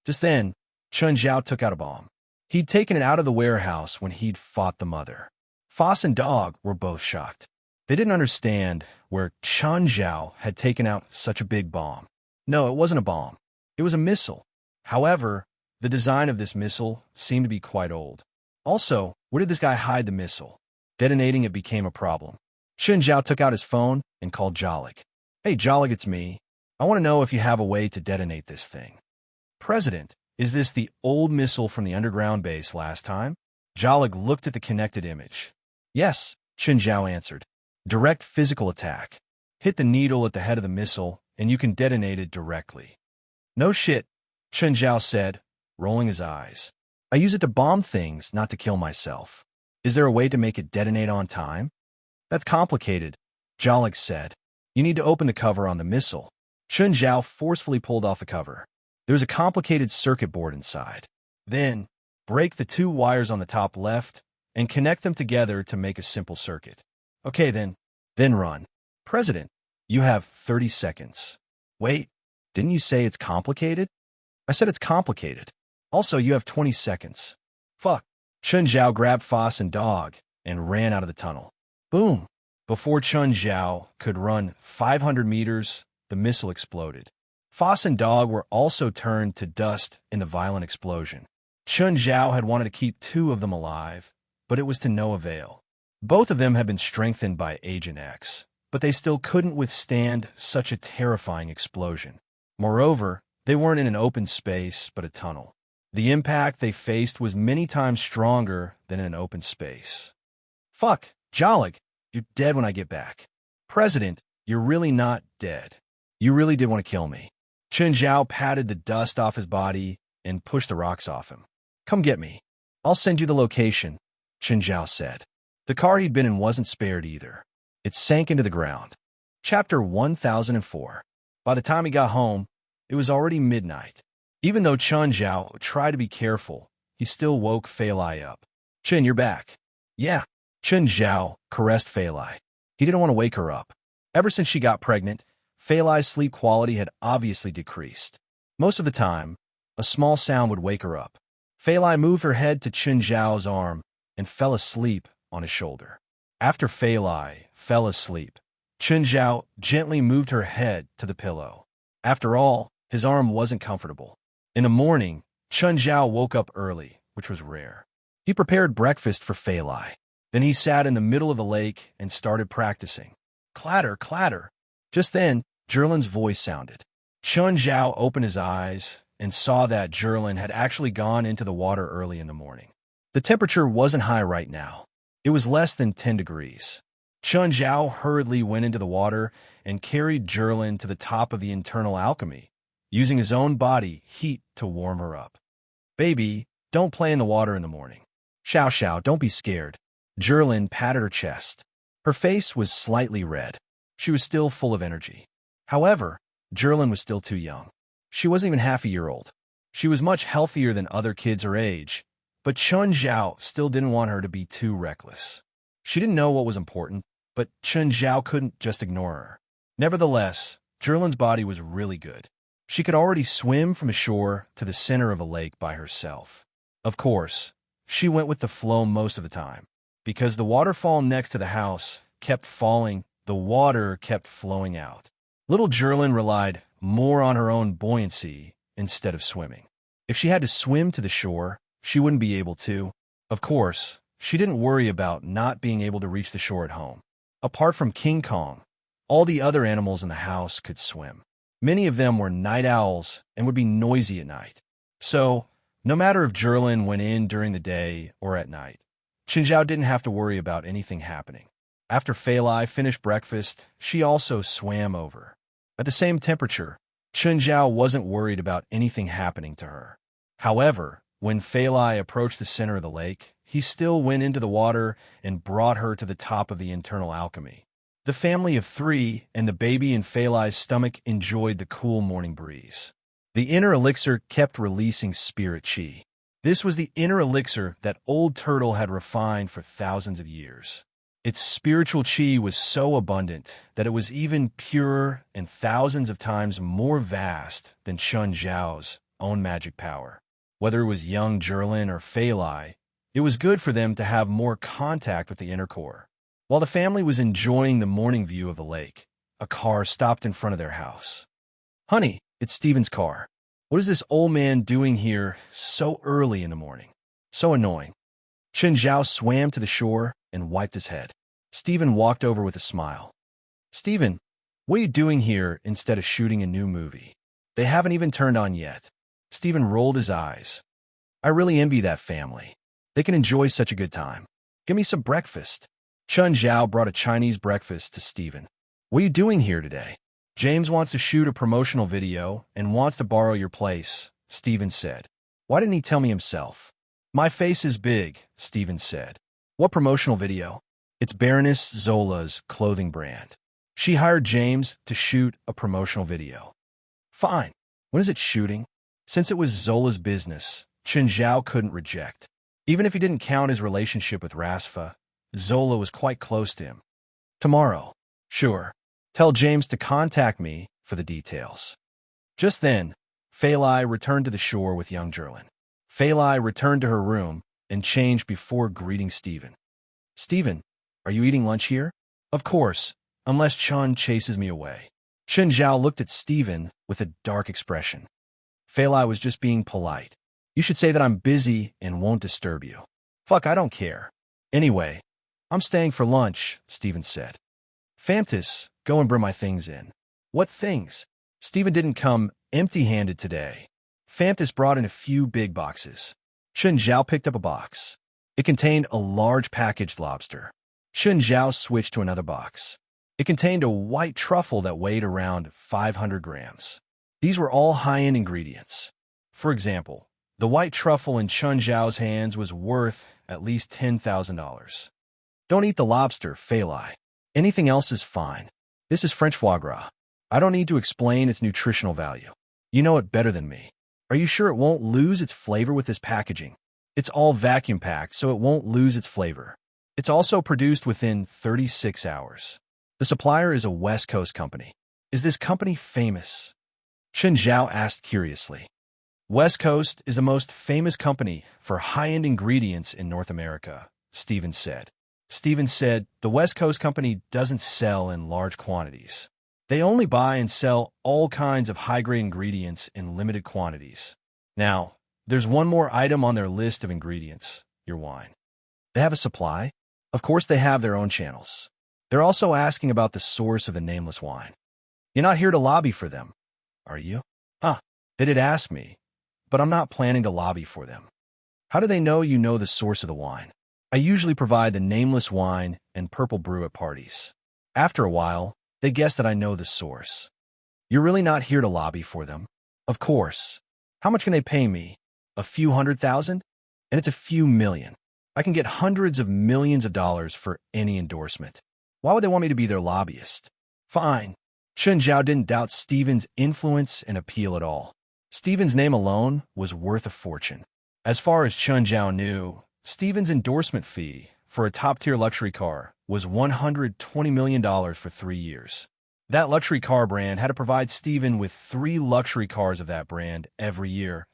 Just then, Chun Zhao took out a bomb. He'd taken it out of the warehouse when he'd fought the mother. Foss and Dog were both shocked. They didn't understand where Chun Zhao had taken out such a big bomb. No, it wasn't a bomb. It was a missile. However, the design of this missile seemed to be quite old. Also, where did this guy hide the missile? Detonating it became a problem. Chun Zhao took out his phone and called Jolig. Hey, Jolig, it's me. I want to know if you have a way to detonate this thing. President, is this the old missile from the underground base last time? Jolig looked at the connected image. Yes, Chun Zhao answered. Direct physical attack. Hit the needle at the head of the missile, and you can detonate it directly. No shit, Chun Zhao said, rolling his eyes. I use it to bomb things, not to kill myself. Is there a way to make it detonate on time? That's complicated, Jolig said. You need to open the cover on the missile. Chun Zhao forcefully pulled off the cover. There's a complicated circuit board inside. Then, break the 2 wires on the top left and connect them together to make a simple circuit. Okay, then run. President, you have 30 seconds. Wait, didn't you say it's complicated? I said it's complicated. Also, you have 20 seconds. Fuck. Chun Zhao grabbed Foss and Dog and ran out of the tunnel. Boom. Before Chun Zhao could run 500 meters, the missile exploded. Foss and Dog were also turned to dust in the violent explosion. Chun Zhao had wanted to keep 2 of them alive, but it was to no avail. Both of them had been strengthened by Agent X, but they still couldn't withstand such a terrifying explosion. Moreover, they weren't in an open space, but a tunnel. The impact they faced was many times stronger than in an open space. Fuck, Jolig, you're dead when I get back. President, you're really not dead. You really did want to kill me. Chun Zhao patted the dust off his body and pushed the rocks off him. Come get me. I'll send you the location, Chun Zhao said. The car he'd been in wasn't spared either. It sank into the ground. Chapter 1004. By the time he got home, it was already midnight. Even though Chun Zhao tried to be careful, he still woke Fei Lai up. Chun, you're back. Yeah. Chun Zhao caressed Fei Lai. He didn't want to wake her up. Ever since she got pregnant, Fei Lai's sleep quality had obviously decreased. Most of the time, a small sound would wake her up. Fei Lai moved her head to Chun Zhao's arm and fell asleep on his shoulder. After Fei Lai fell asleep, Chun Zhao gently moved her head to the pillow. After all, his arm wasn't comfortable. In the morning, Chun Zhao woke up early, which was rare. He prepared breakfast for Fei Lai. Then he sat in the middle of the lake and started practicing. Clatter, clatter. Just then, Jerlin's voice sounded. Chun Zhao opened his eyes and saw that Jerlin had actually gone into the water early in the morning. The temperature wasn't high right now. It was less than 10 degrees. Chun Zhao hurriedly went into the water and carried Jerlin to the top of the internal alchemy, using his own body heat to warm her up. Baby, don't play in the water in the morning. Xiao Xiao, don't be scared. Jerlin patted her chest. Her face was slightly red. She was still full of energy. However, Jerlin was still too young. She wasn't even half a year old. She was much healthier than other kids her age, but Chun Zhao still didn't want her to be too reckless. She didn't know what was important, but Chun Zhao couldn't just ignore her. Nevertheless, Jerlin's body was really good. She could already swim from the shore to the center of a lake by herself. Of course, she went with the flow most of the time. Because the waterfall next to the house kept falling, the water kept flowing out. Little Jerlin relied more on her own buoyancy instead of swimming. If she had to swim to the shore, she wouldn't be able to. Of course, she didn't worry about not being able to reach the shore at home. Apart from King Kong, all the other animals in the house could swim. Many of them were night owls and would be noisy at night. So, no matter if Jerlin went in during the day or at night, Chun Zhao didn't have to worry about anything happening. After Fei Lai finished breakfast, she also swam over. At the same temperature, Chun Zhao wasn't worried about anything happening to her. However, when Fei Lai approached the center of the lake, he still went into the water and brought her to the top of the internal alchemy. The family of 3 and the baby in Fei Lai's stomach enjoyed the cool morning breeze. The inner elixir kept releasing spirit chi. This was the inner elixir that Old Turtle had refined for thousands of years. Its spiritual chi was so abundant that it was even purer and thousands of times more vast than Chun Zhao's own magic power. Whether it was young Jerlin or Fei Lai, it was good for them to have more contact with the inner core. While the family was enjoying the morning view of the lake, a car stopped in front of their house. Honey, it's Steven's car. What is this old man doing here so early in the morning? So annoying. Chun Zhao swam to the shore and wiped his head. Steven walked over with a smile. Steven, what are you doing here instead of shooting a new movie? They haven't even turned on yet. Steven rolled his eyes. I really envy that family. They can enjoy such a good time. Give me some breakfast. Chun Zhao brought a Chinese breakfast to Steven. What are you doing here today? James wants to shoot a promotional video and wants to borrow your place, Steven said. Why didn't he tell me himself? My face is big, Steven said. What promotional video? It's Baroness Zola's clothing brand. She hired James to shoot a promotional video. Fine. When is it shooting? Since it was Zola's business, Chen Zhao couldn't reject. Even if he didn't count his relationship with Rasfa, Zola was quite close to him. Tomorrow. Sure. Tell James to contact me for the details. Just then, Fei Lai returned to the shore with young Jerlin. Fei Lai returned to her room and changed before greeting Stephen. Stephen, are you eating lunch here? Of course, unless Chun chases me away. Chen Zhao looked at Stephen with a dark expression. Fei Lai was just being polite. You should say that I'm busy and won't disturb you. Fuck, I don't care. Anyway, I'm staying for lunch, Stephen said. Fantas, go and bring my things in. What things? Stephen didn't come empty-handed today. Fantas brought in a few big boxes. Chen Zhao picked up a box. It contained a large packaged lobster. Chen Zhao switched to another box. It contained a white truffle that weighed around 500 grams. These were all high-end ingredients. For example, the white truffle in Chen Zhao's hands was worth at least $10,000. Don't eat the lobster, Fei Lai. Anything else is fine. This is French foie gras. I don't need to explain its nutritional value. You know it better than me. Are you sure it won't lose its flavor with this packaging? It's all vacuum-packed, so it won't lose its flavor. It's also produced within 36 hours. The supplier is a West Coast company. Is this company famous? Chen Zhao asked curiously. West Coast is the most famous company for high-end ingredients in North America, Stephen said. Stephen said the West Coast company doesn't sell in large quantities. They only buy and sell all kinds of high-grade ingredients in limited quantities. Now, there's one more item on their list of ingredients, your wine. They have a supply? Of course they have their own channels. They're also asking about the source of the nameless wine. You're not here to lobby for them, are you? They did ask me, but I'm not planning to lobby for them. How do they know you know the source of the wine? I usually provide the nameless wine and purple brew at parties. After a while, they guess that I know the source. You're really not here to lobby for them? Of course. How much can they pay me? A few $100,000? And it's a few million. I can get hundreds of millions of dollars for any endorsement. Why would they want me to be their lobbyist? Fine. Chen Zhao didn't doubt Stephen's influence and appeal at all. Stephen's name alone was worth a fortune. As far as Chen Zhao knew, Stephen's endorsement fee for a top-tier luxury car was $120 million for 3 years. That luxury car brand had to provide Stephen with 3 luxury cars of that brand every year,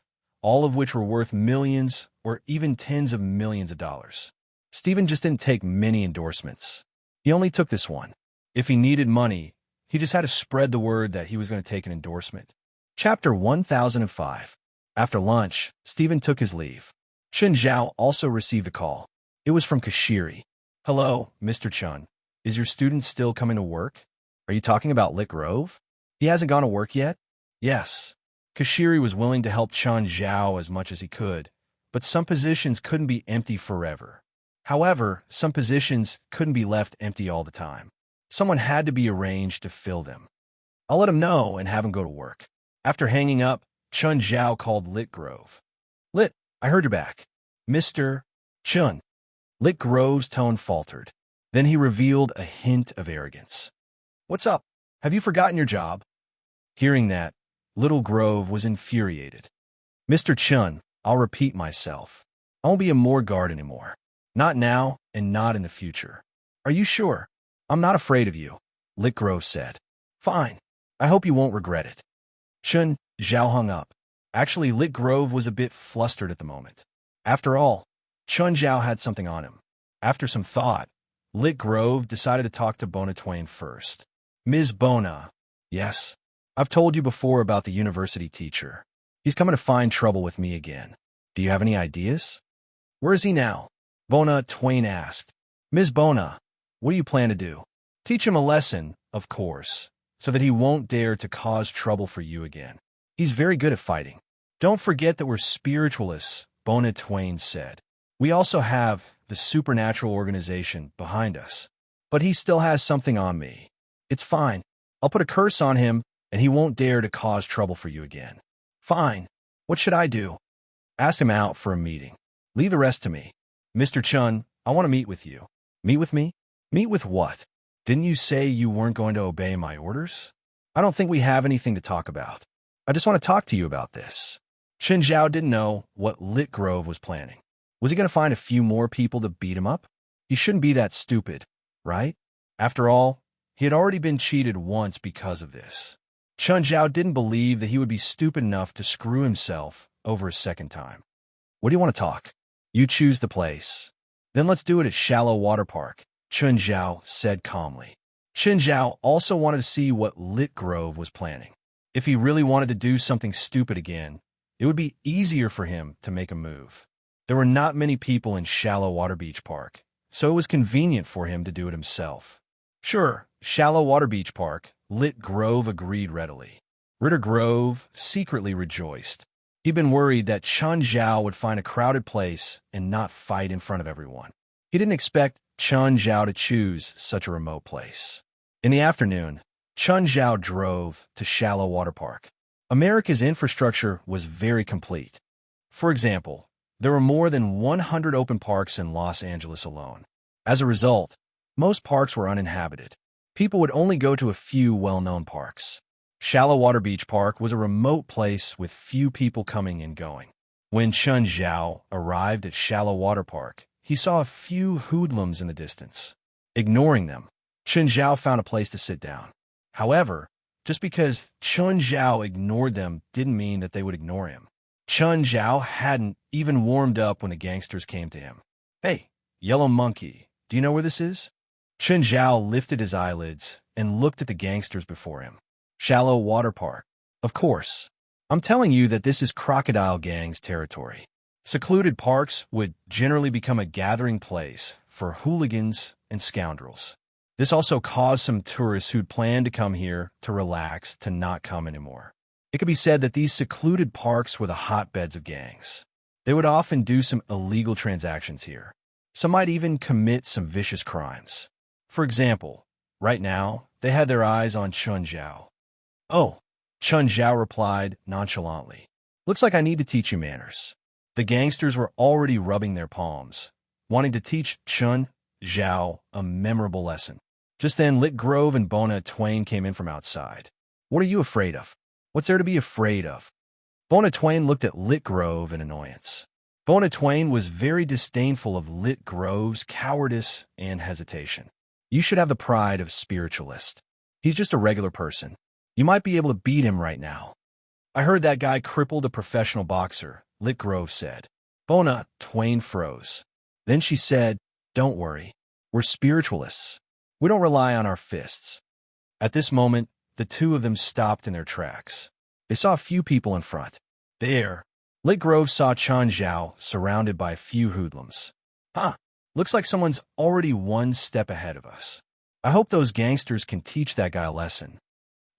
all of which were worth millions or even tens of millions of dollars. Stephen just didn't take many endorsements. He only took this one. If he needed money, he just had to spread the word that he was going to take an endorsement. Chapter 1005. After lunch, Stephen took his leave. Chen Zhao also received a call. It was from Kashiri. Hello, Mr. Chun. Is your student still coming to work? Are you talking about Lit Grove? He hasn't gone to work yet? Yes. Kashiri was willing to help Chen Zhao as much as he could, but some positions couldn't be empty forever. However, some positions couldn't be left empty all the time. Someone had to be arranged to fill them. I'll let him know and have him go to work. After hanging up, Chen Zhao called Lit Grove. Lit, I heard you're back. Mr. Chun. Lit Grove's tone faltered. Then he revealed a hint of arrogance. What's up? Have you forgotten your job? Hearing that, Little Grove was infuriated. Mr. Chun, I'll repeat myself. I won't be a Moor guard anymore. Not now and not in the future. Are you sure? I'm not afraid of you, Lit Grove said. Fine. I hope you won't regret it. Chen Zhao hung up. Actually, Lit Grove was a bit flustered at the moment. After all, Chen Zhao had something on him. After some thought, Lit Grove decided to talk to Bona Twain first. Ms. Bona. Yes. I've told you before about the university teacher. He's coming to find trouble with me again. Do you have any ideas? Where is he now? Bona Twain asked. Ms. Bona, what do you plan to do? Teach him a lesson, of course, so that he won't dare to cause trouble for you again. He's very good at fighting. Don't forget that we're spiritualists, Bona Twain said. We also have the supernatural organization behind us. But he still has something on me. It's fine. I'll put a curse on him, and he won't dare to cause trouble for you again. Fine. What should I do? Ask him out for a meeting. Leave the rest to me. Mr. Chun, I want to meet with you. Meet with me? Meet with what? Didn't you say you weren't going to obey my orders? I don't think we have anything to talk about. I just want to talk to you about this. Chen Zhao didn't know what Lit Grove was planning. Was he going to find a few more people to beat him up? He shouldn't be that stupid, right? After all, he had already been cheated once because of this. Chen Zhao didn't believe that he would be stupid enough to screw himself over a second time. What do you want to talk? You choose the place. Then let's do it at Shallow Water Park, Chen Zhao said calmly. Chen Zhao also wanted to see what Lit Grove was planning. If he really wanted to do something stupid again, it would be easier for him to make a move. There were not many people in Shallow Water Beach Park, so it was convenient for him to do it himself. Sure, Shallow Water Beach Park, Lit Grove agreed readily. Ritter Grove secretly rejoiced. He'd been worried that Chen Zhao would find a crowded place and not fight in front of everyone. He didn't expect Chen Zhao to choose such a remote place. In the afternoon, Chen Zhao drove to Shallow Water Park. America's infrastructure was very complete. For example, there were more than 100 open parks in Los Angeles alone. As a result, most parks were uninhabited. People would only go to a few well-known parks. Shallow Water Beach Park was a remote place with few people coming and going. When Chen Zhao arrived at Shallow Water Park, he saw a few hoodlums in the distance. Ignoring them, Chen Zhao found a place to sit down. However, just because Chen Zhao ignored them didn't mean that they would ignore him. Chen Zhao hadn't even warmed up when the gangsters came to him. "Hey, Yellow Monkey, do you know where this is?" Chen Zhao lifted his eyelids and looked at the gangsters before him. "Shallow Water Park. Of course. I'm telling you that this is Crocodile Gang's territory." Secluded parks would generally become a gathering place for hooligans and scoundrels. This also caused some tourists who'd planned to come here to relax to not come anymore. It could be said that these secluded parks were the hotbeds of gangs. They would often do some illegal transactions here. Some might even commit some vicious crimes. For example, right now, they had their eyes on Chen Zhao. "Oh," Chen Zhao replied nonchalantly. "Looks like I need to teach you manners." The gangsters were already rubbing their palms, wanting to teach Chen Zhao a memorable lesson. Just then, Lit Grove and Bona Twain came in from outside. "What are you afraid of? What's there to be afraid of?" Bona Twain looked at Lit Grove in annoyance. Bona Twain was very disdainful of Lit Grove's cowardice and hesitation. "You should have the pride of spiritualist. He's just a regular person. You might be able to beat him right now." "I heard that guy crippled a professional boxer," Lit Grove said. Bona Twain froze. Then she said, "Don't worry. We're spiritualists. We don't rely on our fists." At this moment, the two of them stopped in their tracks. They saw a few people in front. There, Lit Grove saw Chen Zhao surrounded by a few hoodlums. "Huh, looks like someone's already one step ahead of us. I hope those gangsters can teach that guy a lesson."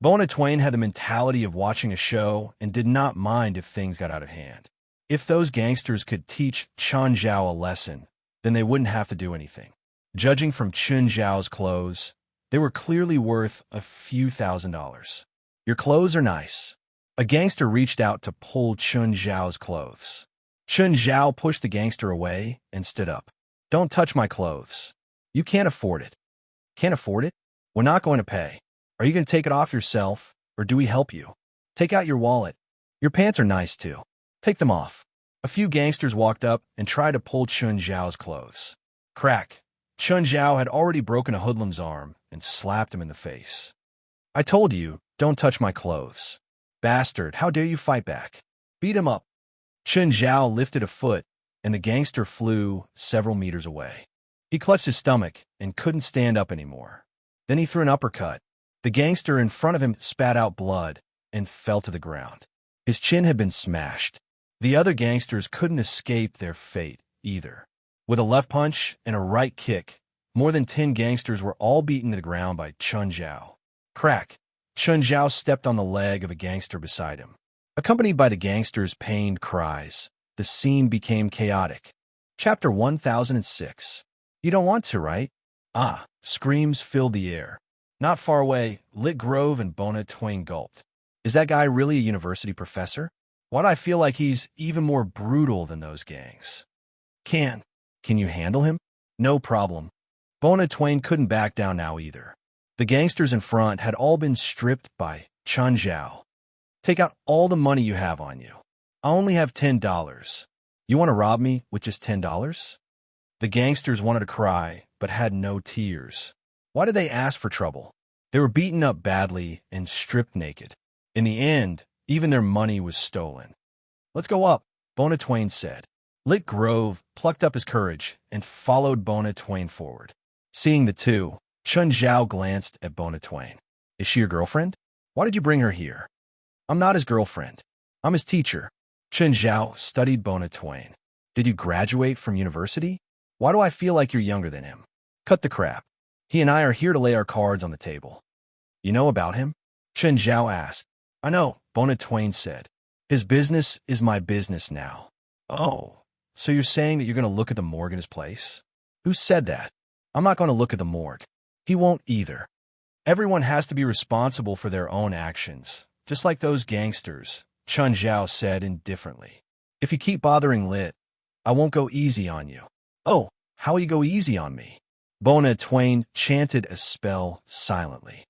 Bona Twain had the mentality of watching a show and did not mind if things got out of hand. If those gangsters could teach Chen Zhao a lesson, then they wouldn't have to do anything. Judging from Chen Zhao's clothes, they were clearly worth a few $1,000s. "Your clothes are nice." A gangster reached out to pull Chen Zhao's clothes. Chen Zhao pushed the gangster away and stood up. "Don't touch my clothes. You can't afford it." "Can't afford it? We're not going to pay. Are you going to take it off yourself, or do we help you?" "Take out your wallet. Your pants are nice too. Take them off." A few gangsters walked up and tried to pull Chen Zhao's clothes. Crack! Chen Zhao had already broken a hoodlum's arm and slapped him in the face. "I told you, don't touch my clothes. Bastard, how dare you fight back? Beat him up." Chen Zhao lifted a foot, and the gangster flew several meters away. He clutched his stomach and couldn't stand up anymore. Then he threw an uppercut. The gangster in front of him spat out blood and fell to the ground. His chin had been smashed. The other gangsters couldn't escape their fate either. With a left punch and a right kick, more than 10 gangsters were all beaten to the ground by Chen Zhao. Crack! Chen Zhao stepped on the leg of a gangster beside him. Accompanied by the gangsters' pained cries, the scene became chaotic. Chapter 1006. "You don't want to, right?" "Ah!" Screams filled the air. Not far away, Lit Grove and Bona Twain gulped. "Is that guy really a university professor? Why do I feel like he's even more brutal than those gangs?" Can you handle him?" "No problem." Bona Twain couldn't back down now either. The gangsters in front had all been stripped by Chen Zhao. "Take out all the money you have on you." I only have $10. You want to rob me with just $10? The gangsters wanted to cry, but had no tears. Why did they ask for trouble? They were beaten up badly and stripped naked. In the end, even their money was stolen. Let's go up, Bona Twain said. Lit Grove plucked up his courage and followed Bona Twain forward. Seeing the two, Chun Zhao glanced at Bona Twain. Is she your girlfriend? Why did you bring her here? I'm not his girlfriend. I'm his teacher. Chun Zhao studied Bona Twain. Did you graduate from university? Why do I feel like you're younger than him? Cut the crap. He and I are here to lay our cards on the table. You know about him? Chun Zhao asked. I know, Bona Twain said. His business is my business now. Oh, so you're saying that you're going to look at the morgue in his place? Who said that? I'm not going to look at the morgue. He won't either. Everyone has to be responsible for their own actions, just like those gangsters, Chun Zhao said indifferently. If you keep bothering Lit, I won't go easy on you. Oh, how will you go easy on me? Bona Twain chanted a spell silently.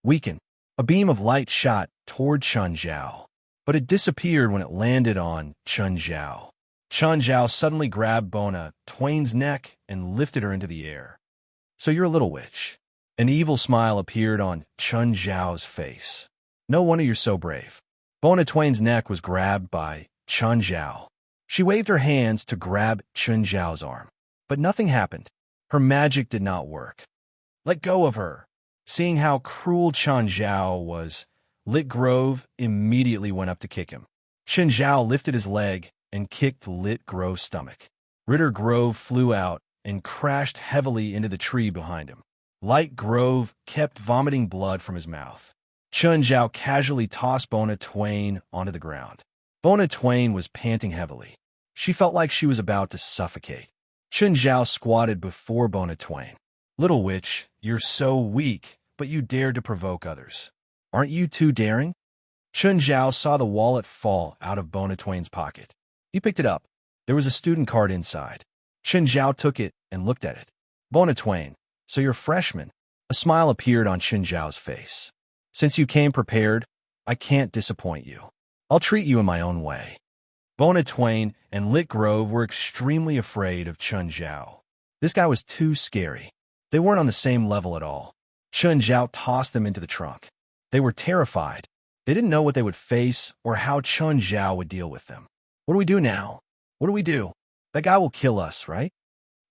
Weaken. A beam of light shot toward Chun Zhao, but it disappeared when it landed on Chun Zhao. Chun Zhao suddenly grabbed Bona Twain's neck and lifted her into the air. So you're a little witch. An evil smile appeared on Chun Zhao's face. No wonder you're so brave. Bona Twain's neck was grabbed by Chun Zhao. She waved her hands to grab Chun Zhao's arm, but nothing happened. Her magic did not work. Let go of her. Seeing how cruel Chun Zhao was, Lit Grove immediately went up to kick him. Chun Zhao lifted his leg and kicked Lit Grove's stomach. Ritter Grove flew out and crashed heavily into the tree behind him. Light Grove kept vomiting blood from his mouth. Chun Zhao casually tossed Bona Twain onto the ground. Bona Twain was panting heavily. She felt like she was about to suffocate. Chun Zhao squatted before Bona Twain. Little witch, you're so weak, but you dared to provoke others. Aren't you too daring? Chun Zhao saw the wallet fall out of Bona Twain's pocket. He picked it up. There was a student card inside. Chun Zhao took it and looked at it. Bona Twain, so you're a freshman. A smile appeared on Chun Zhao's face. Since you came prepared, I can't disappoint you. I'll treat you in my own way. Bona Twain and Lit Grove were extremely afraid of Chun Zhao. This guy was too scary. They weren't on the same level at all. Chun Zhao tossed them into the trunk. They were terrified. They didn't know what they would face or how Chun Zhao would deal with them. What do we do now? What do we do? That guy will kill us, right?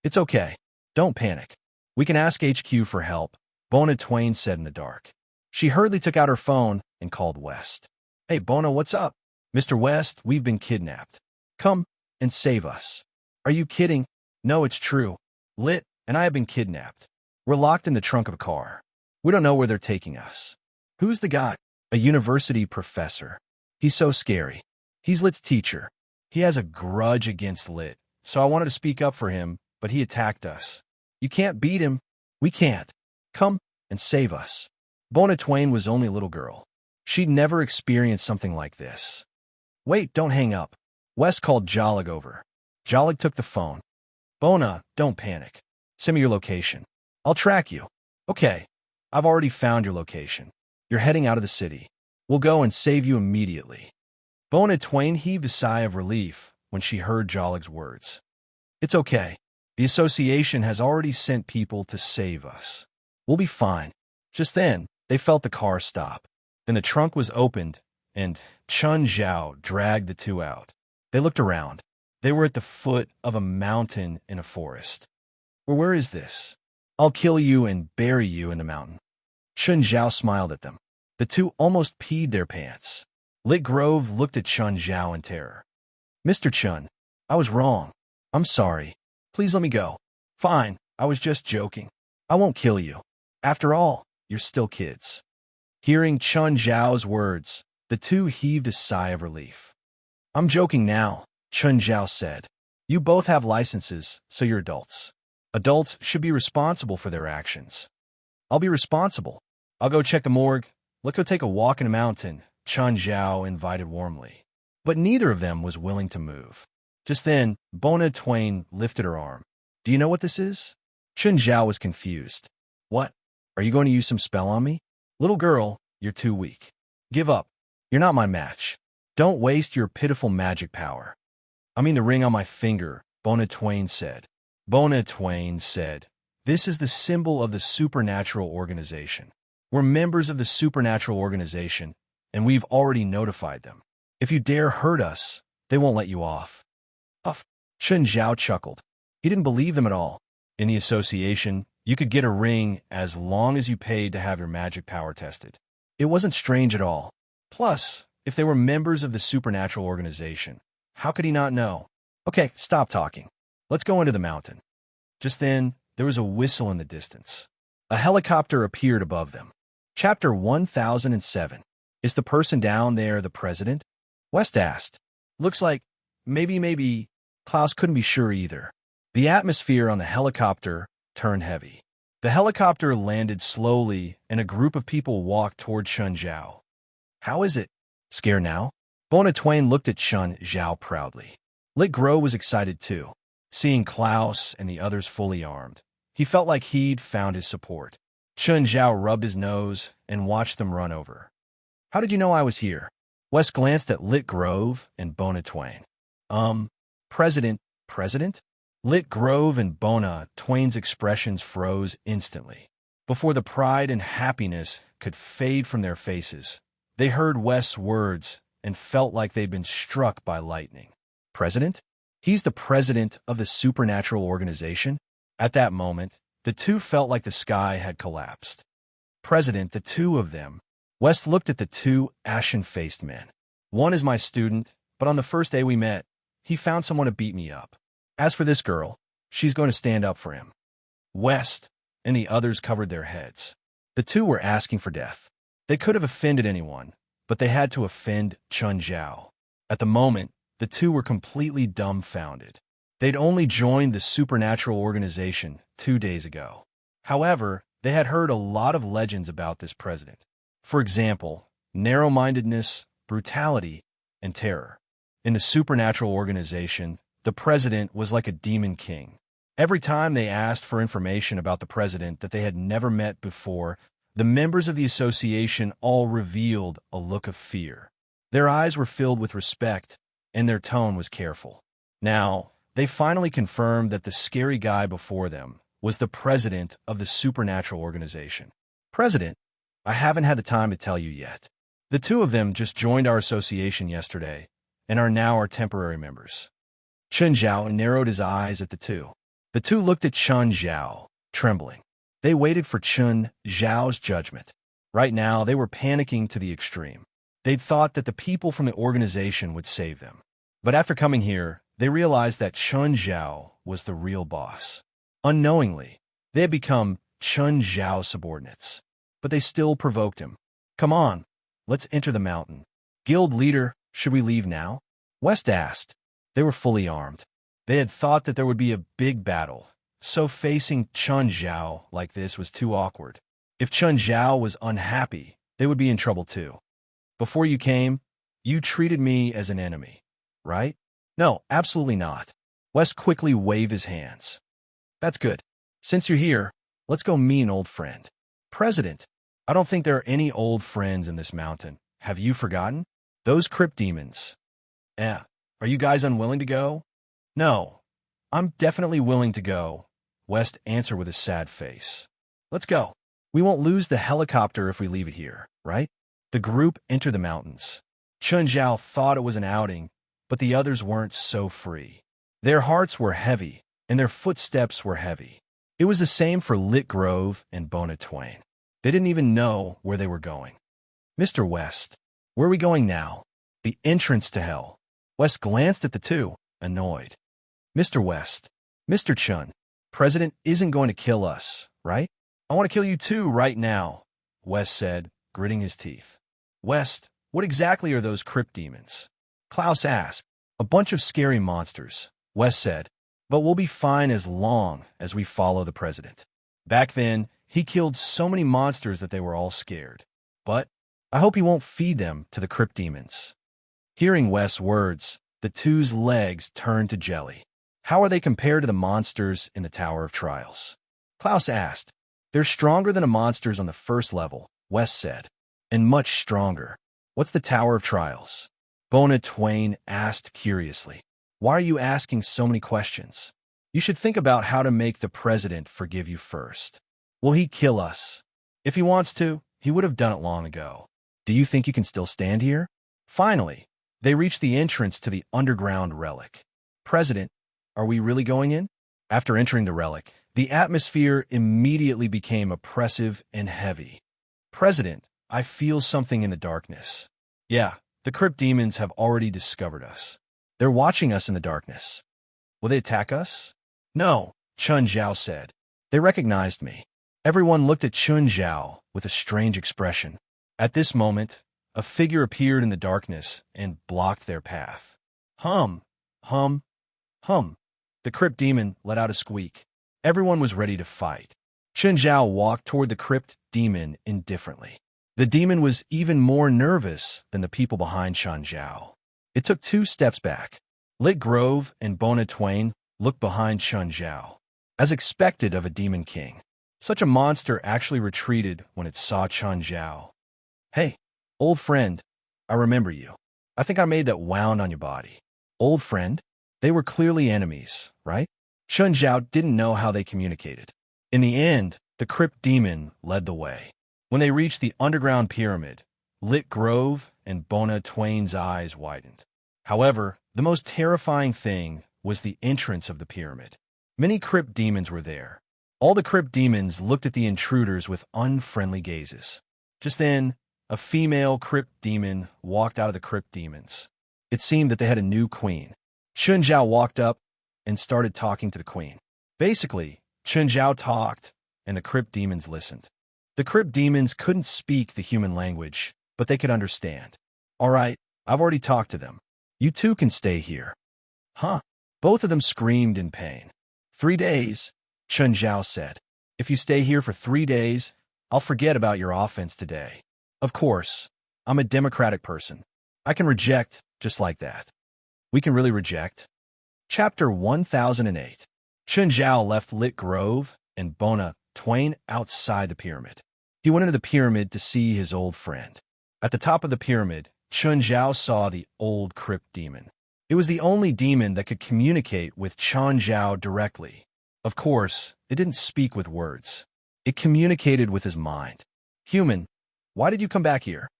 It's okay. Don't panic. We can ask HQ for help, Bona Twain said in the dark. She hurriedly took out her phone and called West. Hey, Bona, what's up? Mr. West, we've been kidnapped. Come and save us. Are you kidding? No, it's true. Lit and I have been kidnapped. We're locked in the trunk of a car. We don't know where they're taking us. Who's the guy? A university professor. He's so scary. He's Lit's teacher. He has a grudge against Lit, so I wanted to speak up for him, but he attacked us. You can't beat him. We can't. Come and save us. Bona Twain was only a little girl. She'd never experienced something like this. Wait, don't hang up. Wes called Jolig over. Jolig took the phone. Bona, don't panic. Send me your location. I'll track you. Okay, I've already found your location. You're heading out of the city. We'll go and save you immediately. Bona Twain heaved a sigh of relief when she heard Jolig's words. It's okay. The association has already sent people to save us. We'll be fine. Just then, they felt the car stop. Then the trunk was opened, and Chun Zhao dragged the two out. They looked around. They were at the foot of a mountain in a forest. Well, where is this? I'll kill you and bury you in the mountain. Chun Zhao smiled at them. The two almost peed their pants. Lit Grove looked at Chun Zhao in terror. Mr. Chun, I was wrong. I'm sorry. Please let me go. Fine, I was just joking. I won't kill you. After all, you're still kids. Hearing Chun Zhao's words, the two heaved a sigh of relief. I'm joking now, Chun Zhao said. You both have licenses, so you're adults. Adults should be responsible for their actions. I'll be responsible. I'll go check the morgue. Let's go take a walk in a mountain, Chun Zhao invited warmly. But neither of them was willing to move. Just then, Bona Twain lifted her arm. Do you know what this is? Chun Zhao was confused. What? Are you going to use some spell on me? Little girl, you're too weak. Give up. You're not my match. Don't waste your pitiful magic power. I mean the ring on my finger, Bona Twain said. Bona Twain said, this is the symbol of the supernatural organization. We're members of the supernatural organization, and we've already notified them. If you dare hurt us, they won't let you off. Uff. Chen Zhao chuckled. He didn't believe them at all. In the association, you could get a ring as long as you paid to have your magic power tested. It wasn't strange at all. Plus, if they were members of the supernatural organization, how could he not know? Okay, stop talking. Let's go into the mountain. Just then, there was a whistle in the distance. A helicopter appeared above them. Chapter 1007. Is the person down there the president? West asked. Looks like, maybe. Klaus couldn't be sure either. The atmosphere on the helicopter turned heavy. The helicopter landed slowly, and a group of people walked toward Chen Zhao. How is it? Scared now? Bona Twain looked at Chen Zhao proudly. Lit Gro was excited too. Seeing Klaus and the others fully armed, he felt like he'd found his support. Chen Zhao rubbed his nose and watched them run over. How did you know I was here? Wes glanced at Lit Grove and Bona Twain. President? Lit Grove and Bona Twain's expressions froze instantly. Before the pride and happiness could fade from their faces, they heard Wes's words and felt like they'd been struck by lightning. President? He's the president of the supernatural organization? At that moment, the two felt like the sky had collapsed. President, the two of them. Wes looked at the two ashen-faced men. One is my student, but on the first day we met, he found someone to beat me up. As for this girl, she's going to stand up for him. West and the others covered their heads. The two were asking for death. They could have offended anyone, but they had to offend Chen Zhao. At the moment, the two were completely dumbfounded. They'd only joined the supernatural organization 2 days ago. However, they had heard a lot of legends about this president. For example, narrow-mindedness, brutality, and terror. In the supernatural organization, the president was like a demon king. Every time they asked for information about the president that they had never met before, the members of the association all revealed a look of fear. Their eyes were filled with respect, and their tone was careful. Now, they finally confirmed that the scary guy before them was the president of the supernatural organization. President, I haven't had the time to tell you yet. The two of them just joined our association yesterday and are now our temporary members. Chen Zhao narrowed his eyes at the two. The two looked at Chen Zhao, trembling. They waited for Chen Zhao's judgment. Right now, they were panicking to the extreme. They'd thought that the people from the organization would save them. But after coming here, they realized that Chen Zhao was the real boss. Unknowingly, they had become Chen Zhao's subordinates. But they still provoked him. Come on, let's enter the mountain. Guild leader, should we leave now? West asked. They were fully armed. They had thought that there would be a big battle, so facing Chen Zhao like this was too awkward. If Chen Zhao was unhappy, they would be in trouble too. Before you came, you treated me as an enemy, right? No, absolutely not. West quickly waved his hands. That's good. Since you're here, let's go meet an old friend. President, I don't think there are any old friends in this mountain. Have you forgotten? Those crypt demons. Are you guys unwilling to go? No, I'm definitely willing to go, West answered with a sad face. Let's go. We won't lose the helicopter if we leave it here, right? The group entered the mountains. Chen Zhao thought it was an outing, but the others weren't so free. Their hearts were heavy, and their footsteps were heavy. It was the same for Lit Grove and Bona Twain. They didn't even know where they were going. Mr. West, where are we going now? The entrance to hell. West glanced at the two, annoyed. Mr. West, Mr. Chen, President isn't going to kill us, right? I want to kill you too right now, West said, gritting his teeth. West, what exactly are those crypt demons? Klaus asked. A bunch of scary monsters, West said, but we'll be fine as long as we follow the president. Back then, he killed so many monsters that they were all scared. But I hope he won't feed them to the crypt demons. Hearing West's words, the two's legs turned to jelly. How are they compared to the monsters in the Tower of Trials? Klaus asked. They're stronger than the monsters on the first level, West said, and much stronger. What's the Tower of Trials? Bona Twain asked curiously. Why are you asking so many questions? You should think about how to make the president forgive you first. Will he kill us? If he wants to, he would have done it long ago. Do you think you can still stand here? Finally, they reached the entrance to the underground relic. President, are we really going in? After entering the relic, the atmosphere immediately became oppressive and heavy. President, I feel something in the darkness. Yeah, the crypt demons have already discovered us. They're watching us in the darkness. Will they attack us? No, Chun Zhao said. They recognized me. Everyone looked at Chun Zhao with a strange expression. At this moment, a figure appeared in the darkness and blocked their path. Hum, hum, hum. The crypt demon let out a squeak. Everyone was ready to fight. Chun Zhao walked toward the crypt demon indifferently. The demon was even more nervous than the people behind Chun Zhao. It took 2 steps back. Lit Grove and Bona Twain looked behind Chun Zhao. As expected of a demon king, such a monster actually retreated when it saw Chun Zhao. Hey, old friend, I remember you. I think I made that wound on your body. Old friend? They were clearly enemies, right? Chun Zhao didn't know how they communicated. In the end, the crypt demon led the way. When they reached the underground pyramid, Lit Grove and Bona Twain's eyes widened. However, the most terrifying thing was the entrance of the pyramid. Many crypt demons were there. All the crypt demons looked at the intruders with unfriendly gazes. Just then, a female crypt demon walked out of the crypt demons. It seemed that they had a new queen. Chun Zhao walked up and started talking to the queen. Basically, Chun Zhao talked, and the crypt demons listened. The crypt demons couldn't speak the human language, but they could understand. All right, I've already talked to them. You too can stay here. Huh? Both of them screamed in pain. 3 days, Chun Zhao said. If you stay here for 3 days, I'll forget about your offense today. Of course, I'm a democratic person. I can reject just like that. We can really reject. Chapter 1008. Chun Zhao left Lit Grove and Bona Twain outside the pyramid. He went into the pyramid to see his old friend. At the top of the pyramid, Chun Zhao saw the old crypt demon. It was the only demon that could communicate with Chun Zhao directly. Of course, it didn't speak with words. It communicated with his mind. Human, why did you come back here?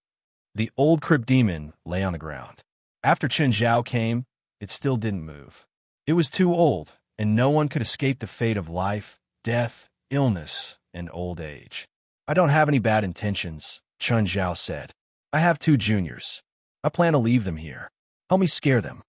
The old crypt demon lay on the ground. After Chun Zhao came, it still didn't move. It was too old, and no one could escape the fate of life, death, illness, and old age. I don't have any bad intentions, Chun Zhao said. I have 2 juniors. I plan to leave them here. Help me scare them.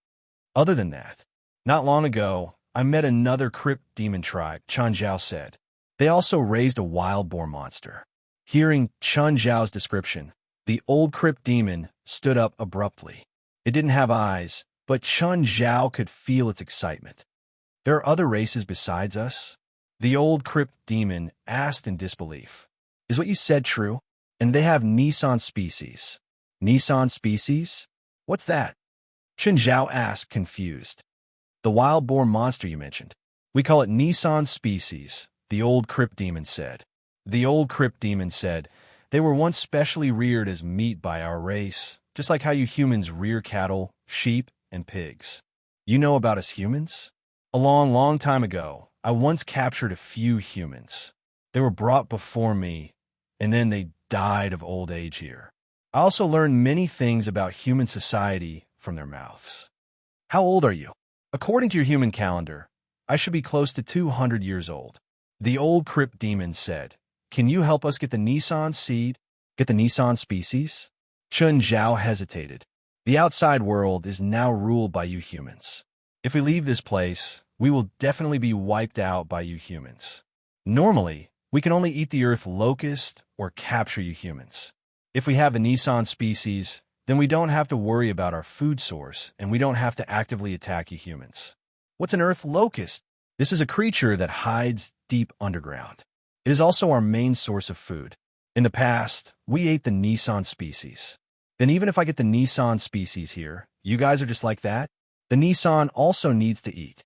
Other than that, not long ago, I met another crypt demon tribe, Chun Zhao said. They also raised a wild boar monster. Hearing Chun Zhao's description, the old crypt demon stood up abruptly. It didn't have eyes, but Chun Zhao could feel its excitement. There are other races besides us? The old crypt demon asked in disbelief. Is what you said true? And they have Nissan species. Nissan species? What's that? Chun Zhao asked, confused. The wild boar monster you mentioned. We call it Nissan species, the old crypt demon said. The old crypt demon said, they were once specially reared as meat by our race, just like how you humans rear cattle, sheep, and pigs. You know about us humans? A long, long time ago, I once captured a few humans. They were brought before me, and then they died of old age here. I also learned many things about human society from their mouths. How old are you? According to your human calendar, I should be close to 200 years old. The old crypt demon said, can you help us get the Nissan seed? Get the Nissan species? Chun Zhao hesitated. The outside world is now ruled by you humans. If we leave this place, we will definitely be wiped out by you humans. Normally, we can only eat the earth locust or capture you humans. If we have the Nissan species, then we don't have to worry about our food source, and we don't have to actively attack you humans. What's an earth locust? This is a creature that hides deep underground. It is also our main source of food. In the past, we ate the Nissan species. Then even if I get the Nissan species here, you guys are just like that? The Nissan also needs to eat.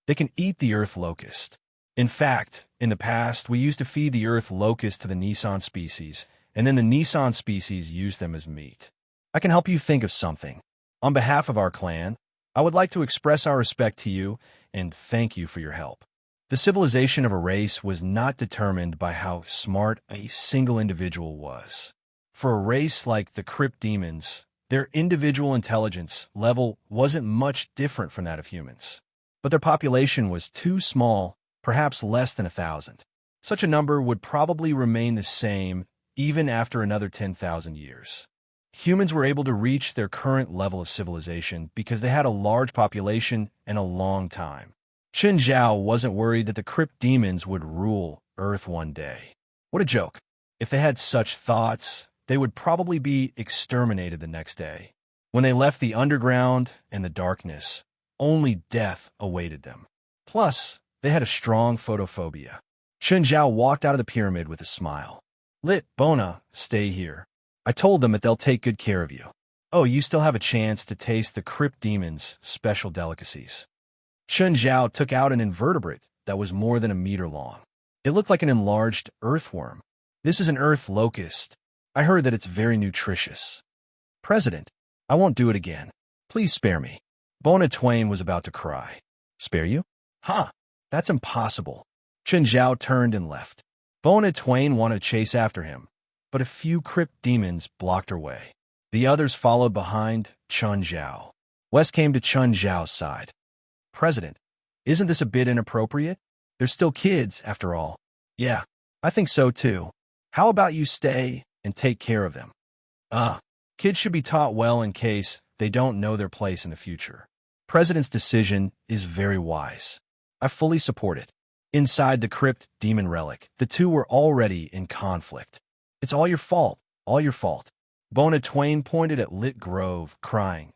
They can eat the earth locust. In fact, in the past, we used to feed the earth locust to the Nissan species, and then the Nissan species used them as meat. I can help you think of something. On behalf of our clan, I would like to express our respect to you and thank you for your help. The civilization of a race was not determined by how smart a single individual was. For a race like the Crypt Demons, their individual intelligence level wasn't much different from that of humans. But their population was too small, perhaps less than 1,000. Such a number would probably remain the same even after another 10,000 years. Humans were able to reach their current level of civilization because they had a large population and a long time. Chen Zhao wasn't worried that the Crypt Demons would rule Earth one day. What a joke. If they had such thoughts, they would probably be exterminated the next day. When they left the underground and the darkness, only death awaited them. Plus, they had a strong photophobia. Chen Zhao walked out of the pyramid with a smile. Lit, Bona, stay here. I told them that they'll take good care of you. Oh, you still have a chance to taste the Crypt Demons' special delicacies. Chen Zhao took out an invertebrate that was more than a meter long. It looked like an enlarged earthworm. This is an earth locust. I heard that it's very nutritious. President, I won't do it again. Please spare me. Bona Twain was about to cry. Spare you? Huh, that's impossible. Chen Zhao turned and left. Bona Twain wanted to chase after him, but a few Crypt Demons blocked her way. The others followed behind Chen Zhao. Wes came to Chen Zhao's side. President, isn't this a bit inappropriate? They're still kids, after all. Yeah, I think so too. How about you stay and take care of them? Kids should be taught well in case they don't know their place in the future. President's decision is very wise. I fully support it. Inside the Crypt Demon relic, the two were already in conflict. It's all your fault, all your fault. Bona Twain pointed at Lit Grove, crying.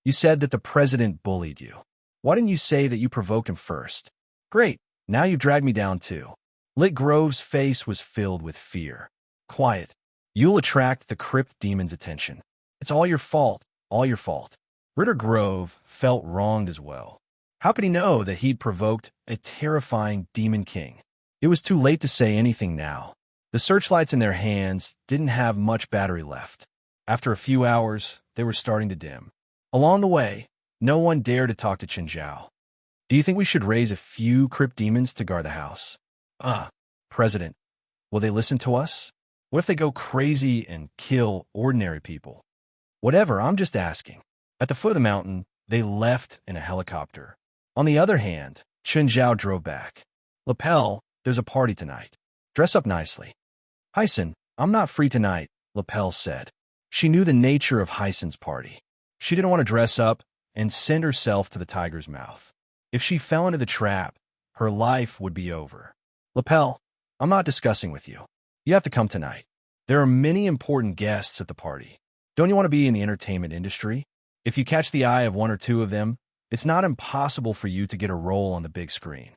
You said that the president bullied you. Why didn't you say that you provoked him first? Great, now you dragged me down too. Lit Grove's face was filled with fear. Quiet. You'll attract the Crypt Demon's attention. It's all your fault, all your fault. Ritter Grove felt wronged as well. How could he know that he'd provoked a terrifying demon king? It was too late to say anything now. The searchlights in their hands didn't have much battery left. After a few hours, they were starting to dim. Along the way, no one dared to talk to Chen Zhao. Do you think we should raise a few Crypt Demons to guard the house? President, will they listen to us? What if they go crazy and kill ordinary people? Whatever, I'm just asking. At the foot of the mountain, they left in a helicopter. On the other hand, Chen Zhao drove back. Lapel, there's a party tonight. Dress up nicely. Hyson, I'm not free tonight, Lapel said. She knew the nature of Hyson's party. She didn't want to dress up and send herself to the tiger's mouth. If she fell into the trap, her life would be over. Lapel, I'm not discussing with you. You have to come tonight. There are many important guests at the party. Don't you want to be in the entertainment industry? If you catch the eye of one or two of them, it's not impossible for you to get a role on the big screen.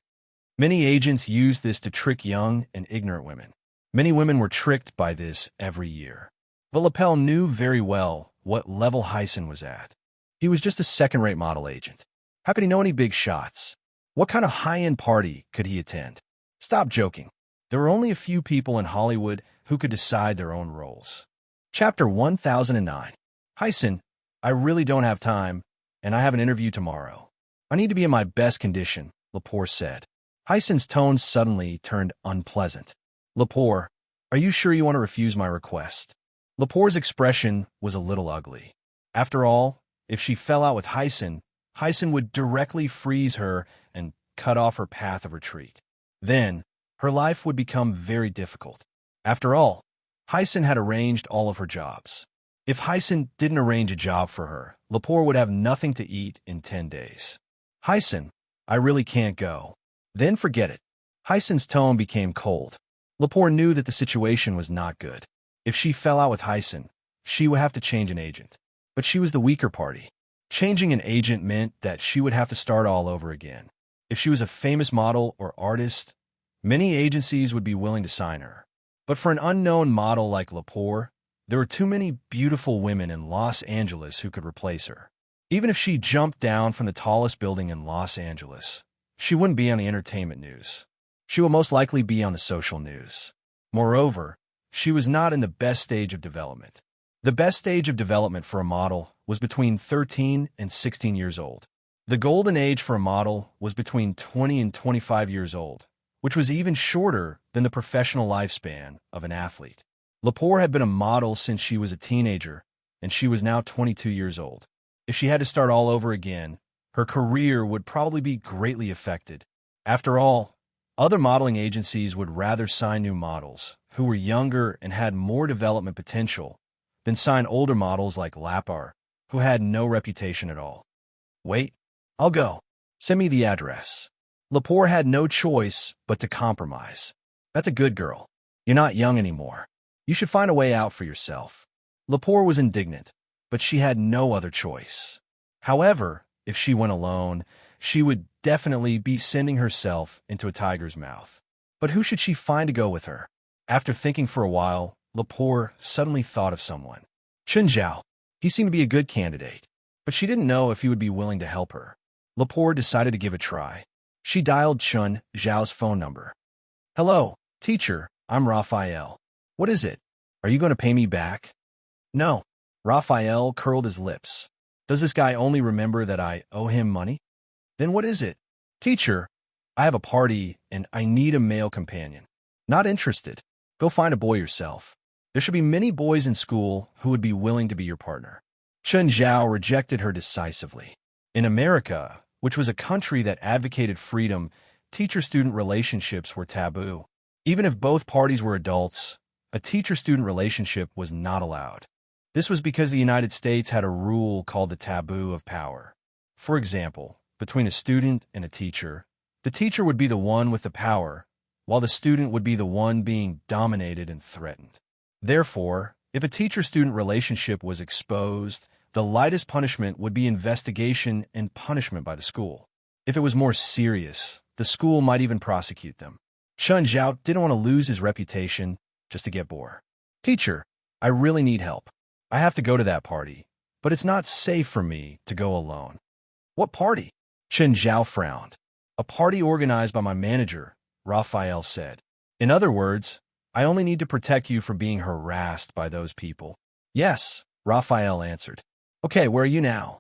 Many agents use this to trick young and ignorant women. Many women were tricked by this every year. But Lapel knew very well what level Hyson was at. He was just a second-rate model agent. How could he know any big shots? What kind of high-end party could he attend? Stop joking. There were only a few people in Hollywood who could decide their own roles. Chapter 1009. Hyson, I really don't have time, and I have an interview tomorrow. I need to be in my best condition, Lepore said. Hyson's tone suddenly turned unpleasant. Lepore, are you sure you want to refuse my request? Lepore's expression was a little ugly. After all, if she fell out with Hyson, Hyson would directly freeze her and cut off her path of retreat. Then, her life would become very difficult. After all, Hyson had arranged all of her jobs. If Hyson didn't arrange a job for her, Lepore would have nothing to eat in 10 days. Hyson, I really can't go. Then forget it. Hyson's tone became cold. Lepore knew that the situation was not good. If she fell out with Hyson, she would have to change an agent. But she was the weaker party. Changing an agent meant that she would have to start all over again. If she was a famous model or artist, many agencies would be willing to sign her. But for an unknown model like Lepore, there were too many beautiful women in Los Angeles who could replace her. Even if she jumped down from the tallest building in Los Angeles, she wouldn't be on the entertainment news. She would most likely be on the social news. Moreover, she was not in the best stage of development. The best stage of development for a model was was between 13 and 16 years old. The golden age for a model was between 20 and 25 years old, which was even shorter than the professional lifespan of an athlete. Lepore had been a model since she was a teenager, and she was now 22 years old. If she had to start all over again, her career would probably be greatly affected. After all, other modeling agencies would rather sign new models who were younger and had more development potential than sign older models like Lapar, who had no reputation at all. Wait, I'll go. Send me the address. Lepore had no choice but to compromise. That's a good girl. You're not young anymore. You should find a way out for yourself. Lepore was indignant, but she had no other choice. However, if she went alone, she would definitely be sending herself into a tiger's mouth. But who should she find to go with her? After thinking for a while, Lepore suddenly thought of someone. Chun Zhao. He seemed to be a good candidate, but she didn't know if he would be willing to help her. Lepore decided to give it a try. She dialed Chun Zhao's phone number. Hello, teacher, I'm Raphael. What is it? Are you going to pay me back? No. Raphael curled his lips. Does this guy only remember that I owe him money? Then what is it? Teacher, I have a party and I need a male companion. Not interested. Go find a boy yourself. There should be many boys in school who would be willing to be your partner. Chun Zhao rejected her decisively. In America, which was a country that advocated freedom, teacher-student relationships were taboo. Even if both parties were adults, a teacher-student relationship was not allowed. This was because the United States had a rule called the taboo of power. For example, between a student and a teacher, the teacher would be the one with the power, while the student would be the one being dominated and threatened. Therefore, if a teacher-student relationship was exposed, the lightest punishment would be investigation and punishment by the school. If it was more serious, the school might even prosecute them. Chun Zhao didn't want to lose his reputation just to get bored. Teacher, I really need help. I have to go to that party, but it's not safe for me to go alone. What party? Chun Zhao frowned. A party organized by my manager, Raphael said. In other words, I only need to protect you from being harassed by those people. Yes, Raphael answered. Okay, where are you now?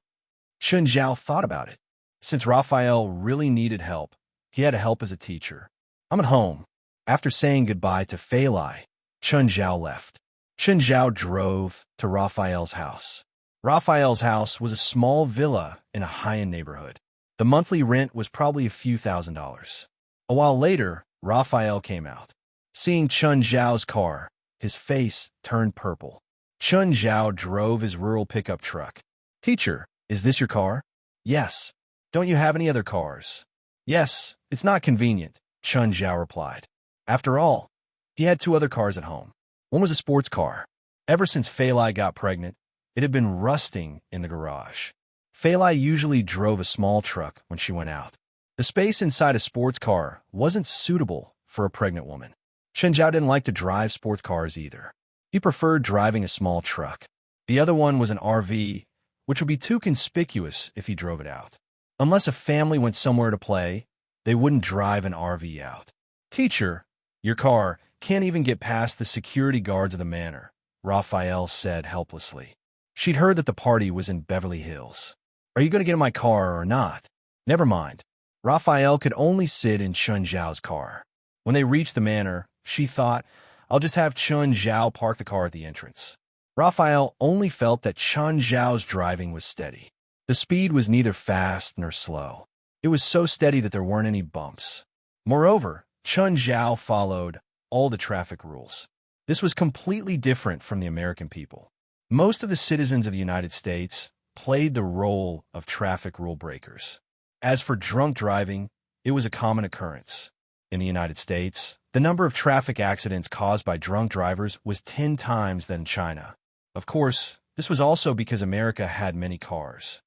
Chun Zhao thought about it. Since Raphael really needed help, he had to help as a teacher. I'm at home. After saying goodbye to Fei Lai, Chun Zhao left. Chun Zhao drove to Raphael's house. Raphael's house was a small villa in a high-end neighborhood. The monthly rent was probably a few $1,000s. A while later, Raphael came out. Seeing Chun Zhao's car, his face turned purple. Chun Zhao drove his rural pickup truck. Teacher, is this your car? Yes. Don't you have any other cars? Yes, it's not convenient, Chun Zhao replied. After all, he had 2 other cars at home. One was a sports car. Ever since Fei Lai got pregnant, it had been rusting in the garage. Fei Lai usually drove a small truck when she went out. The space inside a sports car wasn't suitable for a pregnant woman. Chun Zhao didn't like to drive sports cars either. He preferred driving a small truck. The other one was an RV, which would be too conspicuous if he drove it out. Unless a family went somewhere to play, they wouldn't drive an RV out. Teacher, your car can't even get past the security guards of the manor, Raphael said helplessly. She'd heard that the party was in Beverly Hills. Are you going to get in my car or not? Never mind. Raphael could only sit in Chun Zhao's car. When they reached the manor, she thought, I'll just have Chun Zhao park the car at the entrance. Raphael only felt that Chun Zhao's driving was steady. The speed was neither fast nor slow. It was so steady that there weren't any bumps. Moreover, Chun Zhao followed all the traffic rules. This was completely different from the American people. Most of the citizens of the United States played the role of traffic rule breakers. As for drunk driving, it was a common occurrence. In the United States, the number of traffic accidents caused by drunk drivers was 10 times that in China. Of course, this was also because America had many cars.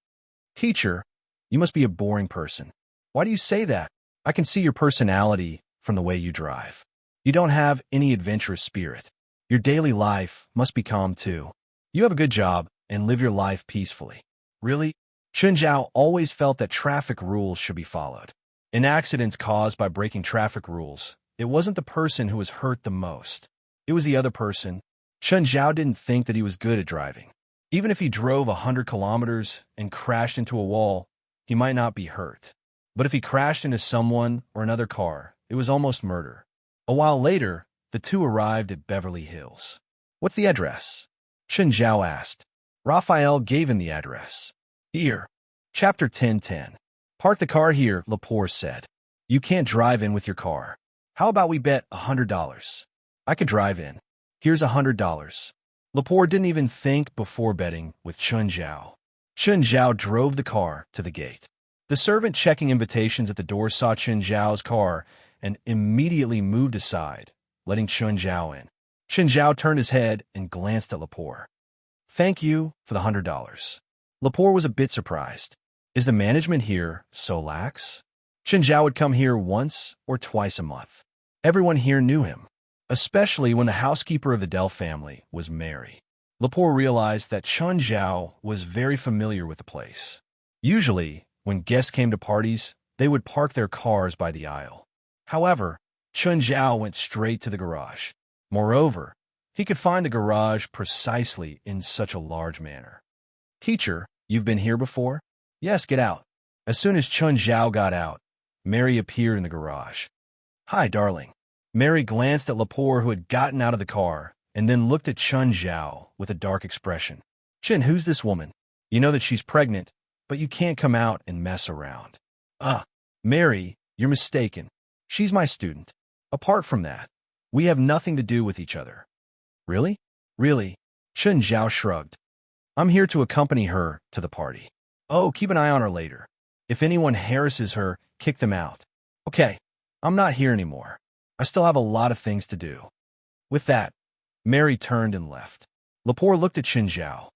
Teacher, you must be a boring person. Why do you say that? I can see your personality from the way you drive. You don't have any adventurous spirit. Your daily life must be calm too. You have a good job and live your life peacefully. Really? Chun Zhao always felt that traffic rules should be followed. In accidents caused by breaking traffic rules, it wasn't the person who was hurt the most. It was the other person. Chun Zhao didn't think that he was good at driving. Even if he drove 100 kilometers and crashed into a wall, he might not be hurt. But if he crashed into someone or another car, it was almost murder. A while later, the two arrived at Beverly Hills. "What's the address?" Chen Zhao asked. Raphael gave him the address. "Here." Chapter 10:10. "Park the car here," Lepore said. "You can't drive in with your car. How about we bet $100? I could drive in. Here's $100. Lepore didn't even think before betting with Chen Zhao. Chen Zhao drove the car to the gate. The servant checking invitations at the door saw Chen Zhao's car and immediately moved aside, letting Chen Zhao in. Chen Zhao turned his head and glanced at Lepore. "Thank you for the $100. Lepore was a bit surprised. Is the management here so lax? Chen Zhao would come here once or twice a month. Everyone here knew him, especially when the housekeeper of the Dell family was Mary. Lepore realized that Chen Zhao was very familiar with the place. Usually, when guests came to parties, they would park their cars by the aisle. However, Chen Zhao went straight to the garage. Moreover, he could find the garage precisely in such a large manner. "Teacher, you've been here before?" "Yes, get out." As soon as Chen Zhao got out, Mary appeared in the garage. "Hi, darling." Mary glanced at Lepore, who had gotten out of the car, and then looked at Chen Zhao with a dark expression. "Chen, who's this woman? You know that she's pregnant, but you can't come out and mess around." Mary, you're mistaken. She's my student. Apart from that, we have nothing to do with each other." "Really?" "Really." Chen Zhao shrugged. "I'm here to accompany her to the party." "Oh, keep an eye on her later. If anyone harasses her, kick them out." "Okay, I'm not here anymore. I still have a lot of things to do." With that, Mary turned and left. Lepore looked at Chen Zhao.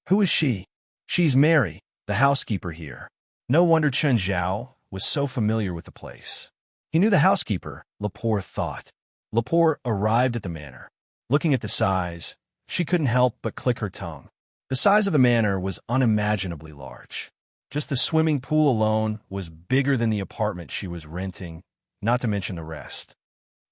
"Who is she?" "She's Mary, the housekeeper here." No wonder Chen Zhao was so familiar with the place. He knew the housekeeper, Lepore thought. Lepore arrived at the manor. Looking at the size, she couldn't help but click her tongue. The size of the manor was unimaginably large. Just the swimming pool alone was bigger than the apartment she was renting, not to mention the rest.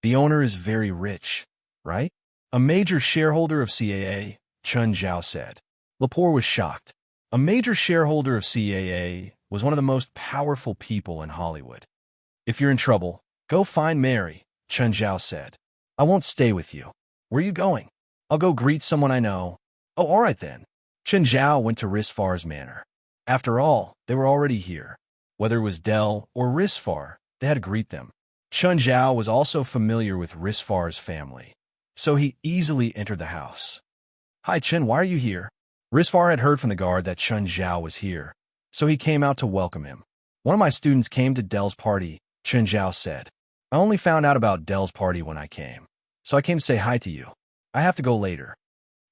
"The owner is very rich, right?" "A major shareholder of CAA, Chen Zhao said. Lepore was shocked. A major shareholder of CAA was one of the most powerful people in Hollywood. "If you're in trouble, go find Mary," Chen Zhao said. "I won't stay with you." "Where are you going?" "I'll go greet someone I know." "Oh, all right then." Chen Zhao went to Risfar's manor. After all, they were already here. Whether it was Dell or Risfar, they had to greet them. Chen Zhao was also familiar with Risfar's family, so he easily entered the house. "Hi, Chen, why are you here?" Risfar had heard from the guard that Chen Zhao was here, so he came out to welcome him. "One of my students came to Dell's party," Chen Zhao said. "I only found out about Dell's party when I came, so I came to say hi to you. I have to go later."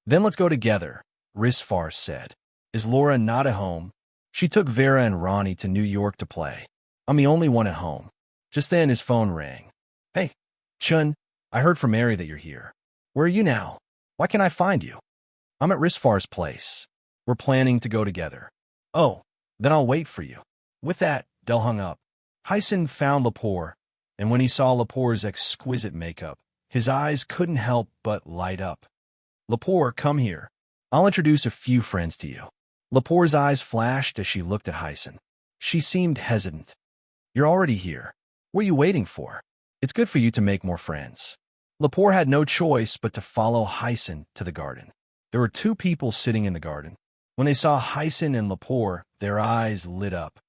"Then let's go together," Risfar said. "Is Laura not at home?" "She took Vera and Ronnie to New York to play. I'm the only one at home." Just then his phone rang. "Hey, Chen, I heard from Mary that you're here. Where are you now? Why can't I find you?" "I'm at Risfar's place. We're planning to go together." "Oh, then I'll wait for you." With that, Dell hung up. Hyson found Lepore, and when he saw Lepore's exquisite makeup, his eyes couldn't help but light up. "Lepore, come here. I'll introduce a few friends to you." Lepore's eyes flashed as she looked at Hyson. She seemed hesitant. "You're already here. What are you waiting for? It's good for you to make more friends." Lepore had no choice but to follow Hyson to the garden. There were two people sitting in the garden. When they saw Hyson and Lepore, their eyes lit up.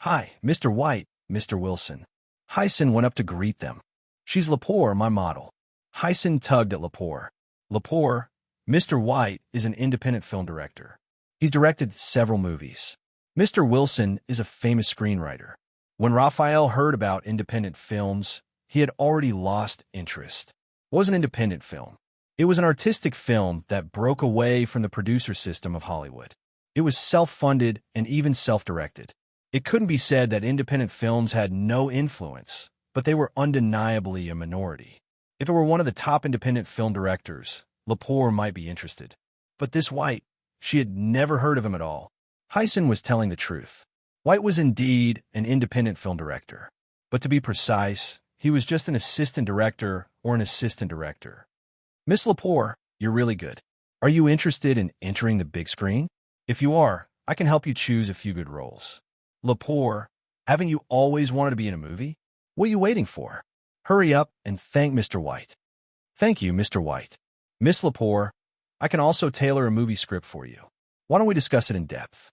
"Hi, Mr. White, Mr. Wilson." Hyson went up to greet them. "She's Lepore, my model." Hyson tugged at Lepore. "Lepore, Mr. White is an independent film director. He's directed several movies. Mr. Wilson is a famous screenwriter." When Raphael heard about independent films, he had already lost interest. It was an independent film. It was an artistic film that broke away from the producer system of Hollywood. It was self-funded and even self-directed. It couldn't be said that independent films had no influence, but they were undeniably a minority. If it were one of the top independent film directors, Lepore might be interested. But this White, she had never heard of him at all. Hyson was telling the truth. White was indeed an independent film director. But to be precise, he was just an assistant director or an assistant director. "Miss Lepore, you're really good. Are you interested in entering the big screen? If you are, I can help you choose a few good roles. Lepore, haven't you always wanted to be in a movie? What are you waiting for? Hurry up and thank Mr. White. Thank you, Mr. White. Miss Lepore, I can also tailor a movie script for you. Why don't we discuss it in depth?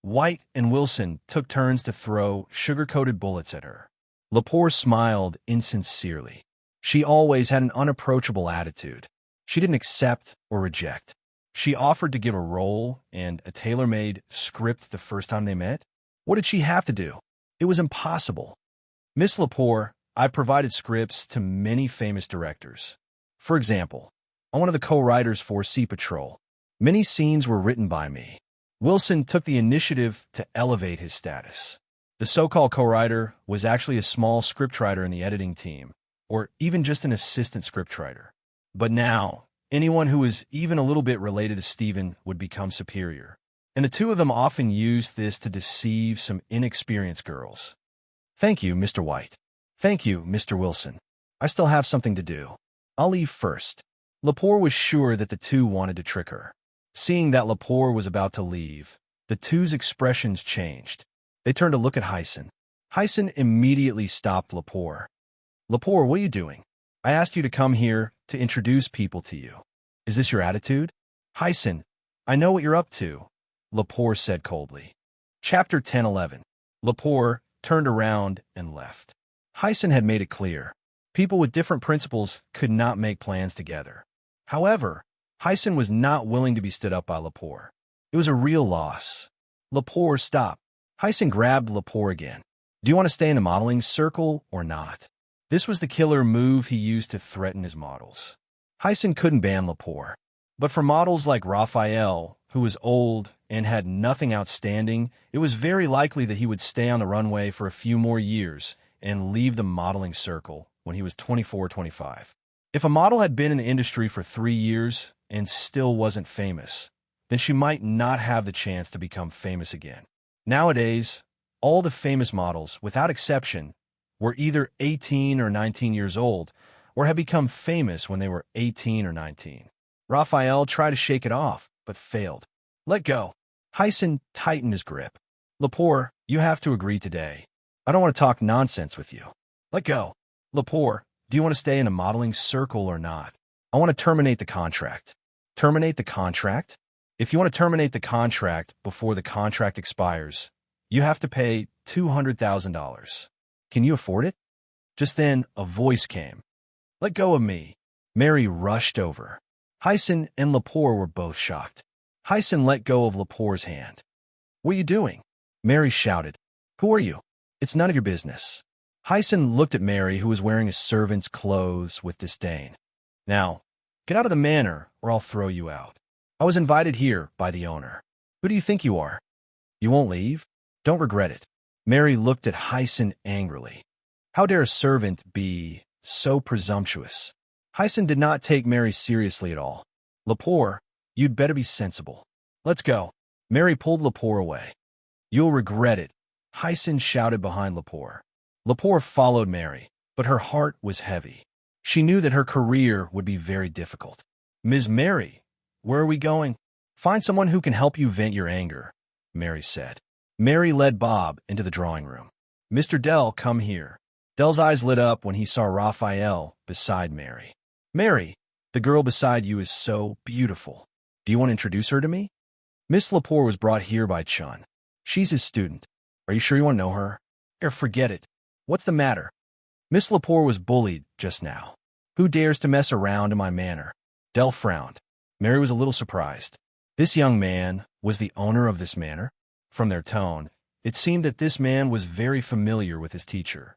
White and Wilson took turns to throw sugar-coated bullets at her. Lepore smiled insincerely. She always had an unapproachable attitude. She didn't accept or reject. She offered to give a role and a tailor-made script the first time they met. What did she have to do? It was impossible. Miss Lepore, I've provided scripts to many famous directors. For example, I'm one of the co-writers for Sea Patrol. Many scenes were written by me. Wilson took the initiative to elevate his status. The so-called co-writer was actually a small scriptwriter in the editing team, or even just an assistant scriptwriter. But now, anyone who was even a little bit related to Stephen would become superior. And the two of them often used this to deceive some inexperienced girls. Thank you, Mr. White. Thank you, Mr. Wilson. I still have something to do. I'll leave first. Lepore was sure that the two wanted to trick her. Seeing that Lepore was about to leave, the two's expressions changed. They turned to look at Hyson. Hyson immediately stopped Lepore. Lepore, what are you doing? I asked you to come here to introduce people to you. Is this your attitude? Hyson, I know what you're up to, Lepore said coldly. Chapter 10:11. Lepore turned around and left. Hyson had made it clear. People with different principles could not make plans together. However, Hyson was not willing to be stood up by Lepore. It was a real loss. Lepore stopped. Hyson grabbed Lepore again. Do you want to stay in the modeling circle or not? This was the killer move he used to threaten his models. Hyson couldn't ban Lepore. But for models like Raphael, who was old and had nothing outstanding, it was very likely that he would stay on the runway for a few more years and leave the modeling circle when he was 24, 25. If a model had been in the industry for 3 years and still wasn't famous, then she might not have the chance to become famous again. Nowadays, all the famous models, without exception, were either 18 or 19 years old or had become famous when they were 18 or 19. Raphael tried to shake it off, but failed. Let go. Hyson tightened his grip. Lepore, you have to agree today. I don't want to talk nonsense with you. Let go. Lepore, do you want to stay in a modeling circle or not? I want to terminate the contract. Terminate the contract? If you want to terminate the contract before the contract expires, you have to pay $200,000. Can you afford it? Just then, a voice came. Let go of me. Mary rushed over. Hyson and Lepore were both shocked. Hyson let go of Lepore's hand. What are you doing? Mary shouted. Who are you? It's none of your business. Hyson looked at Mary, who was wearing a servant's clothes, with disdain. Now, get out of the manor, or I'll throw you out. I was invited here by the owner. Who do you think you are? You won't leave? Don't regret it. Mary looked at Hyson angrily. How dare a servant be so presumptuous? Hyson did not take Mary seriously at all. Lepore, you'd better be sensible. Let's go. Mary pulled Lepore away. You'll regret it, Hyson shouted behind Lepore. Lepore followed Mary, but her heart was heavy. She knew that her career would be very difficult. Ms. Mary, where are we going? Find someone who can help you vent your anger, Mary said. Mary led Bob into the drawing room. Mr. Dell, come here. Dell's eyes lit up when he saw Raphael beside Mary. Mary, the girl beside you is so beautiful. Do you want to introduce her to me? Miss Lepore was brought here by Chun. She's his student. Are you sure you want to know her? Forget it. What's the matter? Miss Lepore was bullied just now. Who dares to mess around in my manor? Dell frowned. Mary was a little surprised. This young man was the owner of this manor? From their tone, it seemed that this man was very familiar with his teacher.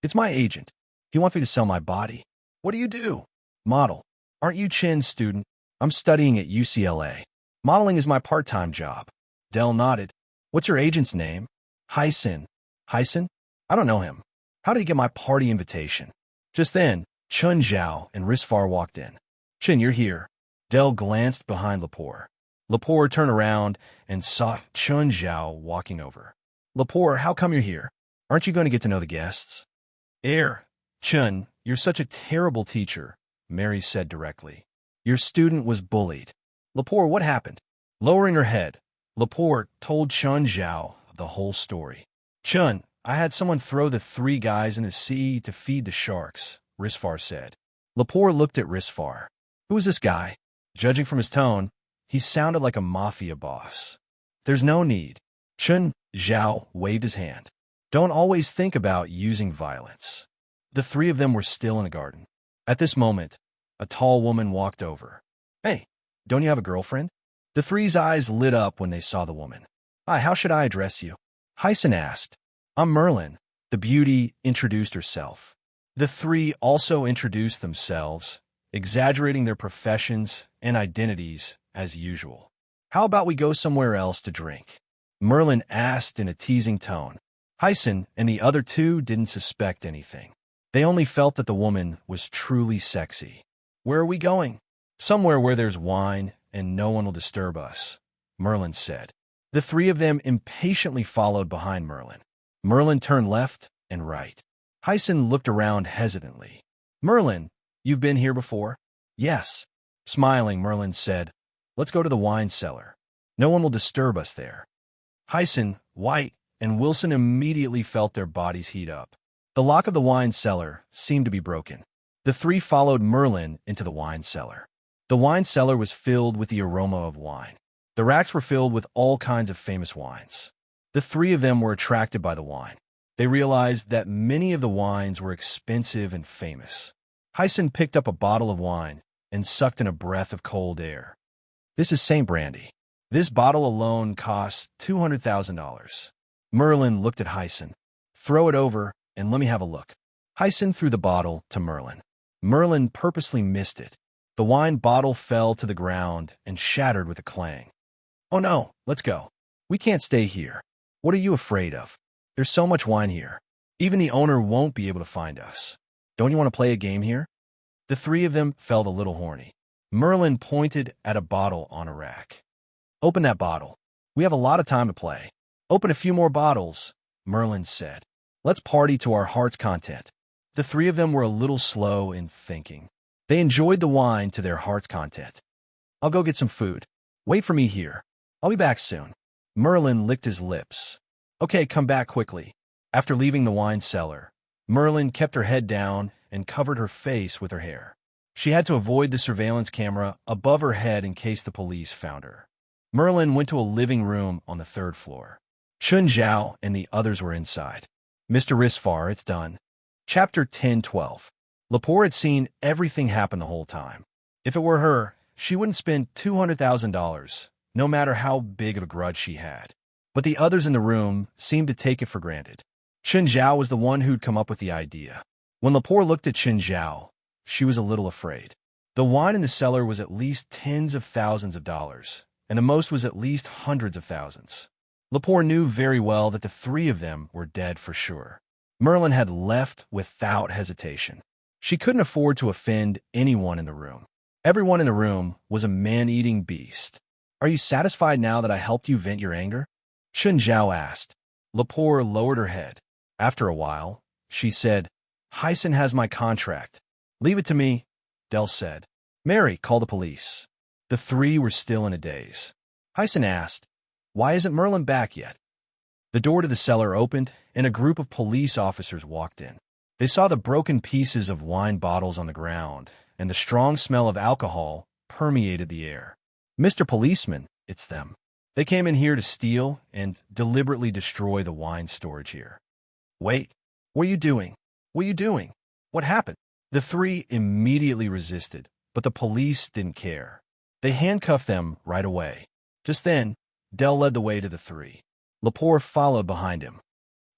It's my agent. He wants me to sell my body. What do you do? Model. Aren't you Chin's student? I'm studying at UCLA. Modeling is my part-time job. Dell nodded. What's your agent's name? Hyson. Hyson? I don't know him. How did he get my party invitation? Just then, Chun Zhao and Risfar walked in. Chin, you're here. Dell glanced behind Lepore. Lepore turned around and saw Chun Zhao walking over. Lepore, how come you're here? Aren't you going to get to know the guests? Chun, you're such a terrible teacher, Mary said directly. Your student was bullied. Lepore, what happened? Lowering her head, Lepore told Chun Zhao the whole story. Chun, I had someone throw the three guys in the sea to feed the sharks, Risfar said. Lepore looked at Risfar. Who is this guy? Judging from his tone, he sounded like a mafia boss. There's no need. Chun Zhao waved his hand. Don't always think about using violence. The three of them were still in the garden. At this moment, a tall woman walked over. Hey, don't you have a girlfriend? The three's eyes lit up when they saw the woman. Hi, how should I address you? Hyson asked. I'm Merlin. The beauty introduced herself. The three also introduced themselves, exaggerating their professions and identities as usual. How about we go somewhere else to drink? Merlin asked in a teasing tone. Hyson and the other two didn't suspect anything. They only felt that the woman was truly sexy. Where are we going? Somewhere where there's wine and no one will disturb us, Merlin said. The three of them impatiently followed behind Merlin. Merlin turned left and right. Hyson looked around hesitantly. Merlin, you've been here before? Yes. Smiling, Merlin said, let's go to the wine cellar. No one will disturb us there. Hyson, White, and Wilson immediately felt their bodies heat up. The lock of the wine cellar seemed to be broken. The three followed Merlin into the wine cellar. The wine cellar was filled with the aroma of wine. The racks were filled with all kinds of famous wines. The three of them were attracted by the wine. They realized that many of the wines were expensive and famous. Hyson picked up a bottle of wine and sucked in a breath of cold air. This is Saint Brandy. This bottle alone costs $200,000. Merlin looked at Hyson. Throw it over and let me have a look. Hyson threw the bottle to Merlin. Merlin purposely missed it. The wine bottle fell to the ground and shattered with a clang. Oh no, let's go. We can't stay here. What are you afraid of? There's so much wine here. Even the owner won't be able to find us. Don't you want to play a game here? The three of them felt a little horny. Merlin pointed at a bottle on a rack. Open that bottle. We have a lot of time to play. Open a few more bottles, Merlin said. Let's party to our heart's content. The three of them were a little slow in thinking. They enjoyed the wine to their heart's content. I'll go get some food. Wait for me here. I'll be back soon. Merlin licked his lips. Okay, come back quickly. After leaving the wine cellar, Merlin kept her head down and covered her face with her hair. She had to avoid the surveillance camera above her head in case the police found her. Merlin went to a living room on the third floor. Chun Zhao and the others were inside. Mr. Risfar, it's done. Chapter 10-12. Lepore had seen everything happen the whole time. If it were her, she wouldn't spend $200,000, no matter how big of a grudge she had. But the others in the room seemed to take it for granted. Chun Zhao was the one who'd come up with the idea. When Lepore looked at Chun Zhao, she was a little afraid. The wine in the cellar was at least tens of thousands of dollars, and the most was at least hundreds of thousands. Lepore knew very well that the three of them were dead for sure. Merlin had left without hesitation. She couldn't afford to offend anyone in the room. Everyone in the room was a man-eating beast. Are you satisfied now that I helped you vent your anger? Chun Zhao asked. Lepore lowered her head. After a while, she said, Hyson has my contract. Leave it to me, Del said. Mary, call the police. The three were still in a daze. Hyson asked, why isn't Merlin back yet? The door to the cellar opened, and a group of police officers walked in. They saw the broken pieces of wine bottles on the ground, and the strong smell of alcohol permeated the air. Mr. Policeman, it's them. They came in here to steal and deliberately destroy the wine storage here. Wait, what are you doing? What are you doing? What happened? The three immediately resisted, but the police didn't care. They handcuffed them right away. Just then, Del led the way to the three. Lepore followed behind him.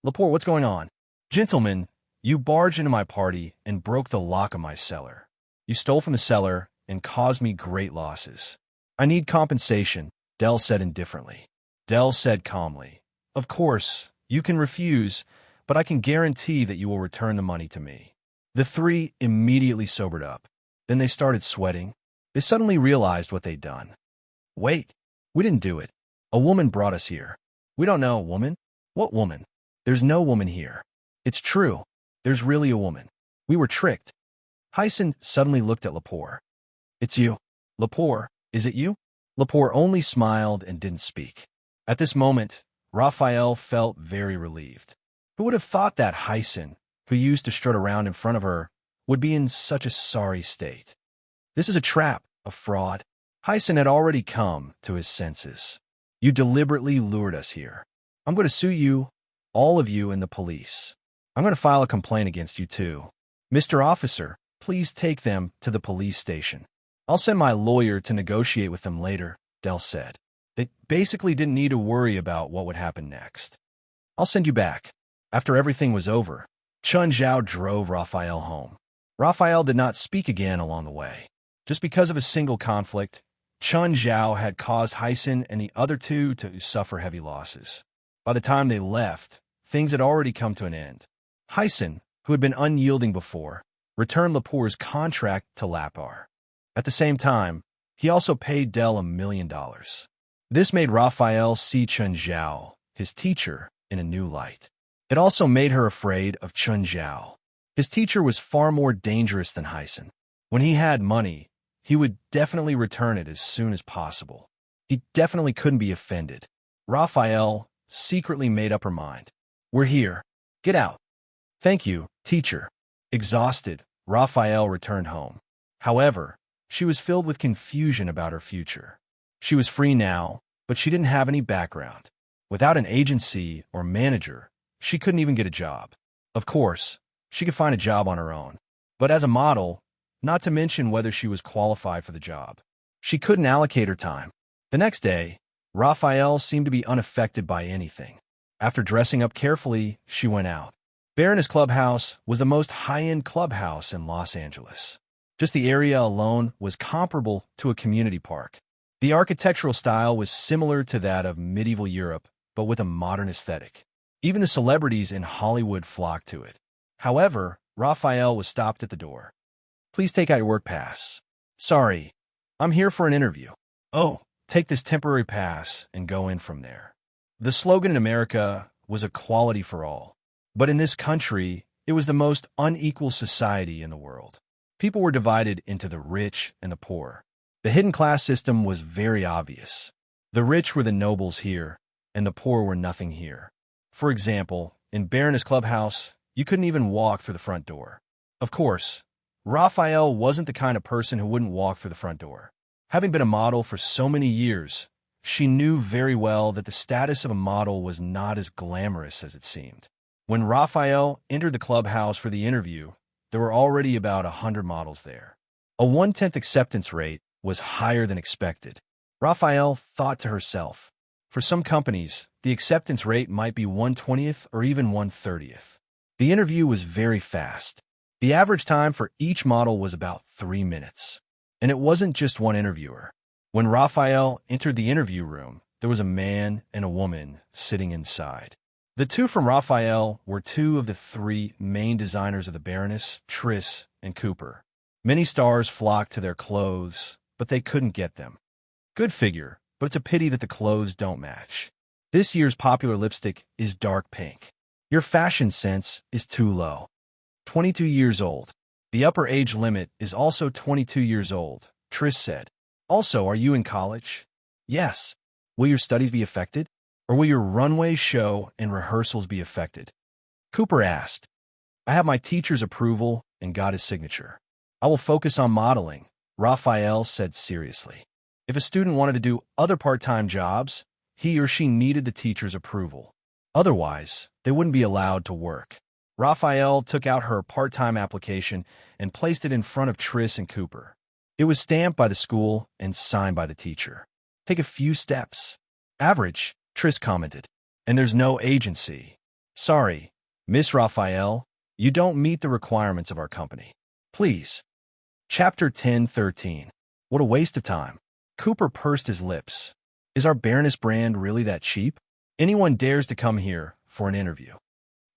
Lepore, what's going on? Gentlemen, you barged into my party and broke the lock of my cellar. You stole from the cellar and caused me great losses. I need compensation, Del said indifferently. Del said calmly, of course, you can refuse, but I can guarantee that you will return the money to me. The three immediately sobered up. Then they started sweating. They suddenly realized what they'd done. Wait, we didn't do it. A woman brought us here. We don't know a woman. What woman? There's no woman here. It's true. There's really a woman. We were tricked. Hyson suddenly looked at Lepore. It's you. Lepore, is it you? Lepore only smiled and didn't speak. At this moment, Raphael felt very relieved. Who would have thought that Hyson, who used to strut around in front of her, would be in such a sorry state? This is a trap, a fraud. Hyson had already come to his senses. You deliberately lured us here. I'm going to sue you, all of you, and the police. I'm going to file a complaint against you too. Mr. Officer, please take them to the police station. I'll send my lawyer to negotiate with them later, Dell said. They basically didn't need to worry about what would happen next. I'll send you back. After everything was over, Chun Zhao drove Raphael home. Raphael did not speak again along the way. Just because of a single conflict, Chun Zhao had caused Hyson and the other two to suffer heavy losses. By the time they left, things had already come to an end. Hyson, who had been unyielding before, returned Lepore's contract to Lapar. At the same time, he also paid Dell $1 million. This made Raphael see Chun Zhao, his teacher, in a new light. It also made her afraid of Chun Zhao. His teacher was far more dangerous than Hyson. When he had money, he would definitely return it as soon as possible. He definitely couldn't be offended. Raphael secretly made up her mind. We're here. Get out. Thank you, teacher. Exhausted, Raphael returned home. However, she was filled with confusion about her future. She was free now, but she didn't have any background. Without an agency or manager, she couldn't even get a job. Of course, she could find a job on her own. But as a model, not to mention whether she was qualified for the job, she couldn't allocate her time. The next day, Raphael seemed to be unaffected by anything. After dressing up carefully, she went out. Baroness Clubhouse was the most high-end clubhouse in Los Angeles. Just the area alone was comparable to a community park. The architectural style was similar to that of medieval Europe, but with a modern aesthetic. Even the celebrities in Hollywood flocked to it. However, Raphael was stopped at the door. Please take out your work pass. Sorry, I'm here for an interview. Oh, take this temporary pass and go in from there. The slogan in America was equality for all. But in this country, it was the most unequal society in the world. People were divided into the rich and the poor. The hidden class system was very obvious. The rich were the nobles here, and the poor were nothing here. For example, in Baroness Clubhouse, you couldn't even walk through the front door. Of course, Raphael wasn't the kind of person who wouldn't walk through the front door. Having been a model for so many years, she knew very well that the status of a model was not as glamorous as it seemed. When Raphael entered the clubhouse for the interview, there were already about 100 models there. A 1/10 acceptance rate was higher than expected. Raphael thought to herself, for some companies, the acceptance rate might be 1/20th or even 1/30th. The interview was very fast. The average time for each model was about 3 minutes. And it wasn't just one interviewer. When Raphael entered the interview room, there was a man and a woman sitting inside. The two from Raphael were two of the three main designers of the Baroness, Triss and Cooper. Many stars flocked to their clothes, but they couldn't get them. Good figure, but it's a pity that the clothes don't match. This year's popular lipstick is dark pink. Your fashion sense is too low. 22 years old. The upper age limit is also 22 years old, Triss said. Also, are you in college? Yes. Will your studies be affected? Or will your runway show and rehearsals be affected? Cooper asked. I have my teacher's approval and got his signature. I will focus on modeling, Raphael said seriously. If a student wanted to do other part-time jobs, he or she needed the teacher's approval. Otherwise, they wouldn't be allowed to work. Raphael took out her part-time application and placed it in front of Triss and Cooper. It was stamped by the school and signed by the teacher. Take a few steps. Average, Triss commented. And there's no agency. Sorry, Miss Raphael, you don't meet the requirements of our company. Please. Chapter 10:13. What a waste of time. Cooper pursed his lips. Is our Baroness brand really that cheap? Anyone dares to come here for an interview.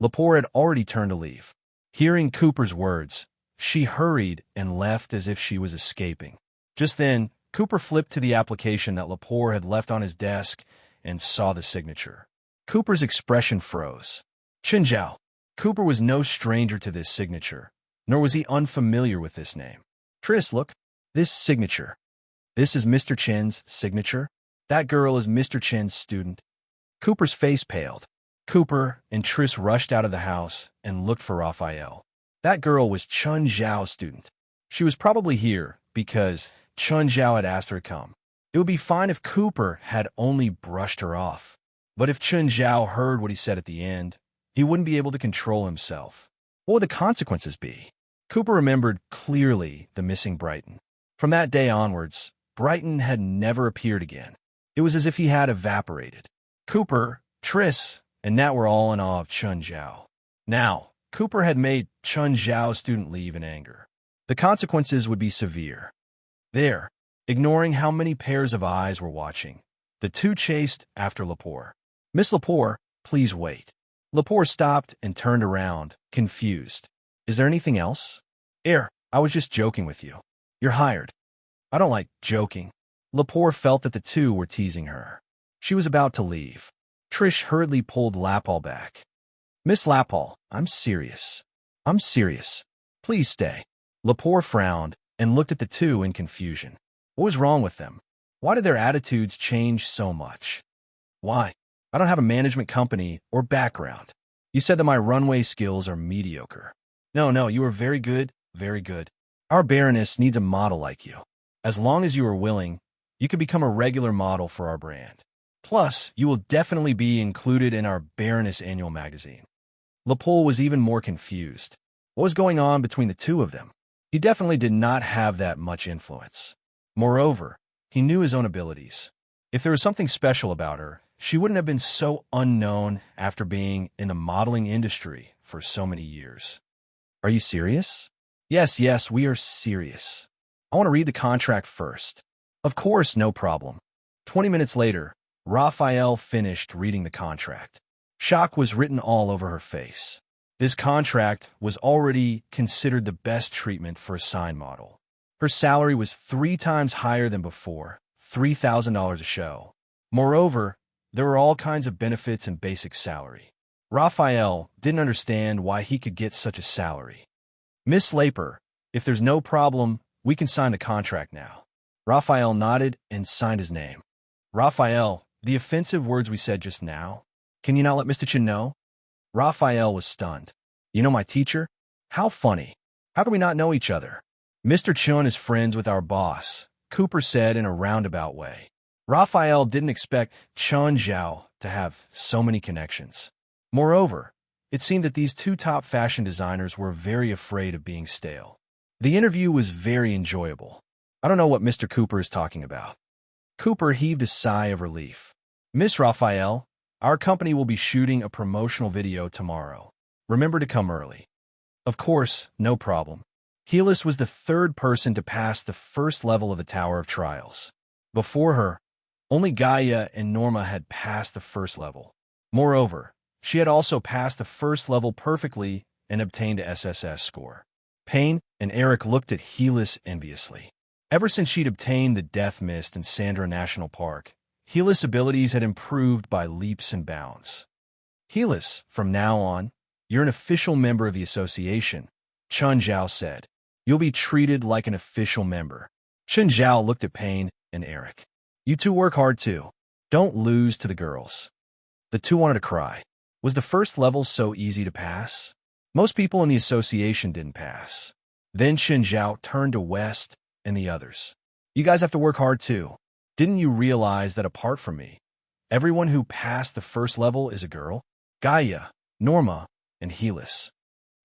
Lepore had already turned to leave. Hearing Cooper's words, she hurried and left as if she was escaping. Just then, Cooper flipped to the application that Lepore had left on his desk and saw the signature. Cooper's expression froze. Chinjiao. Cooper was no stranger to this signature, nor was he unfamiliar with this name. Triss, look. This signature. This is Mr. Chen's signature. That girl is Mr. Chen's student. Cooper's face paled. Cooper and Triss rushed out of the house and looked for Raphael. That girl was Chun Zhao's student. She was probably here because Chun Zhao had asked her to come. It would be fine if Cooper had only brushed her off. But if Chun Zhao heard what he said at the end, he wouldn't be able to control himself. What would the consequences be? Cooper remembered clearly the missing Brighton. From that day onwards, Brighton had never appeared again. It was as if he had evaporated. Cooper, Triss, and Nat were all in awe of Chun Zhao. Now, Cooper had made Chun Zhao's student leave in anger. The consequences would be severe. There, ignoring how many pairs of eyes were watching, the two chased after Lepore. Miss Lepore, please wait. Lepore stopped and turned around, confused. Is there anything else? I was just joking with you. You're hired. I don't like joking. Lepore felt that the two were teasing her. She was about to leave. Trish hurriedly pulled Lapal back. Miss Lapal, I'm serious. I'm serious. Please stay. Lepore frowned and looked at the two in confusion. What was wrong with them? Why did their attitudes change so much? Why? I don't have a management company or background. You said that my runway skills are mediocre. No, you are very good, very good. Our Baroness needs a model like you. As long as you are willing, you could become a regular model for our brand. Plus, you will definitely be included in our Baroness annual magazine. Lepole was even more confused. What was going on between the two of them? He definitely did not have that much influence. Moreover, he knew his own abilities. If there was something special about her, she wouldn't have been so unknown after being in the modeling industry for so many years. Are you serious? Yes, we are serious. I want to read the contract first. Of course, no problem. 20 minutes later, Raphael finished reading the contract. Shock was written all over her face. This contract was already considered the best treatment for a sign model. Her salary was 3 times higher than before, $3,000 a show. Moreover, there were all kinds of benefits and basic salary. Raphael didn't understand why he could get such a salary. Miss Laper, if there's no problem, we can sign the contract now. Raphael nodded and signed his name. Raphael, the offensive words we said just now, can you not let Mr. Chen know? Raphael was stunned. You know my teacher? How funny. How can we not know each other? Mr. Chun is friends with our boss, Cooper said in a roundabout way. Raphael didn't expect Chun Zhao to have so many connections. Moreover, it seemed that these two top fashion designers were very afraid of being stale. The interview was very enjoyable. I don't know what Mr. Cooper is talking about. Cooper heaved a sigh of relief. Miss Raphael, our company will be shooting a promotional video tomorrow. Remember to come early. Of course, no problem. Helis was the third person to pass the first level of the Tower of Trials. Before her, only Gaia and Norma had passed the first level. Moreover, she had also passed the first level perfectly and obtained a SSS score. Payne and Eric looked at Helis enviously. Ever since she'd obtained the Death Mist in Sandra National Park, Helis' abilities had improved by leaps and bounds. Helis, from now on, you're an official member of the association, Chun Zhao said. You'll be treated like an official member. Chun Zhao looked at Payne and Eric. You two work hard too. Don't lose to the girls. The two wanted to cry. Was the first level so easy to pass? Most people in the association didn't pass. Then Chun Zhao turned to West and the others. You guys have to work hard too. Didn't you realize that apart from me, everyone who passed the first level is a girl? Gaia, Norma, and Helis.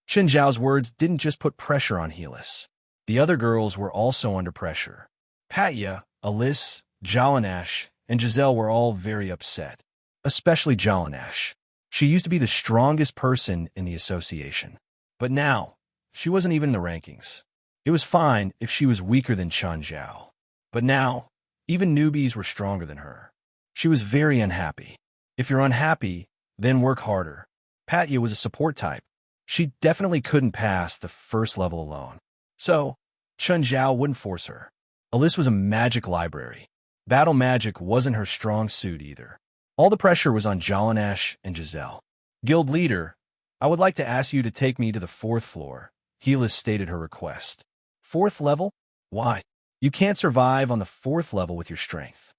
Chun Zhao's words didn't just put pressure on Helis. The other girls were also under pressure. Patya, Alice, Jalanash, and Giselle were all very upset. Especially Jalanash. She used to be the strongest person in the association. But now, she wasn't even in the rankings. It was fine if she was weaker than Chun Zhao. But now, even newbies were stronger than her. She was very unhappy. If you're unhappy, then work harder. Patya was a support type. She definitely couldn't pass the first level alone. So, Chun Zhao wouldn't force her. Alice was a magic library. Battle magic wasn't her strong suit either. All the pressure was on Jalanash and Giselle. Guild leader, I would like to ask you to take me to the 4th floor, Helis stated her request. 4th level? Why? You can't survive on the 4th level with your strength,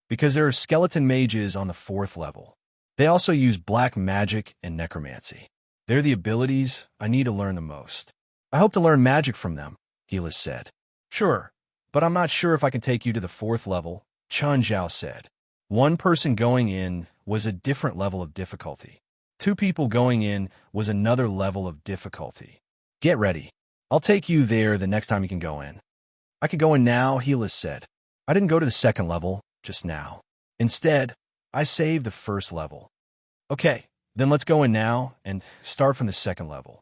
because there are skeleton mages on the 4th level. They also use black magic and necromancy. They're the abilities I need to learn the most. I hope to learn magic from them, Helis said. Sure, but I'm not sure if I can take you to the 4th level, Chun Zhao said. One person going in was a different level of difficulty. 2 people going in was another level of difficulty. Get ready. I'll take you there the next time you can go in. I could go in now, Helis said. I didn't go to the 2nd level just now. Instead, I saved the 1st level. Okay, then let's go in now and start from the 2nd level.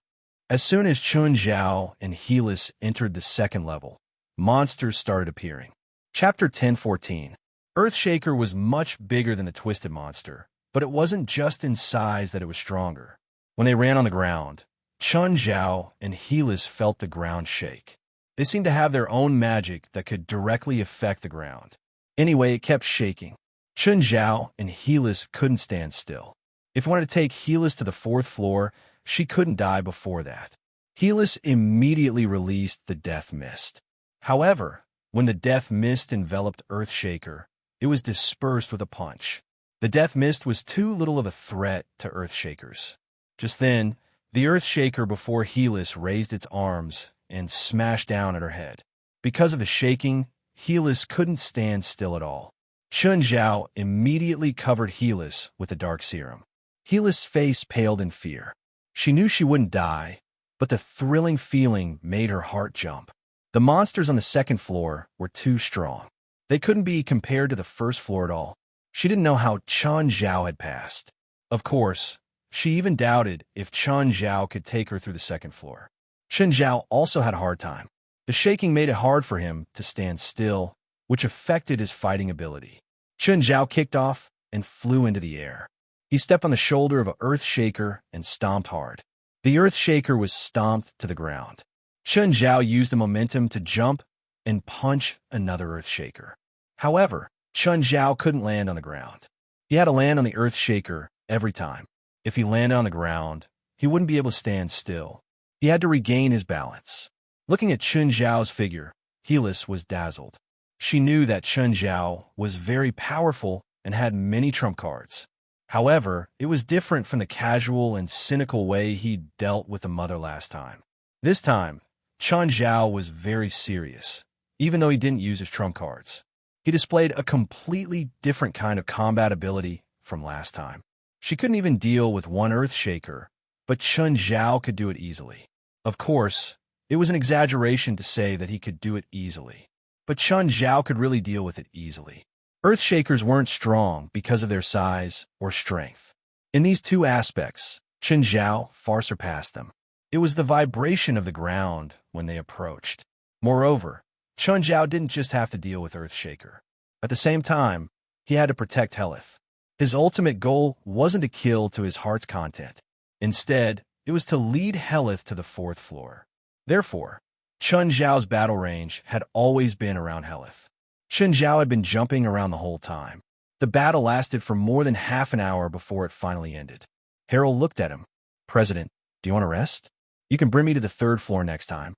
As soon as Chun Zhao and Helis entered the 2nd level, monsters started appearing. Chapter 10:14. Earthshaker was much bigger than the Twisted Monster, but it wasn't just in size that it was stronger. When they ran on the ground, Chun Zhao and Helis felt the ground shake. They seemed to have their own magic that could directly affect the ground. Anyway, it kept shaking. Chun Zhao and Helis couldn't stand still. If you wanted to take Helis to the 4th floor, she couldn't die before that. Helis immediately released the Death Mist. However, when the Death Mist enveloped Earthshaker, it was dispersed with a punch. The Death Mist was too little of a threat to Earthshakers. Just then, the Earthshaker before Helis raised its arms and smashed down at her head. Because of the shaking, Helis couldn't stand still at all. Chun Zhao immediately covered Helis with the dark serum. Helis' face paled in fear. She knew she wouldn't die, but the thrilling feeling made her heart jump. The monsters on the 2nd floor were too strong. They couldn't be compared to the 1st floor at all. She didn't know how Chun Zhao had passed. Of course, she even doubted if Chun Zhao could take her through the 2nd floor. Chun Zhao also had a hard time. The shaking made it hard for him to stand still, which affected his fighting ability. Chun Zhao kicked off and flew into the air. He stepped on the shoulder of an Earthshaker and stomped hard. The Earthshaker was stomped to the ground. Chun Zhao used the momentum to jump and punch another Earthshaker. However, Chun Zhao couldn't land on the ground. He had to land on the Earthshaker every time. If he landed on the ground, he wouldn't be able to stand still. He had to regain his balance. Looking at Chun Zhao's figure, Helis was dazzled. She knew that Chun Zhao was very powerful and had many trump cards. However, it was different from the casual and cynical way he dealt with the mother last time. This time, Chun Zhao was very serious, even though he didn't use his trump cards. He displayed a completely different kind of combat ability from last time. She couldn't even deal with one Earthshaker, but Chun Zhao could do it easily. Of course, it was an exaggeration to say that he could do it easily, but Chun Zhao could really deal with it easily. Earthshakers weren't strong because of their size or strength. In these two aspects, Chun Zhao far surpassed them. It was the vibration of the ground when they approached. Moreover, Chun Zhao didn't just have to deal with Earthshaker. At the same time, he had to protect Helith. His ultimate goal wasn't to kill to his heart's content. Instead, it was to lead Helith to the 4th floor. Therefore, Chun Zhao's battle range had always been around Helith. Chun Zhao had been jumping around the whole time. The battle lasted for more than half an hour before it finally ended. Harold looked at him. President, do you want to rest? You can bring me to the 3rd floor next time.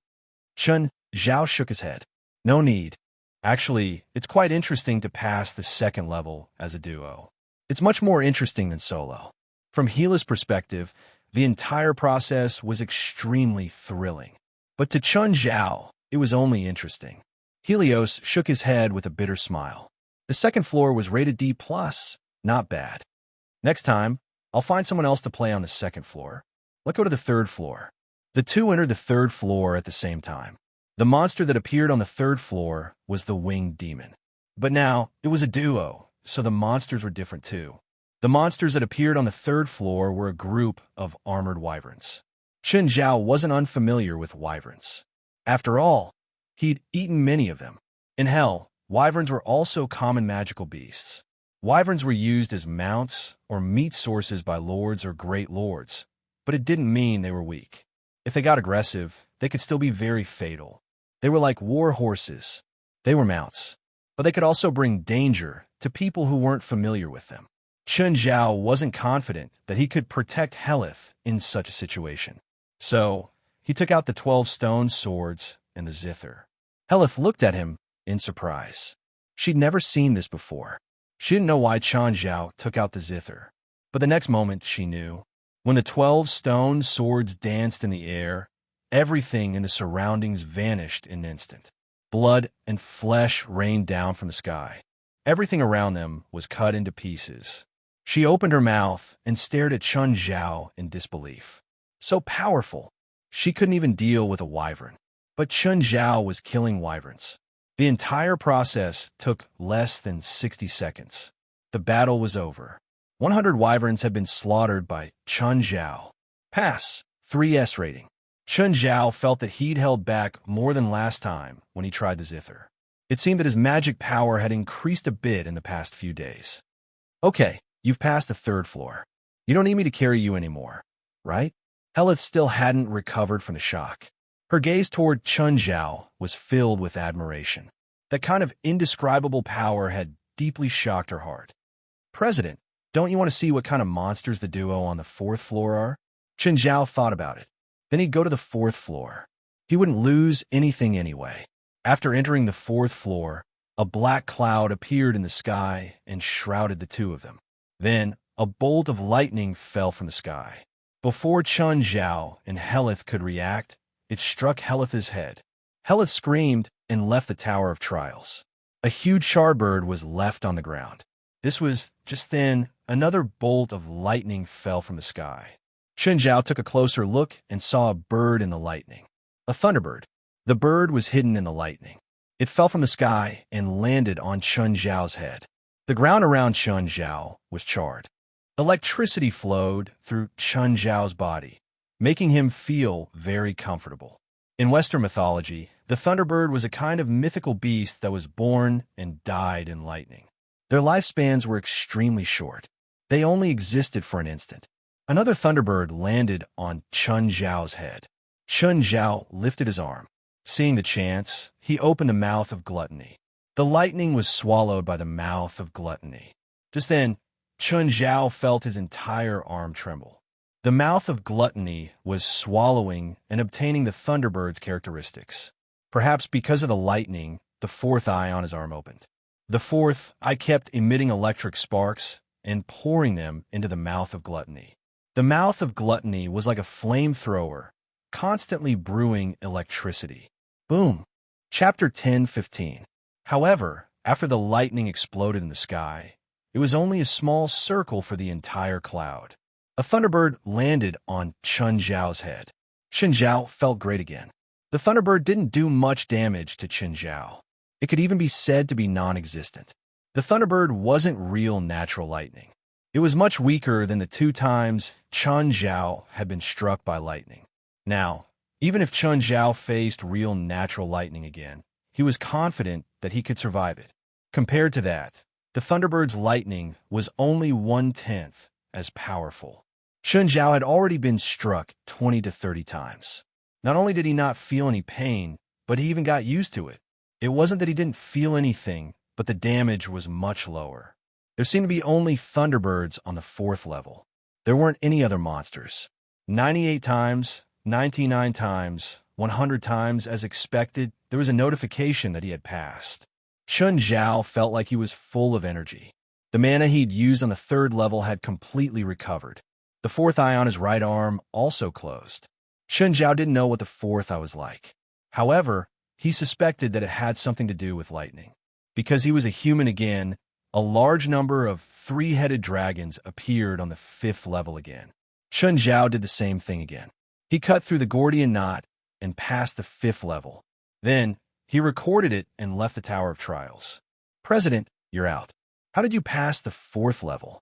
Chun Zhao shook his head. No need. Actually, it's quite interesting to pass the 2nd level as a duo. It's much more interesting than solo. From Helis' perspective, the entire process was extremely thrilling. But to Chun Zhao, it was only interesting. Helios shook his head with a bitter smile. The 2nd floor was rated D+, not bad. Next time, I'll find someone else to play on the 2nd floor. Let's go to the 3rd floor. The two entered the 3rd floor at the same time. The monster that appeared on the 3rd floor was the Winged Demon. But now, it was a duo, so the monsters were different too. The monsters that appeared on the 3rd floor were a group of armored wyverns. Chun Zhao wasn't unfamiliar with wyverns. After all, he'd eaten many of them. In hell, wyverns were also common magical beasts. Wyverns were used as mounts or meat sources by lords or great lords, but it didn't mean they were weak. If they got aggressive, they could still be very fatal. They were like war horses. They were mounts, but they could also bring danger to people who weren't familiar with them. Chun Zhao wasn't confident that he could protect Helith in such a situation. So, he took out the 12 stone swords and the zither. Helith looked at him in surprise. She'd never seen this before. She didn't know why Chan Zhao took out the zither. But the next moment, she knew. When the 12 stone swords danced in the air, everything in the surroundings vanished in an instant. Blood and flesh rained down from the sky. Everything around them was cut into pieces. She opened her mouth and stared at Chun Zhao in disbelief. So powerful, she couldn't even deal with a wyvern. But Chun Zhao was killing wyverns. The entire process took less than 60 seconds. The battle was over. 100 wyverns had been slaughtered by Chun Zhao. Pass. 3S rating. Chun Zhao felt that he'd held back more than last time when he tried the zither. It seemed that his magic power had increased a bit in the past few days. Okay, you've passed the 3rd floor. You don't need me to carry you anymore, right? Helith still hadn't recovered from the shock. Her gaze toward Chun Zhao was filled with admiration. That kind of indescribable power had deeply shocked her heart. President, don't you want to see what kind of monsters the duo on the 4th floor are? Chun Zhao thought about it. Then he'd go to the 4th floor. He wouldn't lose anything anyway. After entering the 4th floor, a black cloud appeared in the sky and shrouded the two of them. Then, a bolt of lightning fell from the sky. Before Chun Zhao and Helith could react, it struck Helith's head. Helith screamed and left the Tower of Trials. A huge shardbird was left on the ground. This was just then another bolt of lightning fell from the sky. Chun Zhao took a closer look and saw a bird in the lightning. A thunderbird. The bird was hidden in the lightning. It fell from the sky and landed on Chun Zhao's head. The ground around Chun Zhao was charred. Electricity flowed through Chun Zhao's body, making him feel very comfortable. In Western mythology, the thunderbird was a kind of mythical beast that was born and died in lightning. Their lifespans were extremely short. They only existed for an instant. Another thunderbird landed on Chun Zhao's head. Chun Zhao lifted his arm. Seeing the chance, he opened the mouth of gluttony. The lightning was swallowed by the mouth of gluttony. Just then, Chun Zhao felt his entire arm tremble. The mouth of gluttony was swallowing and obtaining the thunderbird's characteristics. Perhaps because of the lightning, the 4th eye on his arm opened. The 4th eye kept emitting electric sparks and pouring them into the mouth of gluttony. The mouth of gluttony was like a flamethrower, constantly brewing electricity. Boom. Chapter 10:15. However, after the lightning exploded in the sky, it was only a small circle for the entire cloud. A thunderbird landed on Chun Zhao's head. Chun Zhao felt great again. The thunderbird didn't do much damage to Chun Zhao. It could even be said to be non-existent. The thunderbird wasn't real natural lightning. It was much weaker than the 2 times Chun Zhao had been struck by lightning. Now, even if Chun Zhao faced real natural lightning again, he was confident that he could survive it. Compared to that, the thunderbird's lightning was only 1/10 as powerful. Chun Zhao had already been struck 20 to 30 times. Not only did he not feel any pain, but he even got used to it. It wasn't that he didn't feel anything, but the damage was much lower. There seemed to be only thunderbirds on the 4th level. There weren't any other monsters. 98 times, 99 times, 100 times as expected, there was a notification that he had passed. Chun Zhao felt like he was full of energy. The mana he'd used on the 3rd level had completely recovered. The 4th eye on his right arm also closed. Chun Zhao didn't know what the 4th eye was like. However, he suspected that it had something to do with lightning. Because he was a human again, a large number of 3-headed dragons appeared on the 5th level again. Chun Zhao did the same thing again. He cut through the Gordian knot and passed the 5th level. Then, he recorded it and left the Tower of Trials. President, you're out. How did you pass the 4th level?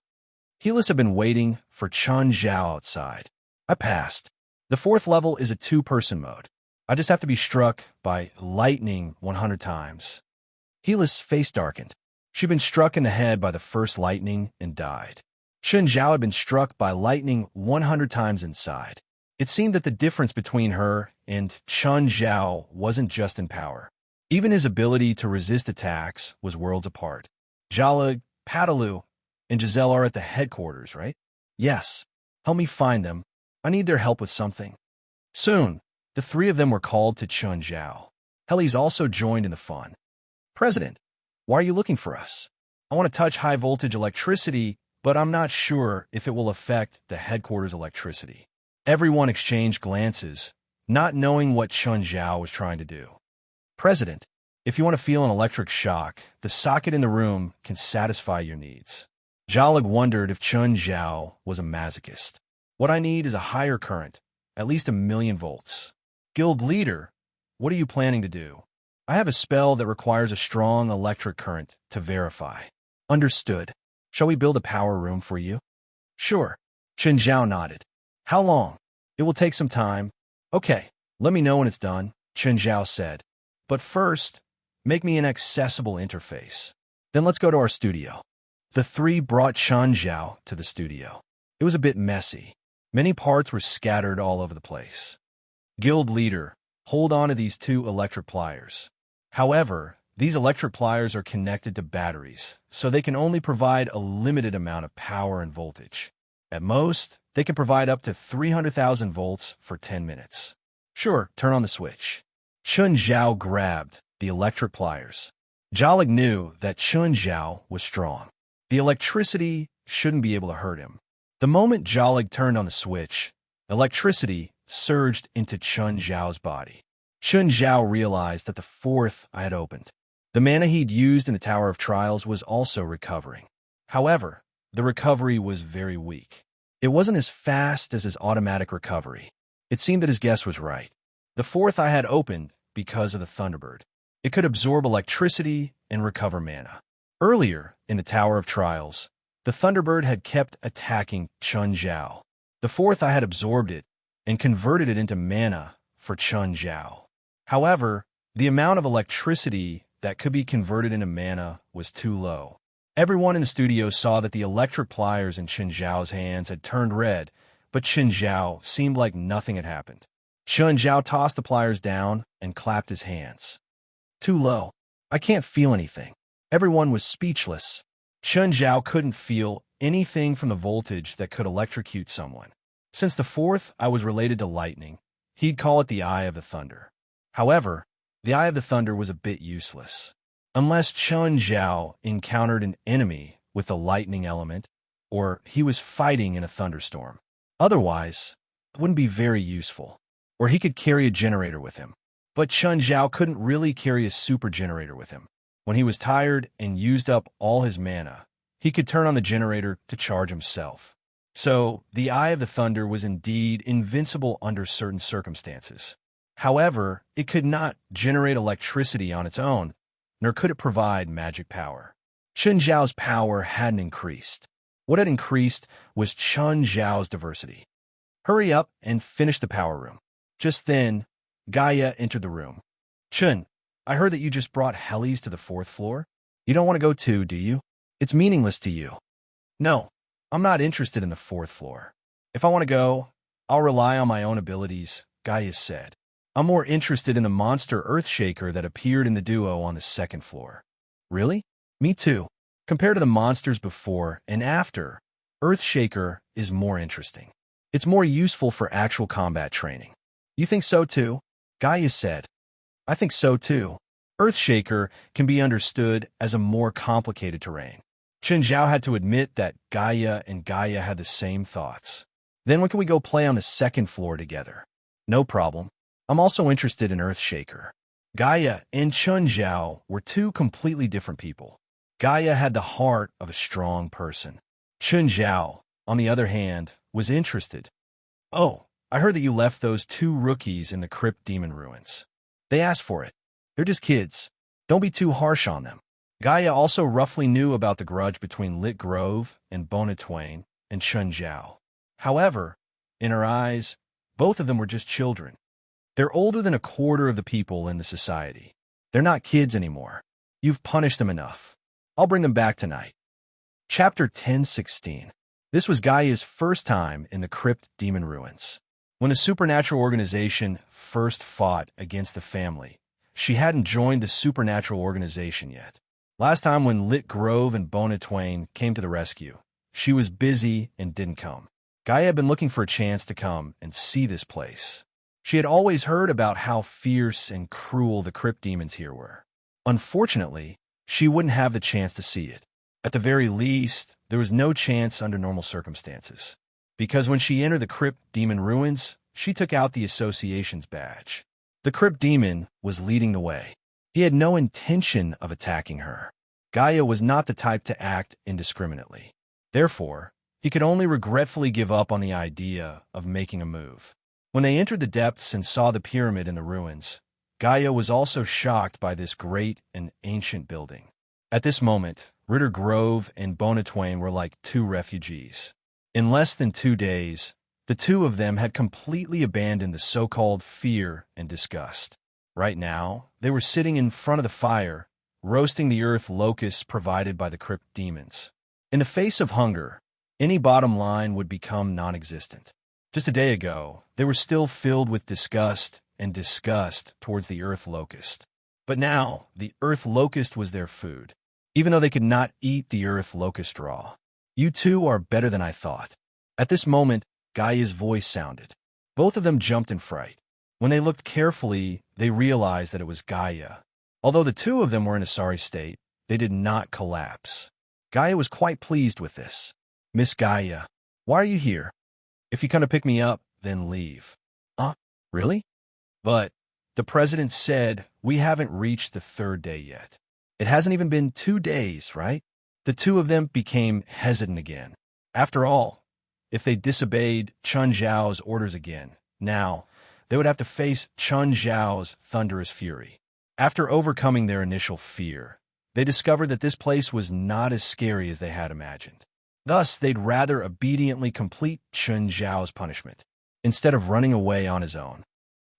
Helis had been waiting for Chun Zhao outside. I passed. The 4th level is a 2-person mode. I just have to be struck by lightning 100 times. Helis' face darkened. She'd been struck in the head by the first lightning and died. Chun Zhao had been struck by lightning 100 times inside. It seemed that the difference between her and Chun Zhao wasn't just in power. Even his ability to resist attacks was worlds apart. Jala, Padalu, and Giselle are at the headquarters, right? Yes. Help me find them. I need their help with something. Soon, the 3 of them were called to Chun Zhao. Helis also joined in the fun. President, why are you looking for us? I want to touch high-voltage electricity, but I'm not sure if it will affect the headquarters electricity. Everyone exchanged glances, not knowing what Chun Zhao was trying to do. President, if you want to feel an electric shock, the socket in the room can satisfy your needs. Zhalig wondered if Chun Zhao was a masochist. What I need is a higher current, at least 1,000,000 volts. Guild leader, what are you planning to do? I have a spell that requires a strong electric current to verify. Understood. Shall we build a power room for you? Sure. Chun Zhao nodded. How long? It will take some time. Okay, let me know when it's done, Chun Zhao said. But first, make me an accessible interface. Then let's go to our studio. The three brought Chun Zhao to the studio. It was a bit messy. Many parts were scattered all over the place. Guild leader, hold on to these 2 electric pliers. However, these electric pliers are connected to batteries, so they can only provide a limited amount of power and voltage. At most, they can provide up to 300,000 volts for 10 minutes. Sure, turn on the switch. Chun Zhao grabbed the electric pliers. Zhalig knew that Chun Zhao was strong. The electricity shouldn't be able to hurt him. The moment Zhalig turned on the switch, electricity surged into Chun Zhao's body. Chun Zhao realized that the 4th eye had opened. The mana he'd used in the Tower of Trials was also recovering. However, the recovery was very weak. It wasn't as fast as his automatic recovery. It seemed that his guess was right. The 4th eye had opened because of the Thunderbird. It could absorb electricity and recover mana. Earlier, in the Tower of Trials, the Thunderbird had kept attacking Chun Zhao. The 4th eye had absorbed it and converted it into mana for Chun Zhao. However, the amount of electricity that could be converted into mana was too low. Everyone in the studio saw that the electric pliers in Chun Zhao's hands had turned red, but Chun Zhao seemed like nothing had happened. Chun Zhao tossed the pliers down and clapped his hands. Too low. I can't feel anything. Everyone was speechless. Chun Zhao couldn't feel anything from the voltage that could electrocute someone. Since the 4th eye was related to lightning, he'd call it the Eye of the Thunder. However, the Eye of the Thunder was a bit useless. Unless Chun Zhao encountered an enemy with a lightning element, or he was fighting in a thunderstorm. Otherwise, it wouldn't be very useful. Or he could carry a generator with him. But Chun Zhao couldn't really carry a super generator with him. When he was tired and used up all his mana, he could turn on the generator to charge himself. So, the Eye of the Thunder was indeed invincible under certain circumstances. However, it could not generate electricity on its own, nor could it provide magic power. Chun Zhao's power hadn't increased. What had increased was Chun Zhao's diversity. Hurry up and finish the power room. Just then, Gaia entered the room. Chun, I heard that you just brought helis to the 4th floor. You don't want to go too, do you? It's meaningless to you. No, I'm not interested in the 4th floor. If I want to go, I'll rely on my own abilities, Gaia said. I'm more interested in the monster Earthshaker that appeared in the duo on the 2nd floor. Really? Me too. Compared to the monsters before and after, Earthshaker is more interesting. It's more useful for actual combat training. You think so too? Gaia said. I think so too. Earthshaker can be understood as a more complicated terrain. Chun Zhao had to admit that Gaia and Gaia had the same thoughts. Then when can we go play on the 2nd floor together? No problem. I'm also interested in Earthshaker. Gaia and Chun Zhao were 2 completely different people. Gaia had the heart of a strong person. Chun Zhao, on the other hand, was interested. Oh, I heard that you left those 2 rookies in the Crypt Demon Ruins. They asked for it. They're just kids. Don't be too harsh on them. Gaia also roughly knew about the grudge between Lit Grove and Bonatwain and Chun Zhao. However, in her eyes, both of them were just children. They're older than a quarter of the people in the society. They're not kids anymore. You've punished them enough. I'll bring them back tonight. Chapter 1016. This was Gaia's first time in the Crypt Demon Ruins. When the supernatural organization first fought against the family, she hadn't joined the supernatural organization yet. Last time when Lit Grove and Bonatwain came to the rescue, she was busy and didn't come. Gaia had been looking for a chance to come and see this place. She had always heard about how fierce and cruel the crypt demons here were. Unfortunately, she wouldn't have the chance to see it. At the very least, there was no chance under normal circumstances. Because when she entered the Crypt Demon ruins, she took out the association's badge. The Crypt Demon was leading the way. He had no intention of attacking her. Gaia was not the type to act indiscriminately. Therefore, he could only regretfully give up on the idea of making a move. When they entered the depths and saw the pyramid in the ruins, Gaia was also shocked by this great and ancient building. At this moment, Ritter Grove and Bonatwain were like two refugees. In less than 2 days, the two of them had completely abandoned the so-called fear and disgust. Right now, they were sitting in front of the fire, roasting the earth locusts provided by the Crypt Demons. In the face of hunger, any bottom line would become non-existent. Just a day ago, they were still filled with disgust towards the earth locust. But now, the earth locust was their food, even though they could not eat the earth locust raw. You two are better than I thought. At this moment, Gaia's voice sounded. Both of them jumped in fright. When they looked carefully, they realized that it was Gaia. Although the two of them were in a sorry state, they did not collapse. Gaia was quite pleased with this. Miss Gaia, why are you here? If you come to pick me up, then leave. Really? But the president said we haven't reached the 3rd day yet. It hasn't even been 2 days, right? The two of them became hesitant again. After all, if they disobeyed Chun Zhao's orders again, now they would have to face Chun Zhao's thunderous fury. After overcoming their initial fear, they discovered that this place was not as scary as they had imagined. Thus, they'd rather obediently complete Chun Zhao's punishment, instead of running away on his own.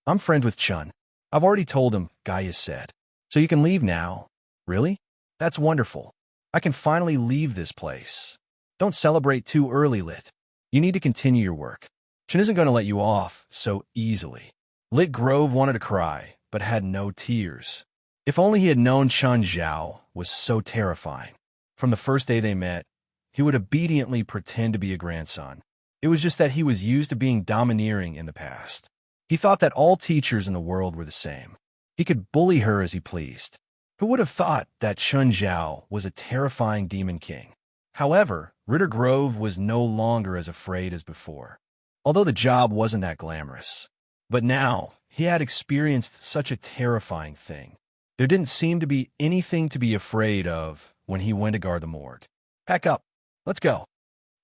I'm friends with Chun. I've already told him, Gaia said. So you can leave now. Really? That's wonderful. I can finally leave this place. Don't celebrate too early, Lit. You need to continue your work. Chun isn't going to let you off so easily. Lit Grove wanted to cry, but had no tears. If only he had known Chun Zhao was so terrifying. From the first day they met, he would obediently pretend to be a grandson. It was just that he was used to being domineering in the past. He thought that all teachers in the world were the same. He could bully her as he pleased. Who would have thought that Chun Zhao was a terrifying demon king? However, Ritter Grove was no longer as afraid as before, although the job wasn't that glamorous. But now, he had experienced such a terrifying thing. There didn't seem to be anything to be afraid of when he went to guard the morgue. Pack up. Let's go.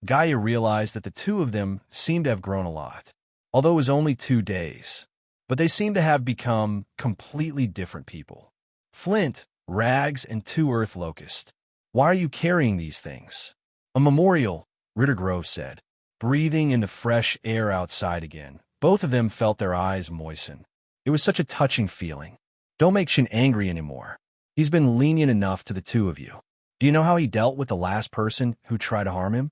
Gaia realized that the two of them seemed to have grown a lot, although it was only 2 days. But they seemed to have become completely different people. Flint, Rags, and 2 earth locusts. Why are you carrying these things? A memorial, Ritter Grove said. Breathing in the fresh air outside again, both of them felt their eyes moisten. It was such a touching feeling. Don't make Shin angry anymore. He's been lenient enough to the two of you. Do you know how he dealt with the last person who tried to harm him?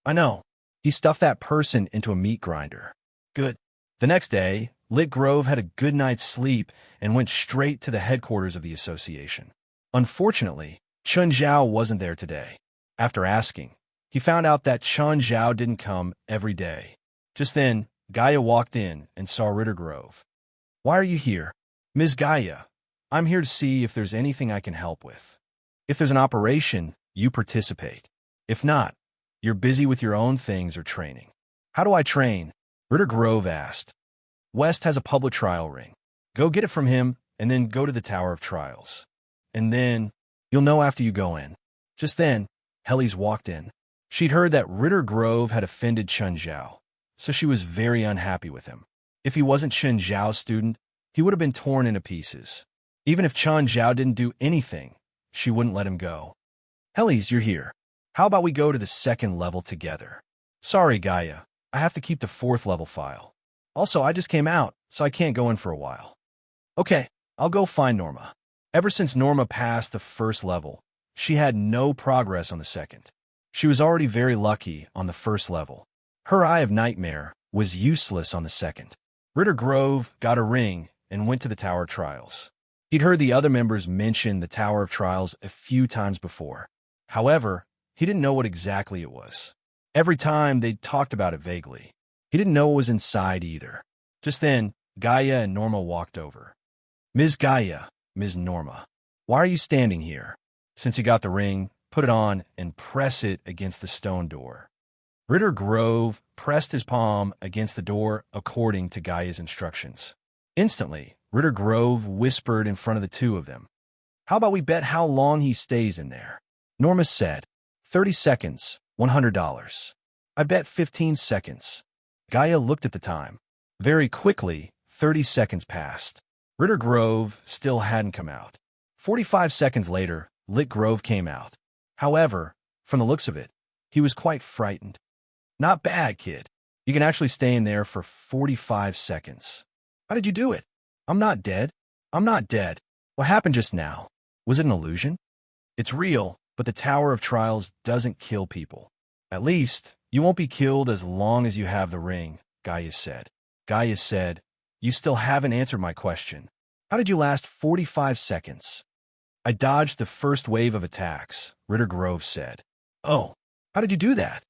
I know. He stuffed that person into a meat grinder. Good. The next day, Lit Grove had a good night's sleep and went straight to the headquarters of the association. Unfortunately, Chun Zhao wasn't there today. After asking, he found out that Chun Zhao didn't come every day. Just then, Gaia walked in and saw Ritter Grove. Why are you here? Ms. Gaia, I'm here to see if there's anything I can help with. If there's an operation, you participate. If not, you're busy with your own things or training. How do I train? Ritter Grove asked. West has a public trial ring. Go get it from him, and then go to the Tower of Trials. And then, you'll know after you go in. Just then, Helly's walked in. She'd heard that Ritter Grove had offended Chun Zhao, so she was very unhappy with him. If he wasn't Chun Zhao's student, he would have been torn into pieces. Even if Chun Zhao didn't do anything, she wouldn't let him go. Helly's, you're here. How about we go to the 2nd level together? Sorry, Gaia. I have to keep the 4th level file. Also, I just came out, so I can't go in for a while. Okay, I'll go find Norma. Ever since Norma passed the 1st level, she had no progress on the 2nd. She was already very lucky on the 1st level. Her Eye of Nightmare was useless on the 2nd. Ritter Grove got a ring and went to the Tower of Trials. He'd heard the other members mention the Tower of Trials a few times before. However, he didn't know what exactly it was. Every time they'd talked about it vaguely. He didn't know what was inside either. Just then, Gaia and Norma walked over. Ms. Gaia, Ms. Norma. Why are you standing here? Since he got the ring, put it on and press it against the stone door. Ritter Grove pressed his palm against the door according to Gaia's instructions. Instantly, Ritter Grove whispered in front of the two of them. How about we bet how long he stays in there? Norma said, 30 seconds, $100. I bet 15 seconds. Gaia looked at the time. Very quickly, 30 seconds passed. Ritter Grove still hadn't come out. 45 seconds later, Lit Grove came out. However, from the looks of it, he was quite frightened. Not bad, kid. You can actually stay in there for 45 seconds. How did you do it? I'm not dead. I'm not dead. What happened just now? Was it an illusion? It's real, but the Tower of Trials doesn't kill people. At least, you won't be killed as long as you have the ring, Gaia said. Gaia said, you still haven't answered my question. How did you last 45 seconds? I dodged the first wave of attacks, Ritter Grove said. Oh, how did you do that?